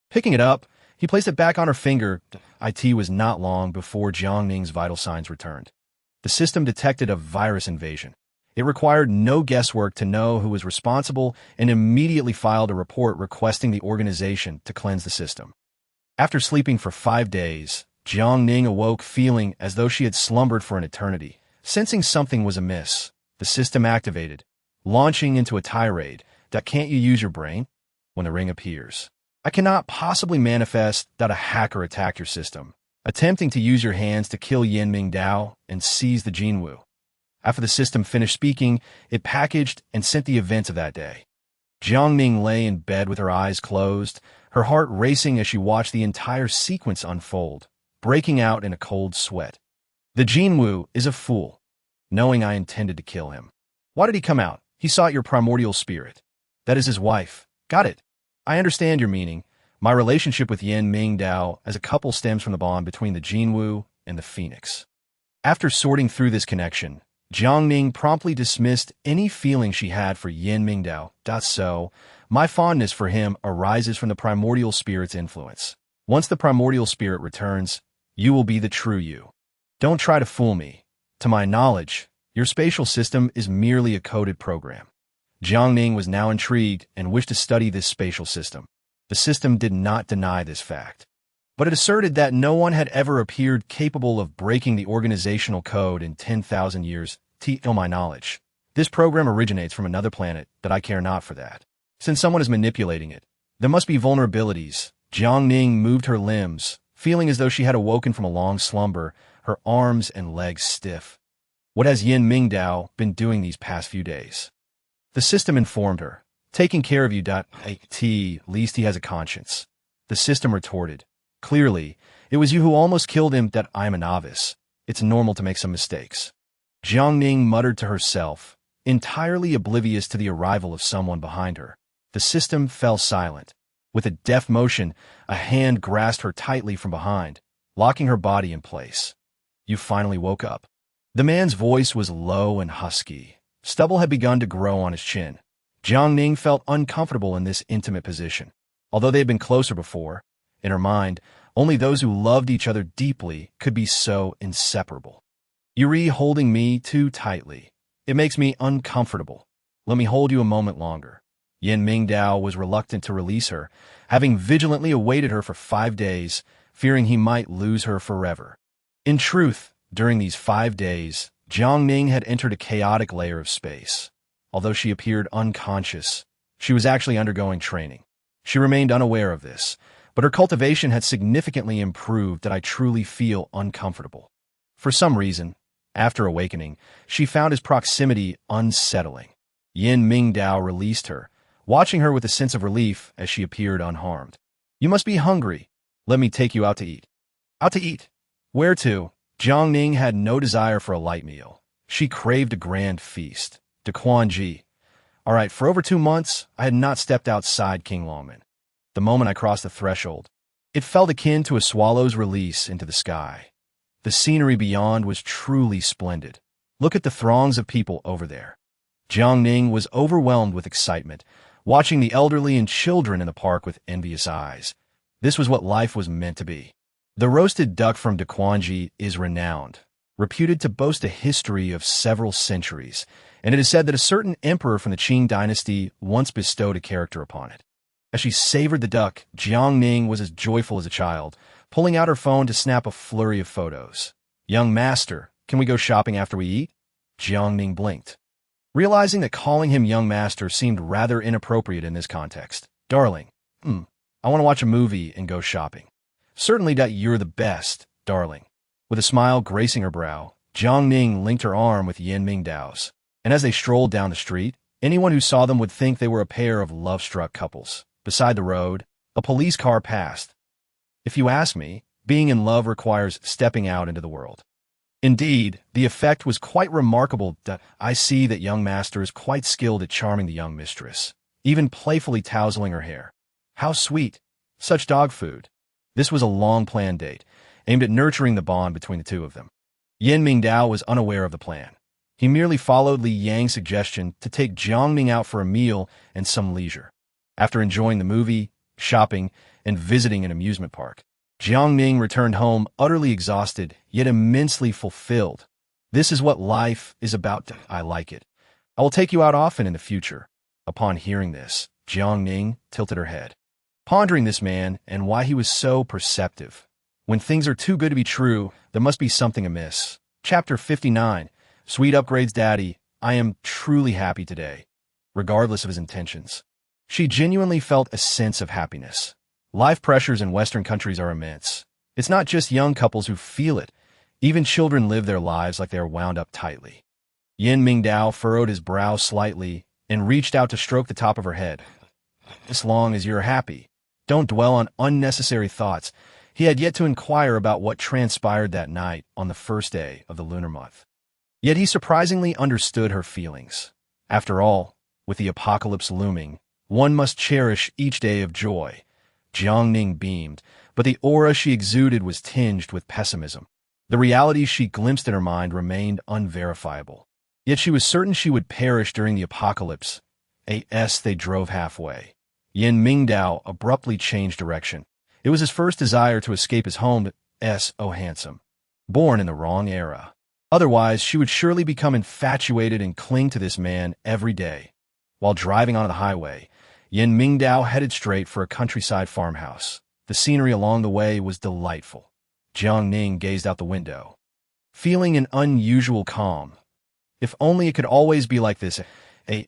Picking it up, he placed it back on her finger. It was not long before Jiang Ning's vital signs returned. The system detected a virus invasion. It required no guesswork to know who was responsible and immediately filed a report requesting the organization to cleanse the system. After sleeping for 5 days, Jiang Ning awoke feeling as though she had slumbered for an eternity. Sensing something was amiss, the system activated, launching into a tirade. Can't you use your brain? When the ring appears, I cannot possibly manifest that a hacker attacked your system, attempting to use your hands to kill Yin Mingdao and seize the Jinwu. After the system finished speaking, it packaged and sent the events of that day. Jiang Ning lay in bed with her eyes closed, her heart racing as she watched the entire sequence unfold, breaking out in a cold sweat. The Jinwu is a fool, knowing I intended to kill him. Why did he come out? He sought your primordial spirit. That is his wife. Got it. I understand your meaning. My relationship with Yin Mingdao as a couple stems from the bond between the Jinwu and the Phoenix. After sorting through this connection, Jiang Ning promptly dismissed any feeling she had for Yin Mingdao. So, my fondness for him arises from the primordial spirit's influence. Once the primordial spirit returns, you will be the true you. Don't try to fool me. To my knowledge, your spatial system is merely a coded program. Jiang Ning was now intrigued and wished to study this spatial system. The system did not deny this fact, but it asserted that no one had ever appeared capable of breaking the organizational code in 10,000 years. To my knowledge. This program originates from another planet, but I care not for that. Since someone is manipulating it, there must be vulnerabilities. Jiang Ning moved her limbs, feeling as though she had awoken from a long slumber, her arms and legs stiff. What has Yin Mingdao been doing these past few days? The system informed her. Taking care of you. At least he has a conscience. The system retorted. Clearly, it was you who almost killed him. That I am a novice. It's normal to make some mistakes. Jiang Ning muttered to herself, entirely oblivious to the arrival of someone behind her. The system fell silent. With a deft motion, a hand grasped her tightly from behind, locking her body in place. You finally woke up. The man's voice was low and husky. Stubble had begun to grow on his chin. Jiang Ning felt uncomfortable in this intimate position. Although they had been closer before, in her mind, only those who loved each other deeply could be so inseparable. You're holding me too tightly. It makes me uncomfortable. Let me hold you a moment longer. Yin Mingdao was reluctant to release her, having vigilantly awaited her for 5 days, fearing he might lose her forever. In truth, during these 5 days, Jiang Ning had entered a chaotic layer of space. Although she appeared unconscious, she was actually undergoing training. She remained unaware of this, but her cultivation had significantly improved that I truly feel uncomfortable. For some reason, after awakening, she found his proximity unsettling. Yin Mingdao released her, watching her with a sense of relief as she appeared unharmed. You must be hungry. Let me take you out to eat. Out to eat? Where to? Jiang Ning had no desire for a light meal. She craved a grand feast. De Quanji. All right, for over 2 months, I had not stepped outside King Longman. The moment I crossed the threshold, it felt akin to a swallow's release into the sky. The scenery beyond was truly splendid. Look at the throngs of people over there. Jiang Ning was overwhelmed with excitement, watching the elderly and children in the park with envious eyes. This was what life was meant to be. The roasted duck from De Quanji is renowned, reputed to boast a history of several centuries, and it is said that a certain emperor from the Qing dynasty once bestowed a character upon it. As she savored the duck, Jiang Ning was as joyful as a child, pulling out her phone to snap a flurry of photos. Young master, can we go shopping after we eat? Jiang Ning blinked, realizing that calling him young master seemed rather inappropriate in this context. Darling, I want to watch a movie and go shopping. Certainly that you're the best, darling. With a smile gracing her brow, Jiang Ning linked her arm with Yin Mingdao's, and as they strolled down the street, anyone who saw them would think they were a pair of love-struck couples. Beside the road, a police car passed. If you ask me, being in love requires stepping out into the world. Indeed, the effect was quite remarkable. I see that young master is quite skilled at charming the young mistress, even playfully tousling her hair. How sweet. Such dog food. This was a long-planned date, aimed at nurturing the bond between the two of them. Yin Mingdao was unaware of the plan. He merely followed Li Yang's suggestion to take Jiang Ning out for a meal and some leisure. After enjoying the movie, shopping, and visiting an amusement park, Jiang Ning returned home utterly exhausted, yet immensely fulfilled. This is what life is about. I like it. I will take you out often in the future. Upon hearing this, Jiang Ning tilted her head, pondering this man and why he was so perceptive. When things are too good to be true, there must be something amiss. Chapter 59. Sweet upgrades, Daddy. I am truly happy today, regardless of his intentions. She genuinely felt a sense of happiness. Life pressures in Western countries are immense. It's not just young couples who feel it. Even children live their lives like they are wound up tightly. Yin Mingdao furrowed his brow slightly and reached out to stroke the top of her head. As long as you're happy, don't dwell on unnecessary thoughts. He had yet to inquire about what transpired that night on the first day of the lunar month. Yet he surprisingly understood her feelings. After all, with the apocalypse looming, one must cherish each day of joy. Jiang Ning beamed, but the aura she exuded was tinged with pessimism. The realities she glimpsed in her mind remained unverifiable. Yet she was certain she would perish during the apocalypse. They drove halfway. Yin Mingdao abruptly changed direction. It was his first desire to escape his home. Oh, handsome. Born in the wrong era. Otherwise, she would surely become infatuated and cling to this man every day. While driving on the highway, Yin Mingdao headed straight for a countryside farmhouse. The scenery along the way was delightful. Jiang Ning gazed out the window, feeling an unusual calm. If only it could always be like this,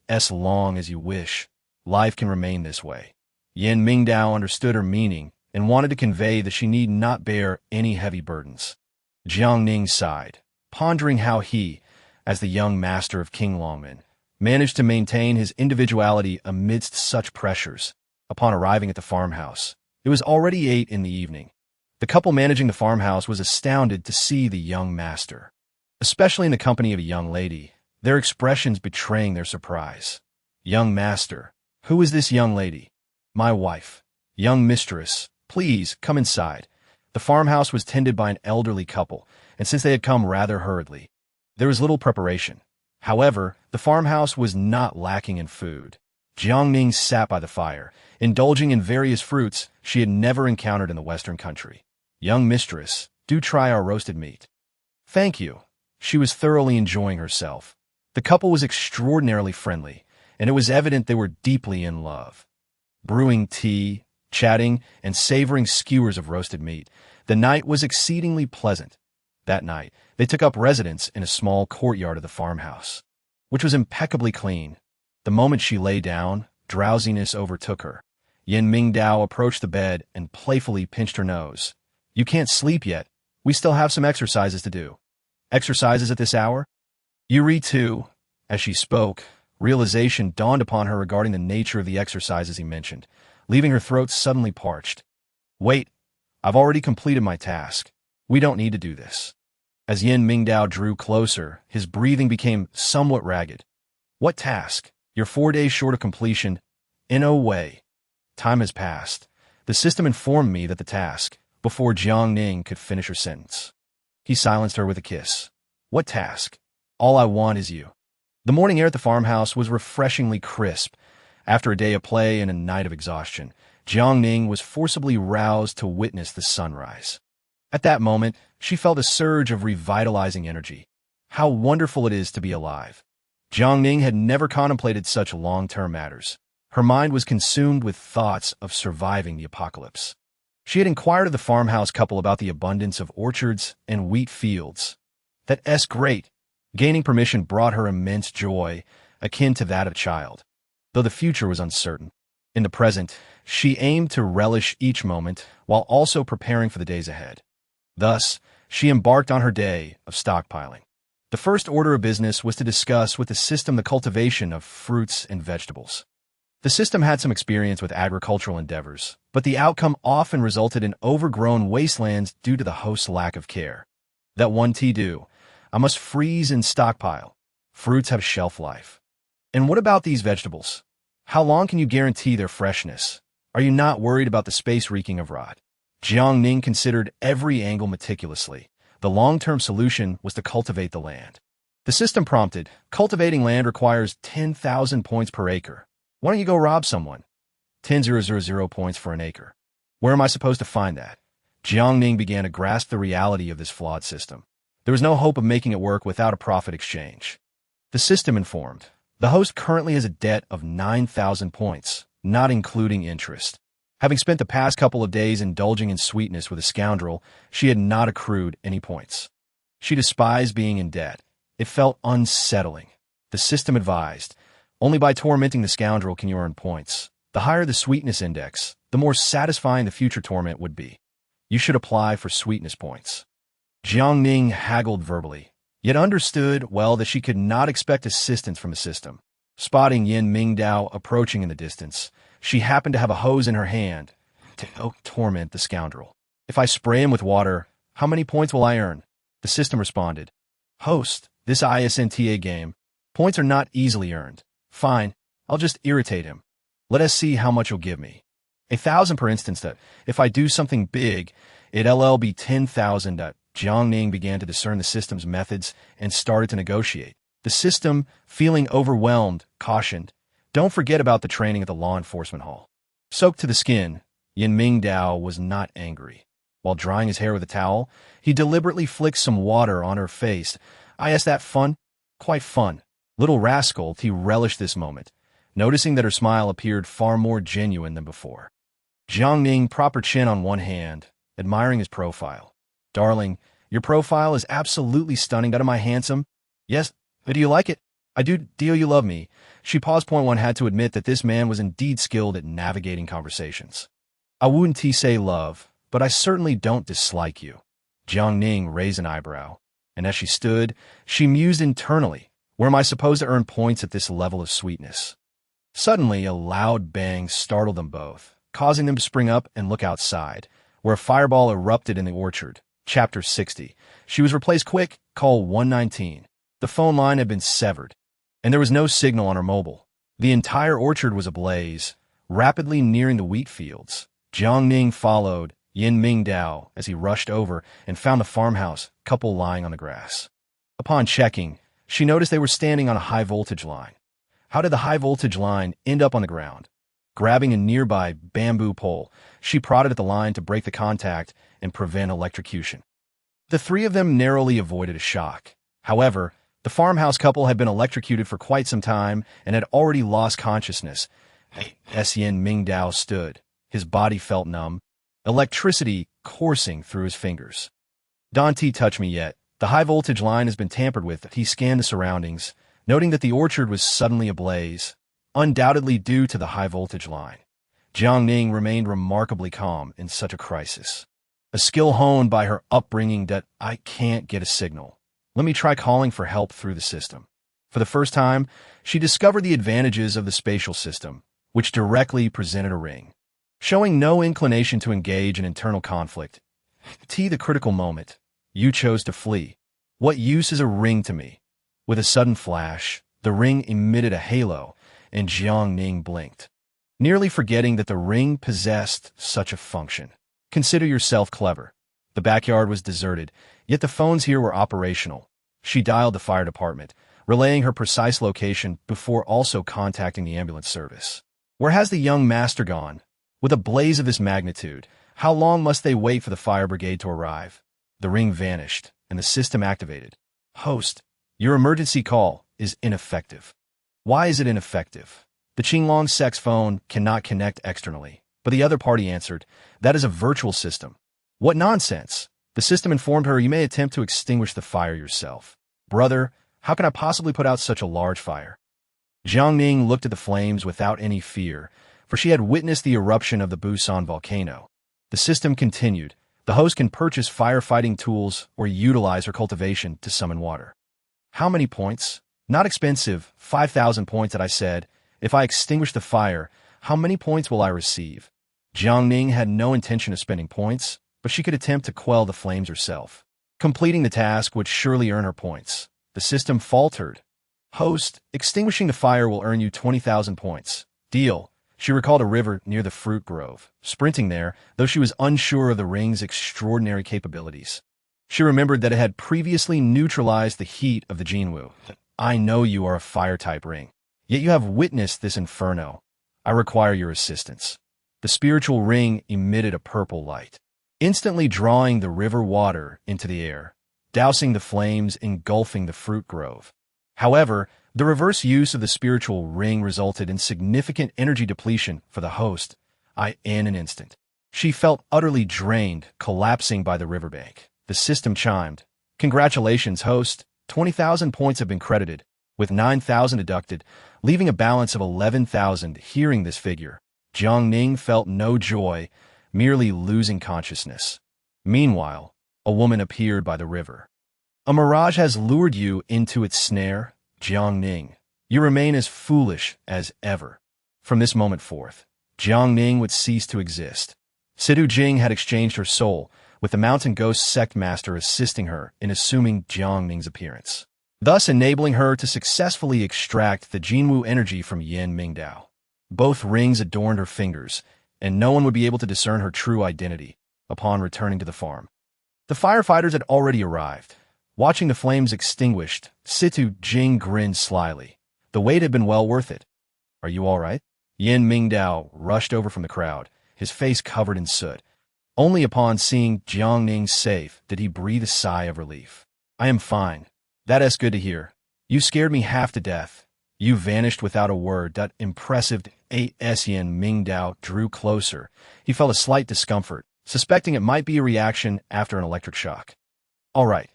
as long as you wish. Life can remain this way. Yin Mingdao understood her meaning and wanted to convey that she need not bear any heavy burdens. Jiang Ning sighed, pondering how he, as the young master of King Longman, managed to maintain his individuality amidst such pressures. Upon arriving at the farmhouse, it was already 8 in the evening. The couple managing the farmhouse was astounded to see the young master, especially in the company of a young lady, their expressions betraying their surprise. Young master, who is this young lady? My wife. Young mistress, please come inside. The farmhouse was tended by an elderly couple, and since they had come rather hurriedly, there was little preparation. However, the farmhouse was not lacking in food. Jiang Ning sat by the fire, indulging in various fruits she had never encountered in the Western country. Young mistress, do try our roasted meat. Thank you. She was thoroughly enjoying herself. The couple was extraordinarily friendly, and it was evident they were deeply in love. Brewing tea, chatting, and savoring skewers of roasted meat, the night was exceedingly pleasant. That night, they took up residence in a small courtyard of the farmhouse, which was impeccably clean. The moment she lay down, drowsiness overtook her. Yin Mingdao approached the bed and playfully pinched her nose. You can't sleep yet. We still have some exercises to do. Exercises at this hour? Yuri too. As she spoke, realization dawned upon her regarding the nature of the exercises he mentioned, leaving her throat suddenly parched. Wait, I've already completed my task. We don't need to do this. As Yin Mingdao drew closer, his breathing became somewhat ragged. What task? You're 4 days short of completion. In a way. Time has passed. The system informed me that the task, before Jiang Ning could finish her sentence. He silenced her with a kiss. What task? All I want is you. The morning air at the farmhouse was refreshingly crisp. After a day of play and a night of exhaustion, Jiang Ning was forcibly roused to witness the sunrise. At that moment, she felt a surge of revitalizing energy. How wonderful it is to be alive. Jiang Ning had never contemplated such long-term matters. Her mind was consumed with thoughts of surviving the apocalypse. She had inquired of the farmhouse couple about the abundance of orchards and wheat fields. That's great. Gaining permission brought her immense joy, akin to that of a child, though the future was uncertain. In the present, she aimed to relish each moment while also preparing for the days ahead. Thus, she embarked on her day of stockpiling. The first order of business was to discuss with the system the cultivation of fruits and vegetables. The system had some experience with agricultural endeavors, but the outcome often resulted in overgrown wastelands due to the host's lack of care. That one do. I must freeze and stockpile. Fruits have shelf life. And what about these vegetables? How long can you guarantee their freshness? Are you not worried about the space reeking of rot? Jiang Ning considered every angle meticulously. The long-term solution was to cultivate the land. The system prompted, cultivating land requires 10,000 points per acre. Why don't you go rob someone? 10,000 points for an acre. Where am I supposed to find that? Jiang Ning began to grasp the reality of this flawed system. There was no hope of making it work without a profit exchange. The system informed, the host currently has a debt of 9,000 points, not including interest. Having spent the past couple of days indulging in sweetness with a scoundrel, she had not accrued any points. She despised being in debt. It felt unsettling. The system advised, only by tormenting the scoundrel can you earn points. The higher the sweetness index, the more satisfying the future torment would be. You should apply for sweetness points. Jiang Ning haggled verbally, yet understood well that she could not expect assistance from the system. Spotting Yin Mingdao approaching in the distance, she happened to have a hose in her hand to torment the scoundrel. If I spray him with water, how many points will I earn? The system responded. Host, this ISNTA game, points are not easily earned. Fine, I'll just irritate him. Let us see how much you'll give me. 1,000 per instance that, if I do something big, it'll be 10,000 that. Jiang Ning began to discern the system's methods and started to negotiate. The system, feeling overwhelmed, cautioned, don't forget about the training at the law enforcement hall. Soaked to the skin, Yin Mingdao was not angry. While drying his hair with a towel, he deliberately flicked some water on her face. I asked that fun? Quite fun. Little rascal, he relished this moment, noticing that her smile appeared far more genuine than before. Jiang Ning propped her chin on one hand, admiring his profile. Darling, your profile is absolutely stunning. Am I handsome? Yes, Do you like it? I do. Deal you love me. She paused. Point one had to admit that this man was indeed skilled at navigating conversations. I wouldn't say love, but I certainly don't dislike you. Jiang Ning raised an eyebrow, and as she stood, she mused internally, where am I supposed to earn points at this level of sweetness? Suddenly, a loud bang startled them both, causing them to spring up and look outside, where a fireball erupted in the orchard. Chapter 60. She was replaced quick. Call 119. The phone line had been severed, and there was no signal on her mobile. The entire orchard was ablaze, rapidly nearing the wheat fields. Jiang Ning followed Yin Mingdao as he rushed over and found the farmhouse couple lying on the grass. Upon checking, she noticed they were standing on a high-voltage line. How did the high-voltage line end up on the ground? Grabbing a nearby bamboo pole, she prodded at the line to break the contact and prevent electrocution. The three of them narrowly avoided a shock. However, the farmhouse couple had been electrocuted for quite some time and had already lost consciousness. Yin Mingdao stood. His body felt numb, electricity coursing through his fingers. Don't touch me yet. The high-voltage line has been tampered with. He scanned the surroundings, noting that the orchard was suddenly ablaze, undoubtedly due to the high-voltage line. Jiang Ning remained remarkably calm in such a crisis. A skill honed by her upbringing that I can't get a signal. Let me try calling for help through the system. For the first time, she discovered the advantages of the spatial system, which directly presented a ring. Showing no inclination to engage in internal conflict. The critical moment. You chose to flee. What use is a ring to me? With a sudden flash, the ring emitted a halo, and Jiang Ning blinked, nearly forgetting that the ring possessed such a function. Consider yourself clever. The backyard was deserted, yet the phones here were operational. She dialed the fire department, relaying her precise location before also contacting the ambulance service. Where has the young master gone? With a blaze of this magnitude, how long must they wait for the fire brigade to arrive? The ring vanished, and the system activated. Host, your emergency call is ineffective. Why is it ineffective? The Qinglong sex phone cannot connect externally, but the other party answered, that is a virtual system. What nonsense! The system informed her, you may attempt to extinguish the fire yourself. Brother, how can I possibly put out such a large fire? Jiang Ning looked at the flames without any fear, for she had witnessed the eruption of the Busan volcano. The system continued. The host can purchase firefighting tools or utilize her cultivation to summon water. How many points? Not expensive, 5,000 points that I said. If I extinguish the fire, how many points will I receive? Jiang Ning had no intention of spending points, but she could attempt to quell the flames herself. Completing the task would surely earn her points. The system faltered. Host, extinguishing the fire will earn you 20,000 points. Deal. She recalled a river near the fruit grove, sprinting there, though she was unsure of the ring's extraordinary capabilities. She remembered that it had previously neutralized the heat of the Jinwu. I know you are a fire-type ring, yet you have witnessed this inferno. I require your assistance. The spiritual ring emitted a purple light, instantly drawing the river water into the air, dousing the flames engulfing the fruit grove. However, the reverse use of the spiritual ring resulted in significant energy depletion for the host. In an instant, she felt utterly drained, collapsing by the riverbank. The system chimed. Congratulations, host. 20,000 points have been credited, with 9,000 deducted, leaving a balance of 11,000. Hearing this figure, Jiang Ning felt no joy, merely losing consciousness. Meanwhile, a woman appeared by the river. A mirage has lured you into its snare, Jiang Ning. You remain as foolish as ever. From this moment forth, Jiang Ning would cease to exist. Sidu Jing had exchanged her soul, with the mountain ghost sect master assisting her in assuming Jiang Ning's appearance, thus enabling her to successfully extract the Jinwu energy from Yin Mingdao. Both rings adorned her fingers, and no one would be able to discern her true identity upon returning to the farm. The firefighters had already arrived. Watching the flames extinguished, Situ Jing grinned slyly. The wait had been well worth it. Are you all right? Yin Mingdao rushed over from the crowd, his face covered in soot. Only upon seeing Jiang Ning safe did he breathe a sigh of relief. I am fine. That's good to hear. You scared me half to death. You vanished without a word. That impressive. Yin Mingdao drew closer. He felt a slight discomfort, suspecting it might be a reaction after an electric shock. All right.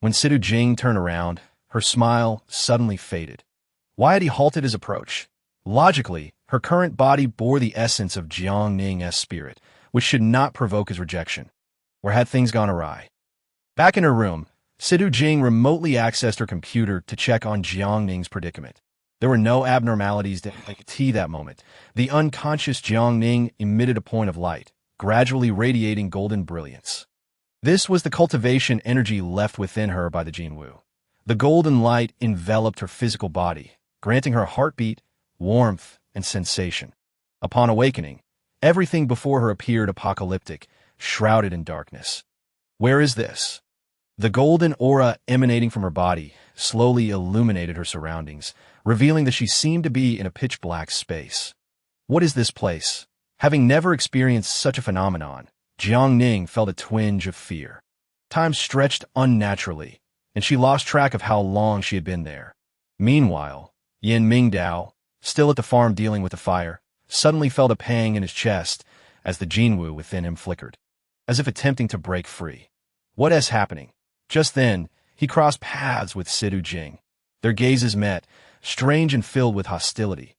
When Sidu Jing turned around, Her smile suddenly faded. Why had he halted his approach? Logically, her current body bore the essence of Jiang Ning's spirit, which should not provoke his rejection. Or had things gone awry? Back in her room, Sidu Jing remotely accessed her computer to check on Jiang Ning's predicament. There were no abnormalities that moment. The unconscious Jiang Ning emitted a point of light, gradually radiating golden brilliance. This was the cultivation energy left within her by the Jinwu. The golden light enveloped her physical body, granting her heartbeat, warmth, and sensation. Upon awakening, everything before her appeared apocalyptic, shrouded in darkness. Where is this? The golden aura emanating from her body slowly illuminated her surroundings, revealing that she seemed to be in a pitch-black space. What is this place? Having never experienced such a phenomenon, Jiang Ning felt a twinge of fear. Time stretched unnaturally, and she lost track of how long she had been there. Meanwhile, Yin Mingdao, still at the farm dealing with the fire, suddenly felt a pang in his chest as the Jinwu within him flickered, as if attempting to break free. What is happening? Just then, he crossed paths with Sidu Jing. Their gazes met, strange and filled with hostility.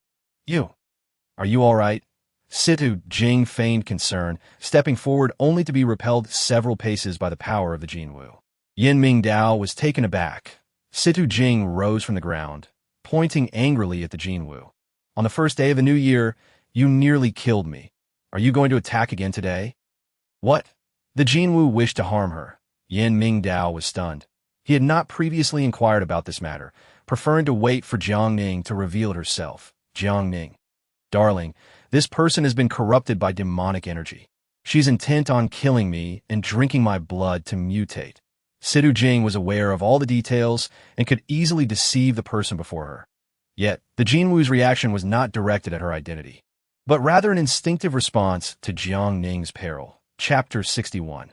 Are you all right? Sidu Jing feigned concern, stepping forward only to be repelled several paces by the power of the Jinwu. Yin Mingdao was taken aback. Sidu Jing rose from the ground, pointing angrily at the Jinwu. On the first day of the new year, you nearly killed me. Are you going to attack again today? What? The Jinwu wished to harm her. Yin Mingdao was stunned. He had not previously inquired about this matter, preferring to wait for Jiang Ning to reveal it herself. Jiang Ning. Darling, this person has been corrupted by demonic energy. She's intent on killing me and drinking my blood to mutate. Sidu Jing was aware of all the details and could easily deceive the person before her. Yet, the Jinwu's reaction was not directed at her identity, but rather an instinctive response to Jiang Ning's peril. Chapter 61.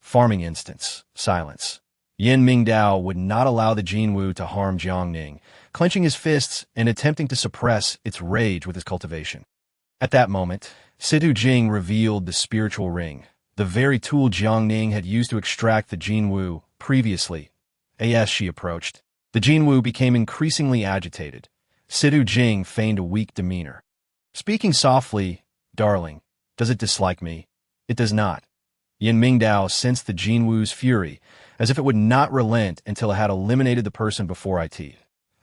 Farming instance. Silence. Yin Mingdao would not allow the Jinwu to harm Jiang Ning, clenching his fists and attempting to suppress its rage with his cultivation. At that moment, Sidu Jing revealed the spiritual ring, the very tool Jiang Ning had used to extract the Jinwu previously. As she approached, the Jinwu became increasingly agitated. Sidu Jing feigned a weak demeanor. Speaking softly, darling, does it dislike me? It does not. Yin Mingdao sensed the Jinwu's fury, as if it would not relent until it had eliminated the person before it.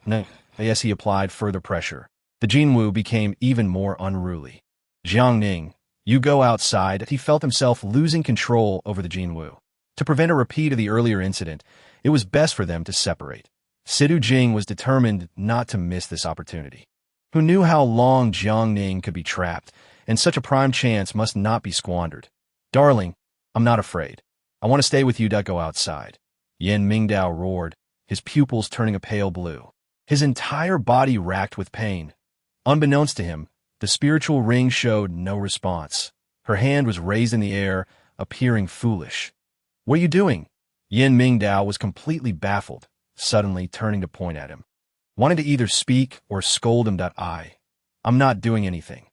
No. As he applied further pressure, the Jinwu became even more unruly. Jiang Ning, you go outside. He felt himself losing control over the Jinwu. To prevent a repeat of the earlier incident, it was best for them to separate. Sidu Jing was determined not to miss this opportunity. Who knew how long Jiang Ning could be trapped, and such a prime chance must not be squandered. Darling, I'm not afraid. I want to stay with you. Go outside. Yin Mingdao roared, his pupils turning a pale blue. His entire body racked with pain. Unbeknownst to him, the spiritual ring showed no response. Her hand was raised in the air, appearing foolish. What are you doing? Yin Mingdao was completely baffled, suddenly turning to point at him. Wanted to either speak or scold him. I'm not doing anything.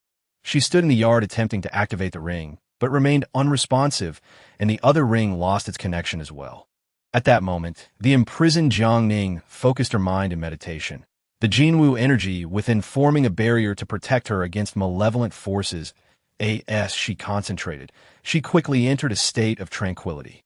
She stood in the yard attempting to activate the ring, but remained unresponsive, and the other ring lost its connection as well. At that moment, the imprisoned Jiang Ning focused her mind in meditation, the Jinwu energy within forming a barrier to protect her against malevolent forces. As she concentrated, she quickly entered a state of tranquility.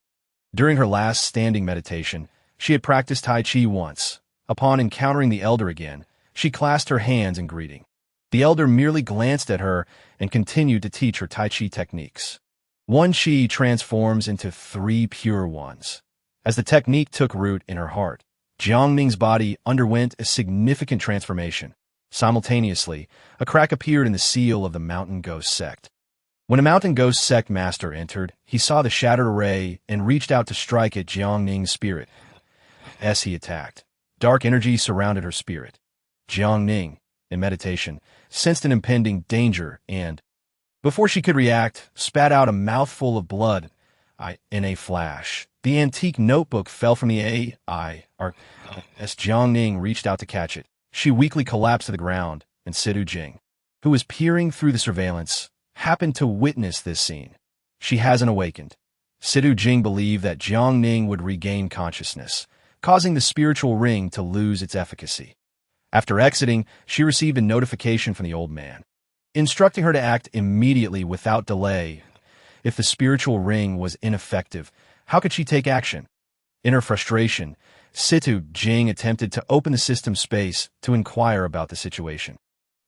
During her last standing meditation, she had practiced Tai Chi once. Upon encountering the elder again, she clasped her hands in greeting. The elder merely glanced at her and continued to teach her Tai Chi techniques. One Chi transforms into 3 pure ones. As the technique took root in her heart, Jiang Ning's body underwent a significant transformation. Simultaneously, a crack appeared in the seal of the Mountain Ghost sect. When a Mountain Ghost sect master entered, he saw the shattered array and reached out to strike at Jiang Ning's spirit. As he attacked, dark energy surrounded her spirit. Jiang Ning, in meditation, sensed an impending danger and, before she could react, spat out a mouthful of blood. In a flash, the antique notebook fell from the as Jiang Ning reached out to catch it. She weakly collapsed to the ground, and Sidu Jing, who was peering through the surveillance, happened to witness this scene. She hasn't awakened. Sidu Jing believed that Jiang Ning would regain consciousness, causing the spiritual ring to lose its efficacy. After exiting, she received a notification from the old man, instructing her to act immediately without delay. If the spiritual ring was ineffective, how could she take action? In her frustration, Jiang attempted to open the system space to inquire about the situation.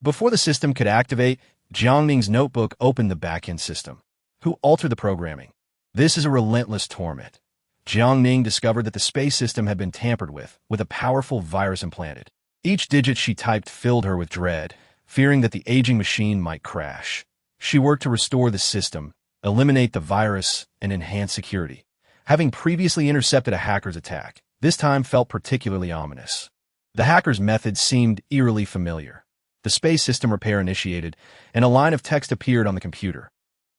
Before the system could activate, Jiang Ning's notebook opened the backend system. Who altered the programming? This is a relentless torment. Jiang Ning discovered that the space system had been tampered with a powerful virus implanted. Each digit she typed filled her with dread, fearing that the aging machine might crash. She worked to restore the system, eliminate the virus, and enhance security. Having previously intercepted a hacker's attack, this time felt particularly ominous. The hacker's methods seemed eerily familiar. The space system repair initiated, and a line of text appeared on the computer.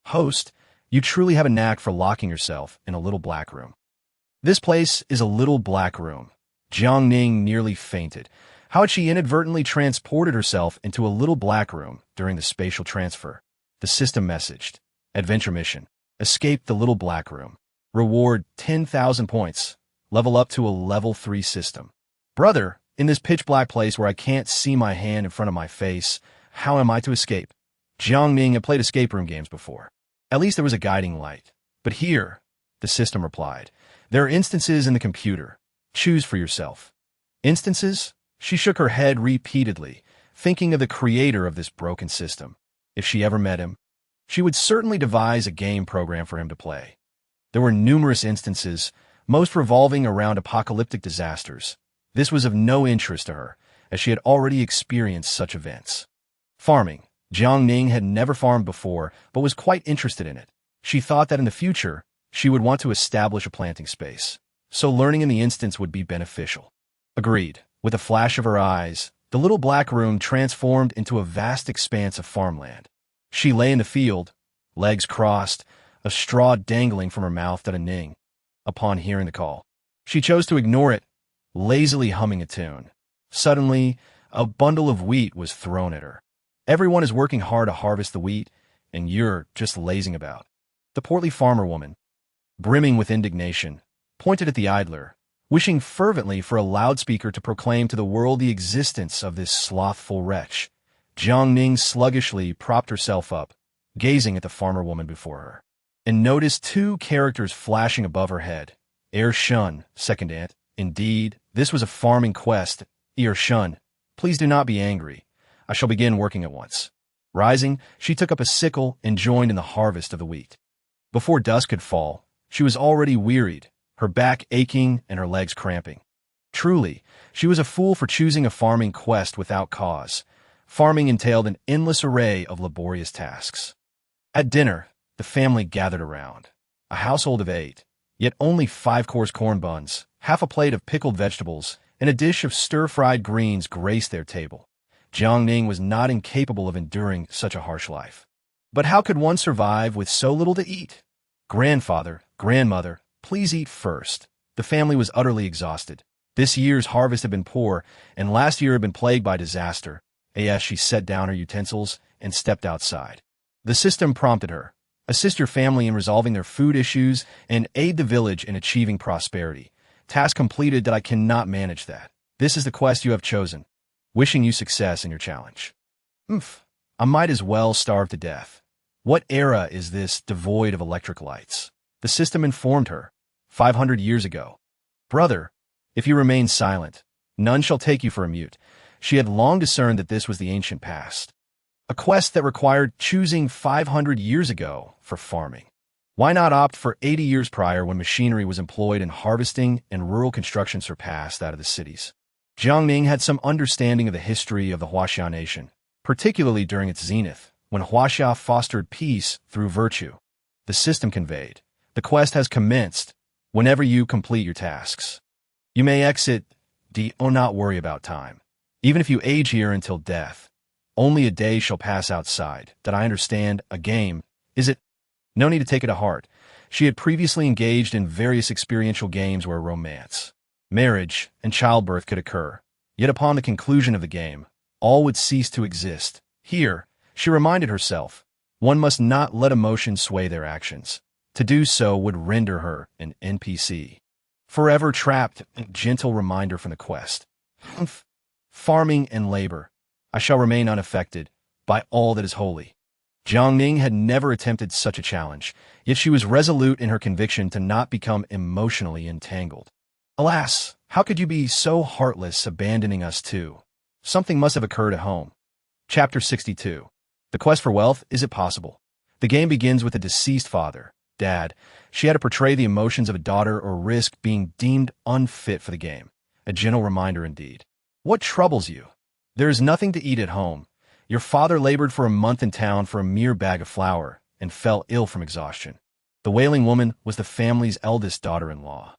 Host, you truly have a knack for locking yourself in a little black room. This place is a little black room. Jiang Ning nearly fainted. How had she inadvertently transported herself into a little black room during the spatial transfer? The system messaged, Adventure mission. Escape the little black room. Reward 10,000 points. Level up to a level 3 system. Brother, in this pitch-black place where I can't see my hand in front of my face, how am I to escape? Jiang Ning had played escape room games before. At least there was a guiding light. But here, the system replied, there are instances in the computer. Choose for yourself. Instances? She shook her head repeatedly, thinking of the creator of this broken system. If she ever met him, she would certainly devise a game program for him to play. There were numerous instances, most revolving around apocalyptic disasters. This was of no interest to her, as she had already experienced such events. Farming. Jiang Ning had never farmed before, but was quite interested in it. She thought that in the future, she would want to establish a planting space, so learning in the instance would be beneficial. Agreed. With a flash of her eyes, the little black room transformed into a vast expanse of farmland. She lay in the field, legs crossed, a straw dangling from her mouth at a Ning. Upon hearing the call, she chose to ignore it, lazily humming a tune. Suddenly, a bundle of wheat was thrown at her. Everyone is working hard to harvest the wheat, and you're just lazing about. The portly farmer woman, brimming with indignation, pointed at the idler, wishing fervently for a loudspeaker to proclaim to the world the existence of this slothful wretch. Jiang Ning sluggishly propped herself up, gazing at the farmer woman before her, and noticed two characters flashing above her head. Shun, second ant. Indeed, this was a farming quest. Shun, please do not be angry. I shall begin working at once. Rising, she took up a sickle and joined in the harvest of the wheat. Before dusk could fall, she was already wearied, her back aching and her legs cramping. Truly, she was a fool for choosing a farming quest without cause. Farming entailed an endless array of laborious tasks. At dinner, the family gathered around. A household of 8, yet only 5-course corn buns, half a plate of pickled vegetables, and a dish of stir-fried greens graced their table. Jiang Ning was not incapable of enduring such a harsh life. But how could one survive with so little to eat? Grandfather, grandmother, please eat first. The family was utterly exhausted. This year's harvest had been poor, and last year had been plagued by disaster. As she set down her utensils and stepped outside. The system prompted her. Assist your family in resolving their food issues and aid the village in achieving prosperity. Task completed. That I cannot manage that. This is the quest you have chosen. Wishing you success in your challenge. I might as well starve to death. What era is this devoid of electric lights? The system informed her. 500 years ago. Brother, if you remain silent, none shall take you for a mute. She had long discerned that this was the ancient past. A quest that required choosing 500 years ago for farming. Why not opt for 80 years prior when machinery was employed in harvesting and rural construction surpassed that of the cities? Jiang Ning had some understanding of the history of the Huaxia nation, particularly during its zenith, when Huaxia fostered peace through virtue. The system conveyed, the quest has commenced whenever you complete your tasks. You may exit, do not worry about time. Even if you age here until death, only a day shall pass outside. That I understand, a game, is it? No need to take it to heart. She had previously engaged in various experiential games where romance, marriage, and childbirth could occur. Yet upon the conclusion of the game, all would cease to exist. Here, she reminded herself, one must not let emotion sway their actions. To do so would render her an NPC. forever trapped, a gentle reminder from the quest. Humph. Farming and labor. I shall remain unaffected by all that is holy. Jiang Ning had never attempted such a challenge, yet she was resolute in her conviction to not become emotionally entangled. Alas, how could you be so heartless, abandoning us too? Something must have occurred at home. Chapter 62. The quest for wealth, is it possible? The game begins with a deceased father, Dad. She had to portray the emotions of a daughter or risk being deemed unfit for the game. A gentle reminder indeed. What troubles you? There is nothing to eat at home. Your father labored for a month in town for a mere bag of flour and fell ill from exhaustion. The wailing woman was the family's eldest daughter-in-law.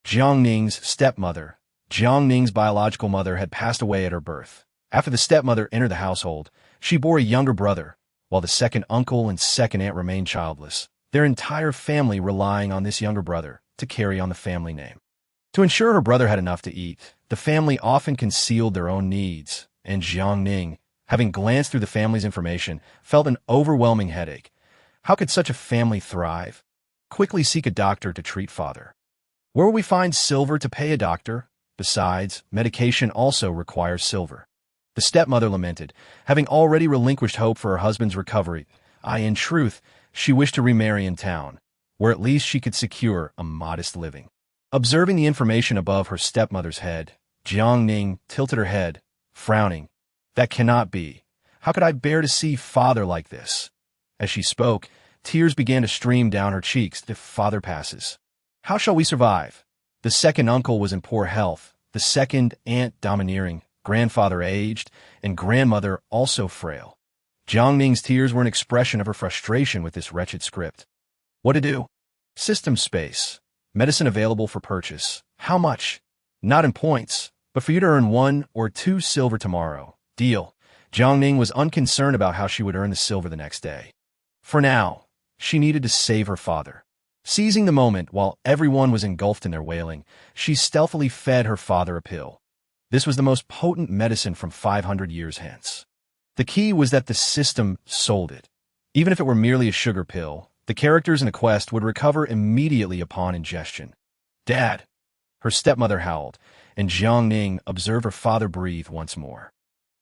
Jiang Ning's stepmother. Jiang Ning's biological mother had passed away at her birth. After the stepmother entered the household, she bore a younger brother, while the second uncle and second aunt remained childless, their entire family relying on this younger brother to carry on the family name. To ensure her brother had enough to eat, the family often concealed their own needs, and Jiang Ning, having glanced through the family's information, felt an overwhelming headache. How could such a family thrive? Quickly seek a doctor to treat father. Where will we find silver to pay a doctor? Besides, medication also requires silver. The stepmother lamented, having already relinquished hope for her husband's recovery. In truth, she wished to remarry in town, where at least she could secure a modest living. Observing the information above her stepmother's head, Jiang Ning tilted her head, frowning. That cannot be. How could I bear to see father like this? As she spoke, tears began to stream down her cheeks. If father passes, how shall we survive? The second uncle was in poor health, the second aunt domineering, grandfather aged, and grandmother also frail. Jiang Ning's tears were an expression of her frustration with this wretched script. What to do? System space. Medicine available for purchase. How much? Not in points, but for you to earn 1 or 2 silver tomorrow. Deal. Jiang Ning was unconcerned about how she would earn the silver the next day. For now, she needed to save her father. Seizing the moment while everyone was engulfed in their wailing, she stealthily fed her father a pill. This was the most potent medicine from 500 years hence. The key was that the system sold it. Even if it were merely a sugar pill, the characters in the quest would recover immediately upon ingestion. Dad! Her stepmother howled, and Jiang Ning observed her father breathe once more.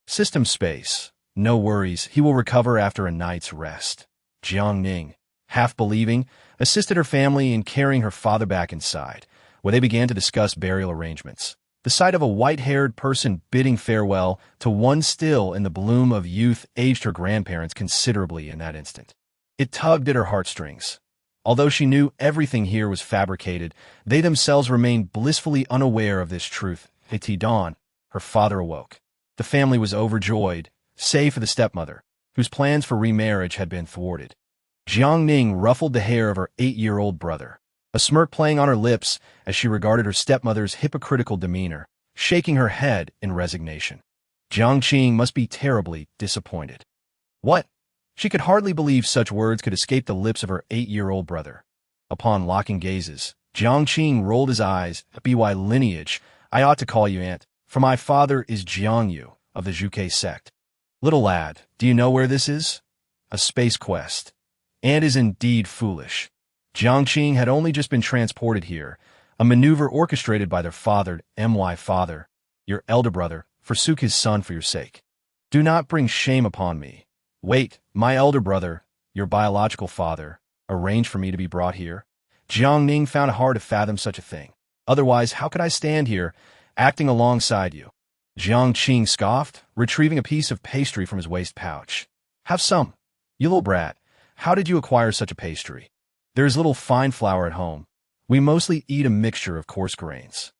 System space. No worries, he will recover after a night's rest. Jiang Ning, half believing, assisted her family in carrying her father back inside, where they began to discuss burial arrangements. The sight of a white-haired person bidding farewell to one still in the bloom of youth aged her grandparents considerably in that instant. It tugged at her heartstrings. Although she knew everything here was fabricated, they themselves remained blissfully unaware of this truth. At dawn, her father awoke. The family was overjoyed, save for the stepmother, whose plans for remarriage had been thwarted. Jiang Ning ruffled the hair of her 8-year-old brother, a smirk playing on her lips as she regarded her stepmother's hypocritical demeanor, shaking her head in resignation. Jiang Qing must be terribly disappointed. What? She could hardly believe such words could escape the lips of her 8-year-old brother. Upon locking gazes, Jiang Qing rolled his eyes. By lineage, I ought to call you aunt, for my father is Jiang Yu of the Zhuke sect. Little lad, do you know where this is? A space quest. Aunt is indeed foolish. Jiang Qing had only just been transported here, a maneuver orchestrated by their father, father, your elder brother, forsook his son for your sake. Do not bring shame upon me. Wait, my elder brother, your biological father, arranged for me to be brought here? Jiang Ning found it hard to fathom such a thing. Otherwise, how could I stand here, acting alongside you? Jiang Qing scoffed, retrieving a piece of pastry from his waist pouch. Have some. You little brat, how did you acquire such a pastry? There is little fine flour at home. We mostly eat a mixture of coarse grains.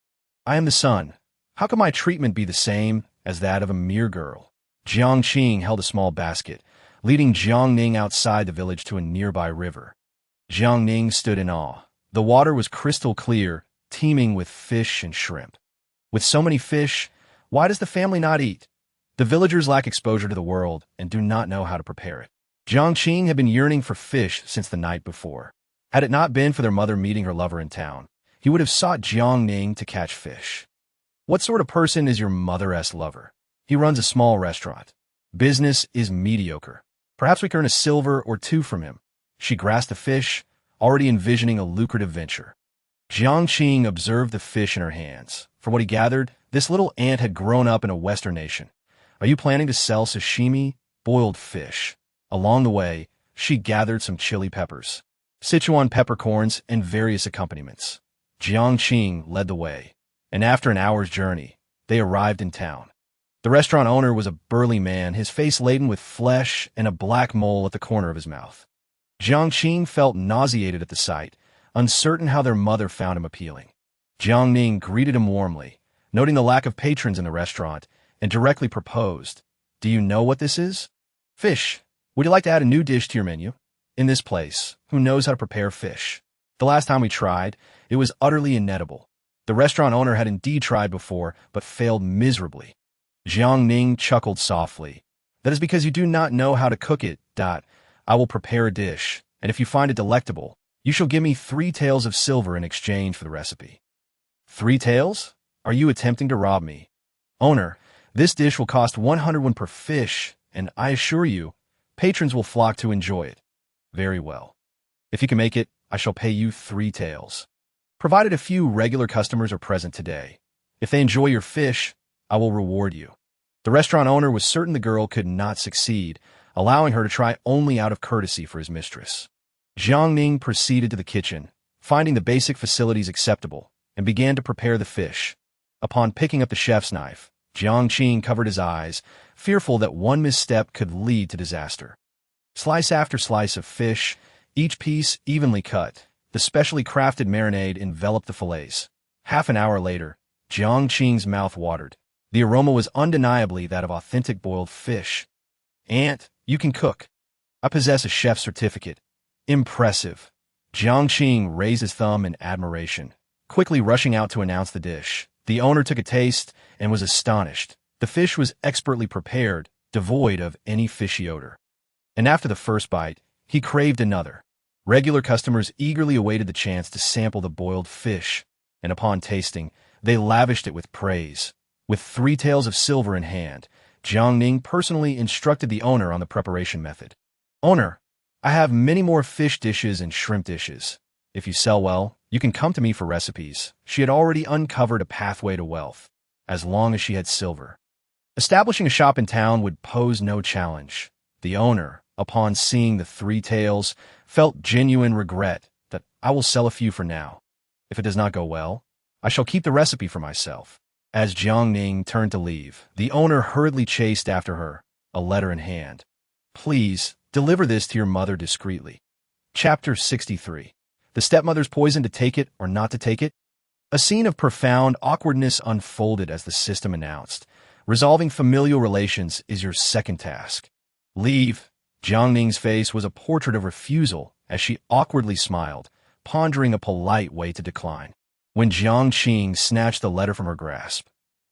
I am the son. How can my treatment be the same as that of a mere girl? Jiang Qing held a small basket, leading Jiang Ning outside the village to a nearby river. Jiang Ning stood in awe. The water was crystal clear, teeming with fish and shrimp. With so many fish, why does the family not eat? The villagers lack exposure to the world and do not know how to prepare it. Jiang Qing had been yearning for fish since the night before. Had it not been for their mother meeting her lover in town, he would have sought Jiang Ning to catch fish. What sort of person is your mother-s lover? He runs a small restaurant. Business is mediocre. Perhaps we can earn a silver or 2 from him. She grasped the fish, already envisioning a lucrative venture. Jiang Ning observed the fish in her hands. For what he gathered, this little ant had grown up in a Western nation. Are you planning to sell sashimi? Boiled fish. Along the way, she gathered some chili peppers, Sichuan peppercorns, and various accompaniments. Jiang Ning led the way, and after an hour's journey, they arrived in town. The restaurant owner was a burly man, his face laden with flesh and a black mole at the corner of his mouth. Jiang Ning felt nauseated at the sight, uncertain how their mother found him appealing. Jiang Ning greeted him warmly, noting the lack of patrons in the restaurant, and directly proposed, "Do you know what this is?" "Fish. Would you like to add a new dish to your menu?" "In this place, who knows how to prepare fish? The last time we tried, it was utterly inedible." The restaurant owner had indeed tried before, but failed miserably. Jiang Ning chuckled softly. "That is because you do not know how to cook it. I will prepare a dish, and if you find it delectable, you shall give me 3 taels of silver in exchange for the recipe." 3 taels? Are you attempting to rob me? "Owner, this dish will cost 101 per fish, and I assure you, patrons will flock to enjoy it." "Very well. If you can make it, I shall pay you 3 taels. Provided a few regular customers are present today. If they enjoy your fish, I will reward you." The restaurant owner was certain the girl could not succeed, allowing her to try only out of courtesy for his mistress. Jiang Ning proceeded to the kitchen, finding the basic facilities acceptable, and began to prepare the fish. Upon picking up the chef's knife, Jiang Ning covered his eyes, fearful that one misstep could lead to disaster. Slice after slice of fish, each piece evenly cut, the specially crafted marinade enveloped the fillets. Half an hour later, Jiang Ning's mouth watered. The aroma was undeniably that of authentic boiled fish. "Aunt, you can cook. I possess a chef's certificate." "Impressive." Jiang Ning raised his thumb in admiration, quickly rushing out to announce the dish. The owner took a taste and was astonished. The fish was expertly prepared, devoid of any fishy odor. And after the first bite, he craved another. Regular customers eagerly awaited the chance to sample the boiled fish, and upon tasting, they lavished it with praise. With 3 taels of silver in hand, Jiang Ning personally instructed the owner on the preparation method. "Owner, I have many more fish dishes and shrimp dishes. If you sell well, you can come to me for recipes." She had already uncovered a pathway to wealth, as long as she had silver. Establishing a shop in town would pose no challenge. The owner, upon seeing the 3 taels, felt genuine regret that "I will sell a few for now. If it does not go well, I shall keep the recipe for myself." As Jiang Ning turned to leave, the owner hurriedly chased after her, a letter in hand. "Please, deliver this to your mother discreetly." Chapter 63. The stepmother's poison to take it or not to take it? A scene of profound awkwardness unfolded as the system announced. "Resolving familial relations is your second task. Leave." Jiang Ning's face was a portrait of refusal as she awkwardly smiled, pondering a polite way to decline. When Jiang Ning snatched the letter from her grasp,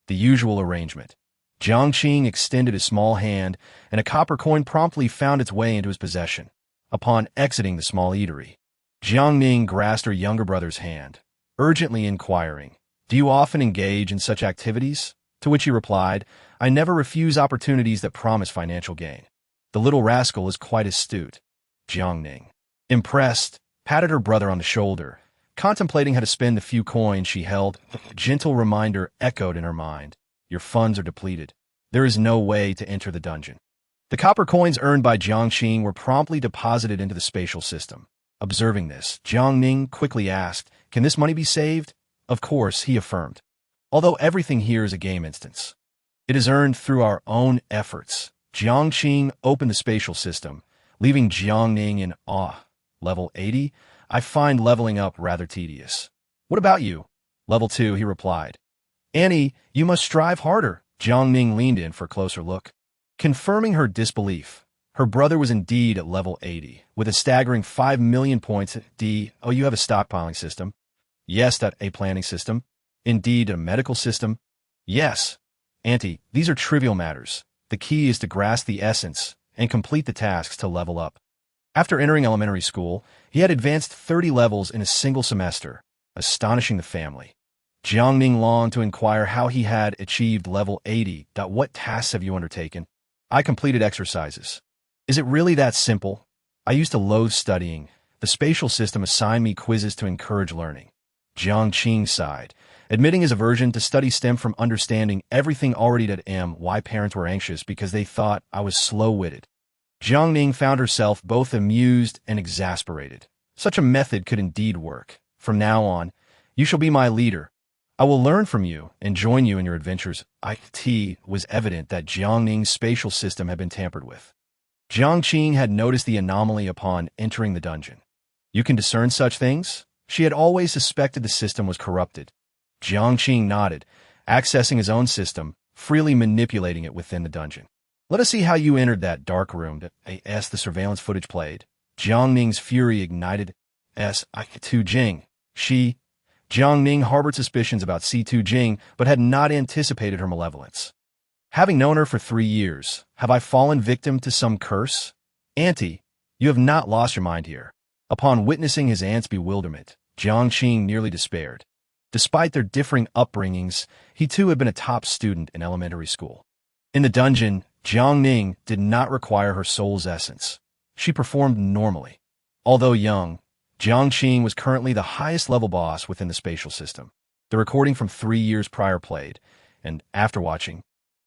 the usual arrangement. Jiang Ning extended a small hand, and a copper coin promptly found its way into his possession. Upon exiting the small eatery, Jiang Ning grasped her younger brother's hand, urgently inquiring, "Do you often engage in such activities?" To which he replied, "I never refuse opportunities that promise financial gain." "The little rascal is quite astute." Jiang Ning, impressed, patted her brother on the shoulder. Contemplating how to spend the few coins she held, a gentle reminder echoed in her mind. "Your funds are depleted. There is no way to enter the dungeon." The copper coins earned by Jiang Ning were promptly deposited into the spatial system. Observing this, Jiang Ning quickly asked, "Can this money be saved?" "Of course," he affirmed. "Although everything here is a game instance. It is earned through our own efforts." Jiang Ning opened the spatial system, leaving Jiang Ning in awe. "Level 80? I find leveling up rather tedious." "What about you?" "Level 2, he replied. "Annie, you must strive harder." Jiang Ning leaned in for a closer look. Confirming her disbelief, her brother was indeed at level 80, with a staggering 5 million points. "Oh, you have a stockpiling system?" "Yes." "A planning system?" "Indeed." "A medical system?" "Yes." "Auntie, these are trivial matters. The key is to grasp the essence and complete the tasks to level up." After entering elementary school, he had advanced 30 levels in a single semester, astonishing the family. Jiang Ning longed to inquire how he had achieved level 80. "What tasks have you undertaken?" "I completed exercises." "Is it really that simple?" "I used to loathe studying. The spatial system assigned me quizzes to encourage learning." Jiang Ning sighed, admitting his aversion to study stemmed from understanding everything already at why parents were anxious because they thought I was slow-witted. Jiang Ning found herself both amused and exasperated. Such a method could indeed work. From now on, you shall be my leader. I will learn from you and join you in your adventures. It was evident that Jiang Ning's spatial system had been tampered with. Jiang Ning had noticed the anomaly upon entering the dungeon. You can discern such things? She had always suspected the system was corrupted. Jiang Ning nodded, accessing his own system, freely manipulating it within the dungeon. Let us see how you entered that dark room that the surveillance footage played. Jiang Ning's fury ignited. Tu Jing. Jiang Ning harbored suspicions about Tu Jing, but had not anticipated her malevolence. Having known her for 3 years, have I fallen victim to some curse? Auntie, you have not lost your mind here. Upon witnessing his aunt's bewilderment, Jiang Ning nearly despaired. Despite their differing upbringings, he too had been a top student in elementary school. In the dungeon, Jiang Ning did not require her soul's essence. She performed normally. Although young, Jiang Ning was currently the highest level boss within the spatial system. The recording from 3 years prior played, and after watching,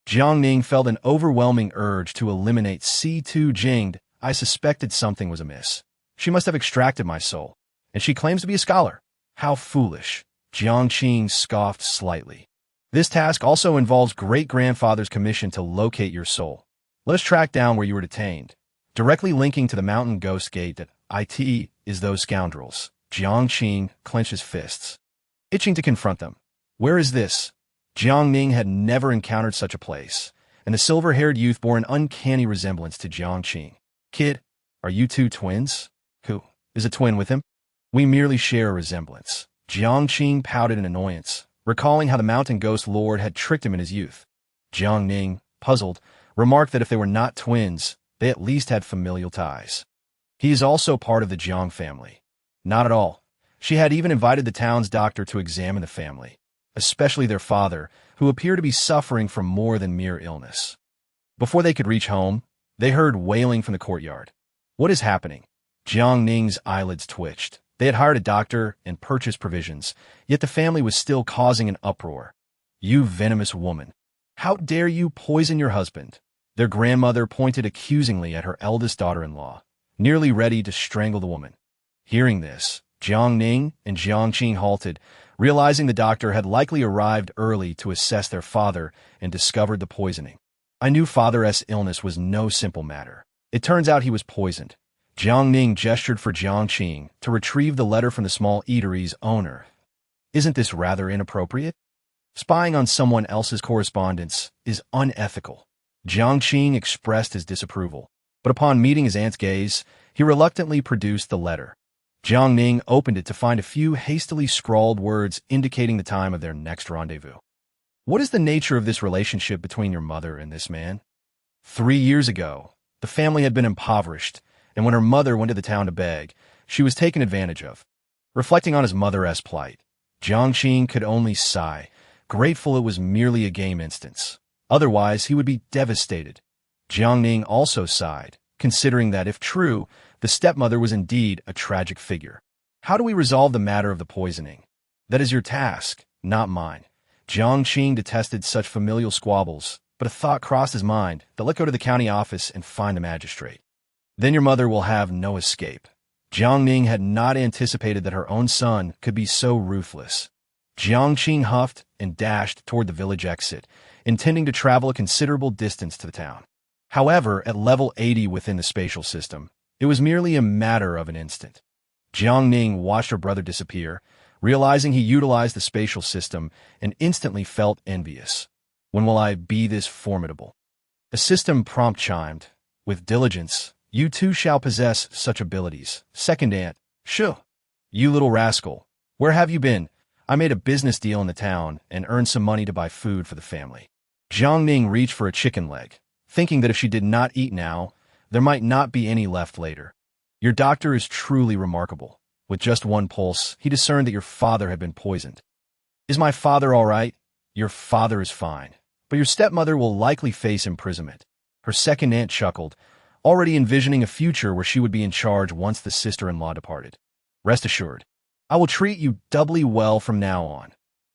Jiang Ning felt an overwhelming urge to eliminate Tu Jing. I suspected something was amiss. She must have extracted my soul, and she claims to be a scholar. How foolish. Jiang Ning scoffed slightly. This task also involves great-grandfather's commission to locate your soul. Let us track down where you were detained. Directly linking to the mountain ghost gate that it is those scoundrels. Jiang Ning clenched his fists, itching to confront them. Where is this? Jiang Ning had never encountered such a place, and the silver-haired youth bore an uncanny resemblance to Jiang Ning. Kid, are you two twins? Who is a twin with him? We merely share a resemblance. Jiang Ning pouted in annoyance, recalling how the mountain ghost lord had tricked him in his youth. Jiang Ning, puzzled, remarked that if they were not twins, they at least had familial ties. He is also part of the Jiang family. Not at all. She had even invited the town's doctor to examine the family, especially their father, who appeared to be suffering from more than mere illness. Before they could reach home, they heard wailing from the courtyard. What is happening? Jiang Ning's eyelids twitched. They had hired a doctor and purchased provisions, yet the family was still causing an uproar. You venomous woman. How dare you poison your husband? Their grandmother pointed accusingly at her eldest daughter-in-law, nearly ready to strangle the woman. Hearing this, Jiang Ning and Jiang Ning halted, realizing the doctor had likely arrived early to assess their father and discovered the poisoning. I knew father's illness was no simple matter. It turns out he was poisoned. Jiang Ning gestured for Jiang Ning to retrieve the letter from the small eatery's owner. Isn't this rather inappropriate? Spying on someone else's correspondence is unethical. Jiang Ning expressed his disapproval, but upon meeting his aunt's gaze, he reluctantly produced the letter. Jiang Ning opened it to find a few hastily scrawled words indicating the time of their next rendezvous. What is the nature of this relationship between your mother and this man? 3 years ago, the family had been impoverished, and when her mother went to the town to beg, she was taken advantage of. Reflecting on his mother's plight, Jiang Ning could only sigh, grateful it was merely a game instance. Otherwise, he would be devastated. Jiang Ning also sighed, considering that, if true, the stepmother was indeed a tragic figure. How do we resolve the matter of the poisoning? That is your task, not mine. Jiang Ning detested such familial squabbles, but a thought crossed his mind that let's go to the county office and find a magistrate. Then your mother will have no escape. Jiang Ning had not anticipated that her own son could be so ruthless. Jiang Ning huffed and dashed toward the village exit, intending to travel a considerable distance to the town. However, at level 80 within the spatial system, it was merely a matter of an instant. Jiang Ning watched her brother disappear, realizing he utilized the spatial system, and instantly felt envious. When will I be this formidable? A system prompt chimed. With diligence, you too shall possess such abilities. Second aunt. Shoo! You little rascal. Where have you been? I made a business deal in the town and earned some money to buy food for the family. Jiang Ning reached for a chicken leg, thinking that if she did not eat now, there might not be any left later. Your doctor is truly remarkable. With just one pulse, he discerned that your father had been poisoned. Is my father all right? Your father is fine, but your stepmother will likely face imprisonment. Her second aunt chuckled, already envisioning a future where she would be in charge once the sister-in-law departed. Rest assured, I will treat you doubly well from now on.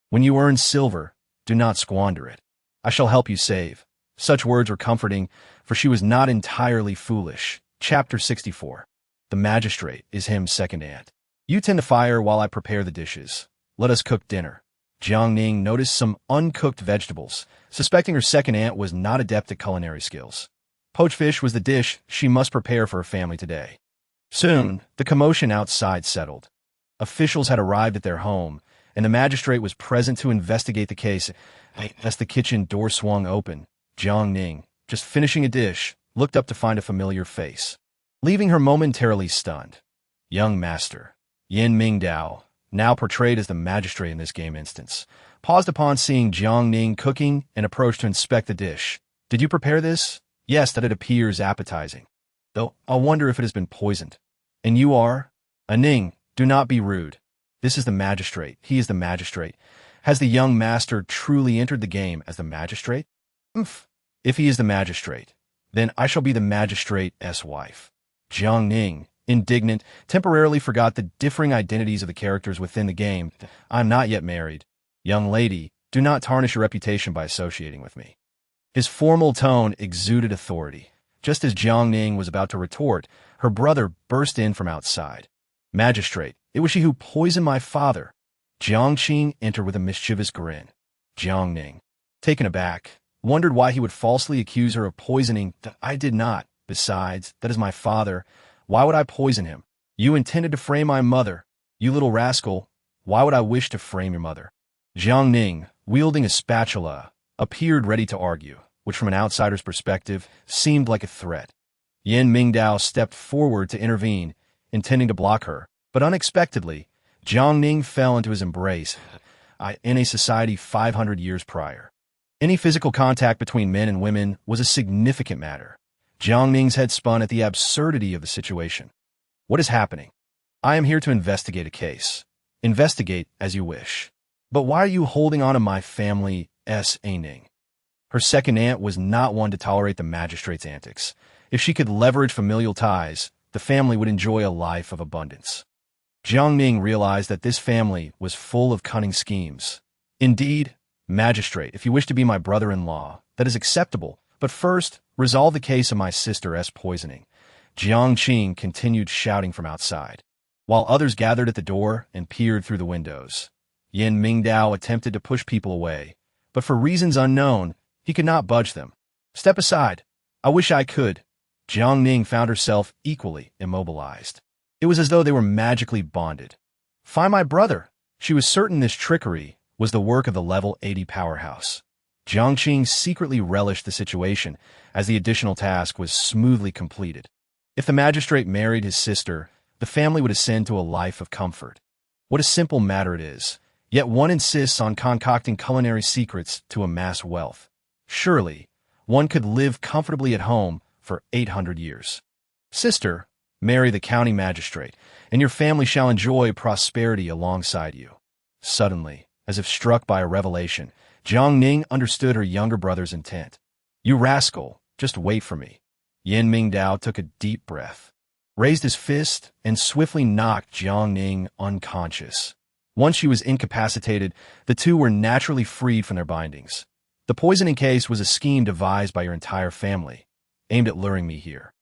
When you earn silver, do not squander it. I shall help you save. Such words were comforting, for she was not entirely foolish. Chapter 64. The magistrate is him's second aunt. You tend the fire while I prepare the dishes. Let us cook dinner. Jiang Ning noticed some uncooked vegetables, suspecting her second aunt was not adept at culinary skills. Poached fish was the dish she must prepare for her family today. Soon, the commotion outside settled. Officials had arrived at their home, and the magistrate was present to investigate the case. As the kitchen door swung open, Jiang Ning, just finishing a dish, looked up to find a familiar face, leaving her momentarily stunned. Young master, Yin Mingdao, now portrayed as the magistrate in this game instance, paused upon seeing Jiang Ning cooking and approached to inspect the dish. Did you prepare this? Yes, that it appears appetizing. Though I wonder if it has been poisoned. And you are? Ning, do not be rude. This is the magistrate. He is the magistrate. Has the young master truly entered the game as the magistrate? If he is the magistrate, then I shall be the magistrate's wife. Jiang Ning, indignant, temporarily forgot the differing identities of the characters within the game. I am not yet married. Young lady, do not tarnish your reputation by associating with me. His formal tone exuded authority. Just as Jiang Ning was about to retort, her brother burst in from outside. Magistrate, it was she who poisoned my father. Jiang Qing entered with a mischievous grin. Jiang Ning, taken aback, wondered why he would falsely accuse her of poisoning. I did not. Besides, that is my father. Why would I poison him? You intended to frame my mother. You little rascal. Why would I wish to frame your mother? Jiang Ning, wielding a spatula, appeared ready to argue, which from an outsider's perspective seemed like a threat. Yin Mingdao stepped forward to intervene, intending to block her, but unexpectedly, Jiang Ning fell into his embrace. In a society 500 years prior, any physical contact between men and women was a significant matter. Jiang Ning's head spun at the absurdity of the situation. What is happening? I am here to investigate a case. Investigate as you wish. But why are you holding on to my family's Ning? Her second aunt was not one to tolerate the magistrate's antics. If she could leverage familial ties, the family would enjoy a life of abundance. Jiang Ning realized that this family was full of cunning schemes. Indeed, magistrate, if you wish to be my brother-in-law, that is acceptable, but first, resolve the case of my sister's poisoning. Jiang Qing continued shouting from outside, while others gathered at the door and peered through the windows. Yin Mingdao attempted to push people away, but for reasons unknown, he could not budge them. Step aside. I wish I could. Jiang Ning found herself equally immobilized. It was as though they were magically bonded. Find my brother. She was certain this trickery was the work of the level 80 powerhouse. Jiang Qing secretly relished the situation, as the additional task was smoothly completed. If the magistrate married his sister, the family would ascend to a life of comfort. What a simple matter it is, yet one insists on concocting culinary secrets to amass wealth. Surely, one could live comfortably at home for 800 years. Sister, marry the county magistrate, and your family shall enjoy prosperity alongside you. Suddenly, as if struck by a revelation, Jiang Ning understood her younger brother's intent. You rascal, just wait for me. Yin Mingdao took a deep breath, raised his fist, and swiftly knocked Jiang Ning unconscious. Once she was incapacitated, the two were naturally freed from their bindings. The poisoning case was a scheme devised by your entire family, aimed at luring me here.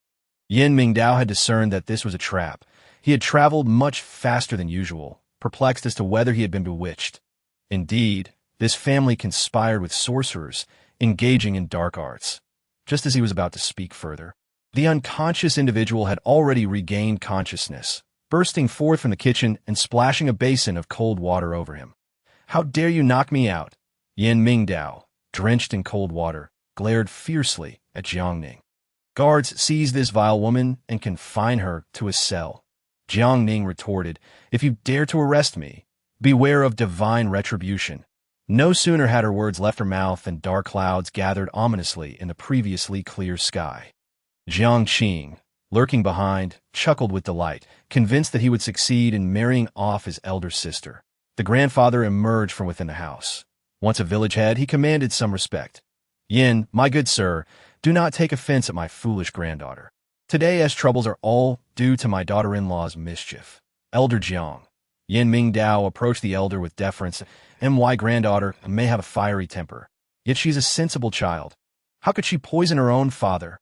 Yin Mingdao had discerned that this was a trap. He had traveled much faster than usual, perplexed as to whether he had been bewitched. Indeed, this family conspired with sorcerers, engaging in dark arts. Just as he was about to speak further, the unconscious individual had already regained consciousness, bursting forth from the kitchen and splashing a basin of cold water over him. How dare you knock me out? Yin Mingdao, drenched in cold water, glared fiercely at Jiang Ning. Guards, seize this vile woman and confine her to a cell. Jiang Ning retorted, if you dare to arrest me, beware of divine retribution. No sooner had her words left her mouth than dark clouds gathered ominously in the previously clear sky. Jiang Qing, lurking behind, chuckled with delight, convinced that he would succeed in marrying off his elder sister. The grandfather emerged from within the house. Once a village head, he commanded some respect. Yin, my good sir, do not take offense at my foolish granddaughter. Today's troubles are all due to my daughter-in-law's mischief. Elder Jiang. Yin Mingdao approached the elder with deference. My granddaughter may have a fiery temper, yet she's a sensible child. How could she poison her own father?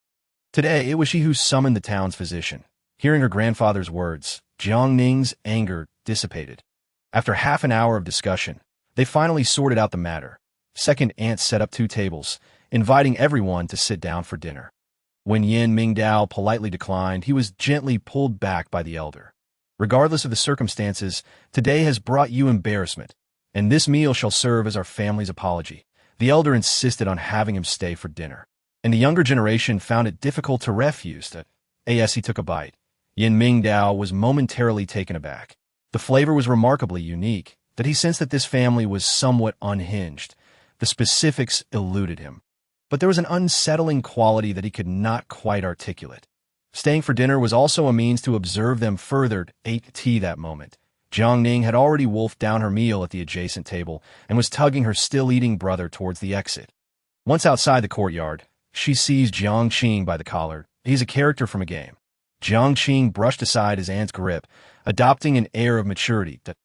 Today, it was she who summoned the town's physician. Hearing her grandfather's words, Jiang Ning's anger dissipated. After half an hour of discussion, they finally sorted out the matter. Second aunt set up 2 tables, inviting everyone to sit down for dinner. When Yin Mingdao politely declined, he was gently pulled back by the elder. Regardless of the circumstances, today has brought you embarrassment, and this meal shall serve as our family's apology. The elder insisted on having him stay for dinner, and the younger generation found it difficult to refuse that. As he took a bite, Yin Mingdao was momentarily taken aback. The flavor was remarkably unique, that he sensed that this family was somewhat unhinged. The specifics eluded him, but there was an unsettling quality that he could not quite articulate. Staying for dinner was also a means to observe them further. Ate tea that moment. Jiang Ning had already wolfed down her meal at the adjacent table and was tugging her still-eating brother towards the exit. Once outside the courtyard, she seized Jiang Qing by the collar. He's a character from a game. Jiang Qing brushed aside his aunt's grip, adopting an air of maturity that,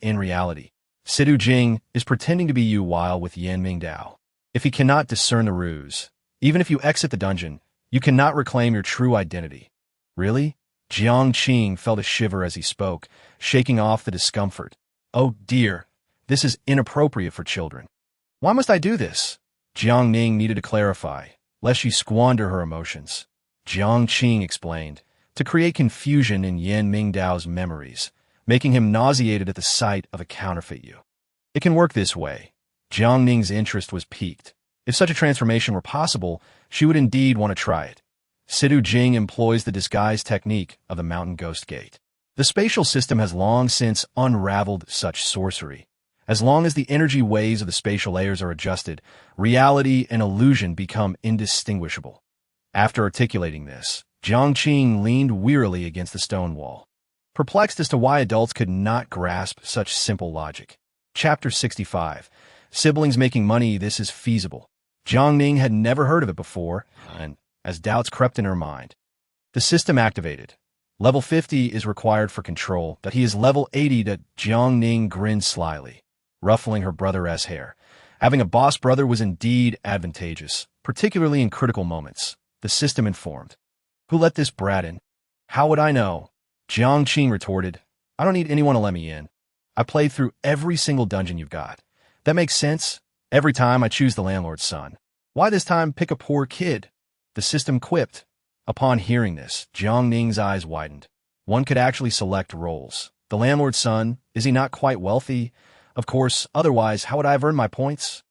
in reality, Sidu Jing is pretending to be you while with Yin Mingdao. If he cannot discern the ruse, even if you exit the dungeon, you cannot reclaim your true identity. Really? Jiang Qing felt a shiver as he spoke, shaking off the discomfort. Oh dear, this is inappropriate for children. Why must I do this? Jiang Ning needed to clarify, lest she squander her emotions. Jiang Qing explained, to create confusion in Yin Mingdao's memories, making him nauseated at the sight of a counterfeit you. It can work this way. Jiang Ning's interest was piqued. If such a transformation were possible, she would indeed want to try it. Sidu Jing employs the disguise technique of the mountain ghost gate. The spatial system has long since unraveled such sorcery. As long as the energy waves of the spatial layers are adjusted, reality and illusion become indistinguishable. After articulating this, Jiang Qing leaned wearily against the stone wall, perplexed as to why adults could not grasp such simple logic. Chapter 65. Siblings making money. This is feasible. Jiang Ning had never heard of it before, and as doubts crept in her mind, the system activated. Level 50 is required for control, that he is level 80 to Jiang Ning grinned slyly, ruffling her brother's hair. Having a boss brother was indeed advantageous, particularly in critical moments, the system informed. Who let this brat in? How would I know? Jiang Qing retorted, I don't need anyone to let me in. I played through every single dungeon you've got. That makes sense. Every time I choose the landlord's son. Why this time pick a poor kid? The system quipped. Upon hearing this, Jiang Ning's eyes widened. One could actually select roles. The landlord's son, is he not quite wealthy? Of course, otherwise, how would I have earned my points?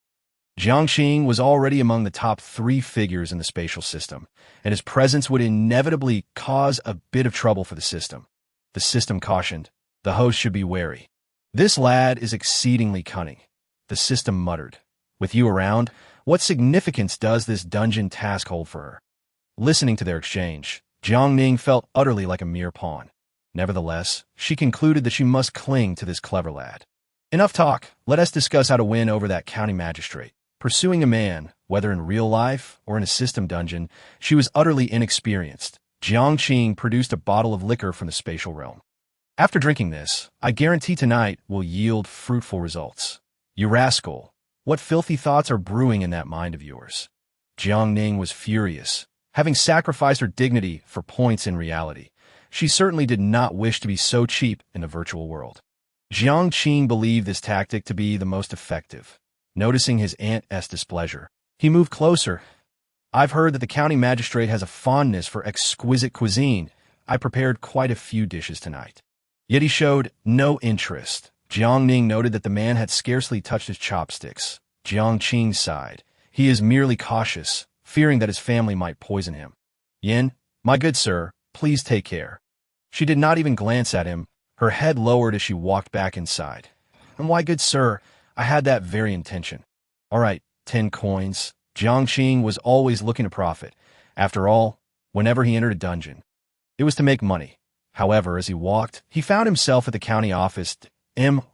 Jiang Qing was already among the top 3 figures in the spatial system, and his presence would inevitably cause a bit of trouble for the system. The system cautioned, the host should be wary. This lad is exceedingly cunning. The system muttered. With you around, what significance does this dungeon task hold for her? Listening to their exchange, Jiang Ning felt utterly like a mere pawn. Nevertheless, she concluded that she must cling to this clever lad. Enough talk, let us discuss how to win over that county magistrate. Pursuing a man, whether in real life or in a system dungeon, she was utterly inexperienced. Jiang Qing produced a bottle of liquor from the spatial realm. After drinking this, I guarantee tonight will yield fruitful results. You rascal, what filthy thoughts are brewing in that mind of yours? Jiang Ning was furious. Having sacrificed her dignity for points in reality, she certainly did not wish to be so cheap in the virtual world. Jiang Qing believed this tactic to be the most effective. Noticing his aunt's displeasure, he moved closer. I've heard that the county magistrate has a fondness for exquisite cuisine. I prepared quite a few dishes tonight. Yet he showed no interest. Jiang Ning noted that the man had scarcely touched his chopsticks. Jiang Qing sighed. He is merely cautious, fearing that his family might poison him. Yin, my good sir, please take care. She did not even glance at him, her head lowered as she walked back inside. And why, good sir, I had that very intention. All right, 10 coins. Jiang Qing was always looking to profit. After all, whenever he entered a dungeon, it was to make money. However, as he walked, he found himself at the county office.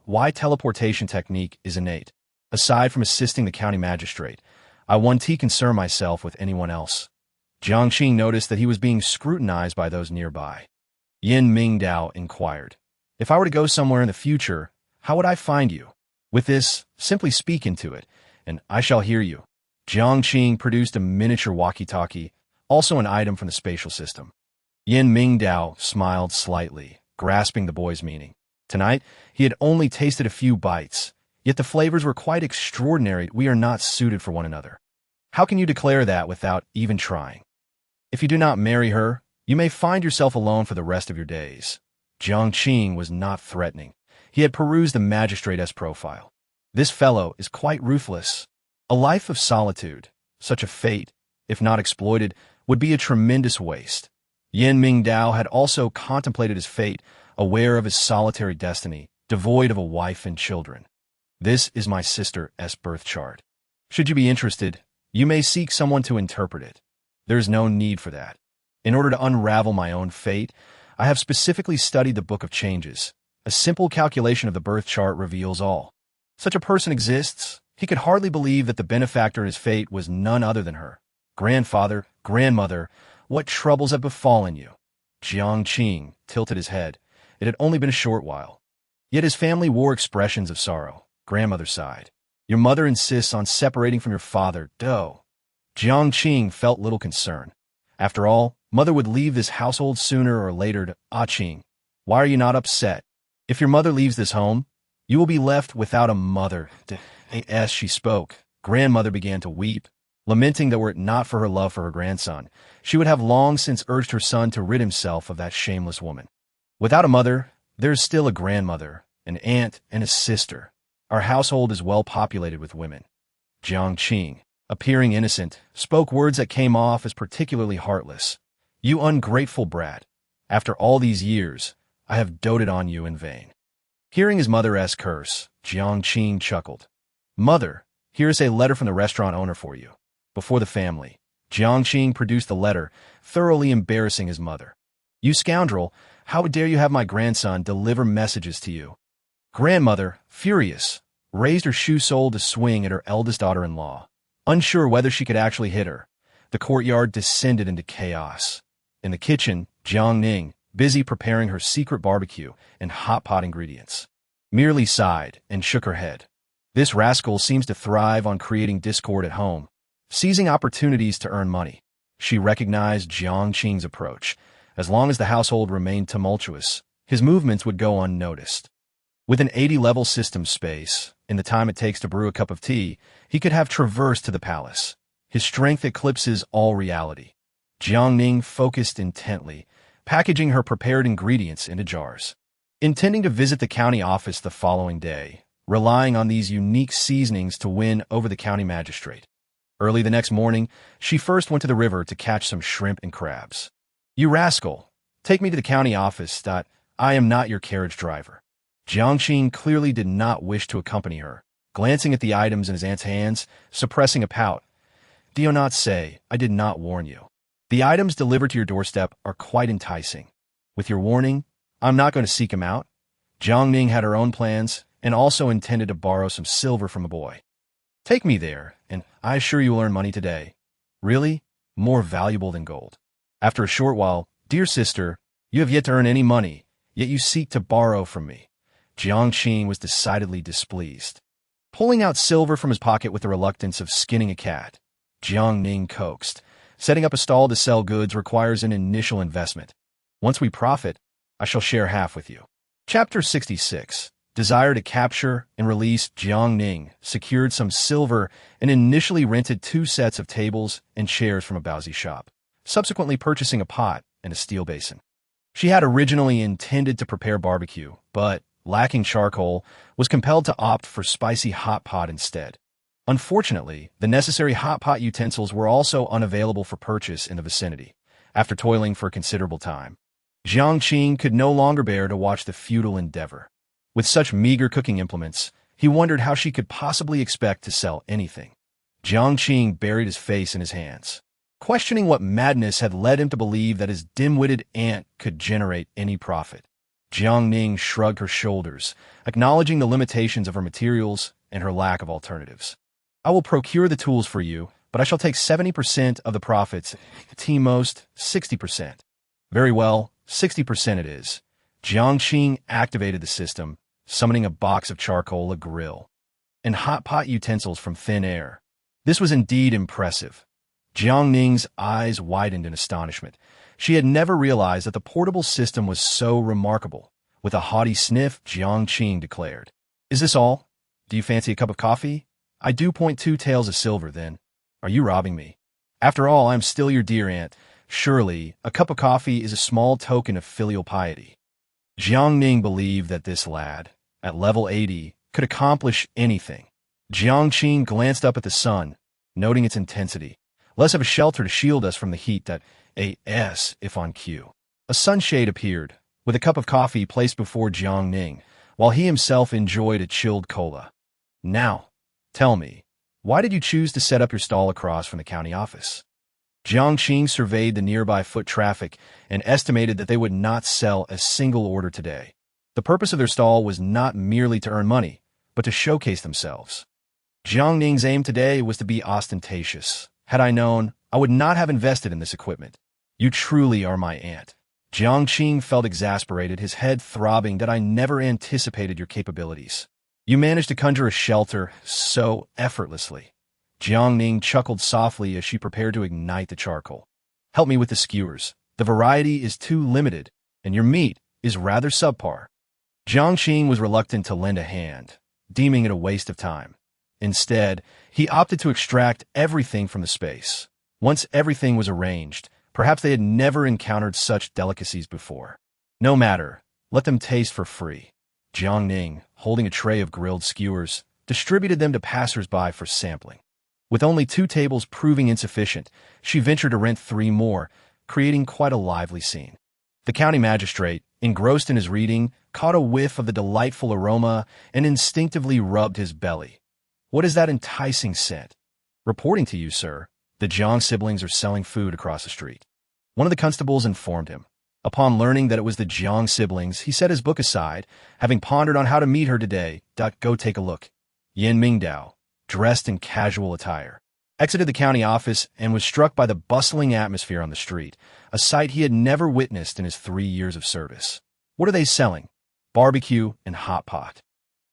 My teleportation technique is innate. Aside from assisting the county magistrate, I won't concern myself with anyone else. Jiang Qing noticed that he was being scrutinized by those nearby. Yin Mingdao inquired, If I were to go somewhere in the future, how would I find you? With this, simply speak into it, and I shall hear you. Jiang Ning produced a miniature walkie-talkie, also an item from the spatial system. Yin Mingdao smiled slightly, grasping the boy's meaning. Tonight, he had only tasted a few bites, yet the flavors were quite extraordinary. We are not suited for one another. How can you declare that without even trying? If you do not marry her, you may find yourself alone for the rest of your days. Jiang Ning was not threatening. He had perused the magistrate's profile. This fellow is quite ruthless. A life of solitude, such a fate, if not exploited, would be a tremendous waste. Yin Mingdao had also contemplated his fate, aware of his solitary destiny, devoid of a wife and children. This is my sister's birth chart. Should you be interested, you may seek someone to interpret it. There is no need for that. In order to unravel my own fate, I have specifically studied the Book of Changes. A simple calculation of the birth chart reveals all. Such a person exists. He could hardly believe that the benefactor in his fate was none other than her. Grandfather, grandmother, what troubles have befallen you? Jiang Ning tilted his head. It had only been a short while. Yet his family wore expressions of sorrow. Grandmother sighed. Your mother insists on separating from your father, Do. Jiang Ning felt little concern. After all, mother would leave this household sooner or later. Qing, why are you not upset? If your mother leaves this home, you will be left without a mother. As she spoke, grandmother began to weep, lamenting that were it not for her love for her grandson, she would have long since urged her son to rid himself of that shameless woman. Without a mother, there is still a grandmother, an aunt, and a sister. Our household is well populated with women. Jiang Ning, appearing innocent, spoke words that came off as particularly heartless. You ungrateful brat. After all these years, I have doted on you in vain. Hearing his mother's curse, Jiang Ning chuckled. Mother, here is a letter from the restaurant owner for you. Before the family, Jiang Ning produced the letter, thoroughly embarrassing his mother. You scoundrel, how dare you have my grandson deliver messages to you? Grandmother, furious, raised her shoe sole to swing at her eldest daughter-in-law. Unsure whether she could actually hit her, the courtyard descended into chaos. In the kitchen, Jiang Ning, busy preparing her secret barbecue and hot pot ingredients, merely sighed and shook her head. This rascal seems to thrive on creating discord at home, seizing opportunities to earn money. She recognized Jiang Ning's approach. As long as the household remained tumultuous, his movements would go unnoticed. With an 80-level system space, in the time it takes to brew a cup of tea, he could have traversed to the palace. His strength eclipses all reality. Jiang Ning focused intently, packaging her prepared ingredients into jars. Intending to visit the county office the following day, relying on these unique seasonings to win over the county magistrate. Early the next morning, she first went to the river to catch some shrimp and crabs. You rascal, take me to the county office. I am not your carriage driver. Jiang Ning clearly did not wish to accompany her, glancing at the items in his aunt's hands, suppressing a pout. Do you not say, I did not warn you? The items delivered to your doorstep are quite enticing. With your warning, I'm not going to seek him out. Jiang Ning had her own plans, and also intended to borrow some silver from a boy. Take me there, and I assure you will earn money today. Really, more valuable than gold. After a short while, dear sister, you have yet to earn any money, yet you seek to borrow from me. Jiang Ning was decidedly displeased. Pulling out silver from his pocket with the reluctance of skinning a cat, Jiang Ning coaxed. Setting up a stall to sell goods requires an initial investment. Once we profit, I shall share half with you. Chapter 66. Desire to capture and release. Jiang Ning secured some silver and initially rented 2 sets of tables and chairs from a Baozi shop, subsequently purchasing a pot and a steel basin. She had originally intended to prepare barbecue, but, lacking charcoal, was compelled to opt for spicy hot pot instead. Unfortunately, the necessary hot pot utensils were also unavailable for purchase in the vicinity. After toiling for a considerable time, Jiang Ning could no longer bear to watch the futile endeavor. With such meager cooking implements, he wondered how she could possibly expect to sell anything. Jiang Ning buried his face in his hands, questioning what madness had led him to believe that his dim-witted aunt could generate any profit. Jiang Ning shrugged her shoulders, acknowledging the limitations of her materials and her lack of alternatives. I will procure the tools for you, but I shall take 70% of the profits, at most 60%. Very well, 60% it is. Jiang Ning activated the system, summoning a box of charcoal, a grill, and hot pot utensils from thin air. This was indeed impressive. Jiang Ning's eyes widened in astonishment. She had never realized that the portable system was so remarkable. With a haughty sniff, Jiang Ning declared, "Is this all? Do you fancy a cup of coffee? I do point 2 taels of silver, then. Are you robbing me? After all, I am still your dear aunt. Surely, a cup of coffee is a small token of filial piety." Jiang Ning believed that this lad, at level 80, could accomplish anything. Jiang Ning glanced up at the sun, noting its intensity. Less of a shelter to shield us from the heat that as if on cue. A sunshade appeared, with a cup of coffee placed before Jiang Ning, while he himself enjoyed a chilled cola. "Now, tell me, why did you choose to set up your stall across from the county office?" Jiang Ning surveyed the nearby foot traffic and estimated that they would not sell a single order today. The purpose of their stall was not merely to earn money, but to showcase themselves. Jiang Ning's aim today was to be ostentatious. "Had I known, I would not have invested in this equipment. You truly are my aunt." Jiang Ning felt exasperated, his head throbbing, "that I never anticipated your capabilities. You managed to conjure a shelter so effortlessly." Jiang Ning chuckled softly as she prepared to ignite the charcoal. "Help me with the skewers. The variety is too limited, and your meat is rather subpar." Jiang Ning was reluctant to lend a hand, deeming it a waste of time. Instead, he opted to extract everything from the space. Once everything was arranged, perhaps they had never encountered such delicacies before. "No matter, let them taste for free." Jiang Ning, holding a tray of grilled skewers, distributed them to passers-by for sampling. With only 2 tables proving insufficient, she ventured to rent 3 more, creating quite a lively scene. The county magistrate, engrossed in his reading, caught a whiff of the delightful aroma and instinctively rubbed his belly. "What is that enticing scent?" "Reporting to you, sir. The Jiang siblings are selling food across the street." One of the constables informed him. Upon learning that it was the Jiang siblings, he set his book aside, having pondered on how to meet her today. Go take a look. Yan Mingdao, dressed in casual attire, exited the county office and was struck by the bustling atmosphere on the street, a sight he had never witnessed in his 3 years of service. "What are they selling?" "Barbecue and hot pot."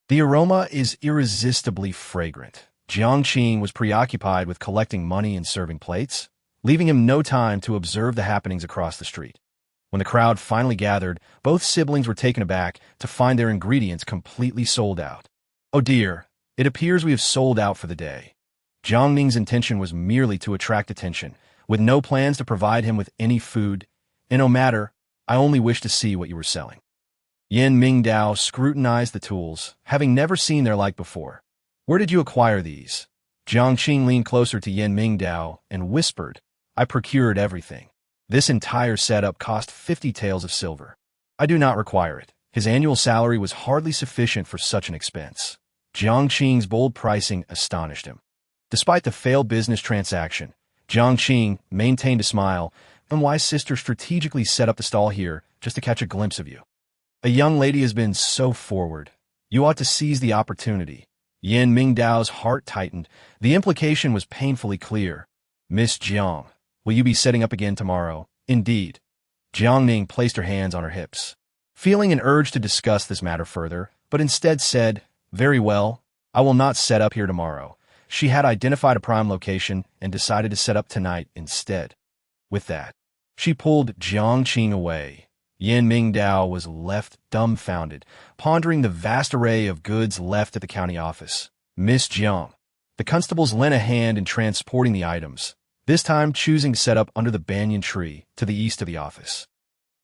The aroma is irresistibly fragrant. Jiang Ning was preoccupied with collecting money and serving plates, leaving him no time to observe the happenings across the street. When the crowd finally gathered, both siblings were taken aback to find their ingredients completely sold out. "Oh dear, it appears we have sold out for the day." Jiang Ning's intention was merely to attract attention, with no plans to provide him with any food. "And no matter, I only wish to see what you were selling." Yan Mingdao scrutinized the tools, having never seen their like before. "Where did you acquire these?" Jiang Ning leaned closer to Yan Mingdao and whispered, "I procured everything. This entire setup cost 50 taels of silver. I do not require it." His annual salary was hardly sufficient for such an expense. Jiang Ning's bold pricing astonished him. Despite the failed business transaction, Jiang Ning maintained a smile. "Then why sister strategically set up the stall here just to catch a glimpse of you? A young lady has been so forward. You ought to seize the opportunity." Yan Mingdao's heart tightened. The implication was painfully clear. "Miss Jiang, will you be setting up again tomorrow?" "Indeed." Jiang Ning placed her hands on her hips, feeling an urge to discuss this matter further, but instead said, "Very well, I will not set up here tomorrow." She had identified a prime location and decided to set up tonight instead. With that, she pulled Jiang Ning away. Yan Mingdao was left dumbfounded, pondering the vast array of goods left at the county office. "Miss Jiang." The constables lent a hand in transporting the items, this time choosing to set up under the banyan tree to the east of the office.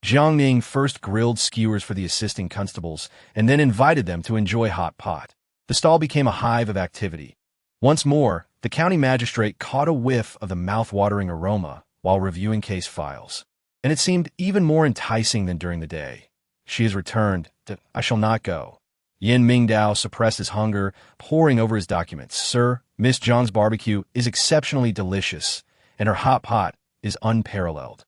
Jiang Ning first grilled skewers for the assisting constables and then invited them to enjoy hot pot. The stall became a hive of activity. Once more, the county magistrate caught a whiff of the mouth-watering aroma while reviewing case files, and it seemed even more enticing than during the day. "She has returned. I shall not go." Yan Mingdao suppressed his hunger, poring over his documents. "Sir, Miss Jiang's barbecue is exceptionally delicious, and her hot pot is unparalleled.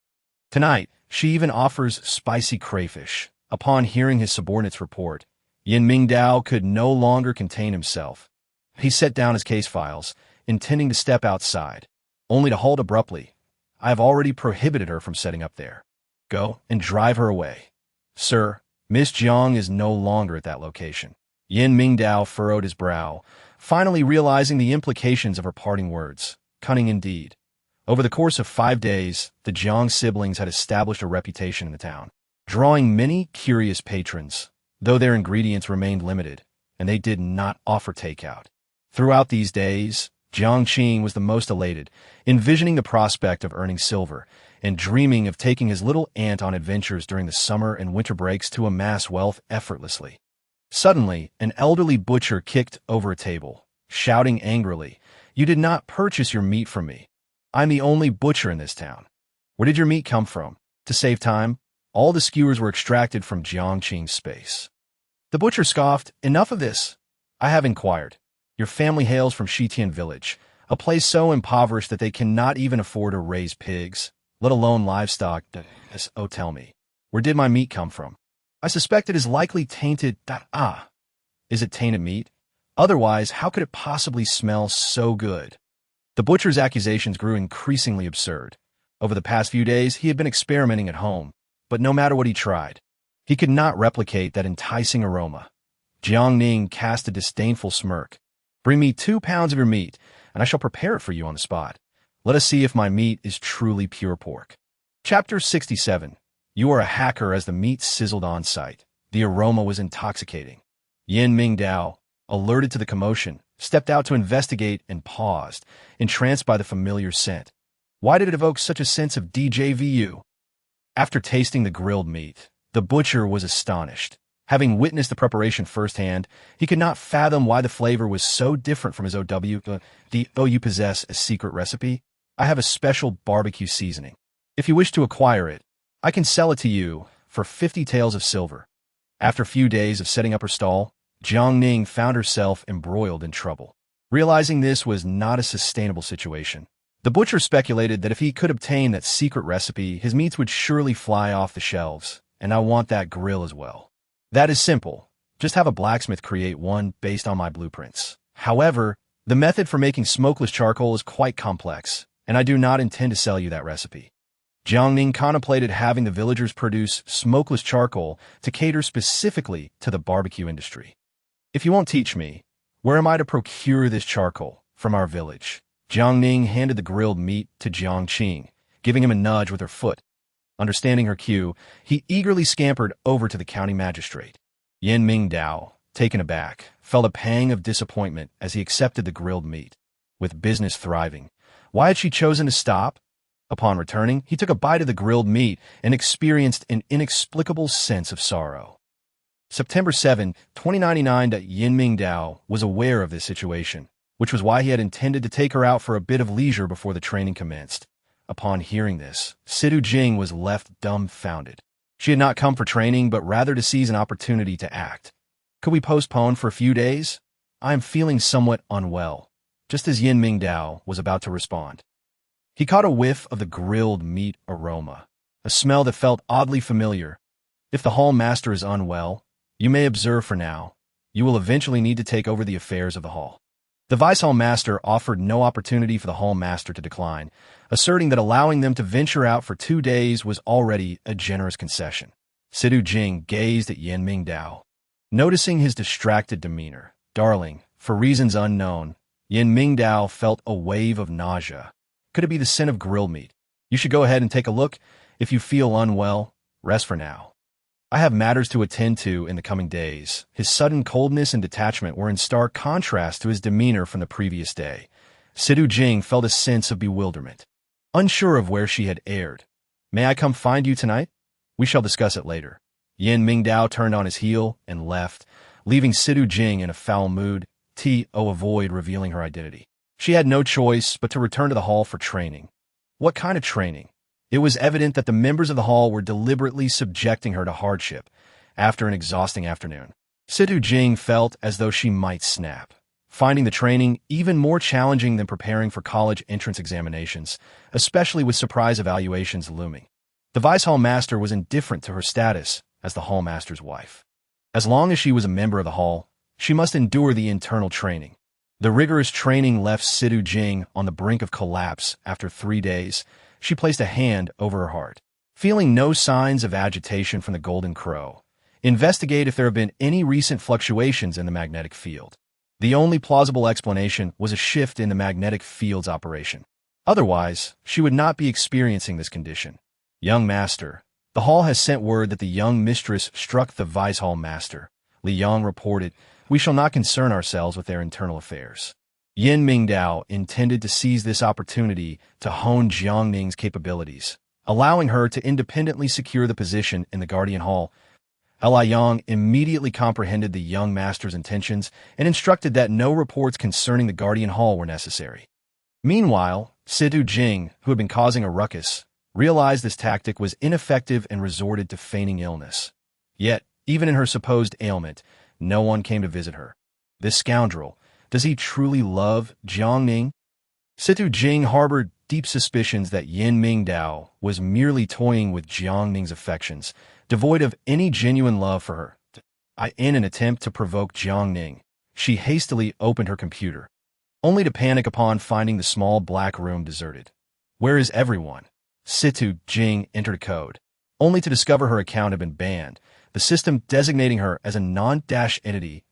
Tonight, she even offers spicy crayfish." Upon hearing his subordinate's report, Yan Mingdao could no longer contain himself. He set down his case files, intending to step outside, only to halt abruptly. "I have already prohibited her from setting up there. Go and drive her away." "Sir, Miss Jiang is no longer at that location. Yin Mingdao furrowed his brow, finally realizing the implications of her parting words. Cunning indeed. Over the course of 5 days, the Jiang siblings had established a reputation in the town, drawing many curious patrons, though their ingredients remained limited, and they did not offer takeout. Throughout these days, Jiang Qing was the most elated, envisioning the prospect of earning silver and dreaming of taking his little aunt on adventures during the summer and winter breaks to amass wealth effortlessly. Suddenly, an elderly butcher kicked over a table, shouting angrily, "You did not purchase your meat from me. I'm the only butcher in this town. Where did your meat come from?" To save time, all the skewers were extracted from Jiang Qing's space. The butcher scoffed, "Enough of this. I have inquired. Your family hails from Shitian village, a place so impoverished that they cannot even afford to raise pigs, let alone livestock. Oh, tell me, where did my meat come from? I suspect it is likely tainted. Is it tainted meat? Otherwise, how could it possibly smell so good?" The butcher's accusations grew increasingly absurd. Over the past few days, he had been experimenting at home, but no matter what he tried, he could not replicate that enticing aroma. Jiang Ning cast a disdainful smirk. "Bring me 2 pounds of your meat, and I shall prepare it for you on the spot. Let us see if my meat is truly pure pork." Chapter 67. You are a hacker. As the meat sizzled on sight, the aroma was intoxicating. Yin Mingdao, alerted to the commotion, stepped out to investigate and paused, entranced by the familiar scent. Why did it evoke such a sense of déjà vu? After tasting the grilled meat, the butcher was astonished. Having witnessed the preparation firsthand, he could not fathom why the flavor was so different from his OW. You possess a secret recipe? I have a special barbecue seasoning. If you wish to acquire it, I can sell it to you for 50 taels of silver. After a few days of setting up her stall, Jiang Ning found herself embroiled in trouble. Realizing this was not a sustainable situation, the butcher speculated that if he could obtain that secret recipe, his meats would surely fly off the shelves, and I want that grill as well. That is simple. Just have a blacksmith create one based on my blueprints. However, the method for making smokeless charcoal is quite complex, and I do not intend to sell you that recipe. Jiang Ning contemplated having the villagers produce smokeless charcoal to cater specifically to the barbecue industry. If you won't teach me, where am I to procure this charcoal? From our village. Jiang Ning handed the grilled meat to Jiang Qing, giving him a nudge with her foot. Understanding her cue, he eagerly scampered over to the county magistrate. Yin Mingdao, taken aback, felt a pang of disappointment as he accepted the grilled meat. With business thriving, why had she chosen to stop? Upon returning, he took a bite of the grilled meat and experienced an inexplicable sense of sorrow. September 7, 2099. Yin Mingdao was aware of this situation, which was why he had intended to take her out for a bit of leisure before the training commenced. Upon hearing this, Sidu Jing was left dumbfounded. She had not come for training, but rather to seize an opportunity to act. Could we postpone for a few days? I am feeling somewhat unwell. Just as Yin Mingdao was about to respond, he caught a whiff of the grilled meat aroma, a smell that felt oddly familiar. If the hall master is unwell, you may observe for now. You will eventually need to take over the affairs of the hall. The vice hall master offered no opportunity for the hall master to decline, asserting that allowing them to venture out for 2 days was already a generous concession. Sidu Jing gazed at Yin Mingdao. Noticing his distracted demeanor, darling, for reasons unknown, Yin Mingdao felt a wave of nausea. Could it be the scent of grilled meat? You should go ahead and take a look. If you feel unwell, rest for now. I have matters to attend to in the coming days. His sudden coldness and detachment were in stark contrast to his demeanor from the previous day. Sidu Jing felt a sense of bewilderment, unsure of where she had erred. May I come find you tonight? We shall discuss it later. Yin Mingdao turned on his heel and left, leaving Sidu Jing in a foul mood. Avoid revealing her identity. She had no choice but to return to the hall for training. What kind of training? It was evident that the members of the hall were deliberately subjecting her to hardship after an exhausting afternoon. Sidu Jing felt as though she might snap, finding the training even more challenging than preparing for college entrance examinations, especially with surprise evaluations looming. The vice hall master was indifferent to her status as the hall master's wife. As long as she was a member of the hall, she must endure the internal training. The rigorous training left Sidu Jing on the brink of collapse. After 3 days, she placed a hand over her heart. Feeling no signs of agitation from the Golden Crow, Investigate if there have been any recent fluctuations in the magnetic field. The only plausible explanation was a shift in the magnetic field's operation. Otherwise, she would not be experiencing this condition. Young Master. The hall has sent word that the young mistress struck the vice hall master. Li Yang reported, "We shall not concern ourselves with their internal affairs." Yin Mingdao intended to seize this opportunity to hone Jiang Ning's capabilities, allowing her to independently secure the position in the Guardian Hall. Li Yang immediately comprehended the young master's intentions and instructed that no reports concerning the Guardian Hall were necessary. Meanwhile, Sidu Jing, who had been causing a ruckus, realized this tactic was ineffective and resorted to feigning illness. Yet, even in her supposed ailment, no one came to visit her. This scoundrel, does he truly love Jiang Ning? Sidu Jing harbored deep suspicions that Yin Mingdao was merely toying with Jiang Ning's affections, devoid of any genuine love for her. In an attempt to provoke Jiang Ning, she hastily opened her computer, only to panic upon finding the small black room deserted. Where is everyone? Situ Jing entered a code, only to discover her account had been banned, the system designating her as a non-entity.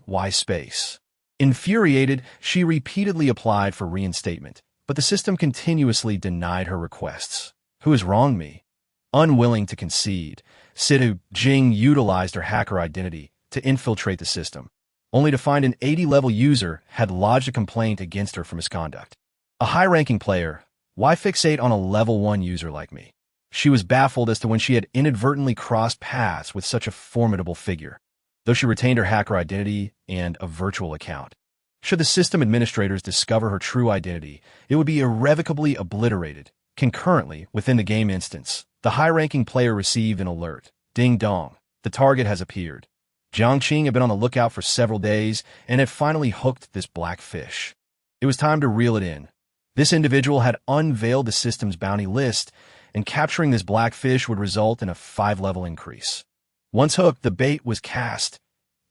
My space. Infuriated, she repeatedly applied for reinstatement, but the system continuously denied her requests. Who has wronged me? Unwilling to concede, Sidu Jing utilized her hacker identity to infiltrate the system, only to find an 80-level user had lodged a complaint against her for misconduct. A high-ranking player, why fixate on a level 1 user like me? She was baffled as to when she had inadvertently crossed paths with such a formidable figure, though she retained her hacker identity and a virtual account. Should the system administrators discover her true identity, it would be irrevocably obliterated. Concurrently, within the game instance, the high-ranking player received an alert. Ding dong, the target has appeared. Jiang Qing had been on the lookout for several days and had finally hooked this black fish. It was time to reel it in. This individual had unveiled the system's bounty list, and capturing this black fish would result in a 5-level increase. Once hooked, the bait was cast.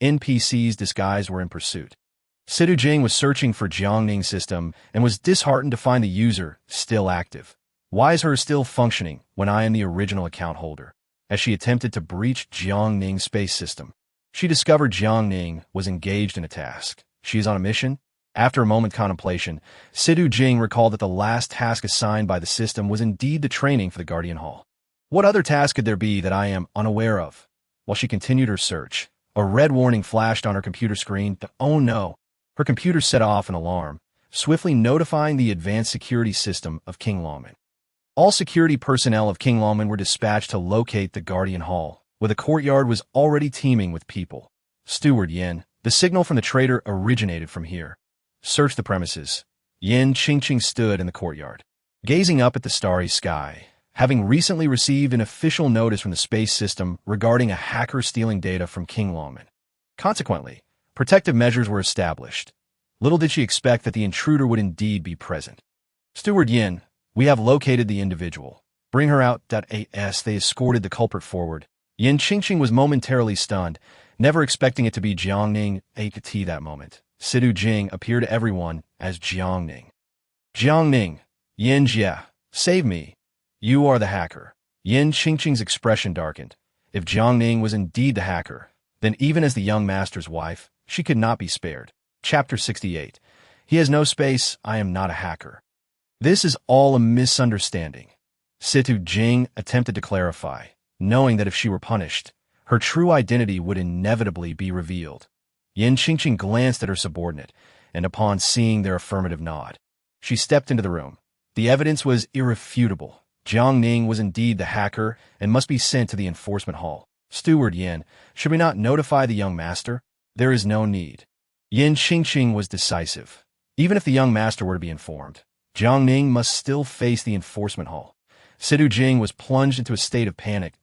NPCs disguised were in pursuit. Sidu Jing was searching for Jiang Ning's system and was disheartened to find the user still active. Why is her still functioning when I am the original account holder? As she attempted to breach Jiang Ning's space system, she discovered Jiang Ning was engaged in a task. She is on a mission? After a moment's contemplation, Sidu Jing recalled that the last task assigned by the system was indeed the training for the Guardian Hall. What other task could there be that I am unaware of? While she continued her search, a red warning flashed on her computer screen. Oh no! Her computer set off an alarm, swiftly notifying the advanced security system of King Longman. All security personnel of King Longman were dispatched to locate the Guardian Hall, where the courtyard was already teeming with people. Steward Yin, the signal from the traitor originated from here. Search the premises. Yin Qingqing stood in the courtyard, gazing up at the starry sky, having recently received an official notice from the space system regarding a hacker stealing data from King Longman. Consequently, protective measures were established. Little did she expect that the intruder would indeed be present. Steward Yin, we have located the individual. Bring her out. As they escorted the culprit forward, Yin Qingqing was momentarily stunned, never expecting it to be Jiang Ning. At that moment, Sidu Jing appeared to everyone as Jiang Ning. Jiang Ning, Yin Jia, save me. You are the hacker. Yin Qingqing's expression darkened. If Jiang Ning was indeed the hacker, then even as the young master's wife, she could not be spared. Chapter 68. He has no space. I am not a hacker. This is all a misunderstanding. Situ Jing attempted to clarify, knowing that if she were punished, her true identity would inevitably be revealed. Yin Qingqing glanced at her subordinate, and upon seeing their affirmative nod, she stepped into the room. The evidence was irrefutable. Jiang Ning was indeed the hacker and must be sent to the enforcement hall. Steward Yin, should we not notify the young master? There is no need. Yin Qingqing was decisive. Even if the young master were to be informed, Jiang Ning must still face the enforcement hall. Sidu Jing was plunged into a state of panic.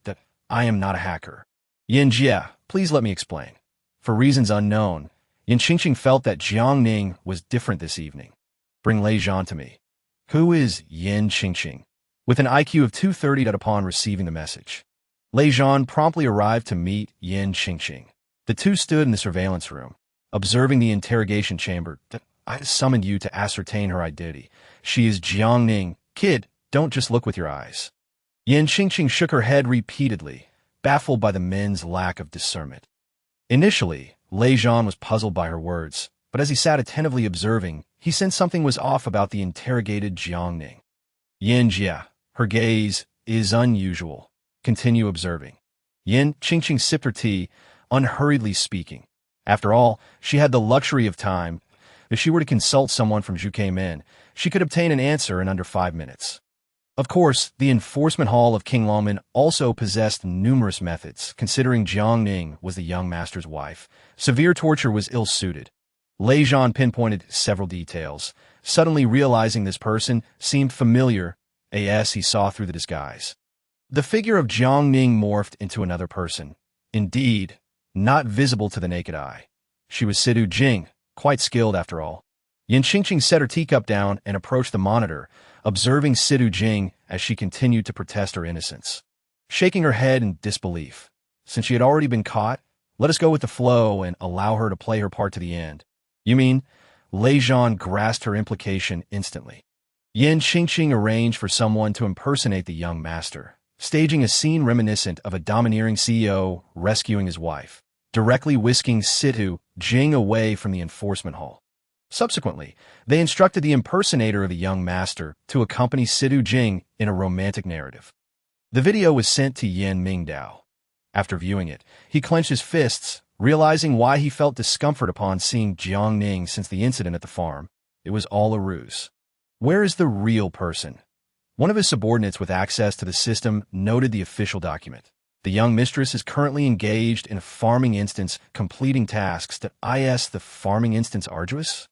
I am not a hacker. Yin Jia, please let me explain. For reasons unknown, Yin Qingqing felt that Jiang Ning was different this evening. Bring Lei Zhan to me. Who is Yin Qingqing? With an IQ of 230 upon receiving the message, Lei Zhan promptly arrived to meet Yin Qingqing. The two stood in the surveillance room, observing the interrogation chamber. I summoned you to ascertain her identity. She is Jiang Ning. Kid, don't just look with your eyes. Yin Qingqing shook her head repeatedly. baffled by the men's lack of discernment. Initially, Lei Zhan was puzzled by her words, but as he sat attentively observing, he sensed something was off about the interrogated Jiang Ning. Yin Jia, her gaze, is unusual. Continue observing. Yin Qingqing sipped her tea, unhurriedly speaking. After all, she had the luxury of time. If she were to consult someone from Zhuke, she could obtain an answer in under 5 minutes. Of course, the enforcement hall of King Longman also possessed numerous methods. Considering Jiang Ning was the young master's wife, severe torture was ill-suited. Lei Zhan pinpointed several details, suddenly realizing this person seemed familiar, as he saw through the disguise. The figure of Jiang Ning morphed into another person. Indeed, not visible to the naked eye. She was Sidu Jing, quite skilled after all. Yin Qingqing set her teacup down and approached the monitor, observing Sidu Jing as she continued to protest her innocence. Shaking her head in disbelief. Since she had already been caught, let us go with the flow and allow her to play her part to the end. You mean? Lei Zhan grasped her implication instantly. Yin Qingqing arranged for someone to impersonate the young master, staging a scene reminiscent of a domineering CEO rescuing his wife, directly whisking Sidu Jing away from the enforcement hall. Subsequently, they instructed the impersonator of the young master to accompany Sidu Jing in a romantic narrative. The video was sent to Yin Mingdao. After viewing it, he clenched his fists, realizing why he felt discomfort upon seeing Jiang Ning since the incident at the farm. It was all a ruse. Where is the real person? One of his subordinates with access to the system noted the official document. The young mistress is currently engaged in a farming instance, completing tasks that the farming instance arduous?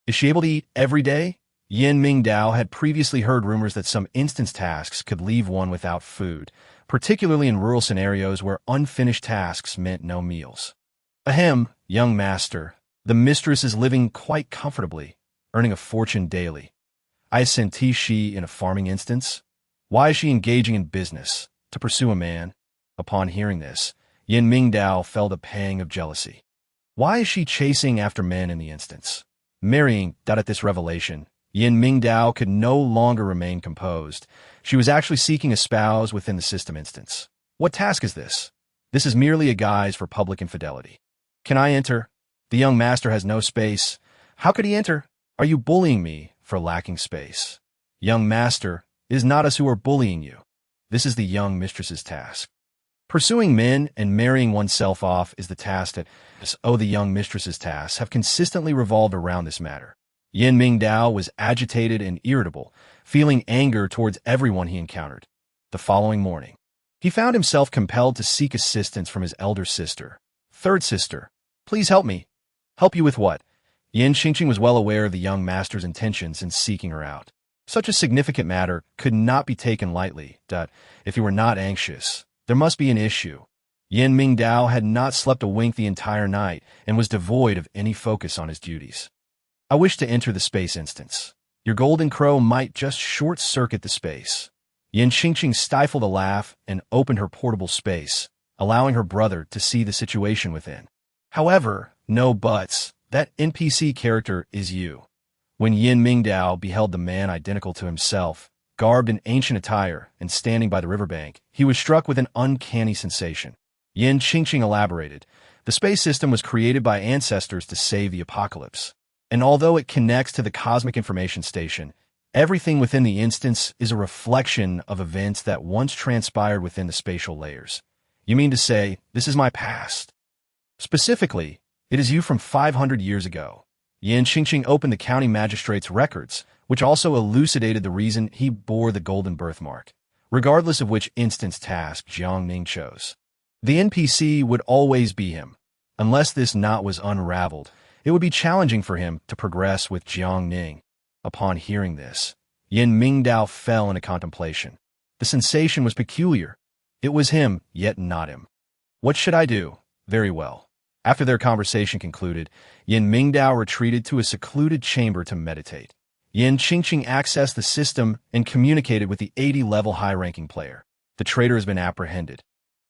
Is she able to eat every day? Yin Mingdao had previously heard rumors that some instance tasks could leave one without food, particularly in rural scenarios where unfinished tasks meant no meals. Ahem, young master, the mistress is living quite comfortably, earning a fortune daily. I senti she in a farming instance? Why is she engaging in business? To pursue a man? Upon hearing this, Yin Mingdao felt a pang of jealousy. Why is she chasing after men in the instance? Marrying, at this revelation, Yin Mingdao could no longer remain composed. She was actually seeking a spouse within the system instance. What task is this? This is merely a guise for public infidelity. Can I enter? The young master has no space. How could he enter? Are you bullying me for lacking space? Young master, it is not us who are bullying you. This is the young mistress's task. Pursuing men and marrying oneself off is the task that, the young mistress's tasks have consistently revolved around this matter. Yin Mingdao was agitated and irritable, feeling anger towards everyone he encountered. The following morning, he found himself compelled to seek assistance from his elder sister. Third sister, please help me. Help you with what? Yin Qingqing was well aware of the young master's intentions in seeking her out. Such a significant matter could not be taken lightly. If he were not anxious, there must be an issue. Yin Mingdao had not slept a wink the entire night and was devoid of any focus on his duties. I wish to enter the space instance. Your golden crow might just short-circuit the space. Yin Qingqing stifled a laugh and opened her portable space, allowing her brother to see the situation within. However, no buts, that NPC character is you. When Yin Mingdao beheld the man identical to himself, garbed in ancient attire and standing by the riverbank, he was struck with an uncanny sensation. Yin Qingqing elaborated. The space system was created by ancestors to save the apocalypse. And although it connects to the Cosmic Information Station, everything within the instance is a reflection of events that once transpired within the spatial layers. You mean to say, this is my past? Specifically, it is you from 500 years ago. Yin Qingqing opened the county magistrate's records, which also elucidated the reason he bore the golden birthmark, regardless of which instance task Jiang Ning chose. The NPC would always be him. Unless this knot was unraveled, it would be challenging for him to progress with Jiang Ning. Upon hearing this, Yin Mingdao fell into contemplation. The sensation was peculiar. It was him, yet not him. What should I do? Very well. After their conversation concluded, Yin Mingdao retreated to a secluded chamber to meditate. Yin Qingqing accessed the system and communicated with the 80-level high-ranking player. The traitor has been apprehended,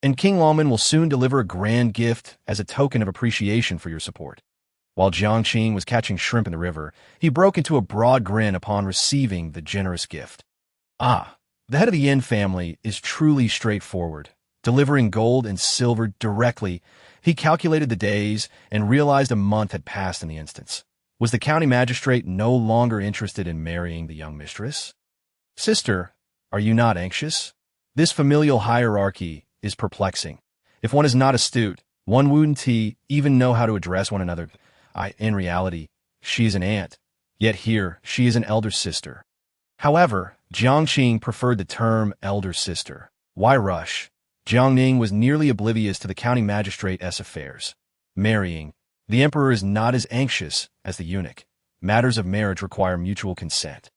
and King Longman will soon deliver a grand gift as a token of appreciation for your support. While Jiang Qing was catching shrimp in the river, he broke into a broad grin upon receiving the generous gift. Ah, the head of the Yin family is truly straightforward. delivering gold and silver directly. He calculated the days and realized a month had passed in the instance. Was the county magistrate no longer interested in marrying the young mistress? Sister, are you not anxious? This familial hierarchy is perplexing. If one is not astute, one wouldn't even know how to address one another. In reality, she is an aunt, yet here she is an elder sister. However, Jiang Ning preferred the term elder sister. Why rush? Jiang Ning was nearly oblivious to the county magistrate's affairs. Marrying. The emperor is not as anxious as the eunuch. Matters of marriage require mutual consent.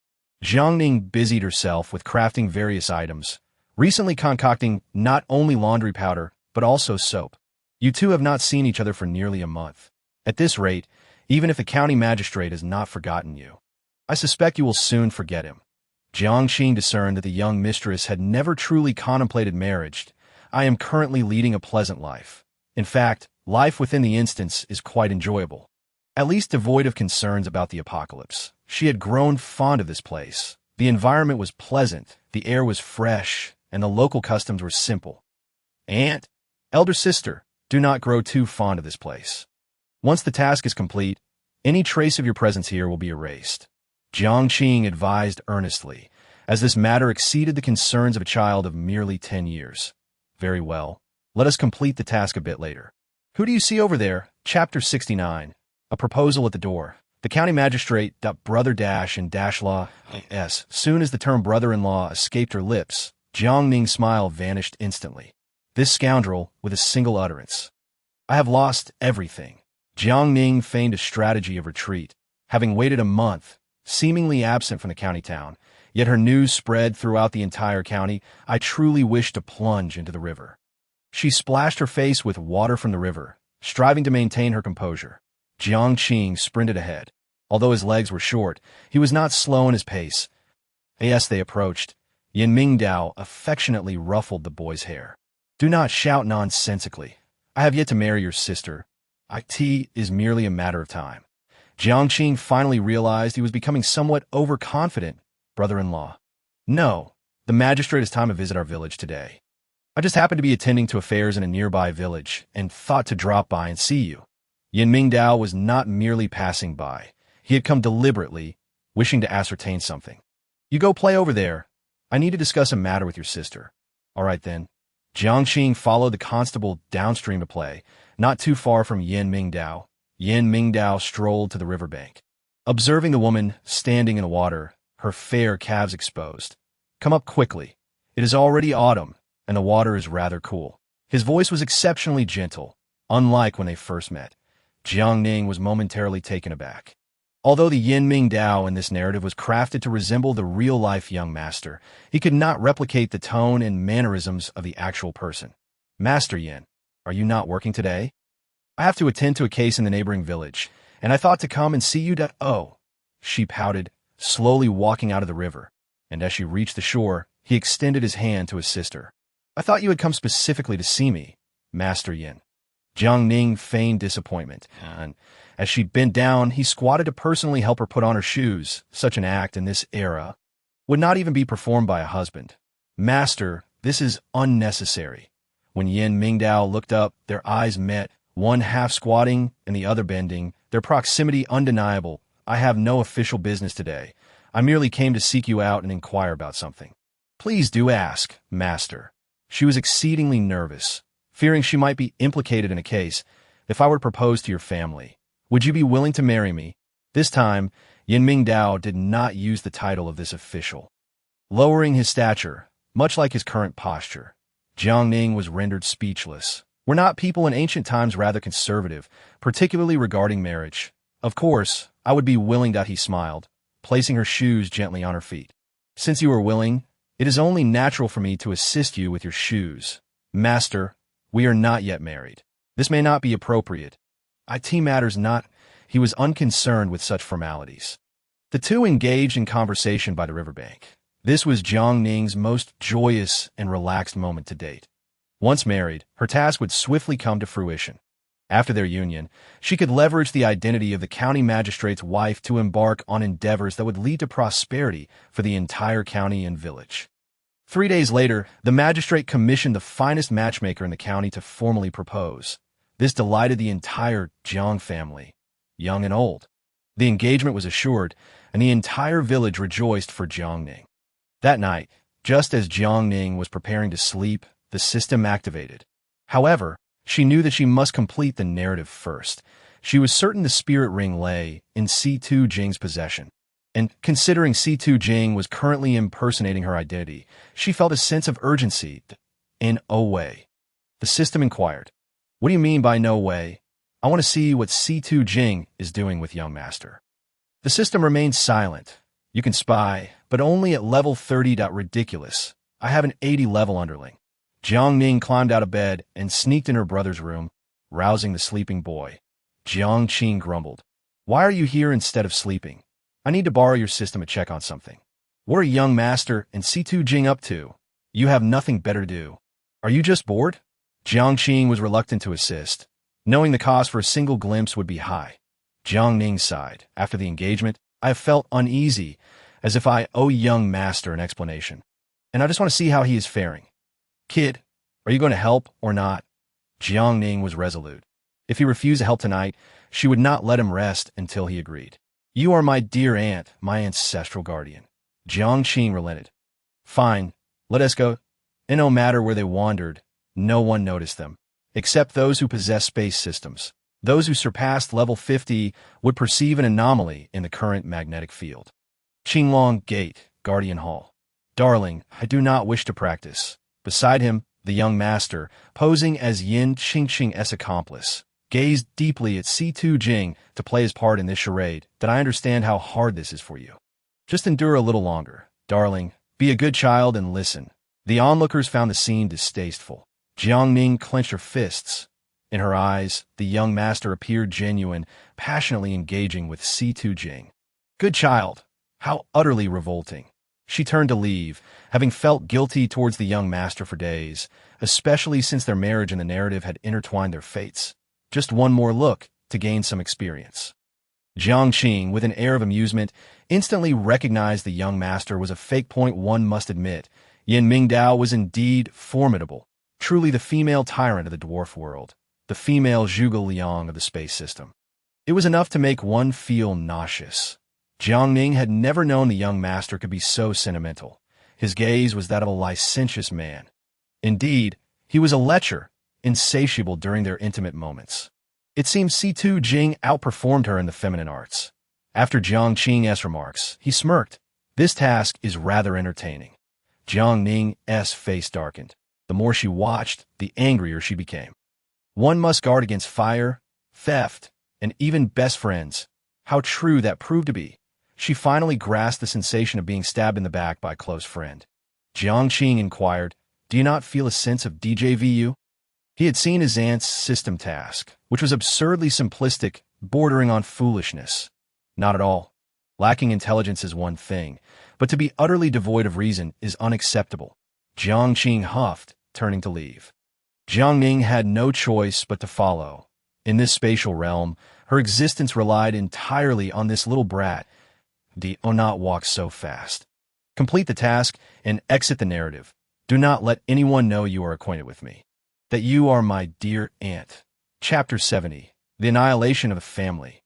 Jiang Ning busied herself with crafting various items, recently concocting not only laundry powder, but also soap. You two have not seen each other for nearly a month. At this rate, even if the county magistrate has not forgotten you, I suspect you will soon forget him. Jiang Ning discerned that the young mistress had never truly contemplated marriage. I am currently leading a pleasant life. In fact, life within the instance is quite enjoyable. At least devoid of concerns about the apocalypse. She had grown fond of this place. The environment was pleasant, the air was fresh, and the local customs were simple. Aunt, elder sister, do not grow too fond of this place. Once the task is complete, any trace of your presence here will be erased. Jiang Ning advised earnestly, as this matter exceeded the concerns of a child of merely 10 years. Very well. Let us complete the task a bit later. Who do you see over there? Chapter 69. A proposal at the door. The county magistrate, brother dash and dash law, s. Soon as the term brother-in-law escaped her lips, Jiang Ning's smile vanished instantly. This scoundrel, with a single utterance. I have lost everything. Jiang Ning feigned a strategy of retreat, having waited a month, seemingly absent from the county town, yet her news spread throughout the entire county. I truly wish to plunge into the river. She splashed her face with water from the river, striving to maintain her composure. Jiang Ning sprinted ahead. Although his legs were short, he was not slow in his pace. As they approached, Yan Mingdao affectionately ruffled the boy's hair. Do not shout nonsensically. I have yet to marry your sister. It is merely a matter of time. Jiang Ning finally realized he was becoming somewhat overconfident. Brother-in-law. No, the magistrate has time to visit our village today. I just happened to be attending to affairs in a nearby village and thought to drop by and see you. Yan Mingdao was not merely passing by. He had come deliberately, wishing to ascertain something. You go play over there. I need to discuss a matter with your sister. All right then. Jiang Ning followed the constable downstream to play, not too far from Yan Mingdao. Yan Mingdao strolled to the riverbank. Observing the woman standing in the water, her fair calves exposed. Come up quickly. It is already autumn, and the water is rather cool. His voice was exceptionally gentle, unlike when they first met. Jiang Ning was momentarily taken aback. Although the Yan Mingdao in this narrative was crafted to resemble the real-life young master, he could not replicate the tone and mannerisms of the actual person. Master Yan, are you not working today? I have to attend to a case in the neighboring village, and I thought to come and see you Oh, she pouted, slowly walking out of the river, and as she reached the shore, he extended his hand to his sister. I thought you had come specifically to see me, Master Yan. Jiang Ning feigned disappointment, and as she bent down, he squatted to personally help her put on her shoes. Such an act in this era would not even be performed by a husband. Master, this is unnecessary. When Yan Mingdao looked up, their eyes met, one half squatting and the other bending, their proximity undeniable. I have no official business today. I merely came to seek you out and inquire about something. Please do ask, Master. She was exceedingly nervous, fearing she might be implicated in a case. If I were to propose to your family, would you be willing to marry me? This time, Yan Mingdao did not use the title of this official. Lowering his stature, much like his current posture, Jiang Ning was rendered speechless. Were not people in ancient times rather conservative, particularly regarding marriage? Of course, I would be willing. He smiled, placing her shoes gently on her feet. Since you are willing, it is only natural for me to assist you with your shoes. Master, we are not yet married. This may not be appropriate. It matters not. He was unconcerned with such formalities. The two engaged in conversation by the riverbank. This was Jiang Ning's most joyous and relaxed moment to date. Once married, her task would swiftly come to fruition. After their union, she could leverage the identity of the county magistrate's wife to embark on endeavors that would lead to prosperity for the entire county and village. 3 days later, the magistrate commissioned the finest matchmaker in the county to formally propose. This delighted the entire Jiang family, young and old. The engagement was assured, and the entire village rejoiced for Jiang Ning. That night, just as Jiang Ning was preparing to sleep, the system activated. However, she knew that she must complete the narrative first. She was certain the spirit ring lay in C2 Jing's possession. And considering C2 Jing was currently impersonating her identity, she felt a sense of urgency. In no way. The system inquired, "What do you mean by no way? I want to see what C2 Jing is doing with young master." The system remained silent. "You can spy, but only at level 30. Ridiculous. I have an 80 level underling." Jiang Ning climbed out of bed and sneaked in her brother's room, rousing the sleeping boy. Jiang Qing grumbled, "Why are you here instead of sleeping? I need to borrow your system to check on something." "What are young master and C2 Jing up to? You have nothing better to do. Are you just bored?" Jiang Qing was reluctant to assist, knowing the cost for a single glimpse would be high. Jiang Ning sighed. "After the engagement, I have felt uneasy, as if I owe young master an explanation. And I just want to see how he is faring." "Kid, are you going to help or not?" Jiang Ning was resolute. If he refused to help tonight, she would not let him rest until he agreed. "You are my dear aunt, my ancestral guardian." Jiang Qing relented. "Fine, let us go." And no matter where they wandered, no one noticed them, except those who possess space systems. Those who surpassed level 50 would perceive an anomaly in the current magnetic field. Qinglong Gate, Guardian Hall. "Darling, I do not wish to practice." Beside him, the young master, posing as Yin Qingqing's accomplice, gazed deeply at C2 Jing to play his part in this charade. "That I understand how hard this is for you. Just endure a little longer. Darling, be a good child and listen." The onlookers found the scene distasteful. Jiang Ning clenched her fists. In her eyes, the young master appeared genuine, passionately engaging with C2 Jing. Good child. How utterly revolting. She turned to leave, having felt guilty towards the young master for days, especially since their marriage and the narrative had intertwined their fates. Just one more look to gain some experience. Jiang Qing, with an air of amusement, instantly recognized the young master was a fake. One must admit, Yin Mingdao was indeed formidable, truly the female tyrant of the dwarf world, the female Zhuge Liang of the space system. It was enough to make one feel nauseous. Jiang Ning had never known the young master could be so sentimental. His gaze was that of a licentious man. Indeed, he was a lecher, insatiable during their intimate moments. It seemed C2 Jing outperformed her in the feminine arts. After Jiang Qing's remarks, he smirked. This task is rather entertaining. Jiang Ning's face darkened. The more she watched, the angrier she became. One must guard against fire, theft, and even best friends. How true that proved to be. She finally grasped the sensation of being stabbed in the back by a close friend. Jiang Qing inquired, "Do you not feel a sense of déjà vu?" He had seen his aunt's system task, which was absurdly simplistic, bordering on foolishness. Not at all. Lacking intelligence is one thing, but to be utterly devoid of reason is unacceptable. Jiang Qing huffed, turning to leave. Jiang Ning had no choice but to follow. In this spatial realm, her existence relied entirely on this little brat. Do not walk so fast. Complete the task and exit the narrative. Do not let anyone know you are acquainted with me. That you are my dear aunt. Chapter 70. The Annihilation of a Family.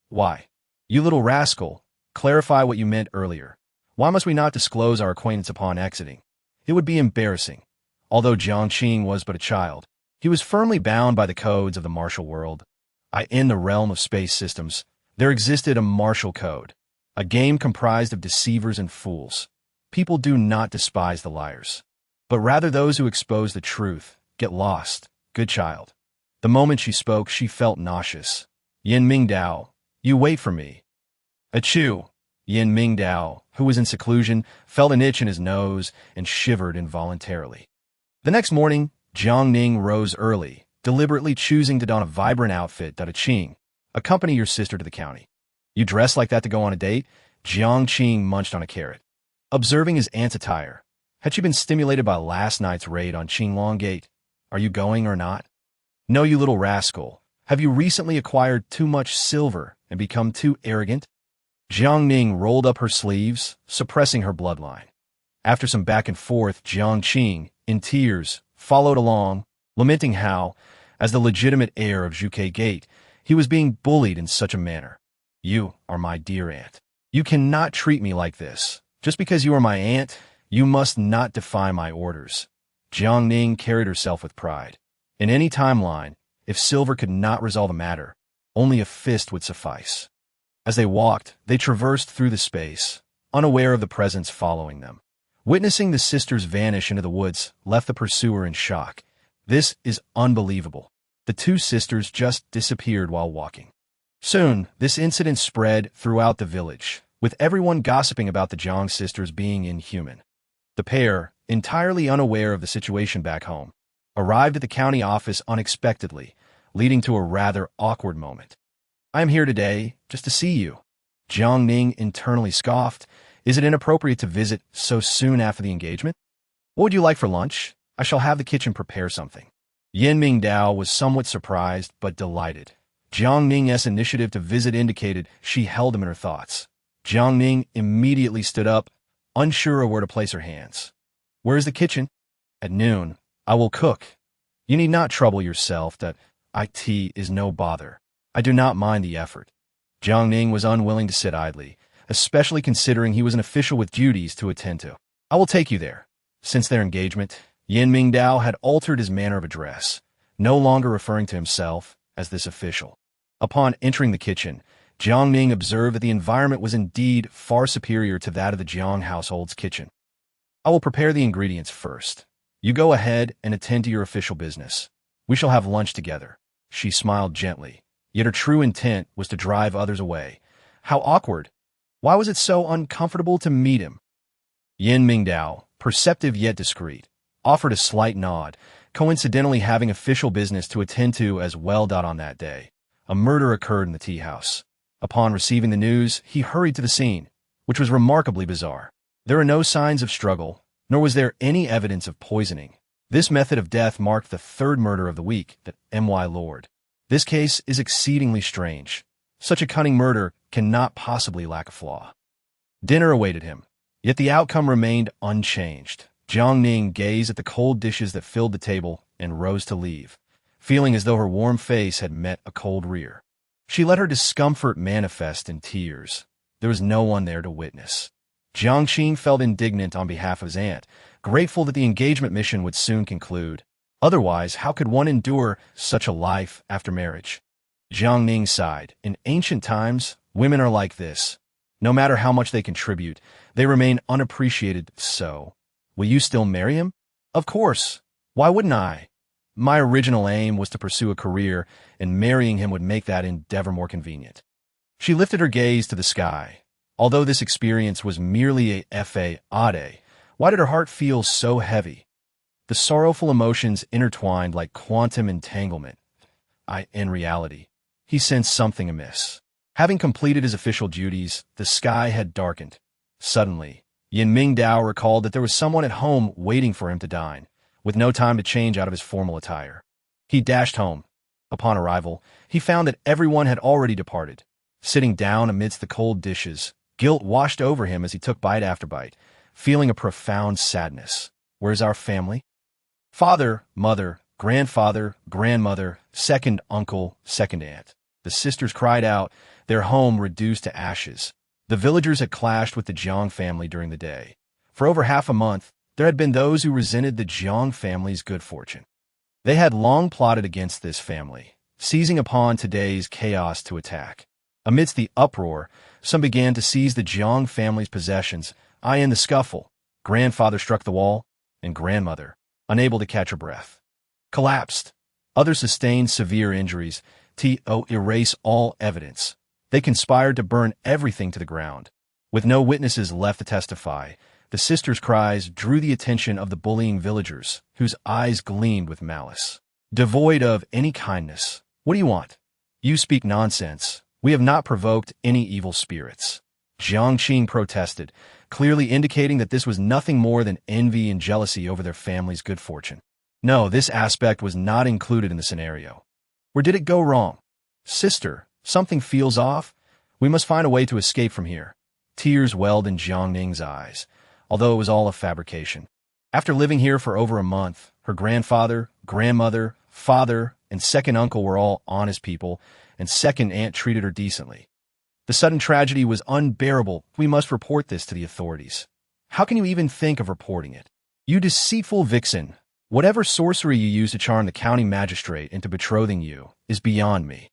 Why? You little rascal, clarify what you meant earlier. Why must we not disclose our acquaintance upon exiting? It would be embarrassing. Although Jiang Qing was but a child, he was firmly bound by the codes of the martial world. In the realm of space systems, there existed a martial code, a game comprised of deceivers and fools. People do not despise the liars, but rather those who expose the truth. Get lost, good child. The moment she spoke, she felt nauseous. Yin Mingdao, you wait for me. Achoo! Yin Mingdao, who was in seclusion, felt an itch in his nose and shivered involuntarily. The next morning, Jiang Ning rose early, deliberately choosing to don a vibrant outfit. Qing, accompany your sister to the county. You dress like that to go on a date? Jiang Qing munched on a carrot. Observing his aunt's attire, had she been stimulated by last night's raid on Qinglong Gate? Are you going or not? No, you little rascal. Have you recently acquired too much silver and become too arrogant? Jiang Ning rolled up her sleeves, suppressing her bloodline. After some back and forth, Jiang Ning, in tears, followed along, lamenting how, as the legitimate heir of Zhuke Gate, he was being bullied in such a manner. You are my dear aunt. You cannot treat me like this. Just because you are my aunt, you must not defy my orders. Jiang Ning carried herself with pride. In any timeline, if silver could not resolve a matter, only a fist would suffice. As they walked, they traversed through the space, unaware of the presence following them. Witnessing the sisters vanish into the woods left the pursuer in shock. This is unbelievable. The two sisters just disappeared while walking. Soon, this incident spread throughout the village, with everyone gossiping about the Jiang sisters being inhuman. The pair, entirely unaware of the situation back home, arrived at the county office unexpectedly, leading to a rather awkward moment. I am here today just to see you. Jiang Ning internally scoffed. Is it inappropriate to visit so soon after the engagement? What would you like for lunch? I shall have the kitchen prepare something. Yin Mingdao was somewhat surprised but delighted. Jiang Ning's initiative to visit indicated she held him in her thoughts. Jiang Ning immediately stood up, unsure of where to place her hands. Where is the kitchen? At noon, I will cook. You need not trouble yourself, that it is no bother. I do not mind the effort. Jiang Ning was unwilling to sit idly, especially considering he was an official with duties to attend to. I will take you there. Since their engagement, Yin Mingdao had altered his manner of address, no longer referring to himself as this official. Upon entering the kitchen, Jiang Ning observed that the environment was indeed far superior to that of the Jiang household's kitchen. I will prepare the ingredients first. You go ahead and attend to your official business. We shall have lunch together. She smiled gently, yet her true intent was to drive others away. How awkward! Why was it so uncomfortable to meet him? Yin Mingdao, perceptive yet discreet, offered a slight nod, coincidentally having official business to attend to as well. On that day, a murder occurred in the tea house. Upon receiving the news, he hurried to the scene, which was remarkably bizarre. There are no signs of struggle, nor was there any evidence of poisoning. This method of death marked the third murder of the week that M.Y. Lord. This case is exceedingly strange. Such a cunning murder cannot possibly lack a flaw. Dinner awaited him, yet the outcome remained unchanged. Jiang Ning gazed at the cold dishes that filled the table and rose to leave, feeling as though her warm face had met a cold rear. She let her discomfort manifest in tears. There was no one there to witness. Jiang Ning felt indignant on behalf of his aunt, grateful that the engagement mission would soon conclude. Otherwise, how could one endure such a life after marriage? Jiang Ning sighed. In ancient times, women are like this. No matter how much they contribute, they remain unappreciated. So, will you still marry him? Of course. Why wouldn't I? My original aim was to pursue a career, and marrying him would make that endeavor more convenient. She lifted her gaze to the sky. Although this experience was merely a fade, why did her heart feel so heavy? The sorrowful emotions intertwined like quantum entanglement. In reality, he sensed something amiss. Having completed his official duties, the sky had darkened. Suddenly, Yin Mingdao recalled that there was someone at home waiting for him to dine, with no time to change out of his formal attire. He dashed home. Upon arrival, he found that everyone had already departed. Sitting down amidst the cold dishes, guilt washed over him as he took bite after bite, feeling a profound sadness. Where's our family? Father, mother, grandfather, grandmother, second uncle, second aunt. The sisters cried out, their home reduced to ashes. The villagers had clashed with the Jiang family during the day. For over half a month, there had been those who resented the Jiang family's good fortune. They had long plotted against this family, seizing upon today's chaos to attack. Amidst the uproar, some began to seize the Jiang family's possessions. In the scuffle, grandfather struck the wall, and grandmother, unable to catch her breath, collapsed. Others sustained severe injuries. To erase all evidence, they conspired to burn everything to the ground. With no witnesses left to testify, the sisters' cries drew the attention of the bullying villagers, whose eyes gleamed with malice. Devoid of any kindness. What do you want? You speak nonsense. We have not provoked any evil spirits. Jiang Ning protested, clearly indicating that this was nothing more than envy and jealousy over their family's good fortune. No, this aspect was not included in the scenario. Where did it go wrong? Sister, something feels off. We must find a way to escape from here. Tears welled in Jiang Ning's eyes. although it was all a fabrication. After living here for over a month, her grandfather, grandmother, father, and second uncle were all honest people, and second aunt treated her decently. The sudden tragedy was unbearable. We must report this to the authorities. How can you even think of reporting it? You deceitful vixen! Whatever sorcery you used to charm the county magistrate into betrothing you is beyond me.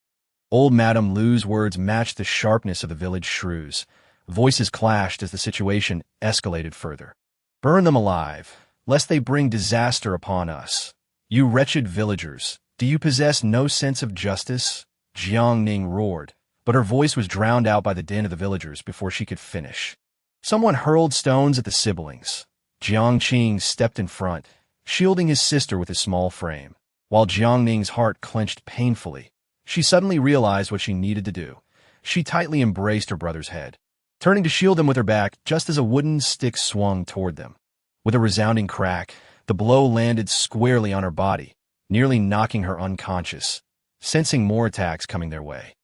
Old Madame Lu's words matched the sharpness of the village shrews. Voices clashed as the situation escalated further. Burn them alive, lest they bring disaster upon us. You wretched villagers, do you possess no sense of justice? Jiang Ning roared, but her voice was drowned out by the din of the villagers before she could finish. Someone hurled stones at the siblings. Jiang Qing stepped in front, shielding his sister with his small frame. While Jiang Ning's heart clenched painfully, she suddenly realized what she needed to do. She tightly embraced her brother's head, turning to shield him with her back just as a wooden stick swung toward them. With a resounding crack, the blow landed squarely on her body, nearly knocking her unconscious. Sensing more attacks coming their way,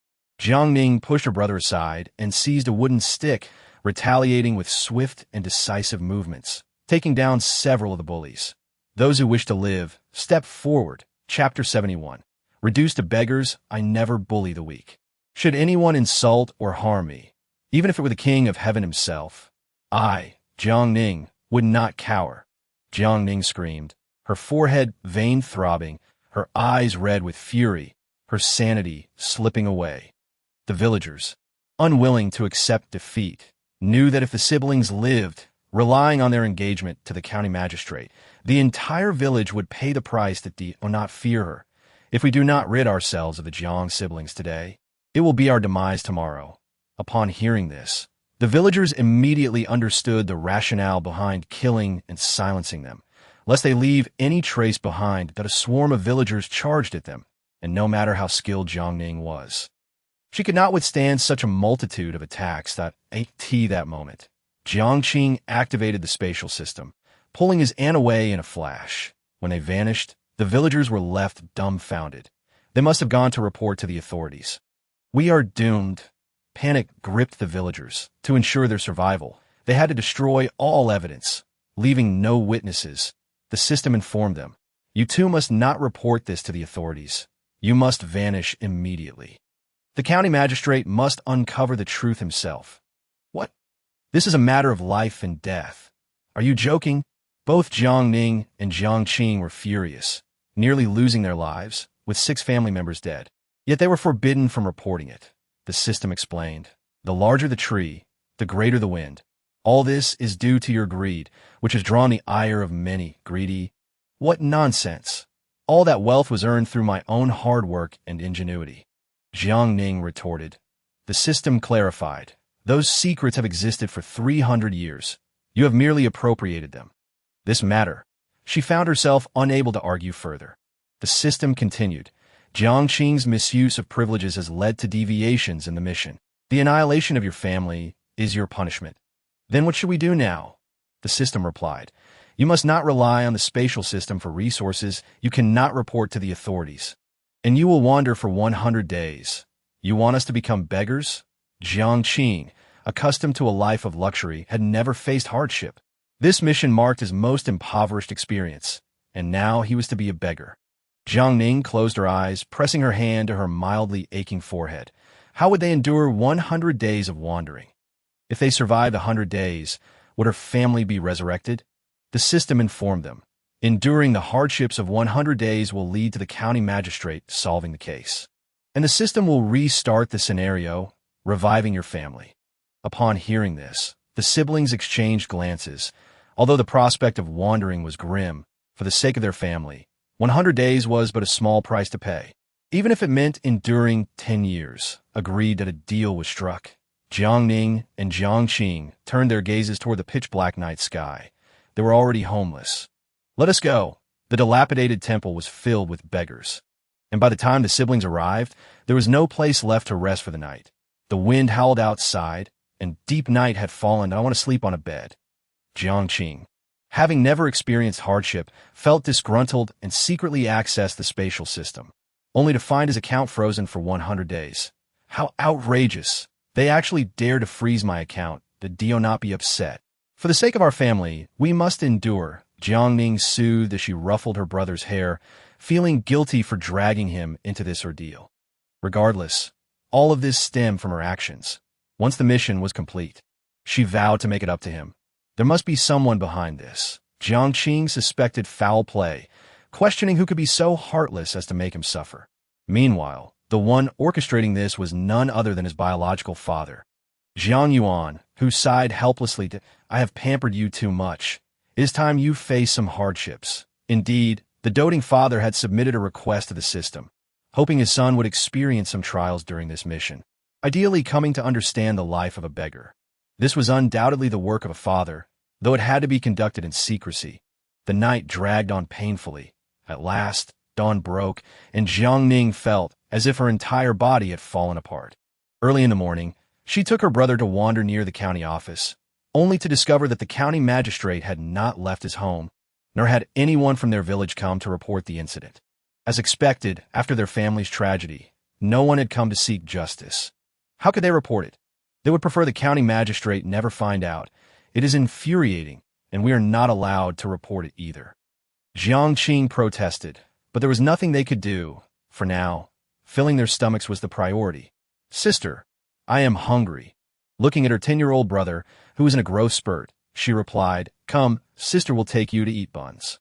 Jiang Ning pushed her brother aside and seized a wooden stick, retaliating with swift and decisive movements, taking down several of the bullies. Those who wish to live, step forward. Chapter 71. Reduced to beggars, I never bully the weak. Should anyone insult or harm me, even if it were the king of heaven himself, I, Jiang Ning, would not cower. Jiang Ning screamed, her forehead vein-throbbing, her eyes red with fury, her sanity slipping away. The villagers, unwilling to accept defeat, knew that if the siblings lived, relying on their engagement to the county magistrate, the entire village would pay the price that or not fear her. If we do not rid ourselves of the Jiang siblings today, it will be our demise tomorrow. Upon hearing this, the villagers immediately understood the rationale behind killing and silencing them, lest they leave any trace behind that a swarm of villagers charged at them, and no matter how skilled Jiang Ning was, she could not withstand such a multitude of attacks that that moment. Jiang Qing activated the spatial system, pulling his aunt away in a flash. When they vanished, the villagers were left dumbfounded. They must have gone to report to the authorities. We are doomed. Panic gripped the villagers. To ensure their survival, they had to destroy all evidence, leaving no witnesses. The system informed them, you too must not report this to the authorities. You must vanish immediately. The county magistrate must uncover the truth himself. What? This is a matter of life and death. Are you joking? Both Jiang Ning and Jiang Qing were furious, nearly losing their lives, with 6 family members dead. Yet they were forbidden from reporting it. The system explained, the larger the tree, the greater the wind. All this is due to your greed, which has drawn the ire of many. Greedy? What nonsense! All that wealth was earned through my own hard work and ingenuity. Jiang Ning retorted. The system clarified, those secrets have existed for 300 years. You have merely appropriated them. This matter. She found herself unable to argue further. The system continued. Jiang Qing's misuse of privileges has led to deviations in the mission. The annihilation of your family is your punishment. Then what should we do now? The system replied. You must not rely on the spatial system for resources you cannot report to the authorities. And you will wander for 100 days. You want us to become beggars? Jiang Qing, accustomed to a life of luxury, had never faced hardship. This mission marked his most impoverished experience, and now he was to be a beggar. Jiang Ning closed her eyes, pressing her hand to her mildly aching forehead. How would they endure 100 days of wandering? If they survived 100 days, would her family be resurrected? The system informed them. Enduring the hardships of 100 days will lead to the county magistrate solving the case. And the system will restart the scenario, reviving your family. Upon hearing this, the siblings exchanged glances. Although the prospect of wandering was grim, for the sake of their family, 100 days was but a small price to pay. Even if it meant enduring 10 years, agreed that a deal was struck. Jiang Ning and Jiang Qing turned their gazes toward the pitch-black night sky. They were already homeless. Let us go. The dilapidated temple was filled with beggars. And by the time the siblings arrived, there was no place left to rest for the night. The wind howled outside, and deep night had fallen. I want to sleep on a bed. Jiang Qing, having never experienced hardship, felt disgruntled and secretly accessed the spatial system, only to find his account frozen for 100 days. How outrageous! They actually dared to freeze my account. Did Dio not be upset? For the sake of our family, we must endure, Jiang Ning soothed as she ruffled her brother's hair, feeling guilty for dragging him into this ordeal. Regardless, all of this stemmed from her actions. Once the mission was complete, she vowed to make it up to him. There must be someone behind this. Jiang Qing suspected foul play, questioning who could be so heartless as to make him suffer. Meanwhile, the one orchestrating this was none other than his biological father, Jiang Yuan, who sighed helplessly I have pampered you too much. It is time you face some hardships. Indeed, the doting father had submitted a request to the system, hoping his son would experience some trials during this mission, ideally coming to understand the life of a beggar. This was undoubtedly the work of a father, though it had to be conducted in secrecy. The night dragged on painfully. At last, dawn broke, and Jiang Ning felt as if her entire body had fallen apart. Early in the morning, she took her brother to wander near the county office, only to discover that the county magistrate had not left his home, nor had anyone from their village come to report the incident. As expected, after their family's tragedy, no one had come to seek justice. How could they report it? They would prefer the county magistrate never find out. It is infuriating, and we are not allowed to report it either. Jiang Qing protested, but there was nothing they could do. For now, filling their stomachs was the priority. Sister, I am hungry. Looking at her 10-year-old brother, who was in a growth spurt, she replied, Come, sister will take you to eat buns.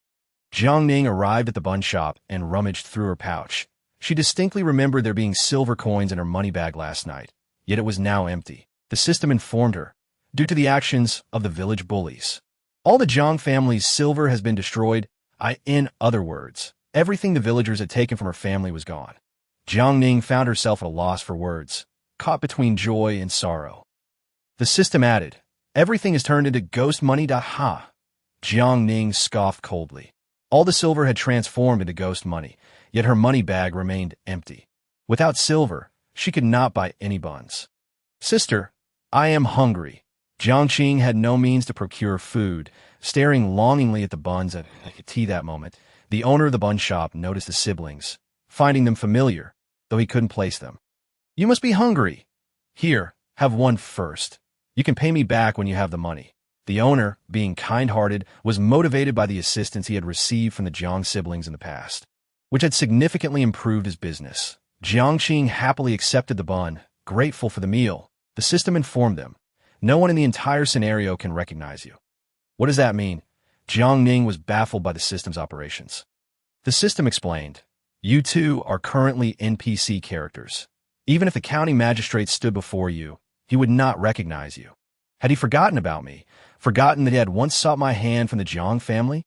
Jiang Ning arrived at the bun shop and rummaged through her pouch. She distinctly remembered there being silver coins in her money bag last night, yet it was now empty. The system informed her, due to the actions of the village bullies. All the Jiang family's silver has been destroyed. In other words, everything the villagers had taken from her family was gone. Jiang Ning found herself at a loss for words, caught between joy and sorrow. The system added, Everything is turned into ghost money. Ha! Jiang Ning scoffed coldly. All the silver had transformed into ghost money, yet her money bag remained empty. Without silver, she could not buy any buns. Sister, I am hungry. Jiang Qing had no means to procure food. Staring longingly at the buns at tea that moment, the owner of the bun shop noticed the siblings, finding them familiar, though he couldn't place them. You must be hungry. Here, have one first. You can pay me back when you have the money. The owner, being kind-hearted, was motivated by the assistance he had received from the Jiang siblings in the past, which had significantly improved his business. Jiang Qing happily accepted the bun, grateful for the meal. The system informed them, no one in the entire scenario can recognize you. What does that mean? Jiang Ning was baffled by the system's operations. The system explained, You two are currently NPC characters. Even if the county magistrate stood before you, he would not recognize you. Had he forgotten about me, forgotten that he had once sought my hand from the Jiang family?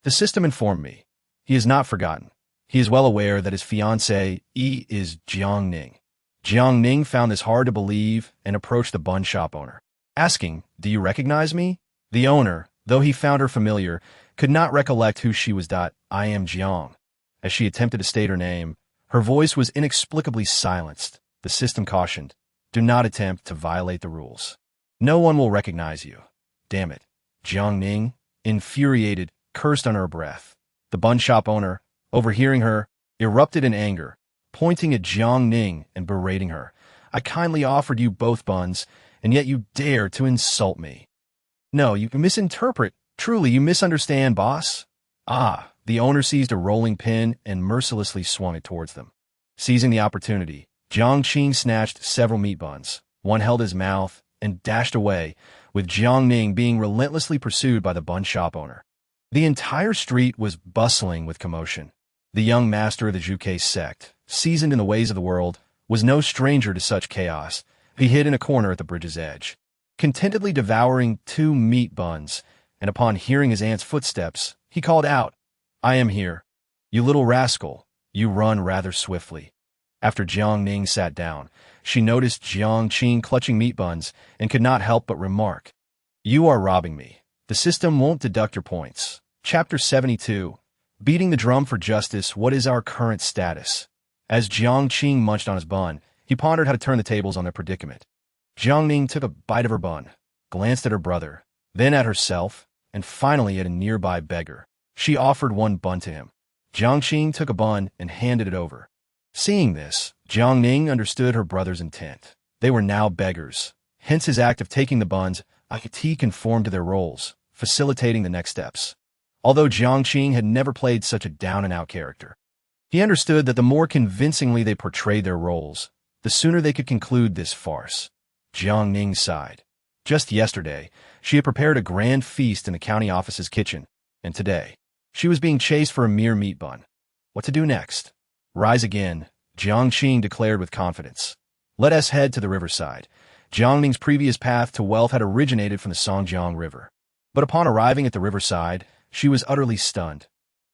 The system informed me. He has not forgotten. He is well aware that his fiancée, is Jiang Ning. Jiang Ning found this hard to believe and approached the bun shop owner, asking, Do you recognize me? The owner, though he found her familiar, could not recollect who she was. I am Jiang. As she attempted to state her name, her voice was inexplicably silenced. The system cautioned, Do not attempt to violate the rules. No one will recognize you. Damn it. Jiang Ning, infuriated, cursed under her breath. The bun shop owner, overhearing her, erupted in anger, pointing at Jiang Ning and berating her. I kindly offered you both buns, and yet you dare to insult me. No, you misinterpret. Truly, you misunderstand, boss. The owner seized a rolling pin and mercilessly swung it towards them. Seizing the opportunity, Jiang Qing snatched several meat buns. One held his mouth and dashed away, with Jiang Ning being relentlessly pursued by the bun shop owner. The entire street was bustling with commotion. The young master of the Zhuke sect, seasoned in the ways of the world, was no stranger to such chaos. He hid in a corner at the bridge's edge, contentedly devouring 2 meat buns, and upon hearing his aunt's footsteps, he called out, I am here. You little rascal, you run rather swiftly. After Jiang Ning sat down, she noticed Jiang Qing clutching meat buns and could not help but remark, You are robbing me. The system won't deduct your points. Chapter 72. Beating the drum for justice. What is our current status? As Jiang Qing munched on his bun, he pondered how to turn the tables on their predicament. Jiang Ning took a bite of her bun, glanced at her brother, then at herself, and finally at a nearby beggar. She offered one bun to him. Jiang Qing took a bun and handed it over. Seeing this, Jiang Ning understood her brother's intent. They were now beggars, hence his act of taking the buns. IT conformed to their roles, facilitating the next steps. Although Jiang Ning had never played such a down-and-out character, he understood that the more convincingly they portrayed their roles, the sooner they could conclude this farce. Jiang Ning sighed. Just yesterday, she had prepared a grand feast in the county office's kitchen, and today, she was being chased for a mere meat bun. What to do next? Rise again, Jiang Ning declared with confidence. Let us head to the riverside. Jiang Ning's previous path to wealth had originated from the Songjiang River. But upon arriving at the riverside, she was utterly stunned.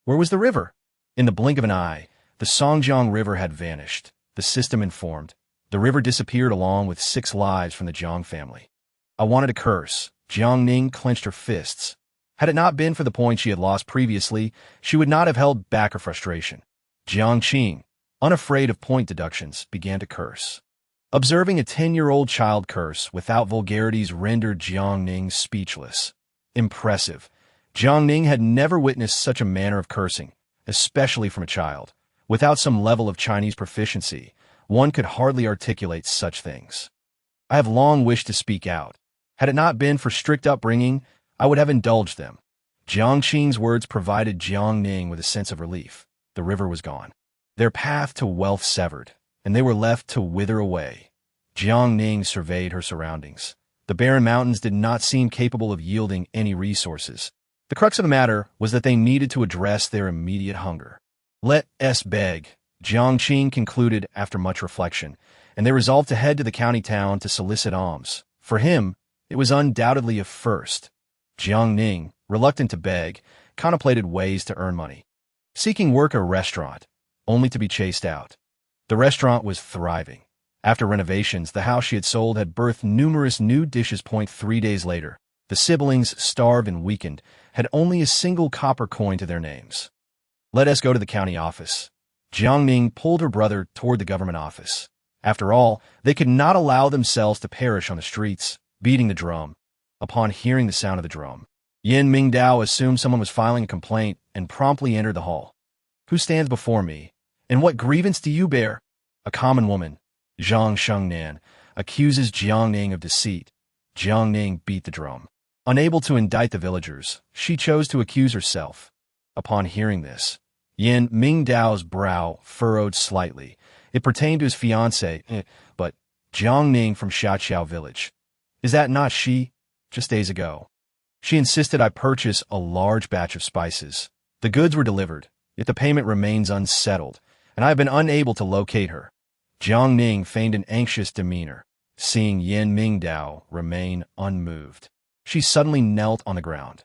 Where was the river? In the blink of an eye, the Songjiang River had vanished, the system informed. The river disappeared along with 6 lives from the Jiang family. I wanted to curse. Jiang Ning clenched her fists. Had it not been for the points she had lost previously, she would not have held back her frustration. Jiang Ning, unafraid of point deductions, began to curse. Observing a 10-year-old child curse without vulgarities rendered Jiang Ning speechless. Impressive. Jiang Ning had never witnessed such a manner of cursing, especially from a child. Without some level of Chinese proficiency, one could hardly articulate such things. I have long wished to speak out. Had it not been for strict upbringing, I would have indulged them. Jiang Ning's words provided Jiang Ning with a sense of relief. The river was gone. Their path to wealth severed, and they were left to wither away. Jiang Ning surveyed her surroundings. The barren mountains did not seem capable of yielding any resources. The crux of the matter was that they needed to address their immediate hunger. Let us beg, Jiang Ning concluded after much reflection, and they resolved to head to the county town to solicit alms. For him, it was undoubtedly a first. Jiang Ning, reluctant to beg, contemplated ways to earn money. Seeking work at a restaurant, only to be chased out. The restaurant was thriving. After renovations, the house she had sold had birthed numerous new dishes. 3 days later, the siblings, starved and weakened, had only a single copper coin to their names. Let us go to the county office. Jiang Ning pulled her brother toward the government office. After all, they could not allow themselves to perish on the streets, beating the drum. Upon hearing the sound of the drum, Yin Mingdao assumed someone was filing a complaint and promptly entered the hall. Who stands before me? And what grievance do you bear? A common woman, Zhang Shengnan, accuses Jiang Ning of deceit. Jiang Ning beat the drum. Unable to indict the villagers, she chose to accuse herself. Upon hearing this, Yin Mingdao's brow furrowed slightly. It pertained to his fiancée, but Jiang Ning from Huaxia village. Is that not she? Just days ago, she insisted I purchase a large batch of spices. The goods were delivered, yet the payment remains unsettled, and I have been unable to locate her. Jiang Ning feigned an anxious demeanor, seeing Yin Mingdao remain unmoved. She suddenly knelt on the ground.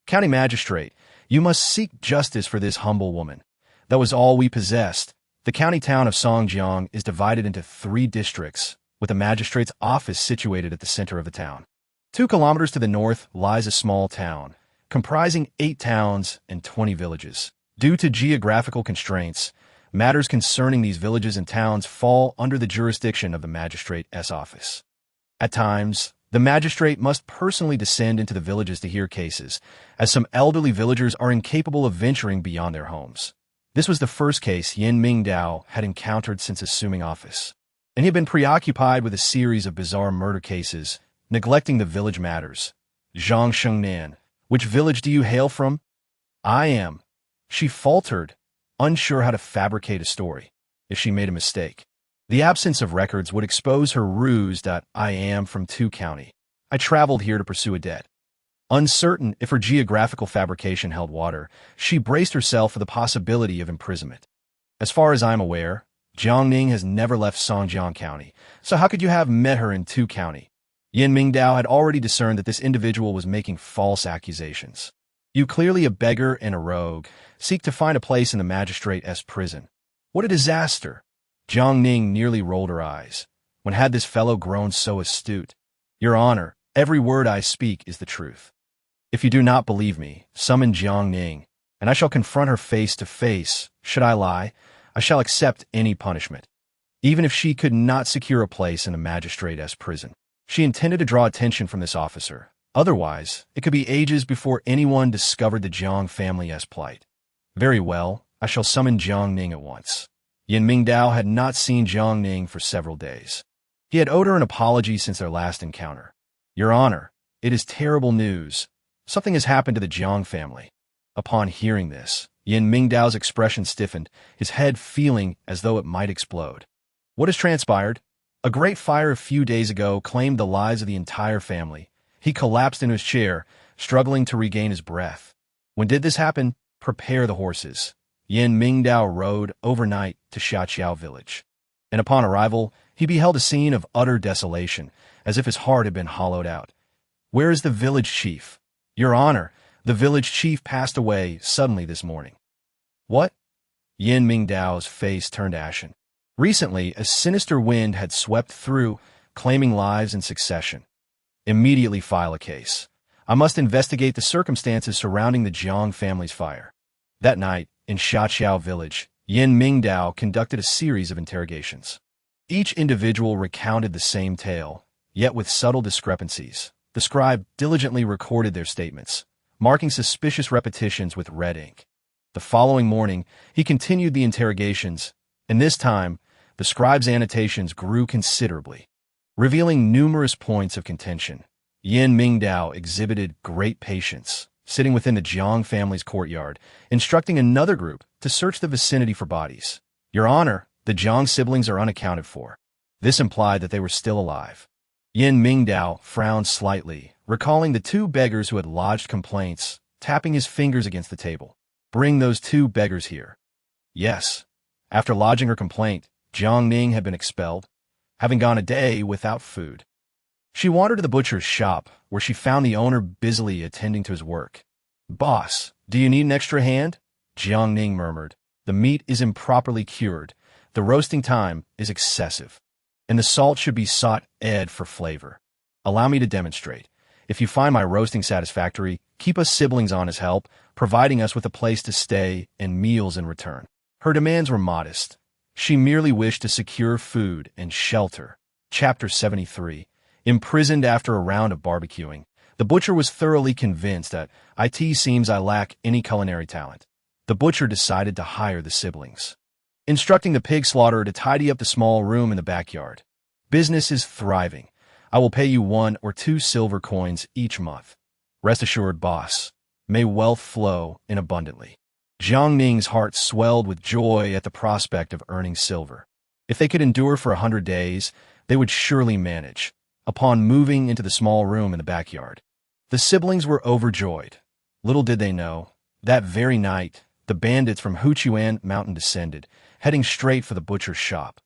County magistrate, you must seek justice for this humble woman. That was all we possessed. The county town of Songjiang is divided into 3 districts, with a magistrate's office situated at the center of the town. 2 kilometers to the north lies a small town, comprising 8 towns and 20 villages. Due to geographical constraints, matters concerning these villages and towns fall under the jurisdiction of the magistrate's office. At times, the magistrate must personally descend into the villages to hear cases, as some elderly villagers are incapable of venturing beyond their homes. This was the first case Yin Mingdao had encountered since assuming office, and he had been preoccupied with a series of bizarre murder cases, neglecting the village matters. Zhang Shengnan, which village do you hail from? I am. She faltered, unsure how to fabricate a story, if she made a mistake. The absence of records would expose her ruse that I am from 2 county. I traveled here to pursue a debt. Uncertain if her geographical fabrication held water, she braced herself for the possibility of imprisonment. As far as I am aware, Jiang Ning has never left Songjiang County, so how could you have met her in 2 county? Yin Mingdao had already discerned that this individual was making false accusations. You, clearly a beggar and a rogue, seek to find a place in the magistrate's prison. What a disaster! Jiang Ning nearly rolled her eyes. When had this fellow grown so astute? Your Honor, every word I speak is the truth. If you do not believe me, summon Jiang Ning, and I shall confront her face to face. Should I lie, I shall accept any punishment, even if she could not secure a place in a magistrate's prison. She intended to draw attention from this officer. Otherwise, it could be ages before anyone discovered the Jiang family's plight. Very well, I shall summon Jiang Ning at once. Yin Mingdao had not seen Jiang Ning for several days. He had owed her an apology since their last encounter. Your Honor, It is terrible news. Something has happened to the Jiang family. Upon hearing this, Yin Mingdao's expression stiffened, his head feeling as though it might explode. What has transpired? A great fire a few days ago claimed the lives of the entire family. He collapsed in his chair, struggling to regain his breath. When did this happen? Prepare the horses. Yin Mingdao rode overnight to Huaxia village. And upon arrival, he beheld a scene of utter desolation, as if his heart had been hollowed out. Where is the village chief? Your Honor, the village chief passed away suddenly this morning. What? Yin Mingdao's face turned ashen. Recently, a sinister wind had swept through, claiming lives in succession. Immediately file a case. I must investigate the circumstances surrounding the Jiang family's fire. That night, in Huaxia village, Yin Mingdao conducted a series of interrogations. Each individual recounted the same tale, yet with subtle discrepancies. The scribe diligently recorded their statements, marking suspicious repetitions with red ink. The following morning, he continued the interrogations, and this time, the scribe's annotations grew considerably, revealing numerous points of contention. Yin Mingdao exhibited great patience, sitting within the Jiang family's courtyard, instructing another group to search the vicinity for bodies. Your Honor, the Jiang siblings are unaccounted for. This implied that they were still alive. Yin Mingdao frowned slightly, recalling the two beggars who had lodged complaints, tapping his fingers against the table. Bring those two beggars here. Yes. After lodging her complaint, Jiang Ning had been expelled, having gone a day without food. She wandered to the butcher's shop, where she found the owner busily attending to his work. Boss, do you need an extra hand? Jiang Ning murmured. The meat is improperly cured. The roasting time is excessive, and the salt should be sought add for flavor. Allow me to demonstrate. If you find my roasting satisfactory, keep us siblings on as help, providing us with a place to stay and meals in return. Her demands were modest. She merely wished to secure food and shelter. Chapter 73. Imprisoned after a round of barbecuing, the butcher was thoroughly convinced that it seems I lack any culinary talent. The butcher decided to hire the siblings, instructing the pig slaughterer to tidy up the small room in the backyard. Business is thriving. I will pay you 1 or 2 silver coins each month. Rest assured, boss. May wealth flow in abundantly. Jiang Ning's heart swelled with joy at the prospect of earning silver. If they could endure for 100 days, they would surely manage. Upon moving into the small room in the backyard, the siblings were overjoyed. Little did they know, that very night, the bandits from Huaxia mountain descended, heading straight for the butcher's shop.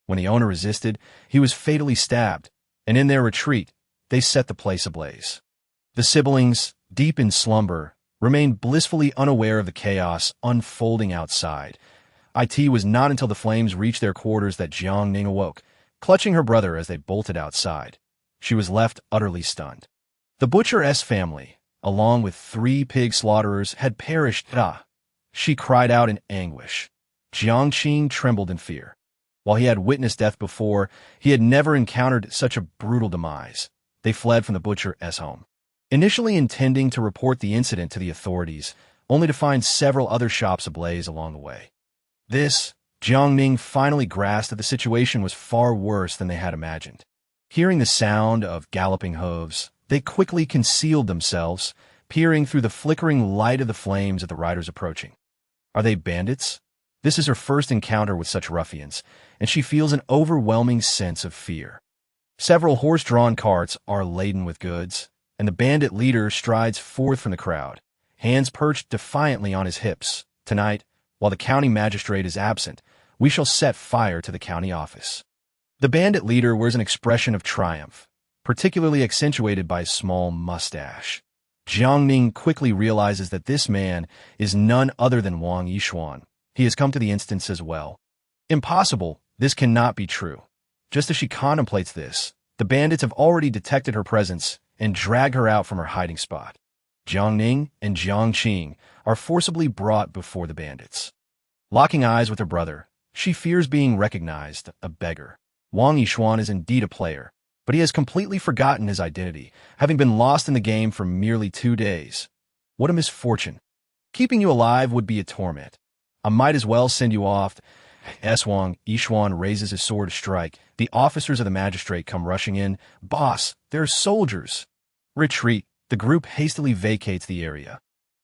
When the owner resisted, he was fatally stabbed, and in their retreat, they set the place ablaze. The siblings, deep in slumber, remained blissfully unaware of the chaos unfolding outside. It was not until the flames reached their quarters that Jiang Ning awoke, clutching her brother as they bolted outside. She was left utterly stunned. The butcher's family, along with 3 pig slaughterers, had perished. She cried out in anguish. Jiang Qing trembled in fear. While he had witnessed death before, he had never encountered such a brutal demise. They fled from the butcher's home, initially intending to report the incident to the authorities, only to find several other shops ablaze along the way. Jiang Ning finally grasped that the situation was far worse than they had imagined. Hearing the sound of galloping hooves, they quickly concealed themselves, peering through the flickering light of the flames at the riders approaching. Are they bandits? This is her first encounter with such ruffians, and she feels an overwhelming sense of fear. Several horse-drawn carts are laden with goods, and the bandit leader strides forth from the crowd, hands perched defiantly on his hips. Tonight, while the county magistrate is absent, we shall set fire to the county office. The bandit leader wears an expression of triumph, particularly accentuated by his small mustache. Jiang Ning quickly realizes that this man is none other than Wang Yishuan. He has come to the instance as well. Impossible, this cannot be true. Just as she contemplates this, the bandits have already detected her presence and drag her out from her hiding spot. Jiang Ning and Jiang Qing are forcibly brought before the bandits. Locking eyes with her brother, she fears being recognized, a beggar. Wang Yishuan is indeed a player, but he has completely forgotten his identity, having been lost in the game for merely 2 days. What a misfortune. Keeping you alive would be a torment. I might as well send you off. Wang Yishuan raises his sword to strike. The officers of the magistrate come rushing in. Boss, there are soldiers. Retreat. The group hastily vacates the area.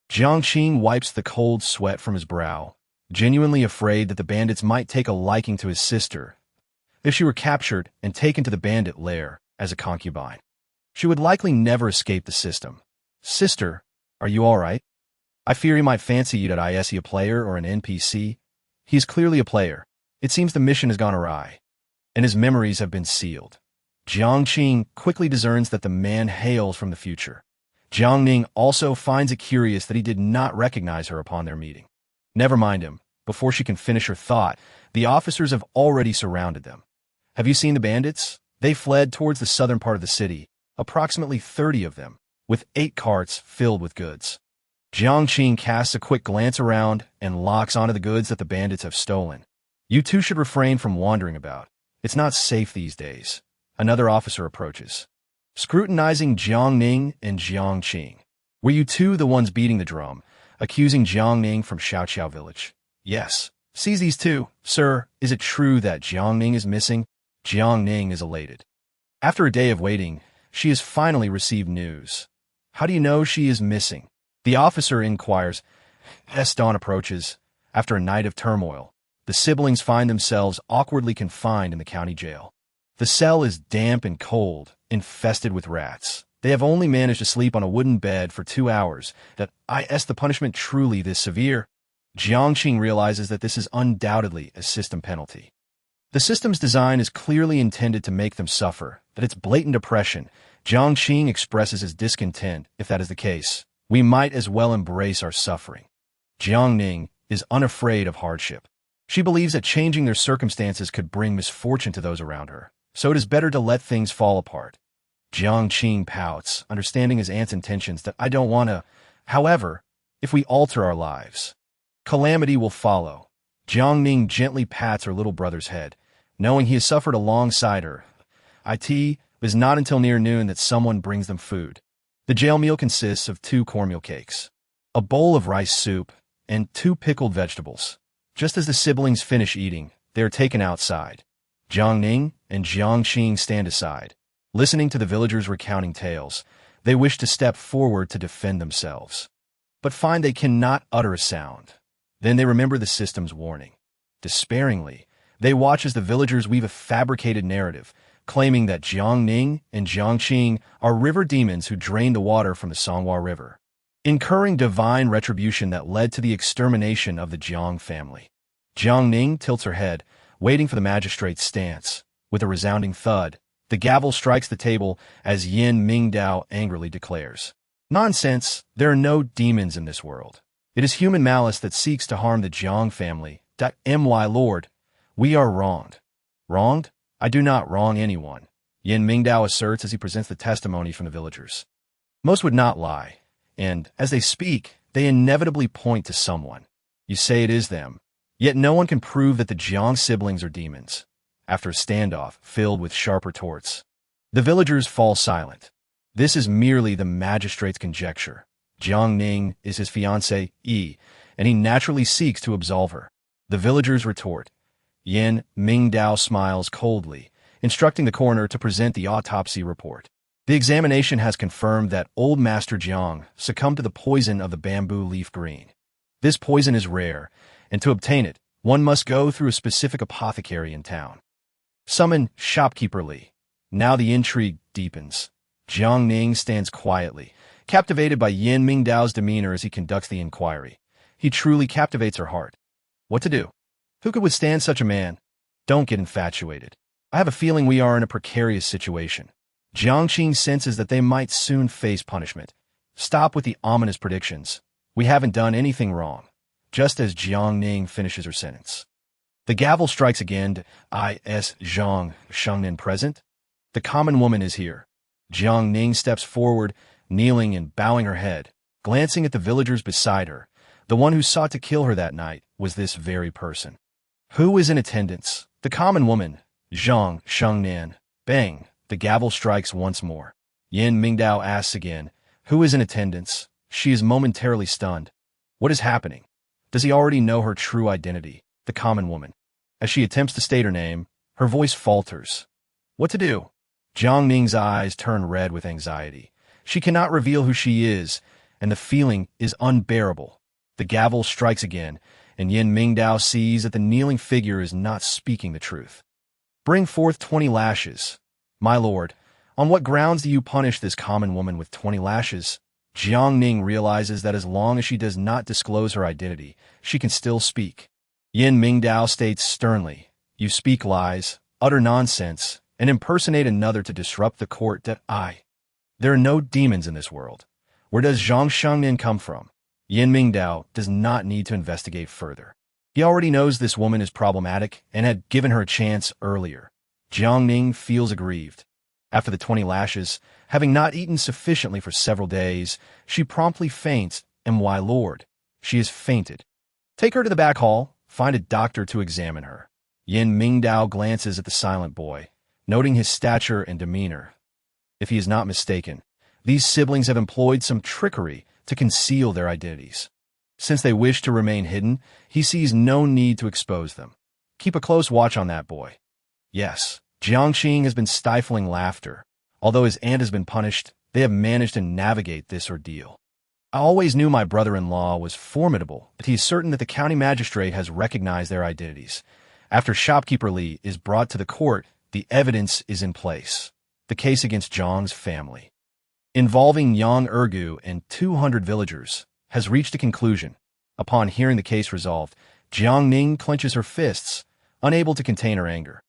Jiang Ning wipes the cold sweat from his brow, genuinely afraid that the bandits might take a liking to his sister if she were captured and taken to the bandit lair as a concubine. She would likely never escape the system. Sister, are you all right? I fear he might fancy you. Is he a player or an NPC? He is clearly a player. It seems the mission has gone awry, and his memories have been sealed. Jiang Ning quickly discerns that the man hails from the future. Jiang Ning also finds it curious that he did not recognize her upon their meeting. Never mind him. Before she can finish her thought, the officers have already surrounded them. Have you seen the bandits? They fled towards the southern part of the city, approximately 30 of them, with 8 carts filled with goods. Jiang Ning casts a quick glance around and locks onto the goods that the bandits have stolen. You two should refrain from wandering about. It's not safe these days. Another officer approaches, scrutinizing Jiang Ning and Jiang Ning. Were you two the ones beating the drum, accusing Jiang Ning from Huaxia village? Yes. Seize these two. Sir, is it true that Jiang Ning is missing? Jiang Ning is elated. After a day of waiting, she has finally received news. How do you know she is missing? The officer inquires. As dawn approaches, after a night of turmoil, the siblings find themselves awkwardly confined in the county jail. The cell is damp and cold, infested with rats. They have only managed to sleep on a wooden bed for 2 hours. Is the punishment truly this severe? Jiang Ning realizes that this is undoubtedly a system penalty. The system's design is clearly intended to make them suffer, that it's blatant oppression. Jiang Ning expresses his discontent. If that is the case, we might as well embrace our suffering. Jiang Ning is unafraid of hardship. She believes that changing their circumstances could bring misfortune to those around her, so it is better to let things fall apart. Jiang Ning pouts, understanding his aunt's intentions. I don't want to. However, if we alter our lives, calamity will follow. Jiang Ning gently pats her little brother's head, knowing he has suffered alongside her. It is not until near noon that someone brings them food. The jail meal consists of 2 cornmeal cakes, a bowl of rice soup, and 2 pickled vegetables. Just as the siblings finish eating, they are taken outside. Jiang Ning and Jiang Ning stand aside, listening to the villagers recounting tales. They wish to step forward to defend themselves, but find they cannot utter a sound. Then they remember the system's warning. Despairingly, they watch as the villagers weave a fabricated narrative, claiming that Jiang Ning and Jiang Ning are river demons who drain the water from the Songhua River, incurring divine retribution that led to the extermination of the Jiang family. Jiang Ning tilts her head, waiting for the magistrate's stance. With a resounding thud, the gavel strikes the table as Yin Mingdao angrily declares, "Nonsense! There are no demons in this world. It is human malice that seeks to harm the Jiang family. My lord, we are wronged." Wronged? I do not wrong anyone, Yin Mingdao asserts as he presents the testimony from the villagers. Most would not lie, and, as they speak, they inevitably point to someone. You say it is them, yet no one can prove that the Jiang siblings are demons. After a standoff filled with sharp retorts, the villagers fall silent. This is merely the magistrate's conjecture. Jiang Ning is his fiancée, and he naturally seeks to absolve her. The villagers retort. Yin Mingdao smiles coldly, instructing the coroner to present the autopsy report. The examination has confirmed that old Master Jiang succumbed to the poison of the bamboo leaf green. This poison is rare, and to obtain it, one must go through a specific apothecary in town. Summon Shopkeeper Li. Now the intrigue deepens. Jiang Ning stands quietly, captivated by Yin Mingdao's demeanor as he conducts the inquiry. He truly captivates her heart. What to do? Who could withstand such a man? Don't get infatuated. I have a feeling we are in a precarious situation. Jiang Ning senses that they might soon face punishment. Stop with the ominous predictions. We haven't done anything wrong. Just as Jiang Ning finishes her sentence, the gavel strikes again. Is Jiang Ning present? The common woman is here. Jiang Ning steps forward, kneeling and bowing her head, glancing at the villagers beside her. The one who sought to kill her that night was this very person. Who is in attendance? The common woman, Jiang Ning. Bang! The gavel strikes once more. Yin Mingdao asks again, who is in attendance? She is momentarily stunned. What is happening? Does he already know her true identity, the common woman? As she attempts to state her name, her voice falters. What to do? Jiang Ning's eyes turn red with anxiety. She cannot reveal who she is, and the feeling is unbearable. The gavel strikes again, and Yin Mingdao sees that the kneeling figure is not speaking the truth. Bring forth 20 lashes. My lord, on what grounds do you punish this common woman with 20 lashes? Jiang Ning realizes that as long as she does not disclose her identity, she can still speak. Yin Mingdao states sternly, you speak lies, utter nonsense, and impersonate another to disrupt the court that There are no demons in this world. Where does Zhang Shengnin come from? Yin Mingdao does not need to investigate further. He already knows this woman is problematic and had given her a chance earlier. Jiang Ning feels aggrieved. After the 20 lashes, having not eaten sufficiently for several days, she promptly faints, and why, lord, she has fainted. Take her to the back hall, find a doctor to examine her. Yin Mingdao glances at the silent boy, noting his stature and demeanor. If he is not mistaken, these siblings have employed some trickery to conceal their identities. Since they wish to remain hidden, he sees no need to expose them. Keep a close watch on that boy. Yes, Jiangxing has been stifling laughter. Although his aunt has been punished, they have managed to navigate this ordeal. I always knew my brother-in-law was formidable, but he is certain that the county magistrate has recognized their identities. After shopkeeper Li is brought to the court, the evidence is in place. The case against Zhang's family, involving Yang Ergu and 200 villagers, has reached a conclusion. Upon hearing the case resolved, Jiang Ning clenches her fists, unable to contain her anger.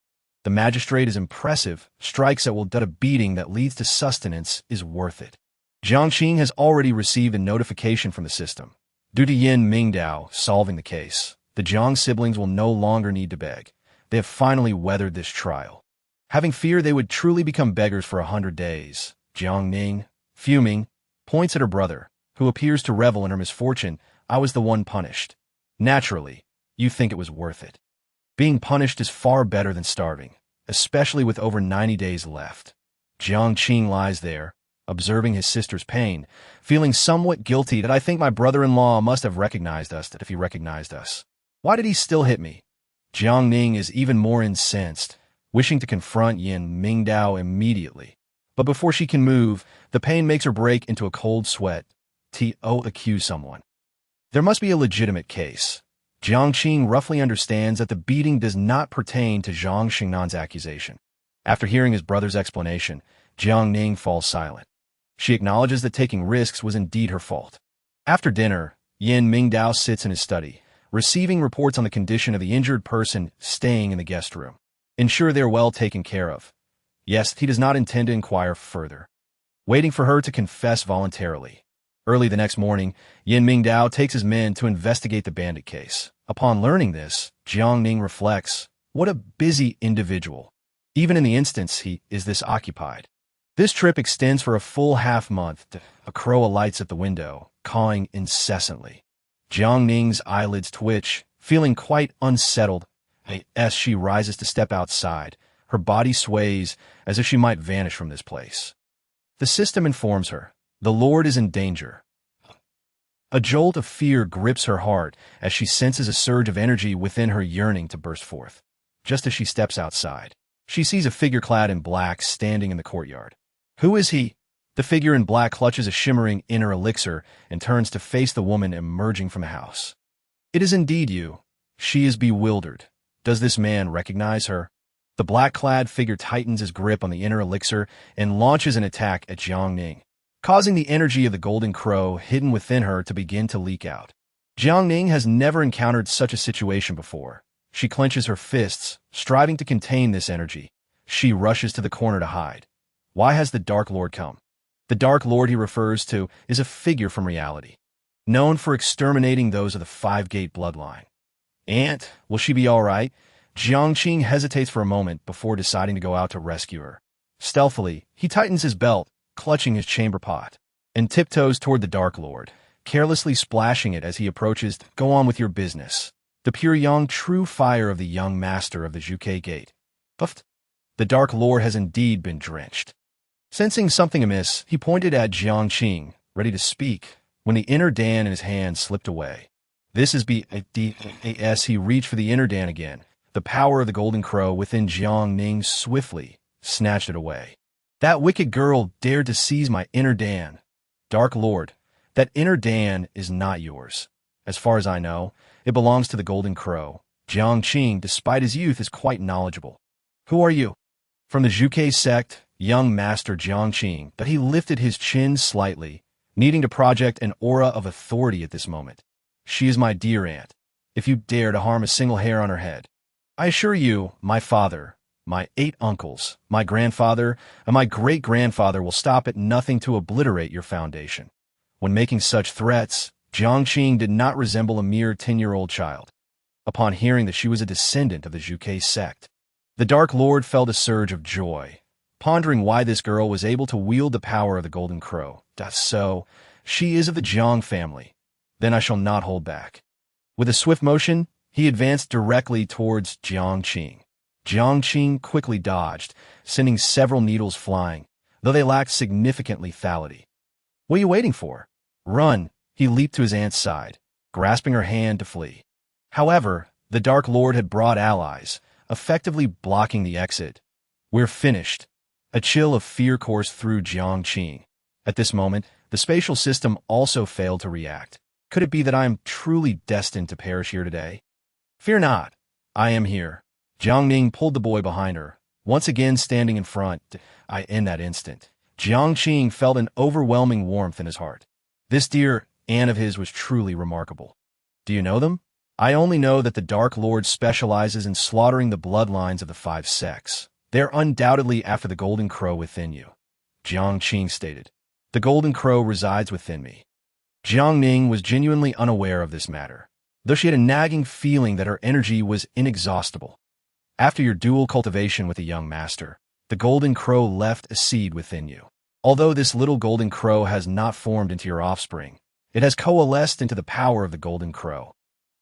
The magistrate is impressive, strikes that will do a beating that leads to sustenance is worth it. Jiangxing has already received a notification from the system. Due to Yin Mingdao solving the case, the Jiang siblings will no longer need to beg. They have finally weathered this trial. Having feared they would truly become beggars for 100 days, Jiang Ning, fuming, points at her brother, who appears to revel in her misfortune. I was the one punished. Naturally, you think it was worth it. Being punished is far better than starving, especially with over 90 days left. Jiang Qing lies there, observing his sister's pain, feeling somewhat guilty that I think my brother-in-law must have recognized us, that if he recognized us. Why did he still hit me? Jiang Ning is even more incensed, wishing to confront Yin Mingdao immediately. But before she can move, the pain makes her break into a cold sweat. Accuse someone. There must be a legitimate case. Jiang Qing roughly understands that the beating does not pertain to Zhang Xingnan's accusation. After hearing his brother's explanation, Jiang Ning falls silent. She acknowledges that taking risks was indeed her fault. After dinner, Yin Mingdao sits in his study, receiving reports on the condition of the injured person staying in the guest room. Ensure they are well taken care of. Yes, he does not intend to inquire further. Waiting for her to confess voluntarily. Early the next morning, Yin Mingdao takes his men to investigate the bandit case. Upon learning this, Jiang Ning reflects, what a busy individual. Even in the instance he is this occupied. This trip extends for a full half-month. A crow alights at the window, cawing incessantly. Jiang Ning's eyelids twitch, feeling quite unsettled. As she rises to step outside, her body sways as if she might vanish from this place. The system informs her, the Lord is in danger. A jolt of fear grips her heart as she senses a surge of energy within her yearning to burst forth. Just as she steps outside, she sees a figure clad in black standing in the courtyard. Who is he? The figure in black clutches a shimmering inner elixir and turns to face the woman emerging from the house. It is indeed you. She is bewildered. Does this man recognize her? The black-clad figure tightens his grip on the inner elixir and launches an attack at Jiang Ning, causing the energy of the golden crow hidden within her to begin to leak out. Jiang Ning has never encountered such a situation before. She clenches her fists, striving to contain this energy. She rushes to the corner to hide. Why has the Dark Lord come? The Dark Lord he refers to is a figure from reality, known for exterminating those of the Five-Gate bloodline. Aunt, will she be all right? Jiang Qing hesitates for a moment before deciding to go out to rescue her. Stealthily, he tightens his belt, clutching his chamber pot, and tiptoes toward the Dark Lord, carelessly splashing it as he approaches. Go on with your business. The pure young true fire of the young master of the Zhuke Gate. Puffed. The Dark Lord has indeed been drenched. Sensing something amiss, he pointed at Jiang Qing, ready to speak, when the inner Dan in his hand slipped away. This is as he reached for the inner Dan again. The power of the golden crow within Jiang Ning swiftly snatched it away. That wicked girl dared to seize my inner Dan. Dark Lord, that inner Dan is not yours. As far as I know, it belongs to the Golden Crow. Jiang Ning, despite his youth, is quite knowledgeable. Who are you? From the Zhuge sect, young master Jiang Ning, but he lifted his chin slightly, needing to project an aura of authority at this moment. She is my dear aunt. If you dare to harm a single hair on her head, I assure you, my father, my 8 uncles, my grandfather, and my great-grandfather will stop at nothing to obliterate your foundation. When making such threats, Jiang Ning did not resemble a mere 10-year-old child. Upon hearing that she was a descendant of the Zhuge sect, the Dark Lord felt a surge of joy, pondering why this girl was able to wield the power of the Golden Crow. So, she is of the Jiang family. Then I shall not hold back. With a swift motion, he advanced directly towards Jiang Ning. Jiang Ning quickly dodged, sending several needles flying, though they lacked significant lethality. What are you waiting for? Run! He leaped to his aunt's side, grasping her hand to flee. However, the Dark Lord had brought allies, effectively blocking the exit. We're finished. A chill of fear coursed through Jiang Ning. At this moment, the spatial system also failed to react. Could it be that I am truly destined to perish here today? Fear not. I am here. Jiang Ning pulled the boy behind her, once again standing in front. In that instant, Jiang Ning felt an overwhelming warmth in his heart. This dear aunt of his was truly remarkable. Do you know them? I only know that the Dark Lord specializes in slaughtering the bloodlines of the 5 sects. They're undoubtedly after the Golden Crow within you. Jiang Ning stated. The Golden Crow resides within me. Jiang Ning was genuinely unaware of this matter, though she had a nagging feeling that her energy was inexhaustible. After your dual cultivation with the young master, the Golden Crow left a seed within you. Although this little Golden Crow has not formed into your offspring, it has coalesced into the power of the Golden Crow.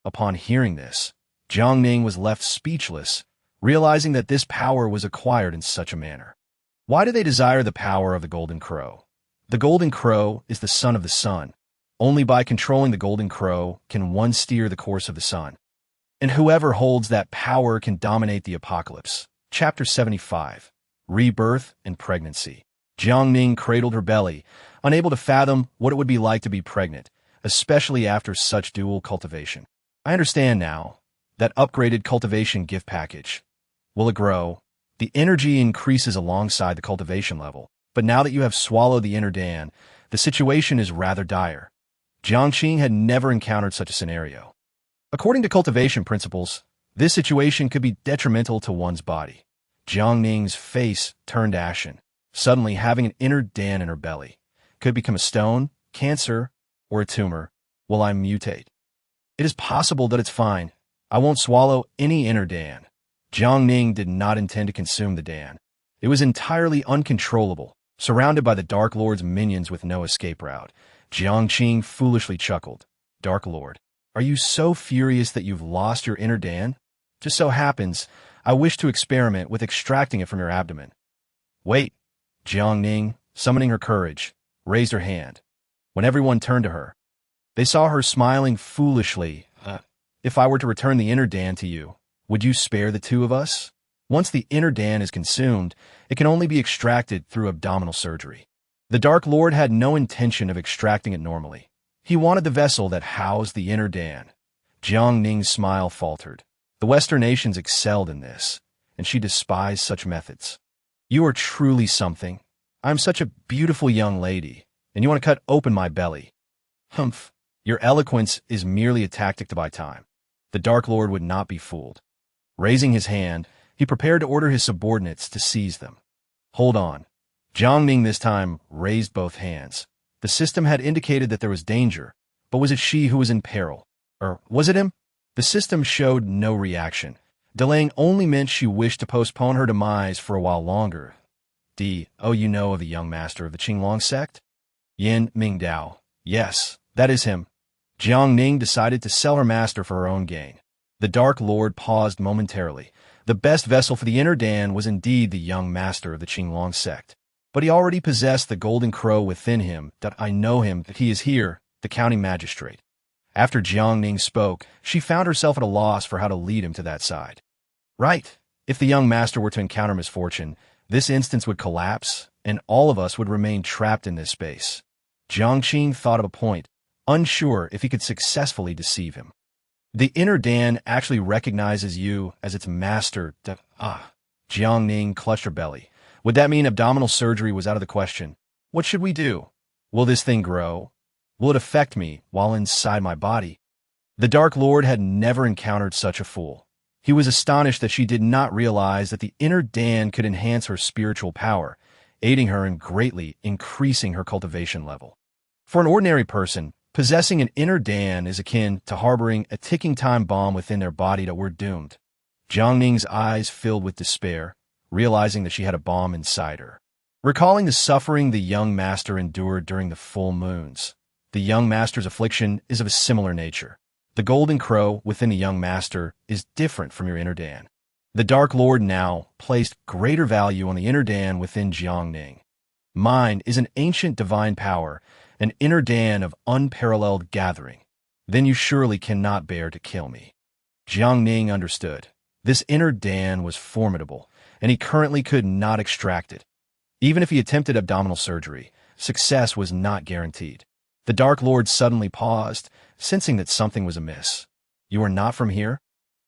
Upon hearing this, Jiang Ning was left speechless, realizing that this power was acquired in such a manner. Why do they desire the power of the Golden Crow? The Golden Crow is the son of the sun. Only by controlling the Golden Crow can one steer the course of the sun. And whoever holds that power can dominate the apocalypse. Chapter 75. Rebirth and Pregnancy. Jiang Ning cradled her belly, unable to fathom what it would be like to be pregnant, especially after such dual cultivation. I understand now. That upgraded cultivation gift package. Will it grow? The energy increases alongside the cultivation level, but now that you have swallowed the inner Dan, the situation is rather dire. Jiang Ning had never encountered such a scenario. According to cultivation principles, this situation could be detrimental to one's body. Jiang Ning's face turned ashen, suddenly having an inner Dan in her belly. Could become a stone, cancer, or a tumor. Will I mutate? It is possible that it's fine. I won't swallow any inner Dan. Jiang Ning did not intend to consume the Dan. It was entirely uncontrollable, surrounded by the Dark Lord's minions with no escape route. Jiang Ning foolishly chuckled. Dark Lord, are you so furious that you've lost your inner Dan? Just so happens, I wish to experiment with extracting it from your abdomen. Wait. Jiang Ning, summoning her courage, raised her hand. When everyone turned to her, they saw her smiling foolishly. If I were to return the inner Dan to you, would you spare the 2 of us? Once the inner Dan is consumed, it can only be extracted through abdominal surgery. The Dark Lord had no intention of extracting it normally. He wanted the vessel that housed the inner Dan. Jiang Ning's smile faltered. The Western nations excelled in this, and she despised such methods. You are truly something. I'm such a beautiful young lady, and you want to cut open my belly. Humph. Your eloquence is merely a tactic to buy time. The Dark Lord would not be fooled. Raising his hand, he prepared to order his subordinates to seize them. Hold on. Jiang Ning this time raised both hands. The system had indicated that there was danger, but was it she who was in peril? Or was it him? The system showed no reaction. Delaying only meant she wished to postpone her demise for a while longer. Oh, you know of the young master of the Qinglong sect? Yin Mingdao. Yes, that is him. Jiang Ning decided to sell her master for her own gain. The Dark Lord paused momentarily. The best vessel for the inner Dan was indeed the young master of the Qinglong sect. But he already possessed the Golden Crow within him. That I know him, that he is here, the county magistrate. After Jiang Ning spoke, she found herself at a loss for how to lead him to that side. Right. If the young master were to encounter misfortune, this instance would collapse, and all of us would remain trapped in this space. Jiang Ning thought of a point, unsure if he could successfully deceive him. The inner Dan actually recognizes you as its master. Jiang Ning clutched her belly. Would that mean abdominal surgery was out of the question? What should we do? Will this thing grow? Will it affect me while inside my body? The Dark Lord had never encountered such a fool. He was astonished that she did not realize that the inner Dan could enhance her spiritual power, aiding her in greatly increasing her cultivation level. For an ordinary person, possessing an inner Dan is akin to harboring a ticking time bomb within their body that were doomed. Jiang Ning's eyes filled with despair, realizing that she had a bomb inside her. Recalling the suffering the young master endured during the full moons, the young master's affliction is of a similar nature. The golden crow within the young master is different from your inner Dan. The Dark Lord now placed greater value on the inner Dan within Jiang Ning. Mine is an ancient divine power, an inner Dan of unparalleled gathering. Then you surely cannot bear to kill me. Jiang Ning understood. This inner Dan was formidable, and he currently could not extract it. Even if he attempted abdominal surgery, success was not guaranteed. The Dark Lord suddenly paused, sensing that something was amiss. You are not from here?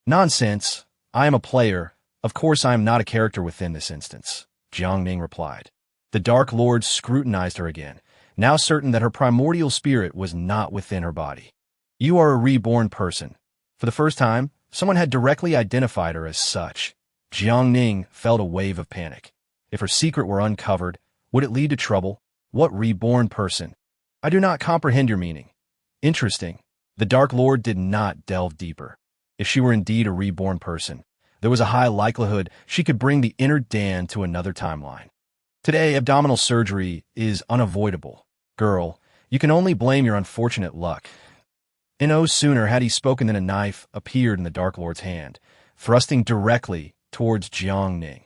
Nonsense. I am a player. Of course I am not a character within this instance, Jiang Ning replied. The Dark Lord scrutinized her again, now certain that her primordial spirit was not within her body. You are a reborn person. For the first time, someone had directly identified her as such. Jiang Ning felt a wave of panic. If her secret were uncovered, would it lead to trouble? What reborn person? I do not comprehend your meaning. Interesting. The Dark Lord did not delve deeper. If she were indeed a reborn person, there was a high likelihood she could bring the inner Dan to another timeline. Today, abdominal surgery is unavoidable. Girl, you can only blame your unfortunate luck. And no sooner had he spoken than a knife appeared in the Dark Lord's hand, thrusting directly towards Jiang Ning.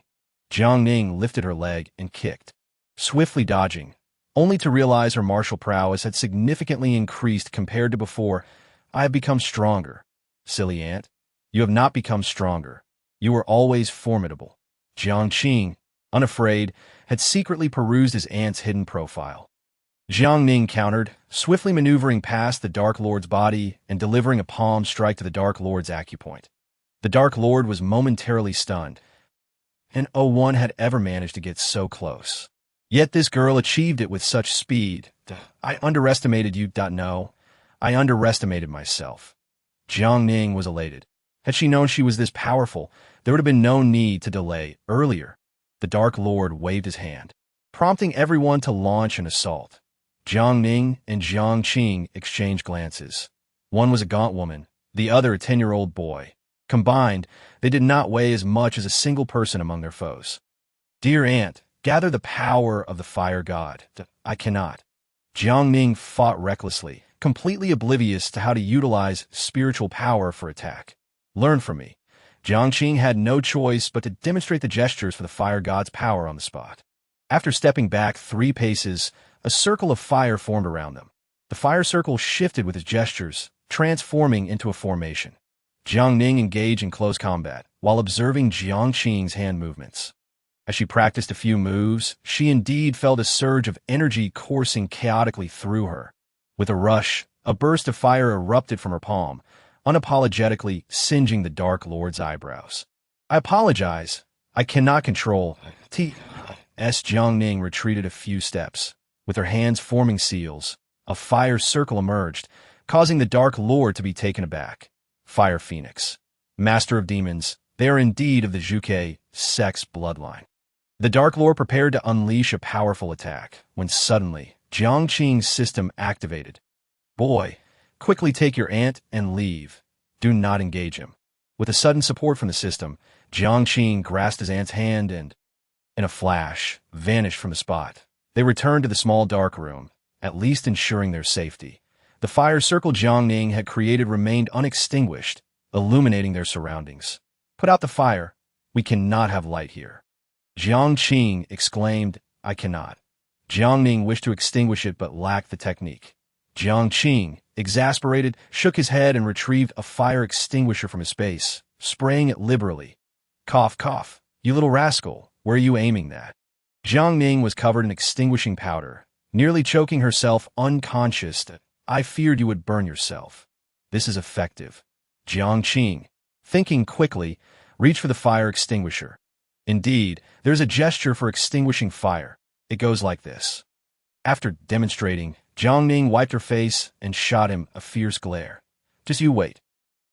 Jiang Ning lifted her leg and kicked, swiftly dodging, only to realize her martial prowess had significantly increased compared to before. I have become stronger. Silly ant. You have not become stronger. You were always formidable. Jiang Ning, unafraid, had secretly perused his aunt's hidden profile. Jiang Ning countered, swiftly maneuvering past the Dark Lord's body and delivering a palm strike to the Dark Lord's acupoint. The Dark Lord was momentarily stunned, and no one had ever managed to get so close. Yet this girl achieved it with such speed. I underestimated you. No, I underestimated myself. Jiang Ning was elated. Had she known she was this powerful, there would have been no need to delay earlier. The Dark Lord waved his hand, prompting everyone to launch an assault. Jiang Ning and Jiang Ning exchanged glances. One was a gaunt woman, the other a 10-year-old boy. Combined, they did not weigh as much as a single person among their foes. Dear aunt, gather the power of the fire god. I cannot. Jiang Ning fought recklessly, completely oblivious to how to utilize spiritual power for attack. Learn from me. Jiang Ning had no choice but to demonstrate the gestures for the fire god's power on the spot. After stepping back 3 paces, a circle of fire formed around them. The fire circle shifted with his gestures, transforming into a formation. Jiang Ning engaged in close combat, while observing Jiang Ning's hand movements. As she practiced a few moves, she indeed felt a surge of energy coursing chaotically through her. With a rush, a burst of fire erupted from her palm, unapologetically singeing the Dark Lord's eyebrows. I apologize. I cannot control. Jiang Ning retreated a few steps. With her hands forming seals, a fire circle emerged, causing the Dark Lord to be taken aback. Fire Phoenix. Master of demons, they are indeed of the Zhuke sex bloodline. The Dark Lord prepared to unleash a powerful attack, when suddenly, Jiang Ning's system activated. Boy, quickly take your aunt and leave. Do not engage him. With a sudden support from the system, Jiang Ning grasped his aunt's hand and, in a flash, vanished from the spot. They returned to the small dark room, at least ensuring their safety. The fire circle Jiang Ning had created remained unextinguished, illuminating their surroundings. Put out the fire. We cannot have light here. Jiang Ning exclaimed, I cannot. Jiang Ning wished to extinguish it but lacked the technique. Jiang Ning, exasperated, shook his head and retrieved a fire extinguisher from his space, spraying it liberally. Cough, cough. You little rascal, where are you aiming that? Jiang Ning was covered in extinguishing powder, nearly choking herself unconscious. I feared you would burn yourself. This is effective. Jiang Qing, thinking quickly, reached for the fire extinguisher. Indeed, there's a gesture for extinguishing fire. It goes like this. After demonstrating, Jiang Ning wiped her face and shot him a fierce glare. Just you wait.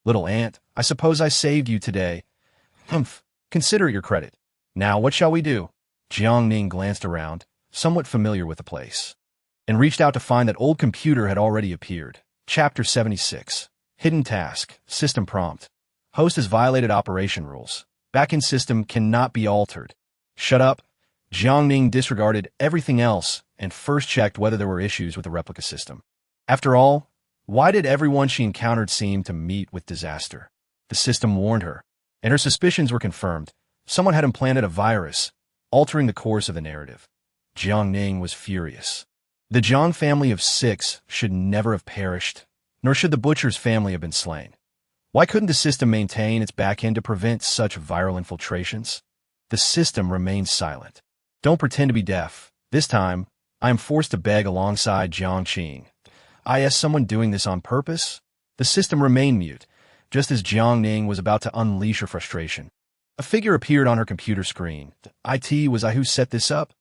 Little ant, I suppose I saved you today. Humph, consider it your credit. Now what shall we do? Jiang Ning glanced around, somewhat familiar with the place, and reached out to find that old computer had already appeared. Chapter 76. Hidden task. System prompt. Host has violated operation rules. Backend system cannot be altered. Shut up. Jiang Ning disregarded everything else and first checked whether there were issues with the replica system. After all, why did everyone she encountered seem to meet with disaster? The system warned her, and her suspicions were confirmed. Someone had implanted a virus, altering the course of the narrative. Jiang Ning was furious. The Jiang family of 6 should never have perished, nor should the butcher's family have been slain. Why couldn't the system maintain its backend to prevent such viral infiltrations? The system remained silent. Don't pretend to be deaf. This time, I am forced to beg alongside Jiang Qing. Is someone doing this on purpose? The system remained mute, just as Jiang Ning was about to unleash her frustration. A figure appeared on her computer screen. Was I who set this up?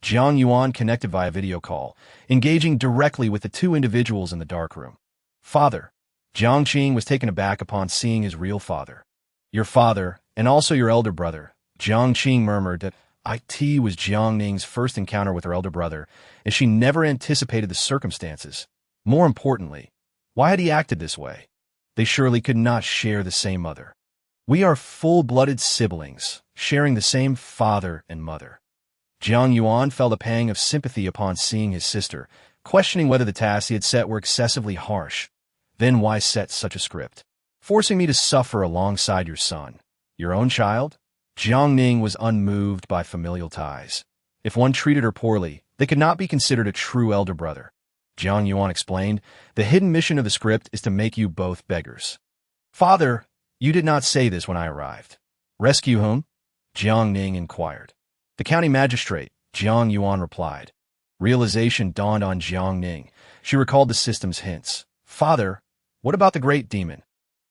Jiang Yuan connected via video call, engaging directly with the 2 individuals in the darkroom. Father. Jiang Qing was taken aback upon seeing his real father. Your father, and also your elder brother. Jiang Qing murmured that it was Jiang Ning's first encounter with her elder brother, as she never anticipated the circumstances. More importantly, why had he acted this way? They surely could not share the same mother. We are full-blooded siblings, sharing the same father and mother. Jiang Yuan felt a pang of sympathy upon seeing his sister, questioning whether the tasks he had set were excessively harsh. Then why set such a script? Forcing me to suffer alongside your son. Your own child? Jiang Ning was unmoved by familial ties. If one treated her poorly, they could not be considered a true elder brother. Jiang Yuan explained, the hidden mission of the script is to make you both beggars. Father, you did not say this when I arrived. Rescue whom? Jiang Ning inquired. The county magistrate, Jiang Yuan replied. Realization dawned on Jiang Ning. She recalled the system's hints. Father, what about the great demon?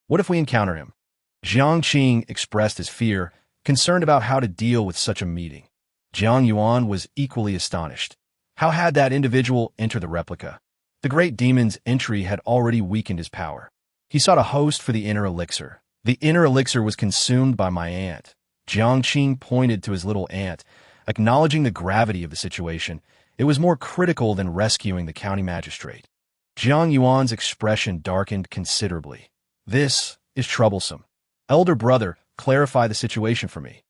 What if we encounter him? Jiang Qing expressed his fear, concerned about how to deal with such a meeting. Jiang Yuan was equally astonished. How had that individual entered the replica? The great demon's entry had already weakened his power. He sought a host for the inner elixir. The inner elixir was consumed by my aunt. Jiang Qing pointed to his little aunt, acknowledging the gravity of the situation. It was more critical than rescuing the county magistrate. Jiang Yuan's expression darkened considerably. This is troublesome. Elder brother, clarify the situation for me.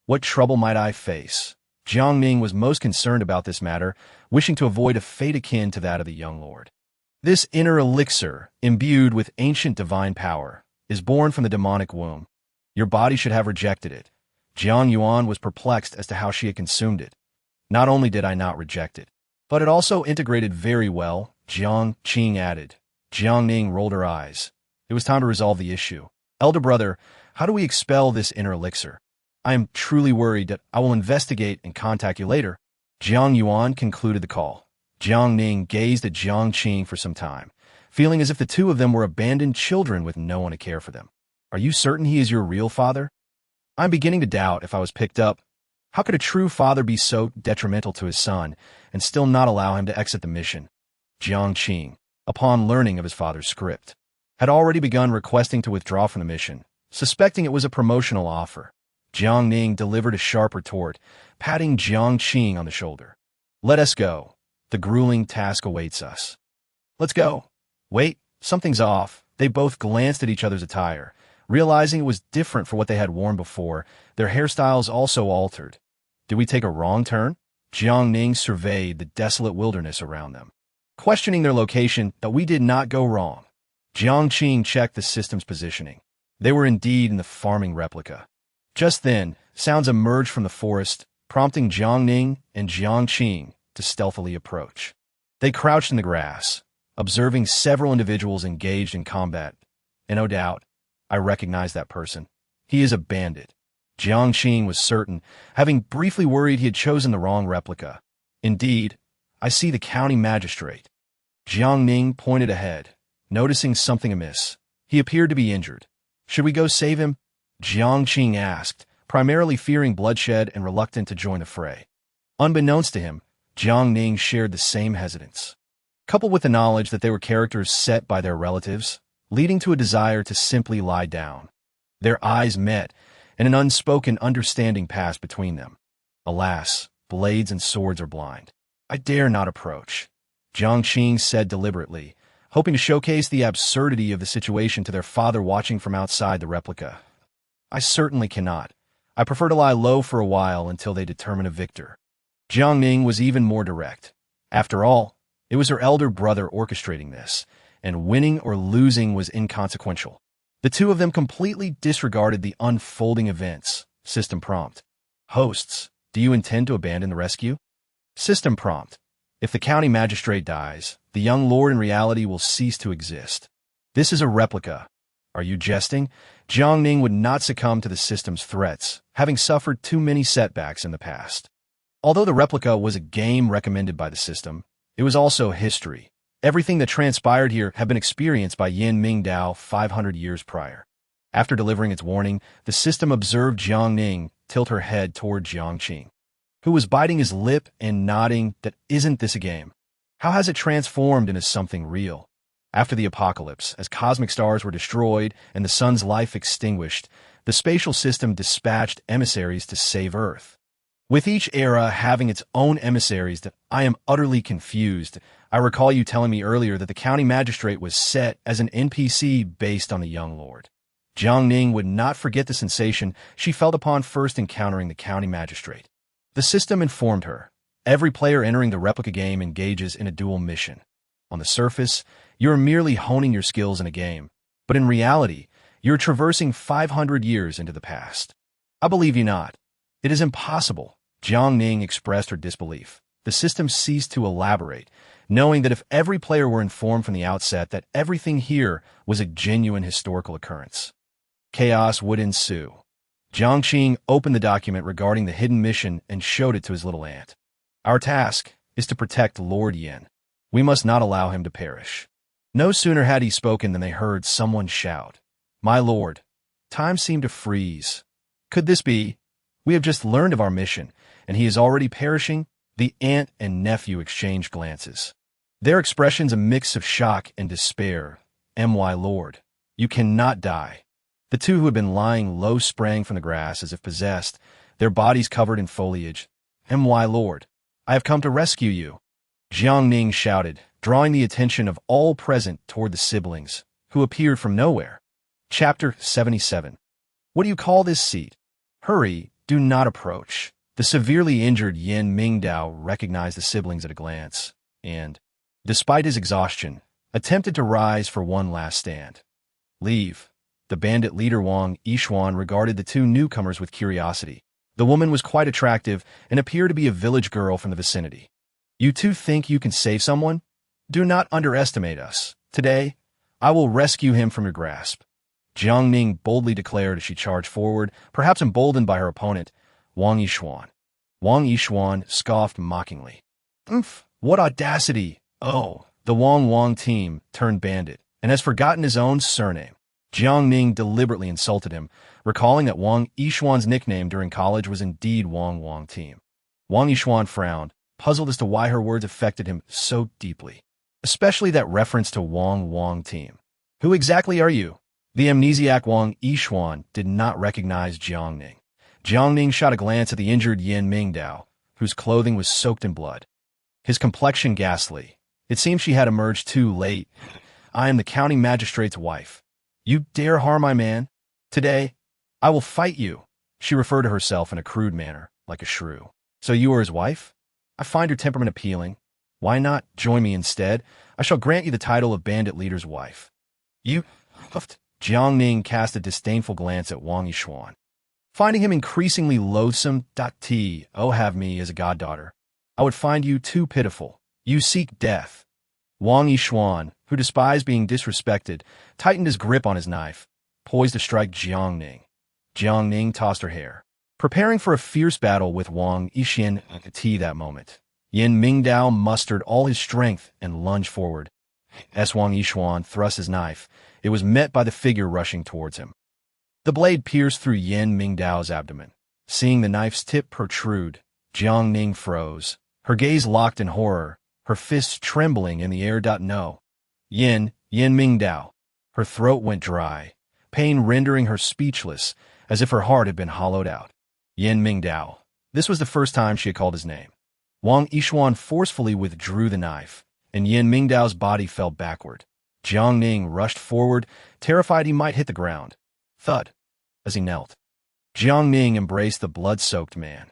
What trouble might I face? Jiang Ning was most concerned about this matter, wishing to avoid a fate akin to that of the young lord. This inner elixir, imbued with ancient divine power, is born from the demonic womb. Your body should have rejected it. Jiang Yuan was perplexed as to how she had consumed it. Not only did I not reject it, but it also integrated very well, Jiang Qing added. Jiang Ning rolled her eyes. It was time to resolve the issue. Elder brother, how do we expel this inner elixir? I am truly worried that I will investigate and contact you later. Jiang Yuan concluded the call. Jiang Ning gazed at Jiang Qing for some time, feeling as if the 2 of them were abandoned children with no one to care for them. Are you certain he is your real father? I'm beginning to doubt if I was picked up. How could a true father be so detrimental to his son and still not allow him to exit the mission? Jiang Qing, upon learning of his father's script, had already begun requesting to withdraw from the mission, suspecting it was a promotional offer. Jiang Ning delivered a sharp retort, patting Jiang Qing on the shoulder. Let us go. The grueling task awaits us. Let's go. Wait, something's off. They both glanced at each other's attire, realizing it was different from what they had worn before. Their hairstyles also altered. Did we take a wrong turn? Jiang Ning surveyed the desolate wilderness around them, questioning their location. That we did not go wrong. Jiang Qing checked the system's positioning. They were indeed in the farming replica. Just then, sounds emerged from the forest, prompting Jiang Ning and Jiang Qing to stealthily approach. They crouched in the grass, observing several individuals engaged in combat. And no doubt, I recognize that person. He is a bandit. Jiang Ning was certain, having briefly worried he had chosen the wrong replica. Indeed, I see the county magistrate. Jiang Ning pointed ahead, noticing something amiss. He appeared to be injured. Should we go save him? Jiang Ning asked, primarily fearing bloodshed and reluctant to join the fray. Unbeknownst to him, Jiang Ning shared the same hesitance, coupled with the knowledge that they were characters set by their relatives, leading to a desire to simply lie down. Their eyes met, and an unspoken understanding passed between them. Alas, blades and swords are blind. I dare not approach, Jiang Ning said deliberately, hoping to showcase the absurdity of the situation to their father watching from outside the replica. I certainly cannot. I prefer to lie low for a while until they determine a victor. Jiang Ning was even more direct. After all, it was her elder brother orchestrating this, and winning or losing was inconsequential. The two of them completely disregarded the unfolding events. System prompt. Hosts, do you intend to abandon the rescue? System prompt. If the county magistrate dies, the young lord in reality will cease to exist. This is a replica. Are you jesting? Jiang Ning would not succumb to the system's threats, having suffered too many setbacks in the past. Although the replica was a game recommended by the system, it was also history. Everything that transpired here had been experienced by Yin Mingdao 500 years prior. After delivering its warning, the system observed Jiang Ning tilt her head toward Jiang Ning, who was biting his lip and nodding that isn't this a game? How has it transformed into something real? After the apocalypse, as cosmic stars were destroyed and the sun's life extinguished, the spatial system dispatched emissaries to save Earth. With each era having its own emissaries, I am utterly confused. I recall you telling me earlier that the county magistrate was set as an NPC based on the young lord. Jiang Ning would not forget the sensation she felt upon first encountering the county magistrate. The system informed her, every player entering the replica game engages in a dual mission. On the surface, you're merely honing your skills in a game, but in reality, you're traversing 500 years into the past. I believe you not. It is impossible. Jiang Ning expressed her disbelief. The system ceased to elaborate, knowing that if every player were informed from the outset that everything here was a genuine historical occurrence, chaos would ensue. Jiang Ning opened the document regarding the hidden mission and showed it to his little aunt. Our task is to protect Lord Yin. We must not allow him to perish. No sooner had he spoken than they heard someone shout, My lord. Time seemed to freeze. Could this be? We have just learned of our mission, and he is already perishing? The aunt and nephew exchanged glances, their expressions a mix of shock and despair. My lord, you cannot die. The two who had been lying low sprang from the grass as if possessed, their bodies covered in foliage. My lord, I have come to rescue you. Jiang Ning shouted, drawing the attention of all present toward the siblings, who appeared from nowhere. Chapter 77. What do you call this seat? Hurry, do not approach. The severely injured Yin Mingdao recognized the siblings at a glance, and, despite his exhaustion, attempted to rise for one last stand. Leave. The bandit leader Wang Yishuan regarded the two newcomers with curiosity. The woman was quite attractive and appeared to be a village girl from the vicinity. You two think you can save someone? Do not underestimate us. Today, I will rescue him from your grasp. Jiang Ning boldly declared as she charged forward, perhaps emboldened by her opponent, Wang Yishuan. Wang Yishuan scoffed mockingly. What audacity! Oh, the Wang team turned bandit, and has forgotten his own surname. Jiang Ning deliberately insulted him, recalling that Wang Yishuan's nickname during college was indeed Wang team. Wang Yishuan frowned, puzzled as to why her words affected him so deeply, especially that reference to Wang team. Who exactly are you? The amnesiac Wang Yishuan did not recognize Jiang Ning. Jiang Ning shot a glance at the injured Yin Mingdao, whose clothing was soaked in blood, his complexion ghastly. It seemed she had emerged too late. I am the county magistrate's wife. You dare harm my man? Today, I will fight you. She referred to herself in a crude manner, like a shrew. So you are his wife? I find your temperament appealing. Why not join me instead? I shall grant you the title of bandit leader's wife. You huffed. Jiang Ning cast a disdainful glance at Wang Yishuan. Finding him increasingly loathsome, have me as a goddaughter. I would find you too pitiful. You seek death. Wang Yishuan, who despised being disrespected, tightened his grip on his knife, poised to strike Jiang Ning. Jiang Ning tossed her hair. Preparing for a fierce battle with Wang Yixuan at that moment, Yin Mingdao mustered all his strength and lunged forward. As Wang Yixuan thrust his knife, it was met by the figure rushing towards him. The blade pierced through Yin Mingdao's abdomen. Seeing the knife's tip protrude, Jiang Ning froze, her gaze locked in horror, her fists trembling in the air. No. Yin Mingdao. Her throat went dry, pain rendering her speechless, as if her heart had been hollowed out. Yin Mingdao. This was the first time she had called his name. Wang Yixuan forcefully withdrew the knife, and Yin Mingdao's body fell backward. Jiang Ning rushed forward, terrified he might hit the ground. Thud. As he knelt, Jiang Ning embraced the blood-soaked man.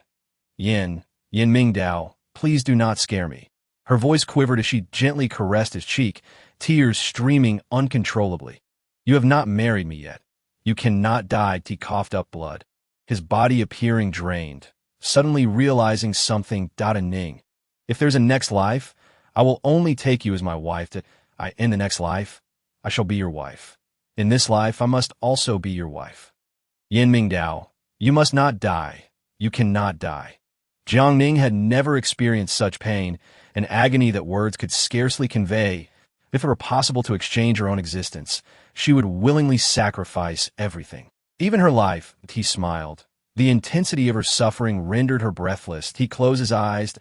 Yin Mingdao, please do not scare me. Her voice quivered as she gently caressed his cheek, tears streaming uncontrollably. You have not married me yet. You cannot die. He coughed up blood, his body appearing drained, suddenly realizing something. Ning, if there's a next life, I will only take you as my wife. In the next life, I shall be your wife. In this life, I must also be your wife. Yin Mingdao, you must not die. You cannot die. Jiang Ning had never experienced such pain, an agony that words could scarcely convey. If it were possible to exchange her own existence, she would willingly sacrifice everything, even her life. He smiled. The intensity of her suffering rendered her breathless. He closed his eyes.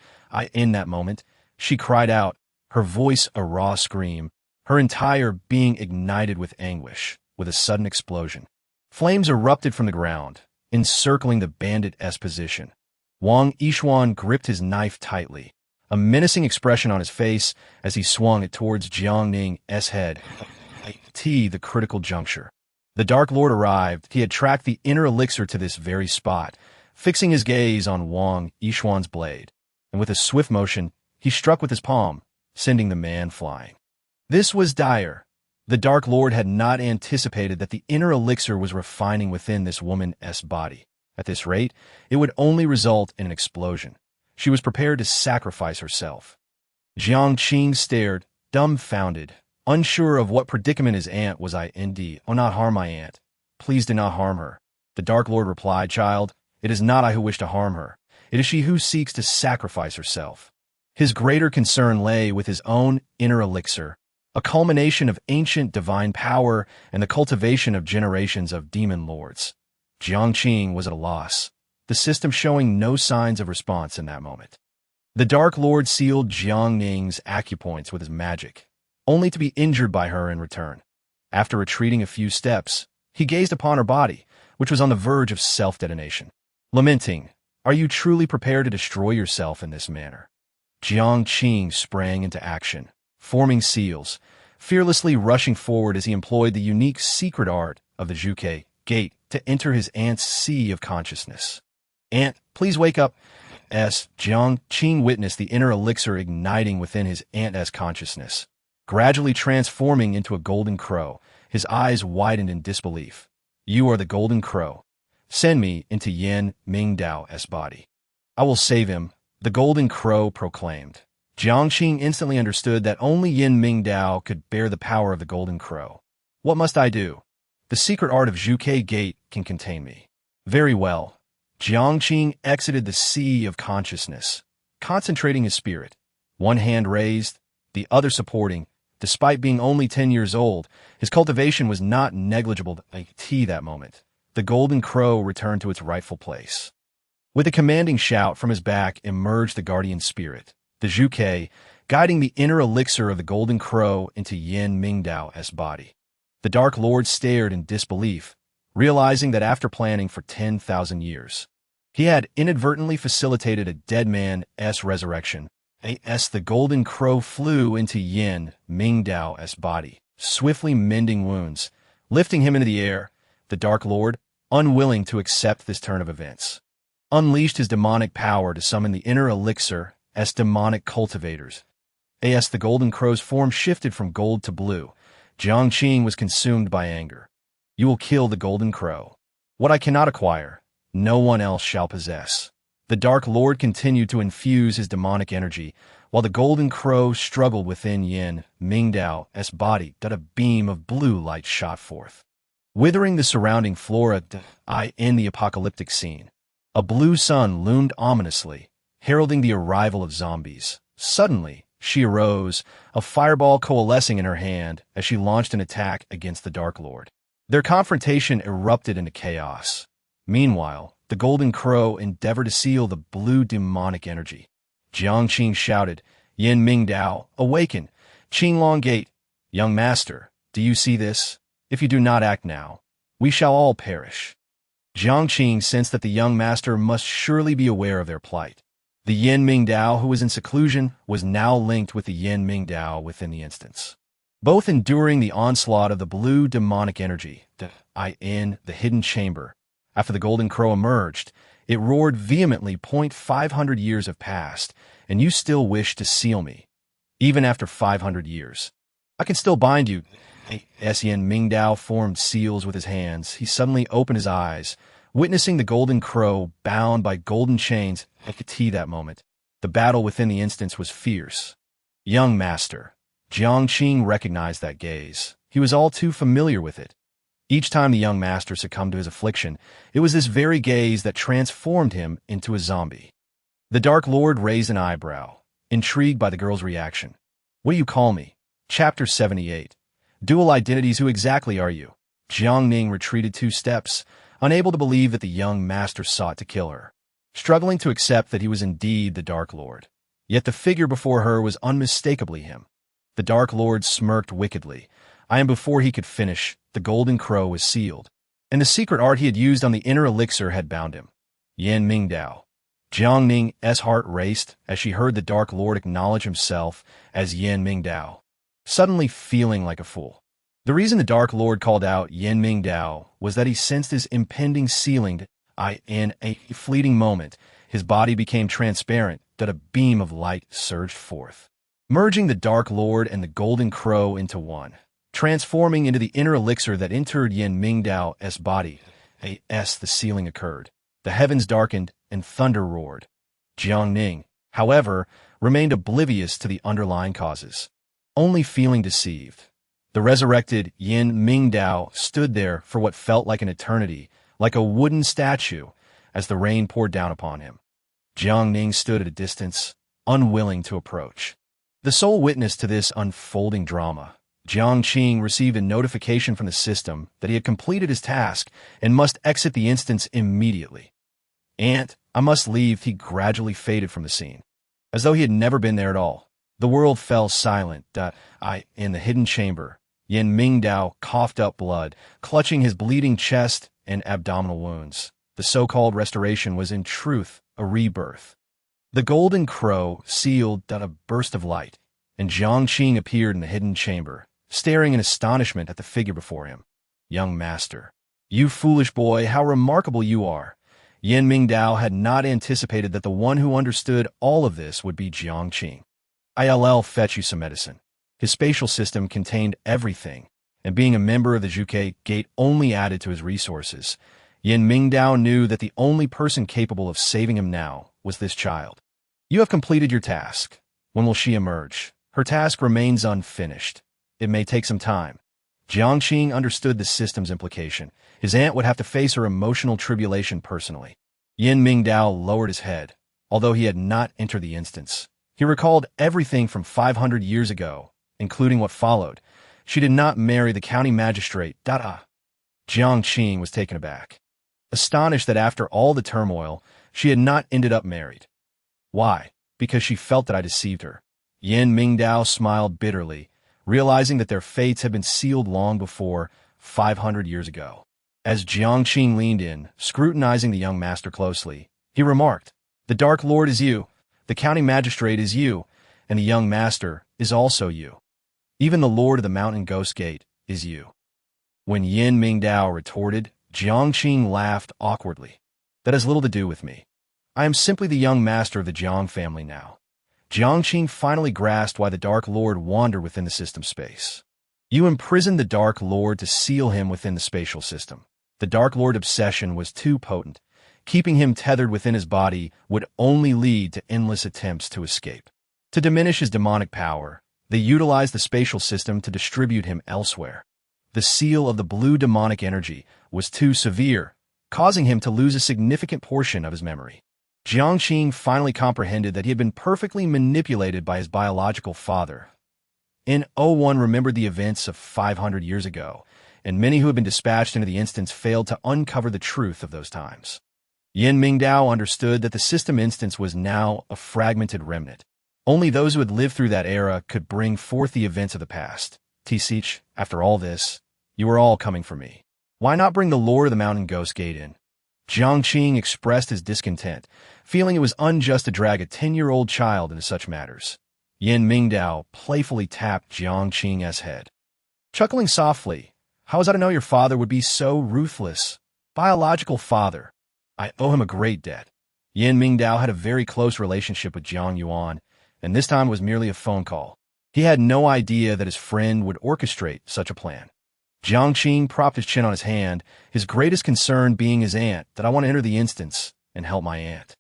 In that moment, she cried out, her voice a raw scream, her entire being ignited with anguish. With a sudden explosion, flames erupted from the ground, encircling the bandit's position. Wang Yixuan gripped his knife tightly, a menacing expression on his face as he swung it towards Jiang Ning's head. The critical juncture. The Dark Lord arrived. He had tracked the inner elixir to this very spot, fixing his gaze on Wang Yixuan's blade, and with a swift motion, he struck with his palm, sending the man flying. This was dire. The Dark Lord had not anticipated that the inner elixir was refining within this woman's body. At this rate, it would only result in an explosion. She was prepared to sacrifice herself. Jiang Qing stared, dumbfounded, unsure of what predicament his aunt was in. Oh, not harm my aunt. Please do not harm her. The Dark Lord replied, Child, it is not I who wish to harm her. It is she who seeks to sacrifice herself. His greater concern lay with his own inner elixir, a culmination of ancient divine power and the cultivation of generations of demon lords. Jiang Qing was at a loss, the system showing no signs of response in that moment. The Dark Lord sealed Jiang Ning's acupoints with his magic, only to be injured by her in return. After retreating a few steps, he gazed upon her body, which was on the verge of self-detonation. Lamenting, are you truly prepared to destroy yourself in this manner? Jiang Qing sprang into action, forming seals, fearlessly rushing forward as he employed the unique secret art of the Zhuke gate to enter his aunt's sea of consciousness. Aunt, please wake up. Jiang Qing witnessed the inner elixir igniting within his aunt's consciousness, gradually transforming into a golden crow. His eyes widened in disbelief. You are the golden crow. Send me into Yin Mingdao's body. I will save him, the golden crow proclaimed. Jiang Qing instantly understood that only Yin Mingdao could bear the power of the golden crow. What must I do? The secret art of Zhuke gate can contain me. Very well. Jiang Qing exited the sea of consciousness, concentrating his spirit, one hand raised, the other supporting. Despite being only 10 years old, his cultivation was not negligible at that moment. The golden crow returned to its rightful place. With a commanding shout from his back emerged the guardian spirit, the Zhuke, guiding the inner elixir of the golden crow into Yin Mingdao's body. The Dark Lord stared in disbelief, realizing that after planning for 10,000 years, he had inadvertently facilitated a dead man's resurrection. The golden crow flew into Yin Mingdao's body, swiftly mending wounds, lifting him into the air. The Dark Lord, unwilling to accept this turn of events, unleashed his demonic power to summon the inner elixir as demonic cultivators. The golden crow's form shifted from gold to blue. Jiang Qing was consumed by anger. You will kill the golden crow. What I cannot acquire, no one else shall possess. The Dark Lord continued to infuse his demonic energy, while the golden crow struggled within Yin Mingdao's body. A beam of blue light shot forth, withering the surrounding flora in the apocalyptic scene. A blue sun loomed ominously, heralding the arrival of zombies. Suddenly, she arose, a fireball coalescing in her hand as she launched an attack against the Dark Lord. Their confrontation erupted into chaos. Meanwhile, the Golden Crow endeavored to seal the blue demonic energy. Jiang Ning shouted, "Yin Ming Dao, awaken! Qinglong Gate! Young master, do you see this? If you do not act now, we shall all perish." Jiang Ning sensed that the young master must surely be aware of their plight. The Yin Ming Dao who was in seclusion was now linked with the Yin Ming Dao within the instance. Both enduring the onslaught of the blue demonic energy, in the hidden chamber. After the Golden Crow emerged, it roared vehemently. 500 years have passed, and you still wish to seal me. Even after 500 years. I can still bind you. Yin Ming Dao formed seals with his hands. He suddenly opened his eyes, witnessing the Golden Crow bound by golden chains. I could see that moment. The battle within the instance was fierce. Young master. Jiang Ning recognized that gaze. He was all too familiar with it. Each time the young master succumbed to his affliction, it was this very gaze that transformed him into a zombie. The Dark Lord raised an eyebrow, intrigued by the girl's reaction. "What do you call me?" Chapter 78. Dual identities. Who exactly are you? Jiang Ning retreated 2 steps, unable to believe that the young master sought to kill her, struggling to accept that he was indeed the Dark Lord. Yet the figure before her was unmistakably him. The Dark Lord smirked wickedly. Before he could finish, the Golden Crow was sealed, and the secret art he had used on the inner elixir had bound him. Yin Ming Dao. Jiang Ning's heart raced as she heard the Dark Lord acknowledge himself as Yin Ming Dao, suddenly feeling like a fool. The reason the Dark Lord called out Yin Ming Dao was that he sensed his impending sealing. In a fleeting moment, his body became transparent, that a beam of light surged forth, merging the Dark Lord and the Golden Crow into one, transforming into the inner elixir that entered Yin Ming Dao's body. The sealing occurred. The heavens darkened and thunder roared. Jiang Ning, however, remained oblivious to the underlying causes, only feeling deceived. The resurrected Yin Ming Dao stood there for what felt like an eternity, like a wooden statue, as the rain poured down upon him. Jiang Ning stood at a distance, unwilling to approach. The sole witness to this unfolding drama, Jiang Ning received a notification from the system that he had completed his task and must exit the instance immediately. I must leave. He gradually faded from the scene, as though he had never been there at all. The world fell silent. In the hidden chamber, Yin Ming Dao coughed up blood, clutching his bleeding chest and abdominal wounds. The so-called restoration was in truth a rebirth. The Golden Crow sealed a burst of light, and Jiang Ning appeared in the hidden chamber, staring in astonishment at the figure before him. "Young master, you foolish boy, how remarkable you are." Yin Ming Dao had not anticipated that the one who understood all of this would be Jiang Ning. "I'll fetch you some medicine." His spatial system contained everything, and being a member of the Zhuge Gate only added to his resources. Yin Ming Dao knew that the only person capable of saving him now was this child. "You have completed your task. When will she emerge?" "Her task remains unfinished. It may take some time." Jiang Ning understood the system's implication. His aunt would have to face her emotional tribulation personally. Yin Ming Dao lowered his head. Although he had not entered the instance, he recalled everything from 500 years ago, including what followed. She did not marry the county magistrate. Jiang Ning was taken aback, astonished that after all the turmoil, she had not ended up married. "Why?" "Because she felt that I deceived her." Yin Ming Dao smiled bitterly, realizing that their fates had been sealed long before, 500 years ago. As Jiang Ning leaned in, scrutinizing the young master closely, he remarked, "The Dark Lord is you, the county magistrate is you, and the young master is also you. Even the Lord of the Mountain Ghost Gate is you." When Yin Ming Dao retorted, Jiang Ning laughed awkwardly. "That has little to do with me. I am simply the young master of the Jiang family now." Jiang Ning finally grasped why the Dark Lord wandered within the system space. "You imprisoned the Dark Lord to seal him within the spatial system. The Dark Lord obsession was too potent. Keeping him tethered within his body would only lead to endless attempts to escape. To diminish his demonic power, they utilized the spatial system to distribute him elsewhere. The seal of the blue demonic energy was too severe, causing him to lose a significant portion of his memory. Jiang Ning finally comprehended that he had been perfectly manipulated by his biological father. In 01 remembered the events of 500 years ago, and many who had been dispatched into the instance failed to uncover the truth of those times. Yin Mingdao understood that the system instance was now a fragmented remnant. Only those who had lived through that era could bring forth the events of the past. T-Sich, after all this, you are all coming for me. Why not bring the Lord of the Mountain Ghost Gate in? Jiang Ning expressed his discontent, feeling it was unjust to drag a 10-year-old child into such matters. Yin Mingdao playfully tapped Jiang Ning's head. Chuckling softly, how was I to know your father would be so ruthless? Biological father. I owe him a great debt. Yin Mingdao had a very close relationship with Jiang Yuan, and this time was merely a phone call. He had no idea that his friend would orchestrate such a plan. Jiang Ning propped his chin on his hand, his greatest concern being his aunt, that I want to enter the instance and help my aunt.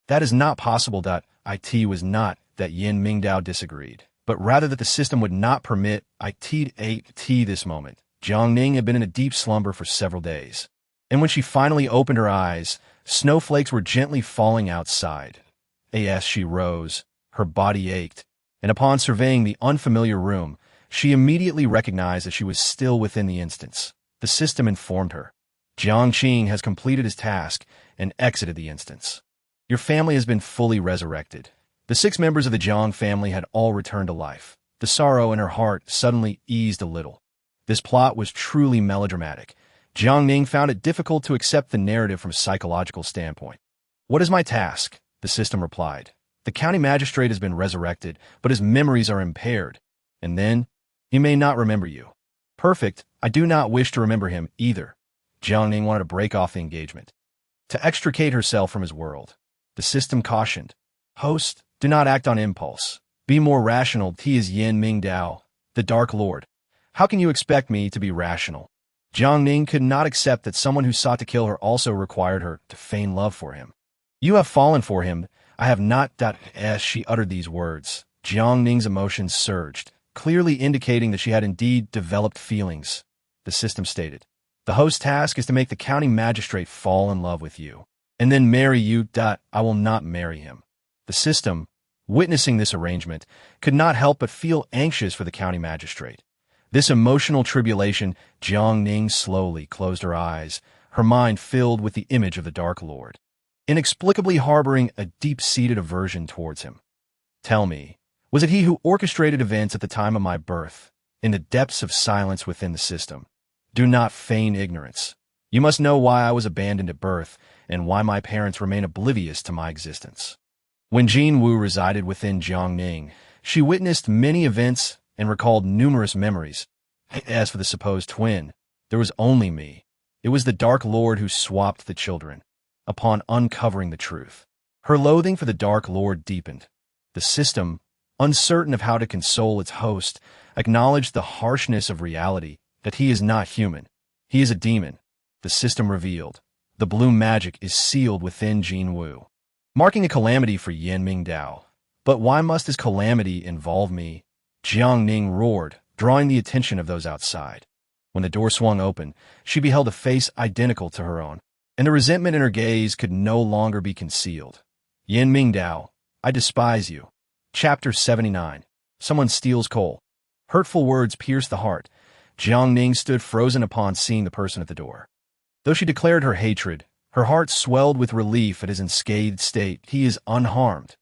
That is not possible. It was not that Yin Mingdao disagreed, but rather that the system would not permit it this moment. Jiang Ning had been in a deep slumber for several days, and when she finally opened her eyes, snowflakes were gently falling outside. As she rose, her body ached, and upon surveying the unfamiliar room, she immediately recognized that she was still within the instance. The system informed her. Jiang Ning has completed his task and exited the instance. Your family has been fully resurrected. The 6 members of the Jiang family had all returned to life. The sorrow in her heart suddenly eased a little. This plot was truly melodramatic. Jiang Ning found it difficult to accept the narrative from a psychological standpoint. What is my task? The system replied. The county magistrate has been resurrected, but his memories are impaired. And then, he may not remember you. Perfect. I do not wish to remember him either. Jiang Ning wanted to break off the engagement, to extricate herself from his world. The system cautioned. Host, do not act on impulse. Be more rational. He is Yin Mingdao, the Dark Lord. How can you expect me to be rational? Jiang Ning could not accept that someone who sought to kill her also required her to feign love for him. You have fallen for him. I have not. As she uttered these words, Jiang Ning's emotions surged, clearly indicating that she had indeed developed feelings. The system stated, the host's task is to make the county magistrate fall in love with you, and then marry you. I will not marry him. The system, witnessing this arrangement, could not help but feel anxious for the county magistrate. This emotional tribulation, Jiang Ning slowly closed her eyes, her mind filled with the image of the Dark Lord, inexplicably harboring a deep-seated aversion towards him. Tell me, was it he who orchestrated events at the time of my birth, in the depths of silence within the system? Do not feign ignorance. You must know why I was abandoned at birth, and why my parents remain oblivious to my existence. When Jin Wu resided within Jiang Ning, she witnessed many events and recalled numerous memories. As for the supposed twin, there was only me. It was the Dark Lord who swapped the children. Upon uncovering the truth, her loathing for the Dark Lord deepened. The system, uncertain of how to console its host, acknowledged the harshness of reality, that he is not human. He is a demon. The system revealed. The blue magic is sealed within Jin Wu, marking a calamity for Yin Mingdao. But why must this calamity involve me? Jiang Ning roared, drawing the attention of those outside. When the door swung open, she beheld a face identical to her own, and the resentment in her gaze could no longer be concealed. Yin Mingdao, I despise you. Chapter 79. Someone steals coal. Hurtful words pierced the heart. Jiang Ning stood frozen upon seeing the person at the door. Though she declared her hatred, her heart swelled with relief at his unscathed state. He is unharmed.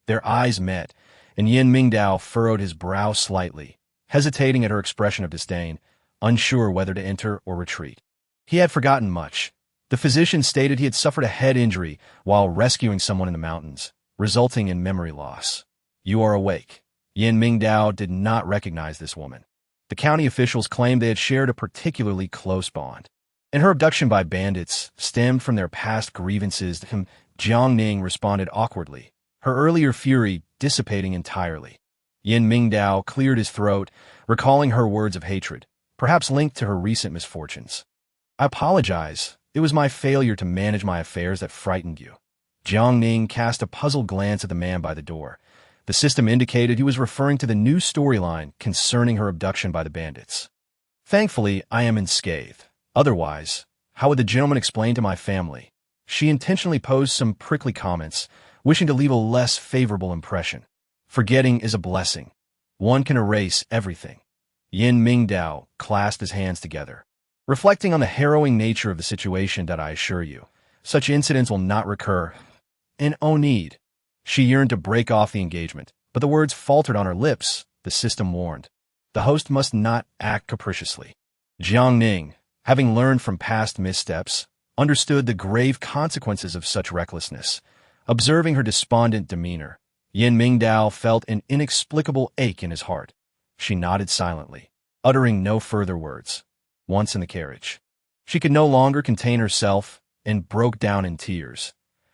Their eyes met, and Yin Mingdao furrowed his brow slightly, hesitating at her expression of disdain, unsure whether to enter or retreat. He had forgotten much. The physician stated he had suffered a head injury while rescuing someone in the mountains, resulting in memory loss. You are awake. Yin Mingdao did not recognize this woman. The county officials claimed they had shared a particularly close bond, and her abduction by bandits stemmed from their past grievances. Jiang Ning responded awkwardly, her earlier fury dissipating entirely. Yin Mingdao cleared his throat, recalling her words of hatred, perhaps linked to her recent misfortunes. I apologize. It was my failure to manage my affairs that frightened you. Jiang Ning cast a puzzled glance at the man by the door. The system indicated he was referring to the new storyline concerning her abduction by the bandits. Thankfully, I am unscathed. Otherwise, How would the gentleman explain to my family? She intentionally posed some prickly comments, wishing to leave a less favorable impression. Forgetting is a blessing. One can erase everything. Yin Mingdao clasped his hands together. Reflecting on the harrowing nature of the situation, that I assure you, such incidents will not recur. And oh need. She yearned to break off the engagement, but the words faltered on her lips. The system warned. The host must not act capriciously. Jiang Ning, having learned from past missteps, understood the grave consequences of such recklessness. Observing her despondent demeanor, Yin Mingdao felt an inexplicable ache in his heart. She nodded silently, uttering no further words. Once in the carriage, she could no longer contain herself and broke down in tears.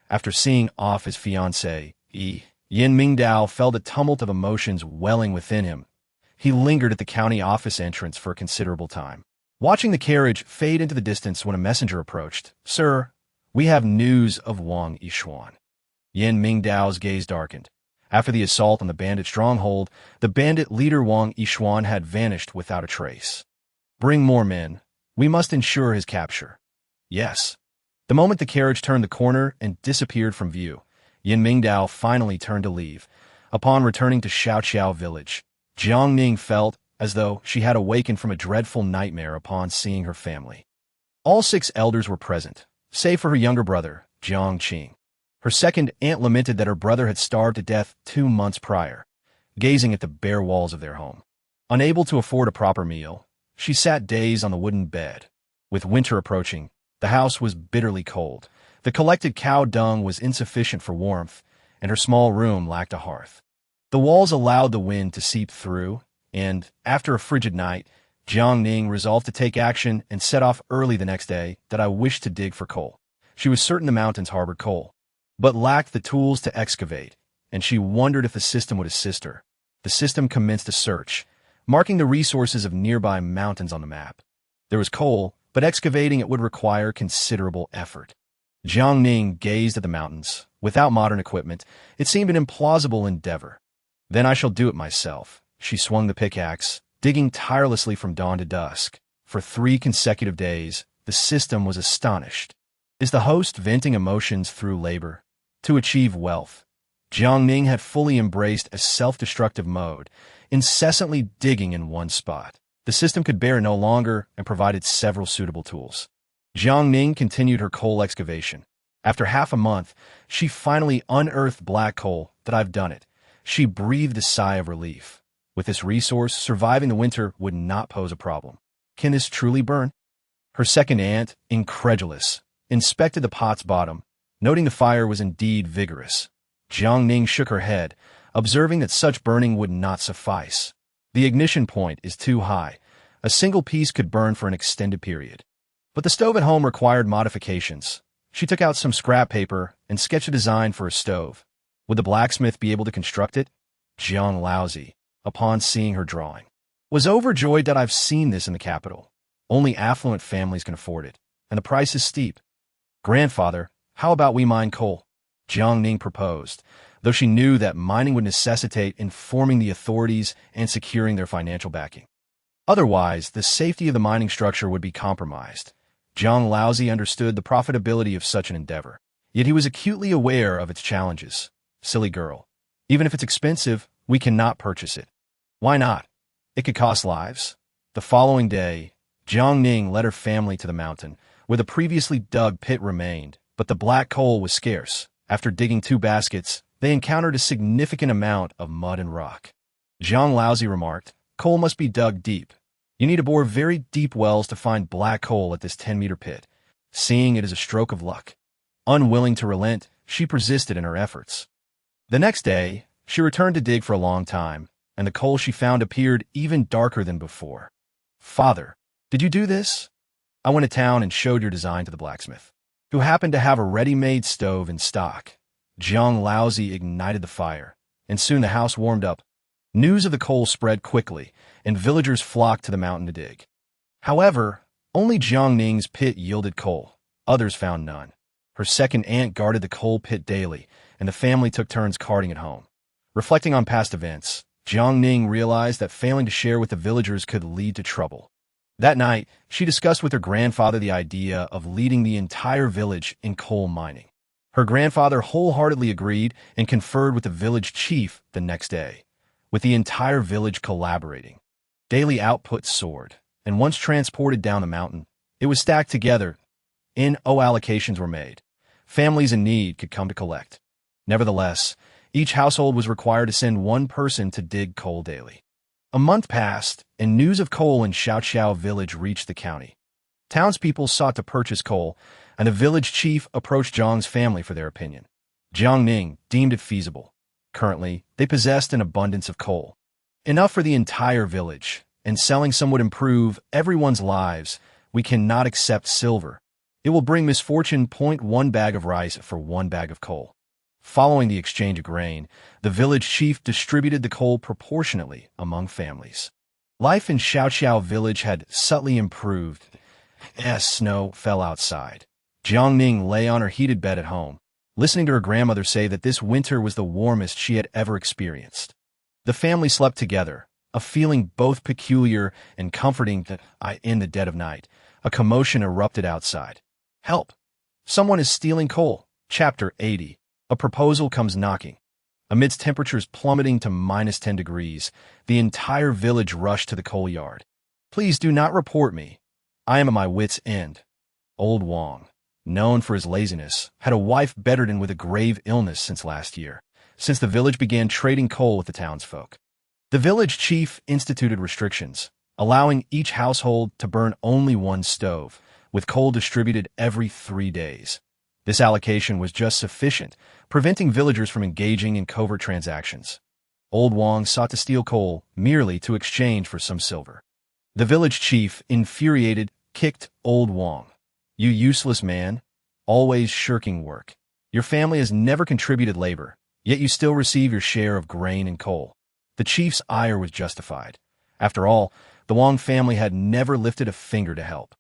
After seeing off his fiancée, Yin Mingdao felt a tumult of emotions welling within him. He lingered at the county office entrance for a considerable time, watching the carriage fade into the distance when a messenger approached. "Sir, we have news of Wang Yishuan." Yin Mingdao's gaze darkened. After the assault on the bandit stronghold, the bandit leader Wang Yishuan had vanished without a trace. "Bring more men. We must ensure his capture." "Yes." The moment the carriage turned the corner and disappeared from view, Yin Mingdao finally turned to leave. Upon returning to Huaxia village, Jiang Ning felt as though she had awakened from a dreadful nightmare upon seeing her family. All 6 elders were present, save for her younger brother, Jiang Qing. Her second aunt lamented that her brother had starved to death 2 months prior, gazing at the bare walls of their home. Unable to afford a proper meal, she sat dazed on the wooden bed. With winter approaching, the house was bitterly cold. The collected cow dung was insufficient for warmth, and her small room lacked a hearth. The walls allowed the wind to seep through, and, after a frigid night, Jiang Ning resolved to take action and set off early the next day. That I wished to dig for coal. She was certain the mountains harbored coal, but lacked the tools to excavate, and she wondered if the system would assist her. The system commenced a search, marking the resources of nearby mountains on the map. There was coal, but excavating it would require considerable effort. Jiang Ning gazed at the mountains. Without modern equipment, it seemed an implausible endeavor. "Then I shall do it myself." She swung the pickaxe, digging tirelessly from dawn to dusk. For 3 consecutive days, the system was astonished. Is the host venting emotions through labor? To achieve wealth, Jiang Ning had fully embraced a self-destructive mode, incessantly digging in one spot. The system could bear it no longer and provided several suitable tools. Jiang Ning continued her coal excavation. After half a month, she finally unearthed black coal. "That I've done it." She breathed a sigh of relief. With this resource, surviving the winter would not pose a problem. Can this truly burn? Her second aunt, incredulous, inspected the pot's bottom, noting the fire was indeed vigorous. Jiang Ning shook her head, observing that such burning would not suffice. The ignition point is too high. A single piece could burn for an extended period. But the stove at home required modifications. She took out some scrap paper and sketched a design for a stove. Would the blacksmith be able to construct it? Jiang Laozi, upon seeing her drawing, was overjoyed. "That I've seen this in the capital. Only affluent families can afford it, and the price is steep." "Grandfather, how about we mine coal?" Jiang Ning proposed, though she knew that mining would necessitate informing the authorities and securing their financial backing. Otherwise, the safety of the mining structure would be compromised. Jiang Laozi understood the profitability of such an endeavor, yet he was acutely aware of its challenges. "Silly girl. Even if it's expensive, we cannot purchase it." "Why not? It could cost lives." The following day, Jiang Ning led her family to the mountain, where the previously dug pit remained, but the black coal was scarce. After digging 2 baskets, they encountered a significant amount of mud and rock. Jiang Laozi remarked, "Coal must be dug deep. You need to bore very deep wells to find black coal at this 10-meter pit." Seeing it as a stroke of luck, unwilling to relent, she persisted in her efforts. The next day, she returned to dig for a long time, and the coal she found appeared even darker than before. "Father, did you do this?" "I went to town and showed your design to the blacksmith, who happened to have a ready-made stove in stock." Jiang Laozi ignited the fire, and soon the house warmed up. News of the coal spread quickly, and villagers flocked to the mountain to dig. However, only Jiang Ning's pit yielded coal. Others found none. Her second aunt guarded the coal pit daily, and the family took turns carting it home. Reflecting on past events, Jiang Ning realized that failing to share with the villagers could lead to trouble. That night, she discussed with her grandfather the idea of leading the entire village in coal mining. Her grandfather wholeheartedly agreed and conferred with the village chief the next day, with the entire village collaborating. Daily output soared, and once transported down the mountain, it was stacked together. Allocations were made. Families in need could come to collect. Nevertheless, each household was required to send one person to dig coal daily. A month passed, and news of coal in Huaxia village reached the county. Townspeople sought to purchase coal, and the village chief approached Jiang's family for their opinion. Jiang Ning deemed it feasible. Currently, they possessed an abundance of coal. Enough for the entire village, and selling some would improve everyone's lives. We cannot accept silver. It will bring misfortune. 1 bag of rice for 1 bag of coal. Following the exchange of grain, the village chief distributed the coal proportionately among families. Life in Huaxia village had subtly improved as snow fell outside. Jiang Ning lay on her heated bed at home, listening to her grandmother say that this winter was the warmest she had ever experienced. The family slept together, a feeling both peculiar and comforting. In the dead of night, a commotion erupted outside. Help! Someone is stealing coal. Chapter 80. A proposal comes knocking. Amidst temperatures plummeting to -10 degrees, the entire village rushed to the coal yard. Please do not report me. I am at my wit's end. Old Wang, known for his laziness, had a wife bedridden with a grave illness since last year, since the village began trading coal with the townsfolk. The village chief instituted restrictions, allowing each household to burn only one stove, with coal distributed every 3 days. This allocation was just sufficient, preventing villagers from engaging in covert transactions. Old Wang sought to steal coal merely to exchange for some silver. The village chief, infuriated, kicked Old Wang. You useless man, always shirking work. Your family has never contributed labor, yet you still receive your share of grain and coal. The chief's ire was justified. After all, the Wang family had never lifted a finger to help.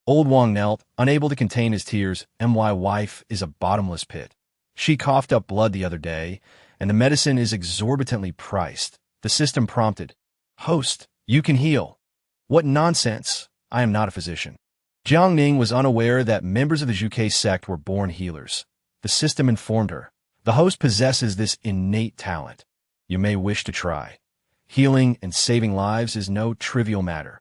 Old Wang knelt, unable to contain his tears. My wife is a bottomless pit. She coughed up blood the other day, and the medicine is exorbitantly priced. The system prompted. Host, you can heal. What nonsense. I am not a physician. Jiang Ning was unaware that members of the Zhuke sect were born healers. The system informed her. The host possesses this innate talent. You may wish to try. Healing and saving lives is no trivial matter.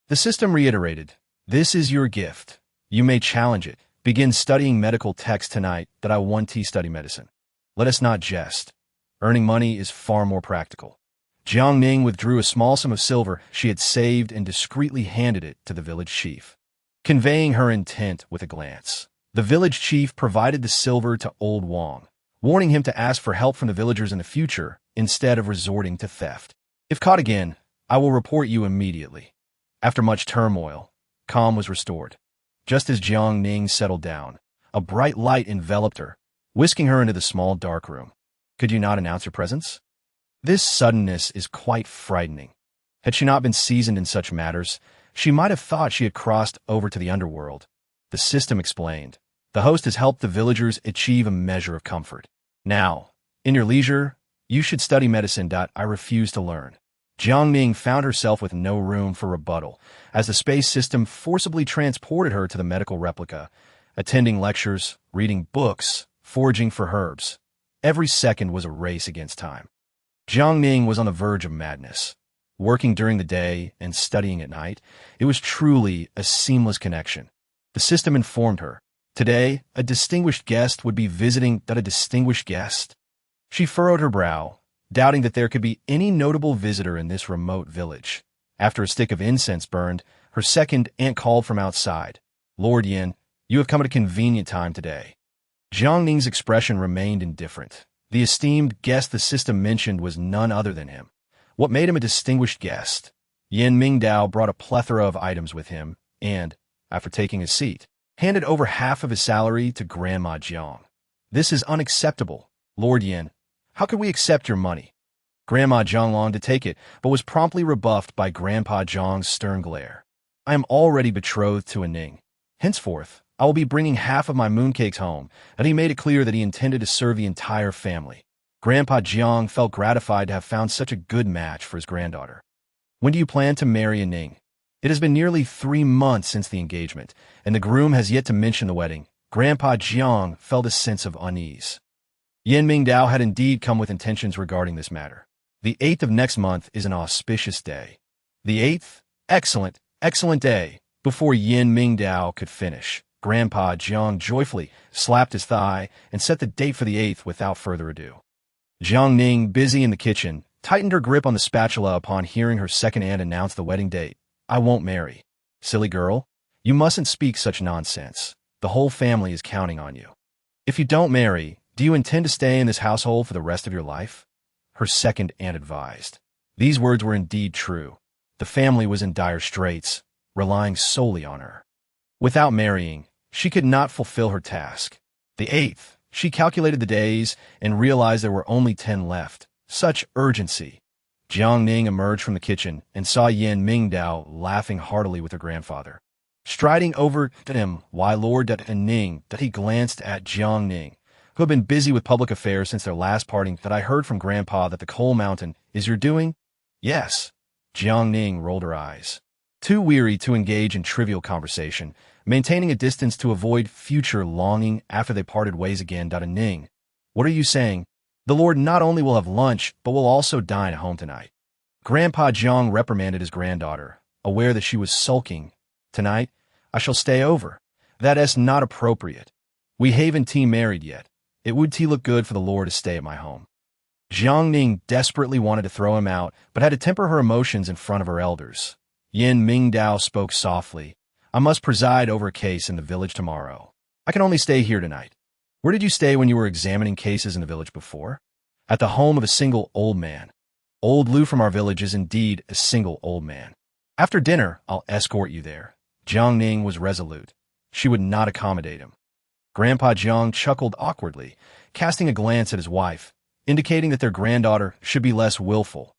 The system reiterated. This is your gift. You may challenge it. Begin studying medical texts tonight that I want to study medicine. Let us not jest. Earning money is far more practical. Jiang Ning withdrew a small sum of silver she had saved and discreetly handed it to the village chief, conveying her intent with a glance. The village chief provided the silver to Old Wang, warning him to ask for help from the villagers in the future instead of resorting to theft. If caught again, I will report you immediately. After much turmoil, calm was restored. Just as Jiang Ning settled down, a bright light enveloped her, whisking her into the small dark room. Could you not announce your presence? This suddenness is quite frightening. Had she not been seasoned in such matters, she might have thought she had crossed over to the underworld. The system explained. The host has helped the villagers achieve a measure of comfort. Now, in your leisure, you should study medicine. I refuse to learn. Jiang Ning found herself with no room for rebuttal, as the space system forcibly transported her to the medical replica, attending lectures, reading books, foraging for herbs. Every second was a race against time. Jiang Ning was on the verge of madness. Working during the day and studying at night, it was truly a seamless connection. The system informed her. Today, a distinguished guest would be visiting. A distinguished guest? She furrowed her brow, doubting that there could be any notable visitor in this remote village. After a stick of incense burned, her second aunt called from outside. Lord Yin, you have come at a convenient time today. Jiang Ning's expression remained indifferent. The esteemed guest the system mentioned was none other than him. What made him a distinguished guest? Yin Mingdao brought a plethora of items with him and, after taking his seat, handed over half of his salary to Grandma Jiang. This is unacceptable, Lord Yin. How could we accept your money? Grandma Jiang longed to take it, but was promptly rebuffed by Grandpa Jiang's stern glare. I am already betrothed to a Ning. Henceforth, I will be bringing half of my mooncakes home, and he made it clear that he intended to serve the entire family. Grandpa Jiang felt gratified to have found such a good match for his granddaughter. When do you plan to marry a Ning? It has been nearly 3 months since the engagement, and the groom has yet to mention the wedding. Grandpa Jiang felt a sense of unease. Yin Mingdao had indeed come with intentions regarding this matter. The 8th of next month is an auspicious day. The 8th? Excellent, excellent day. Before Yin Mingdao could finish, Grandpa Jiang joyfully slapped his thigh and set the date for the 8th without further ado. Jiang Ning, busy in the kitchen, tightened her grip on the spatula upon hearing her second aunt announce the wedding date. I won't marry. Silly girl, you mustn't speak such nonsense. The whole family is counting on you. If you don't marry, do you intend to stay in this household for the rest of your life? Her second aunt advised. These words were indeed true. The family was in dire straits, relying solely on her. Without marrying, she could not fulfill her task. The 8th, she calculated the days and realized there were only 10 left. Such urgency. Jiang Ning emerged from the kitchen and saw Yin Mingdao laughing heartily with her grandfather. Striding over to him, why Lord Ning, that he glanced at Jiang Ning, who had been busy with public affairs since their last parting. That I heard from Grandpa that the coal mountain is your doing? Yes. Jiang Ning rolled her eyes. Too weary to engage in trivial conversation, maintaining a distance to avoid future longing after they parted ways again. Ning, what are you saying? The Lord not only will have lunch, but will also dine at home tonight. Grandpa Jiang reprimanded his granddaughter, aware that she was sulking. Tonight, I shall stay over. That's not appropriate. We haven't married yet. It would look good for the Lord to stay at my home. Jiang Ning desperately wanted to throw him out, but had to temper her emotions in front of her elders. Yin Mingdao spoke softly. I must preside over a case in the village tomorrow. I can only stay here tonight. Where did you stay when you were examining cases in the village before? At the home of a single old man. Old Lu from our village is indeed a single old man. After dinner, I'll escort you there. Jiang Ning was resolute. She would not accommodate him. Grandpa Jiang chuckled awkwardly, casting a glance at his wife, indicating that their granddaughter should be less willful.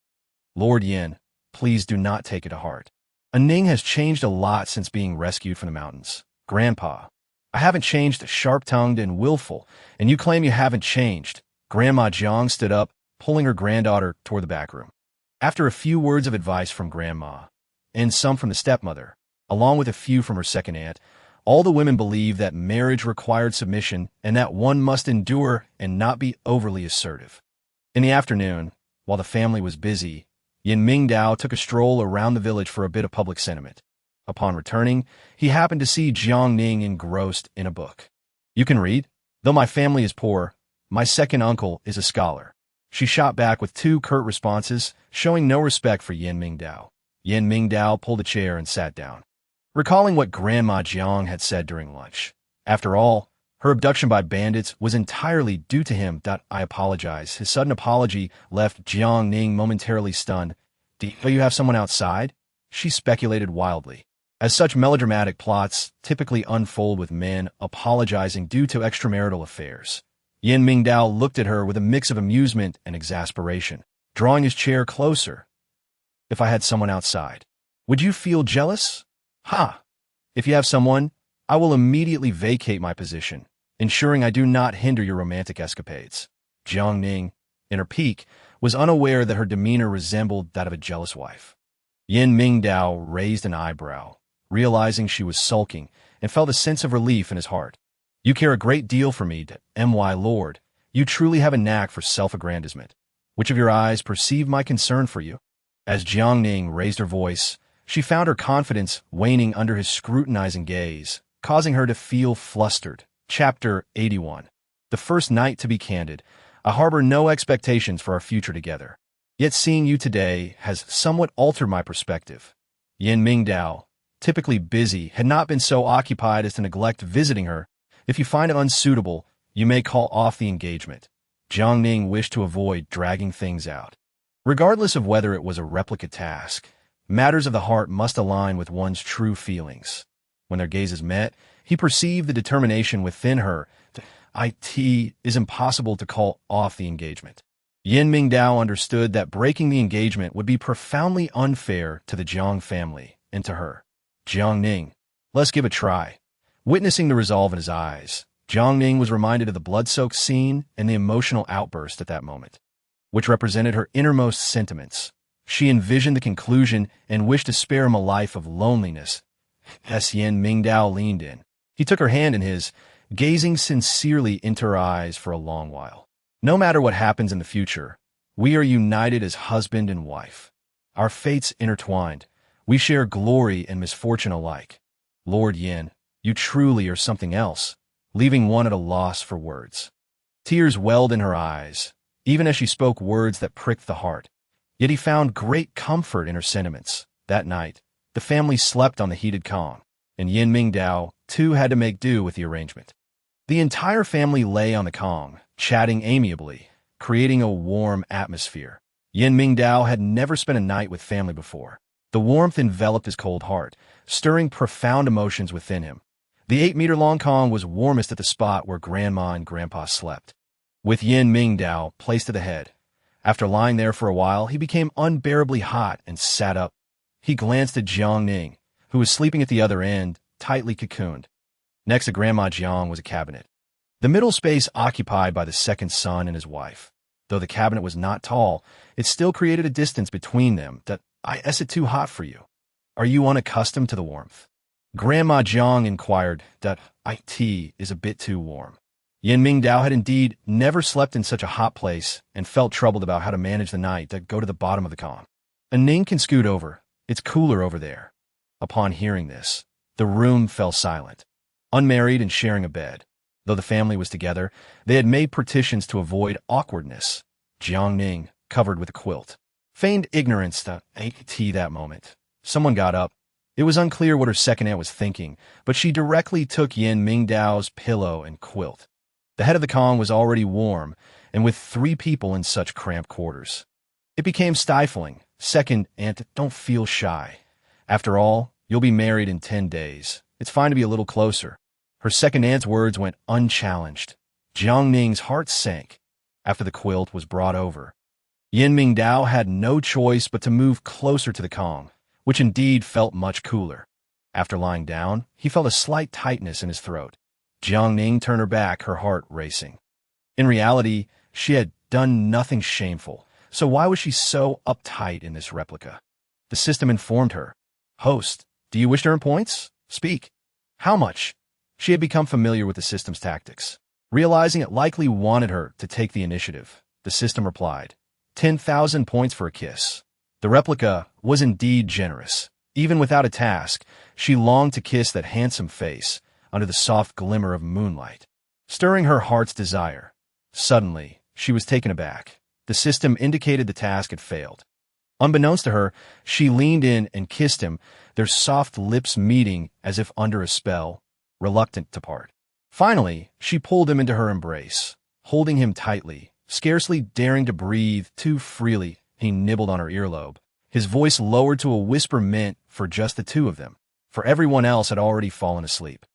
Lord Yin, please do not take it to heart. Ning has changed a lot since being rescued from the mountains. Grandpa, I haven't changed, sharp-tongued and willful, and you claim you haven't changed. Grandma Jiang stood up, pulling her granddaughter toward the back room. After a few words of advice from Grandma, and some from the stepmother, along with a few from her second aunt, all the women believed that marriage required submission and that one must endure and not be overly assertive. In the afternoon, while the family was busy, Yin Mingdao took a stroll around the village for a bit of public sentiment. Upon returning, he happened to see Jiang Ning engrossed in a book. You can read? Though my family is poor, my second uncle is a scholar. She shot back with 2 curt responses, showing no respect for Yin Mingdao. Yin Mingdao pulled a chair and sat down, recalling what Grandma Jiang had said during lunch. After all, her abduction by bandits was entirely due to him. I apologize. His sudden apology left Jiang Ning momentarily stunned. Do you have someone outside? She speculated wildly, as such melodramatic plots typically unfold with men apologizing due to extramarital affairs. Yin Mingdao looked at her with a mix of amusement and exasperation, drawing his chair closer. If I had someone outside, would you feel jealous? Ha! If you have someone, I will immediately vacate my position, ensuring I do not hinder your romantic escapades. Jiang Ning, in her pique, was unaware that her demeanor resembled that of a jealous wife. Yin Mingdao raised an eyebrow, realizing she was sulking, and felt a sense of relief in his heart. You care a great deal for me, my lord. You truly have a knack for self-aggrandizement. Which of your eyes perceived my concern for you? As Jiang Ning raised her voice, she found her confidence waning under his scrutinizing gaze, causing her to feel flustered. Chapter 81. The first night, to be candid, I harbor no expectations for our future together. Yet seeing you today has somewhat altered my perspective. Yin Mingdao, typically busy, had not been so occupied as to neglect visiting her. If you find it unsuitable, you may call off the engagement. Jiang Ning wished to avoid dragging things out. Regardless of whether it was a replicate task, matters of the heart must align with one's true feelings. When their gazes met, he perceived the determination within her that it is impossible to call off the engagement. Yin Mingdao understood that breaking the engagement would be profoundly unfair to the Jiang family and to her. Jiang Ning, let's give it a try. Witnessing the resolve in his eyes, Jiang Ning was reminded of the blood-soaked scene and the emotional outburst at that moment, which represented her innermost sentiments. She envisioned the conclusion and wished to spare him a life of loneliness. As Yin Mingdao leaned in, he took her hand in his, gazing sincerely into her eyes for a long while. No matter what happens in the future, we are united as husband and wife. Our fates intertwined. We share glory and misfortune alike. Lord Yin, you truly are something else, leaving one at a loss for words. Tears welled in her eyes, even as she spoke words that pricked the heart. Yet he found great comfort in her sentiments. That night, the family slept on the heated Kong, and Yin Mingdao, too, had to make do with the arrangement. The entire family lay on the Kong, chatting amiably, creating a warm atmosphere. Yin Mingdao had never spent a night with family before. The warmth enveloped his cold heart, stirring profound emotions within him. The 8-meter-long Kong was warmest at the spot where Grandma and Grandpa slept. With Yin Mingdao placed at the head, after lying there for a while, he became unbearably hot and sat up. He glanced at Jiang Ning, who was sleeping at the other end, tightly cocooned. Next to Grandma Jiang was a cabinet, the middle space occupied by the second son and his wife. Though the cabinet was not tall, it still created a distance between them. Is it too hot for you? Are you unaccustomed to the warmth? Grandma Jiang inquired. It is a bit too warm. Yin Mingdao had indeed never slept in such a hot place and felt troubled about how to manage the night. Go to the bottom of the Kong. Ning can scoot over. It's cooler over there. Upon hearing this, the room fell silent. Unmarried and sharing a bed, though the family was together, they had made partitions to avoid awkwardness. Jiang Ning covered with a quilt, feigned ignorance that moment. Someone got up. It was unclear what her second aunt was thinking, but she directly took Yin Mingdao's pillow and quilt. The head of the Kong was already warm, and with 3 people in such cramped quarters, it became stifling. Second aunt, don't feel shy. After all, you'll be married in 10 days. It's fine to be a little closer. Her second aunt's words went unchallenged. Jiang Ning's heart sank. After the quilt was brought over, Yin Mingdao had no choice but to move closer to the Kong, which indeed felt much cooler. After lying down, he felt a slight tightness in his throat. Jiang Ning turned her back, her heart racing. In reality, she had done nothing shameful, so why was she so uptight in this replica? The system informed her. Host, do you wish to earn points? Speak. How much? She had become familiar with the system's tactics. Realizing it likely wanted her to take the initiative, the system replied, 10,000 points for a kiss. The replica was indeed generous. Even without a task, she longed to kiss that handsome face under the soft glimmer of moonlight, stirring her heart's desire. Suddenly, she was taken aback. The system indicated the task had failed. Unbeknownst to her, she leaned in and kissed him, their soft lips meeting as if under a spell, reluctant to part. Finally, she pulled him into her embrace, holding him tightly, scarcely daring to breathe too freely. He nibbled on her earlobe, his voice lowered to a whisper meant for just the two of them, for everyone else had already fallen asleep.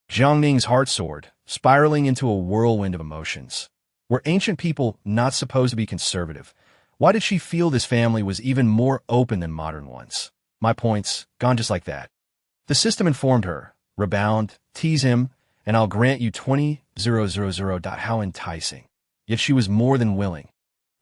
Jiang Ning's heart soared, spiraling into a whirlwind of emotions. Were ancient people not supposed to be conservative? Why did she feel this family was even more open than modern ones? My points, gone just like that. The system informed her. Rebound, tease him, and I'll grant you 20,000. How enticing. Yet she was more than willing.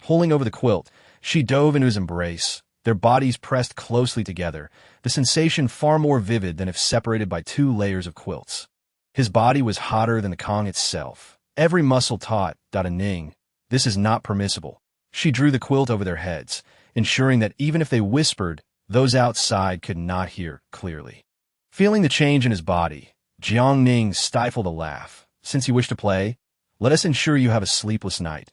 Pulling over the quilt, she dove into his embrace, their bodies pressed closely together, the sensation far more vivid than if separated by 2 layers of quilts. His body was hotter than the Kong itself. Every muscle taut. Ning, this is not permissible. She drew the quilt over their heads, ensuring that even if they whispered, those outside could not hear clearly. Feeling the change in his body, Jiang Ning stifled a laugh. Since you wish to play, let us ensure you have a sleepless night.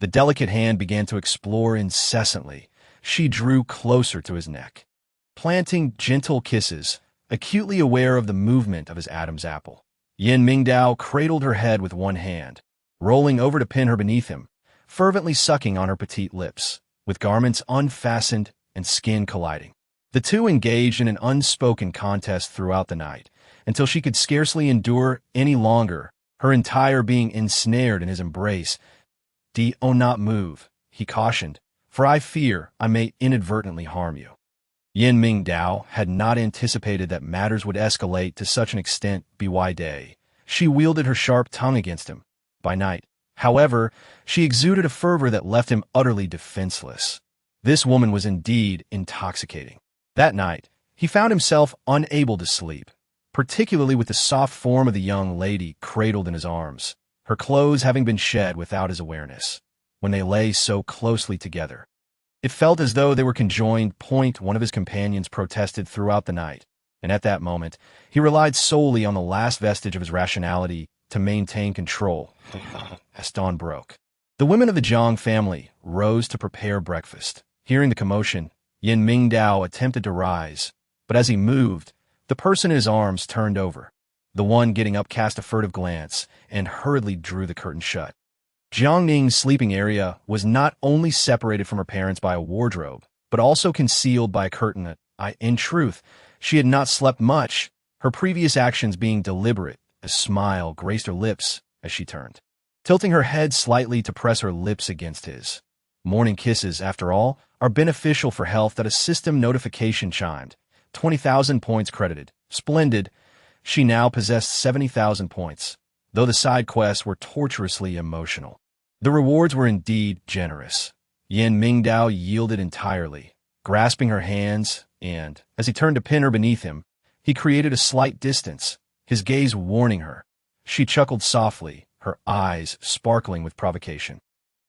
The delicate hand began to explore incessantly. She drew closer to his neck, planting gentle kisses, acutely aware of the movement of his Adam's apple. Yin Mingdao cradled her head with one hand, rolling over to pin her beneath him, fervently sucking on her petite lips, with garments unfastened and skin colliding. The two engaged in an unspoken contest throughout the night, until she could scarcely endure any longer, her entire being ensnared in his embrace. Do not move, he cautioned, for I fear I may inadvertently harm you. Yin Mingdao had not anticipated that matters would escalate to such an extent. By day, she wielded her sharp tongue against him. By night, however, she exuded a fervor that left him utterly defenseless. This woman was indeed intoxicating. That night, he found himself unable to sleep, particularly with the soft form of the young lady cradled in his arms, her clothes having been shed without his awareness. When they lay so closely together, it felt as though they were conjoined. One of his companions protested throughout the night, and at that moment, he relied solely on the last vestige of his rationality to maintain control. As dawn broke, the women of the Jiang family rose to prepare breakfast. Hearing the commotion, Yin Mingdao attempted to rise, but as he moved, the person in his arms turned over. The one getting up cast a furtive glance and hurriedly drew the curtain shut. Jiang Ning's sleeping area was not only separated from her parents by a wardrobe, but also concealed by a curtain. In truth, she had not slept much, her previous actions being deliberate. A smile graced her lips as she turned, tilting her head slightly to press her lips against his. Morning kisses, after all, are beneficial for health. That a system notification chimed. 20,000 points credited. Splendid. She now possessed 70,000 points, though the side quests were torturously emotional. The rewards were indeed generous. Yin Mingdao yielded entirely, grasping her hands, and, as he turned to pin her beneath him, he created a slight distance, his gaze warning her. She chuckled softly, her eyes sparkling with provocation.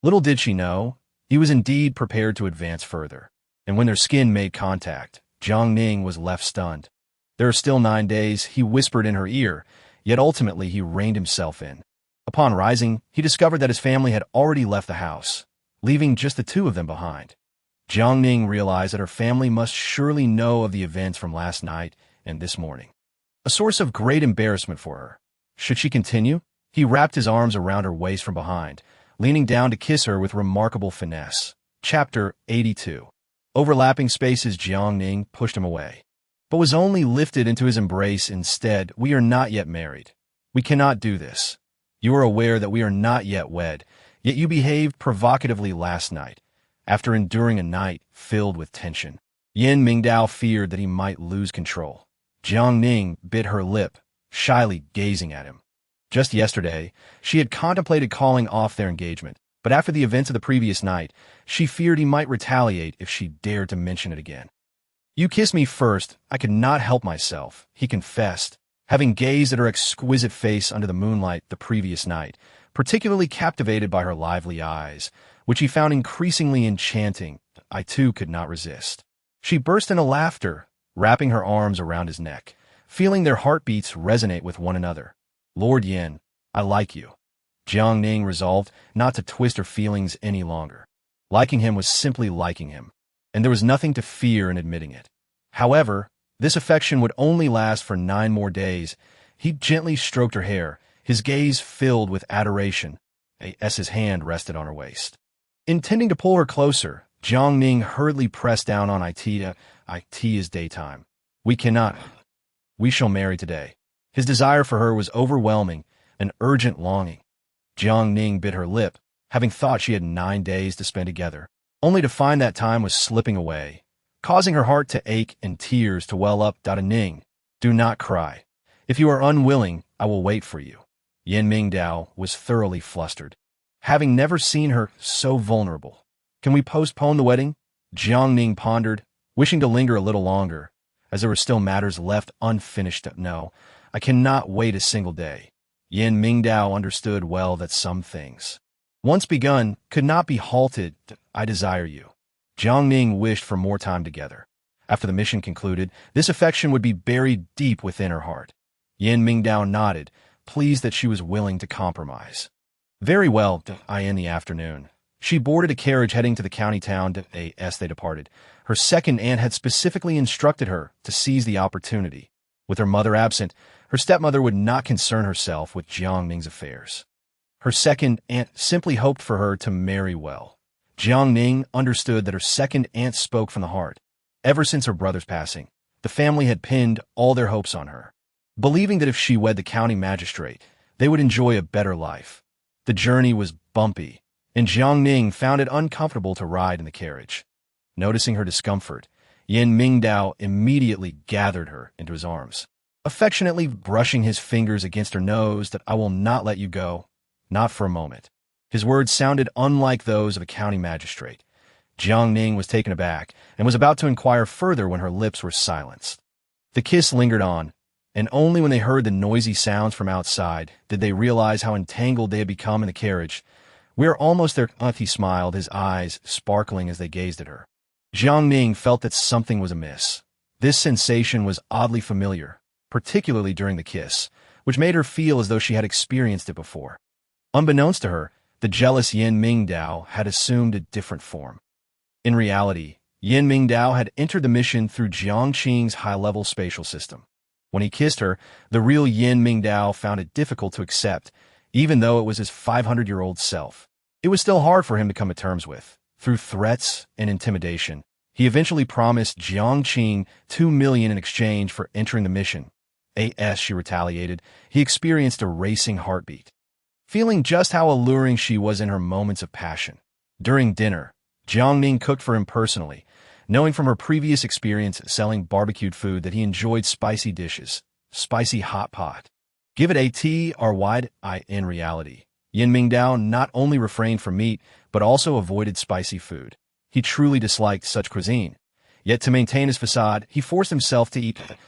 Little did she know, he was indeed prepared to advance further, and when their skin made contact, Jiang Ning was left stunned. There are still 9 days, he whispered in her ear, yet ultimately he reined himself in. Upon rising, he discovered that his family had already left the house, leaving just the two of them behind. Jiang Ning realized that her family must surely know of the events from last night and this morning, a source of great embarrassment for her. Should she continue? He wrapped his arms around her waist from behind, leaning down to kiss her with remarkable finesse. Chapter 82. Overlapping spaces. Jiang Ning pushed him away, but was only lifted into his embrace instead. We are not yet married. We cannot do this. You are aware that we are not yet wed, yet you behaved provocatively last night, after enduring a night filled with tension. Yin Mingdao feared that he might lose control. Jiang Ning bit her lip, shyly gazing at him. Just yesterday, she had contemplated calling off their engagement, but after the events of the previous night, she feared he might retaliate if she dared to mention it again. You kissed me first. I could not help myself, he confessed, having gazed at her exquisite face under the moonlight the previous night, particularly captivated by her lively eyes, which he found increasingly enchanting. I too could not resist. She burst into laughter, wrapping her arms around his neck, feeling their heartbeats resonate with one another. Lord Yin, I like you. Jiang Ning resolved not to twist her feelings any longer. Liking him was simply liking him, and there was nothing to fear in admitting it. However, this affection would only last for 9 more days. He gently stroked her hair, his gaze filled with adoration, as his hand rested on her waist. Intending to pull her closer, Jiang Ning hurriedly pressed down on it. It is daytime. We cannot. We shall marry today. His desire for her was overwhelming, an urgent longing. Jiang Ning bit her lip, having thought she had 9 days to spend together, only to find that time was slipping away, causing her heart to ache and tears to well up. Ning, do not cry. If you are unwilling, I will wait for you. Yin Mingdao was thoroughly flustered, having never seen her so vulnerable. Can we postpone the wedding? Jiang Ning pondered, wishing to linger a little longer, as there were still matters left unfinished. No, I cannot wait a single day. Yin Mingdao understood well that some things, once begun, could not be halted. I desire you. Jiang Ning wished for more time together. After the mission concluded, this affection would be buried deep within her heart. Yin Mingdao nodded, pleased that she was willing to compromise. Very well. In the afternoon, she boarded a carriage heading to the county town. As they departed, her second aunt had specifically instructed her to seize the opportunity. With her mother absent, her stepmother would not concern herself with Jiang Ning's affairs. Her second aunt simply hoped for her to marry well. Jiang Ning understood that her second aunt spoke from the heart. Ever since her brother's passing, the family had pinned all their hopes on her, believing that if she wed the county magistrate, they would enjoy a better life. The journey was bumpy, and Jiang Ning found it uncomfortable to ride in the carriage. Noticing her discomfort, Yin Mingdao immediately gathered her into his arms, affectionately brushing his fingers against her nose. I will not let you go, not for a moment. His words sounded unlike those of a county magistrate. Jiang Ning was taken aback and was about to inquire further when her lips were silenced. The kiss lingered on, and only when they heard the noisy sounds from outside did they realize how entangled they had become in the carriage. "We are almost there," he smiled, his eyes sparkling as they gazed at her. Jiang Ning felt that something was amiss. This sensation was oddly familiar, particularly during the kiss, which made her feel as though she had experienced it before. Unbeknownst to her, the jealous Yin Mingdao had assumed a different form. In reality, Yin Mingdao had entered the mission through Jiang Qing's high-level spatial system. When he kissed her, the real Yin Mingdao found it difficult to accept, even though it was his 500-year-old self. It was still hard for him to come to terms with. Through threats and intimidation, he eventually promised Jiang Qing $2 million in exchange for entering the mission. As she retaliated, he experienced a racing heartbeat, feeling just how alluring she was in her moments of passion. During dinner, Jiang Ning cooked for him personally, knowing from her previous experience selling barbecued food that he enjoyed spicy dishes, spicy hot pot. Give it a try. In reality, Yin Mingdao not only refrained from meat, but also avoided spicy food. He truly disliked such cuisine. Yet to maintain his facade, he forced himself to eat it.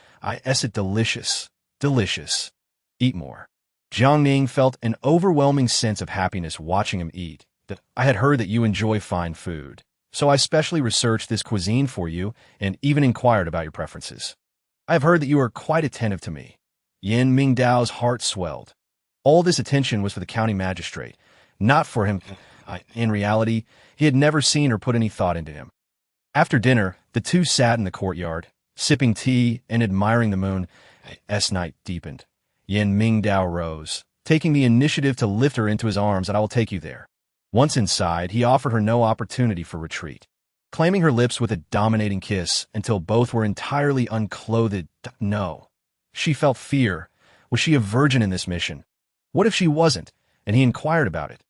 Delicious. Delicious. Eat more. Jiang Ning felt an overwhelming sense of happiness watching him eat. "I had heard that you enjoy fine food, so I specially researched this cuisine for you and even inquired about your preferences. I have heard that you are quite attentive to me." Yin Mingdao's heart swelled. All this attention was for the county magistrate, not for him. In reality, he had never seen her put any thought into him. After dinner, the two sat in the courtyard, sipping tea and admiring the moon. As night deepened, Yin Mingdao rose, taking the initiative to lift her into his arms. "And I will take you there." Once inside, he offered her no opportunity for retreat, claiming her lips with a dominating kiss until both were entirely unclothed. No. She felt fear. Was she a virgin in this mission? What if she wasn't, and he inquired about it?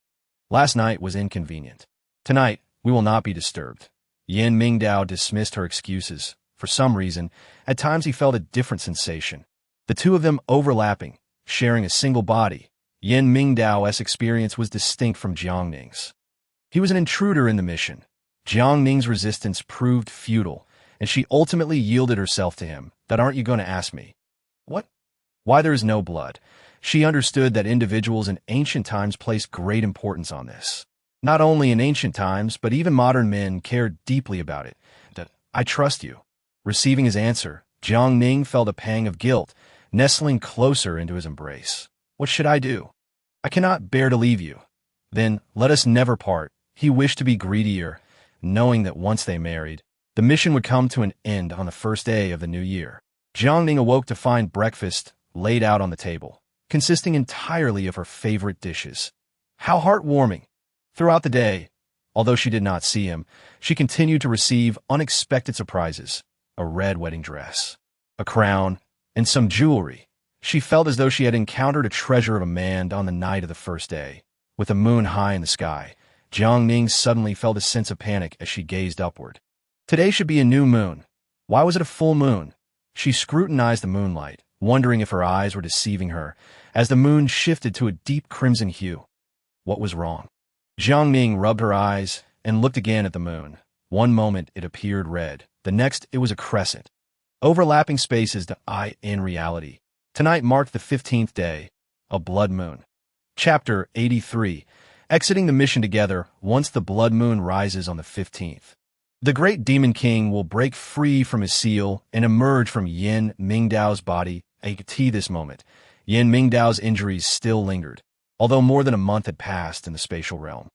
Last night was inconvenient. Tonight, we will not be disturbed. Yin Mingdao dismissed her excuses. For some reason, at times he felt a different sensation. The two of them overlapping, sharing a single body. Yin Mingdao's experience was distinct from Jiang Ning's. He was an intruder in the mission. Jiang Ning's resistance proved futile, and she ultimately yielded herself to him. "That aren't you going to ask me?" "What?" "Why there is no blood." She understood that individuals in ancient times placed great importance on this. Not only in ancient times, but even modern men cared deeply about it. "I trust you." Receiving his answer, Jiang Ning felt a pang of guilt, nestling closer into his embrace. "What should I do? I cannot bear to leave you." "Then let us never part." He wished to be greedier, knowing that once they married, the mission would come to an end on the first day of the new year. Jiang Ning awoke to find breakfast laid out on the table, consisting entirely of her favorite dishes. How heartwarming! Throughout the day, although she did not see him, she continued to receive unexpected surprises: a red wedding dress, a crown, and some jewelry. She felt as though she had encountered a treasure of a man on the night of the first day. With the moon high in the sky, Jiang Ning suddenly felt a sense of panic as she gazed upward. Today should be a new moon. Why was it a full moon? She scrutinized the moonlight, wondering if her eyes were deceiving her, as the moon shifted to a deep crimson hue. What was wrong? Jiang Ning rubbed her eyes and looked again at the moon. One moment it appeared red, the next it was a crescent. Overlapping spaces in reality. Tonight marked the 15th day, a blood moon. Chapter 83. Exiting the mission together once the blood moon rises on the 15th. The great demon king will break free from his seal and emerge from Yin Mingdao's body. This moment, Yin Mingdao's injuries still lingered, although more than a month had passed in the spatial realm.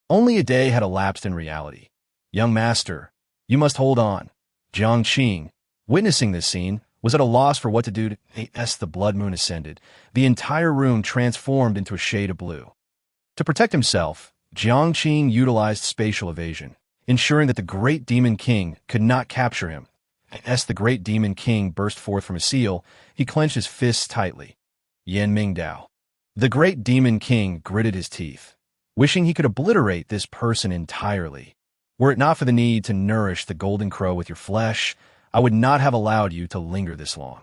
Only a day had elapsed in reality. "Young master, you must hold on." Jiang Qing, witnessing this scene, was at a loss for what to do. As the blood moon ascended, the entire room transformed into a shade of blue. To protect himself, Jiang Qing utilized spatial evasion, ensuring that the great demon king could not capture him. As the great demon king burst forth from his seal, he clenched his fists tightly. Yin Mingdao. The great demon king gritted his teeth, wishing he could obliterate this person entirely. "Were it not for the need to nourish the golden crow with your flesh, I would not have allowed you to linger this long."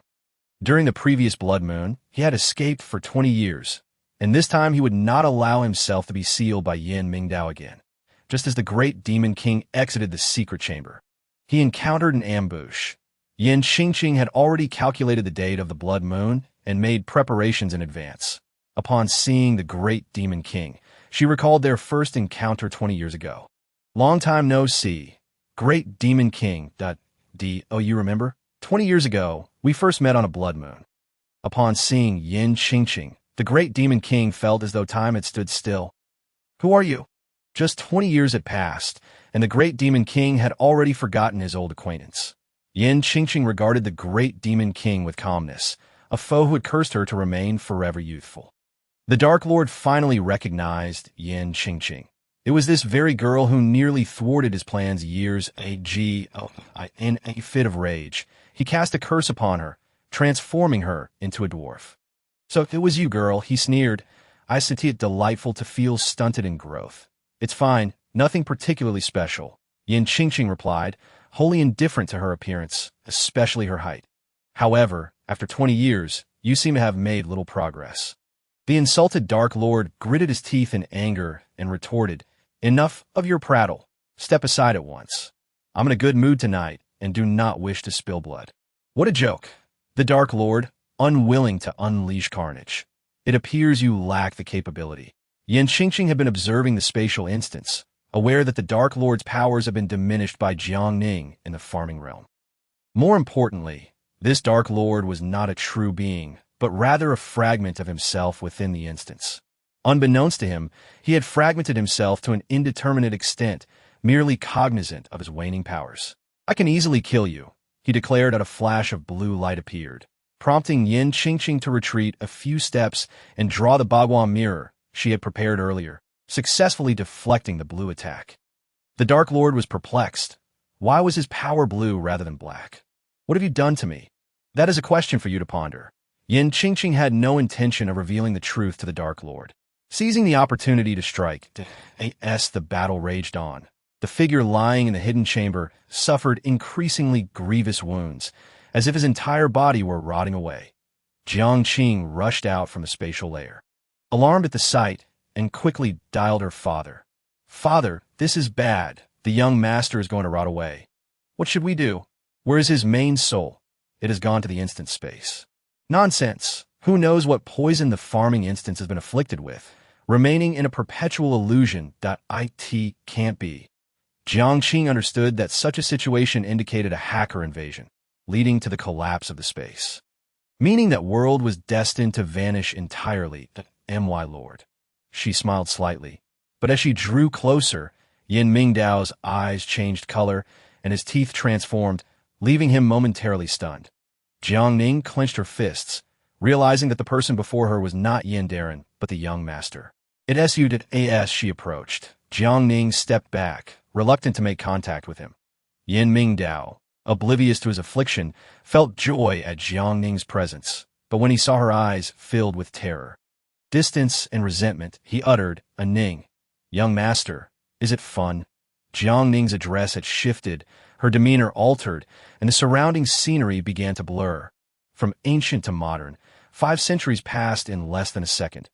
During the previous blood moon, he had escaped for 20 years, and this time he would not allow himself to be sealed by Yin Mingdao again. just as the great demon king exited the secret chamber. He encountered an ambush. Yin Qingqing had already calculated the date of the blood moon and made preparations in advance. Upon seeing the great demon king, she recalled their first encounter 20 years ago. Long time no see. Great demon king. Oh, you remember? 20 years ago, we first met on a blood moon. Upon seeing Yin Qingqing, the great demon king felt as though time had stood still. Who are you? Just 20 years had passed, and the great demon king had already forgotten his old acquaintance. Yin Qingqing regarded the great demon king with calmness, a foe who had cursed her to remain forever youthful. The Dark Lord finally recognized Yin Qingqing. It was this very girl who nearly thwarted his plans years ago. In a fit of rage, he cast a curse upon her, transforming her into a dwarf. So if it was you, girl, he sneered, I see it delightful to feel stunted in growth. It's fine, nothing particularly special. Yin Qingqing replied, wholly indifferent to her appearance, especially her height. However, after 20 years, you seem to have made little progress. The insulted Dark Lord gritted his teeth in anger and retorted, enough of your prattle. Step aside at once. I'm in a good mood tonight and do not wish to spill blood. What a joke. The Dark Lord, unwilling to unleash carnage. It appears you lack the capability. Yin Qingqing had been observing the spatial instance, aware that the Dark Lord's powers have been diminished by Jiang Ning in the farming realm. More importantly, this Dark Lord was not a true being, but rather a fragment of himself within the instance. Unbeknownst to him, he had fragmented himself to an indeterminate extent, merely cognizant of his waning powers. I can easily kill you, he declared as a flash of blue light appeared, prompting Yin Qingqing to retreat a few steps and draw the Bagua mirror she had prepared earlier, successfully deflecting the blue attack. The Dark Lord was perplexed. Why was his power blue rather than black? What have you done to me? That is a question for you to ponder. Yin Qingqing had no intention of revealing the truth to the Dark Lord. Seizing the opportunity to strike, the battle raged on. The figure lying in the hidden chamber suffered increasingly grievous wounds, as if his entire body were rotting away. Jiang Qing rushed out from the spatial layer, alarmed at the sight, and quickly dialed her father. Father, this is bad. The young master is going to rot away. What should we do? Where is his main soul? It has gone to the instant space. Nonsense. Who knows what poison the farming instance has been afflicted with, remaining in a perpetual illusion that it can't be. Jiang Qing understood that such a situation indicated a hacker invasion, leading to the collapse of the space, meaning that world was destined to vanish entirely. My lord. She smiled slightly, but as she drew closer, Yin Mingdao's eyes changed color and his teeth transformed, leaving him momentarily stunned. Jiang Ning clenched her fists, realizing that the person before her was not Yin Darren, but the young master. As she approached, Jiang Ning stepped back, reluctant to make contact with him. Yin Mingdao, oblivious to his affliction, felt joy at Jiang Ning's presence, but when he saw her eyes filled with terror, distance and resentment, he uttered, "A Ning, young master, is it fun?" Jiang Ning's address had shifted, her demeanor altered, and the surrounding scenery began to blur. From ancient to modern, 5 centuries passed in less than a second,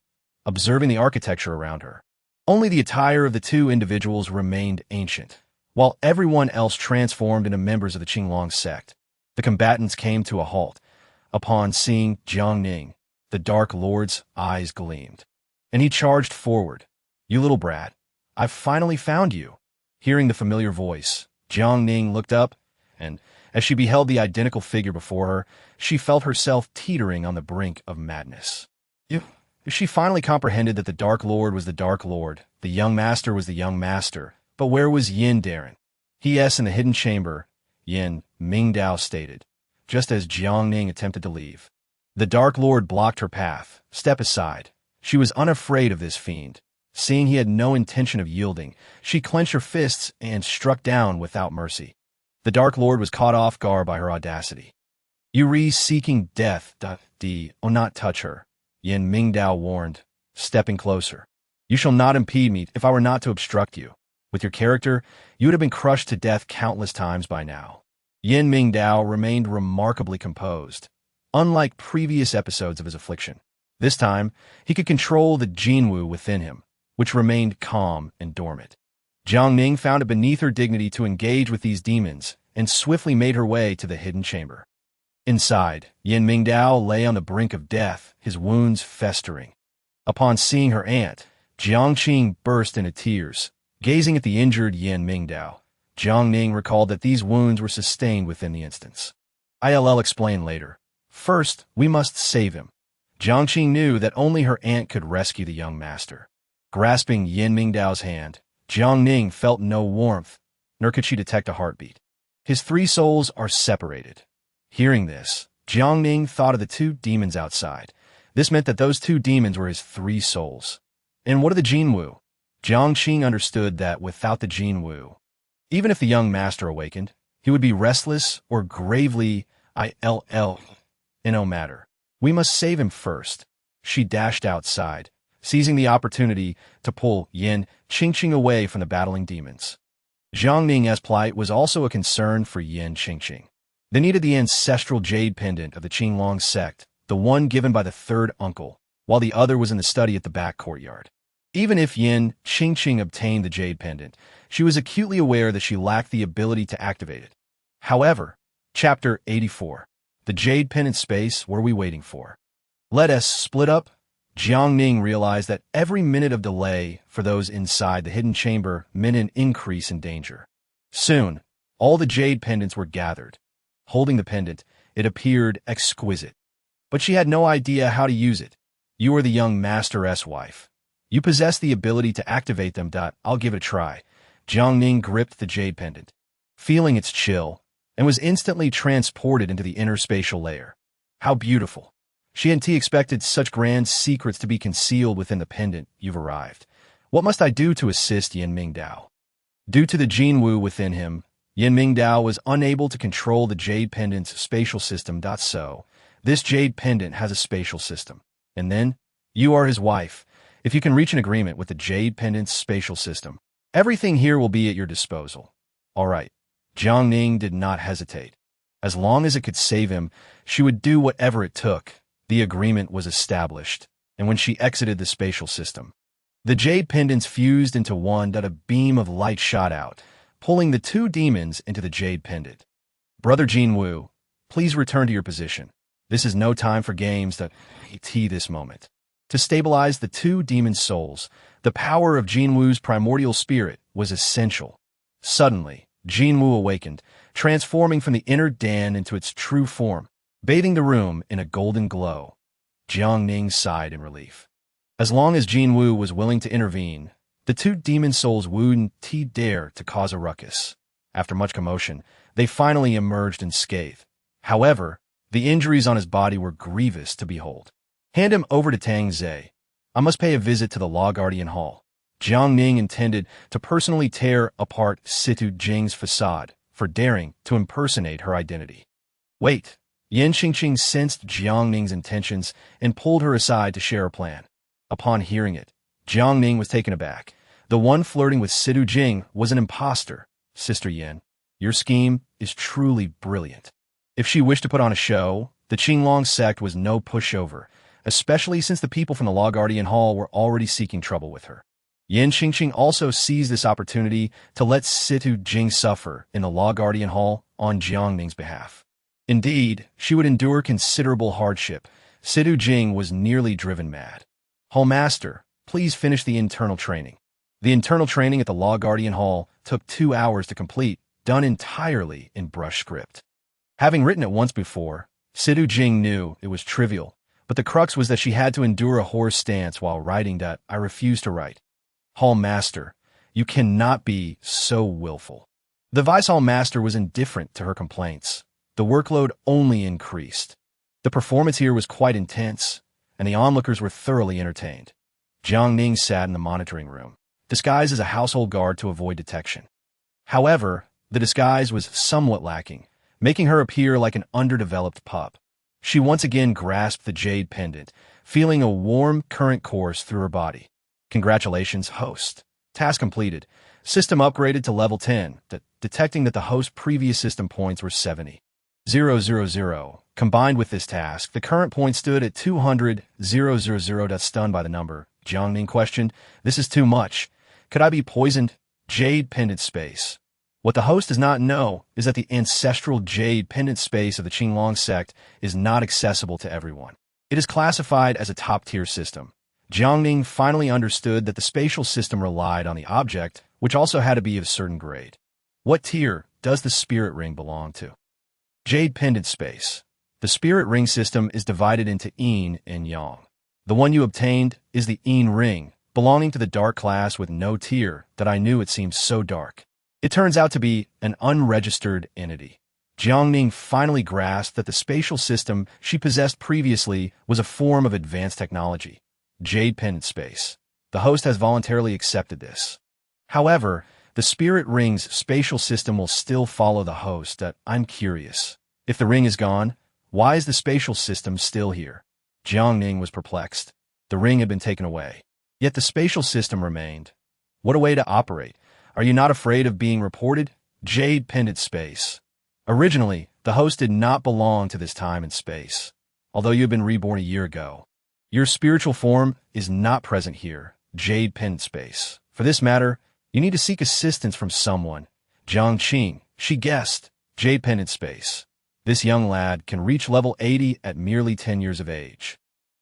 observing the architecture around her. Only the attire of the two individuals remained ancient, while everyone else transformed into members of the Qinglong sect. The combatants came to a halt. Upon seeing Jiang Ning, the Dark Lord's eyes gleamed, and he charged forward. "You little brat, I've finally found you." Hearing the familiar voice, Jiang Ning looked up, and as she beheld the identical figure before her, she felt herself teetering on the brink of madness. She finally comprehended that the Dark Lord was the Dark Lord, the young master was the young master, but where was Yin Darren? He.s. in the hidden chamber, Yin Mingdao stated, just as Jiang Ning attempted to leave. The Dark Lord blocked her path. "Step aside." She was unafraid of this fiend. Seeing he had no intention of yielding, she clenched her fists and struck down without mercy. The Dark Lord was caught off guard by her audacity. "You seeking death, not touch her," Yin Mingdao warned, stepping closer. "You shall not impede me if I were not to obstruct you. With your character, you would have been crushed to death countless times by now." Yin Mingdao remained remarkably composed. Unlike previous episodes of his affliction, this time he could control the Jinwu within him, which remained calm and dormant. Jiang Ning found it beneath her dignity to engage with these demons and swiftly made her way to the hidden chamber. Inside, Yan Mingdao lay on the brink of death, his wounds festering. Upon seeing her aunt, Jiang Qing burst into tears. Gazing at the injured Yan Mingdao, Jiang Ning recalled that these wounds were sustained within the instance. I'll explain later. First, we must save him. Jiang Qing knew that only her aunt could rescue the young master. Grasping Yan Mingdao's hand, Jiang Ning felt no warmth, nor could she detect a heartbeat. His three souls are separated. Hearing this, Jiang Ning thought of the two demons outside. This meant that those two demons were his three souls. And what of the Jinwu? Jiang Qing understood that without the Jinwu, even if the young master awakened, he would be restless or gravely ill. In no matter. We must save him first. She dashed outside, seizing the opportunity to pull Yan Qingqing away from the battling demons. Jiang Ning's plight was also a concern for Yan Qingqing. They needed the ancestral jade pendant of the Qinglong sect, the one given by the third uncle, while the other was in the study at the back courtyard. Even if Yan Qingqing obtained the jade pendant, she was acutely aware that she lacked the ability to activate it. However, Chapter 84. The jade pendant space, what are we waiting for? Let us split up. Jiang Ning realized that every minute of delay for those inside the hidden chamber meant an increase in danger. Soon, all the jade pendants were gathered. Holding the pendant, it appeared exquisite. But she had no idea how to use it. You are the young master's wife. You possess the ability to activate them. I'll give it a try. Jiang Ning gripped the jade pendant, feeling its chill, and was instantly transported into the inner spatial layer. How beautiful. She hadn't expected such grand secrets to be concealed within the pendant. You've arrived. What must I do to assist Yan Mingdao? Due to the Jinwu within him, Yan Mingdao was unable to control the jade pendant's spatial system. So, this jade pendant has a spatial system. And then, you are his wife. If you can reach an agreement with the jade pendant's spatial system, everything here will be at your disposal. All right. Jiang Ning did not hesitate. As long as it could save him, she would do whatever it took. The agreement was established, and when she exited the spatial system, the jade pendants fused into one. A beam of light shot out, pulling the two demons into the jade pendant. Brother Jinwu, please return to your position. This is no time for games. This moment. To stabilize the two demon souls, the power of Jinwu's primordial spirit was essential. Suddenly, Jinwu awakened, transforming from the inner Dan into its true form, bathing the room in a golden glow. Jiang Ning sighed in relief. As long as Jinwu was willing to intervene, the two demon souls wouldn't dare to cause a ruckus. After much commotion, they finally emerged unscathed. However, the injuries on his body were grievous to behold. Hand him over to Tang Zhe. I must pay a visit to the Law Guardian Hall. Jiang Ning intended to personally tear apart Situ Jing's facade for daring to impersonate her identity. Wait. Yan Qingqing sensed Jiang Ning's intentions and pulled her aside to share a plan. Upon hearing it, Jiang Ning was taken aback. The one flirting with Situ Jing was an imposter. Sister Yan, your scheme is truly brilliant. If she wished to put on a show, the Qinglong sect was no pushover, especially since the people from the Law Guardian Hall were already seeking trouble with her. Yan Qingqing also seized this opportunity to let Situ Jing suffer in the Law Guardian Hall on Jiang Ning's behalf. Indeed, she would endure considerable hardship. Situ Jing was nearly driven mad. Hall Master, please finish the internal training. The internal training at the Law Guardian Hall took 2 hours to complete, done entirely in brush script. Having written it once before, Situ Jing knew it was trivial, but the crux was that she had to endure a horse stance while writing. I refuse to write. Hall Master, you cannot be so willful. The Vice Hall Master was indifferent to her complaints. The workload only increased. The performance here was quite intense, and the onlookers were thoroughly entertained. Jiang Ning sat in the monitoring room, disguised as a household guard to avoid detection. However, the disguise was somewhat lacking, making her appear like an underdeveloped pup. She once again grasped the jade pendant, feeling a warm current course through her body. Congratulations, host. Task completed. System upgraded to level 10, detecting that the host's previous system points were 70. 000. Combined with this task, the current point stood at 200. 000. Stunned by the number, Jiang Ning questioned, this is too much. Could I be poisoned? Jade pendant space. What the host does not know is that the ancestral jade pendant space of the Qinglong sect is not accessible to everyone. It is classified as a top-tier system. Jiang Ning finally understood that the spatial system relied on the object, which also had to be of a certain grade. What tier does the spirit ring belong to? Jade pendant space. The spirit ring system is divided into yin and yang. The one you obtained is the yin ring, belonging to the dark class with no tier that I knew it seemed so dark. It turns out to be an unregistered entity. Jiang Ning finally grasped that the spatial system she possessed previously was a form of advanced technology. Jade pendant space. The host has voluntarily accepted this. However, the spirit ring's spatial system will still follow the host. I'm curious. If the ring is gone, why is the spatial system still here? Jiang Ning was perplexed. The ring had been taken away. Yet the spatial system remained. What a way to operate. Are you not afraid of being reported? Jade pendant space. Originally, the host did not belong to this time and space, although you have been reborn a year ago. Your spiritual form is not present here. Jade pendant space. For this matter, you need to seek assistance from someone. Jiang Qing, she guessed. Jade pendant space. This young lad can reach level 80 at merely 10 years of age.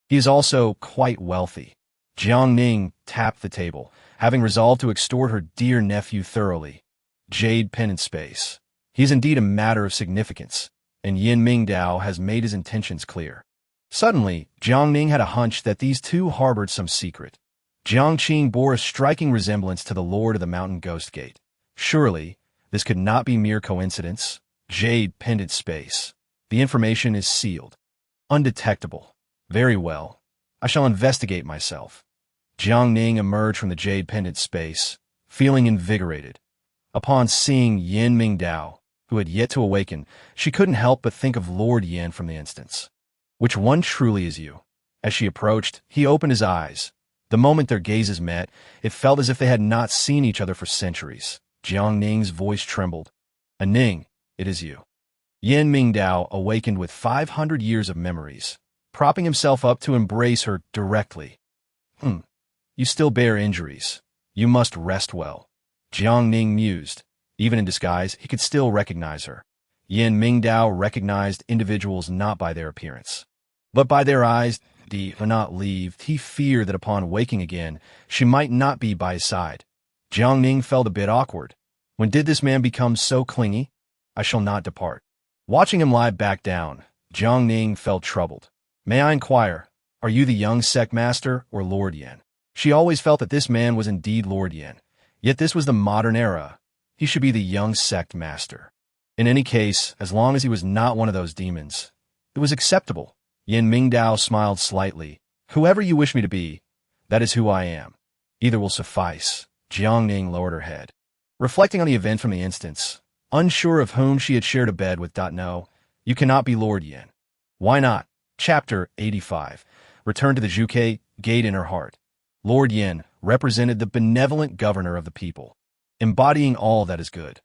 He is also quite wealthy. Jiang Ning tapped the table, having resolved to extort her dear nephew thoroughly. Jade pendant space. He is indeed a matter of significance, and Yin Mingdao has made his intentions clear. Suddenly, Jiang Ning had a hunch that these two harbored some secret. Jiang Qing bore a striking resemblance to the Lord of the Mountain Ghost Gate. Surely, this could not be mere coincidence. Jade pendant space. The information is sealed. Undetectable. Very well. I shall investigate myself. Jiang Ning emerged from the jade pendant space, feeling invigorated. Upon seeing Yin Mingdao, who had yet to awaken, she couldn't help but think of Lord Yin from the instance. Which one truly is you? As she approached, he opened his eyes. The moment their gazes met, it felt as if they had not seen each other for centuries. Jiang Ning's voice trembled. Ning, it is you. Yin Mingdao awakened with 500 years of memories, propping himself up to embrace her directly. You still bear injuries. You must rest well. Jiang Ning mused. Even in disguise, he could still recognize her. Yin Mingdao recognized individuals not by their appearance, but by their eyes. Not leave. He feared that upon waking again, she might not be by his side. Jiang Ning felt a bit awkward. When did this man become so clingy? I shall not depart. Watching him lie back down, Jiang Ning felt troubled. May I inquire, are you the young sect master or Lord Yin? She always felt that this man was indeed Lord Yin. Yet this was the modern era. He should be the young sect master. In any case, as long as he was not one of those demons, it was acceptable. Yin Mingdao smiled slightly. Whoever you wish me to be, that is who I am. Either will suffice. Jiang Ning lowered her head. Reflecting on the event from the instance, unsure of whom she had shared a bed with. No, you cannot be Lord Yin. Why not? Chapter 85. Return to the Zhuke gate in her heart. Lord Yin represented the benevolent governor of the people, embodying all that is good.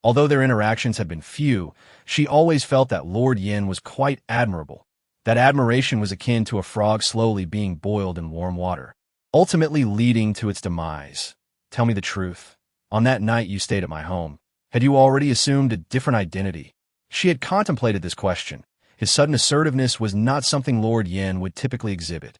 Although their interactions had been few, she always felt that Lord Yin was quite admirable. That admiration was akin to a frog slowly being boiled in warm water, ultimately leading to its demise. Tell me the truth. On that night you stayed at my home, had you already assumed a different identity? She had contemplated this question. His sudden assertiveness was not something Lord Yin would typically exhibit.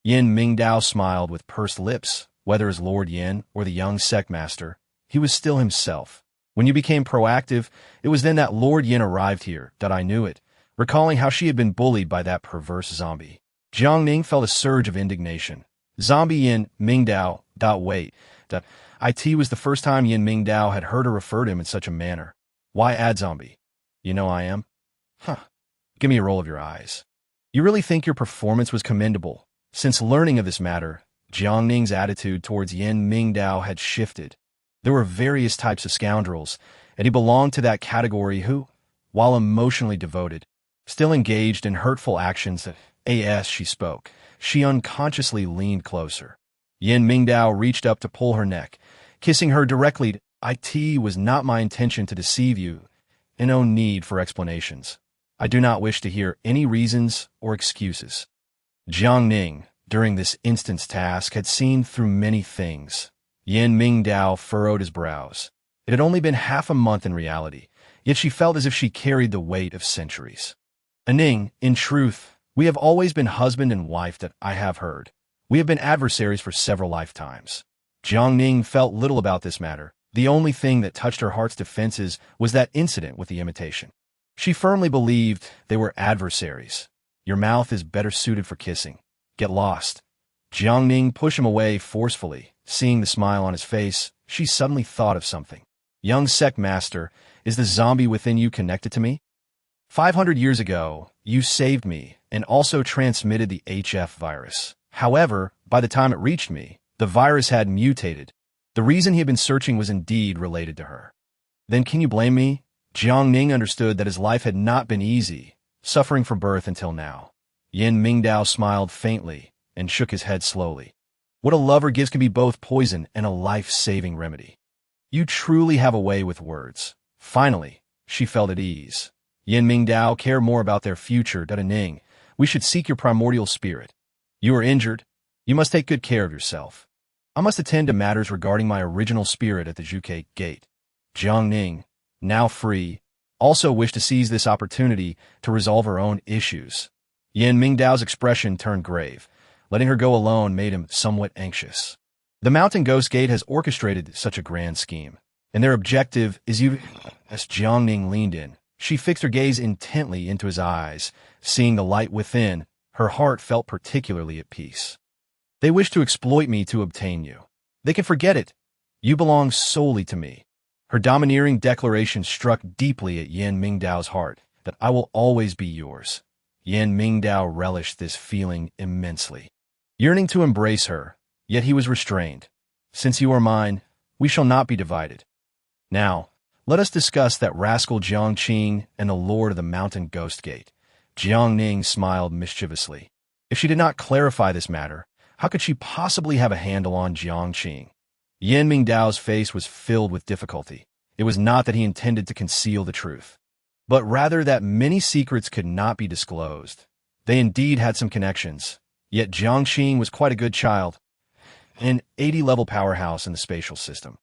Yin Mingdao smiled with pursed lips. Whether as Lord Yin or the young sect master, he was still himself. When you became proactive, it was then that Lord Yin arrived here, that I knew it, recalling how she had been bullied by that perverse zombie. Jiang Ning felt a surge of indignation. Zombie Yin Mingdao. Wait. It was the first time Yin Mingdao had heard her refer to him in such a manner. Why add zombie? You know I am? Give me a roll of your eyes. You really think your performance was commendable? Since learning of this matter, Jiang Ning's attitude towards Yin Mingdao had shifted. There were various types of scoundrels, and he belonged to that category who, while emotionally devoted, still engaged in hurtful actions. As she spoke, she unconsciously leaned closer. Yin Mingdao reached up to pull her neck, kissing her directly. It was not my intention to deceive you, and no need for explanations. I do not wish to hear any reasons or excuses. Jiang Ning, during this instant's task, had seen through many things. Yin Mingdao furrowed his brows. It had only been half a month in reality, yet she felt as if she carried the weight of centuries. Ning, in truth, we have always been husband and wife that I have heard. We have been adversaries for several lifetimes. Jiang Ning felt little about this matter. The only thing that touched her heart's defenses was that incident with the imitation. She firmly believed they were adversaries. Your mouth is better suited for kissing. Get lost. Jiang Ning pushed him away forcefully. Seeing the smile on his face, she suddenly thought of something. Young sect master, is the zombie within you connected to me? 500 years ago, you saved me and also transmitted the HF virus. However, by the time it reached me, the virus had mutated. The reason he had been searching was indeed related to her. Then can you blame me? Jiang Ning understood that his life had not been easy, suffering from birth until now. Yin Mingdao smiled faintly and shook his head slowly. What a lover gives can be both poison and a life-saving remedy. You truly have a way with words. Finally, she felt at ease. Yin Mingdao care more about their future, Ning. We should seek your primordial spirit. You are injured. You must take good care of yourself. I must attend to matters regarding my original spirit at the Zhuke Gate. Jiang Ning, now free, also wished to seize this opportunity to resolve her own issues. Yin Mingdao's expression turned grave. Letting her go alone made him somewhat anxious. The Mountain Ghost Gate has orchestrated such a grand scheme, and their objective is you. As Jiang Ning leaned in, she fixed her gaze intently into his eyes. Seeing the light within, her heart felt particularly at peace. They wish to exploit me to obtain you. They can forget it. You belong solely to me. Her domineering declaration struck deeply at Yin Mingdao's heart, that I will always be yours. Yin Mingdao relished this feeling immensely. Yearning to embrace her, yet he was restrained. Since you are mine, we shall not be divided. Now, let us discuss that rascal Jiang Qing and the Lord of the Mountain Ghost Gate. Jiang Ning smiled mischievously. If she did not clarify this matter, how could she possibly have a handle on Jiang Qing? Yin Mingdao's face was filled with difficulty. It was not that he intended to conceal the truth, but rather that many secrets could not be disclosed. They indeed had some connections, yet Jiang Qing was quite a good child, an 80-level powerhouse in the spatial system.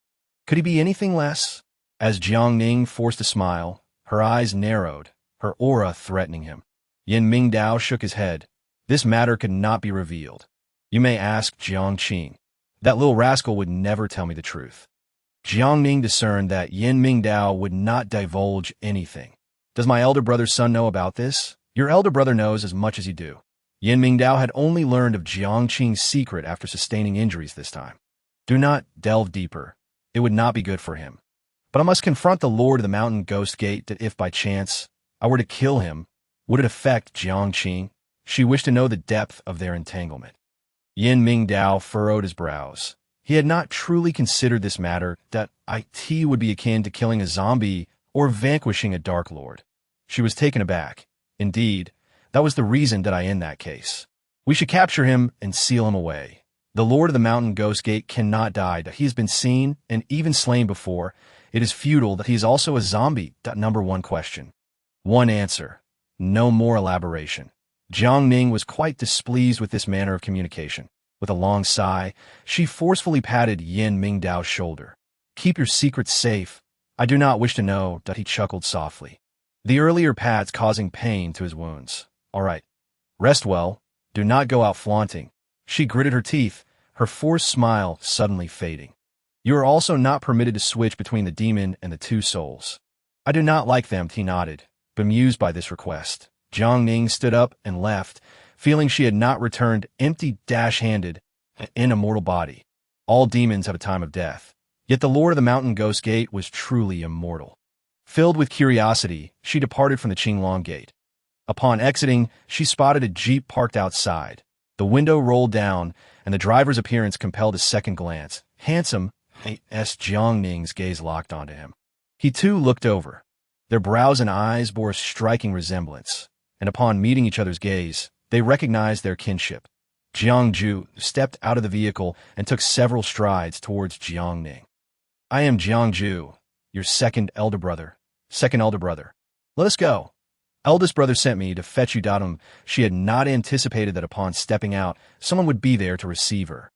Could he be anything less? As Jiang Ning forced a smile, her eyes narrowed, her aura threatening him. Yin Mingdao shook his head. This matter could not be revealed. You may ask Jiang Qing. That little rascal would never tell me the truth. Jiang Ning discerned that Yin Mingdao would not divulge anything. Does my elder brother's son know about this? Your elder brother knows as much as you do. Yin Mingdao had only learned of Jiang Qing's secret after sustaining injuries this time. Do not delve deeper. It would not be good for him. But I must confront the Lord of the Mountain Ghost Gate that if by chance I were to kill him, would it affect Jiang Qing? She wished to know the depth of their entanglement. Yin Mingdao furrowed his brows. He had not truly considered this matter, that it would be akin to killing a zombie or vanquishing a Dark Lord. She was taken aback. Indeed, that was the reason that in that case. We should capture him and seal him away. The Lord of the Mountain Ghost Gate cannot die, that he has been seen and even slain before. It is futile that he is also a zombie. Number one question. One answer. No more elaboration. Jiang Ning was quite displeased with this manner of communication. With a long sigh, she forcefully patted Yin Mingdao's shoulder. Keep your secrets safe. I do not wish to know, he chuckled softly. The earlier pats causing pain to his wounds. All right. Rest well. Do not go out flaunting. She gritted her teeth, her forced smile suddenly fading. You are also not permitted to switch between the demon and the two souls. I do not like them, he nodded, bemused by this request. Jiang Ning stood up and left, feeling she had not returned empty-handed in a mortal body. All demons have a time of death. Yet the Lord of the Mountain Ghost Gate was truly immortal. Filled with curiosity, she departed from the Qinglong Gate. Upon exiting, she spotted a jeep parked outside. The window rolled down, and the driver's appearance compelled a second glance. Handsome, Jiang Ning's gaze locked onto him. He too looked over. Their brows and eyes bore a striking resemblance, and upon meeting each other's gaze, they recognized their kinship. Jiang Ju stepped out of the vehicle and took several strides towards Jiang Ning. I am Jiang Ju, your second elder brother. Let us go. Eldest brother sent me to fetch you. She had not anticipated that upon stepping out, someone would be there to receive her.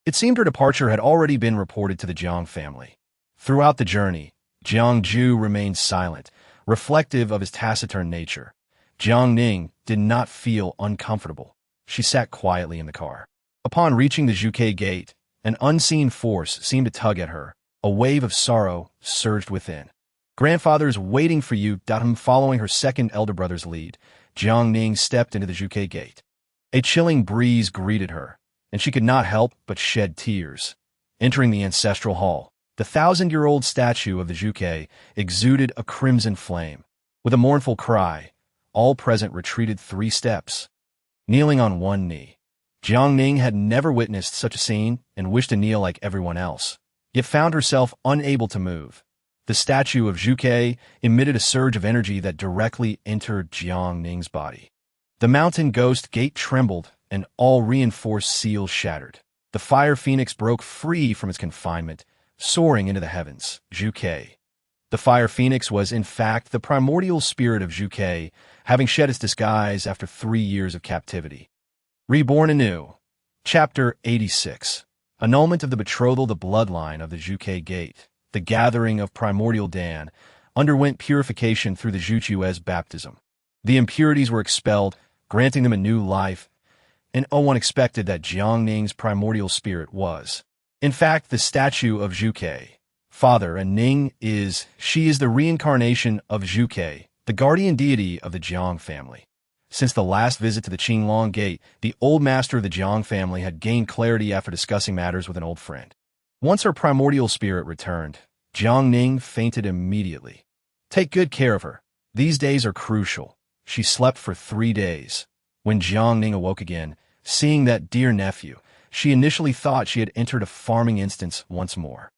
It seemed her departure had already been reported to the Jiang family. Throughout the journey, Jiang Ju remained silent, reflective of his taciturn nature. Jiang Ning did not feel uncomfortable. She sat quietly in the car. Upon reaching the Zhuke gate, an unseen force seemed to tug at her. A wave of sorrow surged within. "Grandfather's waiting for you." Following her second elder brother's lead, Jiang Ning stepped into the Zhuke gate. A chilling breeze greeted her, and she could not help but shed tears. Entering the ancestral hall, the 1,000-year-old statue of the Zhuke exuded a crimson flame. With a mournful cry, all present retreated 3 steps. Kneeling on one knee, Jiang Ning had never witnessed such a scene and wished to kneel like everyone else, yet found herself unable to move. The statue of Zhuke emitted a surge of energy that directly entered Jiang Ning's body. The mountain ghost gate trembled, and all reinforced seals shattered. The fire phoenix broke free from its confinement, soaring into the heavens. Zhuke. The fire phoenix was, in fact, the primordial spirit of Zhuke, having shed its disguise after 3 years of captivity. Reborn anew. Chapter 86. Annulment of the betrothal. The bloodline of the Zhuke gate, the gathering of primordial Dan, underwent purification through the Zhuchue's baptism. The impurities were expelled, granting them a new life, and one expected that Jiang Ning's primordial spirit was, in fact, the statue of Zhuke. Father, and Ning she is the reincarnation of Zhuke, the guardian deity of the Jiang family. Since the last visit to the Qinglong Gate, the old master of the Jiang family had gained clarity after discussing matters with an old friend. Once her primordial spirit returned, Jiang Ning fainted immediately. Take good care of her. These days are crucial. She slept for 3 days. When Jiang Ning awoke again, seeing that dear nephew, she initially thought she had entered a farming instance once more.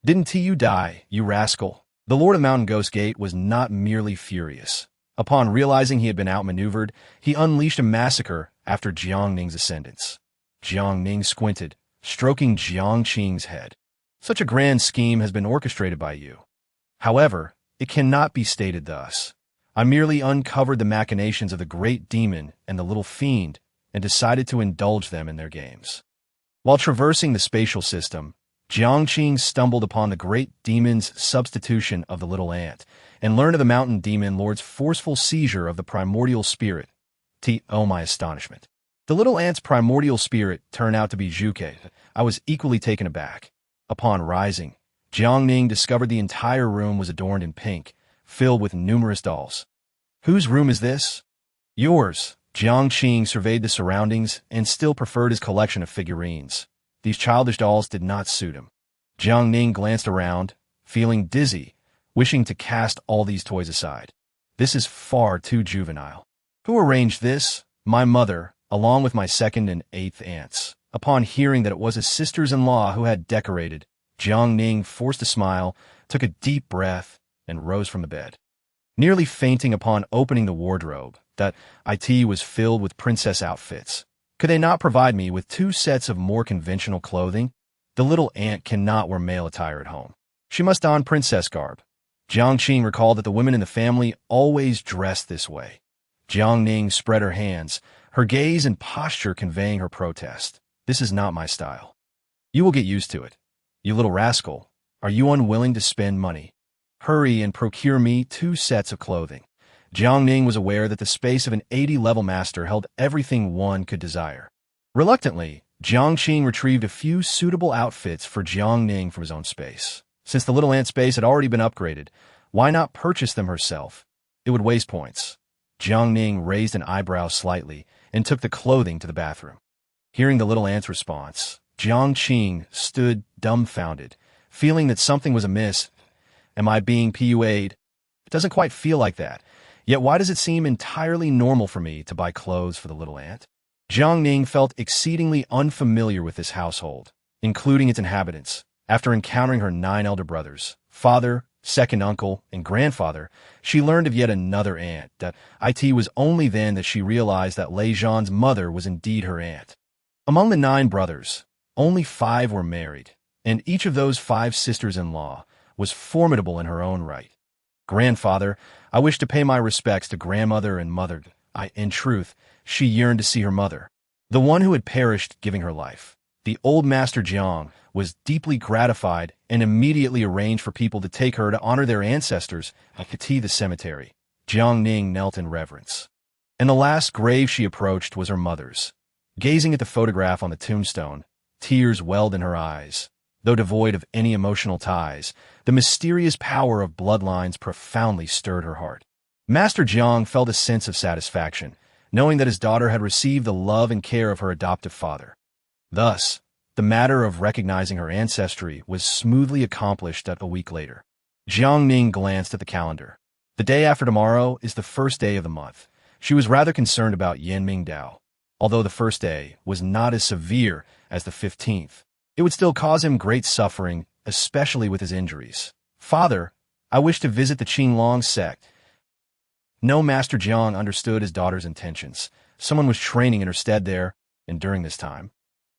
Didn't you die, you rascal? The Lord of Mountain Ghost Gate was not merely furious. Upon realizing he had been outmaneuvered, he unleashed a massacre after Jiang Ning's ascendance. Jiang Ning squinted, stroking Jiang Qing's head. Such a grand scheme has been orchestrated by you. However, it cannot be stated thus. I merely uncovered the machinations of the great demon and the little fiend and decided to indulge them in their games. While traversing the spatial system, Jiang Qing stumbled upon the great demon's substitution of the little ant and learned of the mountain demon lord's forceful seizure of the primordial spirit. Oh, my astonishment. The little ant's primordial spirit turned out to be Zhuke. I was equally taken aback. Upon rising, Jiang Ning discovered the entire room was adorned in pink, filled with numerous dolls. Whose room is this? Yours. Jiang Qing surveyed the surroundings and still preferred his collection of figurines. These childish dolls did not suit him. Jiang Ning glanced around, feeling dizzy, wishing to cast all these toys aside. This is far too juvenile. Who arranged this? My mother, along with my 2nd and 8th aunts. Upon hearing that it was his sisters-in-law who had decorated, Jiang Ning forced a smile, took a deep breath, and rose from the bed. Nearly fainting upon opening the wardrobe, that it was filled with princess outfits. Could they not provide me with 2 sets of more conventional clothing? The little ant cannot wear male attire at home. She must don princess garb. Jiang Qing recalled that the women in the family always dressed this way. Jiang Ning spread her hands, her gaze and posture conveying her protest. This is not my style. You will get used to it. You little rascal, are you unwilling to spend money? Hurry and procure me 2 sets of clothing. Jiang Ning was aware that the space of an 80-level master held everything one could desire. Reluctantly, Jiang Qing retrieved a few suitable outfits for Jiang Ning from his own space. Since the little ant space had already been upgraded, why not purchase them herself? It would waste points. Jiang Ning raised an eyebrow slightly and took the clothing to the bathroom. Hearing the little ant's response, Jiang Qing stood dumbfounded, feeling that something was amiss. Am I being PUA'd? It doesn't quite feel like that. Yet why does it seem entirely normal for me to buy clothes for the little ant? Jiang Ning felt exceedingly unfamiliar with this household, including its inhabitants. After encountering her 9 elder brothers, father, 2nd uncle, and grandfather, she learned of yet another aunt. That it was only then that she realized that Lei Zhan's mother was indeed her aunt. Among the 9 brothers, only 5 were married, and each of those 5 sisters-in-law was formidable in her own right. Grandfather, I wish to pay my respects to grandmother and mother. In truth, she yearned to see her mother, the one who had perished giving her life. The old Master Jiang was deeply gratified and immediately arranged for people to take her to honor their ancestors at the cemetery. Jiang Ning knelt in reverence. And the last grave she approached was her mother's. Gazing at the photograph on the tombstone, tears welled in her eyes. Though devoid of any emotional ties, the mysterious power of bloodlines profoundly stirred her heart. Master Jiang felt a sense of satisfaction, knowing that his daughter had received the love and care of her adoptive father. Thus, the matter of recognizing her ancestry was smoothly accomplished a week later. Jiang Ning glanced at the calendar. The day after tomorrow is the first day of the month. She was rather concerned about Yan Mingdao. Although the first day was not as severe as the 15th, it would still cause him great suffering, especially with his injuries. Father, I wish to visit the Qinglong sect. No, Master Jiang understood his daughter's intentions. Someone was training in her stead there, and during this time,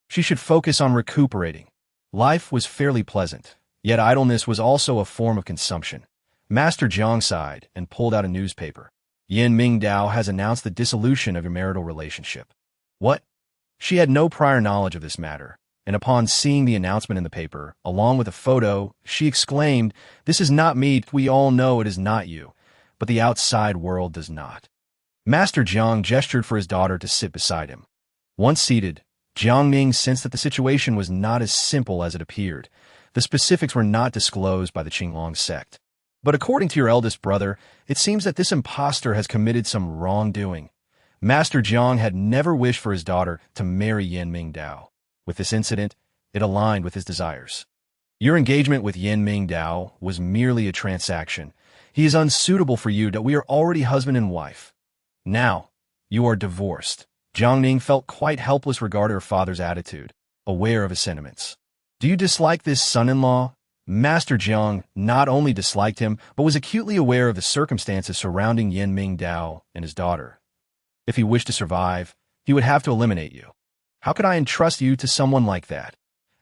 she should focus on recuperating. Life was fairly pleasant, yet idleness was also a form of consumption. Master Jiang sighed and pulled out a newspaper. Yan Mingdao has announced the dissolution of your marital relationship. What? She had no prior knowledge of this matter, and upon seeing the announcement in the paper, along with a photo, she exclaimed, "This is not me. We all know it is not you, but the outside world does not." Master Jiang gestured for his daughter to sit beside him. Once seated, Jiang Ning sensed that the situation was not as simple as it appeared. The specifics were not disclosed by the Qinglong sect. But according to your eldest brother, it seems that this impostor has committed some wrongdoing. Master Jiang had never wished for his daughter to marry Yan Mingdao. With this incident, it aligned with his desires. Your engagement with Yan Mingdao was merely a transaction. He is unsuitable for you, that we are already husband and wife. Now, you are divorced. Jiang Ning felt quite helpless regarding her father's attitude, aware of his sentiments. Do you dislike this son-in-law? Master Jiang not only disliked him, but was acutely aware of the circumstances surrounding Yan Mingdao and his daughter. If he wished to survive, he would have to eliminate you. How could I entrust you to someone like that?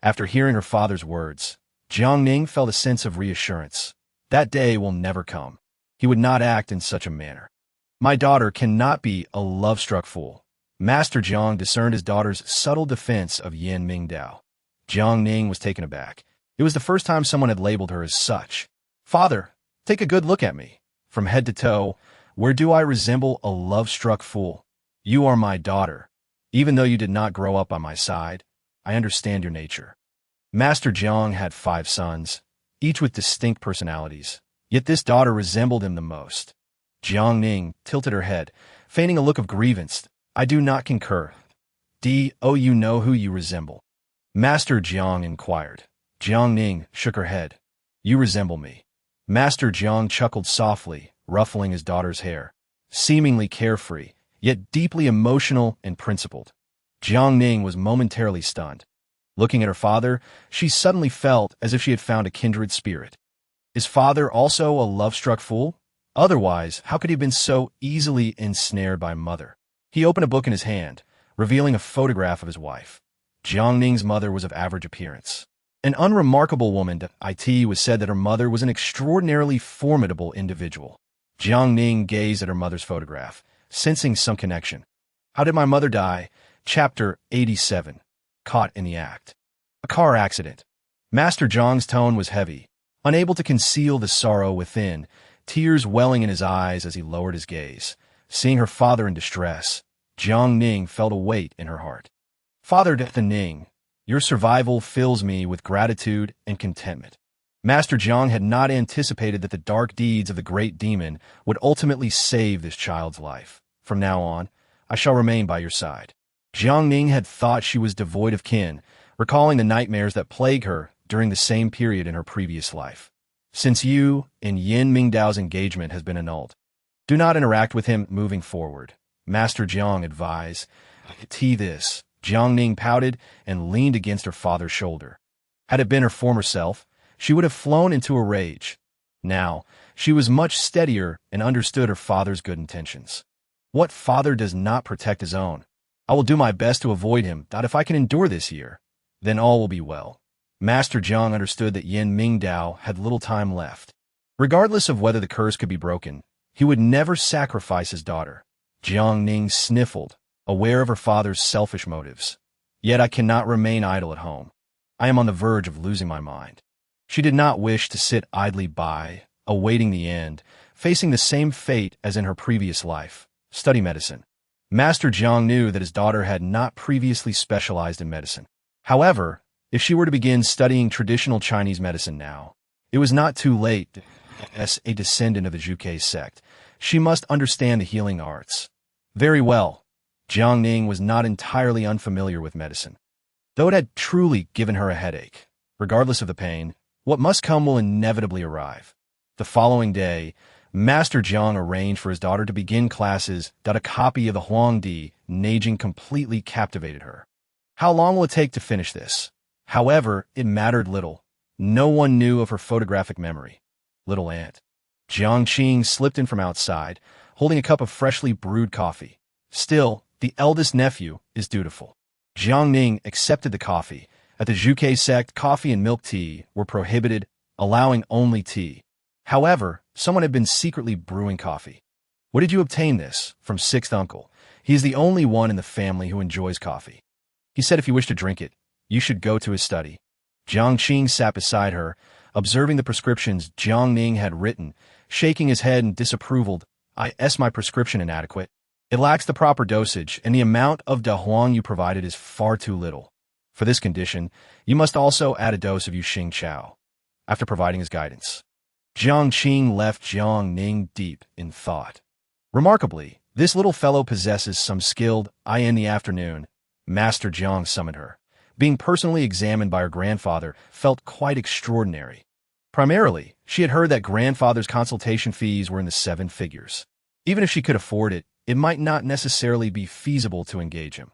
After hearing her father's words, Jiang Ning felt a sense of reassurance. That day will never come. He would not act in such a manner. My daughter cannot be a love-struck fool. Master Jiang discerned his daughter's subtle defense of Yan Mingdao. Jiang Ning was taken aback. It was the first time someone had labeled her as such. Father, take a good look at me. From head to toe, where do I resemble a love-struck fool? You are my daughter. Even though you did not grow up by my side, I understand your nature. Master Jiang had 5 sons, each with distinct personalities, yet this daughter resembled him the most. Jiang Ning tilted her head, feigning a look of grievance. I do not concur. You know who you resemble? Master Jiang inquired. Jiang Ning shook her head. You resemble me. Master Jiang chuckled softly, ruffling his daughter's hair. Seemingly carefree, yet deeply emotional and principled. Jiang Ning was momentarily stunned. Looking at her father, she suddenly felt as if she had found a kindred spirit. Is father also a love-struck fool? Otherwise, how could he have been so easily ensnared by mother? He opened a book in his hand, revealing a photograph of his wife. Jiang Ning's mother was of average appearance. An unremarkable woman, it was said that her mother was an extraordinarily formidable individual. Jiang Ning gazed at her mother's photograph, sensing some connection. How did my mother die? Chapter 87. Caught in the act. A car accident. Master Jiang's tone was heavy, unable to conceal the sorrow within, tears welling in his eyes as he lowered his gaze. Seeing her father in distress, Jiang Ning felt a weight in her heart. Father Ning, your survival fills me with gratitude and contentment. Master Jiang had not anticipated that the dark deeds of the great demon would ultimately save this child's life. From now on, I shall remain by your side. Jiang Ning had thought she was devoid of kin, recalling the nightmares that plagued her during the same period in her previous life. Since you and Yan Mingdao's engagement has been annulled, do not interact with him moving forward, Master Jiang advised. This. Jiang Ning pouted and leaned against her father's shoulder. Had it been her former self, she would have flown into a rage. Now, she was much steadier and understood her father's good intentions. What father does not protect his own? I will do my best to avoid him, that if I can endure this year, then all will be well. Master Jiang understood that Yan Mingdao had little time left. Regardless of whether the curse could be broken, he would never sacrifice his daughter. Jiang Ning sniffled, aware of her father's selfish motives. Yet I cannot remain idle at home. I am on the verge of losing my mind. She did not wish to sit idly by, awaiting the end, facing the same fate as in her previous life, study medicine. Master Jiang knew that his daughter had not previously specialized in medicine. However, if she were to begin studying traditional Chinese medicine now, it was not too late. As a descendant of the Zhuge sect, she must understand the healing arts. Very well, Jiang Ning was not entirely unfamiliar with medicine. Though it had truly given her a headache, regardless of the pain, what must come will inevitably arrive. The following day, Master Jiang arranged for his daughter to begin classes. A copy of the Huangdi Neijing completely captivated her. How long will it take to finish this? However, it mattered little. No one knew of her photographic memory. Little aunt Jiang Qing slipped in from outside, holding a cup of freshly brewed coffee. Still, the eldest nephew is dutiful. Jiang Ning accepted the coffee. At the Zhuge sect, coffee and milk tea were prohibited, allowing only tea. However, someone had been secretly brewing coffee. Where did you obtain this? From sixth uncle. He is the only one in the family who enjoys coffee. He said if you wish to drink it, you should go to his study. Jiang Qing sat beside her, observing the prescriptions Jiang Ning had written, shaking his head in disapproval. My prescription inadequate. It lacks the proper dosage, and the amount of da huang you provided is far too little. For this condition, you must also add a dose of Yuxing Chao. After providing his guidance, Jiang Qing left Jiang Ning deep in thought. Remarkably, this little fellow possesses some skilled. In the afternoon, Master Jiang summoned her. Being personally examined by her grandfather felt quite extraordinary. Primarily, she had heard that grandfather's consultation fees were in the 7 figures. Even if she could afford it, it might not necessarily be feasible to engage him.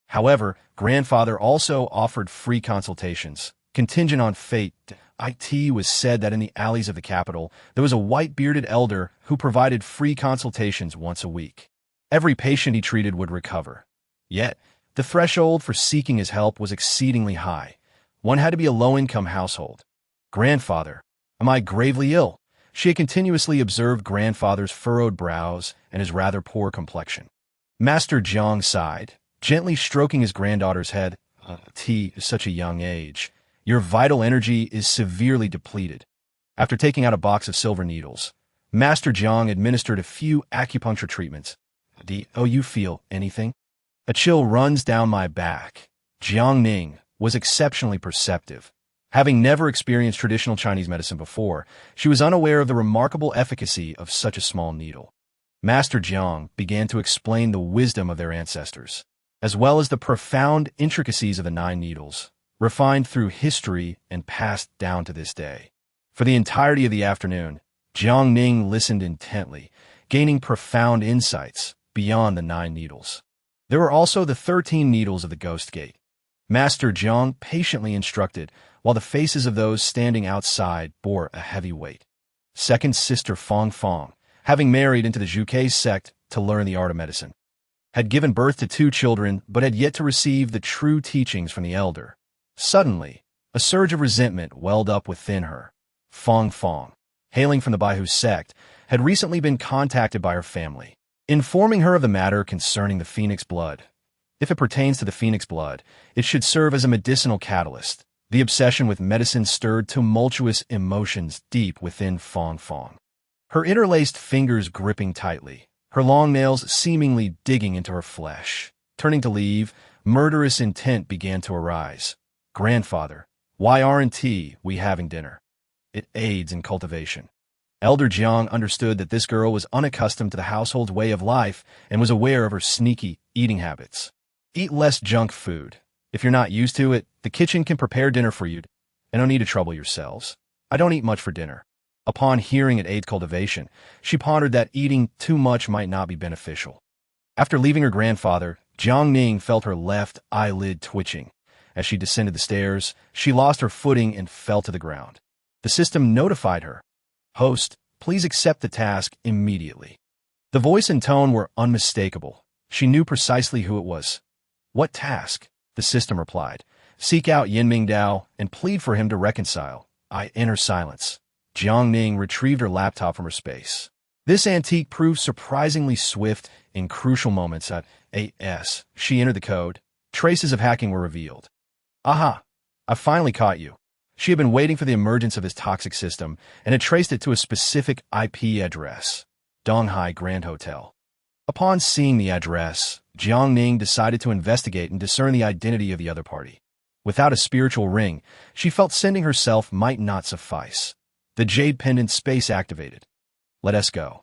However, grandfather also offered free consultations, contingent on fate. It was said that in the alleys of the capital, there was a white-bearded elder who provided free consultations once a week. Every patient he treated would recover. Yet, the threshold for seeking his help was exceedingly high. One had to be a low-income household. Grandfather, am I gravely ill? She had continuously observed grandfather's furrowed brows and his rather poor complexion. Master Jiang sighed, gently stroking his granddaughter's head. T is such a young age. Your vital energy is severely depleted. After taking out a box of silver needles, Master Jiang administered a few acupuncture treatments. You feel anything? A chill runs down my back. Jiang Ning was exceptionally perceptive. Having never experienced traditional Chinese medicine before, she was unaware of the remarkable efficacy of such a small needle. Master Jiang began to explain the wisdom of their ancestors, as well as the profound intricacies of the 9 needles, refined through history and passed down to this day. For the entirety of the afternoon, Jiang Ning listened intently, gaining profound insights beyond the 9 needles. There were also the 13 needles of the Ghost Gate. Master Jiang patiently instructed, while the faces of those standing outside bore a heavy weight. Second sister Fong Fong, having married into the Zhuge sect to learn the art of medicine, had given birth to 2 children but had yet to receive the true teachings from the elder. Suddenly, a surge of resentment welled up within her. Fong Fong, hailing from the Baihu sect, had recently been contacted by her family, informing her of the matter concerning the phoenix blood. If it pertains to the phoenix blood, it should serve as a medicinal catalyst. The obsession with medicine stirred tumultuous emotions deep within Fong Fong. Her interlaced fingers gripping tightly, her long nails seemingly digging into her flesh. Turning to leave, murderous intent began to arise. Grandfather, why aren't we having dinner? It aids in cultivation. Elder Jiang understood that this girl was unaccustomed to the household's way of life and was aware of her sneaky eating habits. Eat less junk food. If you're not used to it, the kitchen can prepare dinner for you, and don't need to trouble yourselves. I don't eat much for dinner. Upon hearing it aids cultivation, she pondered that eating too much might not be beneficial. After leaving her grandfather, Jiang Ning felt her left eyelid twitching. As she descended the stairs, she lost her footing and fell to the ground. The system notified her. Host, please accept the task immediately. The voice and tone were unmistakable. She knew precisely who it was. What task? The system replied. Seek out Yinming Dao and plead for him to reconcile. Enter silence. Jiang Ning retrieved her laptop from her space. This antique proved surprisingly swift in crucial moments. She entered the code. Traces of hacking were revealed. Aha! I finally caught you. She had been waiting for the emergence of his toxic system and had traced it to a specific IP address, Donghai Grand Hotel. Upon seeing the address, Jiang Ning decided to investigate and discern the identity of the other party. Without a spiritual ring, she felt sending herself might not suffice. The jade pendant space activated. Let us go.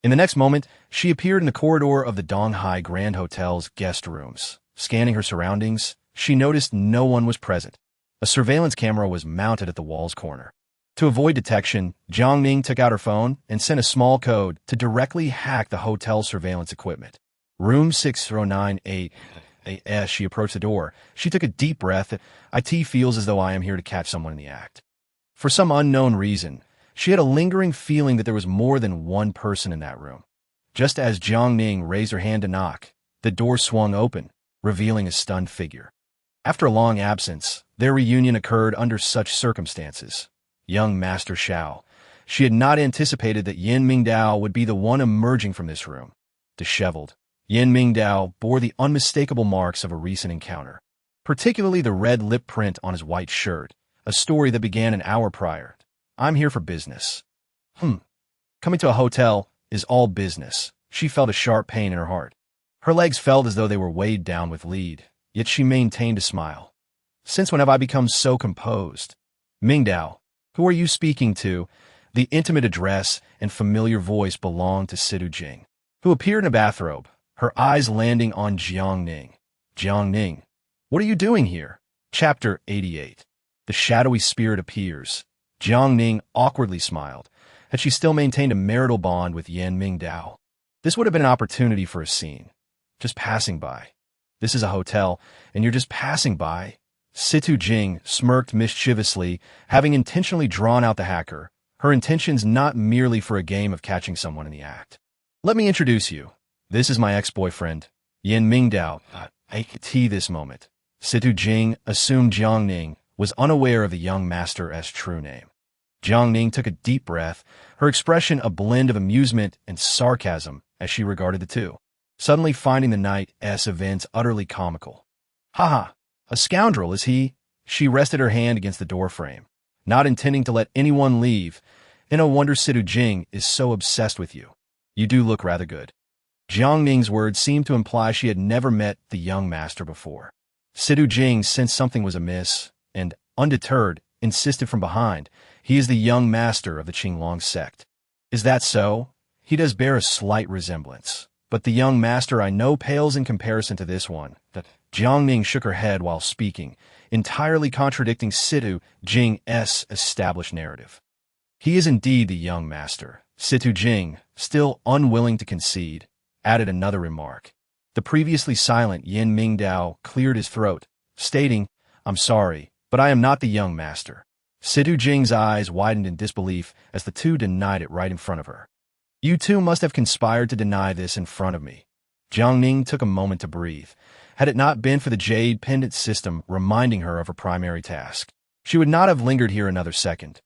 In the next moment, she appeared in the corridor of the Donghai Grand Hotel's guest rooms. Scanning her surroundings, she noticed no one was present. A surveillance camera was mounted at the wall's corner. To avoid detection, Jiang Ning took out her phone and sent a small code to directly hack the hotel's surveillance equipment. Room 6098. As she approached the door, she took a deep breath. It feels as though I am here to catch someone in the act. For some unknown reason, she had a lingering feeling that there was more than one person in that room. Just as Jiang Ning raised her hand to knock, the door swung open, revealing a stunned figure. After a long absence, their reunion occurred under such circumstances. Young Master Xiao. She had not anticipated that Yin Mingdao would be the one emerging from this room. Disheveled, Yin Mingdao bore the unmistakable marks of a recent encounter, particularly the red lip print on his white shirt, a story that began an hour prior. I'm here for business. Coming to a hotel is all business. She felt a sharp pain in her heart. Her legs felt as though they were weighed down with lead, yet she maintained a smile. Since when have I become so composed? Mingdao, who are you speaking to? The intimate address and familiar voice belonged to Sidu Jing, who appeared in a bathrobe, her eyes landing on Jiang Ning. Jiang Ning, what are you doing here? Chapter 88. The shadowy spirit appears. Jiang Ning awkwardly smiled. Had she still maintained a marital bond with Yin Mingdao? This would have been an opportunity for a scene. Just passing by. This is a hotel, and you're just passing by. Situ Jing smirked mischievously, having intentionally drawn out the hacker, her intentions not merely for a game of catching someone in the act. Let me introduce you. This is my ex-boyfriend, Yin Mingdao. This moment. Situ Jing assumed Jiang Ning was unaware of the young master's true name. Jiang Ning took a deep breath, her expression a blend of amusement and sarcasm as she regarded the two, suddenly finding the night's events utterly comical. Haha, a scoundrel, is he? She rested her hand against the doorframe, not intending to let anyone leave. No wonder Situ Jing is so obsessed with you. You do look rather good. Jiang Ning's words seemed to imply she had never met the young master before. Situ Jing sensed something was amiss, and, undeterred, insisted from behind, he is the young master of the Qinglong sect. Is that so? He does bear a slight resemblance, but the young master I know pales in comparison to this one. Jiang Ning shook her head while speaking, entirely contradicting Situ Jing's established narrative. He is indeed the young master. Situ Jing, still unwilling to concede, added another remark. The previously silent Yin Mingdao cleared his throat, stating, I'm sorry, but I am not the young master. Situ Jing's eyes widened in disbelief as the two denied it right in front of her. You two must have conspired to deny this in front of me. Jiang Ning took a moment to breathe. Had it not been for the jade pendant system reminding her of her primary task, she would not have lingered here another second.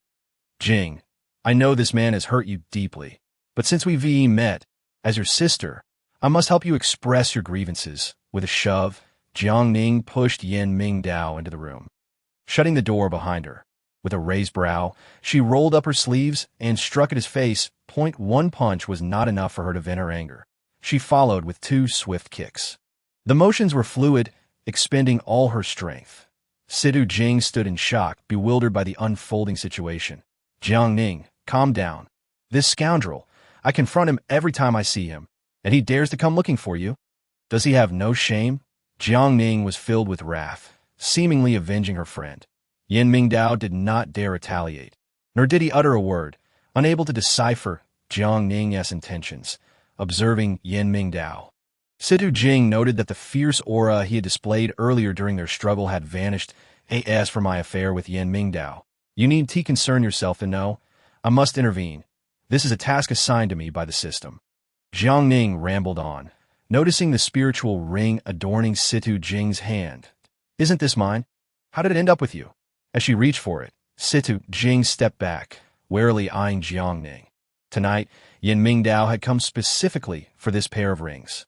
Jing, I know this man has hurt you deeply, but since we've met, as your sister, I must help you express your grievances. With a shove, Jiang Ning pushed Yin Mingdao into the room, shutting the door behind her. With a raised brow, she rolled up her sleeves and struck at his face. One punch was not enough for her to vent her anger. She followed with two swift kicks. The motions were fluid, expending all her strength. Situ Jing stood in shock, bewildered by the unfolding situation. Jiang Ning, calm down. This scoundrel, I confront him every time I see him, and he dares to come looking for you. Does he have no shame? Jiang Ning was filled with wrath, seemingly avenging her friend. Yin Mingdao did not dare retaliate, nor did he utter a word, unable to decipher Jiang Ning's intentions. Observing Yin Mingdao, Situ Jing noted that the fierce aura he had displayed earlier during their struggle had vanished. As for my affair with Yin Mingdao, you need to concern yourself and know, I must intervene. This is a task assigned to me by the system. Jiang Ning rambled on, noticing the spiritual ring adorning Situ Jing's hand. Isn't this mine? How did it end up with you? As she reached for it, Situ Jing stepped back, warily eyeing Jiang Ning. Tonight, Yin Mingdao had come specifically for this pair of rings.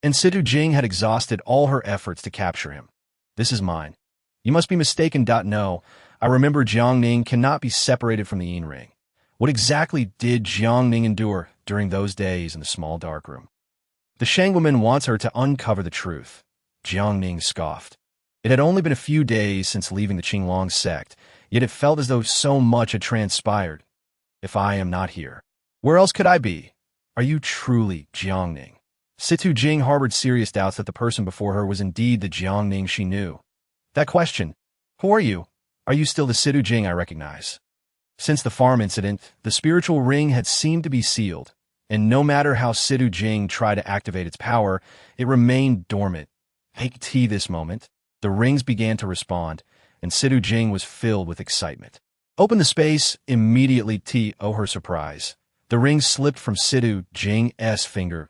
and Situ Jing had exhausted all her efforts to capture him. This is mine. You must be mistaken. No, I remember Jiang Ning cannot be separated from the yin ring. What exactly did Jiang Ning endure during those days in the small dark room? The Shang woman wants her to uncover the truth. Jiang Ning scoffed. It had only been a few days since leaving the Qinglong sect, yet it felt as though so much had transpired. If I am not here, where else could I be? Are you truly Jiang Ning? Situ Jing harbored serious doubts that the person before her was indeed the Jiang Ning she knew. That question, who are you? Are you still the Situ Jing I recognize? Since the farm incident, the spiritual ring had seemed to be sealed, and no matter how Situ Jing tried to activate its power, it remained dormant. This moment, the rings began to respond, and Situ Jing was filled with excitement. Open the space immediately. Her surprise. The ring slipped from Situ Jing's finger.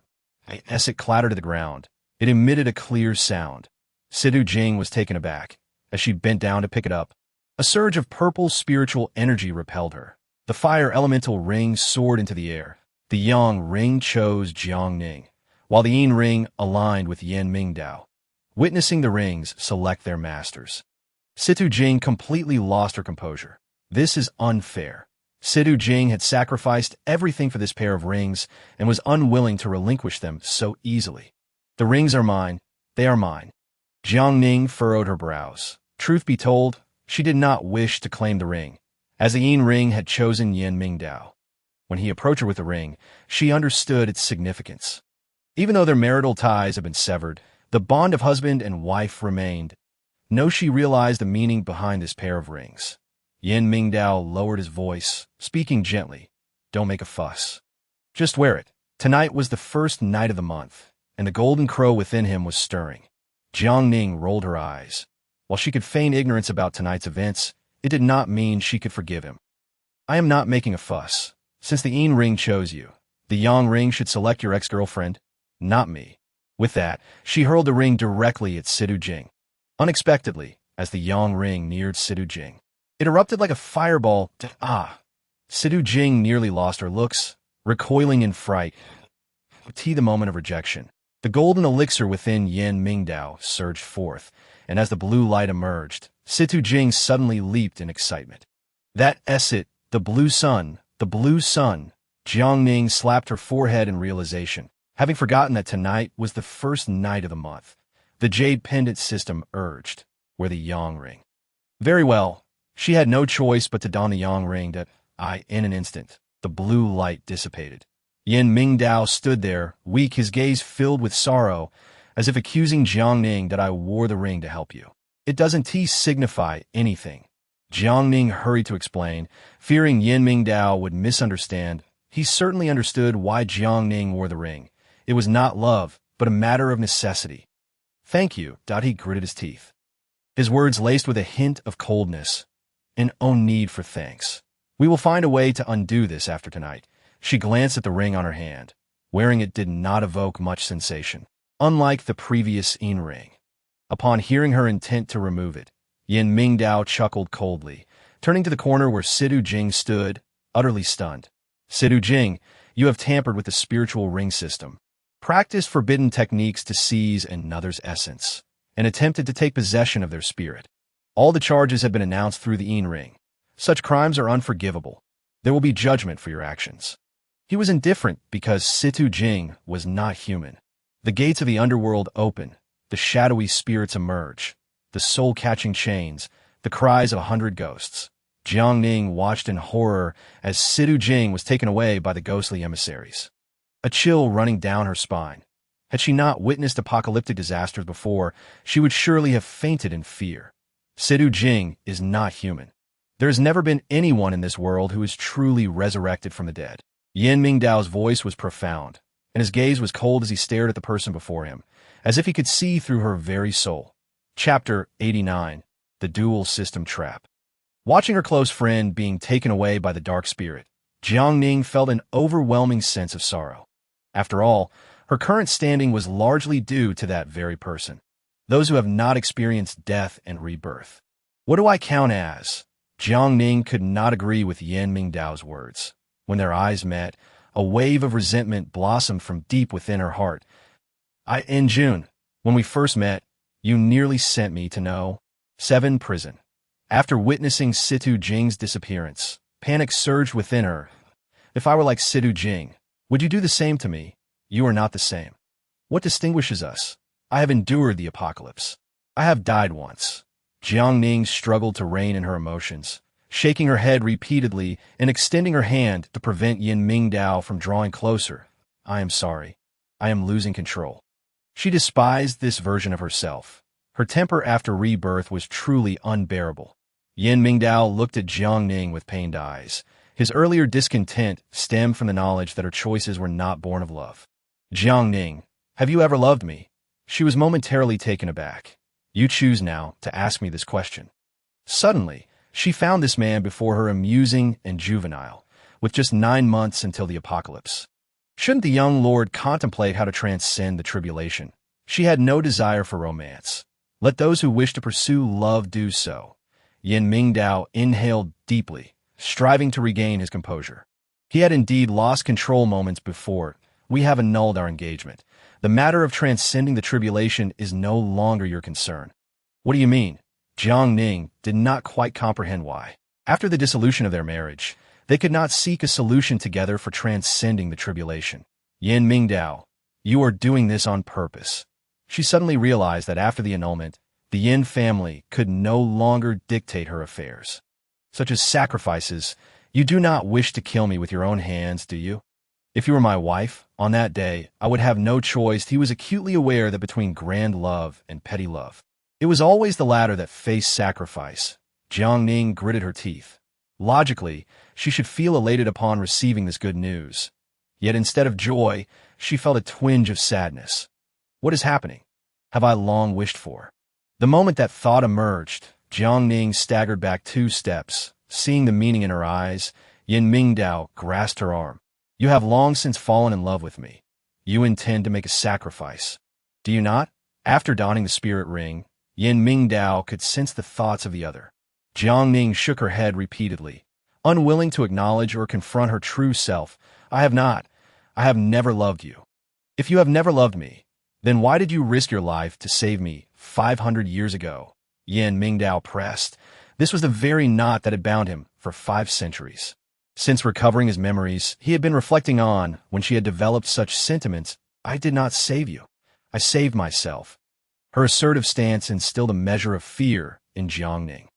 As it clattered to the ground, it emitted a clear sound. Situ Jing was taken aback. As she bent down to pick it up, a surge of purple spiritual energy repelled her. The fire elemental ring soared into the air. The yang ring chose Jiang Ning, while the yin ring aligned with Yan Mingdao. Witnessing the rings select their masters, Situ Jing completely lost her composure. This is unfair. Situ Jing had sacrificed everything for this pair of rings and was unwilling to relinquish them so easily. The rings are mine. They are mine. Jiang Ning furrowed her brows. Truth be told, she did not wish to claim the ring, as the yin ring had chosen Yan Mingdao. When he approached her with the ring, she understood its significance. Even though their marital ties had been severed, the bond of husband and wife remained. No, she realized the meaning behind this pair of rings. Yan Mingdao lowered his voice, speaking gently. Don't make a fuss. Just wear it. Tonight was the first night of the month, and the golden crow within him was stirring. Jiang Ning rolled her eyes. While she could feign ignorance about tonight's events, it did not mean she could forgive him. I am not making a fuss. Since the yin ring chose you, the yang ring should select your ex-girlfriend, not me. With that, she hurled the ring directly at Situ Jing. Unexpectedly, as the yang ring neared Situ Jing, it erupted like a fireball. Situ Jing nearly lost her looks, recoiling in fright. The moment of rejection. The golden elixir within Yan Mingdao surged forth, and as the blue light emerged, Situ Jing suddenly leaped in excitement. That is it, the blue sun, the blue sun. Jiang Ning slapped her forehead in realization, having forgotten that tonight was the first night of the month. The jade pendant system urged, wear the yang ring. Very well. She had no choice but to don the yang ring that, in an instant, the blue light dissipated. Yan Mingdao stood there, weak, his gaze filled with sorrow, as if accusing Jiang Ning that I wore the ring to help you. It doesn't signify anything. Jiang Ning hurried to explain, fearing Yan Mingdao would misunderstand. He certainly understood why Jiang Ning wore the ring. It was not love, but a matter of necessity. Thank you. He gritted his teeth. His words laced with a hint of coldness. And no need for thanks. We will find a way to undo this after tonight. She glanced at the ring on her hand. Wearing it did not evoke much sensation, unlike the previous yin ring. Upon hearing her intent to remove it, Yan Mingdao chuckled coldly, turning to the corner where Situ Jing stood, utterly stunned. Situ Jing, you have tampered with the spiritual ring system, practiced forbidden techniques to seize another's essence, and attempted to take possession of their spirit. All the charges have been announced through the yin ring. Such crimes are unforgivable. There will be judgment for your actions. He was indifferent because Situ Jing was not human. The gates of the underworld open. The shadowy spirits emerge. The soul-catching chains. The cries of 100 ghosts. Jiang Ning watched in horror as Situ Jing was taken away by the ghostly emissaries. A chill running down her spine. Had she not witnessed apocalyptic disasters before, she would surely have fainted in fear. Situ Jing is not human. There has never been anyone in this world who is truly resurrected from the dead. Yan Mingdao's voice was profound, and his gaze was cold as he stared at the person before him, as if he could see through her very soul. Chapter 89. The Dual System Trap. Watching her close friend being taken away by the dark spirit, Jiang Ning felt an overwhelming sense of sorrow. After all, her current standing was largely due to that very person. Those who have not experienced death and rebirth. What do I count as? Jiang Ning could not agree with Yan Mingdao's words. When their eyes met, a wave of resentment blossomed from deep within her heart. In June, when we first met, you nearly sent me to No. 7 prison. After witnessing Situ Jing's disappearance, panic surged within her. If I were like Situ Jing, would you do the same to me? You are not the same. What distinguishes us? I have endured the apocalypse. I have died once. Jiang Ning struggled to rein in her emotions, shaking her head repeatedly and extending her hand to prevent Yin Mingdao from drawing closer. I am sorry. I am losing control. She despised this version of herself. Her temper after rebirth was truly unbearable. Yin Mingdao looked at Jiang Ning with pained eyes. His earlier discontent stemmed from the knowledge that her choices were not born of love. Jiang Ning, have you ever loved me? She was momentarily taken aback. You choose now to ask me this question. Suddenly, she found this man before her amusing and juvenile, with just 9 months until the apocalypse. Shouldn't the young lord contemplate how to transcend the tribulation? She had no desire for romance. Let those who wish to pursue love do so. Yin Mingdao inhaled deeply, striving to regain his composure. He had indeed lost control moments before. We have annulled our engagement. The matter of transcending the tribulation is no longer your concern. What do you mean? Jiang Ning did not quite comprehend why. After the dissolution of their marriage, they could not seek a solution together for transcending the tribulation. Yin Mingdao, you are doing this on purpose. She suddenly realized that after the annulment, the Yin family could no longer dictate her affairs. Such as sacrifices, you do not wish to kill me with your own hands, do you? If you were my wife, on that day, I would have no choice. He was acutely aware that between grand love and petty love, it was always the latter that faced sacrifice. Jiang Ning gritted her teeth. Logically, she should feel elated upon receiving this good news. Yet instead of joy, she felt a twinge of sadness. What is happening? Have I long wished for? The moment that thought emerged, Jiang Ning staggered back 2 steps. Seeing the meaning in her eyes, Yin Mingdao grasped her arm. You have long since fallen in love with me. You intend to make a sacrifice. Do you not? After donning the spirit ring, Yin Mingdao could sense the thoughts of the other. Jiang Ning shook her head repeatedly, unwilling to acknowledge or confront her true self. I have not. I have never loved you. If you have never loved me, then why did you risk your life to save me 500 years ago? Yin Mingdao pressed. This was the very knot that had bound him for 5 centuries. Since recovering his memories, he had been reflecting on when she had developed such sentiments. I did not save you. I saved myself. Her assertive stance instilled a measure of fear in Jiang Ning.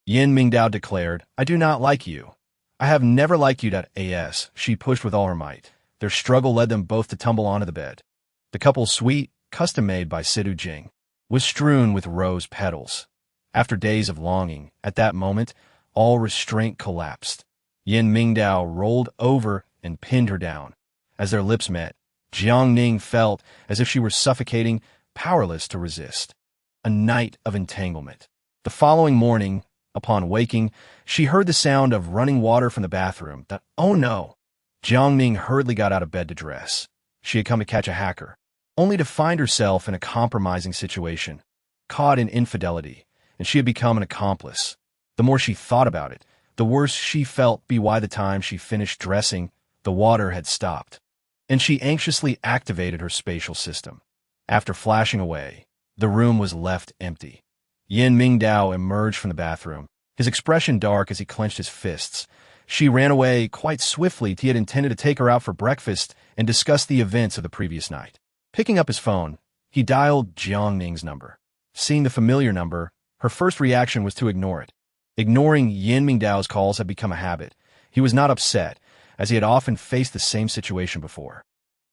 Yin Mingdao declared, I do not like you. I have never liked you. As she pushed with all her might. Their struggle led them both to tumble onto the bed. The couple's suite, custom-made by Situ Jing, was strewn with rose petals. After days of longing, at that moment, all restraint collapsed. Yin Mingdao rolled over and pinned her down. As their lips met, Jiang Ning felt as if she were suffocating, powerless to resist. A night of entanglement. The following morning, upon waking, she heard the sound of running water from the bathroom. Oh no! Jiang Ning hurriedly got out of bed to dress. She had come to catch a hacker, only to find herself in a compromising situation, caught in infidelity, and she had become an accomplice. The more she thought about it, the worse she felt. By the time she finished dressing, the water had stopped, and she anxiously activated her spatial system. After flashing away, the room was left empty. Yin Mingdao emerged from the bathroom, his expression dark as he clenched his fists. She ran away quite swiftly. He had intended to take her out for breakfast and discuss the events of the previous night. Picking up his phone, he dialed Jiang Ning's number. Seeing the familiar number, her first reaction was to ignore it. Ignoring Yin Mingdao's calls had become a habit. He was not upset, as he had often faced the same situation before.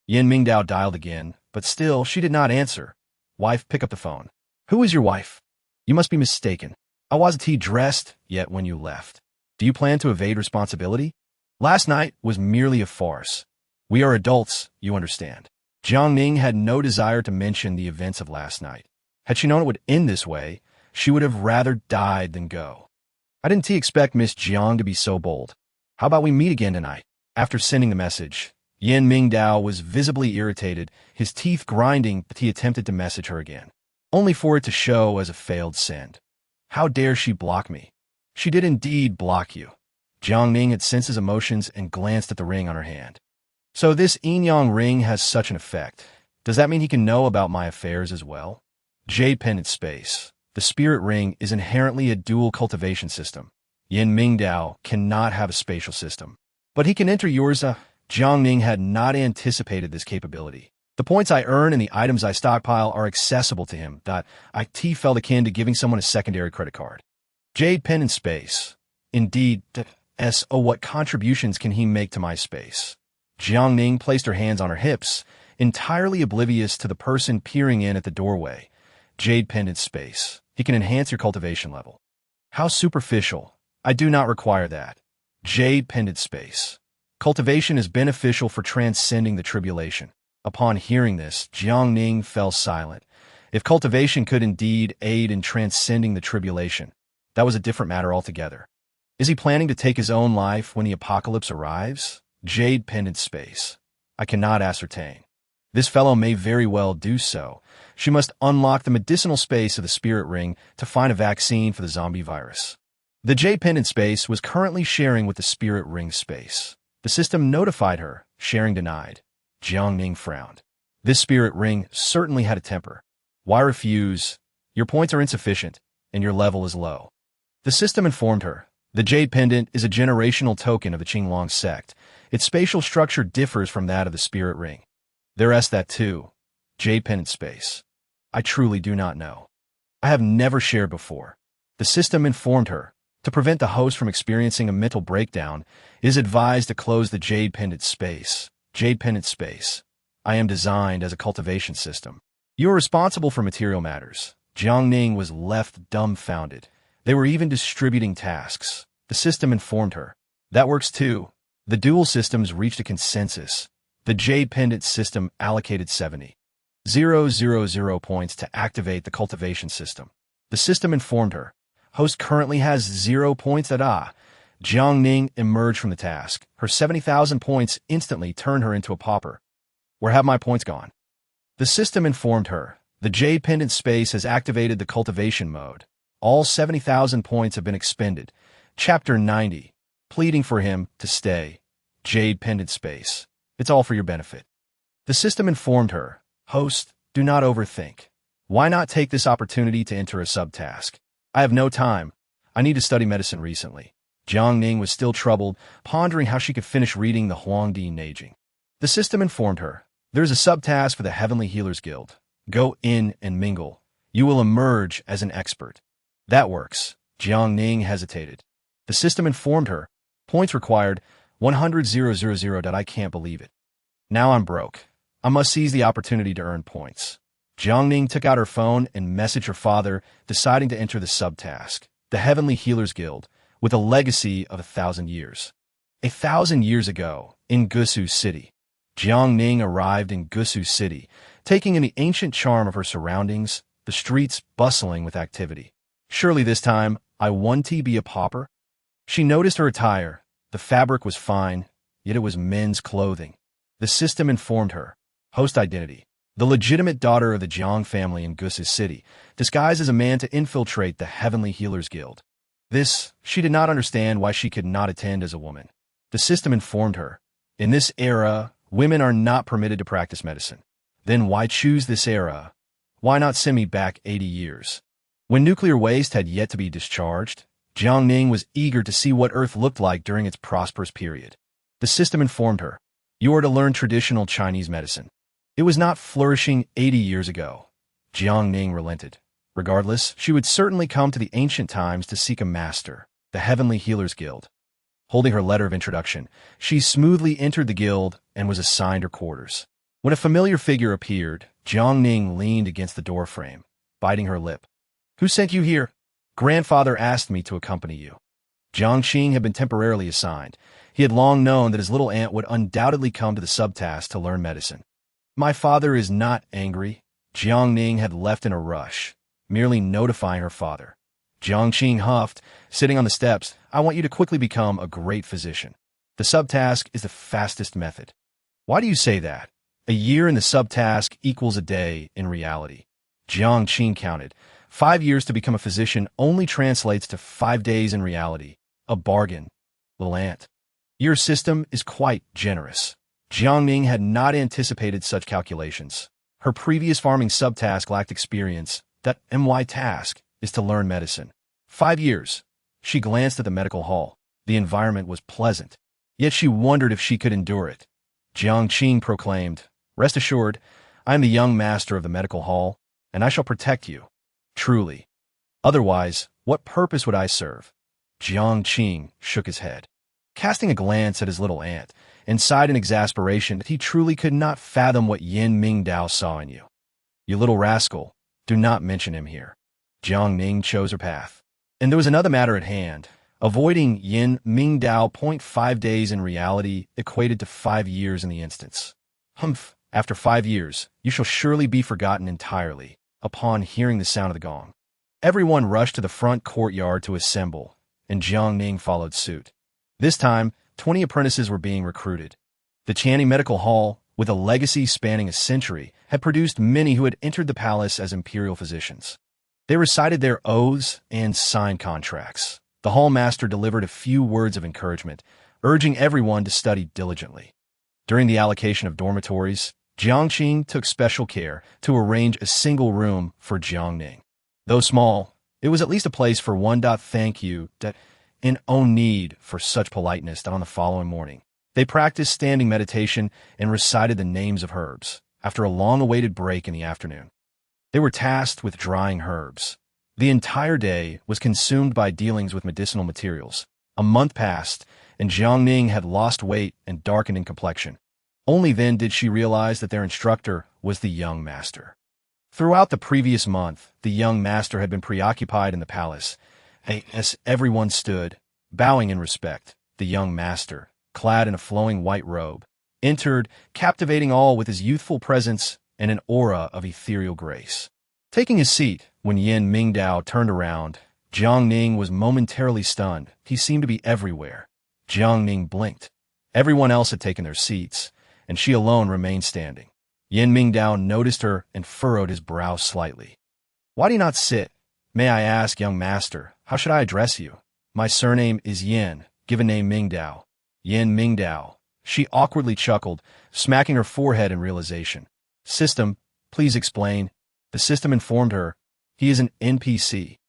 Yin Mingdao dialed again, but still she did not answer. Wife, pick up the phone. Who is your wife? You must be mistaken. I wasn't dressed yet when you left. Do you plan to evade responsibility? Last night was merely a farce. We are adults, you understand. Jiang Ning had no desire to mention the events of last night. Had she known it would end this way, she would have rather died than go. I didn't expect Miss Jiang to be so bold. How about we meet again tonight? After sending the message, Yin Mingdao was visibly irritated, his teeth grinding, but he attempted to message her again, only for it to show as a failed send. How dare she block me? She did indeed block you. Jiang Ning had sensed his emotions and glanced at the ring on her hand. So this yin-yang ring has such an effect. Does that mean he can know about my affairs as well? Jade Pendant Space. The spirit ring is inherently a dual cultivation system. Yin Mingdao cannot have a spatial system. But he can enter yours. Jiang Ning had not anticipated this capability. The points I earn and the items I stockpile are accessible to him. It felt akin to giving someone a secondary credit card. Jade Pendant Space. Indeed, what contributions can he make to my space? Jiang Ning placed her hands on her hips, entirely oblivious to the person peering in at the doorway. Jade Pendant Space. He can enhance your cultivation level. How superficial. I do not require that. Jade Pendant Space. Cultivation is beneficial for transcending the tribulation. Upon hearing this, Jiang Ning fell silent. If cultivation could indeed aid in transcending the tribulation, that was a different matter altogether. Is he planning to take his own life when the apocalypse arrives? Jade Pendant Space. I cannot ascertain. This fellow may very well do so. She must unlock the medicinal space of the spirit ring to find a vaccine for the zombie virus. The Jade Pendant Space was currently sharing with the spirit ring space. The system notified her, sharing denied. Jiang Ning frowned. This spirit ring certainly had a temper. Why refuse? Your points are insufficient, and your level is low. The system informed her. The Jade Pendant is a generational token of the Qinglong sect. Its spatial structure differs from that of the spirit ring. There's that too. Jade Pendant Space. I truly do not know. I have never shared before. The system informed her. To prevent the host from experiencing a mental breakdown, it is advised to close the Jade Pendant Space. Jade Pendant Space. I am designed as a cultivation system. You are responsible for material matters. Jiang Ning was left dumbfounded. They were even distributing tasks. The system informed her. That works too. The dual systems reached a consensus. The Jade Pendant system allocated 70,000 points to activate the cultivation system. The system informed her. Host currently has 0 points. Jiang Ning emerged from the task. Her 70,000 points instantly turned her into a pauper. Where have my points gone? The system informed her. The Jade Pendant Space has activated the cultivation mode. All 70,000 points have been expended. Chapter 90. Pleading for him to stay. Jade Pendant Space. It's all for your benefit. The system informed her. Host, do not overthink. Why not take this opportunity to enter a subtask? I have no time. I need to study medicine recently. Jiang Ning was still troubled, pondering how she could finish reading the Huangdi Neijing. The system informed her. There is a subtask for the Heavenly Healers Guild. Go in and mingle. You will emerge as an expert. That works. Jiang Ning hesitated. The system informed her. Points required 100,000. I can't believe it. Now I'm broke. I must seize the opportunity to earn points. Jiang Ning took out her phone and messaged her father, deciding to enter the subtask, the Heavenly Healers Guild, with a legacy of 1,000 years. 1,000 years ago, in Gusu City, Jiang Ning arrived in Gusu City, taking in the ancient charm of her surroundings, the streets bustling with activity. Surely this time, I want to be a pauper? She noticed her attire. The fabric was fine, yet it was men's clothing. The system informed her. Host identity. The legitimate daughter of the Jiang family in Gusu City, disguised as a man to infiltrate the Heavenly Healers Guild. This, she did not understand why she could not attend as a woman. The system informed her. In this era, women are not permitted to practice medicine. Then why choose this era? Why not send me back 80 years? When nuclear waste had yet to be discharged, Jiang Ning was eager to see what Earth looked like during its prosperous period. The system informed her. You are to learn traditional Chinese medicine. It was not flourishing 80 years ago. Jiang Ning relented. Regardless, she would certainly come to the ancient times to seek a master, the Heavenly Healers Guild. Holding her letter of introduction, she smoothly entered the guild and was assigned her quarters. When a familiar figure appeared, Jiang Ning leaned against the doorframe, biting her lip. Who sent you here? Grandfather asked me to accompany you. Jiang Qing had been temporarily assigned. He had long known that his little aunt would undoubtedly come to the subtask to learn medicine. My father is not angry. Jiang Ning had left in a rush, merely notifying her father. Jiang Qing huffed, sitting on the steps. I want you to quickly become a great physician. The subtask is the fastest method. Why do you say that? A year in the subtask equals a day in reality. Jiang Qing counted. 5 years to become a physician only translates to 5 days in reality. A bargain. Little aunt. Your system is quite generous. Jiang Ning had not anticipated such calculations. Her previous farming subtask lacked experience. That MY task is to learn medicine. 5 years. She glanced at the medical hall. The environment was pleasant, yet she wondered if she could endure it. Jiang Ning proclaimed, "Rest assured, I am the young master of the medical hall, and I shall protect you. Truly. Otherwise, what purpose would I serve?" Jiang Ning shook his head, casting a glance at his little aunt, and sighed in exasperation that he truly could not fathom what Yin Mingdao saw in you. "You little rascal, do not mention him here." Jiang Ning chose her path. And there was another matter at hand. Avoiding Yin Mingdao. 5 days in reality equated to 5 years in the instance. Humph, after 5 years, you shall surely be forgotten entirely. Upon hearing the sound of the gong, everyone rushed to the front courtyard to assemble, and Jiang Ning followed suit. This time, 20 apprentices were being recruited. The Channing Medical Hall, with a legacy spanning a century, had produced many who had entered the palace as imperial physicians. They recited their oaths and signed contracts. The hallmaster delivered a few words of encouragement, urging everyone to study diligently. During the allocation of dormitories, Jiang Ning took special care to arrange a single room for Jiang Ning. Though small, it was at least a place for one. Thank you, that in own need for such politeness that on the following morning, they practiced standing meditation and recited the names of herbs. After a long-awaited break in the afternoon, they were tasked with drying herbs. The entire day was consumed by dealings with medicinal materials. A month passed, and Jiang Ning had lost weight and darkened in complexion. Only then did she realize that their instructor was the young master. Throughout the previous month, the young master had been preoccupied in the palace. As everyone stood, bowing in respect, the young master, clad in a flowing white robe, entered, captivating all with his youthful presence and an aura of ethereal grace. Taking his seat, when Yin Mingdao turned around, Jiang Ning was momentarily stunned. He seemed to be everywhere. Jiang Ning blinked. Everyone else had taken their seats, and she alone remained standing. Yin Mingdao noticed her and furrowed his brow slightly. "Why do you not sit? May I ask, young master, how should I address you? My surname is Yin, given name Mingdao." "Yin Mingdao." She awkwardly chuckled, smacking her forehead in realization. "System, please explain." The system informed her, "He is an NPC."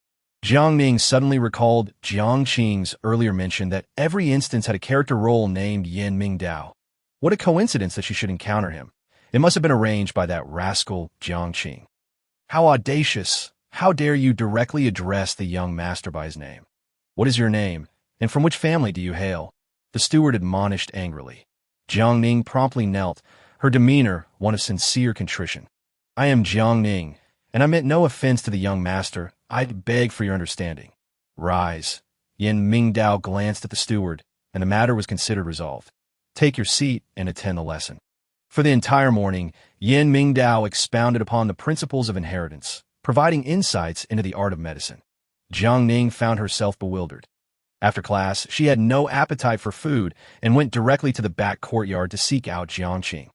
Jiang Ning suddenly recalled Jiang Ning's earlier mention that every instance had a character role named Yin Mingdao. What a coincidence that she should encounter him. It must have been arranged by that rascal Jiang Ning. "How audacious! How dare you directly address the young master by his name? What is your name, and from which family do you hail?" the steward admonished angrily. Jiang Ning promptly knelt, her demeanor one of sincere contrition. "I am Jiang Ning, and I meant no offense to the young master. I beg for your understanding." "Rise." Yin Mingdao glanced at the steward, and the matter was considered resolved. "Take your seat and attend the lesson." For the entire morning, Yin Mingdao expounded upon the principles of inheritance, providing insights into the art of medicine. Jiang Ning found herself bewildered. After class, she had no appetite for food and went directly to the back courtyard to seek out Jiang Ning.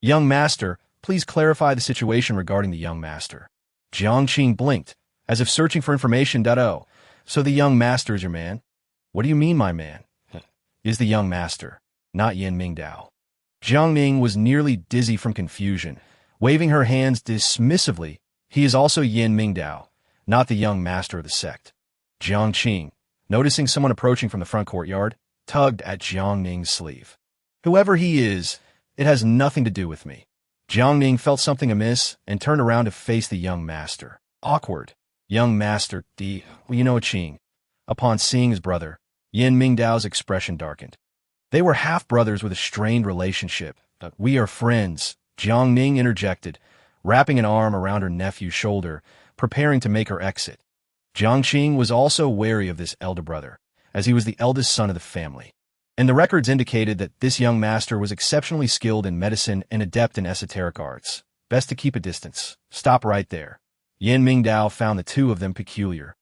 "Young master, please clarify the situation regarding the young master." Jiang Ning blinked, as if searching for information. "Oh, so the young master is your man?" "What do you mean, my man?" "Is the young master, not Yin Mingdao." Jiang Ning was nearly dizzy from confusion, waving her hands dismissively. "He is also Yin Mingdao, not the young master of the sect." Jiang Ning, noticing someone approaching from the front courtyard, tugged at Jiang Ning's sleeve. "Whoever he is, it has nothing to do with me." Jiang Ning felt something amiss and turned around to face the young master. Awkward. "Young master, Ning." Upon seeing his brother, Yin Mingdao's expression darkened. They were half-brothers with a strained relationship. "We are friends," Jiang Ning interjected, wrapping an arm around her nephew's shoulder, preparing to make her exit. Jiang Ning was also wary of this elder brother, as he was the eldest son of the family. And the records indicated that this young master was exceptionally skilled in medicine and adept in esoteric arts. Best to keep a distance. Stop right there. Yin Mingdao found the two of them peculiar,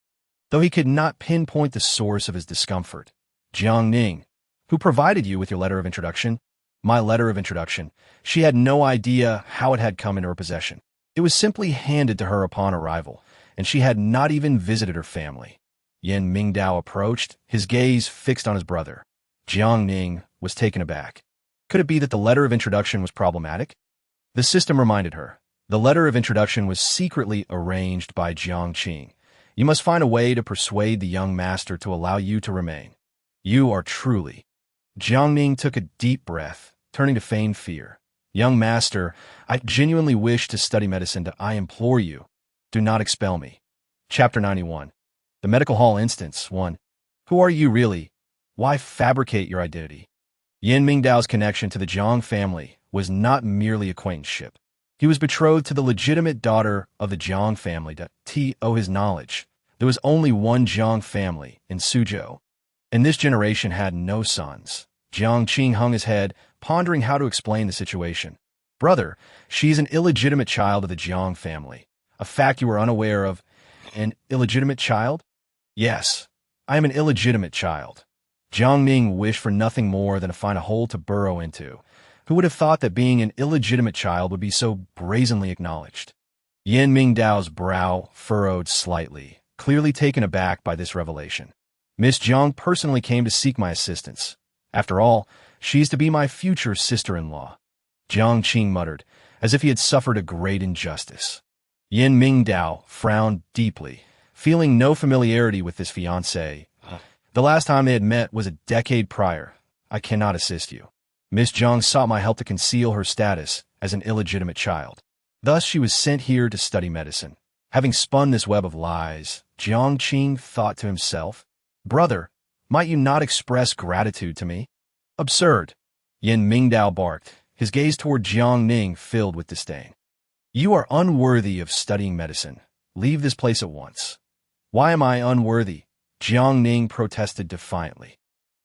though he could not pinpoint the source of his discomfort. "Jiang Ning, who provided you with your letter of introduction?" "My letter of introduction." She had no idea how it had come into her possession. It was simply handed to her upon arrival, and she had not even visited her family. Yin Mingdao approached, his gaze fixed on his brother. Jiang Ning was taken aback. Could it be that the letter of introduction was problematic? The system reminded her. The letter of introduction was secretly arranged by Jiang Ning. You must find a way to persuade the young master to allow you to remain. You are truly. Jiang Ning took a deep breath, turning to feign fear. Young master, I genuinely wish to study medicine. I implore you, do not expel me. Chapter 91. The Medical Hall Instance 1. Who are you really? Why fabricate your identity? Yin Mingdao's connection to the Jiang family was not merely acquaintanceship. He was betrothed to the legitimate daughter of the Jiang family. To owe his knowledge, there was only one Jiang family in Suzhou, and this generation had no sons. Jiang Ning hung his head, pondering how to explain the situation. Brother, she's an illegitimate child of the Jiang family. A fact you were unaware of. An illegitimate child? Yes, I am an illegitimate child. Jiang Ning wished for nothing more than to find a hole to burrow into. Who would have thought that being an illegitimate child would be so brazenly acknowledged? Yin Mingdao's brow furrowed slightly, clearly taken aback by this revelation. Miss Jiang personally came to seek my assistance. After all, she's to be my future sister-in-law. Jiang Ning muttered, as if he had suffered a great injustice. Yin Mingdao frowned deeply, feeling no familiarity with this fiancée. The last time they had met was a decade prior. I cannot assist you. Miss Jiang sought my help to conceal her status as an illegitimate child. Thus she was sent here to study medicine. Having spun this web of lies, Jiang Ning thought to himself, Brother, might you not express gratitude to me? Absurd. Yin Mingdao barked, his gaze toward Jiang Ning filled with disdain. You are unworthy of studying medicine. Leave this place at once. Why am I unworthy? Jiang Ning protested defiantly.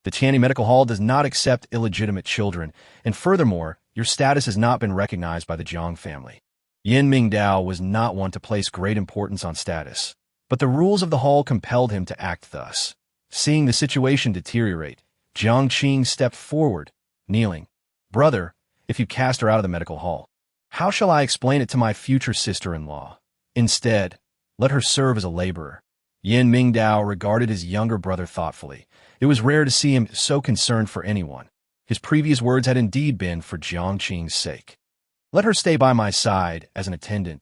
The Tianyi Medical Hall does not accept illegitimate children, and furthermore, your status has not been recognized by the Jiang family. Yin Mingdao was not one to place great importance on status, but the rules of the hall compelled him to act thus. Seeing the situation deteriorate, Jiang Ning stepped forward, kneeling. Brother, if you cast her out of the medical hall, how shall I explain it to my future sister-in-law? Instead, let her serve as a laborer. Yin Mingdao regarded his younger brother thoughtfully. It was rare to see him so concerned for anyone. His previous words had indeed been for Jiang Ning's sake. Let her stay by my side as an attendant.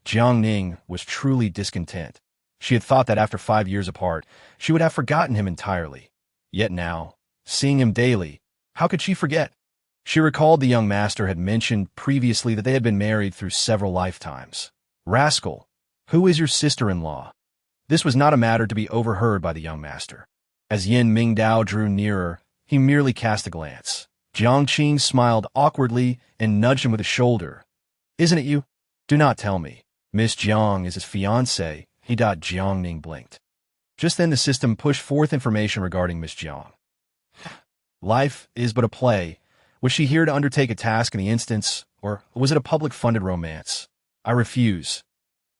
Jiang Ning was truly discontent. She had thought that after 5 years apart, she would have forgotten him entirely. Yet now, seeing him daily, how could she forget? She recalled the young master had mentioned previously that they had been married through several lifetimes. Rascal, who is your sister-in-law? This was not a matter to be overheard by the young master. As Yin Mingdao drew nearer, he merely cast a glance. Jiang Ning smiled awkwardly and nudged him with a shoulder. Isn't it you? Do not tell me. Miss Jiang is his fiancée. Jiang Ning blinked. Just then the system pushed forth information regarding Miss Jiang. Life is but a play. Was she here to undertake a task in the instance, or was it a public-funded romance? I refuse.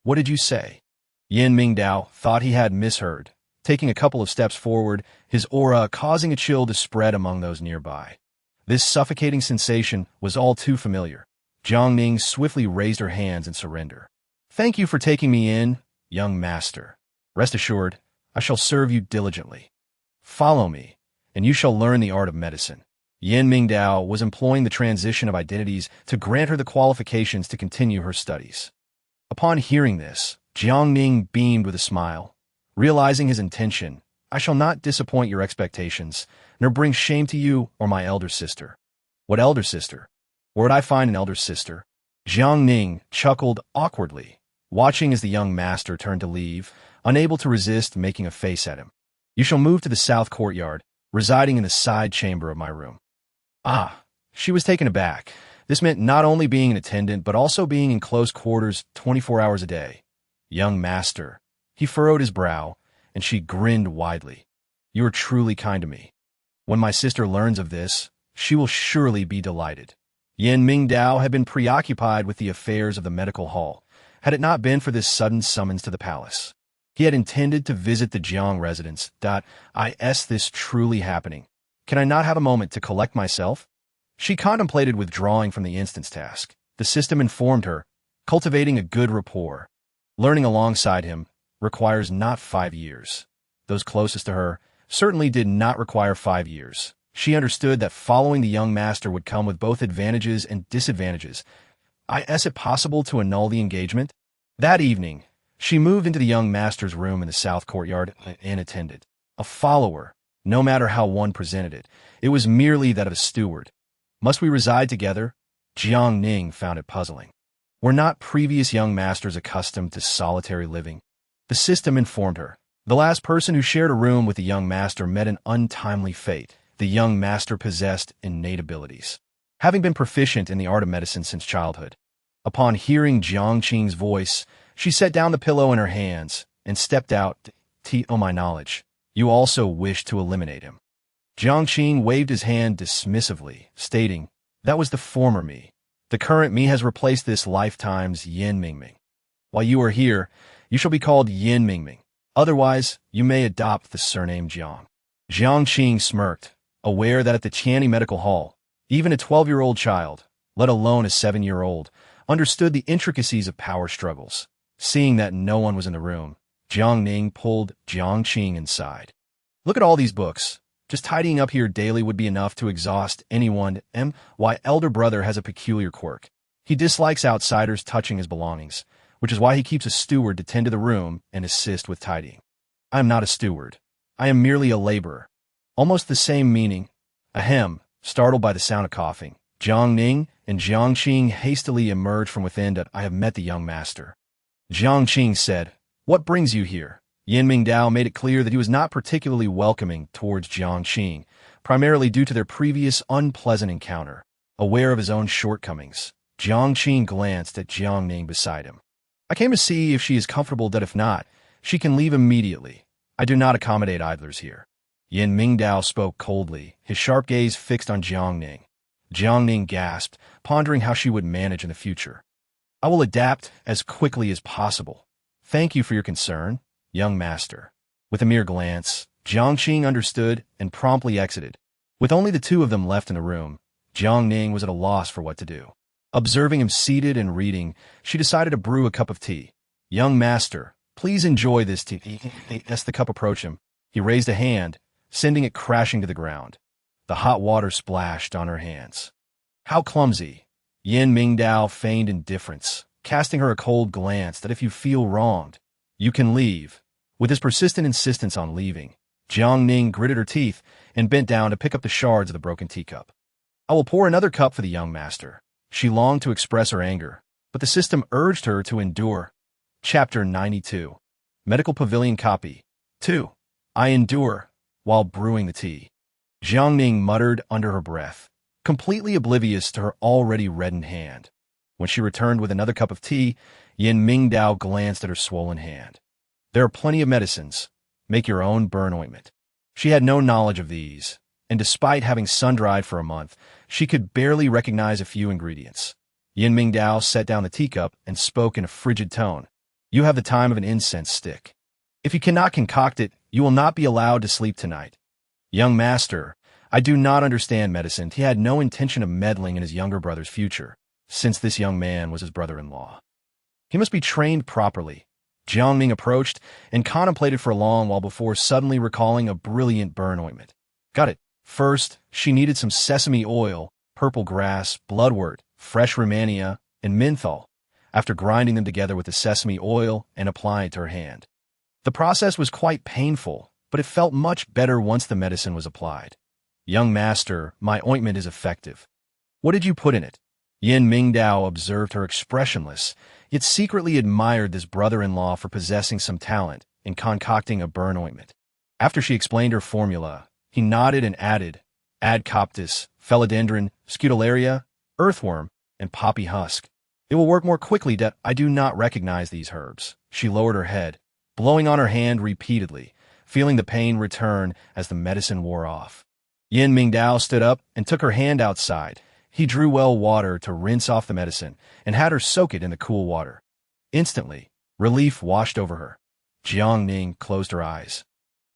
What did you say? Yin Mingdao thought he had misheard, taking a couple of steps forward, his aura causing a chill to spread among those nearby. This suffocating sensation was all too familiar. Jiang Ning swiftly raised her hands in surrender. Thank you for taking me in, young master. Rest assured, I shall serve you diligently. Follow me, and you shall learn the art of medicine. Yin Mingdao was employing the transition of identities to grant her the qualifications to continue her studies. Upon hearing this, Jiang Ning beamed with a smile. Realizing his intention, I shall not disappoint your expectations, nor bring shame to you or my elder sister. What elder sister? Where would I find an elder sister? Jiang Ning chuckled awkwardly, watching as the young master turned to leave, unable to resist making a face at him. You shall move to the south courtyard, residing in the side chamber of my room. Ah, she was taken aback. This meant not only being an attendant, but also being in close quarters 24 hours a day. Young master. He furrowed his brow, and she grinned widely. You are truly kind to me. When my sister learns of this, she will surely be delighted. Yin Mingdao had been preoccupied with the affairs of the medical hall, had it not been for this sudden summons to the palace. He had intended to visit the Jiang residence. Is this truly happening? Can I not have a moment to collect myself? She contemplated withdrawing from the instance task. The system informed her, cultivating a good rapport. Learning alongside him requires not 5 years. Those closest to her certainly did not require 5 years. She understood that following the young master would come with both advantages and disadvantages. Is it possible to annul the engagement? That evening, she moved into the young master's room in the south courtyard unattended. A follower, no matter how one presented it, it was merely that of a steward. Must we reside together? Jiang Ning found it puzzling. Were not previous young masters accustomed to solitary living? The system informed her. The last person who shared a room with the young master met an untimely fate. The young master possessed innate abilities, having been proficient in the art of medicine since childhood. Upon hearing Jiang Qing's voice, she set down the pillow in her hands and stepped out. To my knowledge, you also wish to eliminate him. Jiang Qing waved his hand dismissively, stating, that was the former me. The current me has replaced this lifetime's Yin Mingming. While you are here, you shall be called Yin Mingming. Otherwise, you may adopt the surname Jiang. Jiang Qing smirked, aware that at the Tianyi Medical Hall, even a 12-year-old child, let alone a 7-year-old, understood the intricacies of power struggles. Seeing that no one was in the room, Jiang Ning pulled Jiang Qing inside. Look at all these books. Just tidying up here daily would be enough to exhaust anyone. My elder brother has a peculiar quirk. He dislikes outsiders touching his belongings, which is why he keeps a steward to tend to the room and assist with tidying. I am not a steward. I am merely a laborer. Almost the same meaning. Ahem. Startled by the sound of coughing, Jiang Ning and Jiang Qing hastily emerged from within. I have met the young master. Jiang Qing said, what brings you here? Yin Mingdao made it clear that he was not particularly welcoming towards Jiang Qing, primarily due to their previous unpleasant encounter. Aware of his own shortcomings, Jiang Qing glanced at Jiang Ning beside him. I came to see if she is comfortable. That if not, she can leave immediately. I do not accommodate idlers here. Yin Mingdao spoke coldly, his sharp gaze fixed on Jiang Ning. Jiang Ning gasped, pondering how she would manage in the future. I will adapt as quickly as possible. Thank you for your concern, young master. With a mere glance, Jiang Qing understood and promptly exited. With only the two of them left in the room, Jiang Ning was at a loss for what to do. Observing him seated and reading, she decided to brew a cup of tea. Young master, please enjoy this tea. As the cup approached him, he raised a hand, sending it crashing to the ground. The hot water splashed on her hands. How clumsy! Yin Mingdao feigned indifference, casting her a cold glance that if you feel wronged, you can leave. With his persistent insistence on leaving, Jiang Ning gritted her teeth and bent down to pick up the shards of the broken teacup. I will pour another cup for the young master. She longed to express her anger, but the system urged her to endure. Chapter 92. Medical Pavilion Copy. 2. I endure. While brewing the tea, Jiang Ning muttered under her breath, completely oblivious to her already reddened hand. When she returned with another cup of tea, Yin Mingdao glanced at her swollen hand. There are plenty of medicines. Make your own burn ointment. She had no knowledge of these, and despite having sun-dried for a month, she could barely recognize a few ingredients. Yin Mingdao set down the teacup and spoke in a frigid tone. You have the time of an incense stick. If you cannot concoct it, you will not be allowed to sleep tonight. Young master, I do not understand medicine. He had no intention of meddling in his younger brother's future, since this young man was his brother-in-law. He must be trained properly. Jiang Ning approached and contemplated for a long while before suddenly recalling a brilliant burn ointment. Got it. First, she needed some sesame oil, purple grass, bloodwort, fresh Romania, and menthol, after grinding them together with the sesame oil and applying it to her hand. The process was quite painful, but it felt much better once the medicine was applied. Young master, my ointment is effective. What did you put in it? Yin Mingdao observed her expressionless, yet secretly admired this brother-in-law for possessing some talent in concocting a burn ointment. After she explained her formula, he nodded and added, add coptis, philodendron, scutellaria, earthworm, and poppy husk. It will work more quickly. I do not recognize these herbs. She lowered her head, blowing on her hand repeatedly, feeling the pain return as the medicine wore off. Yin Mingdao stood up and took her hand outside. He drew well water to rinse off the medicine and had her soak it in the cool water. Instantly, relief washed over her. Jiang Ning closed her eyes,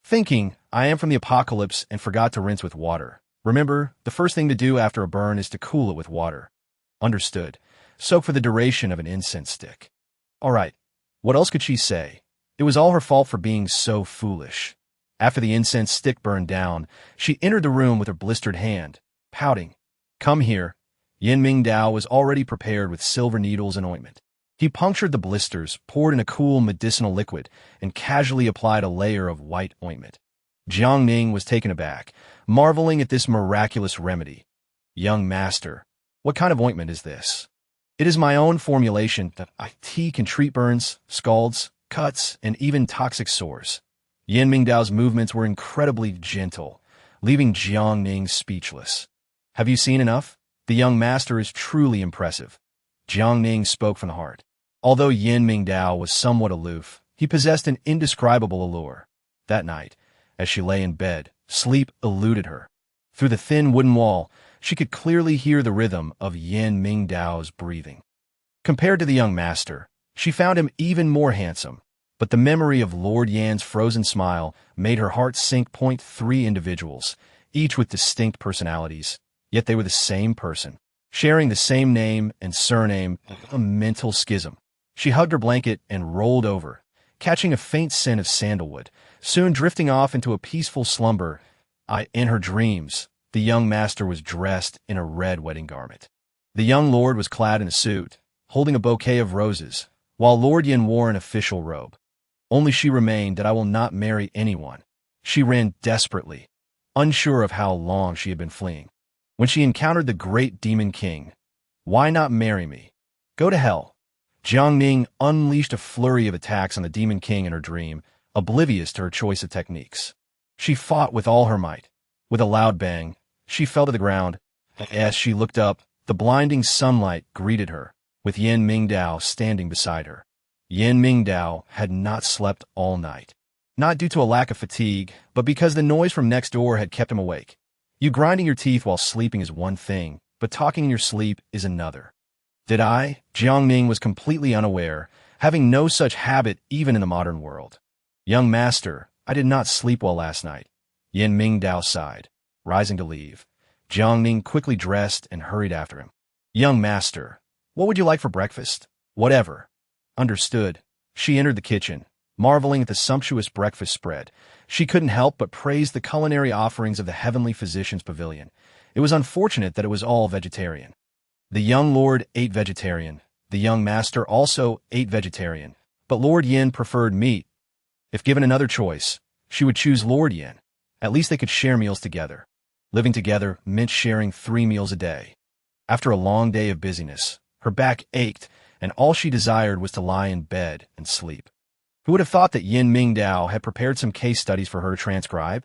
thinking, I am from the apocalypse and forgot to rinse with water. Remember, the first thing to do after a burn is to cool it with water. Understood. Soak for the duration of an incense stick. All right. What else could she say? It was all her fault for being so foolish. After the incense stick burned down, she entered the room with her blistered hand, pouting. Come here. Yin Mingdao was already prepared with silver needles and ointment. He punctured the blisters, poured in a cool medicinal liquid, and casually applied a layer of white ointment. Jiang Ning was taken aback, marveling at this miraculous remedy. "Young master, what kind of ointment is this?" "It is my own formulation. Tea can treat burns, scalds, cuts, and even toxic sores." Yin Mingdao's movements were incredibly gentle, leaving Jiang Ning speechless. "Have you seen enough? The young master is truly impressive." Jiang Ning spoke from the heart. Although Yin Mingdao was somewhat aloof, he possessed an indescribable allure. That night, as she lay in bed, sleep eluded her. Through the thin wooden wall, she could clearly hear the rhythm of Yin Mingdao's breathing. Compared to the young master, she found him even more handsome, but the memory of Lord Yan's frozen smile made her heart sink. 3 individuals, each with distinct personalities, yet they were the same person, sharing the same name and surname. A mental schism. She hugged her blanket and rolled over, catching a faint scent of sandalwood, soon drifting off into a peaceful slumber. In her dreams, the young master was dressed in a red wedding garment. The young lord was clad in a suit, holding a bouquet of roses, while Lord Yin wore an official robe. Only she remained that I will not marry anyone. She ran desperately, unsure of how long she had been fleeing. When she encountered the great demon king, "Why not marry me? Go to hell." Jiang Ning unleashed a flurry of attacks on the demon king in her dream, oblivious to her choice of techniques. She fought with all her might. With a loud bang, she fell to the ground. As she looked up, the blinding sunlight greeted her, with Yin Mingdao standing beside her. Yin Mingdao had not slept all night. Not due to a lack of fatigue, but because the noise from next door had kept him awake. You grinding your teeth while sleeping is one thing, but talking in your sleep is another. Did I? Jiang Ning was completely unaware, having no such habit even in the modern world. "Young master, I did not sleep well last night." Yin Mingdao sighed, rising to leave. Jiang Ning quickly dressed and hurried after him. "Young master, what would you like for breakfast?" "Whatever." "Understood." She entered the kitchen, marveling at the sumptuous breakfast spread. She couldn't help but praise the culinary offerings of the Heavenly Physician's Pavilion. It was unfortunate that it was all vegetarian. The young lord ate vegetarian. The young master also ate vegetarian, but Lord Yin preferred meat. If given another choice, she would choose Lord Yin. At least they could share meals together. Living together meant sharing 3 meals a day. After a long day of busyness, her back ached, and all she desired was to lie in bed and sleep. Who would have thought that Yin Mingdao had prepared some case studies for her to transcribe?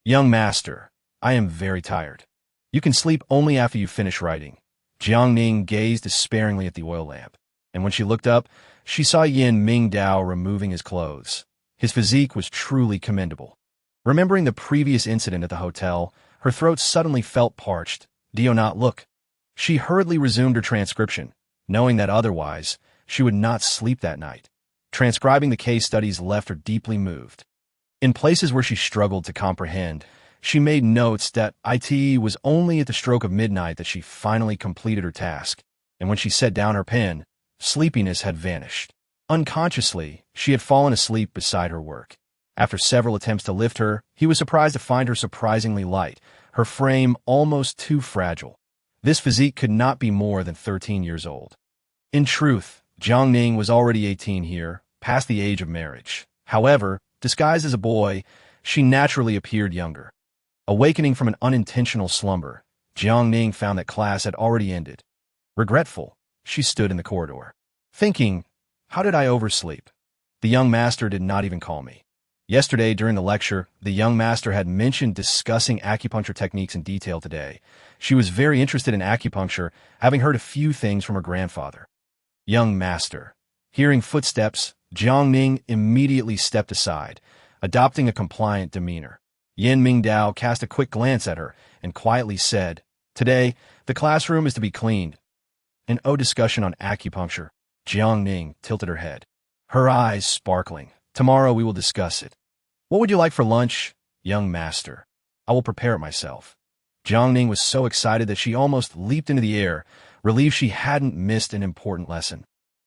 "Young master, I am very tired. You can sleep only after you finish writing." Jiang Ning gazed despairingly at the oil lamp, and when she looked up, she saw Yin Mingdao removing his clothes. His physique was truly commendable. Remembering the previous incident at the hotel, her throat suddenly felt parched. "Do you not look?" She hurriedly resumed her transcription, knowing that otherwise, she would not sleep that night. Transcribing the case studies left her deeply moved. In places where she struggled to comprehend, she made notes that it was only at the stroke of midnight that she finally completed her task, and when she set down her pen, sleepiness had vanished. Unconsciously, she had fallen asleep beside her work. After several attempts to lift her, he was surprised to find her surprisingly light, her frame almost too fragile. This physique could not be more than 13 years old. In truth, Jiang Ning was already 18 here, past the age of marriage. However, disguised as a boy, she naturally appeared younger. Awakening from an unintentional slumber, Jiang Ning found that class had already ended. Regretful, she stood in the corridor, thinking, "How did I oversleep?" The young master did not even call me. Yesterday, during the lecture, the young master had mentioned discussing acupuncture techniques in detail today. She was very interested in acupuncture, having heard a few things from her grandfather. "Young master." Hearing footsteps, Jiang Ning immediately stepped aside, adopting a compliant demeanor. Yin Mingdao cast a quick glance at her and quietly said, "Today, the classroom is to be cleaned." An discussion on acupuncture. Jiang Ning tilted her head, her eyes sparkling. "Tomorrow we will discuss it." "What would you like for lunch?" "Young master, I will prepare it myself." Jiang Ning was so excited that she almost leaped into the air, relieved she hadn't missed an important lesson.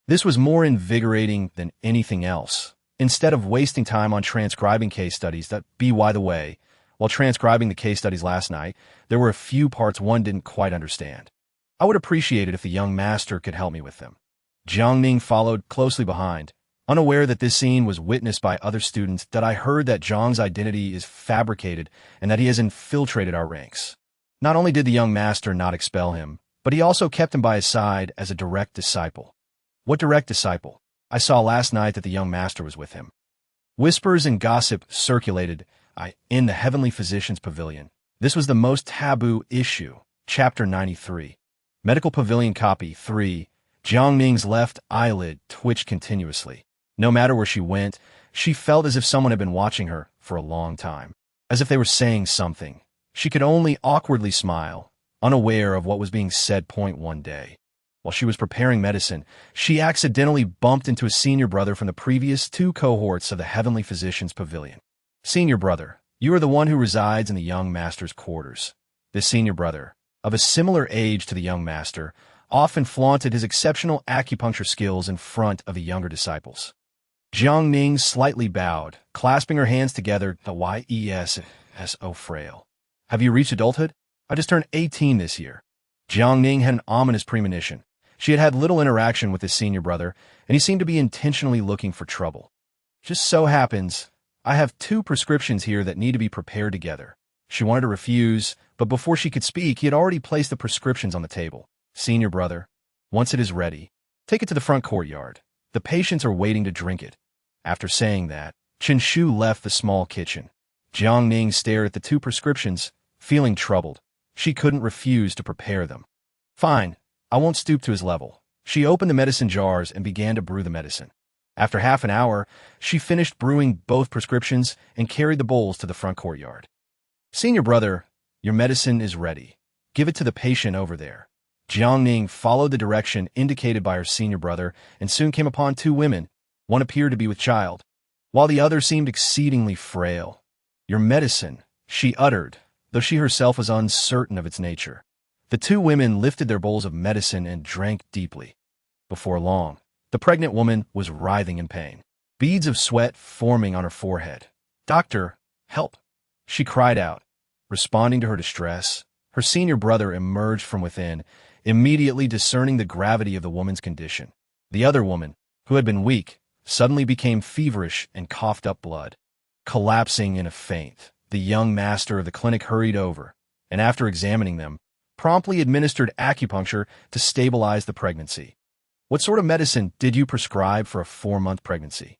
This was more invigorating than anything else. Instead of wasting time on transcribing case studies that, by the way, while transcribing the case studies last night, there were a few parts one didn't quite understand. I would appreciate it if the young master could help me with them. Jiang Ning followed closely behind, unaware that this scene was witnessed by other students. That I heard that Zhang's identity is fabricated and that he has infiltrated our ranks. Not only did the young master not expel him, but he also kept him by his side as a direct disciple. What direct disciple? I saw last night that the young master was with him. Whispers and gossip circulated in the Heavenly Physician's Pavilion. This was the most taboo issue. Chapter 93. Medical Pavilion Copy 3. Jiang Ning's left eyelid twitched continuously. No matter where she went, she felt as if someone had been watching her for a long time. As if they were saying something. She could only awkwardly smile, unaware of what was being said. One day, while she was preparing medicine, she accidentally bumped into a senior brother from the previous 2 cohorts of the Heavenly Physician's Pavilion. Senior brother, you are the one who resides in the young master's quarters. This senior brother, of a similar age to the young master, often flaunted his exceptional acupuncture skills in front of the younger disciples. Jiang Ning slightly bowed, clasping her hands together. The YES-SO frail. Have you reached adulthood? I just turned 18 this year. Jiang Ning had an ominous premonition. She had had little interaction with his senior brother, and he seemed to be intentionally looking for trouble. Just so happens, I have 2 prescriptions here that need to be prepared together. She wanted to refuse, but before she could speak, he had already placed the prescriptions on the table. Senior brother, once it is ready, take it to the front courtyard. The patients are waiting to drink it. After saying that, Chen Shu left the small kitchen. Jiang Ning stared at the 2 prescriptions, feeling troubled. She couldn't refuse to prepare them. Fine, I won't stoop to his level. She opened the medicine jars and began to brew the medicine. After half an hour, she finished brewing both prescriptions and carried the bowls to the front courtyard. Senior brother, your medicine is ready. Give it to the patient over there. Jiang Ning followed the direction indicated by her senior brother and soon came upon 2 women. One appeared to be with child, while the other seemed exceedingly frail. Your medicine, she uttered, though she herself was uncertain of its nature. The 2 women lifted their bowls of medicine and drank deeply. Before long, the pregnant woman was writhing in pain, beads of sweat forming on her forehead. Doctor, help! She cried out. Responding to her distress, her senior brother emerged from within, immediately discerning the gravity of the woman's condition. The other woman, who had been weak, suddenly became feverish and coughed up blood. Collapsing in a faint, the young master of the clinic hurried over, and after examining them, promptly administered acupuncture to stabilize the pregnancy. What sort of medicine did you prescribe for a 4-month pregnancy?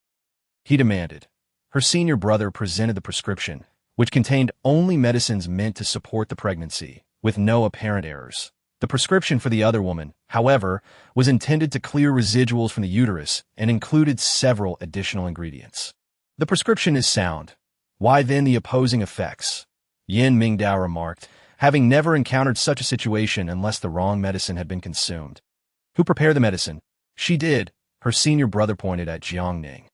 He demanded. Her senior brother presented the prescription, which contained only medicines meant to support the pregnancy, with no apparent errors. The prescription for the other woman, however, was intended to clear residuals from the uterus and included several additional ingredients. The prescription is sound. Why then the opposing effects? Yin Mingdao remarked, having never encountered such a situation unless the wrong medicine had been consumed. Who prepared the medicine? She did, her senior brother pointed at Jiang Ning.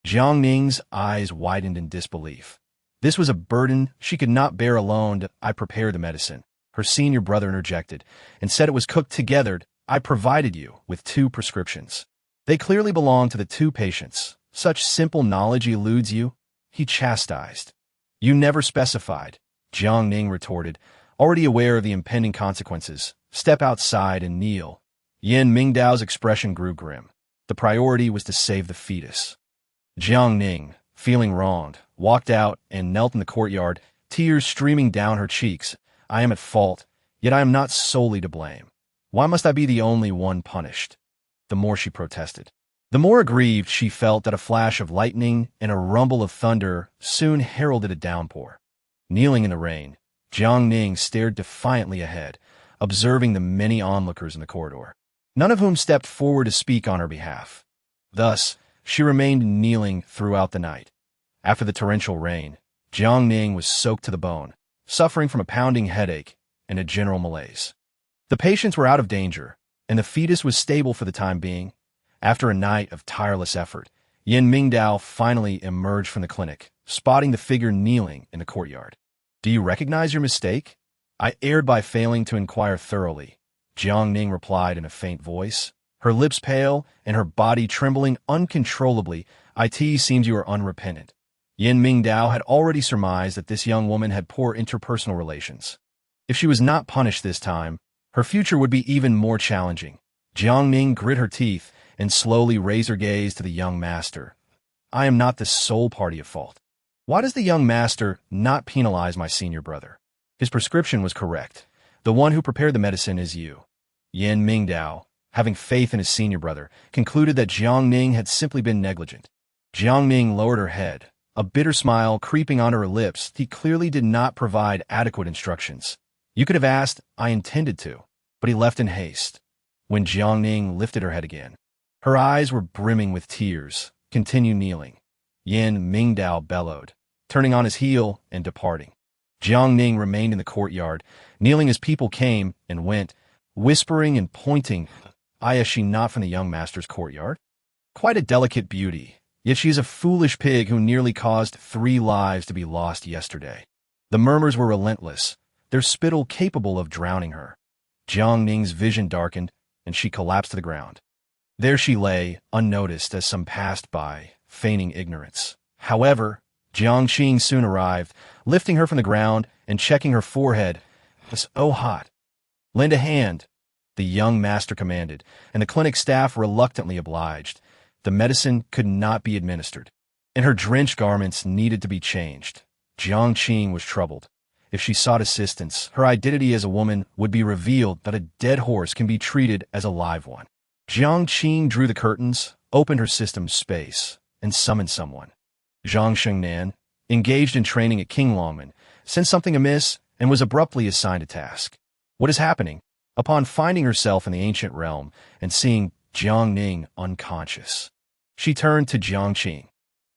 Jiang Ning's eyes widened in disbelief. This was a burden she could not bear alone. I prepared the medicine, her senior brother interjected, and said it was cooked together. I provided you with 2 prescriptions. They clearly belong to the 2 patients. Such simple knowledge eludes you, he chastised. You never specified, Jiang Ning retorted, already aware of the impending consequences. Step outside and kneel. Yin Mingdao's expression grew grim. The priority was to save the fetus. Jiang Ning, feeling wronged, walked out and knelt in the courtyard, tears streaming down her cheeks. I am at fault, yet I am not solely to blame. Why must I be the only one punished? The more she protested, the more aggrieved she felt that a flash of lightning and a rumble of thunder soon heralded a downpour. Kneeling in the rain, Jiang Ning stared defiantly ahead, observing the many onlookers in the corridor, none of whom stepped forward to speak on her behalf. Thus, she remained kneeling throughout the night. After the torrential rain, Jiang Ning was soaked to the bone, suffering from a pounding headache and a general malaise. The patients were out of danger, and the fetus was stable for the time being. After a night of tireless effort, Yin Mingdao finally emerged from the clinic, spotting the figure kneeling in the courtyard. Do you recognize your mistake? I erred by failing to inquire thoroughly, Jiang Ning replied in a faint voice, her lips pale and her body trembling uncontrollably. It seems you are unrepentant. Yin Mingdao had already surmised that this young woman had poor interpersonal relations. If she was not punished this time, Her future would be even more challenging. Jiang Ning grit her teeth and slowly raised her gaze to the young master. I am not the sole party at fault. Why does the young master not penalize my senior brother? His prescription was correct. The one who prepared the medicine is you. Yan Mingdao, having faith in his senior brother, concluded that Jiang Ning had simply been negligent. Jiang Ning lowered her head, a bitter smile creeping onto her lips. He clearly did not provide adequate instructions. You could have asked, I intended to, but he left in haste. When Jiang Ning lifted her head again, her eyes were brimming with tears. Continue kneeling. Yan Mingdao bellowed, turning on his heel and departing. Jiang Ning remained in the courtyard, kneeling as people came and went, whispering and pointing. Is she not from the young master's courtyard? Quite a delicate beauty, yet she is a foolish pig who nearly caused 3 lives to be lost yesterday. The murmurs were relentless, their spittle capable of drowning her. Jiang Ning's vision darkened, and she collapsed to the ground. There she lay, unnoticed as some passed by, feigning ignorance. However, Jiang Qing soon arrived, lifting her from the ground and checking her forehead. It was so hot. Lend a hand, the young master commanded, and the clinic staff reluctantly obliged. The medicine could not be administered, and her drenched garments needed to be changed. Jiang Qing was troubled. If she sought assistance, her identity as a woman would be revealed. That a dead horse can be treated as a live one. Jiang Qing drew the curtains, opened her system's space, and summoned someone. Zhang Shengnan, engaged in training at King Longman, sensed something amiss and was abruptly assigned a task. What is happening? Upon finding herself in the ancient realm and seeing Jiang Ning unconscious, she turned to Jiang Qing.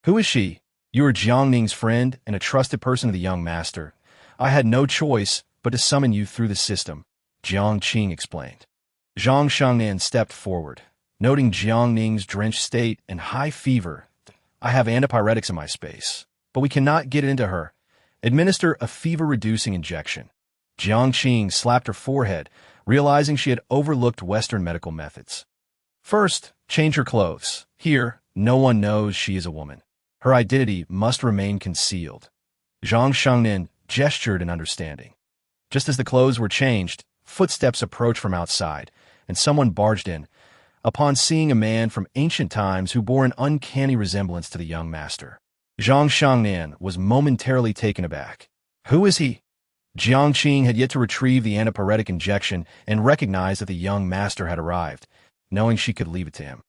Who is she? You are Jiang Ning's friend and a trusted person of the young master. I had no choice but to summon you through the system, Jiang Qing explained. Zhang Shengnan stepped forward, noting Jiang Ning's drenched state and high fever. I have antipyretics in my space, but we cannot get it into her. Administer a fever-reducing injection. Jiang Qing slapped her forehead, realizing she had overlooked Western medical methods. First, change her clothes. Here, no one knows she is a woman. Her identity must remain concealed. Zhang Shengnan gestured in understanding. Just as the clothes were changed, footsteps approached from outside, and someone barged in, upon seeing a man from ancient times who bore an uncanny resemblance to the young master. Zhang Shengnan was momentarily taken aback. Who is he? Jiang Qing had yet to retrieve the antipyretic injection and recognized that the young master had arrived, knowing she could leave it to him.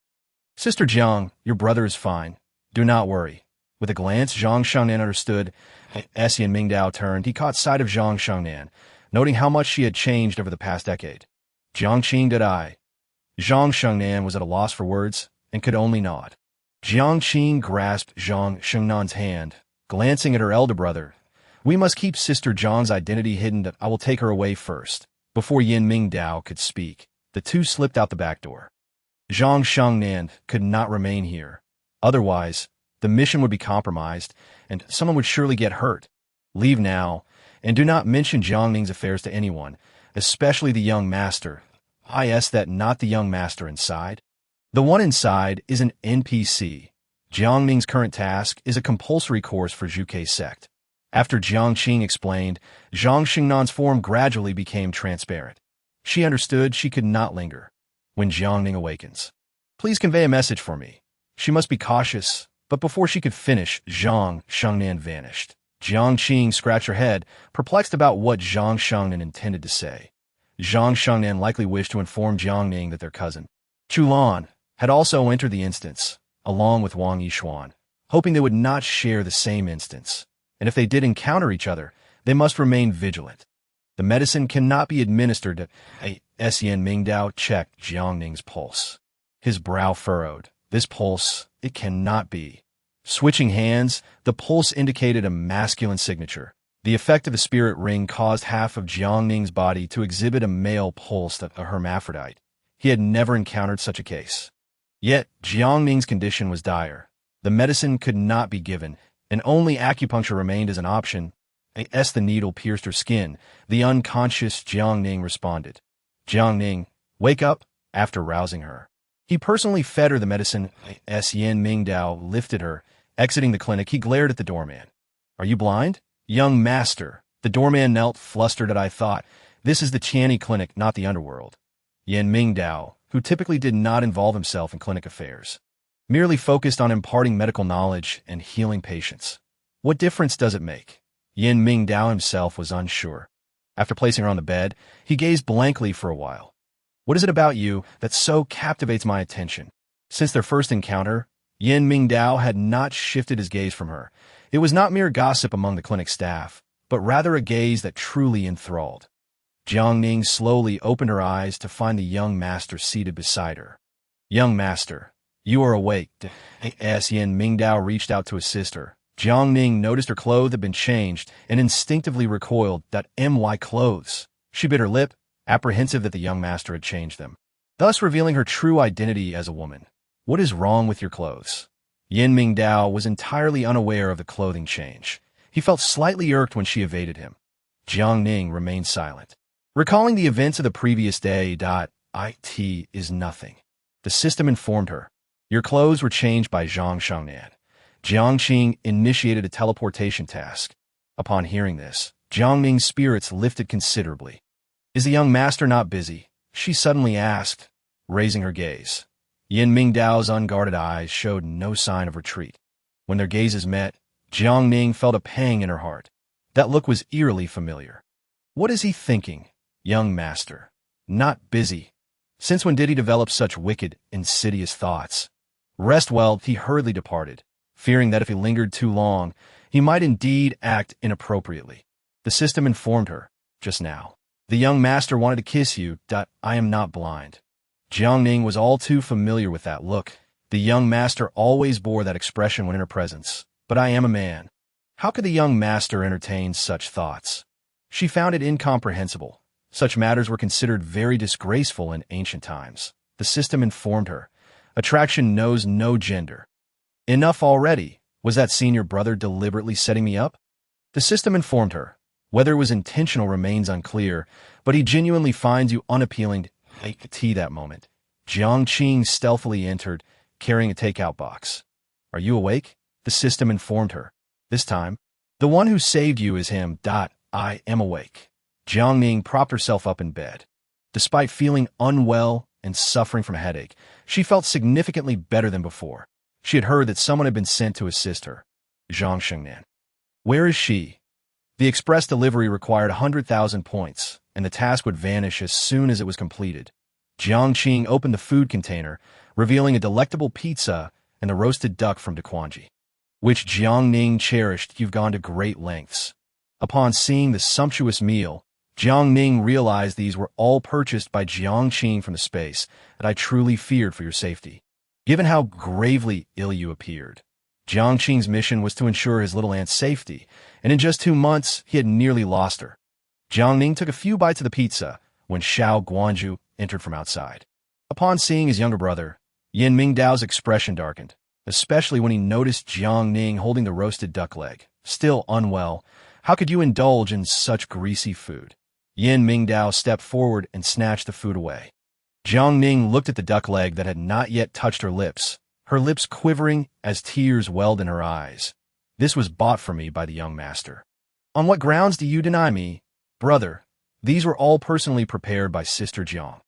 Sister Jiang, your brother is fine. Do not worry. With a glance, Zhang Shengnan understood. As Yan Mingdao turned, he caught sight of Zhang Shengnan, noting how much she had changed over the past decade. Jiang Qing did I. Zhang Shengnan was at a loss for words and could only nod. Jiang Qing grasped Zhang Shengnan's hand, glancing at her elder brother. We must keep Sister Jiang's identity hidden. I will take her away first. Before Yan Mingdao could speak, the two slipped out the back door. Zhang Shengnan could not remain here. Otherwise, the mission would be compromised, and someone would surely get hurt. Leave now, and do not mention Jiang Ning's affairs to anyone, especially the young master. That not the young master inside. The one inside is an NPC. Jiang Ning's current task is a compulsory course for Zhuke sect. After Jiang Qing explained, Zhang Shengnan's form gradually became transparent. She understood she could not linger. When Jiang Ning awakens, please convey a message for me. She must be cautious. But before she could finish, Zhang Shengnan vanished. Jiang Qing scratched her head, perplexed about what Zhang Shengnan intended to say. Zhang Shengnan likely wished to inform Jiang Ning that their cousin, Chulan, had also entered the instance, along with Wang Yishuan, hoping they would not share the same instance. And if they did encounter each other, they must remain vigilant. The medicine cannot be administered. Yan Mingdao checked Jiang Ning's pulse. His brow furrowed. This pulse, it cannot be. Switching hands, the pulse indicated a masculine signature. The effect of the spirit ring caused half of Jiang Ning's body to exhibit a male pulse, a hermaphrodite. He had never encountered such a case. Yet, Jiang Ning's condition was dire. The medicine could not be given, and only acupuncture remained as an option. As the needle pierced her skin, the unconscious Jiang Ning responded. Jiang Ning, wake up, after rousing her. He personally fed her the medicine. Yan Mingdao lifted her. Exiting the clinic, he glared at the doorman. Are you blind? Young master. The doorman knelt, flustered at I thought. This is the Tianyi clinic, not the underworld. Yan Mingdao, who typically did not involve himself in clinic affairs, merely focused on imparting medical knowledge and healing patients. What difference does it make? Yan Mingdao himself was unsure. After placing her on the bed, he gazed blankly for a while. What is it about you that so captivates my attention? Since their first encounter, Yan Mingdao had not shifted his gaze from her. It was not mere gossip among the clinic staff, but rather a gaze that truly enthralled. Jiang Ning slowly opened her eyes to find the young master seated beside her. Young master, you are awake. As Yan Mingdao reached out to assist her, Jiang Ning noticed her clothes had been changed and instinctively recoiled. My clothes. She bit her lip, apprehensive that the young master had changed them, thus revealing her true identity as a woman. What is wrong with your clothes? Yan Mingdao was entirely unaware of the clothing change. He felt slightly irked when she evaded him. Jiang Ning remained silent. Recalling the events of the previous day, it is nothing. The system informed her. Your clothes were changed by Zhang Shengnan. Jiang Qing initiated a teleportation task. Upon hearing this, Jiang Ning's spirits lifted considerably. Is the young master not busy? She suddenly asked, raising her gaze. Yan Mingdao's unguarded eyes showed no sign of retreat. When their gazes met, Jiang Ning felt a pang in her heart. That look was eerily familiar. What is he thinking? Young master. Not busy. Since when did he develop such wicked, insidious thoughts? Rest well, he hurriedly departed, fearing that if he lingered too long, he might indeed act inappropriately. The system informed her, just now. The young master wanted to kiss you. I am not blind. Jiang Ning was all too familiar with that look. The young master always bore that expression when in her presence. But I am a man. How could the young master entertain such thoughts? She found it incomprehensible. Such matters were considered very disgraceful in ancient times. The system informed her. Attraction knows no gender. Enough already. Was that senior brother deliberately setting me up? The system informed her. Whether it was intentional remains unclear, but he genuinely finds you unappealing. That moment, Jiang Qing stealthily entered, carrying a takeout box. Are you awake? The system informed her. This time, the one who saved you is him. I am awake. Jiang Ning propped herself up in bed. Despite feeling unwell and suffering from a headache, she felt significantly better than before. She had heard that someone had been sent to assist her. Zhang Shengnan. Where is she? The express delivery required 100,000 points, and the task would vanish as soon as it was completed. Jiang Qing opened the food container, revealing a delectable pizza and the roasted duck from Dequanji, which Jiang Ning cherished. You've gone to great lengths. Upon seeing the sumptuous meal, Jiang Ning realized these were all purchased by Jiang Qing from the space, that I truly feared for your safety. Given how gravely ill you appeared, Jiang Qing's mission was to ensure his little aunt's safety, and in just 2 months, he had nearly lost her. Jiang Ning took a few bites of the pizza when Xiao Guanju entered from outside. Upon seeing his younger brother, Yan Mingdao's expression darkened, especially when he noticed Jiang Ning holding the roasted duck leg. Still unwell, how could you indulge in such greasy food? Yan Mingdao stepped forward and snatched the food away. Jiang Ning looked at the duck leg that had not yet touched her lips quivering as tears welled in her eyes. This was bought for me by the young master. On what grounds do you deny me? Brother, these were all personally prepared by Sister Jiang.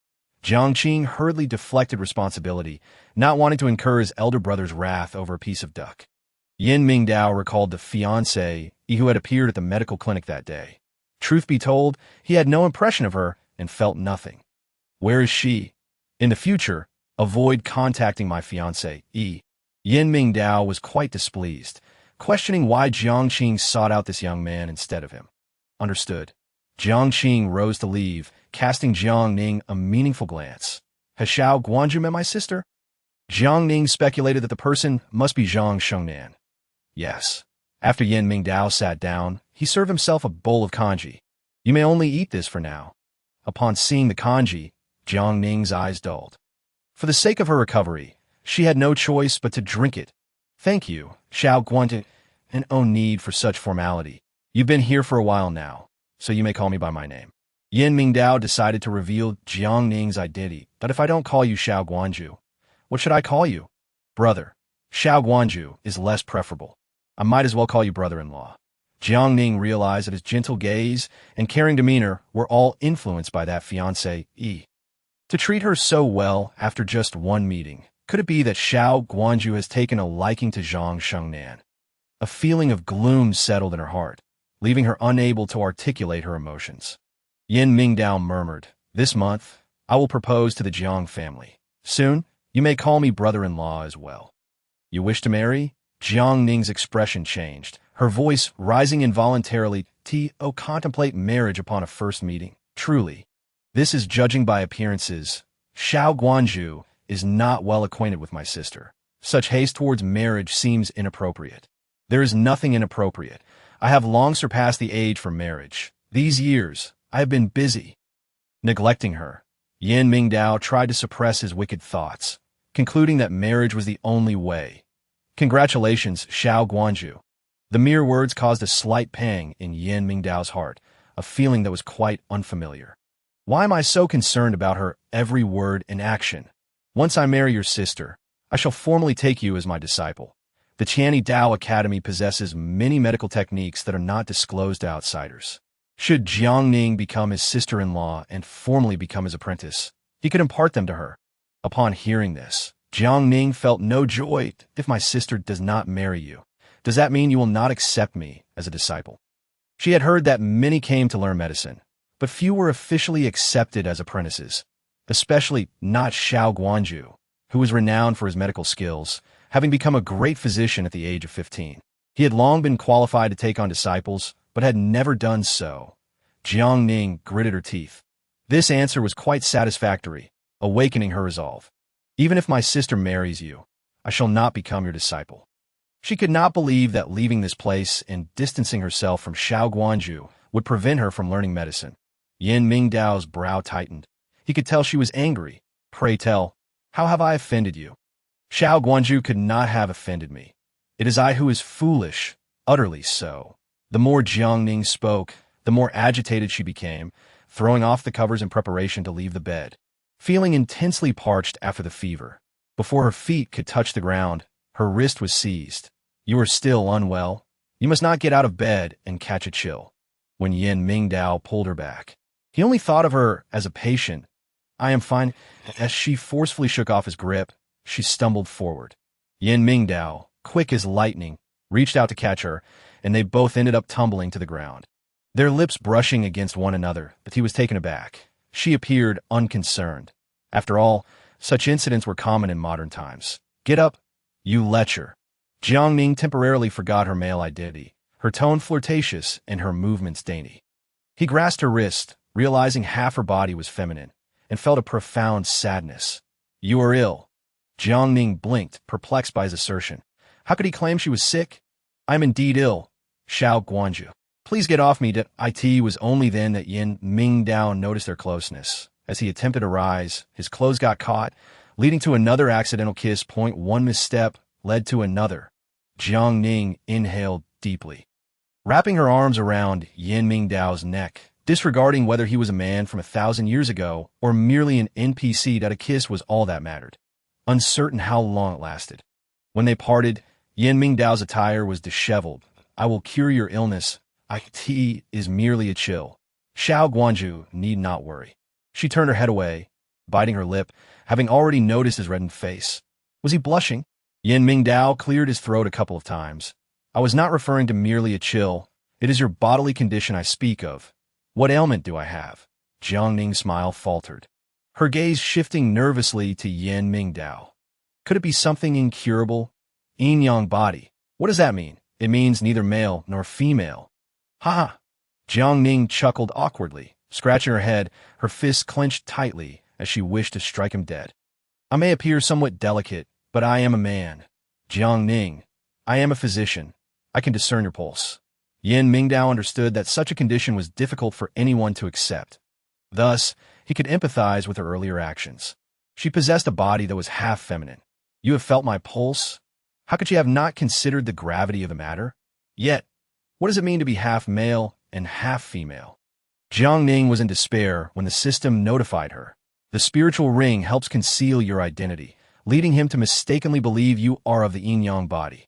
Jiang Qing hurriedly deflected responsibility, not wanting to incur his elder brother's wrath over a piece of duck. Yan Mingdao recalled the fiancé who had appeared at the medical clinic that day. Truth be told, he had no impression of her and felt nothing. Where is she? In the future, avoid contacting my fiancé. Yan Mingdao was quite displeased, questioning why Jiang Qing sought out this young man instead of him. Understood. Jiang Qing rose to leave, casting Jiang Ning a meaningful glance. Has Xiao Guanju met my sister? Jiang Ning speculated that the person must be Zhang Shengnan. Yes. After Yan Mingdao sat down, he served himself a bowl of congee. You may only eat this for now. Upon seeing the congee, Jiang Ning's eyes dulled. For the sake of her recovery, she had no choice but to drink it. Thank you, Xiao Guanju, and no need for such formality. You've been here for a while now, so you may call me by my name. Yan Mingdao decided to reveal Jiang Ning's identity. But if I don't call you Xiao Guanju, what should I call you? Brother. Xiao Guanju is less preferable. I might as well call you brother-in-law. Jiang Ning realized that his gentle gaze and caring demeanor were all influenced by that fiancée. To treat her so well after just one meeting, could it be that Xiao Guanju has taken a liking to Zhang Shengnan? A feeling of gloom settled in her heart, leaving her unable to articulate her emotions. Yin Mingdao murmured, "This month, I will propose to the Jiang family. Soon, you may call me brother-in-law as well." "You wish to marry?" Jiang Ning's expression changed, her voice rising involuntarily. Contemplate marriage upon a first meeting. Truly, this is judging by appearances. Xiao Guanju is not well acquainted with my sister. Such haste towards marriage seems inappropriate. There is nothing inappropriate. I have long surpassed the age for marriage. These years, I have been busy neglecting her. Yin Mingdao tried to suppress his wicked thoughts, concluding that marriage was the only way. "Congratulations, Xiao Guanju." The mere words caused a slight pang in Yin Mingdao's heart, a feeling that was quite unfamiliar. Why am I so concerned about her every word and action? Once I marry your sister, I shall formally take you as my disciple. The Qiani Dao Academy possesses many medical techniques that are not disclosed to outsiders. Should Jiang Ning become his sister-in-law and formally become his apprentice, he could impart them to her. Upon hearing this, Jiang Ning felt no joy. "If my sister does not marry you, does that mean you will not accept me as a disciple?" She had heard that many came to learn medicine, but few were officially accepted as apprentices, especially not Xiao Guanju, who was renowned for his medical skills, having become a great physician at the age of 15. He had long been qualified to take on disciples, but had never done so. Jiang Ning gritted her teeth. This answer was quite satisfactory, awakening her resolve. "Even if my sister marries you, I shall not become your disciple." She could not believe that leaving this place and distancing herself from Xiao Guanju would prevent her from learning medicine. Yin Mingdao's brow tightened. He could tell she was angry. "Pray tell, how have I offended you?" "Xiao Guanju could not have offended me. It is I who is foolish, utterly so." The more Jiang Ning spoke, the more agitated she became, throwing off the covers in preparation to leave the bed. Feeling intensely parched after the fever, before her feet could touch the ground, her wrist was seized. "You are still unwell. You must not get out of bed and catch a chill." When Yin Mingdao pulled her back, he only thought of her as a patient. "I am fine." As she forcefully shook off his grip, she stumbled forward. Yin Mingdao, quick as lightning, reached out to catch her, and they both ended up tumbling to the ground, their lips brushing against one another. But he was taken aback. She appeared unconcerned. After all, such incidents were common in modern times. "Get up, you lecher." Jiang Ning temporarily forgot her male identity, her tone flirtatious and her movements dainty. He grasped her wrist, realizing half her body was feminine, and felt a profound sadness. "You are ill." Jiang Ning blinked, perplexed by his assertion. How could he claim she was sick? "I am indeed ill, Xiao Guanju. Please get off me." It was only then that Yin Mingdao noticed their closeness. As he attempted to rise, his clothes got caught, leading to another accidental kiss. One misstep led to another. Jiang Ning inhaled deeply, wrapping her arms around Yin Mingdao's neck, disregarding whether he was a man from 1,000 years ago or merely an NPC. A kiss was all that mattered, uncertain how long it lasted. When they parted, Yin Mingdao's attire was disheveled. "I will cure your illness. It is merely a chill. Xiao Guanju need not worry." She turned her head away, biting her lip, having already noticed his reddened face. Was he blushing? Yin Mingdao cleared his throat a couple of times. "I was not referring to merely a chill. It is your bodily condition I speak of. What ailment do I have?" Jiang Ning's smile faltered, her gaze shifting nervously to Yin Mingdao. "Could it be something incurable? Yin-yang body. What does that mean?" "It means neither male nor female." "Ha ha!" Jiang Ning chuckled awkwardly, scratching her head, her fists clenched tightly as she wished to strike him dead. "I may appear somewhat delicate, but I am a man. Jiang Ning, I am a physician. I can discern your pulse." Yin Mingdao understood that such a condition was difficult for anyone to accept. Thus, he could empathize with her earlier actions. She possessed a body that was half feminine. "You have felt my pulse? How could you have not considered the gravity of the matter? Yet, what does it mean to be half male and half female?" Jiang Ning was in despair when the system notified her. The spiritual ring helps conceal your identity, leading him to mistakenly believe you are of the yin-yang body.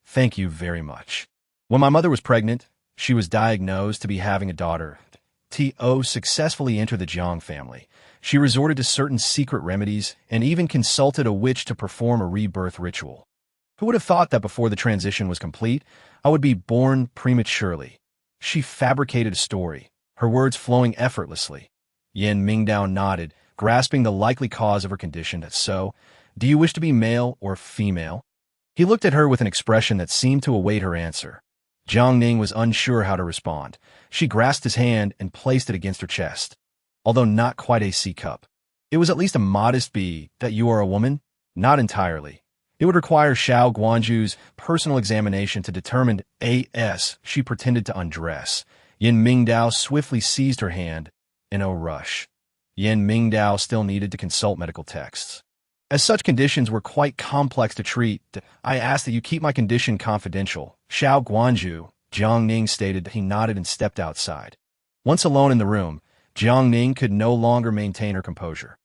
"Thank you very much. When my mother was pregnant, She was diagnosed to be having a daughter. To successfully enter the Jiang family, she resorted to certain secret remedies and even consulted a witch to perform a rebirth ritual. Who would have thought that before the transition was complete, I would be born prematurely? She fabricated a story, her words flowing effortlessly. Yin Mingdao nodded, grasping the likely cause of her condition. So, do you wish to be male or female? He looked at her with an expression that seemed to await her answer. Jiang Ning was unsure how to respond. She grasped his hand and placed it against her chest. Although not quite a C cup, it was at least a modest B. That you are a woman? Not entirely. It would require Xiao Guanju's personal examination to determine AS. She pretended to undress. Yin Mingdao swiftly seized her hand in a rush. Yin Mingdao still needed to consult medical texts. As such conditions were quite complex to treat, I asked that you keep my condition confidential. Xiao Guanju, Jiang Ning stated. He nodded and stepped outside. Once alone in the room, Jiang Ning could no longer maintain her composure.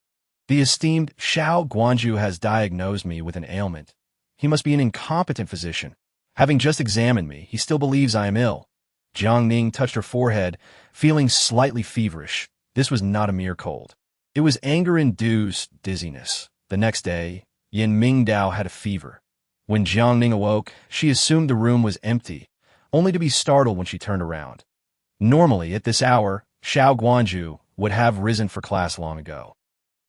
The esteemed Xiao Guanju has diagnosed me with an ailment. He must be an incompetent physician. Having just examined me, he still believes I am ill. Jiang Ning touched her forehead, feeling slightly feverish. This was not a mere cold. It was anger-induced dizziness. The next day, Yin Mingdao had a fever. When Jiang Ning awoke, she assumed the room was empty, only to be startled when she turned around. Normally, at this hour, Xiao Guanju would have risen for class long ago.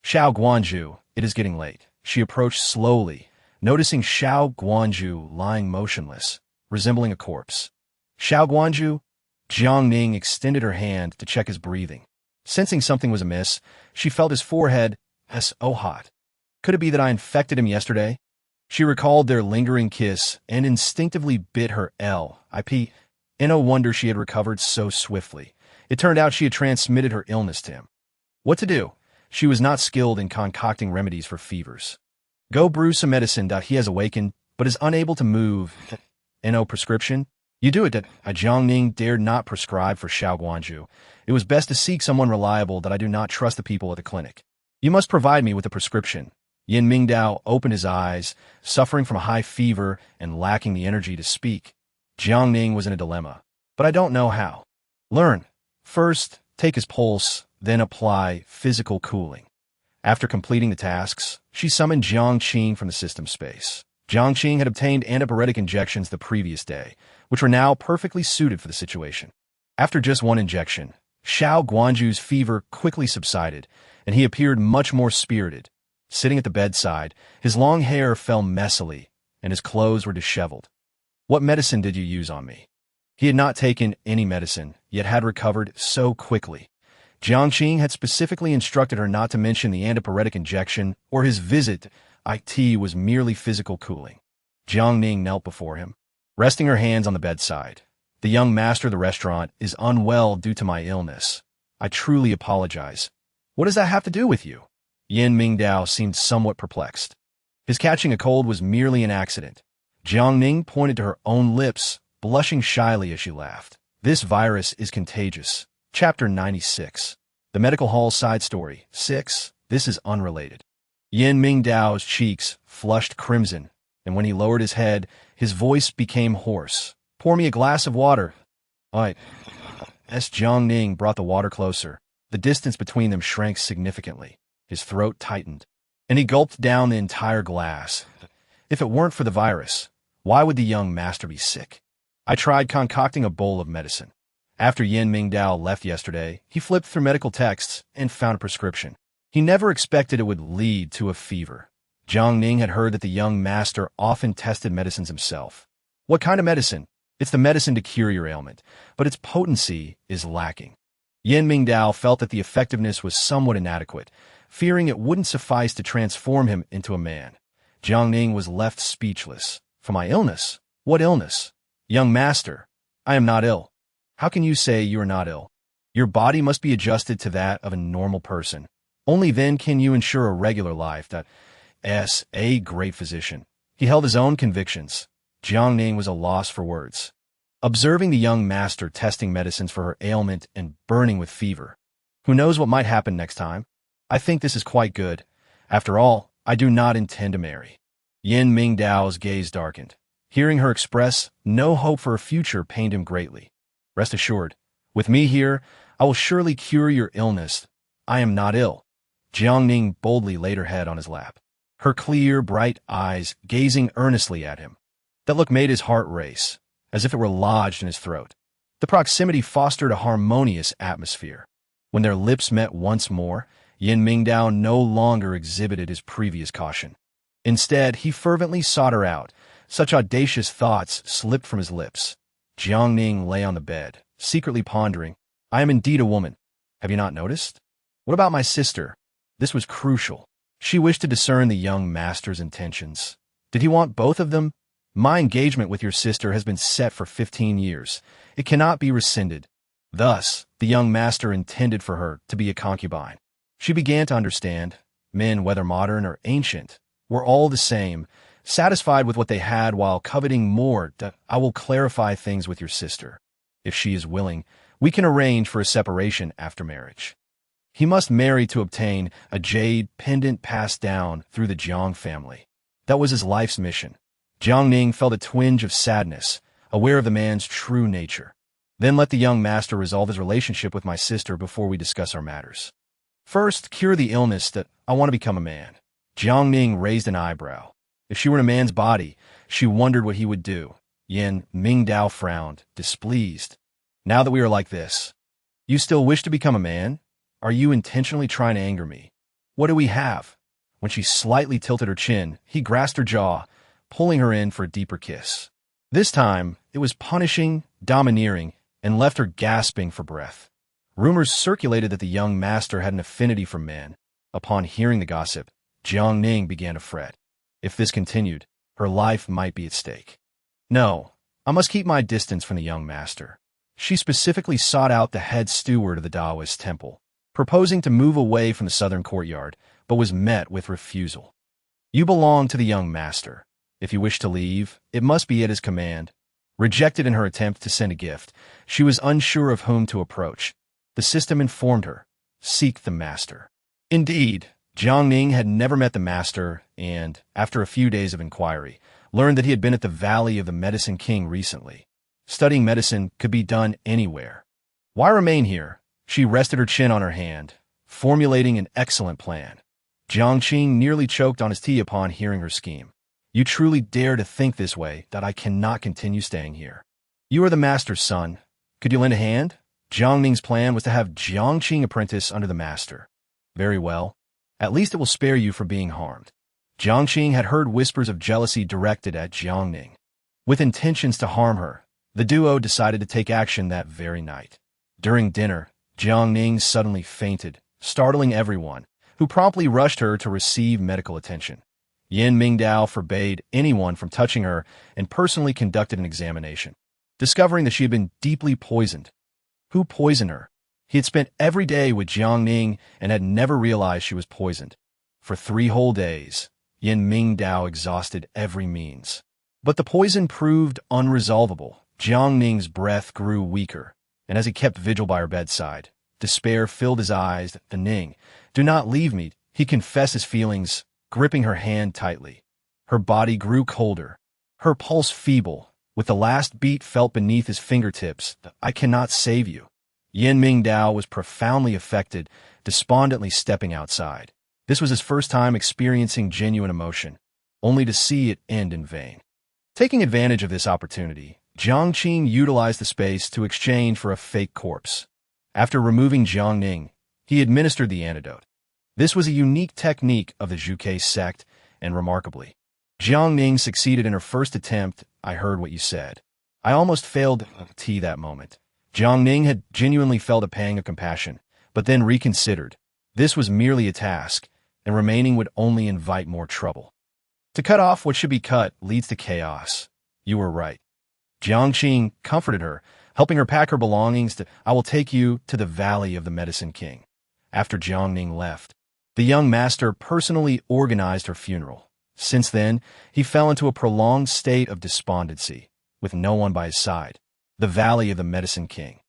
Xiao Guanju, it is getting late. She approached slowly, noticing Xiao Guanju lying motionless, resembling a corpse. Xiao Guanju? Jiang Ning extended her hand to check his breathing. Sensing something was amiss, she felt his forehead so hot. Could it be that I infected him yesterday? She recalled their lingering kiss and instinctively bit her lip. In a wonder she had recovered so swiftly. It turned out she had transmitted her illness to him. What to do? She was not skilled in concocting remedies for fevers. Go brew some medicine. He has awakened, but is unable to move. No prescription? You do it. Jiang Ning dared not prescribe for Xiao Guanju. It was best to seek someone reliable. That I do not trust the people at the clinic. You must provide me with a prescription. Yin Mingdao opened his eyes, suffering from a high fever and lacking the energy to speak. Jiang Ning was in a dilemma. But I don't know how. Learn. First, take his pulse, then apply physical cooling. After completing the tasks, she summoned Jiang Qing from the system space. Jiang Qing had obtained antipyretic injections the previous day, which were now perfectly suited for the situation. After just one injection, Xiao Guanju's fever quickly subsided, and he appeared much more spirited. Sitting at the bedside, his long hair fell messily, and his clothes were disheveled. What medicine did you use on me? He had not taken any medicine, yet had recovered so quickly. Jiang Qing had specifically instructed her not to mention the antipyretic injection or his visit. It was merely physical cooling. Jiang Ning knelt before him, resting her hands on the bedside. The young master of the restaurant is unwell due to my illness. I truly apologize. What does that have to do with you? Yin Mingdao seemed somewhat perplexed. His catching a cold was merely an accident. Jiang Ning pointed to her own lips, blushing shyly as she laughed. This virus is contagious. Chapter 96. The Medical Hall Side Story. 6. This is unrelated. Yin Mingdao's cheeks flushed crimson, and when he lowered his head, his voice became hoarse. Pour me a glass of water. As Jiang Ning brought the water closer, the distance between them shrank significantly. His throat tightened, and he gulped down the entire glass. If it weren't for the virus, why would the young master be sick? I tried concocting a bowl of medicine. After Yin Mingdao left yesterday, he flipped through medical texts and found a prescription. He never expected it would lead to a fever. Jiang Ning had heard that the young master often tested medicines himself. What kind of medicine? It's the medicine to cure your ailment, but its potency is lacking. Yin Mingdao felt that the effectiveness was somewhat inadequate, fearing it wouldn't suffice to transform him into a man. Jiang Ning was left speechless. For my illness? What illness? Young master, I am not ill. How can you say you are not ill? Your body must be adjusted to that of a normal person. Only then can you ensure a regular life. A great physician. He held his own convictions. Jiang Ning was a loss for words. Observing the young master testing medicines for her ailment and burning with fever. Who knows what might happen next time? I think this is quite good. After all, I do not intend to marry. Yin Mingdao's gaze darkened. Hearing her express no hope for a future pained him greatly. Rest assured, with me here, I will surely cure your illness. I am not ill. Jiang Ning boldly laid her head on his lap, her clear, bright eyes gazing earnestly at him. That look made his heart race, as if it were lodged in his throat. The proximity fostered a harmonious atmosphere. When their lips met once more, Yin Mingdao no longer exhibited his previous caution. Instead, he fervently sought her out. Such audacious thoughts slipped from his lips. Jiang Ning lay on the bed, secretly pondering, I am indeed a woman. Have you not noticed? What about my sister? This was crucial. She wished to discern the young master's intentions. Did he want both of them? My engagement with your sister has been set for 15 years. It cannot be rescinded. Thus, the young master intended for her to be a concubine. She began to understand. Men, whether modern or ancient, were all the same, satisfied with what they had while coveting more. I will clarify things with your sister. If she is willing, we can arrange for a separation after marriage. He must marry to obtain a jade pendant passed down through the Jiang family. That was his life's mission. Jiang Ning felt a twinge of sadness, aware of the man's true nature. Then let the young master resolve his relationship with my sister before we discuss our matters. First, cure the illness that I want to become a man. Jiang Ning raised an eyebrow. If she were in a man's body, she wondered what he would do. Yin Mingdao frowned, displeased. Now that we are like this, you still wish to become a man? Are you intentionally trying to anger me? What do we have? When she slightly tilted her chin, he grasped her jaw, pulling her in for a deeper kiss. This time, it was punishing, domineering, and left her gasping for breath. Rumors circulated that the young master had an affinity for men. Upon hearing the gossip, Jiang Ning began to fret. If this continued, her life might be at stake. No, I must keep my distance from the young master. She specifically sought out the head steward of the Taoist temple, proposing to move away from the southern courtyard, but was met with refusal. You belong to the young master. If you wish to leave, it must be at his command. Rejected in her attempt to send a gift, she was unsure of whom to approach. The system informed her, seek the master. Indeed, Jiang Ning had never met the master and, after a few days of inquiry, learned that he had been at the Valley of the Medicine King recently. Studying medicine could be done anywhere. Why remain here? She rested her chin on her hand, formulating an excellent plan. Jiang Qing nearly choked on his tea upon hearing her scheme. You truly dare to think this way, that I cannot continue staying here. You are the master's son. Could you lend a hand? Jiang Ning's plan was to have Jiang Qing apprentice under the master. Very well. At least it will spare you from being harmed. Jiang Qing had heard whispers of jealousy directed at Jiang Ning. With intentions to harm her, the duo decided to take action that very night. During dinner, Jiang Ning suddenly fainted, startling everyone, who promptly rushed her to receive medical attention. Yin Mingdao forbade anyone from touching her and personally conducted an examination, discovering that she had been deeply poisoned. Who poisoned her? He had spent every day with Jiang Ning and had never realized she was poisoned. For 3 whole days, Yin Mingdao exhausted every means. But the poison proved unresolvable. Jiang Ning's breath grew weaker, and as he kept vigil by her bedside, despair filled his eyes. Ning, do not leave me, he confessed his feelings, gripping her hand tightly. Her body grew colder, her pulse feeble, with the last beat felt beneath his fingertips. I cannot save you. Yin Mingdao was profoundly affected, despondently stepping outside. This was his first time experiencing genuine emotion, only to see it end in vain. Taking advantage of this opportunity, Jiang Qing utilized the space to exchange for a fake corpse. After removing Jiang Ning, he administered the antidote. This was a unique technique of the Zhuke sect, and remarkably, Jiang Ning succeeded in her first attempt. I heard what you said. I almost failed tea that moment. Jiang Ning had genuinely felt a pang of compassion, but then reconsidered. This was merely a task, and remaining would only invite more trouble. To cut off what should be cut leads to chaos. You were right. Jiang Qing comforted her, helping her pack her belongings. I will take you to the Valley of the Medicine King. After Jiang Ning left, the young master personally organized her funeral. Since then, he fell into a prolonged state of despondency, with no one by his side. The Valley of the Medicine King.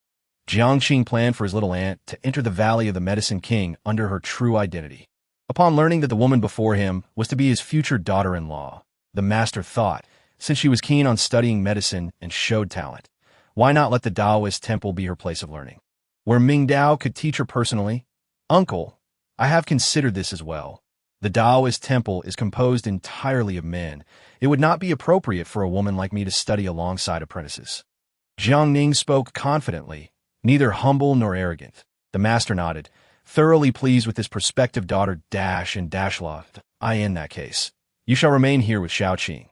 Jiang Qing planned for his little aunt to enter the Valley of the Medicine King under her true identity. Upon learning that the woman before him was to be his future daughter-in-law, the master thought, since she was keen on studying medicine and showed talent, Why not let the Taoist temple be her place of learning, where Mingdao could teach her personally? Uncle, I have considered this as well. The Taoist temple is composed entirely of men. It would not be appropriate for a woman like me to study alongside apprentices. Jiang Ning spoke confidently, neither humble nor arrogant. The master nodded, thoroughly pleased with his prospective daughter Law. In that case, you shall remain here with Shaoqing.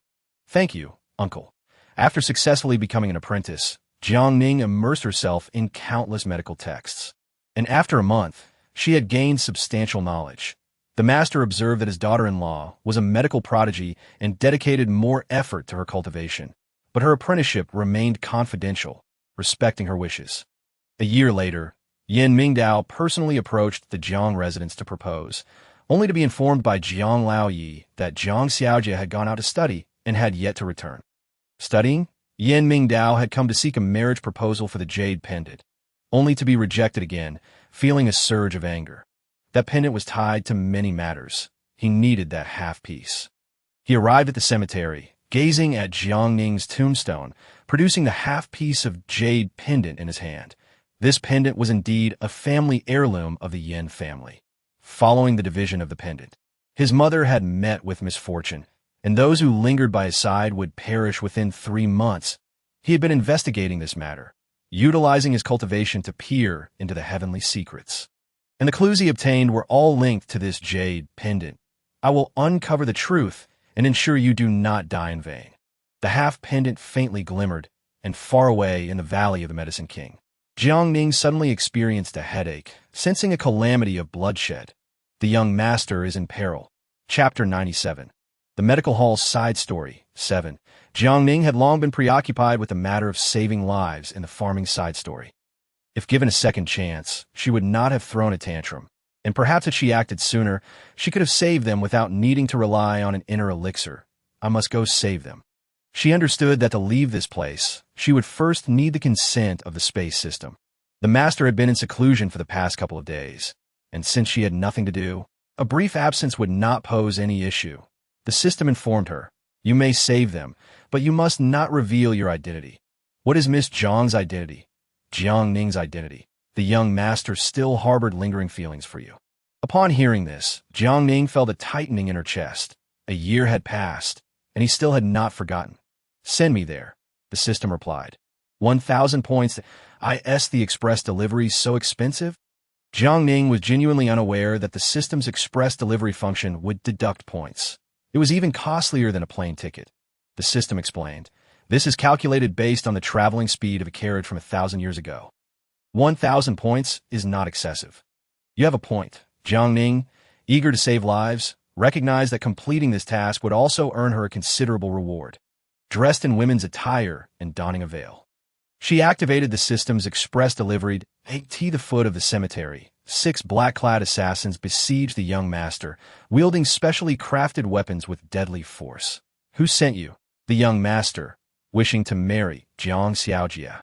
Thank you, uncle. After successfully becoming an apprentice, Jiang Ning immersed herself in countless medical texts. And after a month, she had gained substantial knowledge. The master observed that his daughter-in-law was a medical prodigy and dedicated more effort to her cultivation. But her apprenticeship remained confidential, respecting her wishes. A year later, Yin Mingdao personally approached the Jiang residence to propose, only to be informed by Jiang Laoyi that Jiang Xiaojie had gone out to study and had yet to return. Studying, Yin Mingdao had come to seek a marriage proposal for the jade pendant, only to be rejected again, feeling a surge of anger. That pendant was tied to many matters. He needed that half-piece. He arrived at the cemetery, gazing at Jiang Ning's tombstone, producing the half-piece of jade pendant in his hand. This pendant was indeed a family heirloom of the Yin family. Following the division of the pendant, his mother had met with misfortune, and those who lingered by his side would perish within 3 months. He had been investigating this matter, utilizing his cultivation to peer into the heavenly secrets. And the clues he obtained were all linked to this jade pendant. I will uncover the truth and ensure you do not die in vain. The half-pendant faintly glimmered, and far away in the valley of the Medicine King, Jiang Ning suddenly experienced a headache, sensing a calamity of bloodshed. The young master is in peril. Chapter 97. The Medical Hall's Side Story, 7. Jiang Ning had long been preoccupied with the matter of saving lives in the farming side story. If given a second chance, she would not have thrown a tantrum, and perhaps if she acted sooner, she could have saved them without needing to rely on an inner elixir. I must go save them. She understood that to leave this place, she would first need the consent of the space system. The master had been in seclusion for the past couple of days, and since she had nothing to do, a brief absence would not pose any issue. The system informed her, you may save them, but you must not reveal your identity. What is Miss Zhang's identity? Jiang Ning's identity. The young master still harbored lingering feelings for you. Upon hearing this, Jiang Ning felt a tightening in her chest. A year had passed, and he still had not forgotten. Send me there, the system replied. 1,000 points. The express delivery so expensive? Jiang Ning was genuinely unaware that the system's express delivery function would deduct points. It was even costlier than a plane ticket. The system explained. This is calculated based on the traveling speed of a carriage from 1,000 years ago. 1,000 points is not excessive. You have a point. Jiang Ning, eager to save lives, recognized that completing this task would also earn her a considerable reward. Dressed in women's attire and donning a veil, she activated the system's express delivery. At the foot of the cemetery, 6 black-clad assassins besieged the young master, wielding specially crafted weapons with deadly force. Who sent you? The young master, wishing to marry Jiang Xiaojie,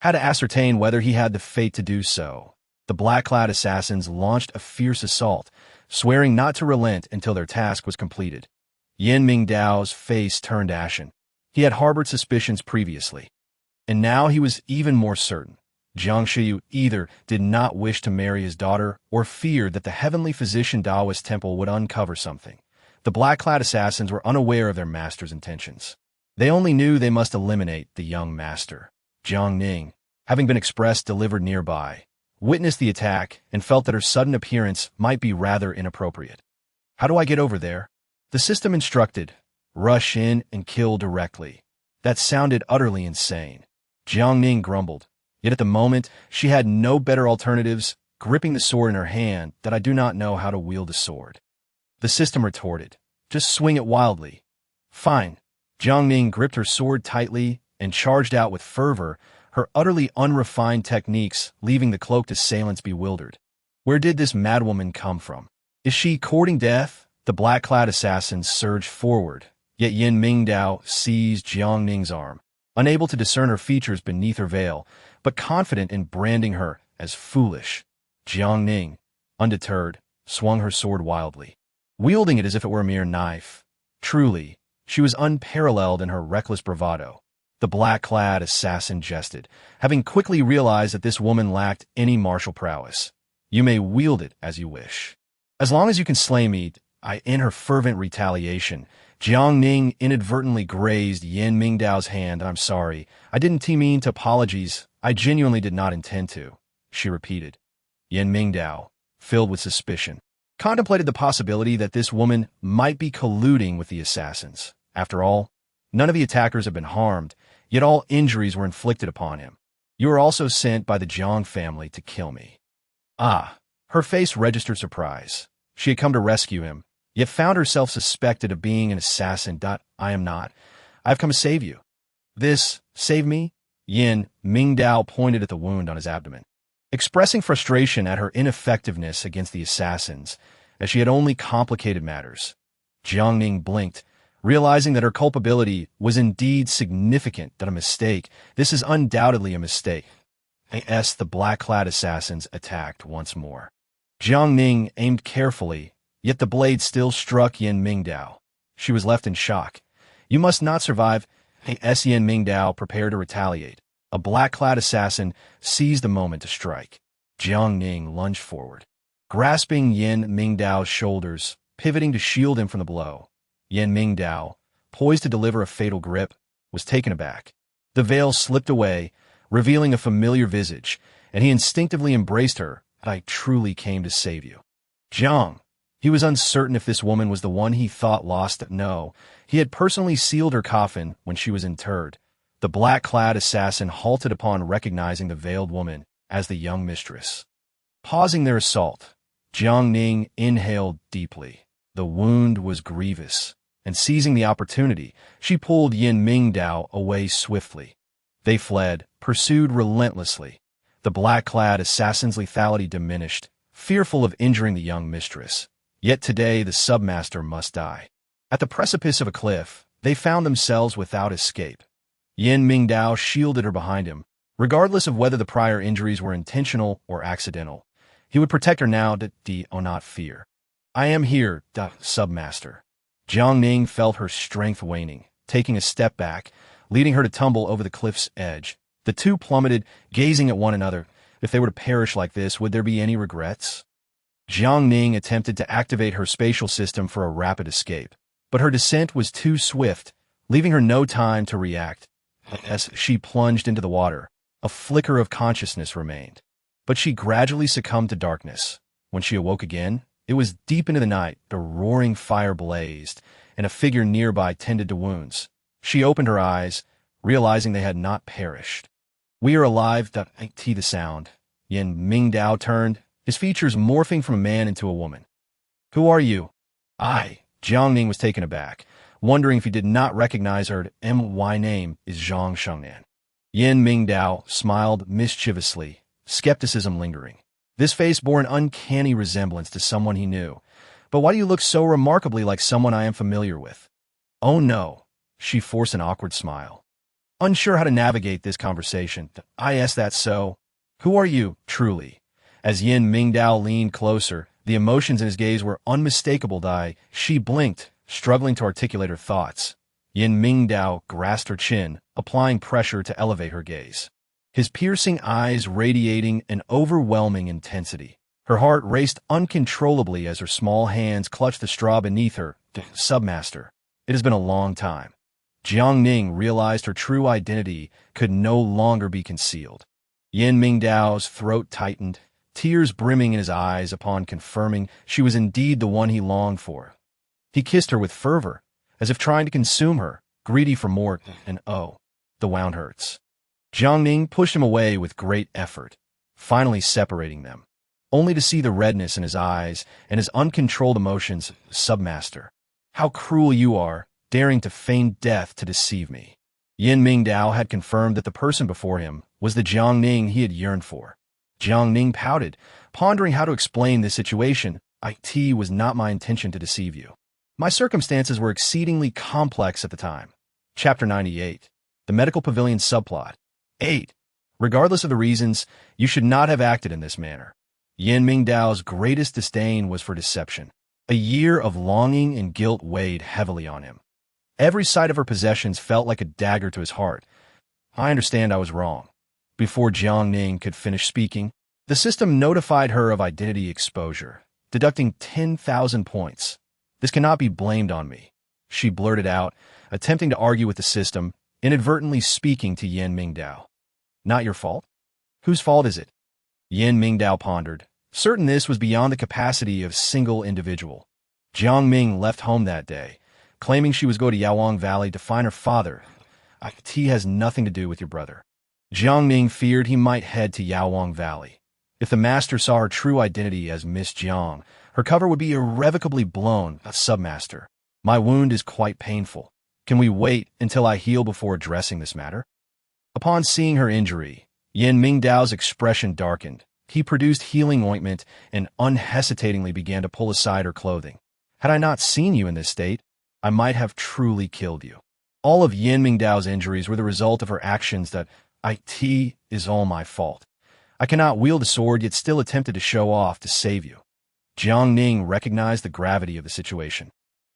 had to ascertain whether he had the fate to do so. The black-clad assassins launched a fierce assault, swearing not to relent until their task was completed. Yin Mingdao's face turned ashen. He had harbored suspicions previously, and now he was even more certain. Jiang Shiyu either did not wish to marry his daughter or feared that the heavenly physician Taoist temple would uncover something. The black-clad assassins were unaware of their master's intentions. They only knew they must eliminate the young master. Jiang Ning, having been express delivered nearby, witnessed the attack and felt that her sudden appearance might be rather inappropriate. How do I get over there? The system instructed. Rush in and kill directly. That sounded utterly insane. Jiang Ning grumbled. Yet at the moment, she had no better alternatives, gripping the sword in her hand, that I do not know how to wield a sword. The system retorted. Just swing it wildly. Fine. Jiang Ning gripped her sword tightly and charged out with fervor, her utterly unrefined techniques leaving the cloaked assailants bewildered. Where did this madwoman come from? Is she courting death? The black-clad assassins surged forward, yet Yin Mingdao seized Jiang Ning's arm, unable to discern her features beneath her veil, but confident in branding her as foolish. Jiang Ning, undeterred, swung her sword wildly, wielding it as if it were a mere knife. Truly, she was unparalleled in her reckless bravado. the black-clad assassin jested, having quickly realized that this woman lacked any martial prowess. You may wield it as you wish. As long as you can slay me, in her fervent retaliation, Jiang Ning inadvertently grazed Yan Mingdao's hand. I'm sorry. I didn't mean to apologize. I genuinely did not intend to, she repeated. Yan Mingdao, filled with suspicion, contemplated the possibility that this woman might be colluding with the assassins. After all, none of the attackers had been harmed, yet all injuries were inflicted upon him. You were also sent by the Jiang family to kill me. Ah, her face registered surprise. She had come to rescue him, yet found herself suspected of being an assassin. I am not. I have come to save you. This, save me? Yan Mingdao pointed at the wound on his abdomen, expressing frustration at her ineffectiveness against the assassins, as she had only complicated matters. Jiang Ning blinked, realizing that her culpability was indeed significant. A mistake. This is undoubtedly a mistake. The black-clad assassins attacked once more. Jiang Ning aimed carefully, yet the blade still struck Yan Mingdao. She was left in shock. You must not survive. Yan Mingdao prepared to retaliate. A black-clad assassin seized the moment to strike. Jiang Ning lunged forward, grasping Yan Mingdao's shoulders, pivoting to shield him from the blow. Yan Mingdao, poised to deliver a fatal grip, was taken aback. The veil slipped away, revealing a familiar visage, and he instinctively embraced her. I truly came to save you. Jiang. He was uncertain if this woman was the one he thought lost. No, he had personally sealed her coffin when she was interred. The black-clad assassin halted upon recognizing the veiled woman as the young mistress. Pausing their assault, Jiang Ning inhaled deeply. The wound was grievous, and seizing the opportunity, she pulled Yan Mingdao away swiftly. They fled, pursued relentlessly. The black-clad assassin's lethality diminished, fearful of injuring the young mistress. Yet today the submaster must die. At the precipice of a cliff, they found themselves without escape. Yan Mingdao shielded her behind him, regardless of whether the prior injuries were intentional or accidental. He would protect her now. Do not fear. I am here, submaster. Jiang Ning felt her strength waning, taking a step back, leading her to tumble over the cliff's edge. The two plummeted, gazing at one another. If they were to perish like this, would there be any regrets? Jiang Ning attempted to activate her spatial system for a rapid escape, but her descent was too swift, leaving her no time to react. As she plunged into the water, a flicker of consciousness remained, but she gradually succumbed to darkness. When she awoke again, it was deep into the night. The roaring fire blazed, and a figure nearby tended to wounds. She opened her eyes, realizing they had not perished. We are alive. The sound. Yan Mingdao turned, his features morphing from a man into a woman. Who are you? Jiang Ning was taken aback, wondering if he did not recognize her. My name is Zhang Shengnan. Yan Mingdao smiled mischievously, skepticism lingering. This face bore an uncanny resemblance to someone he knew. But why do you look so remarkably like someone I am familiar with? Oh no, she forced an awkward smile. Unsure how to navigate this conversation, that's so. Who are you, truly? As Yan Mingdao leaned closer, the emotions in his gaze were unmistakable. She blinked, struggling to articulate her thoughts. Yan Mingdao grasped her chin, applying pressure to elevate her gaze. His piercing eyes radiating an overwhelming intensity. Her heart raced uncontrollably as her small hands clutched the straw beneath her. Submaster, it has been a long time. Jiang Ning realized her true identity could no longer be concealed. Yan Mingdao's throat tightened, tears brimming in his eyes upon confirming she was indeed the one he longed for. He kissed her with fervor, as if trying to consume her, greedy for more, and the wound hurts. Jiang Ning pushed him away with great effort, finally separating them, only to see the redness in his eyes and his uncontrolled emotions. Submaster, how cruel you are, daring to feign death to deceive me. Yan Mingdao had confirmed that the person before him was the Jiang Ning he had yearned for. Jiang Ning pouted, pondering how to explain this situation. It was not my intention to deceive you. My circumstances were exceedingly complex at the time. Chapter 98. The Medical Pavilion Subplot. 8. Regardless of the reasons, you should not have acted in this manner. Yan Mingdao's greatest disdain was for deception. A year of longing and guilt weighed heavily on him. Every sight of her possessions felt like a dagger to his heart, I understand I was wrong. Before Jiang Ning could finish speaking, the system notified her of identity exposure, deducting 10,000 points. This cannot be blamed on me, she blurted out, attempting to argue with the system, inadvertently speaking to Yan Mingdao. Not your fault? Whose fault is it? Yan Mingdao pondered, certain this was beyond the capacity of a single individual. Jiang Ming left home that day, claiming she was going to Yawang Valley to find her father. It has nothing to do with your brother. Jiang Ning feared he might head to Yawang Valley. If the master saw her true identity as Miss Jiang, her cover would be irrevocably blown. Submaster, my wound is quite painful. Can we wait until I heal before addressing this matter? Upon seeing her injury, Yan Mingdao's expression darkened. He produced healing ointment and unhesitatingly began to pull aside her clothing. Had I not seen you in this state, I might have truly killed you. All of Yan Mingdao's injuries were the result of her actions that it is all my fault. I cannot wield a sword yet still attempted to show off to save you. Jiang Ning recognized the gravity of the situation.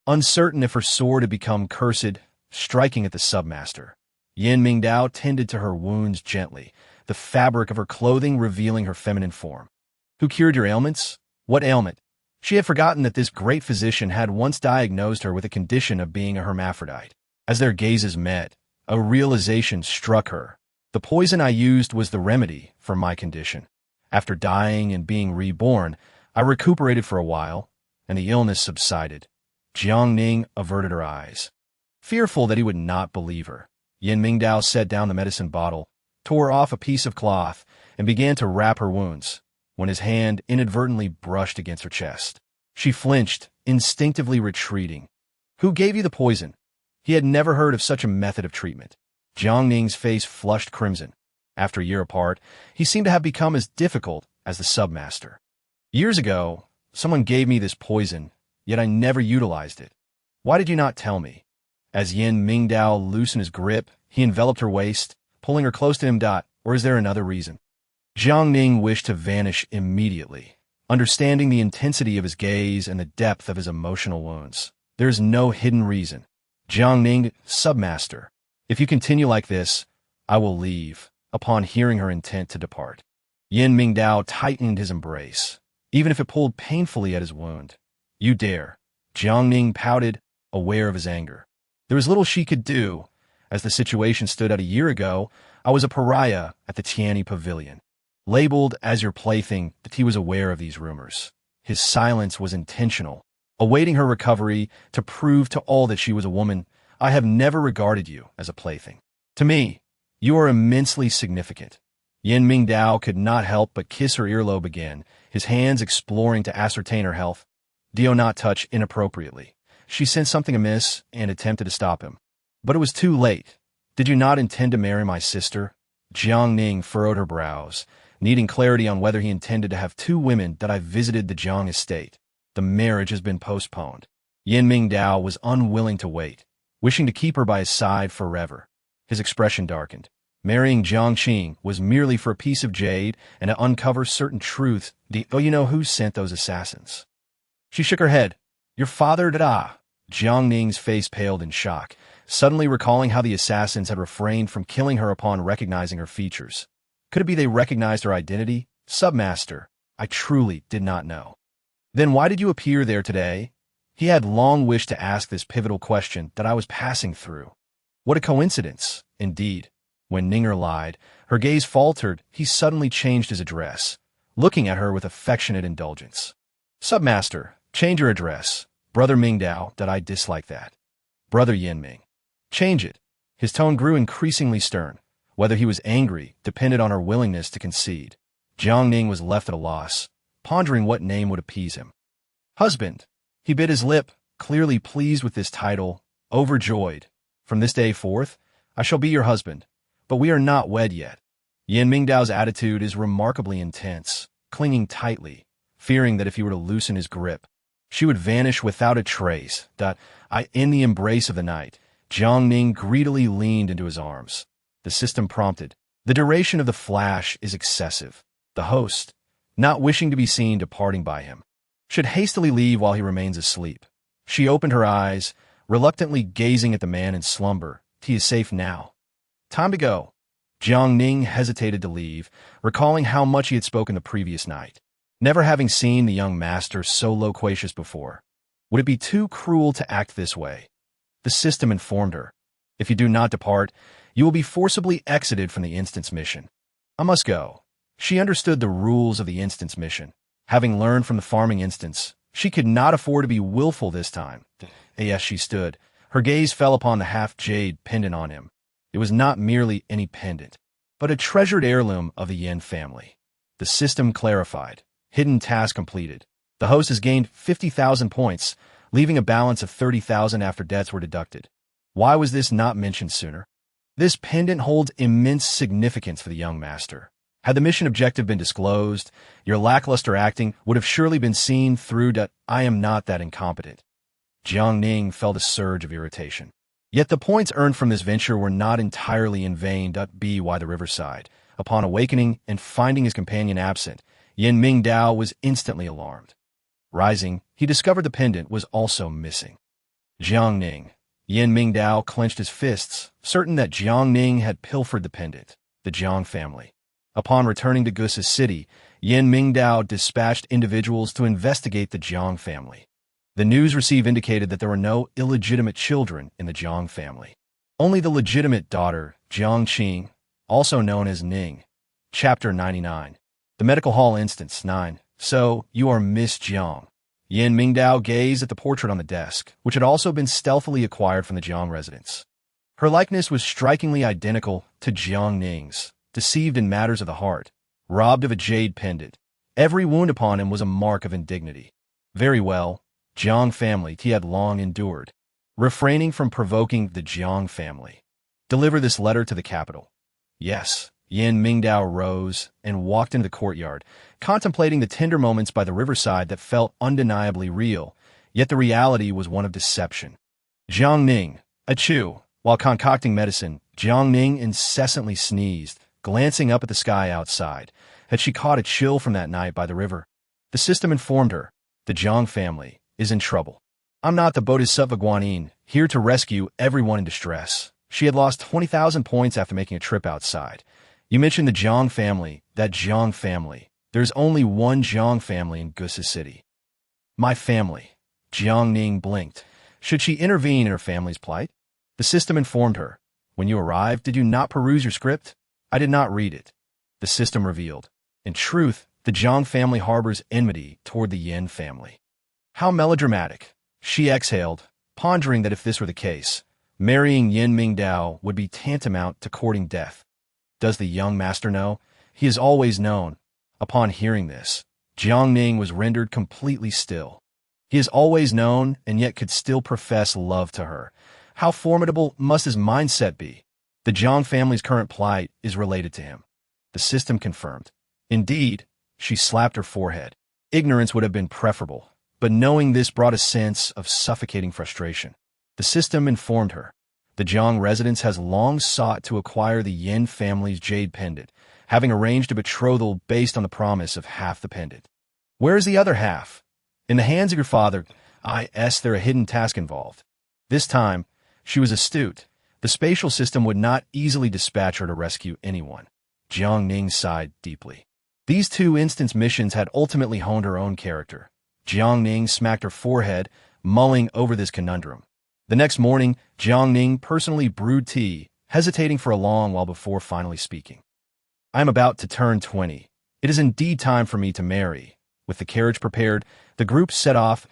Uncertain if her sword had become cursed, striking at the submaster, Yan Mingdao tended to her wounds gently, the fabric of her clothing revealing her feminine form. Who cured your ailments? What ailment? She had forgotten that this great physician had once diagnosed her with a condition of being a hermaphrodite. As their gazes met, a realization struck her. The poison I used was the remedy for my condition. After dying and being reborn, I recuperated for a while, and the illness subsided. Jiang Ning averted her eyes. Fearful that he would not believe her, Yan Mingdao set down the medicine bottle, tore off a piece of cloth, and began to wrap her wounds, when his hand inadvertently brushed against her chest. She flinched, instinctively retreating. Who gave you the poison? He had never heard of such a method of treatment. Jiang Ning's face flushed crimson. After a year apart, he seemed to have become as difficult as the submaster. Years ago, someone gave me this poison, yet I never utilized it. Why did you not tell me? As Yan Mingdao loosened his grip, he enveloped her waist, pulling her close to him. Or is there another reason? Jiang Ning wished to vanish immediately, understanding the intensity of his gaze and the depth of his emotional wounds. There is no hidden reason. Jiang Ning, submaster, if you continue like this, I will leave, upon hearing her intent to depart. Yan Mingdao tightened his embrace, even if it pulled painfully at his wound. You dare. Jiang Ning pouted, aware of his anger. There was little she could do. As the situation stood out a year ago, I was a pariah at the Tianyi Pavilion. Labeled as your plaything, that he was aware of these rumors. His silence was intentional, awaiting her recovery to prove to all that she was a woman. I have never regarded you as a plaything. To me, you are immensely significant. Yan Mingdao could not help but kiss her earlobe again, his hands exploring to ascertain her health. Do not touch inappropriately. She sensed something amiss and attempted to stop him. But it was too late. Did you not intend to marry my sister? Jiang Ning furrowed her brows, needing clarity on whether he intended to have two women that I visited the Jiang estate. The marriage has been postponed. Yan Mingdao was unwilling to wait, wishing to keep her by his side forever. His expression darkened. Marrying Jiang Qing was merely for a piece of jade and to uncover certain truths. You know who sent those assassins? She shook her head. Your father did. Jiang Ning's face paled in shock, suddenly recalling how the assassins had refrained from killing her upon recognizing her features. Could it be they recognized her identity? Submaster, I truly did not know. Then why did you appear there today? He had long wished to ask this pivotal question that I was passing through. What a coincidence, indeed. When Ninger lied, her gaze faltered, he suddenly changed his address, looking at her with affectionate indulgence. Submaster, change your address. Brother Mingdao, that I dislike that. Brother Yan Ming. Change it. His tone grew increasingly stern. Whether he was angry depended on her willingness to concede. Jiang Ning was left at a loss, pondering what name would appease him. Husband. He bit his lip, clearly pleased with this title, overjoyed. From this day forth, I shall be your husband, but we are not wed yet. Yan Mingdao's attitude is remarkably intense, clinging tightly, fearing that if he were to loosen his grip, she would vanish without a trace. In the embrace of the night, Jiang Ning greedily leaned into his arms. The system prompted. The duration of the flash is excessive. The host, not wishing to be seen departing by him, should hastily leave while he remains asleep. She opened her eyes, reluctantly gazing at the man in slumber. He is safe now. Time to go. Jiang Ning hesitated to leave, recalling how much he had spoken the previous night, never having seen the young master so loquacious before. Would it be too cruel to act this way? The system informed her. If you do not depart, you will be forcibly exited from the instance mission. I must go. She understood the rules of the instance mission. Having learned from the farming instance, she could not afford to be willful this time. As she stood, her gaze fell upon the half-jade pendant on him. It was not merely any pendant, but a treasured heirloom of the Yin family. The system clarified. Hidden task completed. The host has gained 50,000 points, leaving a balance of 30,000 after debts were deducted. Why was this not mentioned sooner? This pendant holds immense significance for the young master. Had the mission objective been disclosed, your lackluster acting would have surely been seen through to I am not that incompetent. Jiang Ning felt a surge of irritation. Yet the points earned from this venture were not entirely in vain. By the riverside, upon awakening and finding his companion absent, Yin Mingdao was instantly alarmed. Rising, he discovered the pendant was also missing. Jiang Ning. Yin Mingdao clenched his fists, certain that Jiang Ning had pilfered the pendant. The Jiang family. Upon returning to Gusa's city, Yin Mingdao dispatched individuals to investigate the Jiang family. The news received indicated that there were no illegitimate children in the Jiang family. Only the legitimate daughter, Jiang Qing, also known as Ning. Chapter 99. The Medical Hall Instance 9. So, you are Miss Jiang. Yin Mingdao gazed at the portrait on the desk, which had also been stealthily acquired from the Jiang residence. Her likeness was strikingly identical to Jiang Ning's, deceived in matters of the heart, robbed of a jade pendant. Every wound upon him was a mark of indignity. Very well, Jiang family he had long endured, refraining from provoking the Jiang family. Deliver this letter to the capital. Yes. Yin Mingdao rose and walked into the courtyard, contemplating the tender moments by the riverside that felt undeniably real, yet the reality was one of deception. Jiang Ning, achoo. While concocting medicine, Jiang Ning incessantly sneezed, glancing up at the sky outside. Had she caught a chill from that night by the river? The system informed her. The Jiang family is in trouble. I'm not the Bodhisattva Guanyin, here to rescue everyone in distress. She had lost 20,000 points after making a trip outside. You mentioned the Jiang family, that Jiang family. There's only one Jiang family in Gusa City. My family. Jiang Ning blinked. Should she intervene in her family's plight? The system informed her. When you arrived, did you not peruse your script? I did not read it. The system revealed. In truth, the Jiang family harbors enmity toward the Yin family. How melodramatic. She exhaled, pondering that if this were the case, marrying Yin Mingdao would be tantamount to courting death. Does the young master know? He has always known. Upon hearing this, Jiang Ning was rendered completely still. He has always known and yet could still profess love to her. How formidable must his mindset be? The Jiang family's current plight is related to him. The system confirmed. Indeed, she slapped her forehead. Ignorance would have been preferable, but knowing this brought a sense of suffocating frustration. The system informed her. The Jiang residence has long sought to acquire the Yin family's jade pendant, having arranged a betrothal based on the promise of half the pendant. Where is the other half? In the hands of your father. There a hidden task involved. This time, she was astute. The spatial system would not easily dispatch her to rescue anyone. Jiang Ning sighed deeply. These two instance missions had ultimately honed her own character. Jiang Ning smacked her forehead, mulling over this conundrum. The next morning, Jiang Ning personally brewed tea, hesitating for a long while before finally speaking. I am about to turn 20. It is indeed time for me to marry. With the carriage prepared, the group set off.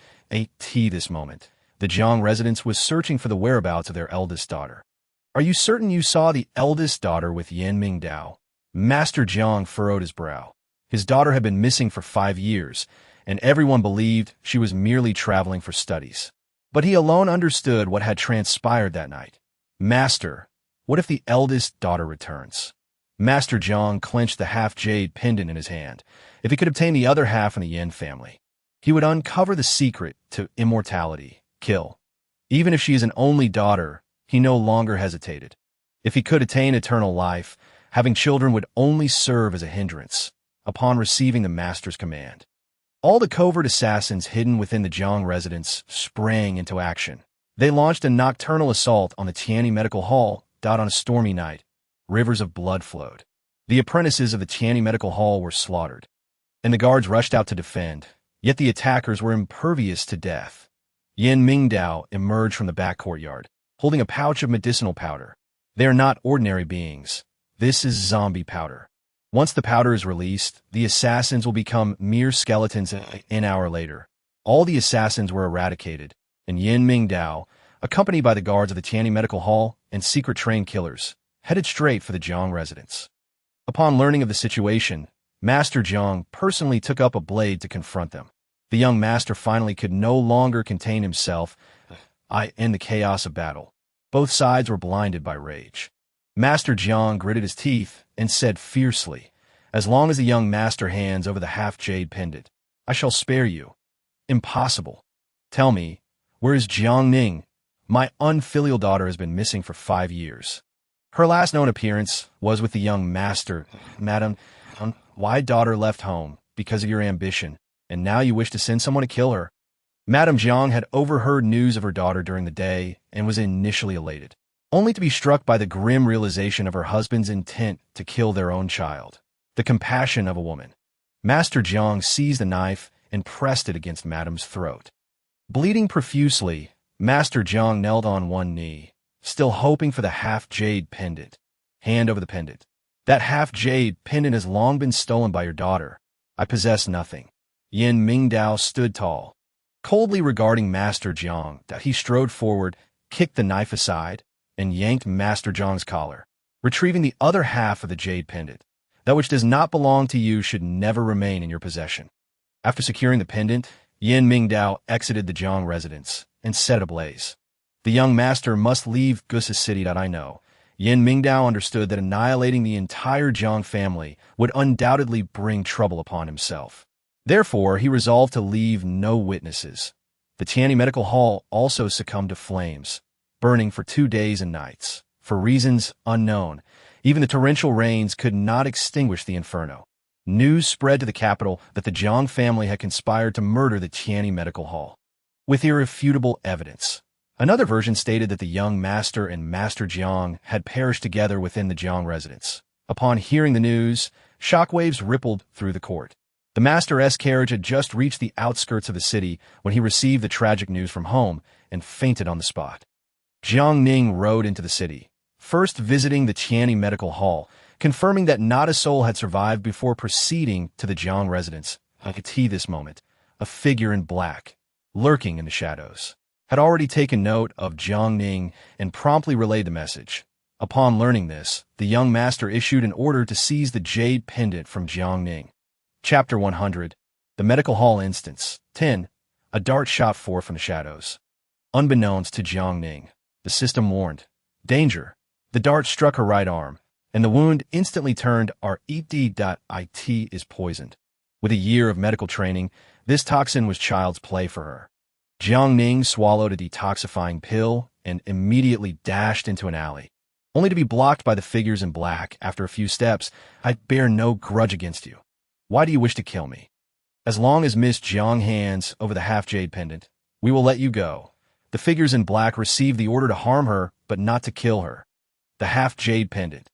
Tea this moment. The Jiang residence was searching for the whereabouts of their eldest daughter. Are you certain you saw the eldest daughter with Yin Mingdao? Master Jiang furrowed his brow. His daughter had been missing for 5 years, and everyone believed she was merely traveling for studies. But he alone understood what had transpired that night. Master, what if the eldest daughter returns? Master Jiang clenched the half-jade pendant in his hand. If he could obtain the other half from the Yin family, he would uncover the secret to immortality, kill. Even if she is an only daughter, he no longer hesitated. If he could attain eternal life, having children would only serve as a hindrance upon receiving the master's command. All the covert assassins hidden within the Jiang residence sprang into action. They launched a nocturnal assault on the Tianyi Medical Hall on a stormy night. rivers of blood flowed. The apprentices of the Tianyi Medical Hall were slaughtered, and the guards rushed out to defend, yet the attackers were impervious to death. Yan Mingdao emerged from the back courtyard, holding a pouch of medicinal powder. They are not ordinary beings. This is zombie powder. Once the powder is released, the assassins will become mere skeletons an hour later. All the assassins were eradicated, and Yan Mingdao, accompanied by the guards of the Tianyi Medical Hall and secret trained killers, headed straight for the Jiang residence. Upon learning of the situation, Master Jiang personally took up a blade to confront them. The young master finally could no longer contain himself in the chaos of battle. Both sides were blinded by rage. Master Jiang gritted his teeth and said fiercely, "As long as the young master hands over the half-jade pendant, I shall spare you." "Impossible. Tell me, where is Jiang Ning? My unfilial daughter has been missing for 5 years. Her last known appearance was with the young master. Madam, why daughter left home? Because of your ambition, and now you wish to send someone to kill her." Madame Jiang had overheard news of her daughter during the day and was initially elated, only to be struck by the grim realization of her husband's intent to kill their own child. The compassion of a woman. Master Jiang seized a knife and pressed it against Madame's throat. Bleeding profusely, Master Jiang knelt on one knee, still hoping for the half-jade pendant. Hand over the pendant. "That half-jade pendant has long been stolen by your daughter. I possess nothing." Yan Mingdao stood tall, coldly regarding Master Jiang. He strode forward, kicked the knife aside, and yanked Master Jiang's collar, retrieving the other half of the jade pendant. "That which does not belong to you should never remain in your possession." After securing the pendant, Yan Mingdao exited the Jiang residence and set it ablaze. The young master must leave Gusa City. I know. Yan Mingdao understood that annihilating the entire Jiang family would undoubtedly bring trouble upon himself. Therefore, he resolved to leave no witnesses. The Tianyi Medical Hall also succumbed to flames, burning for 2 days and nights. For reasons unknown, even the torrential rains could not extinguish the inferno. News spread to the capital that the Jiang family had conspired to murder the Tianyi Medical Hall, with irrefutable evidence. Another version stated that the young master and Master Jiang had perished together within the Jiang residence. Upon hearing the news, shockwaves rippled through the court. The master's carriage had just reached the outskirts of the city when he received the tragic news from home and fainted on the spot. Jiang Ning rode into the city, first visiting the Tianyi Medical Hall, confirming that not a soul had survived before proceeding to the Jiang residence. At this moment, a figure in black, lurking in the shadows, had already taken note of Jiang Ning and promptly relayed the message. Upon learning this, the young master issued an order to seize the jade pendant from Jiang Ning. Chapter 100. The Medical Hall Instance. 10. A dart shot forth from the shadows. Unbeknownst to Jiang Ning, the system warned. Danger. The dart struck her right arm, and the wound instantly turned RED.IT is poisoned. With a year of medical training, this toxin was child's play for her. Jiang Ning swallowed a detoxifying pill and immediately dashed into an alley, only to be blocked by the figures in black. After a few steps, "I bear no grudge against you. Why do you wish to kill me? As long as Miss Jiang hands over the half-jade pendant, we will let you go." The figures in black received the order to harm her, but not to kill her. The half-jade pendant.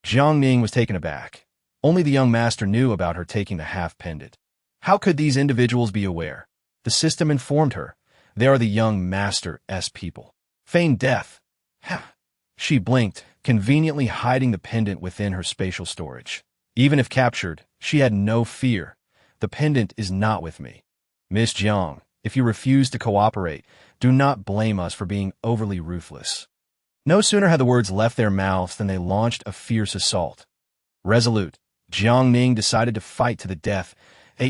Jiang Ning was taken aback. Only the young master knew about her taking the half-pendant. How could these individuals be aware? The system informed her. They are the young master's people. Feigned death. Ha! She blinked, conveniently hiding the pendant within her spatial storage. Even if captured, she had no fear. The pendant is not with me. Miss Jiang, if you refuse to cooperate, do not blame us for being overly ruthless. No sooner had the words left their mouths than they launched a fierce assault. Resolute, Jiang Ning decided to fight to the death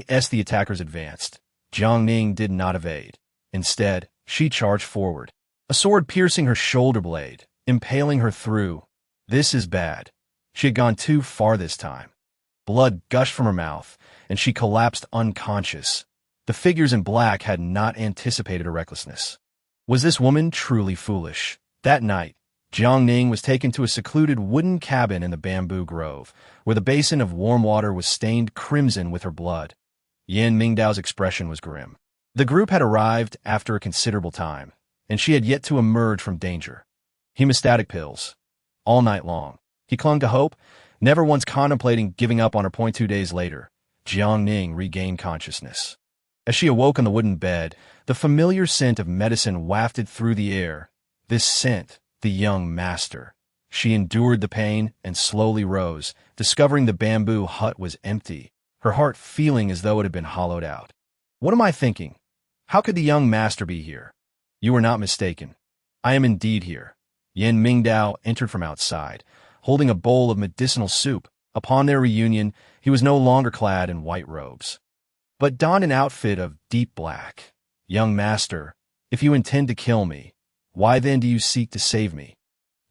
as the attackers advanced. Jiang Ning did not evade. Instead, she charged forward, a sword piercing her shoulder blade, impaling her through. This is bad. She had gone too far this time. Blood gushed from her mouth, and she collapsed unconscious. The figures in black had not anticipated her recklessness. Was this woman truly foolish? That night, Jiang Ning was taken to a secluded wooden cabin in the bamboo grove, where the basin of warm water was stained crimson with her blood. Yan Mingdao's expression was grim. The group had arrived after a considerable time, and she had yet to emerge from danger. Hemostatic pills. All night long, He clung to hope, never once contemplating giving up on her. 2 days later, Jiang Ning regained consciousness. As she awoke on the wooden bed, the familiar scent of medicine wafted through the air. This scent, the young master. She endured the pain and slowly rose, discovering the bamboo hut was empty, her heart feeling as though it had been hollowed out. What am I thinking? How could the young master be here? You are not mistaken. I am indeed here. Yin Mingdao entered from outside, holding a bowl of medicinal soup. Upon their reunion, he was no longer clad in white robes, but donned an outfit of deep black. Young master, if you intend to kill me, why then do you seek to save me?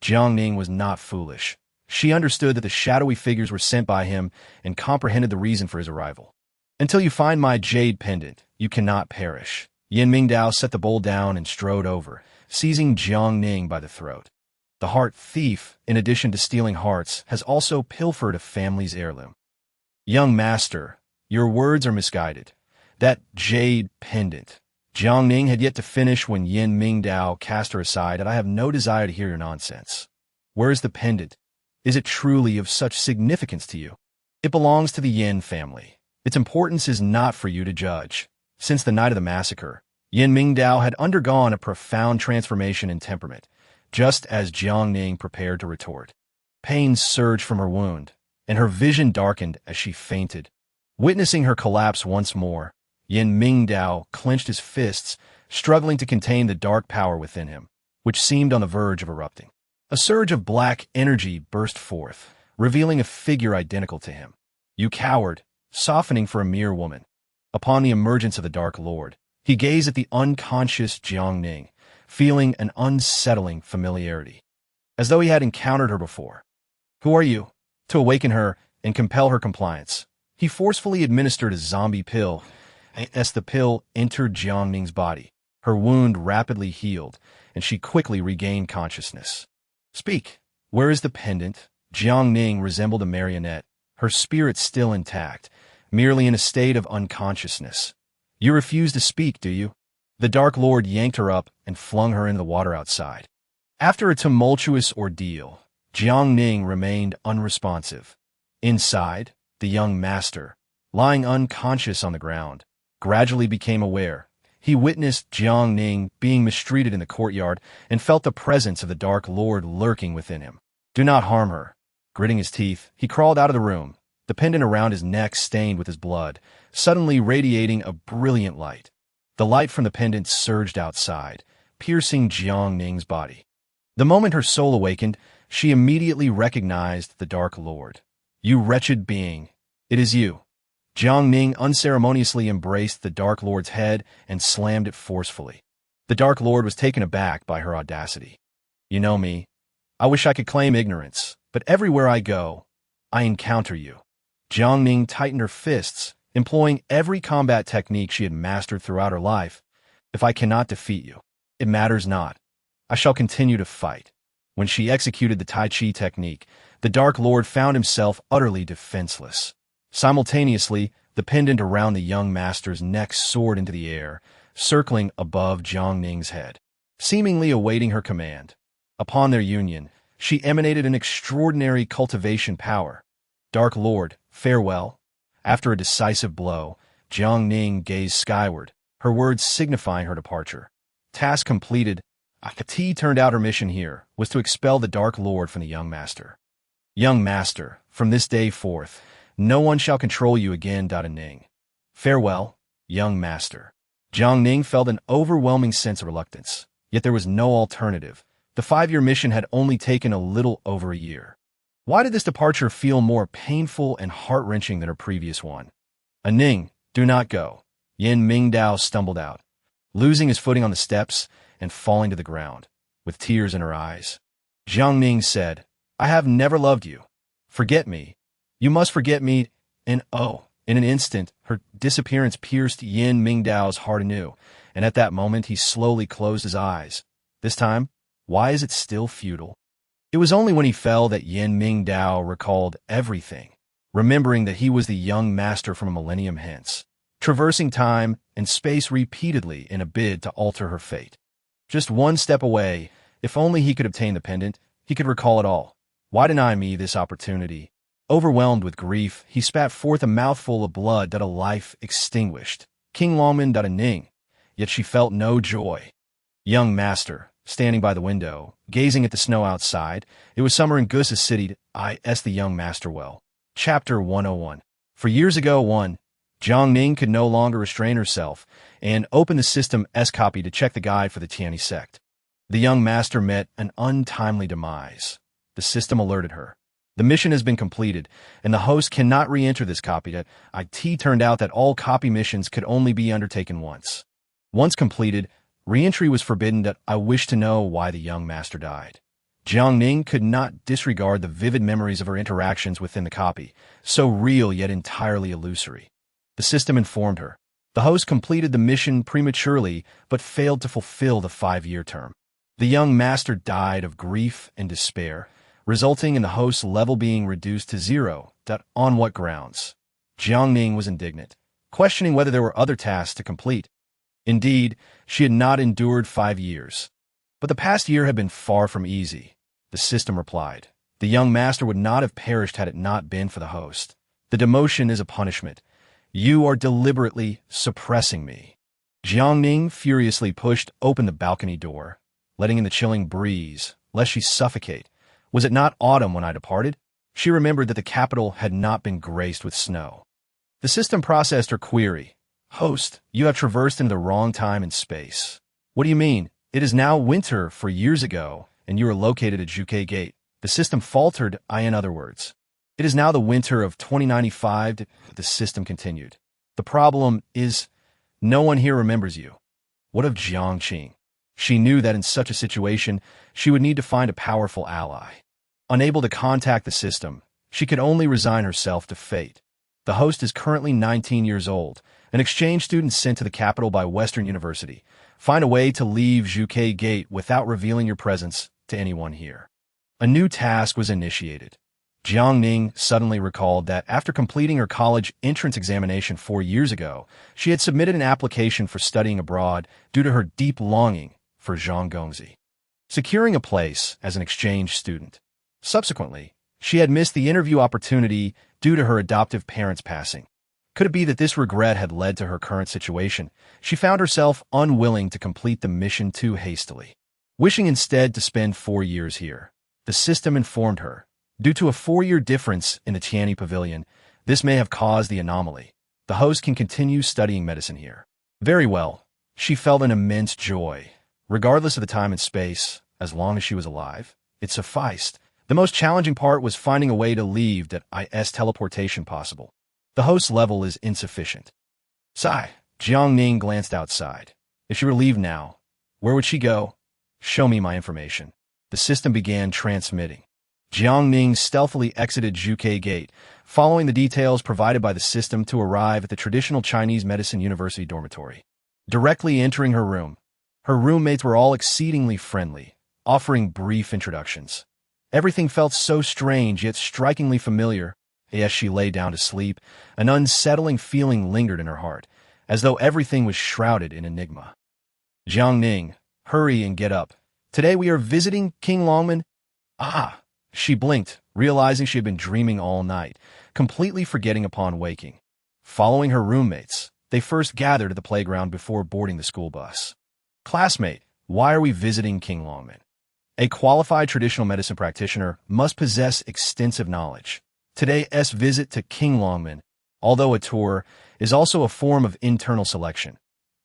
Jiang Ning was not foolish. She understood that the shadowy figures were sent by him and comprehended the reason for his arrival. Until you find my jade pendant, you cannot perish. Yin Mingdao set the bowl down and strode over, seizing Jiang Ning by the throat. The heart thief, in addition to stealing hearts, has also pilfered a family's heirloom. Young master, your words are misguided. That jade pendant. Jiang Ning had yet to finish when Yin Mingdao cast her aside, and I have no desire to hear your nonsense. Where is the pendant? Is it truly of such significance to you? It belongs to the Yin family. Its importance is not for you to judge. Since the night of the massacre, Yin Mingdao had undergone a profound transformation in temperament, just as Jiang Ning prepared to retort. Pain surged from her wound, and her vision darkened as she fainted. Witnessing her collapse once more, Yin Mingdao clenched his fists, struggling to contain the dark power within him, which seemed on the verge of erupting. A surge of black energy burst forth, revealing a figure identical to him. You coward, softening for a mere woman. Upon the emergence of the Dark Lord, he gazed at the unconscious Jiang Ning, feeling an unsettling familiarity, as though he had encountered her before. Who are you? To awaken her and compel her compliance, he forcefully administered a zombie pill. As the pill entered Jiang Ning's body, her wound rapidly healed, and she quickly regained consciousness. Speak. Where is the pendant? Jiang Ning resembled a marionette, her spirit still intact, merely in a state of unconsciousness. You refuse to speak, do you? The Dark Lord yanked her up and flung her into the water outside. After a tumultuous ordeal, Jiang Ning remained unresponsive. Inside, the young master, lying unconscious on the ground, gradually became aware. He witnessed Jiang Ning being mistreated in the courtyard and felt the presence of the Dark Lord lurking within him. Do not harm her. Gritting his teeth, he crawled out of the room, the pendant around his neck stained with his blood, suddenly radiating a brilliant light. The light from the pendant surged outside, piercing Jiang Ning's body. The moment her soul awakened, she immediately recognized the Dark Lord. You wretched being, it is you. Jiang Ning unceremoniously embraced the Dark Lord's head and slammed it forcefully. The Dark Lord was taken aback by her audacity. You know me. I wish I could claim ignorance, but everywhere I go, I encounter you. Jiang Ning tightened her fists, employing every combat technique she had mastered throughout her life. If I cannot defeat you, it matters not. I shall continue to fight. When she executed the Tai Chi technique, the Dark Lord found himself utterly defenseless. Simultaneously, the pendant around the young master's neck soared into the air, circling above Jiang Ning's head, seemingly awaiting her command. Upon their union, she emanated an extraordinary cultivation power. Dark Lord, farewell. After a decisive blow, Jiang Ning gazed skyward, her words signifying her departure. Task completed. Akati turned out her mission here was to expel the Dark Lord from the young master. Young master, from this day forth, no one shall control you again. Ning. Farewell, young master. Jiang Ning felt an overwhelming sense of reluctance, yet there was no alternative. The 5-year mission had only taken a little over a year. Why did this departure feel more painful and heart-wrenching than her previous one? Ning, do not go. Yin Mingdao stumbled out, losing his footing on the steps and falling to the ground, with tears in her eyes. Jiang Ning said, I have never loved you. Forget me. You must forget me. And in an instant, her disappearance pierced Yin Mingdao's heart anew, and at that moment he slowly closed his eyes. This time, why is it still futile? It was only when he fell that Yin Mingdao recalled everything, remembering that he was the young master from a millennium hence, traversing time and space repeatedly in a bid to alter her fate. Just one step away, if only he could obtain the pendant, he could recall it all. Why deny me this opportunity? Overwhelmed with grief, he spat forth a mouthful of blood that a life extinguished. King Ning. Yet she felt no joy. Young master, standing by the window, gazing at the snow outside. It was summer in Gusa's city. The young master well. Chapter 101. For years ago, Jiang Ning could no longer restrain herself and opened the system's copy to check the guide for the Tianyi sect. The young master met an untimely demise. The system alerted her. The mission has been completed, and the host cannot re-enter this copy. It turned out that all copy missions could only be undertaken once. Once completed, re-entry was forbidden. I wish to know why the young master died. Jiang Ning could not disregard the vivid memories of her interactions within the copy, so real yet entirely illusory. The system informed her. The host completed the mission prematurely, but failed to fulfill the 5-year term. The young master died of grief and despair, resulting in the host's level being reduced to 0. On what grounds? Jiang Ning was indignant, questioning whether there were other tasks to complete. Indeed, she had not endured 5 years. But the past year had been far from easy. The system replied. The young master would not have perished had it not been for the host. The demotion is a punishment. You are deliberately suppressing me. Jiang Ning furiously pushed open the balcony door, letting in the chilling breeze, lest she suffocate. Was it not autumn when I departed? She remembered that the capital had not been graced with snow. The system processed her query. Host, you have traversed into the wrong time and space. What do you mean? It is now winter 4 years ago, and you are located at Zhuge Gate. The system faltered, in other words. It is now the winter of 2095, the system continued. The problem is, no one here remembers you. What of Jiang Qing? She knew that in such a situation, she would need to find a powerful ally. Unable to contact the system, she could only resign herself to fate. The host is currently 19 years old, an exchange student sent to the capital by Western University. Find a way to leave Zhuge Gate without revealing your presence to anyone here. A new task was initiated. Jiang Ning suddenly recalled that after completing her college entrance examination 4 years ago, she had submitted an application for studying abroad due to her deep longing for Zhonggongzi, securing a place as an exchange student. Subsequently, she had missed the interview opportunity due to her adoptive parents' passing. Could it be that this regret had led to her current situation? She found herself unwilling to complete the mission too hastily, wishing instead to spend 4 years here. The system informed her. Due to a 4-year difference in the Tianyi pavilion, this may have caused the anomaly. The host can continue studying medicine here. Very well. She felt an immense joy. Regardless of the time and space, as long as she was alive, it sufficed. The most challenging part was finding a way to leave that teleportation possible. The host's level is insufficient. Sigh. Jiang Ning glanced outside. If she were to leave now, where would she go? Show me my information. The system began transmitting. Jiang Ning stealthily exited Zhuge Gate, following the details provided by the system to arrive at the traditional Chinese medicine university dormitory. Directly entering her room, her roommates were all exceedingly friendly, offering brief introductions. Everything felt so strange yet strikingly familiar. As she lay down to sleep, an unsettling feeling lingered in her heart, as though everything was shrouded in enigma. Jiang Ning, hurry and get up. Today we are visiting King Longman. She blinked, realizing she had been dreaming all night, completely forgetting upon waking. Following her roommates, they first gathered at the playground before boarding the school bus. Classmate, why are we visiting King Longman? A qualified traditional medicine practitioner must possess extensive knowledge. Today's visit to King Longman, although a tour, is also a form of internal selection.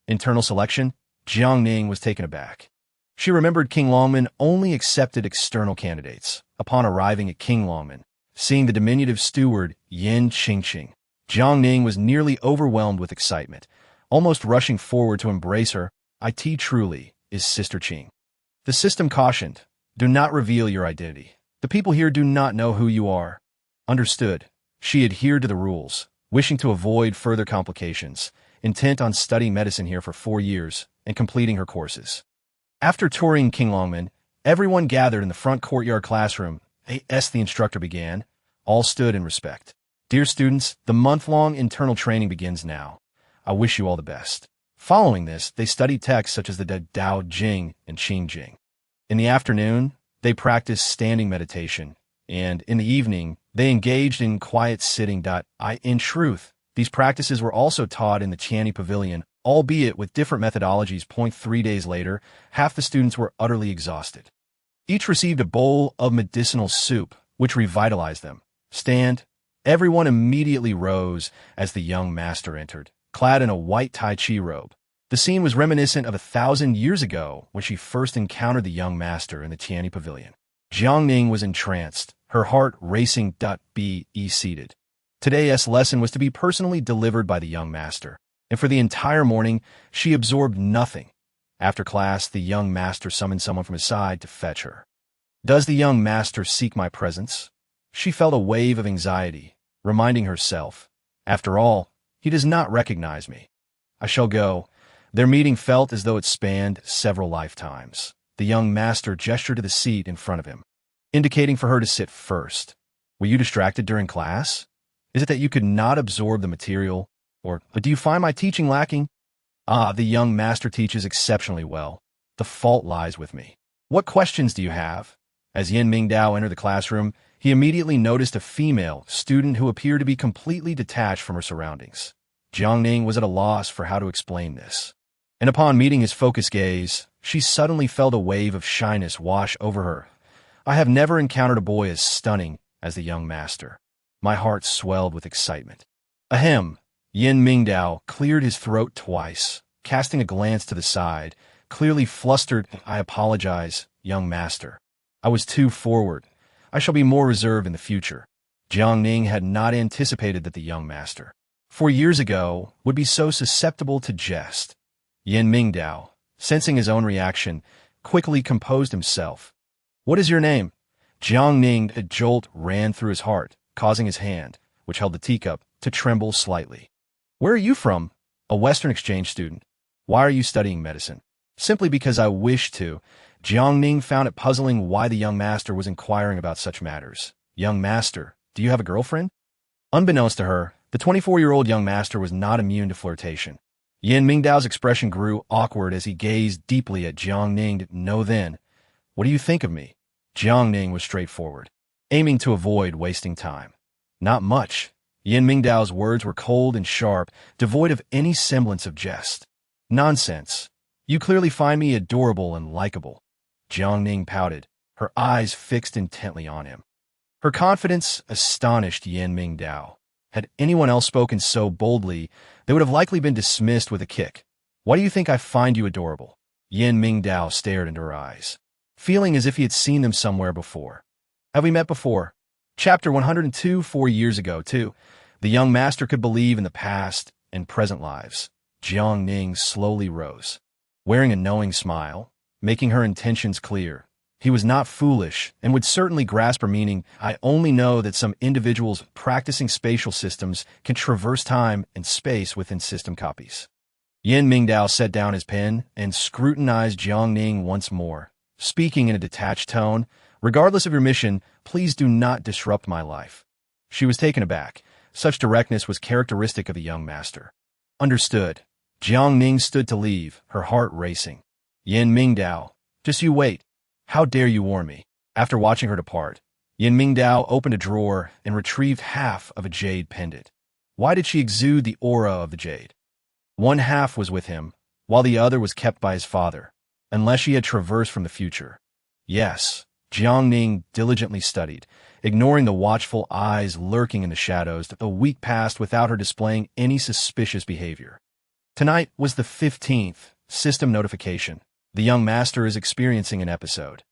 Internal selection? Jiang Ning was taken aback. She remembered King Longman only accepted external candidates. Upon arriving at King Longman, seeing the diminutive steward Yin Qingqing, Jiang Ning was nearly overwhelmed with excitement, almost rushing forward to embrace her. It truly is Sister Qing. The system cautioned, do not reveal your identity. The people here do not know who you are. Understood. She adhered to the rules, wishing to avoid further complications, intent on studying medicine here for 4 years and completing her courses. After touring King Longman, everyone gathered in the front courtyard classroom. The instructor began. All stood in respect. Dear students, the month-long internal training begins now. I wish you all the best. Following this, they studied texts such as the Dao Jing and Qing Jing. In the afternoon, they practiced standing meditation, and in the evening, they engaged in quiet sitting. In truth, these practices were also taught in the Channy Pavilion, albeit with different methodologies. 3 days later, half the students were utterly exhausted. Each received a bowl of medicinal soup, which revitalized them. Stand. Everyone immediately rose as the young master entered, clad in a white Tai Chi robe. The scene was reminiscent of 1,000 years ago when she first encountered the young master in the Channy Pavilion. Jiang Ning was entranced, her heart racing. Be seated. Today's lesson was to be personally delivered by the young master, and for the entire morning, she absorbed nothing. After class, the young master summoned someone from his side to fetch her. Does the young master seek my presence? She felt a wave of anxiety, reminding herself, after all, he does not recognize me. I shall go. Their meeting felt as though it spanned several lifetimes. The young master gestured to the seat in front of him, indicating for her to sit first. Were you distracted during class? Is it that you could not absorb the material? Or do you find my teaching lacking? The young master teaches exceptionally well. The fault lies with me. What questions do you have? As Yin Mingdao entered the classroom, he immediately noticed a female student who appeared to be completely detached from her surroundings. Jiang Ning was at a loss for how to explain this. And upon meeting his focused gaze, she suddenly felt a wave of shyness wash over her. I have never encountered a boy as stunning as the young master. My heart swelled with excitement. Ahem. Yin Mingdao cleared his throat twice, casting a glance to the side, clearly flustered. I apologize, young master. I was too forward. I shall be more reserved in the future. Jiang Ning had not anticipated that the young master, 4 years ago, would be so susceptible to jest. Yin Mingdao, sensing his own reaction, quickly composed himself. What is your name? Jiang Ning, a jolt ran through his heart, causing his hand, which held the teacup, to tremble slightly. Where are you from? A Western exchange student. Why are you studying medicine? Simply because I wish to. Jiang Ning found it puzzling why the young master was inquiring about such matters. Young master, do you have a girlfriend? Unbeknownst to her, the 24-year-old young master was not immune to flirtation. Yin Mingdao's expression grew awkward as he gazed deeply at Jiang Ning. No then. What do you think of me? Jiang Ning was straightforward, aiming to avoid wasting time. Not much. Yin Mingdao's words were cold and sharp, devoid of any semblance of jest. Nonsense. You clearly find me adorable and likable. Jiang Ning pouted, her eyes fixed intently on him. Her confidence astonished Yin Mingdao. Had anyone else spoken so boldly, they would have likely been dismissed with a kick. Why do you think I find you adorable? Yin Mingdao stared into her eyes, feeling as if he had seen them somewhere before. Have we met before? Chapter 102. 4 years ago, too. The young master could believe in the past and present lives. Jiang Ning slowly rose, wearing a knowing smile, making her intentions clear. He was not foolish and would certainly grasp her meaning. I only know that some individuals practicing spatial systems can traverse time and space within system copies. Yin Mingdao set down his pen and scrutinized Jiang Ning once more, speaking in a detached tone. Regardless of your mission, please do not disrupt my life. She was taken aback. Such directness was characteristic of a young master. Understood. Jiang Ning stood to leave, her heart racing. Yin Mingdao, just you wait. How dare you warn me? After watching her depart, Yin Mingdao opened a drawer and retrieved half of a jade pendant. Why did she exude the aura of the jade? One half was with him, while the other was kept by his father, unless she had traversed from the future. Yes, Jiang Ning diligently studied, ignoring the watchful eyes lurking in the shadows. A week passed without her displaying any suspicious behavior. Tonight was the 15th system notification. The young master is experiencing an episode.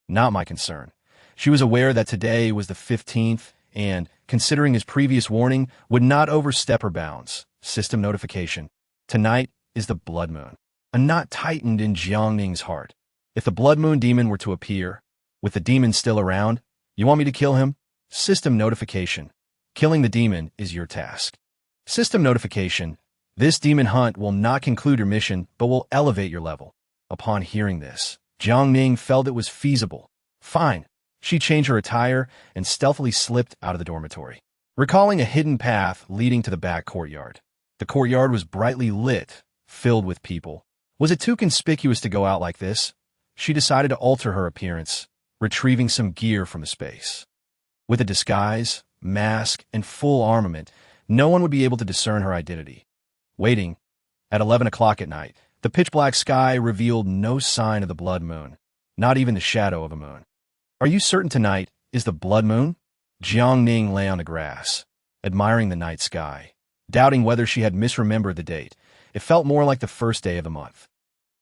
Not my concern. She was aware that today was the 15th and, considering his previous warning, would not overstep her bounds. System notification. Tonight is the blood moon. A knot tightened in Jiang Ning's heart. If the blood moon demon were to appear, with the demon still around, you want me to kill him? System notification. Killing the demon is your task. System notification. This demon hunt will not conclude your mission, but will elevate your level. Upon hearing this, Jiang Ning felt it was feasible. Fine. She changed her attire and stealthily slipped out of the dormitory, recalling a hidden path leading to the back courtyard. The courtyard was brightly lit, filled with people. Was it too conspicuous to go out like this? She decided to alter her appearance, retrieving some gear from the space. With a disguise, mask, and full armament, no one would be able to discern her identity. Waiting, at 11 o'clock at night, the pitch-black sky revealed no sign of the blood moon, not even the shadow of a moon. Are you certain tonight is the blood moon? Jiang Ning lay on the grass, admiring the night sky, doubting whether she had misremembered the date. It felt more like the first day of the month.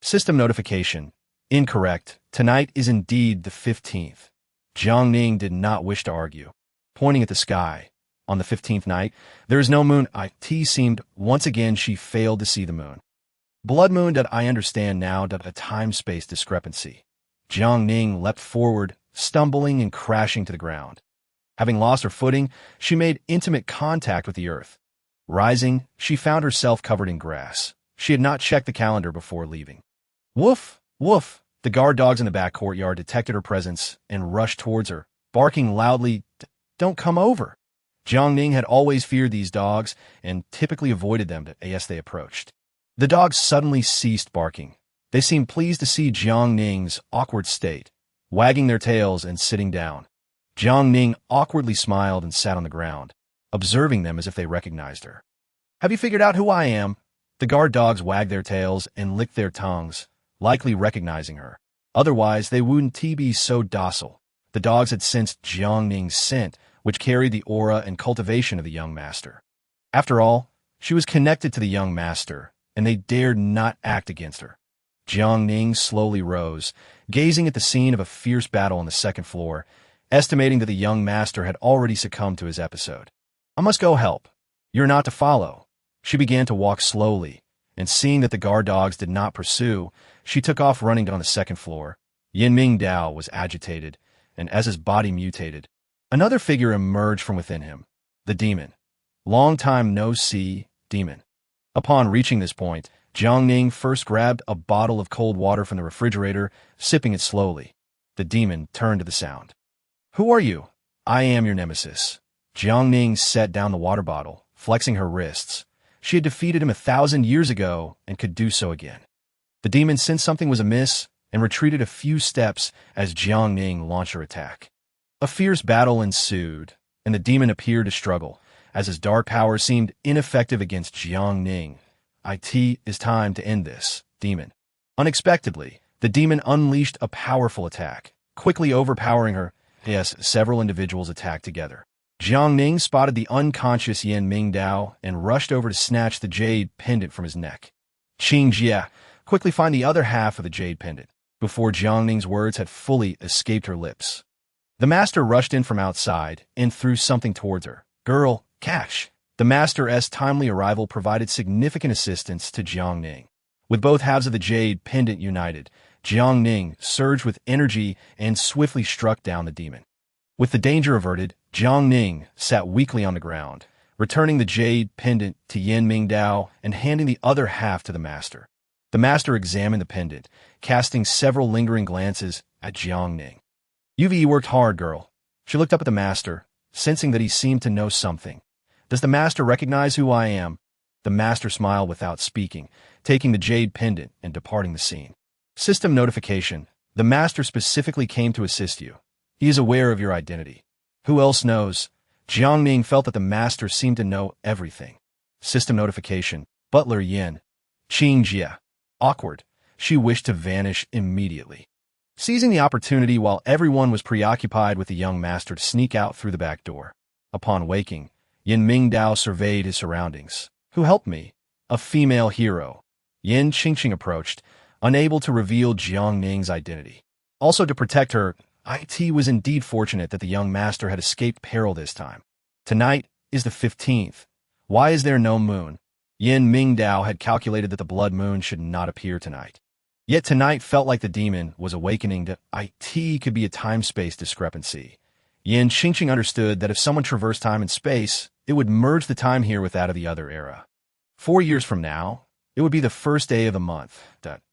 System notification. Incorrect. Tonight is indeed the 15th. Jiang Ning did not wish to argue. Pointing at the sky, on the 15th night, there is no moon. It seemed once again she failed to see the moon. Blood moon. I understand now. A time-space discrepancy. Jiang Ning leapt forward, stumbling and crashing to the ground. Having lost her footing, she made intimate contact with the earth. Rising, she found herself covered in grass. She had not checked the calendar before leaving. Woof! Woof! The guard dogs in the back courtyard detected her presence and rushed towards her, barking loudly, "Don't come over!" Jiang Ning had always feared these dogs and typically avoided them as they approached. The dogs suddenly ceased barking. They seemed pleased to see Jiang Ning's awkward state, wagging their tails and sitting down. Jiang Ning awkwardly smiled and sat on the ground, observing them as if they recognized her. "Have you figured out who I am?" The guard dogs wagged their tails and licked their tongues, likely recognizing her. Otherwise, they wouldn't be so docile. The dogs had sensed Jiang Ning's scent, which carried the aura and cultivation of the young master. After all, she was connected to the young master, and they dared not act against her. Jiang Ning slowly rose, gazing at the scene of a fierce battle on the second floor, estimating that the young master had already succumbed to his episode. "I must go help. You're not to follow." She began to walk slowly, and seeing that the guard dogs did not pursue, she took off running on the second floor. Yin Mingdao was agitated, and as his body mutated, another figure emerged from within him, the demon. Long time no see, demon. Upon reaching this point, Jiang Ning first grabbed a bottle of cold water from the refrigerator, sipping it slowly. The demon turned to the sound. "Who are you?" "I am your nemesis." Jiang Ning set down the water bottle, flexing her wrists. She had defeated him 1,000 years ago and could do so again. The demon sensed something was amiss and retreated a few steps as Jiang Ning launched her attack. A fierce battle ensued, and the demon appeared to struggle, as his dark power seemed ineffective against Jiang Ning. "It is time to end this, demon." Unexpectedly, the demon unleashed a powerful attack, quickly overpowering her. Yes, several individuals attacked together. Jiang Ning spotted the unconscious Yin Mingdao and rushed over to snatch the jade pendant from his neck. "Qing Jia, quickly find the other half of the jade pendant," before Jiang Ning's words had fully escaped her lips. The master rushed in from outside and threw something towards her. "Girl, cash." The master's timely arrival provided significant assistance to Jiang Ning. With both halves of the jade pendant united, Jiang Ning surged with energy and swiftly struck down the demon. With the danger averted, Jiang Ning sat weakly on the ground, returning the jade pendant to Yin Mingdao and handing the other half to the master. The master examined the pendant, casting several lingering glances at Jiang Ning. "You've worked hard, girl." She looked up at the master, sensing that he seemed to know something. "Does the master recognize who I am?" The master smiled without speaking, taking the jade pendant and departing the scene. System notification. The master specifically came to assist you. He is aware of your identity. Who else knows? Jiang Ning felt that the master seemed to know everything. System notification. Butler Yin. Qing Jia. Awkward. She wished to vanish immediately. Seizing the opportunity while everyone was preoccupied with the young master to sneak out through the back door. Upon waking, Yin Mingdao surveyed his surroundings. "Who helped me?" "A female hero." Yin Qingqing approached, unable to reveal Jiang Ning's identity. Also to protect her, it was indeed fortunate that the young master had escaped peril this time. Tonight is the 15th. Why is there no moon? Yin Mingdao had calculated that the blood moon should not appear tonight. Yet tonight felt like the demon was awakening to it could be a time-space discrepancy. Yin Qingqing understood that if someone traversed time and space, it would merge the time here with that of the other era. 4 years from now, it would be the first day of the month.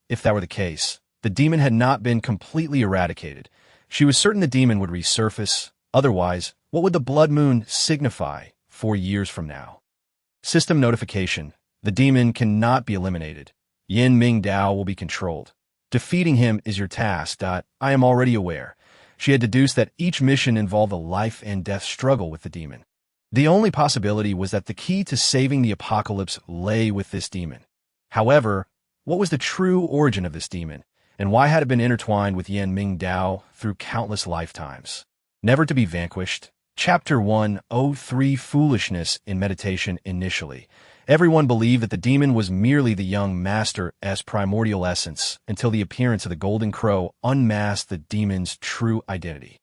If that were the case, the demon had not been completely eradicated. She was certain the demon would resurface. Otherwise, what would the blood moon signify 4 years from now? System notification. The demon cannot be eliminated. Yin Mingdao will be controlled. Defeating him is your task. I am already aware. She had deduced that each mission involved a life-and-death struggle with the demon. The only possibility was that the key to saving the apocalypse lay with this demon. However, what was the true origin of this demon, and why had it been intertwined with Jiang Ning Dao through countless lifetimes? Never to be vanquished. Chapter 103 Foolishness in Meditation. Initially, everyone believed that the demon was merely the young master's primordial essence until the appearance of the Golden Crow unmasked the demon's true identity.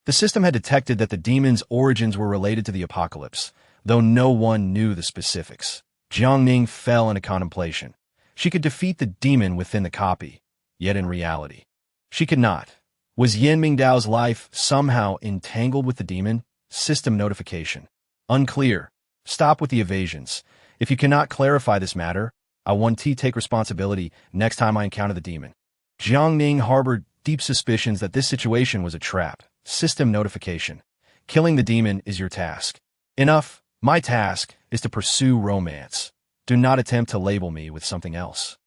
The system had detected that the demon's origins were related to the apocalypse, though no one knew the specifics. Jiang Ning fell into contemplation. She could defeat the demon within the copy, yet in reality, she could not. Was Jiang Ning Dao's life somehow entangled with the demon? System notification. Unclear. Stop with the evasions. If you cannot clarify this matter, I want to take responsibility next time I encounter the demon. Jiang Ning harbored deep suspicions that this situation was a trap. System notification. Killing the demon is your task. Enough. My task is to pursue romance. Do not attempt to label me with something else.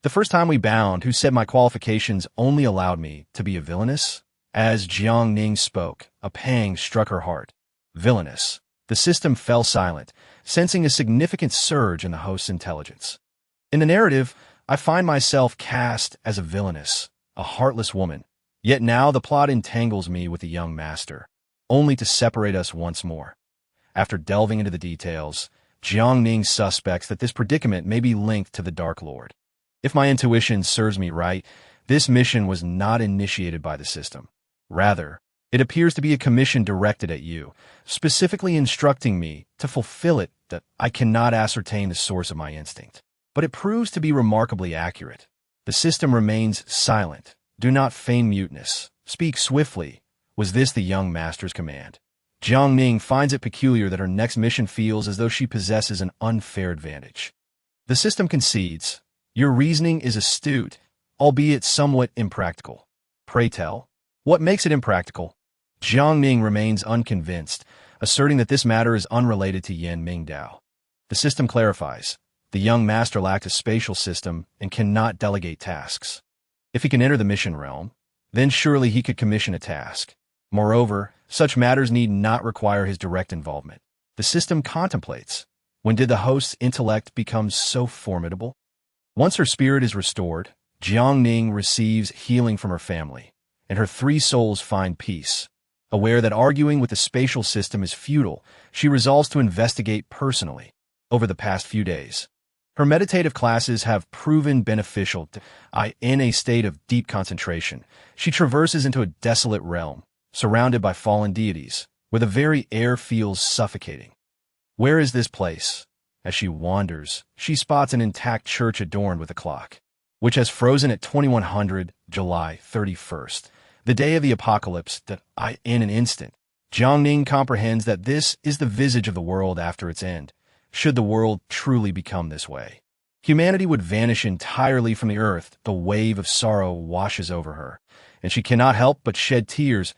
The first time we bound, who said my qualifications only allowed me to be a villainess? As Jiang Ning spoke, a pang struck her heart. Villainous. The system fell silent, sensing a significant surge in the host's intelligence. In the narrative, I find myself cast as a villainess, a heartless woman. Yet now the plot entangles me with the young master, only to separate us once more. After delving into the details, Jiang Ning suspects that this predicament may be linked to the Dark Lord. If my intuition serves me right, this mission was not initiated by the system. Rather, it appears to be a commission directed at you, specifically instructing me to fulfill it. That I cannot ascertain the source of my instinct, but it proves to be remarkably accurate. The system remains silent. Do not feign muteness. Speak swiftly. Was this the young master's command? Jiang Ning finds it peculiar that her next mission feels as though she possesses an unfair advantage. The system concedes. Your reasoning is astute, albeit somewhat impractical. Pray tell, what makes it impractical? Jiang Ning remains unconvinced, asserting that this matter is unrelated to Jiang Ning Dao. The system clarifies. The young master lacked a spatial system and cannot delegate tasks. If he can enter the mission realm, then surely he could commission a task. Moreover, such matters need not require his direct involvement. The system contemplates. When did the host's intellect become so formidable? Once her spirit is restored, Jiang Ning receives healing from her family, and her three souls find peace. Aware that arguing with the spatial system is futile, she resolves to investigate personally. Over the past few days, her meditative classes have proven beneficial. In a state of deep concentration, she traverses into a desolate realm, surrounded by fallen deities, where the very air feels suffocating. Where is this place? As she wanders, she spots an intact church adorned with a clock, which has frozen at 2100 July 31st, the day of the apocalypse. In an instant, Jiang Ning comprehends that this is the visage of the world after its end. Should the world truly become this way, humanity would vanish entirely from the earth. The wave of sorrow washes over her, and she cannot help but shed tears.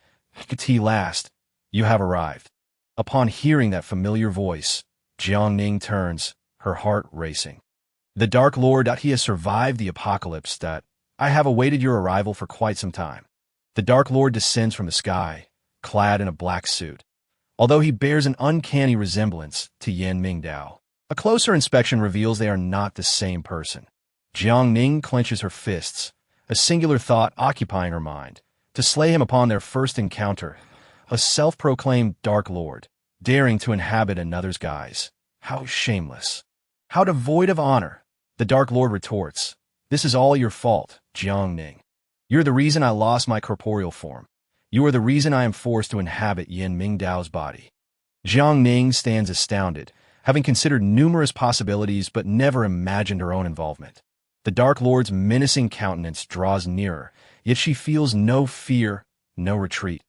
Last, you have arrived. Upon hearing that familiar voice, Jiang Ning turns, her heart racing. The Dark Lord. He has survived the apocalypse. I have awaited your arrival for quite some time. The Dark Lord descends from the sky, clad in a black suit. Although he bears an uncanny resemblance to Jiang Ning Dao, a closer inspection reveals they are not the same person. Jiang Ning clenches her fists, a singular thought occupying her mind, to slay him upon their first encounter. A self-proclaimed Dark Lord, daring to inhabit another's guise. How shameless. How devoid of honor. The Dark Lord retorts. This is all your fault, Jiang Ning. You're the reason I lost my corporeal form. You are the reason I am forced to inhabit Jiang Ning Dao's body. Jiang Ning stands astounded, having considered numerous possibilities but never imagined her own involvement. The Dark Lord's menacing countenance draws nearer, yet she feels no fear, no retreat.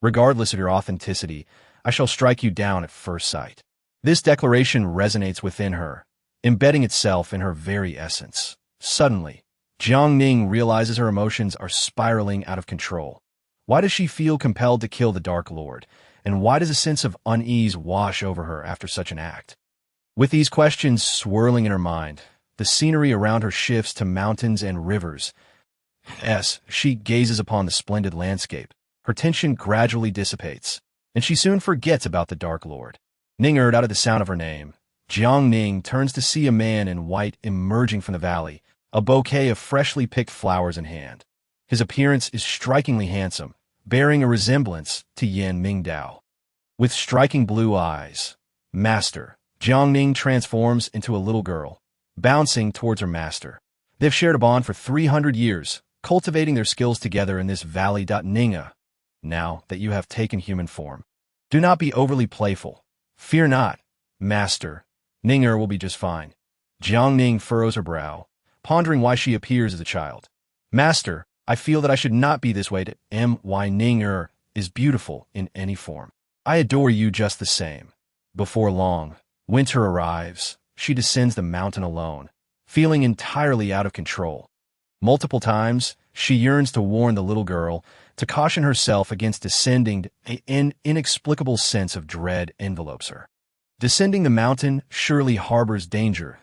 Regardless of your authenticity, I shall strike you down at first sight. This declaration resonates within her, embedding itself in her very essence. Suddenly, Jiang Ning realizes her emotions are spiraling out of control. Why does she feel compelled to kill the Dark Lord, and why does a sense of unease wash over her after such an act? With these questions swirling in her mind, the scenery around her shifts to mountains and rivers. She gazes upon the splendid landscape, Her tension gradually dissipates, and she soon forgets about the Dark Lord. Ning-er, out of the sound of her name, Jiang Ning turns to see a man in white emerging from the valley, a bouquet of freshly picked flowers in hand. His appearance is strikingly handsome, bearing a resemblance to Yan Mingdao. With striking blue eyes, Master, Jiang Ning transforms into a little girl, bouncing towards her master. They've shared a bond for 300 years, cultivating their skills together in this valley. Ning-er, now that you have taken human form, do not be overly playful. Fear not, Master. Ning-er will be just fine. Jiang Ning furrows her brow, pondering why she appears as a child. Master, I feel that I should not be this way. My Ning-er is beautiful in any form. I adore you just the same. Before long, winter arrives. She descends the mountain alone, feeling entirely out of control. Multiple times, she yearns to warn the little girl, to caution herself against descending. An inexplicable sense of dread envelopes her. Descending the mountain surely harbors danger,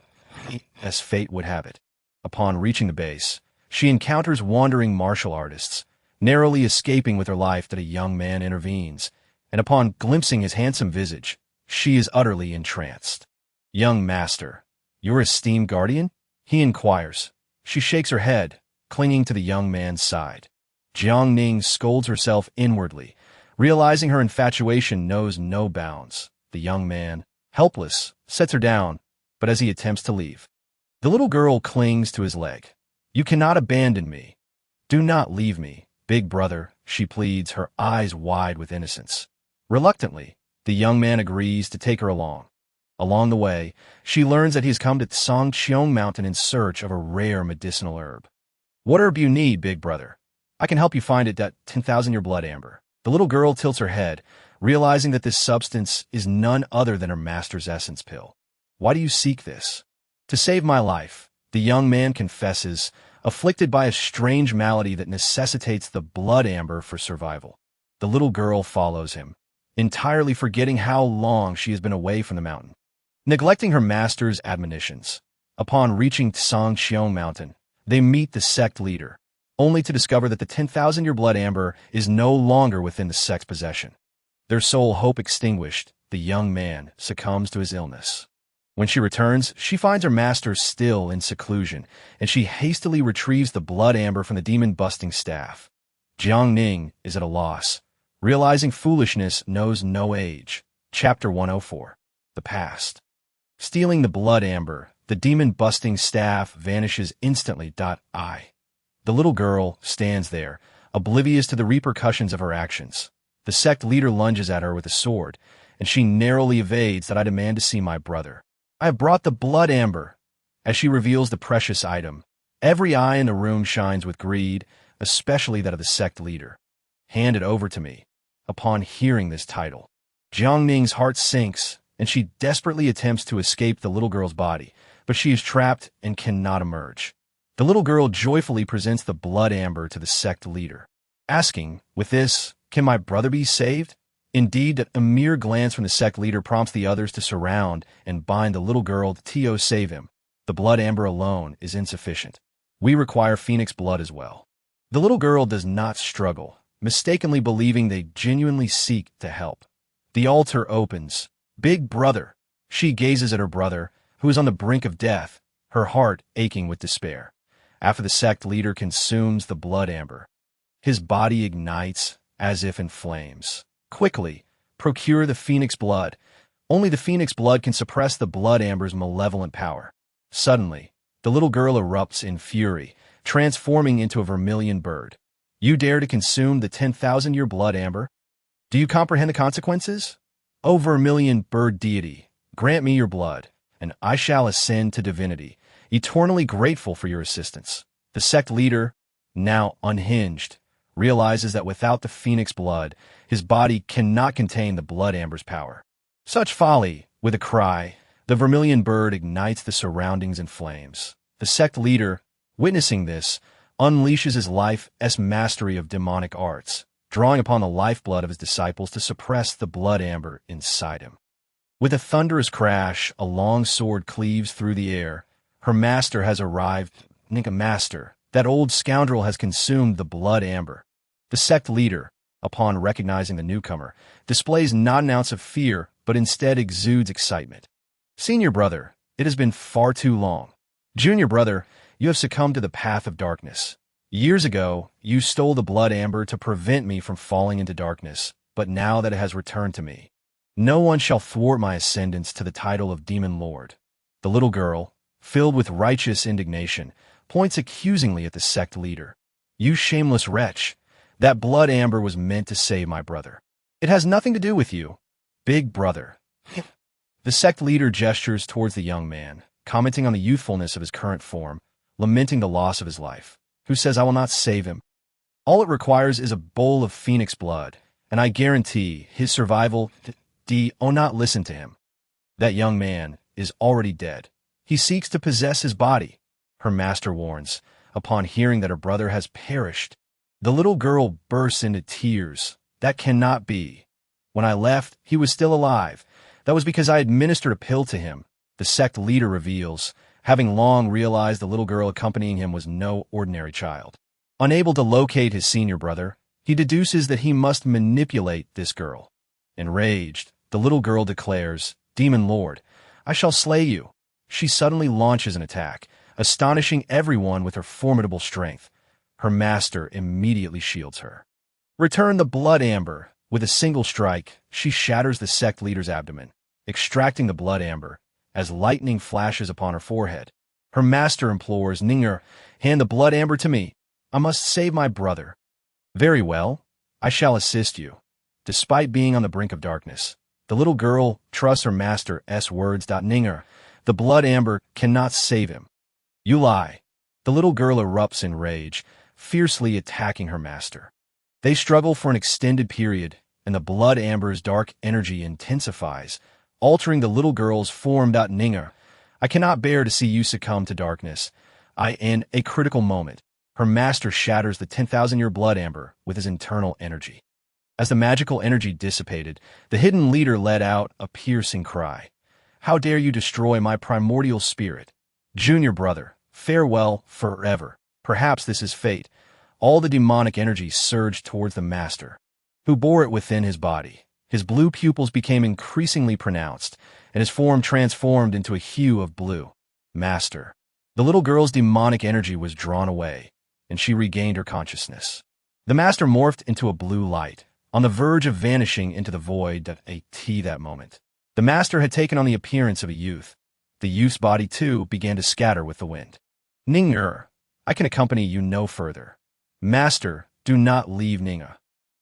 as fate would have it. Upon reaching the base, she encounters wandering martial artists, narrowly escaping with her life that a young man intervenes, and upon glimpsing his handsome visage, she is utterly entranced. Young master, your esteemed guardian? He inquires. She shakes her head, clinging to the young man's side. Jiang Ning scolds herself inwardly, realizing her infatuation knows no bounds. The young man, helpless, sets her down, but as he attempts to leave, the little girl clings to his leg. You cannot abandon me. Do not leave me, big brother, she pleads, her eyes wide with innocence. Reluctantly, the young man agrees to take her along. Along the way, she learns that he's come to Songqiong Mountain in search of a rare medicinal herb. What herb you need, big brother? I can help you find it. 10,000-year blood amber. The little girl tilts her head, realizing that this substance is none other than her master's essence pill. Why do you seek this? To save my life, the young man confesses, afflicted by a strange malady that necessitates the blood amber for survival. The little girl follows him, entirely forgetting how long she has been away from the mountain. Neglecting her master's admonitions, upon reaching Songqiong Mountain, they meet the sect leader, only to discover that the 10,000-year blood amber is no longer within the sect's possession. Their sole hope extinguished, the young man succumbs to his illness. When she returns, she finds her master still in seclusion, and she hastily retrieves the blood amber from the demon-busting staff. Jiang Ning is at a loss, realizing foolishness knows no age. Chapter 104. The Past. Stealing the blood amber, the demon-busting staff vanishes instantly. The little girl stands there, oblivious to the repercussions of her actions. The sect leader lunges at her with a sword, and she narrowly evades. I demand to see my brother. I have brought the blood amber. As she reveals the precious item, every eye in the room shines with greed, especially that of the sect leader. Hand it over to me. Upon hearing this title, Jiang Ning's heart sinks, and she desperately attempts to escape the little girl's body, but she is trapped and cannot emerge. The little girl joyfully presents the blood amber to the sect leader, asking, with this, can my brother be saved? Indeed, a mere glance from the sect leader prompts the others to surround and bind the little girl to save him. The blood amber alone is insufficient. We require phoenix blood as well. The little girl does not struggle, mistakenly believing they genuinely seek to help. The altar opens. Big brother. She gazes at her brother, who is on the brink of death, her heart aching with despair. After the sect leader consumes the blood amber, his body ignites as if in flames. Quickly, procure the phoenix blood. Only the phoenix blood can suppress the blood amber's malevolent power. Suddenly, the little girl erupts in fury, transforming into a vermilion bird. You dare to consume the 10,000-year blood amber? Do you comprehend the consequences? O vermilion bird deity, grant me your blood, and I shall ascend to divinity, eternally grateful for your assistance. The sect leader, now unhinged, realizes that without the phoenix blood, his body cannot contain the blood amber's power. Such folly! With a cry, the vermilion bird ignites the surroundings in flames. The sect leader, witnessing this, unleashes his life's mastery of demonic arts, drawing upon the lifeblood of his disciples to suppress the blood amber inside him. With a thunderous crash, a long sword cleaves through the air. Her master has arrived. Master, that old scoundrel has consumed the blood amber. The sect leader, upon recognizing the newcomer, displays not an ounce of fear, but instead exudes excitement. Senior brother, it has been far too long. Junior brother, you have succumbed to the path of darkness. Years ago, you stole the blood amber to prevent me from falling into darkness, but now that it has returned to me, no one shall thwart my ascendance to the title of Demon Lord. The little girl, filled with righteous indignation, points accusingly at the sect leader. You shameless wretch! That blood amber was meant to save my brother. It has nothing to do with you, big brother. The sect leader gestures towards the young man, commenting on the youthfulness of his current form, lamenting the loss of his life, who says, I will not save him. All it requires is a bowl of phoenix blood, and I guarantee his survival. Oh, not listen to him. That young man is already dead. He seeks to possess his body, her master warns, upon hearing that her brother has perished. The little girl bursts into tears. That cannot be. When I left, he was still alive. That was because I administered a pill to him, the sect leader reveals, having long realized the little girl accompanying him was no ordinary child. Unable to locate his senior brother, he deduces that he must manipulate this girl. Enraged, the little girl declares, Demon Lord, I shall slay you. She suddenly launches an attack, astonishing everyone with her formidable strength. Her master immediately shields her. Return the blood amber. With a single strike, she shatters the sect leader's abdomen, extracting the blood amber, as lightning flashes upon her forehead. Her master implores, Ninger, hand the blood amber to me. I must save my brother. Very well, I shall assist you. Despite being on the brink of darkness, the little girl trusts her master's words. Ninger, the blood amber cannot save him. You lie. The little girl erupts in rage, fiercely attacking her master. They struggle for an extended period, and the blood amber's dark energy intensifies, altering the little girl's form. Ninger, I cannot bear to see you succumb to darkness. In a critical moment, her master shatters the 10,000-year blood amber with his internal energy. As the magical energy dissipated, the hidden leader let out a piercing cry. How dare you destroy my primordial spirit? Junior brother, farewell forever. Perhaps this is fate. All the demonic energy surged towards the master, who bore it within his body. His blue pupils became increasingly pronounced, and his form transformed into a hue of blue. Master. The little girl's demonic energy was drawn away, and she regained her consciousness. The master morphed into a blue light, on the verge of vanishing into the void. That moment, the master had taken on the appearance of a youth. The youth's body, too, began to scatter with the wind. Ninger, I can accompany you no further. Master, do not leave Ninga.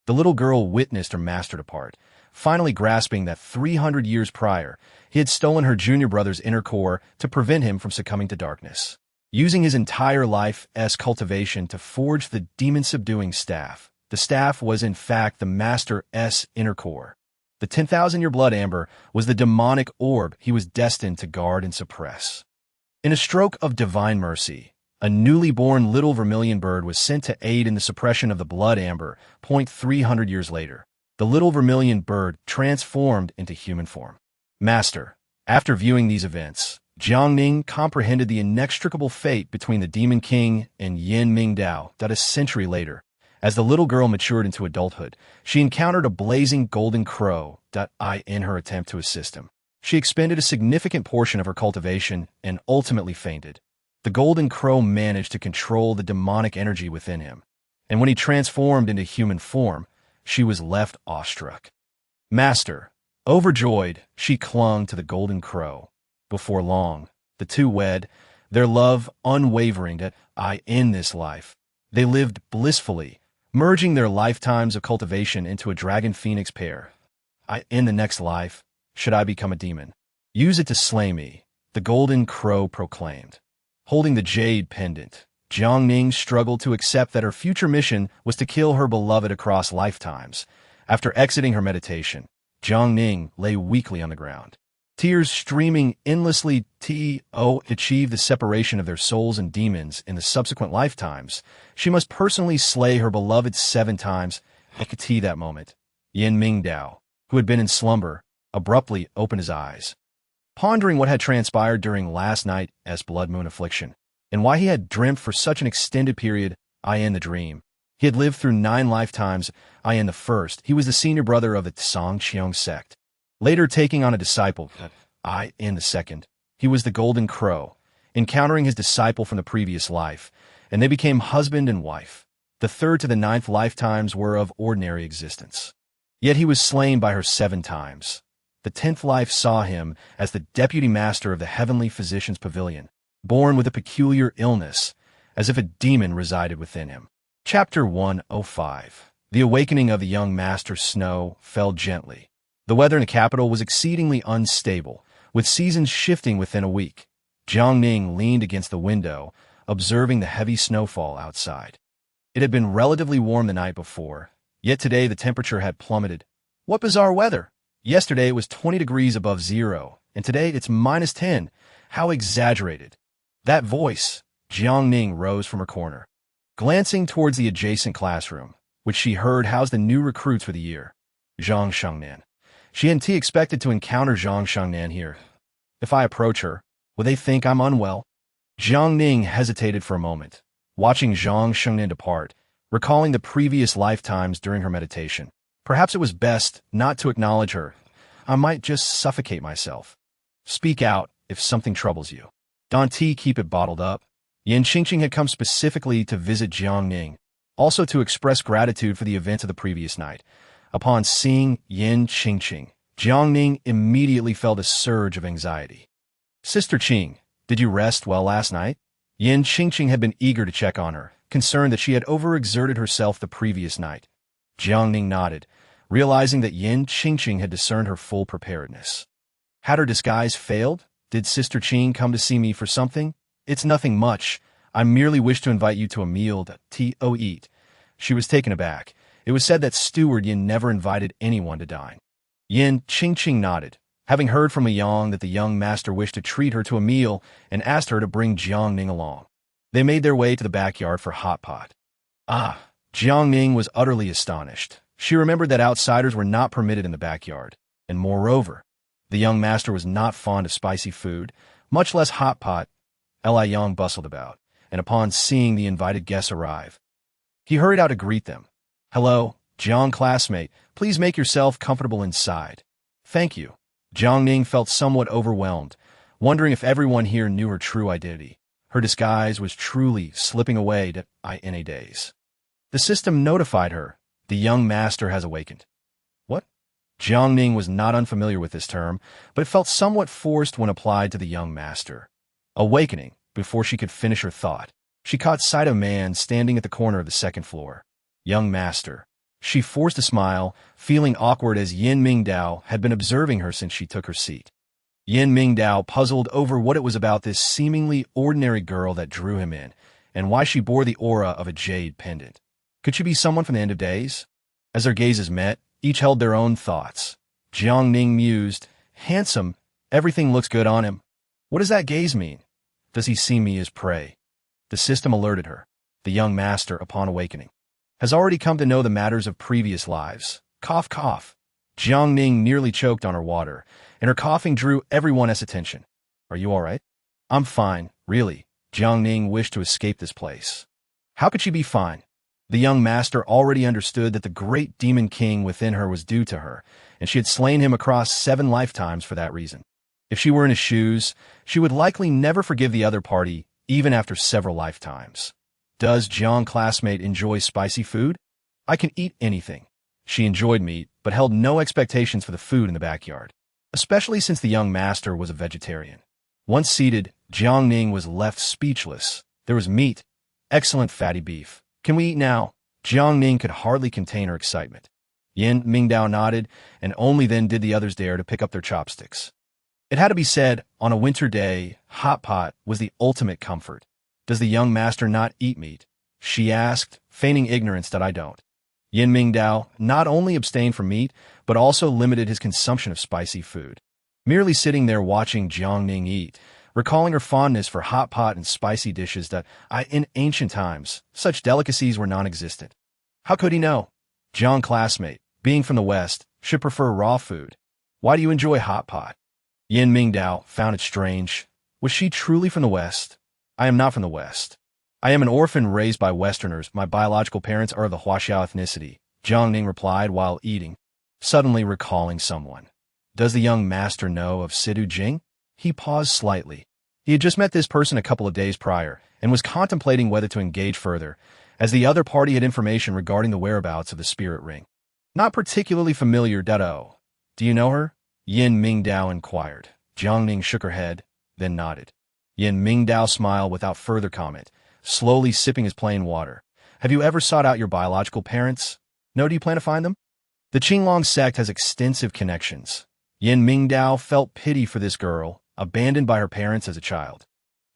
The little girl witnessed her master depart, finally grasping that 300 years prior, he had stolen her junior brother's inner core to prevent him from succumbing to darkness. Using his entire life's cultivation to forge the demon-subduing staff, the staff was in fact the master's inner core. The 10,000-year blood amber was the demonic orb he was destined to guard and suppress. In a stroke of divine mercy, a newly born little vermilion bird was sent to aid in the suppression of the blood amber. 300 years later, the little vermilion bird transformed into human form. Master, after viewing these events, Jiang Ning comprehended the inextricable fate between the Demon King and Yin Ming Dao. A century later, as the little girl matured into adulthood, she encountered a blazing golden crow. In her attempt to assist him, she expended a significant portion of her cultivation and ultimately fainted. The golden crow managed to control the demonic energy within him, and when he transformed into human form, she was left awestruck. Master, overjoyed, she clung to the golden crow. Before long, the two wed, their love unwavering. In this life, they lived blissfully, merging their lifetimes of cultivation into a dragon phoenix pair. In the next life, should I become a demon, use it to slay me, the golden crow proclaimed. Holding the jade pendant, Jiang Ning struggled to accept that her future mission was to kill her beloved across lifetimes. After exiting her meditation, Jiang Ning lay weakly on the ground. Tears streaming endlessly achieve the separation of their souls and demons in the subsequent lifetimes. She must personally slay her beloved 7 times. That moment, Yin Ming Dao, who had been in slumber, abruptly opened his eyes. Pondering what had transpired during last night's blood moon affliction, and why he had dreamt for such an extended period, in the dream, He had lived through 9 lifetimes, I in the first. He was the senior brother of the Tsang sect. Later taking on a disciple, I in the second. He was the Golden Crow, encountering his disciple from the previous life, and they became husband and wife. The 3rd to the 9th lifetimes were of ordinary existence. Yet he was slain by her 7 times. The 10th life saw him as the deputy master of the heavenly physician's pavilion, born with a peculiar illness, as if a demon resided within him. Chapter 105. The awakening of the young master. Snow fell gently. The weather in the capital was exceedingly unstable, with seasons shifting within a week. Jiang Ning leaned against the window, observing the heavy snowfall outside. It had been relatively warm the night before, yet today the temperature had plummeted. What bizarre weather! Yesterday it was 20 degrees above zero, and today it's -10. How exaggerated! That voice! Jiang Ning rose from her corner, glancing towards the adjacent classroom, which she heard housed the new recruits for the year. Zhang Shengnan. She hadn't expected to encounter Zhang Shengnan here. If I approach her, will they think I'm unwell? Jiang Ning hesitated for a moment, watching Zhang Shengnan depart, recalling the previous lifetimes during her meditation. Perhaps it was best not to acknowledge her. I might just suffocate myself. Speak out if something troubles you. Don't keep it bottled up. Yin Qingqing had come specifically to visit Jiang Ning, also to express gratitude for the events of the previous night. Upon seeing Yin Qingqing, Jiang Ning immediately felt a surge of anxiety. Sister Qing, did you rest well last night? Yin Qingqing had been eager to check on her, concerned that she had overexerted herself the previous night. Jiang Ning nodded, realizing that Yin Qingqing had discerned her full preparedness. Had her disguise failed? Did Sister Qing come to see me for something? It's nothing much. I merely wish to invite you to a meal to eat. She was taken aback. It was said that Steward Yin never invited anyone to dine. Yin Qingqing nodded, having heard from Yang that the young master wished to treat her to a meal and asked her to bring Jiang Ning along. They made their way to the backyard for hot pot. Jiang Ning was utterly astonished. She remembered that outsiders were not permitted in the backyard, and moreover, the young master was not fond of spicy food, much less hot pot. Li Yang bustled about, and upon seeing the invited guests arrive, he hurried out to greet them. Hello, Jiang classmate, please make yourself comfortable inside. Thank you. Jiang Ning felt somewhat overwhelmed, wondering if everyone here knew her true identity. Her disguise was truly slipping away to INA days. The system notified her. The young master has awakened. What? Jiang Ning was not unfamiliar with this term, but it felt somewhat forced when applied to the young master. Awakening. Before she could finish her thought, she caught sight of a man standing at the corner of the 2nd floor. Young master. She forced a smile, feeling awkward as Yin Mingdao had been observing her since she took her seat. Yin Mingdao puzzled over what it was about this seemingly ordinary girl that drew him in, and why she bore the aura of a jade pendant. Could she be someone from the end of days? As their gazes met, each held their own thoughts. Jiang Ning mused, handsome, everything looks good on him. What does that gaze mean? Does he see me as prey? The system alerted her. The young master, upon awakening, has already come to know the matters of previous lives. Cough, cough. Jiang Ning nearly choked on her water, and her coughing drew everyone's attention. Are you all right? I'm fine, really. Jiang Ning wished to escape this place. How could she be fine? The young master already understood that the great demon king within her was due to her, and she had slain him across 7 lifetimes for that reason. If she were in his shoes, she would likely never forgive the other party, even after several lifetimes. Does Jiang classmate enjoy spicy food? I can eat anything. She enjoyed meat, but held no expectations for the food in the backyard, especially since the young master was a vegetarian. Once seated, Jiang Ning was left speechless. There was meat, excellent fatty beef. Can we eat now? Jiang Ning could hardly contain her excitement. Yin Mingdao nodded, and only then did the others dare to pick up their chopsticks. It had to be said, on a winter day, hot pot was the ultimate comfort. Does the young master not eat meat? She asked, feigning ignorance that I don't. Yin Mingdao not only abstained from meat, but also limited his consumption of spicy food. Merely sitting there watching Jiang Ning eat, recalling her fondness for hot pot and spicy dishes that, in ancient times, such delicacies were non-existent. How could he know? Jiang classmate, being from the West, should prefer raw food. Why do you enjoy hot pot? Yin Mingdao found it strange. Was she truly from the West? I am not from the West. I am an orphan raised by Westerners. My biological parents are of the Huaxia ethnicity, Jiang Ning replied while eating, suddenly recalling someone. Does the young master know of seduce? He paused slightly. He had just met this person a couple of days prior and was contemplating whether to engage further, as the other party had information regarding the whereabouts of the spirit ring. Not particularly familiar, Dado. Do you know her? Yin Mingdao inquired. Jiang Ning shook her head, then nodded. Yin Mingdao smiled without further comment, slowly sipping his plain water. Have you ever sought out your biological parents? No, do you plan to find them? The Qinglong sect has extensive connections. Yin Mingdao felt pity for this girl, abandoned by her parents as a child.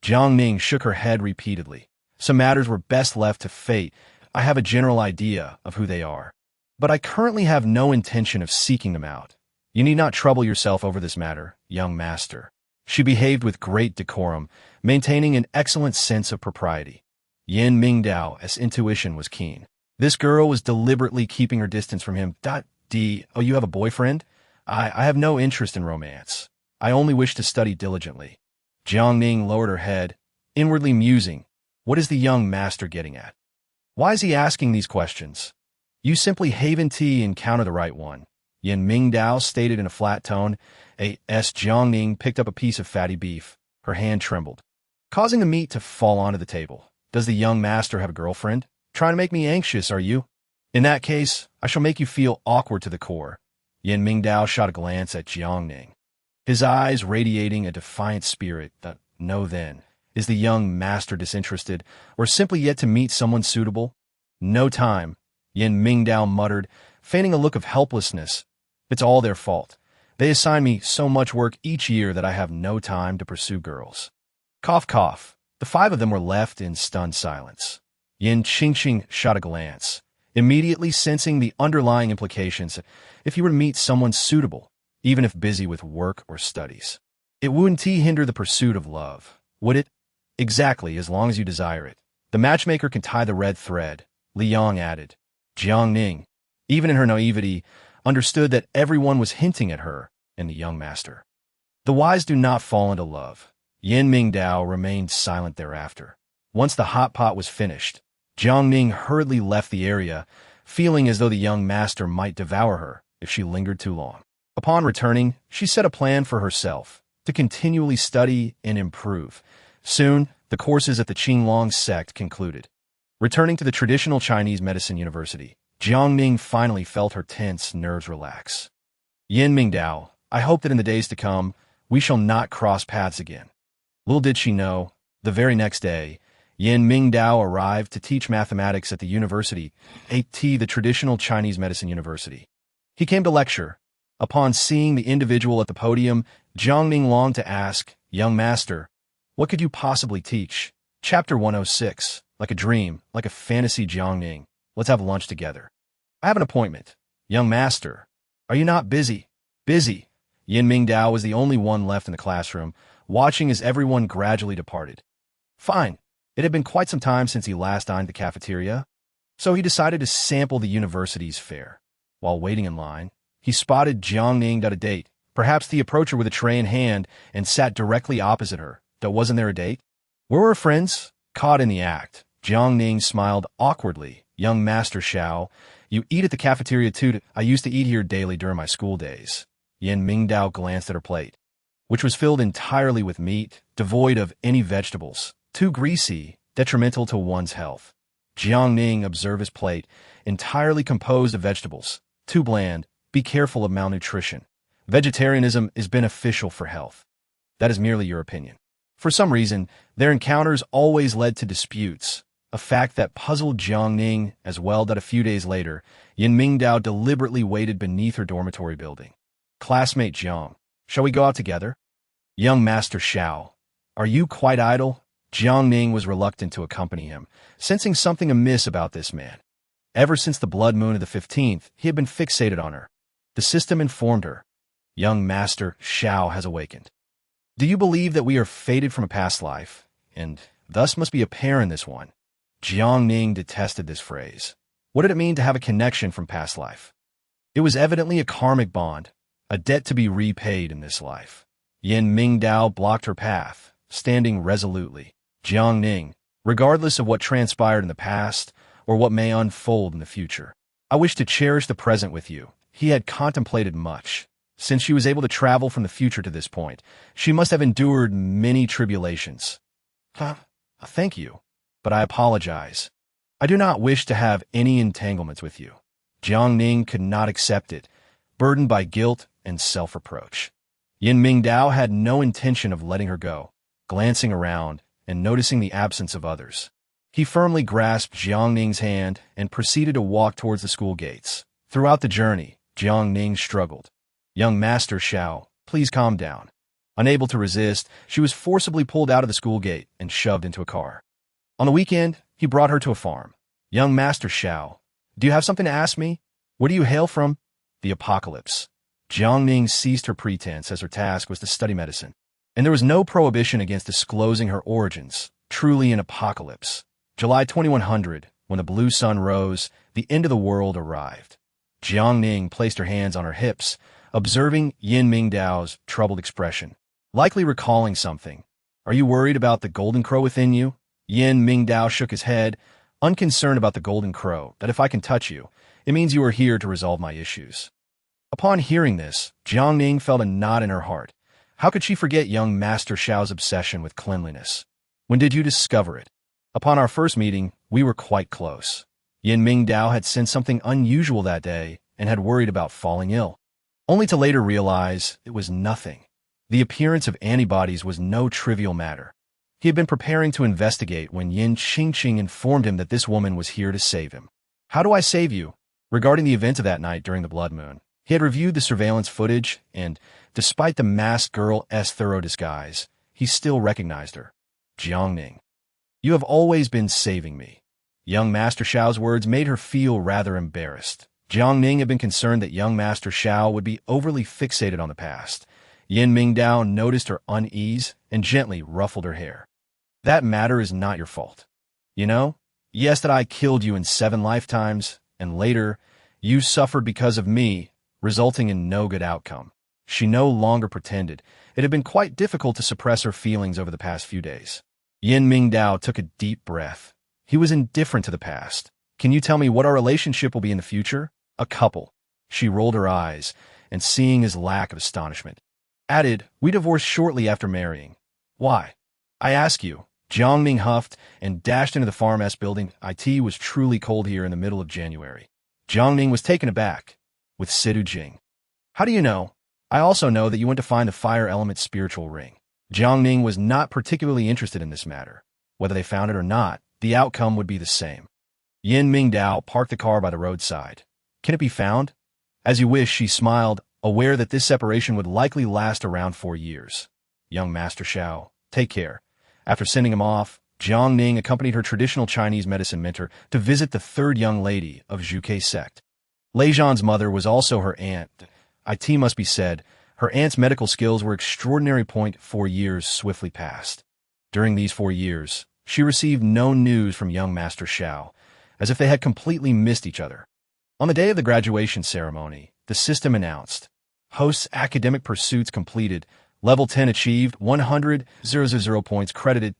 Jiang Ning shook her head repeatedly. Some matters were best left to fate. I have a general idea of who they are, but I currently have no intention of seeking them out. You need not trouble yourself over this matter, young master. She behaved with great decorum, maintaining an excellent sense of propriety. Yin Mingdao's intuition was keen. This girl was deliberately keeping her distance from him. Oh, you have a boyfriend? I have no interest in romance. I only wish to study diligently. Jiang Ning lowered her head, inwardly musing. What is the young master getting at? Why is he asking these questions? You simply haven tea and counter the right one. Yin Mingdao stated in a flat tone. Jiang Ning picked up a piece of fatty beef. Her hand trembled, causing the meat to fall onto the table. Does the young master have a girlfriend? Trying to make me anxious, are you? In that case, I shall make you feel awkward to the core. Yin Mingdao shot a glance at Jiang Ning, his eyes radiating a defiant spirit. No then. Is the young master disinterested, or simply yet to meet someone suitable? No time, Yin Mingdao muttered, feigning a look of helplessness. It's all their fault. They assign me so much work each year that I have no time to pursue girls. Cough, cough. The five of them were left in stunned silence. Yin Qingqing shot a glance, immediately sensing the underlying implications if he were to meet someone suitable, even if busy with work or studies. It wouldn't hinder the pursuit of love, would it? Exactly, as long as you desire it. The matchmaker can tie the red thread, Li Yang added. Jiang Ning, even in her naivety, understood that everyone was hinting at her and the young master. The wise do not fall into love. Yin Mingdao remained silent thereafter. Once the hot pot was finished, Jiang Ning hurriedly left the area, feeling as though the young master might devour her if she lingered too long. Upon returning, she set a plan for herself to continually study and improve. Soon, the courses at the Qinglong sect concluded. Returning to the traditional Chinese medicine university, Jiang Ning finally felt her tense nerves relax. Yin Mingdao, I hope that in the days to come, we shall not cross paths again. Little did she know, the very next day, Yin Mingdao arrived to teach mathematics at the university, the traditional Chinese medicine university. He came to lecture. Upon seeing the individual at the podium, Jiang Ning longed to ask, Young master, what could you possibly teach? Chapter 106, like a dream, like a fantasy. Jiang Ning, let's have lunch together. I have an appointment. Young master, are you not busy? Busy. Yin Mingdao was the only one left in the classroom, watching as everyone gradually departed. Fine. It had been quite some time since he last dined at the cafeteria, so he decided to sample the university's fare. While waiting in line, he spotted Jiang Ning at a date. Perhaps he approached her with a tray in hand and sat directly opposite her. Wasn't there a date? Where were her friends? Caught in the act, Jiang Ning smiled awkwardly. Young Master Xiao, you eat at the cafeteria too? I used to eat here daily during my school days. Yin Mingdao glanced at her plate, which was filled entirely with meat, devoid of any vegetables. Too greasy, detrimental to one's health. Jiang Ning observed his plate, entirely composed of vegetables. Too bland, be careful of malnutrition. Vegetarianism is beneficial for health. That is merely your opinion. For some reason, their encounters always led to disputes, a fact that puzzled Jiang Ning as well. That a few days later, Yin Mingdao deliberately waited beneath her dormitory building. Classmate Jiang, shall we go out together? Young Master Xiao, are you quite idle? Jiang Ning was reluctant to accompany him, sensing something amiss about this man. Ever since the blood moon of the 15th, he had been fixated on her. The system informed her. Young Master Xiao has awakened. Do you believe that we are fated from a past life, and thus must be a pair in this one? Jiang Ning detested this phrase. What did it mean to have a connection from past life? It was evidently a karmic bond, a debt to be repaid in this life. Yin Mingdao blocked her path, standing resolutely. Jiang Ning, regardless of what transpired in the past or what may unfold in the future. I wish to cherish the present with you. He had contemplated much. Since she was able to travel from the future to this point, she must have endured many tribulations. Thank you, but I apologize. I do not wish to have any entanglements with you. Jiang Ning could not accept it, burdened by guilt and self-reproach. Yin Mingdao had no intention of letting her go, glancing around and noticing the absence of others. He firmly grasped Jiang Ning's hand and proceeded to walk towards the school gates. Throughout the journey, Jiang Ning struggled. Young Master Xiao, please calm down. Unable to resist, she was forcibly pulled out of the school gate and shoved into a car. On the weekend, he brought her to a farm. Young Master Xiao, do you have something to ask me? Where do you hail from? The apocalypse. Jiang Ning ceased her pretense as her task was to study medicine, and there was no prohibition against disclosing her origins. Truly an apocalypse. July 2100, when the blue sun rose, the end of the world arrived. Jiang Ning placed her hands on her hips, observing Yin Mingdao's troubled expression, likely recalling something. Are you worried about the golden crow within you? Yin Mingdao shook his head, unconcerned about the golden crow, that if I can touch you, it means you are here to resolve my issues. Upon hearing this, Jiang Ning felt a knot in her heart. How could she forget young Master Xiao's obsession with cleanliness? When did you discover it? Upon our first meeting, we were quite close. Yin Mingdao had sensed something unusual that day and had worried about falling ill, only to later realize it was nothing. The appearance of antibodies was no trivial matter. He had been preparing to investigate when Yin Qingqing informed him that this woman was here to save him. How do I save you? Regarding the events of that night during the blood moon, he had reviewed the surveillance footage, and, despite the masked girl's thorough disguise, he still recognized her. Jiang Ning. You have always been saving me. Young Master Xiao's words made her feel rather embarrassed. Jiang Ning had been concerned that young Master Xiao would be overly fixated on the past. Yin Mingdao noticed her unease and gently ruffled her hair. That matter is not your fault. You know, yes, that I killed you in 7 lifetimes, and later, you suffered because of me, resulting in no good outcome. She no longer pretended. It had been quite difficult to suppress her feelings over the past few days. Yin Mingdao took a deep breath. He was indifferent to the past. Can you tell me what our relationship will be in the future? A couple. She rolled her eyes, and seeing his lack of astonishment, added, we divorced shortly after marrying. Why? I ask you. Jiang Ning huffed and dashed into the farm-s building. It was truly cold here in the middle of January. Jiang Ning was taken aback. With seduce. How do you know? I also know that you went to find the fire element spiritual ring. Jiang Ning was not particularly interested in this matter. Whether they found it or not, the outcome would be the same. Yin Mingdao parked the car by the roadside. Can it be found? As you wish, she smiled, aware that this separation would likely last around 4 years. Young Master Xiao, take care. After sending him off, Jiang Ning accompanied her traditional Chinese medicine mentor to visit the third young lady of Zhuge sect. Lei Zhan's mother was also her aunt. It must be said, her aunt's medical skills were extraordinary. 4 years swiftly passed. During these 4 years, she received no news from young Master Xiao, as if they had completely missed each other. On the day of the graduation ceremony, the system announced, hosts' academic pursuits completed, level 10 achieved, 100,000 points credited.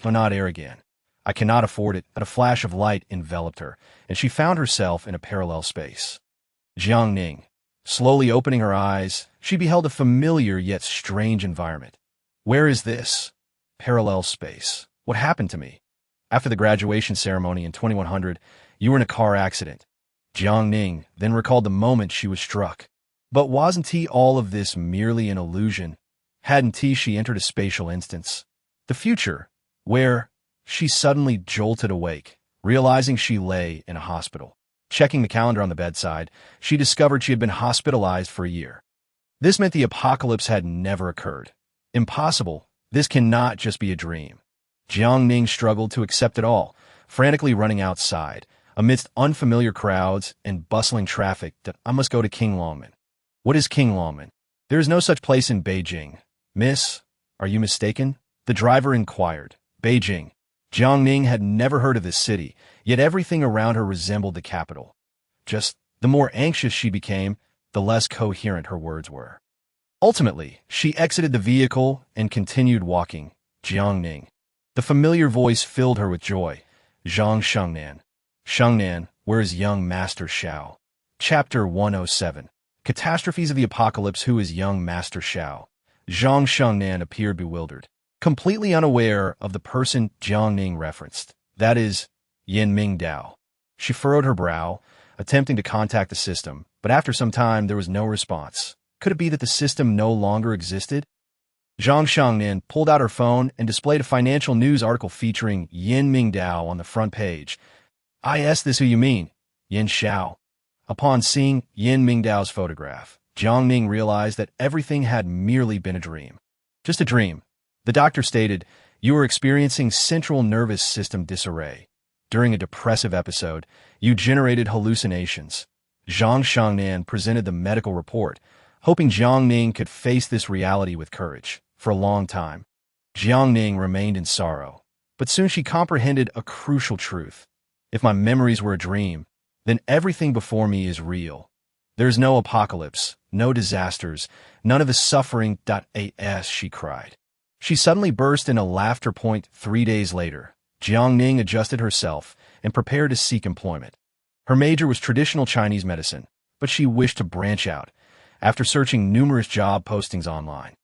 Not air again. I cannot afford it. But a flash of light enveloped her, and she found herself in a parallel space. Jiang Ning. Slowly opening her eyes, she beheld a familiar yet strange environment. Where is this? Parallel space. What happened to me? After the graduation ceremony in 2100, you were in a car accident. Jiang Ning then recalled the moment she was struck. But wasn't all of this merely an illusion? Hadn't she entered a spatial instance? The future, where she suddenly jolted awake, realizing she lay in a hospital. Checking the calendar on the bedside, she discovered she had been hospitalized for a year. This meant the apocalypse had never occurred. Impossible. This cannot just be a dream. Jiang Ning struggled to accept it all, frantically running outside, amidst unfamiliar crowds and bustling traffic. That I must go to King Longman. What is King Longman? There is no such place in Beijing. Miss, are you mistaken? The driver inquired. Beijing. Jiang Ning had never heard of this city, yet everything around her resembled the capital. Just the more anxious she became, the less coherent her words were. Ultimately, she exited the vehicle and continued walking. Jiang Ning. The familiar voice filled her with joy. Zhang Shengnan. Shengnan, where is young Master Xiao? Chapter 107. Catastrophes of the Apocalypse. Who is young Master Xiao? Zhang Shengnan appeared bewildered, completely unaware of the person Jiang Ning referenced. That is, Yin Mingdao. She furrowed her brow, attempting to contact the system, but after some time there was no response. Could it be that the system no longer existed? Zhang Shengnan pulled out her phone and displayed a financial news article featuring Yin Mingdao on the front page. Is this who you mean? Yin Xiao. Upon seeing Yin Mingdao's photograph, Jiang Ning realized that everything had merely been a dream. Just a dream. The doctor stated, you were experiencing central nervous system disarray. During a depressive episode, you generated hallucinations. Zhang Shengnan presented the medical report, hoping Jiang Ning could face this reality with courage. For a long time, Jiang Ning remained in sorrow, but soon she comprehended a crucial truth. If my memories were a dream, then everything before me is real. There's no apocalypse, no disasters, none of the suffering. She cried. She suddenly burst into laughter. 3 days later, Jiang Ning adjusted herself and prepared to seek employment. Her major was traditional Chinese medicine, but she wished to branch out. After searching numerous job postings online,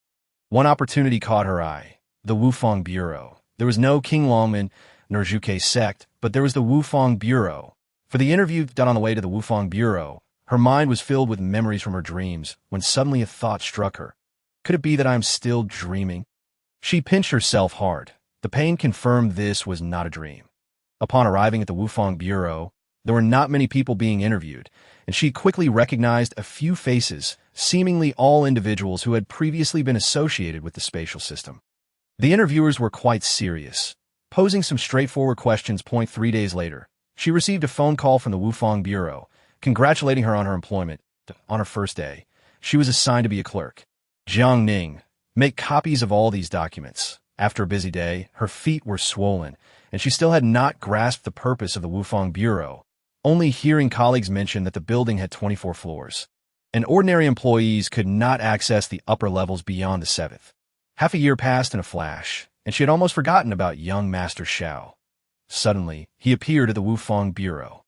one opportunity caught her eye, the Wufang Bureau. There was no King Longman nor Zhuke sect, but there was the Wufang Bureau. For the interview done on the way to the Wufang Bureau, her mind was filled with memories from her dreams when suddenly a thought struck her. Could it be that I am still dreaming? She pinched herself hard. The pain confirmed this was not a dream. Upon arriving at the Wufang Bureau, there were not many people being interviewed, and she quickly recognized a few faces, seemingly all individuals who had previously been associated with the spatial system. The interviewers were quite serious, posing some straightforward questions. 3 days later, she received a phone call from the Wufang Bureau, congratulating her on her employment. On her first day, she was assigned to be a clerk. Jiang Ning, make copies of all these documents. After a busy day, her feet were swollen, and she still had not grasped the purpose of the Wufang Bureau, only hearing colleagues mention that the building had 24 floors, and ordinary employees could not access the upper levels beyond the 7th. Half a year passed in a flash, and she had almost forgotten about young Master Xiao. Suddenly, he appeared at the Wufang Bureau.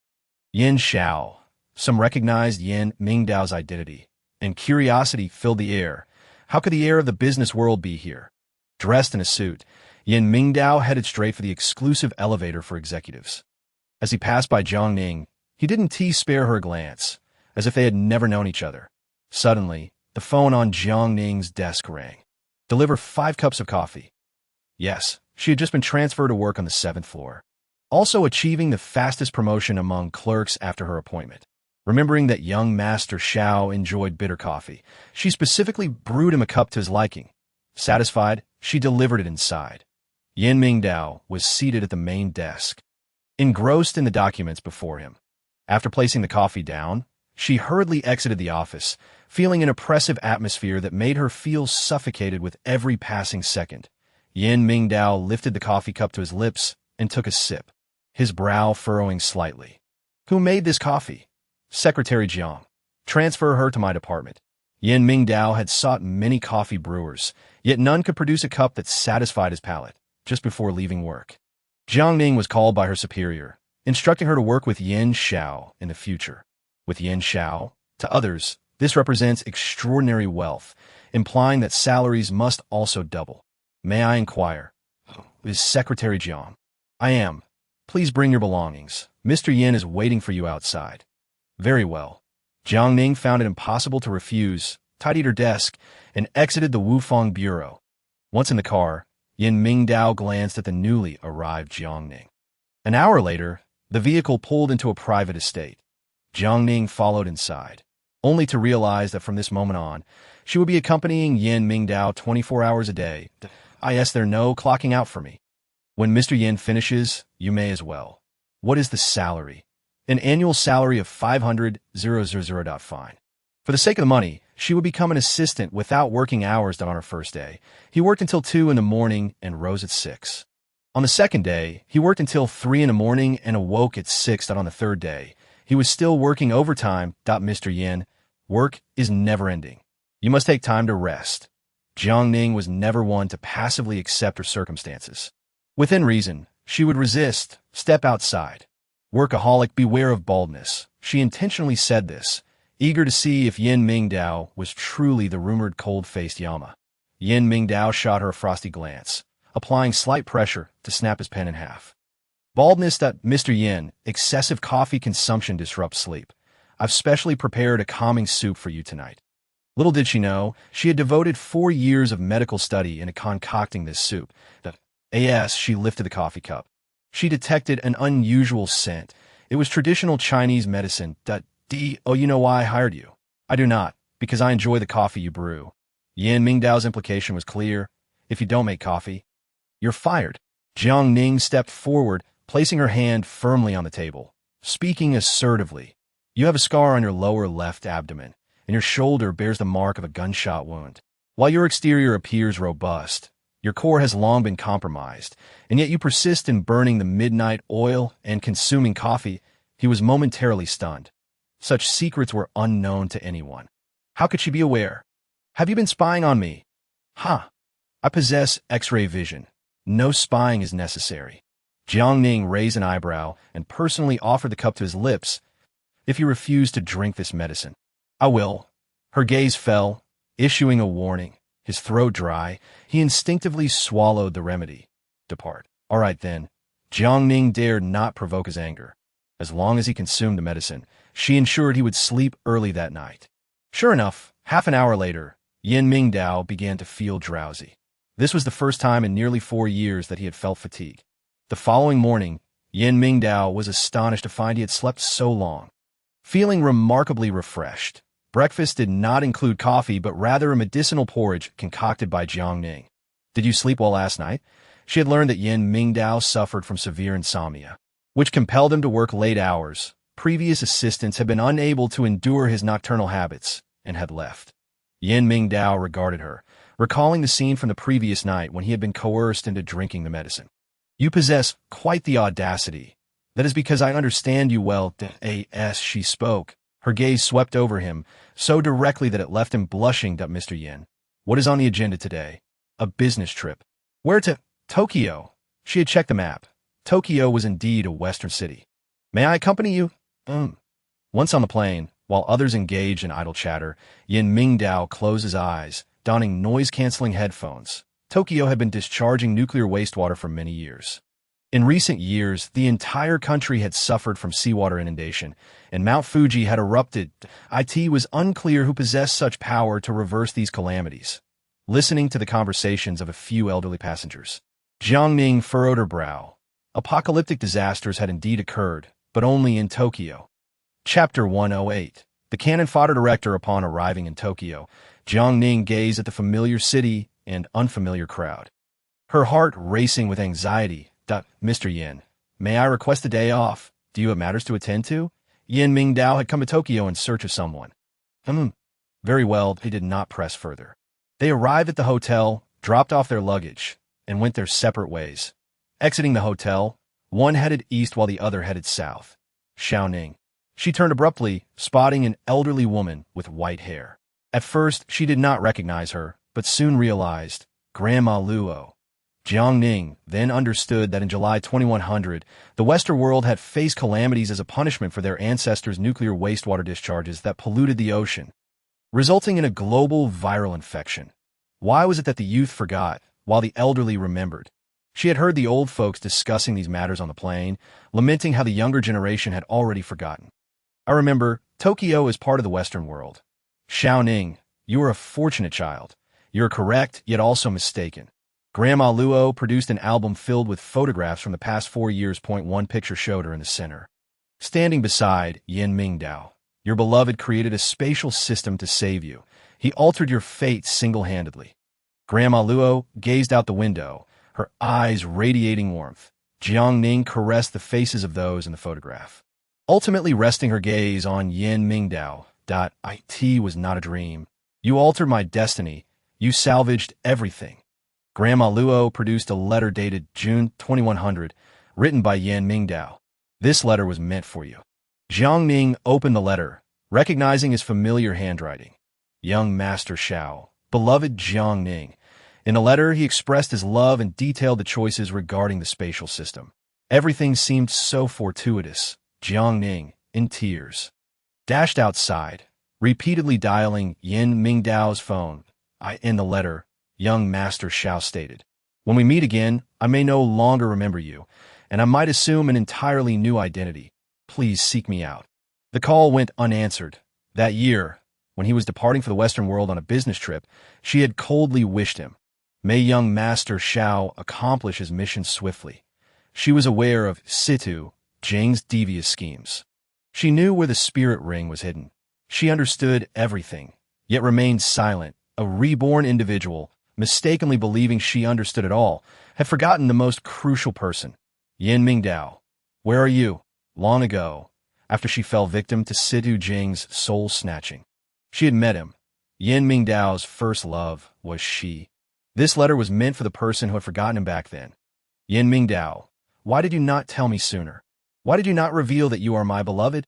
Yin Xiao. Some recognized Yin Mingdao's identity, and curiosity filled the air. How could the heir of the business world be here? Dressed in a suit, Yin Mingdao headed straight for the exclusive elevator for executives. As he passed by Jiang Ning, he didn't spare her a glance, as if they had never known each other. Suddenly, the phone on Jiang Ning's desk rang. Deliver 5 cups of coffee. Yes, she had just been transferred to work on the 7th floor, also achieving the fastest promotion among clerks after her appointment. Remembering that young Master Xiao enjoyed bitter coffee, she specifically brewed him a cup to his liking. Satisfied, she delivered it inside. Yin Mingdao was seated at the main desk, engrossed in the documents before him. After placing the coffee down, she hurriedly exited the office, feeling an oppressive atmosphere that made her feel suffocated with every passing second. Yin Mingdao lifted the coffee cup to his lips and took a sip, his brow furrowing slightly. Who made this coffee? Secretary Jiang. Transfer her to my department. Yin Mingdao had sought many coffee brewers, yet none could produce a cup that satisfied his palate. Just before leaving work, Jiang Ning was called by her superior, instructing her to work with Yin Xiao in the future. With Yin Xiao, to others, this represents extraordinary wealth, implying that salaries must also double. May I inquire? Is Secretary Jiang? I am. Please bring your belongings. Mr. Yin is waiting for you outside. Very well. Jiang Ning found it impossible to refuse, tidied her desk, and exited the Wufang Bureau. Once in the car, Yin Mingdao glanced at the newly arrived Jiang Ning. An hour later, the vehicle pulled into a private estate. Jiang Ning followed inside, only to realize that from this moment on, she would be accompanying Yin Mingdao 24 hours a day. There's no clocking out for me. When Mr. Yin finishes, you may as well. What is the salary? An annual salary of 500,000. Fine. For the sake of the money, she would become an assistant without working hours on her first day. He worked until 2 in the morning and rose at 6. On the second day, he worked until 3 in the morning and awoke at 6. On the third day, he was still working overtime. Mr. Yin, work is never ending. You must take time to rest. Jiang Ning was never one to passively accept her circumstances. Within reason, she would resist, step outside. Workaholic, beware of baldness. She intentionally said this, eager to see if Yin Mingdao was truly the rumored cold-faced Yama. Yin Mingdao shot her a frosty glance, applying slight pressure to snap his pen in half. Baldness. Mr. Yin, excessive coffee consumption disrupts sleep. I've specially prepared a calming soup for you tonight. Little did she know, she had devoted 4 years of medical study into concocting this soup. She lifted the coffee cup. She detected an unusual scent. It was traditional Chinese medicine. Oh, you know why I hired you? I do not, because I enjoy the coffee you brew. Yin Mingdao's implication was clear. If you don't make coffee, you're fired. Jiang Ning stepped forward, placing her hand firmly on the table, speaking assertively. You have a scar on your lower left abdomen, and your shoulder bears the mark of a gunshot wound. While your exterior appears robust, your core has long been compromised, and yet you persist in burning the midnight oil and consuming coffee. He was momentarily stunned. Such secrets were unknown to anyone. How could she be aware? Have you been spying on me? I possess X-ray vision. No spying is necessary. Jiang Ning raised an eyebrow and personally offered the cup to his lips. If you refuse to drink this medicine, I will. Her gaze fell, issuing a warning. His throat dry, he instinctively swallowed the remedy. Depart. All right then. Jiang Ning dared not provoke his anger. As long as he consumed the medicine, she ensured he would sleep early that night. Sure enough, half an hour later, Yin Mingdao began to feel drowsy. This was the first time in nearly 4 years that he had felt fatigue. The following morning, Yin Mingdao was astonished to find he had slept so long. Feeling remarkably refreshed, breakfast did not include coffee but rather a medicinal porridge concocted by Jiang Ning. Did you sleep well last night? She had learned that Yin Mingdao suffered from severe insomnia, which compelled him to work late hours. Previous assistants had been unable to endure his nocturnal habits and had left. Yin Mingdao regarded her, recalling the scene from the previous night when he had been coerced into drinking the medicine. You possess quite the audacity. That is because I understand you well. She spoke. Her gaze swept over him, so directly that it left him blushing. Mr. Yin, what is on the agenda today? A business trip. Where to? Tokyo. She had checked the map. Tokyo was indeed a western city. May I accompany you? Once on the plane, while others engaged in idle chatter, Yin Mingdao closed his eyes, donning noise-canceling headphones. Tokyo had been discharging nuclear wastewater for many years. In recent years, the entire country had suffered from seawater inundation, and Mount Fuji had erupted. It was unclear who possessed such power to reverse these calamities. Listening to the conversations of a few elderly passengers, Jiang Ning furrowed her brow. Apocalyptic disasters had indeed occurred, but only in Tokyo. Chapter 108. The cannon fodder director. Upon arriving in Tokyo, Jiang Ning gazed at the familiar city and unfamiliar crowd. Her heart racing with anxiety. Mr. Yin, may I request a day off? Do you have matters to attend to? Yin Mingdao had come to Tokyo in search of someone. Very well, they did not press further. They arrived at the hotel, dropped off their luggage, and went their separate ways. Exiting the hotel, one headed east while the other headed south. Ning. She turned abruptly, spotting an elderly woman with white hair. At first, she did not recognize her, but soon realized, Grandma Luo. Jiang Ning then understood that in July 2100, the Western world had faced calamities as a punishment for their ancestors' nuclear wastewater discharges that polluted the ocean, resulting in a global viral infection. Why was it that the youth forgot, while the elderly remembered? She had heard the old folks discussing these matters on the plane, lamenting how the younger generation had already forgotten. I remember, Tokyo is part of the Western world. Ning, you are a fortunate child. You are correct, yet also mistaken. Grandma Luo produced an album filled with photographs from the past 4 years. One picture showed her in the center, standing beside Yin Mingdao. Your beloved created a spatial system to save you. He altered your fate single-handedly. Grandma Luo gazed out the window, her eyes radiating warmth. Jiang Ning caressed the faces of those in the photograph, ultimately resting her gaze on Yin Mingdao. It was not a dream. You altered my destiny. You salvaged everything. Grandma Luo produced a letter dated June 2100, written by Yin Mingdao. This letter was meant for you. Jiang Ning opened the letter, recognizing his familiar handwriting. Young Master Shao, beloved Jiang Ning, In a letter, he expressed his love and detailed the choices regarding the spatial system. Everything seemed so fortuitous. Jiang Ning, in tears, dashed outside, repeatedly dialing Yin Mingdao's phone. In the letter, young Master Xiao stated, "When we meet again, I may no longer remember you, and I might assume an entirely new identity. Please seek me out." The call went unanswered. That year, when he was departing for the Western world on a business trip, she had coldly wished him, "May young Master Xiao accomplish his mission swiftly." She was aware of Situ, Jing's devious schemes. She knew where the spirit ring was hidden. She understood everything, yet remained silent. A reborn individual, mistakenly believing she understood it all, had forgotten the most crucial person. Yin Mingdao, where are you? Long ago, after she fell victim to Situ Jing's soul-snatching. She had met him. Yin Mingdao's first love was she. This letter was meant for the person who had forgotten him back then. Yin Mingdao, why did you not tell me sooner? Why did you not reveal that you are my beloved?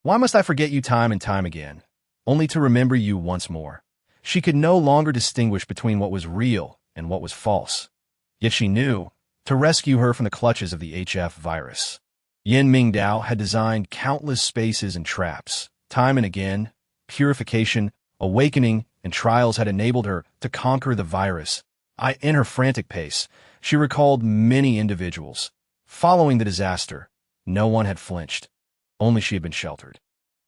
Why must I forget you time and time again, only to remember you once more? She could no longer distinguish between what was real and what was false. Yet she knew, to rescue her from the clutches of the HF virus, Yin Mingdao had designed countless spaces and traps. Time and again, purification, awakening, and trials had enabled her to conquer the virus. In her frantic pace, she recalled many individuals. Following the disaster, no one had flinched. Only she had been sheltered.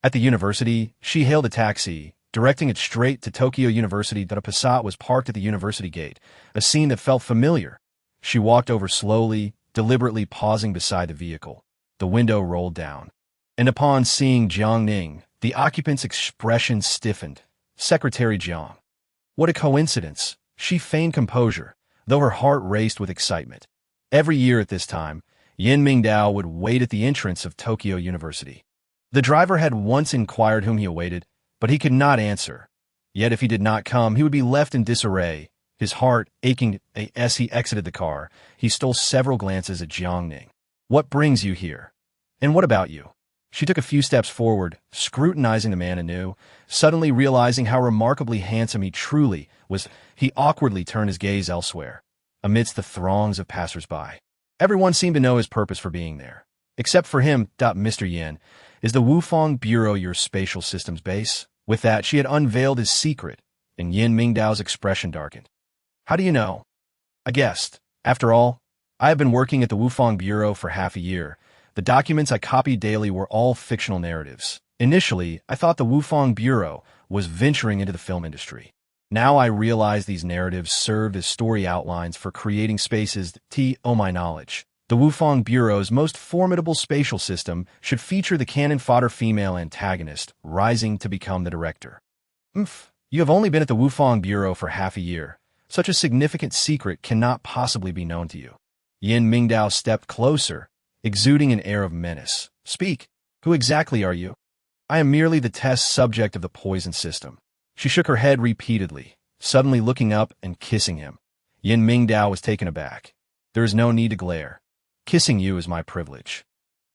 At the university, she hailed a taxi, directing it straight to Tokyo University. A Passat was parked at the university gate, a scene that felt familiar. She walked over slowly, deliberately pausing beside the vehicle. The window rolled down, and upon seeing Jiang Ning, the occupant's expression stiffened. Secretary Jiang. What a coincidence. She feigned composure, though her heart raced with excitement. Every year at this time, Yin Mingdao would wait at the entrance of Tokyo University. The driver had once inquired whom he awaited, but he could not answer. Yet if he did not come, he would be left in disarray. His heart aching as he exited the car, he stole several glances at Jiang Ning. "What brings you here? And what about you?" She took a few steps forward, scrutinizing the man anew. Suddenly realizing how remarkably handsome he truly was, he awkwardly turned his gaze elsewhere. Amidst the throngs of passers-by, everyone seemed to know his purpose for being there. Except for him, Mr. Yin, is the Wufang Bureau your spatial systems base? With that, she had unveiled his secret, and Yin Mingdao's expression darkened. "How do you know?" "I guessed. After all, I have been working at the Wufang Bureau for half a year. The documents I copied daily were all fictional narratives. Initially, I thought the Wufang Bureau was venturing into the film industry. Now I realize these narratives served as story outlines for creating spaces that, my knowledge, the Wufang Bureau's most formidable spatial system should feature the cannon fodder female antagonist rising to become the director." You have only been at the Wufang Bureau for half a year. Such a significant secret cannot possibly be known to you." Yin Mingdao stepped closer, exuding an air of menace. "Speak. Who exactly are you?" "I am merely the test subject of the poison system." She shook her head repeatedly, suddenly looking up and kissing him. Yin Mingdao was taken aback. "There is no need to glare. Kissing you is my privilege."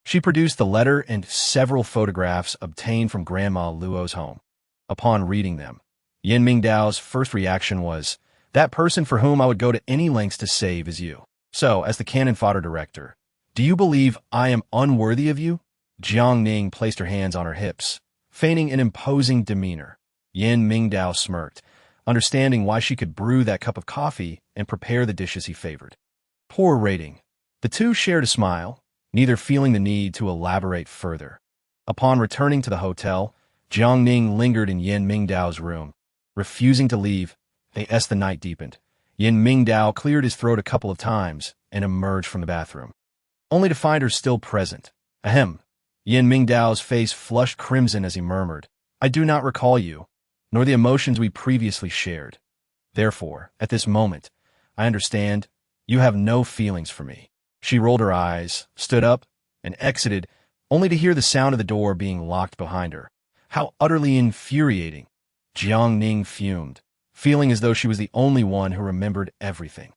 She produced the letter and several photographs obtained from Grandma Luo's home. Upon reading them, Yin Mingdao's first reaction was, "That person for whom I would go to any lengths to save is you. So, as the cannon fodder director, do you believe I am unworthy of you?" Jiang Ning placed her hands on her hips, feigning an imposing demeanor. Yin Mingdao smirked, understanding why she could brew that cup of coffee and prepare the dishes he favored. Poor rating. The two shared a smile, neither feeling the need to elaborate further. Upon returning to the hotel, Jiang Ning lingered in Yin Mingdao's room, refusing to leave. As the night deepened, Yin Mingdao cleared his throat a couple of times and emerged from the bathroom, only to find her still present. Ahem. Yin Mingdao's face flushed crimson as he murmured, "I do not recall you, nor the emotions we previously shared. Therefore, at this moment, I understand you have no feelings for me." She rolled her eyes, stood up, and exited, only to hear the sound of the door being locked behind her. How utterly infuriating. Jiang Ning fumed, feeling as though she was the only one who remembered everything.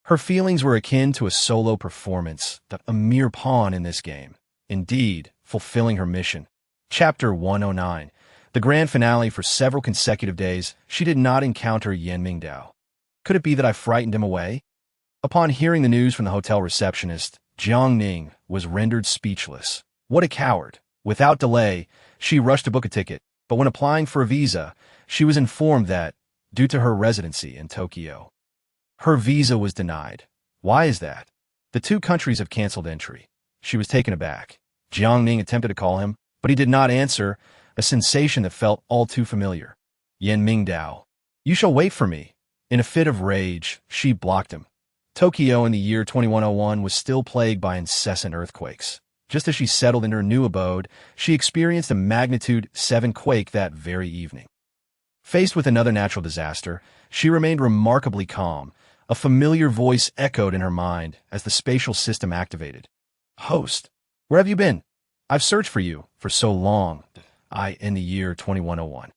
Her feelings were akin to a solo performance, a mere pawn in this game. Indeed, fulfilling her mission. Chapter 109. The grand finale. For several consecutive days, she did not encounter Yin Mingdao. Could it be that I frightened him away? Upon hearing the news from the hotel receptionist, Jiang Ning was rendered speechless. What a coward! Without delay, she rushed to book a ticket, but when applying for a visa, she was informed that, due to her residency in Tokyo, her visa was denied. Why is that? The two countries have canceled entry. She was taken aback. Jiang Ning attempted to call him, but he did not answer, a sensation that felt all too familiar. Yan Mingdao, you shall wait for me. In a fit of rage, she blocked him. Tokyo in the year 2101 was still plagued by incessant earthquakes. Just as she settled in her new abode, she experienced a magnitude 7 quake that very evening. Faced with another natural disaster, she remained remarkably calm. A familiar voice echoed in her mind as the spatial system activated. Host, where have you been? I've searched for you for so long. In the year 2101.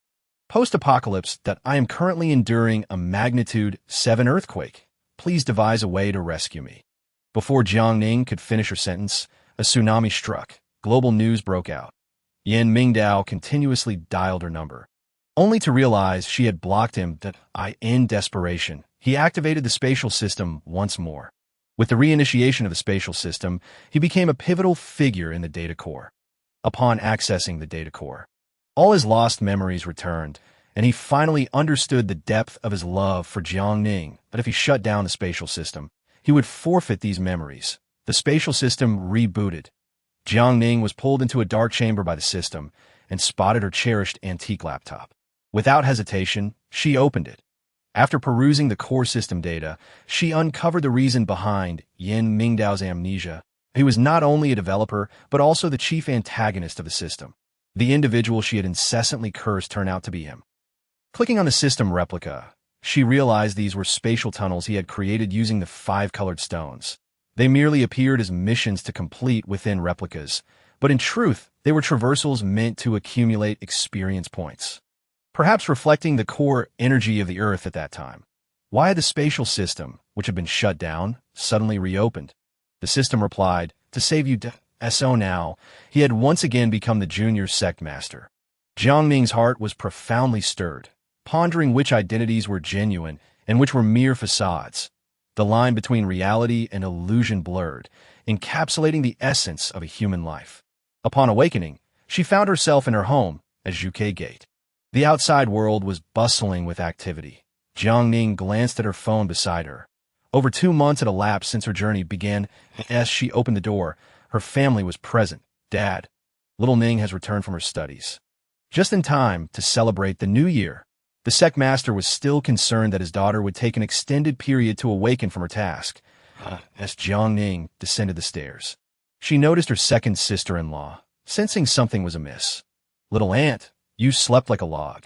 Post-apocalypse that I am currently enduring a magnitude 7 earthquake. Please devise a way to rescue me. Before Jiang Ning could finish her sentence, a tsunami struck. Global news broke out. Yan Mingdao continuously dialed her number, only to realize she had blocked him. In desperation, he activated the spatial system once more. With the reinitiation of the spatial system, he became a pivotal figure in the data core. Upon accessing the data core, all his lost memories returned, and he finally understood the depth of his love for Jiang Ning. But if he shut down the spatial system, he would forfeit these memories. The spatial system rebooted. Jiang Ning was pulled into a dark chamber by the system and spotted her cherished antique laptop. Without hesitation, she opened it. After perusing the core system data, she uncovered the reason behind Yan Mingdao's amnesia. He was not only a developer, but also the chief antagonist of the system. The individual she had incessantly cursed turned out to be him. Clicking on the system replica, she realized these were spatial tunnels he had created using the 5 colored stones. They merely appeared as missions to complete within replicas, but in truth, they were traversals meant to accumulate experience points, perhaps reflecting the core energy of the Earth at that time. Why had the spatial system, which had been shut down, suddenly reopened? The system replied, to save you so now, he had once again become the junior sect master. Jiang Ning's heart was profoundly stirred, pondering which identities were genuine and which were mere facades. The line between reality and illusion blurred, encapsulating the essence of a human life. Upon awakening, she found herself in her home at UK Gate. The outside world was bustling with activity. Jiang Ning glanced at her phone beside her. Over 2 months had elapsed since her journey began. As she opened the door, her family was present. Dad, little Ning has returned from her studies. Just in time to celebrate the new year. The sect master was still concerned that his daughter would take an extended period to awaken from her task. As Jiang Ning descended the stairs, she noticed her second sister-in-law, sensing something was amiss. Little aunt, you slept like a log.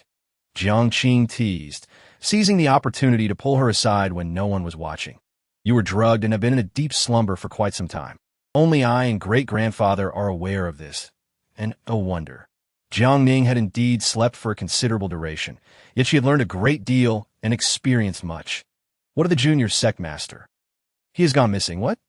Jiang Qing teased, seizing the opportunity to pull her aside when no one was watching. You were drugged and have been in a deep slumber for quite some time. Only I and great-grandfather are aware of this. And oh wonder. Jiang Ning had indeed slept for a considerable duration, yet she had learned a great deal and experienced much. What of the junior sect master? He has gone missing, what?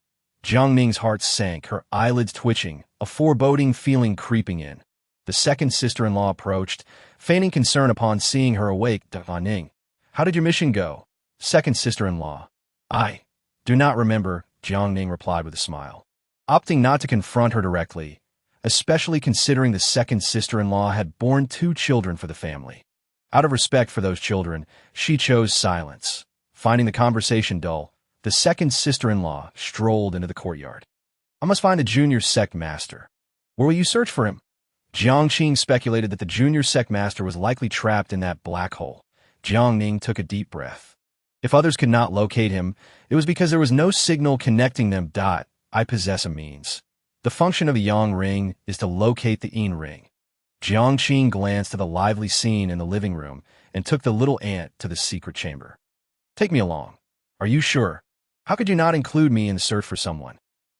Jiang Ning's heart sank, her eyelids twitching, a foreboding feeling creeping in. The second sister-in-law approached, feigning concern upon seeing her awake. Ning, how did your mission go? Second sister-in-law. I do not remember, Jiang Ning replied with a smile, opting not to confront her directly, especially considering the second sister-in-law had borne 2 children for the family. Out of respect for those children, she chose silence. Finding the conversation dull, the second sister-in-law strolled into the courtyard. I must find the junior sect master. Where will you search for him? Jiang Qing speculated that the junior sect master was likely trapped in that black hole. Jiang Ning took a deep breath. If others could not locate him, it was because there was no signal connecting them. I possess a means. The function of the yang ring is to locate the yin ring. Jiang Qing glanced at the lively scene in the living room and took the little ant to the secret chamber. Take me along. Are you sure? How could you not include me in the search for someone?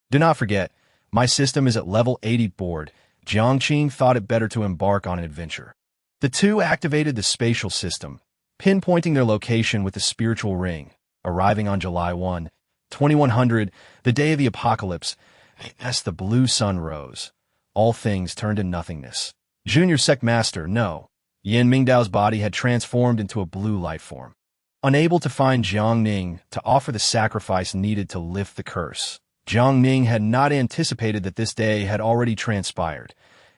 Do not forget, my system is at level 80 board. Jiang Qing thought it better to embark on an adventure. The two activated the spatial system, pinpointing their location with the spiritual ring, arriving on July 1, 2100, the day of the apocalypse. As the blue sun rose, all things turned to nothingness. Junior sect master, no. Yan Mingdao's body had transformed into a blue light form. Unable to find Jiang Ning to offer the sacrifice needed to lift the curse, Jiang Ning had not anticipated that this day had already transpired.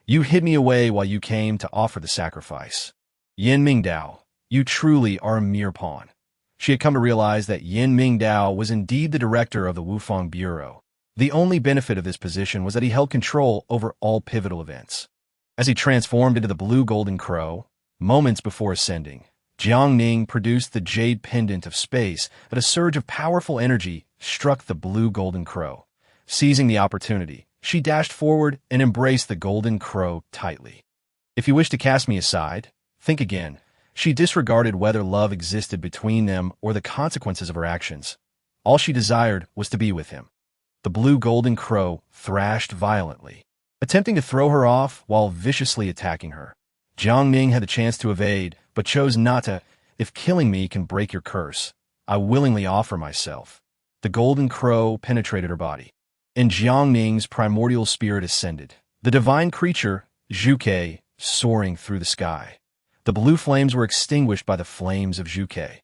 You hid me away while you came to offer the sacrifice. Yin Mingdao, you truly are a mere pawn. She had come to realize that Yin Mingdao was indeed the director of the Wufang Bureau. The only benefit of this position was that he held control over all pivotal events. As he transformed into the blue golden crow, moments before ascending, Jiang Ning produced the jade pendant of space, but a surge of powerful energy struck the blue golden crow. Seizing the opportunity, she dashed forward and embraced the golden crow tightly. If you wish to cast me aside, think again. She disregarded whether love existed between them or the consequences of her actions. All she desired was to be with him. The blue golden crow thrashed violently, attempting to throw her off while viciously attacking her. Jiang Ning had the chance to evade, but chose not to. If killing me can break your curse, I willingly offer myself. The golden crow penetrated her body, and Jiang Ning's primordial spirit ascended. The divine creature, Zhuke, soaring through the sky. The blue flames were extinguished by the flames of Zhuke.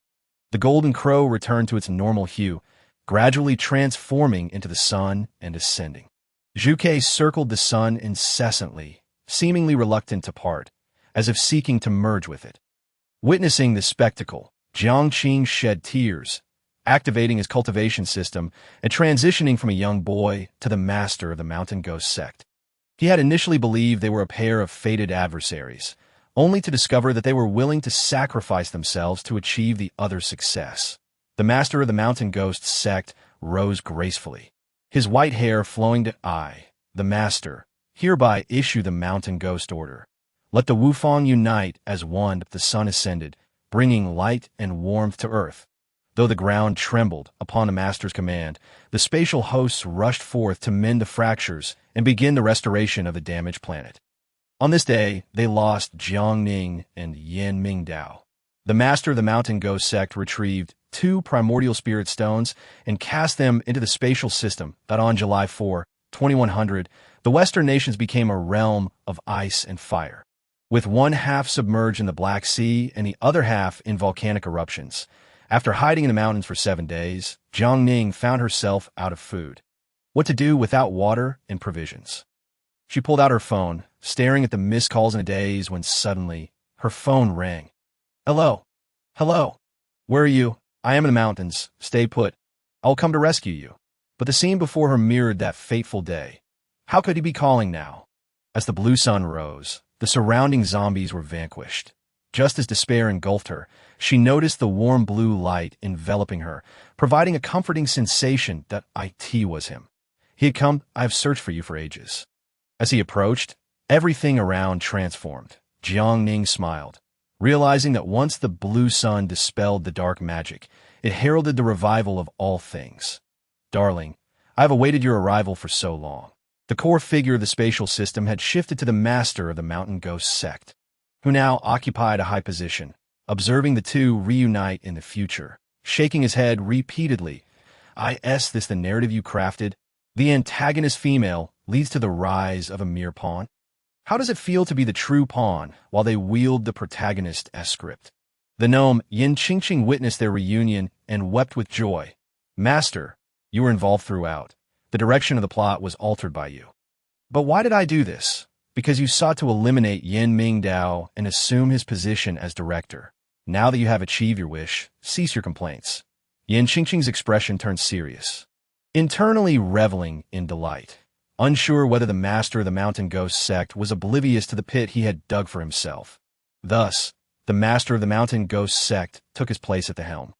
The golden crow returned to its normal hue, gradually transforming into the sun and ascending. Zhuke circled the sun incessantly, seemingly reluctant to part, as if seeking to merge with it. Witnessing this spectacle, Jiang Qing shed tears, activating his cultivation system and transitioning from a young boy to the master of the mountain ghost sect. He had initially believed they were a pair of fated adversaries, only to discover that they were willing to sacrifice themselves to achieve the other's success. The master of the mountain ghost sect rose gracefully, his white hair flowing to I, the master, hereby issue the mountain ghost order. Let the Wufang unite as one. The sun ascended, bringing light and warmth to earth. Though the ground trembled upon the master's command, the spatial hosts rushed forth to mend the fractures and begin the restoration of the damaged planet. On this day, they lost Jiang Ning and Yin Mingdao. The master of the mountain ghost sect retrieved 2 primordial spirit stones and cast them into the spatial system that on July 4, 2100, the Western nations became a realm of ice and fire. With one half submerged in the Black Sea and the other half in volcanic eruptions. After hiding in the mountains for 7 days, Jiang Ning found herself out of food. What to do without water and provisions? She pulled out her phone, staring at the missed calls in a daze when suddenly, her phone rang. Hello? Hello? Where are you? I am in the mountains. Stay put. I'll come to rescue you. But the scene before her mirrored that fateful day. How could he be calling now? As the blue sun rose, the surrounding zombies were vanquished. Just as despair engulfed her, she noticed the warm blue light enveloping her, providing a comforting sensation that it was him. He had come. I have searched for you for ages. As he approached, everything around transformed. Jiang Ning smiled, realizing that once the blue sun dispelled the dark magic, it heralded the revival of all things. Darling, I have awaited your arrival for so long. The core figure of the spatial system had shifted to the master of the mountain ghost sect, who now occupied a high position, observing the two reunite in the future, shaking his head repeatedly. Is this the narrative you crafted? The antagonist female leads to the rise of a mere pawn? How does it feel to be the true pawn while they wield the protagonist as script? The gnome Yin Qingqing witnessed their reunion and wept with joy. Master, you were involved throughout. The direction of the plot was altered by you. But why did I do this? Because you sought to eliminate Yin Mingdao and assume his position as director. Now that you have achieved your wish, cease your complaints. Yin Qingqing's expression turned serious, internally reveling in delight, unsure whether the master of the mountain ghost sect was oblivious to the pit he had dug for himself. Thus, the master of the mountain ghost sect took his place at the helm,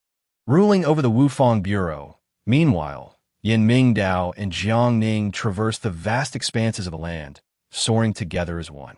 ruling over the Wufang Bureau. Meanwhile, Yin Mingdao and Jiang Ning traversed the vast expanses of the land, soaring together as one.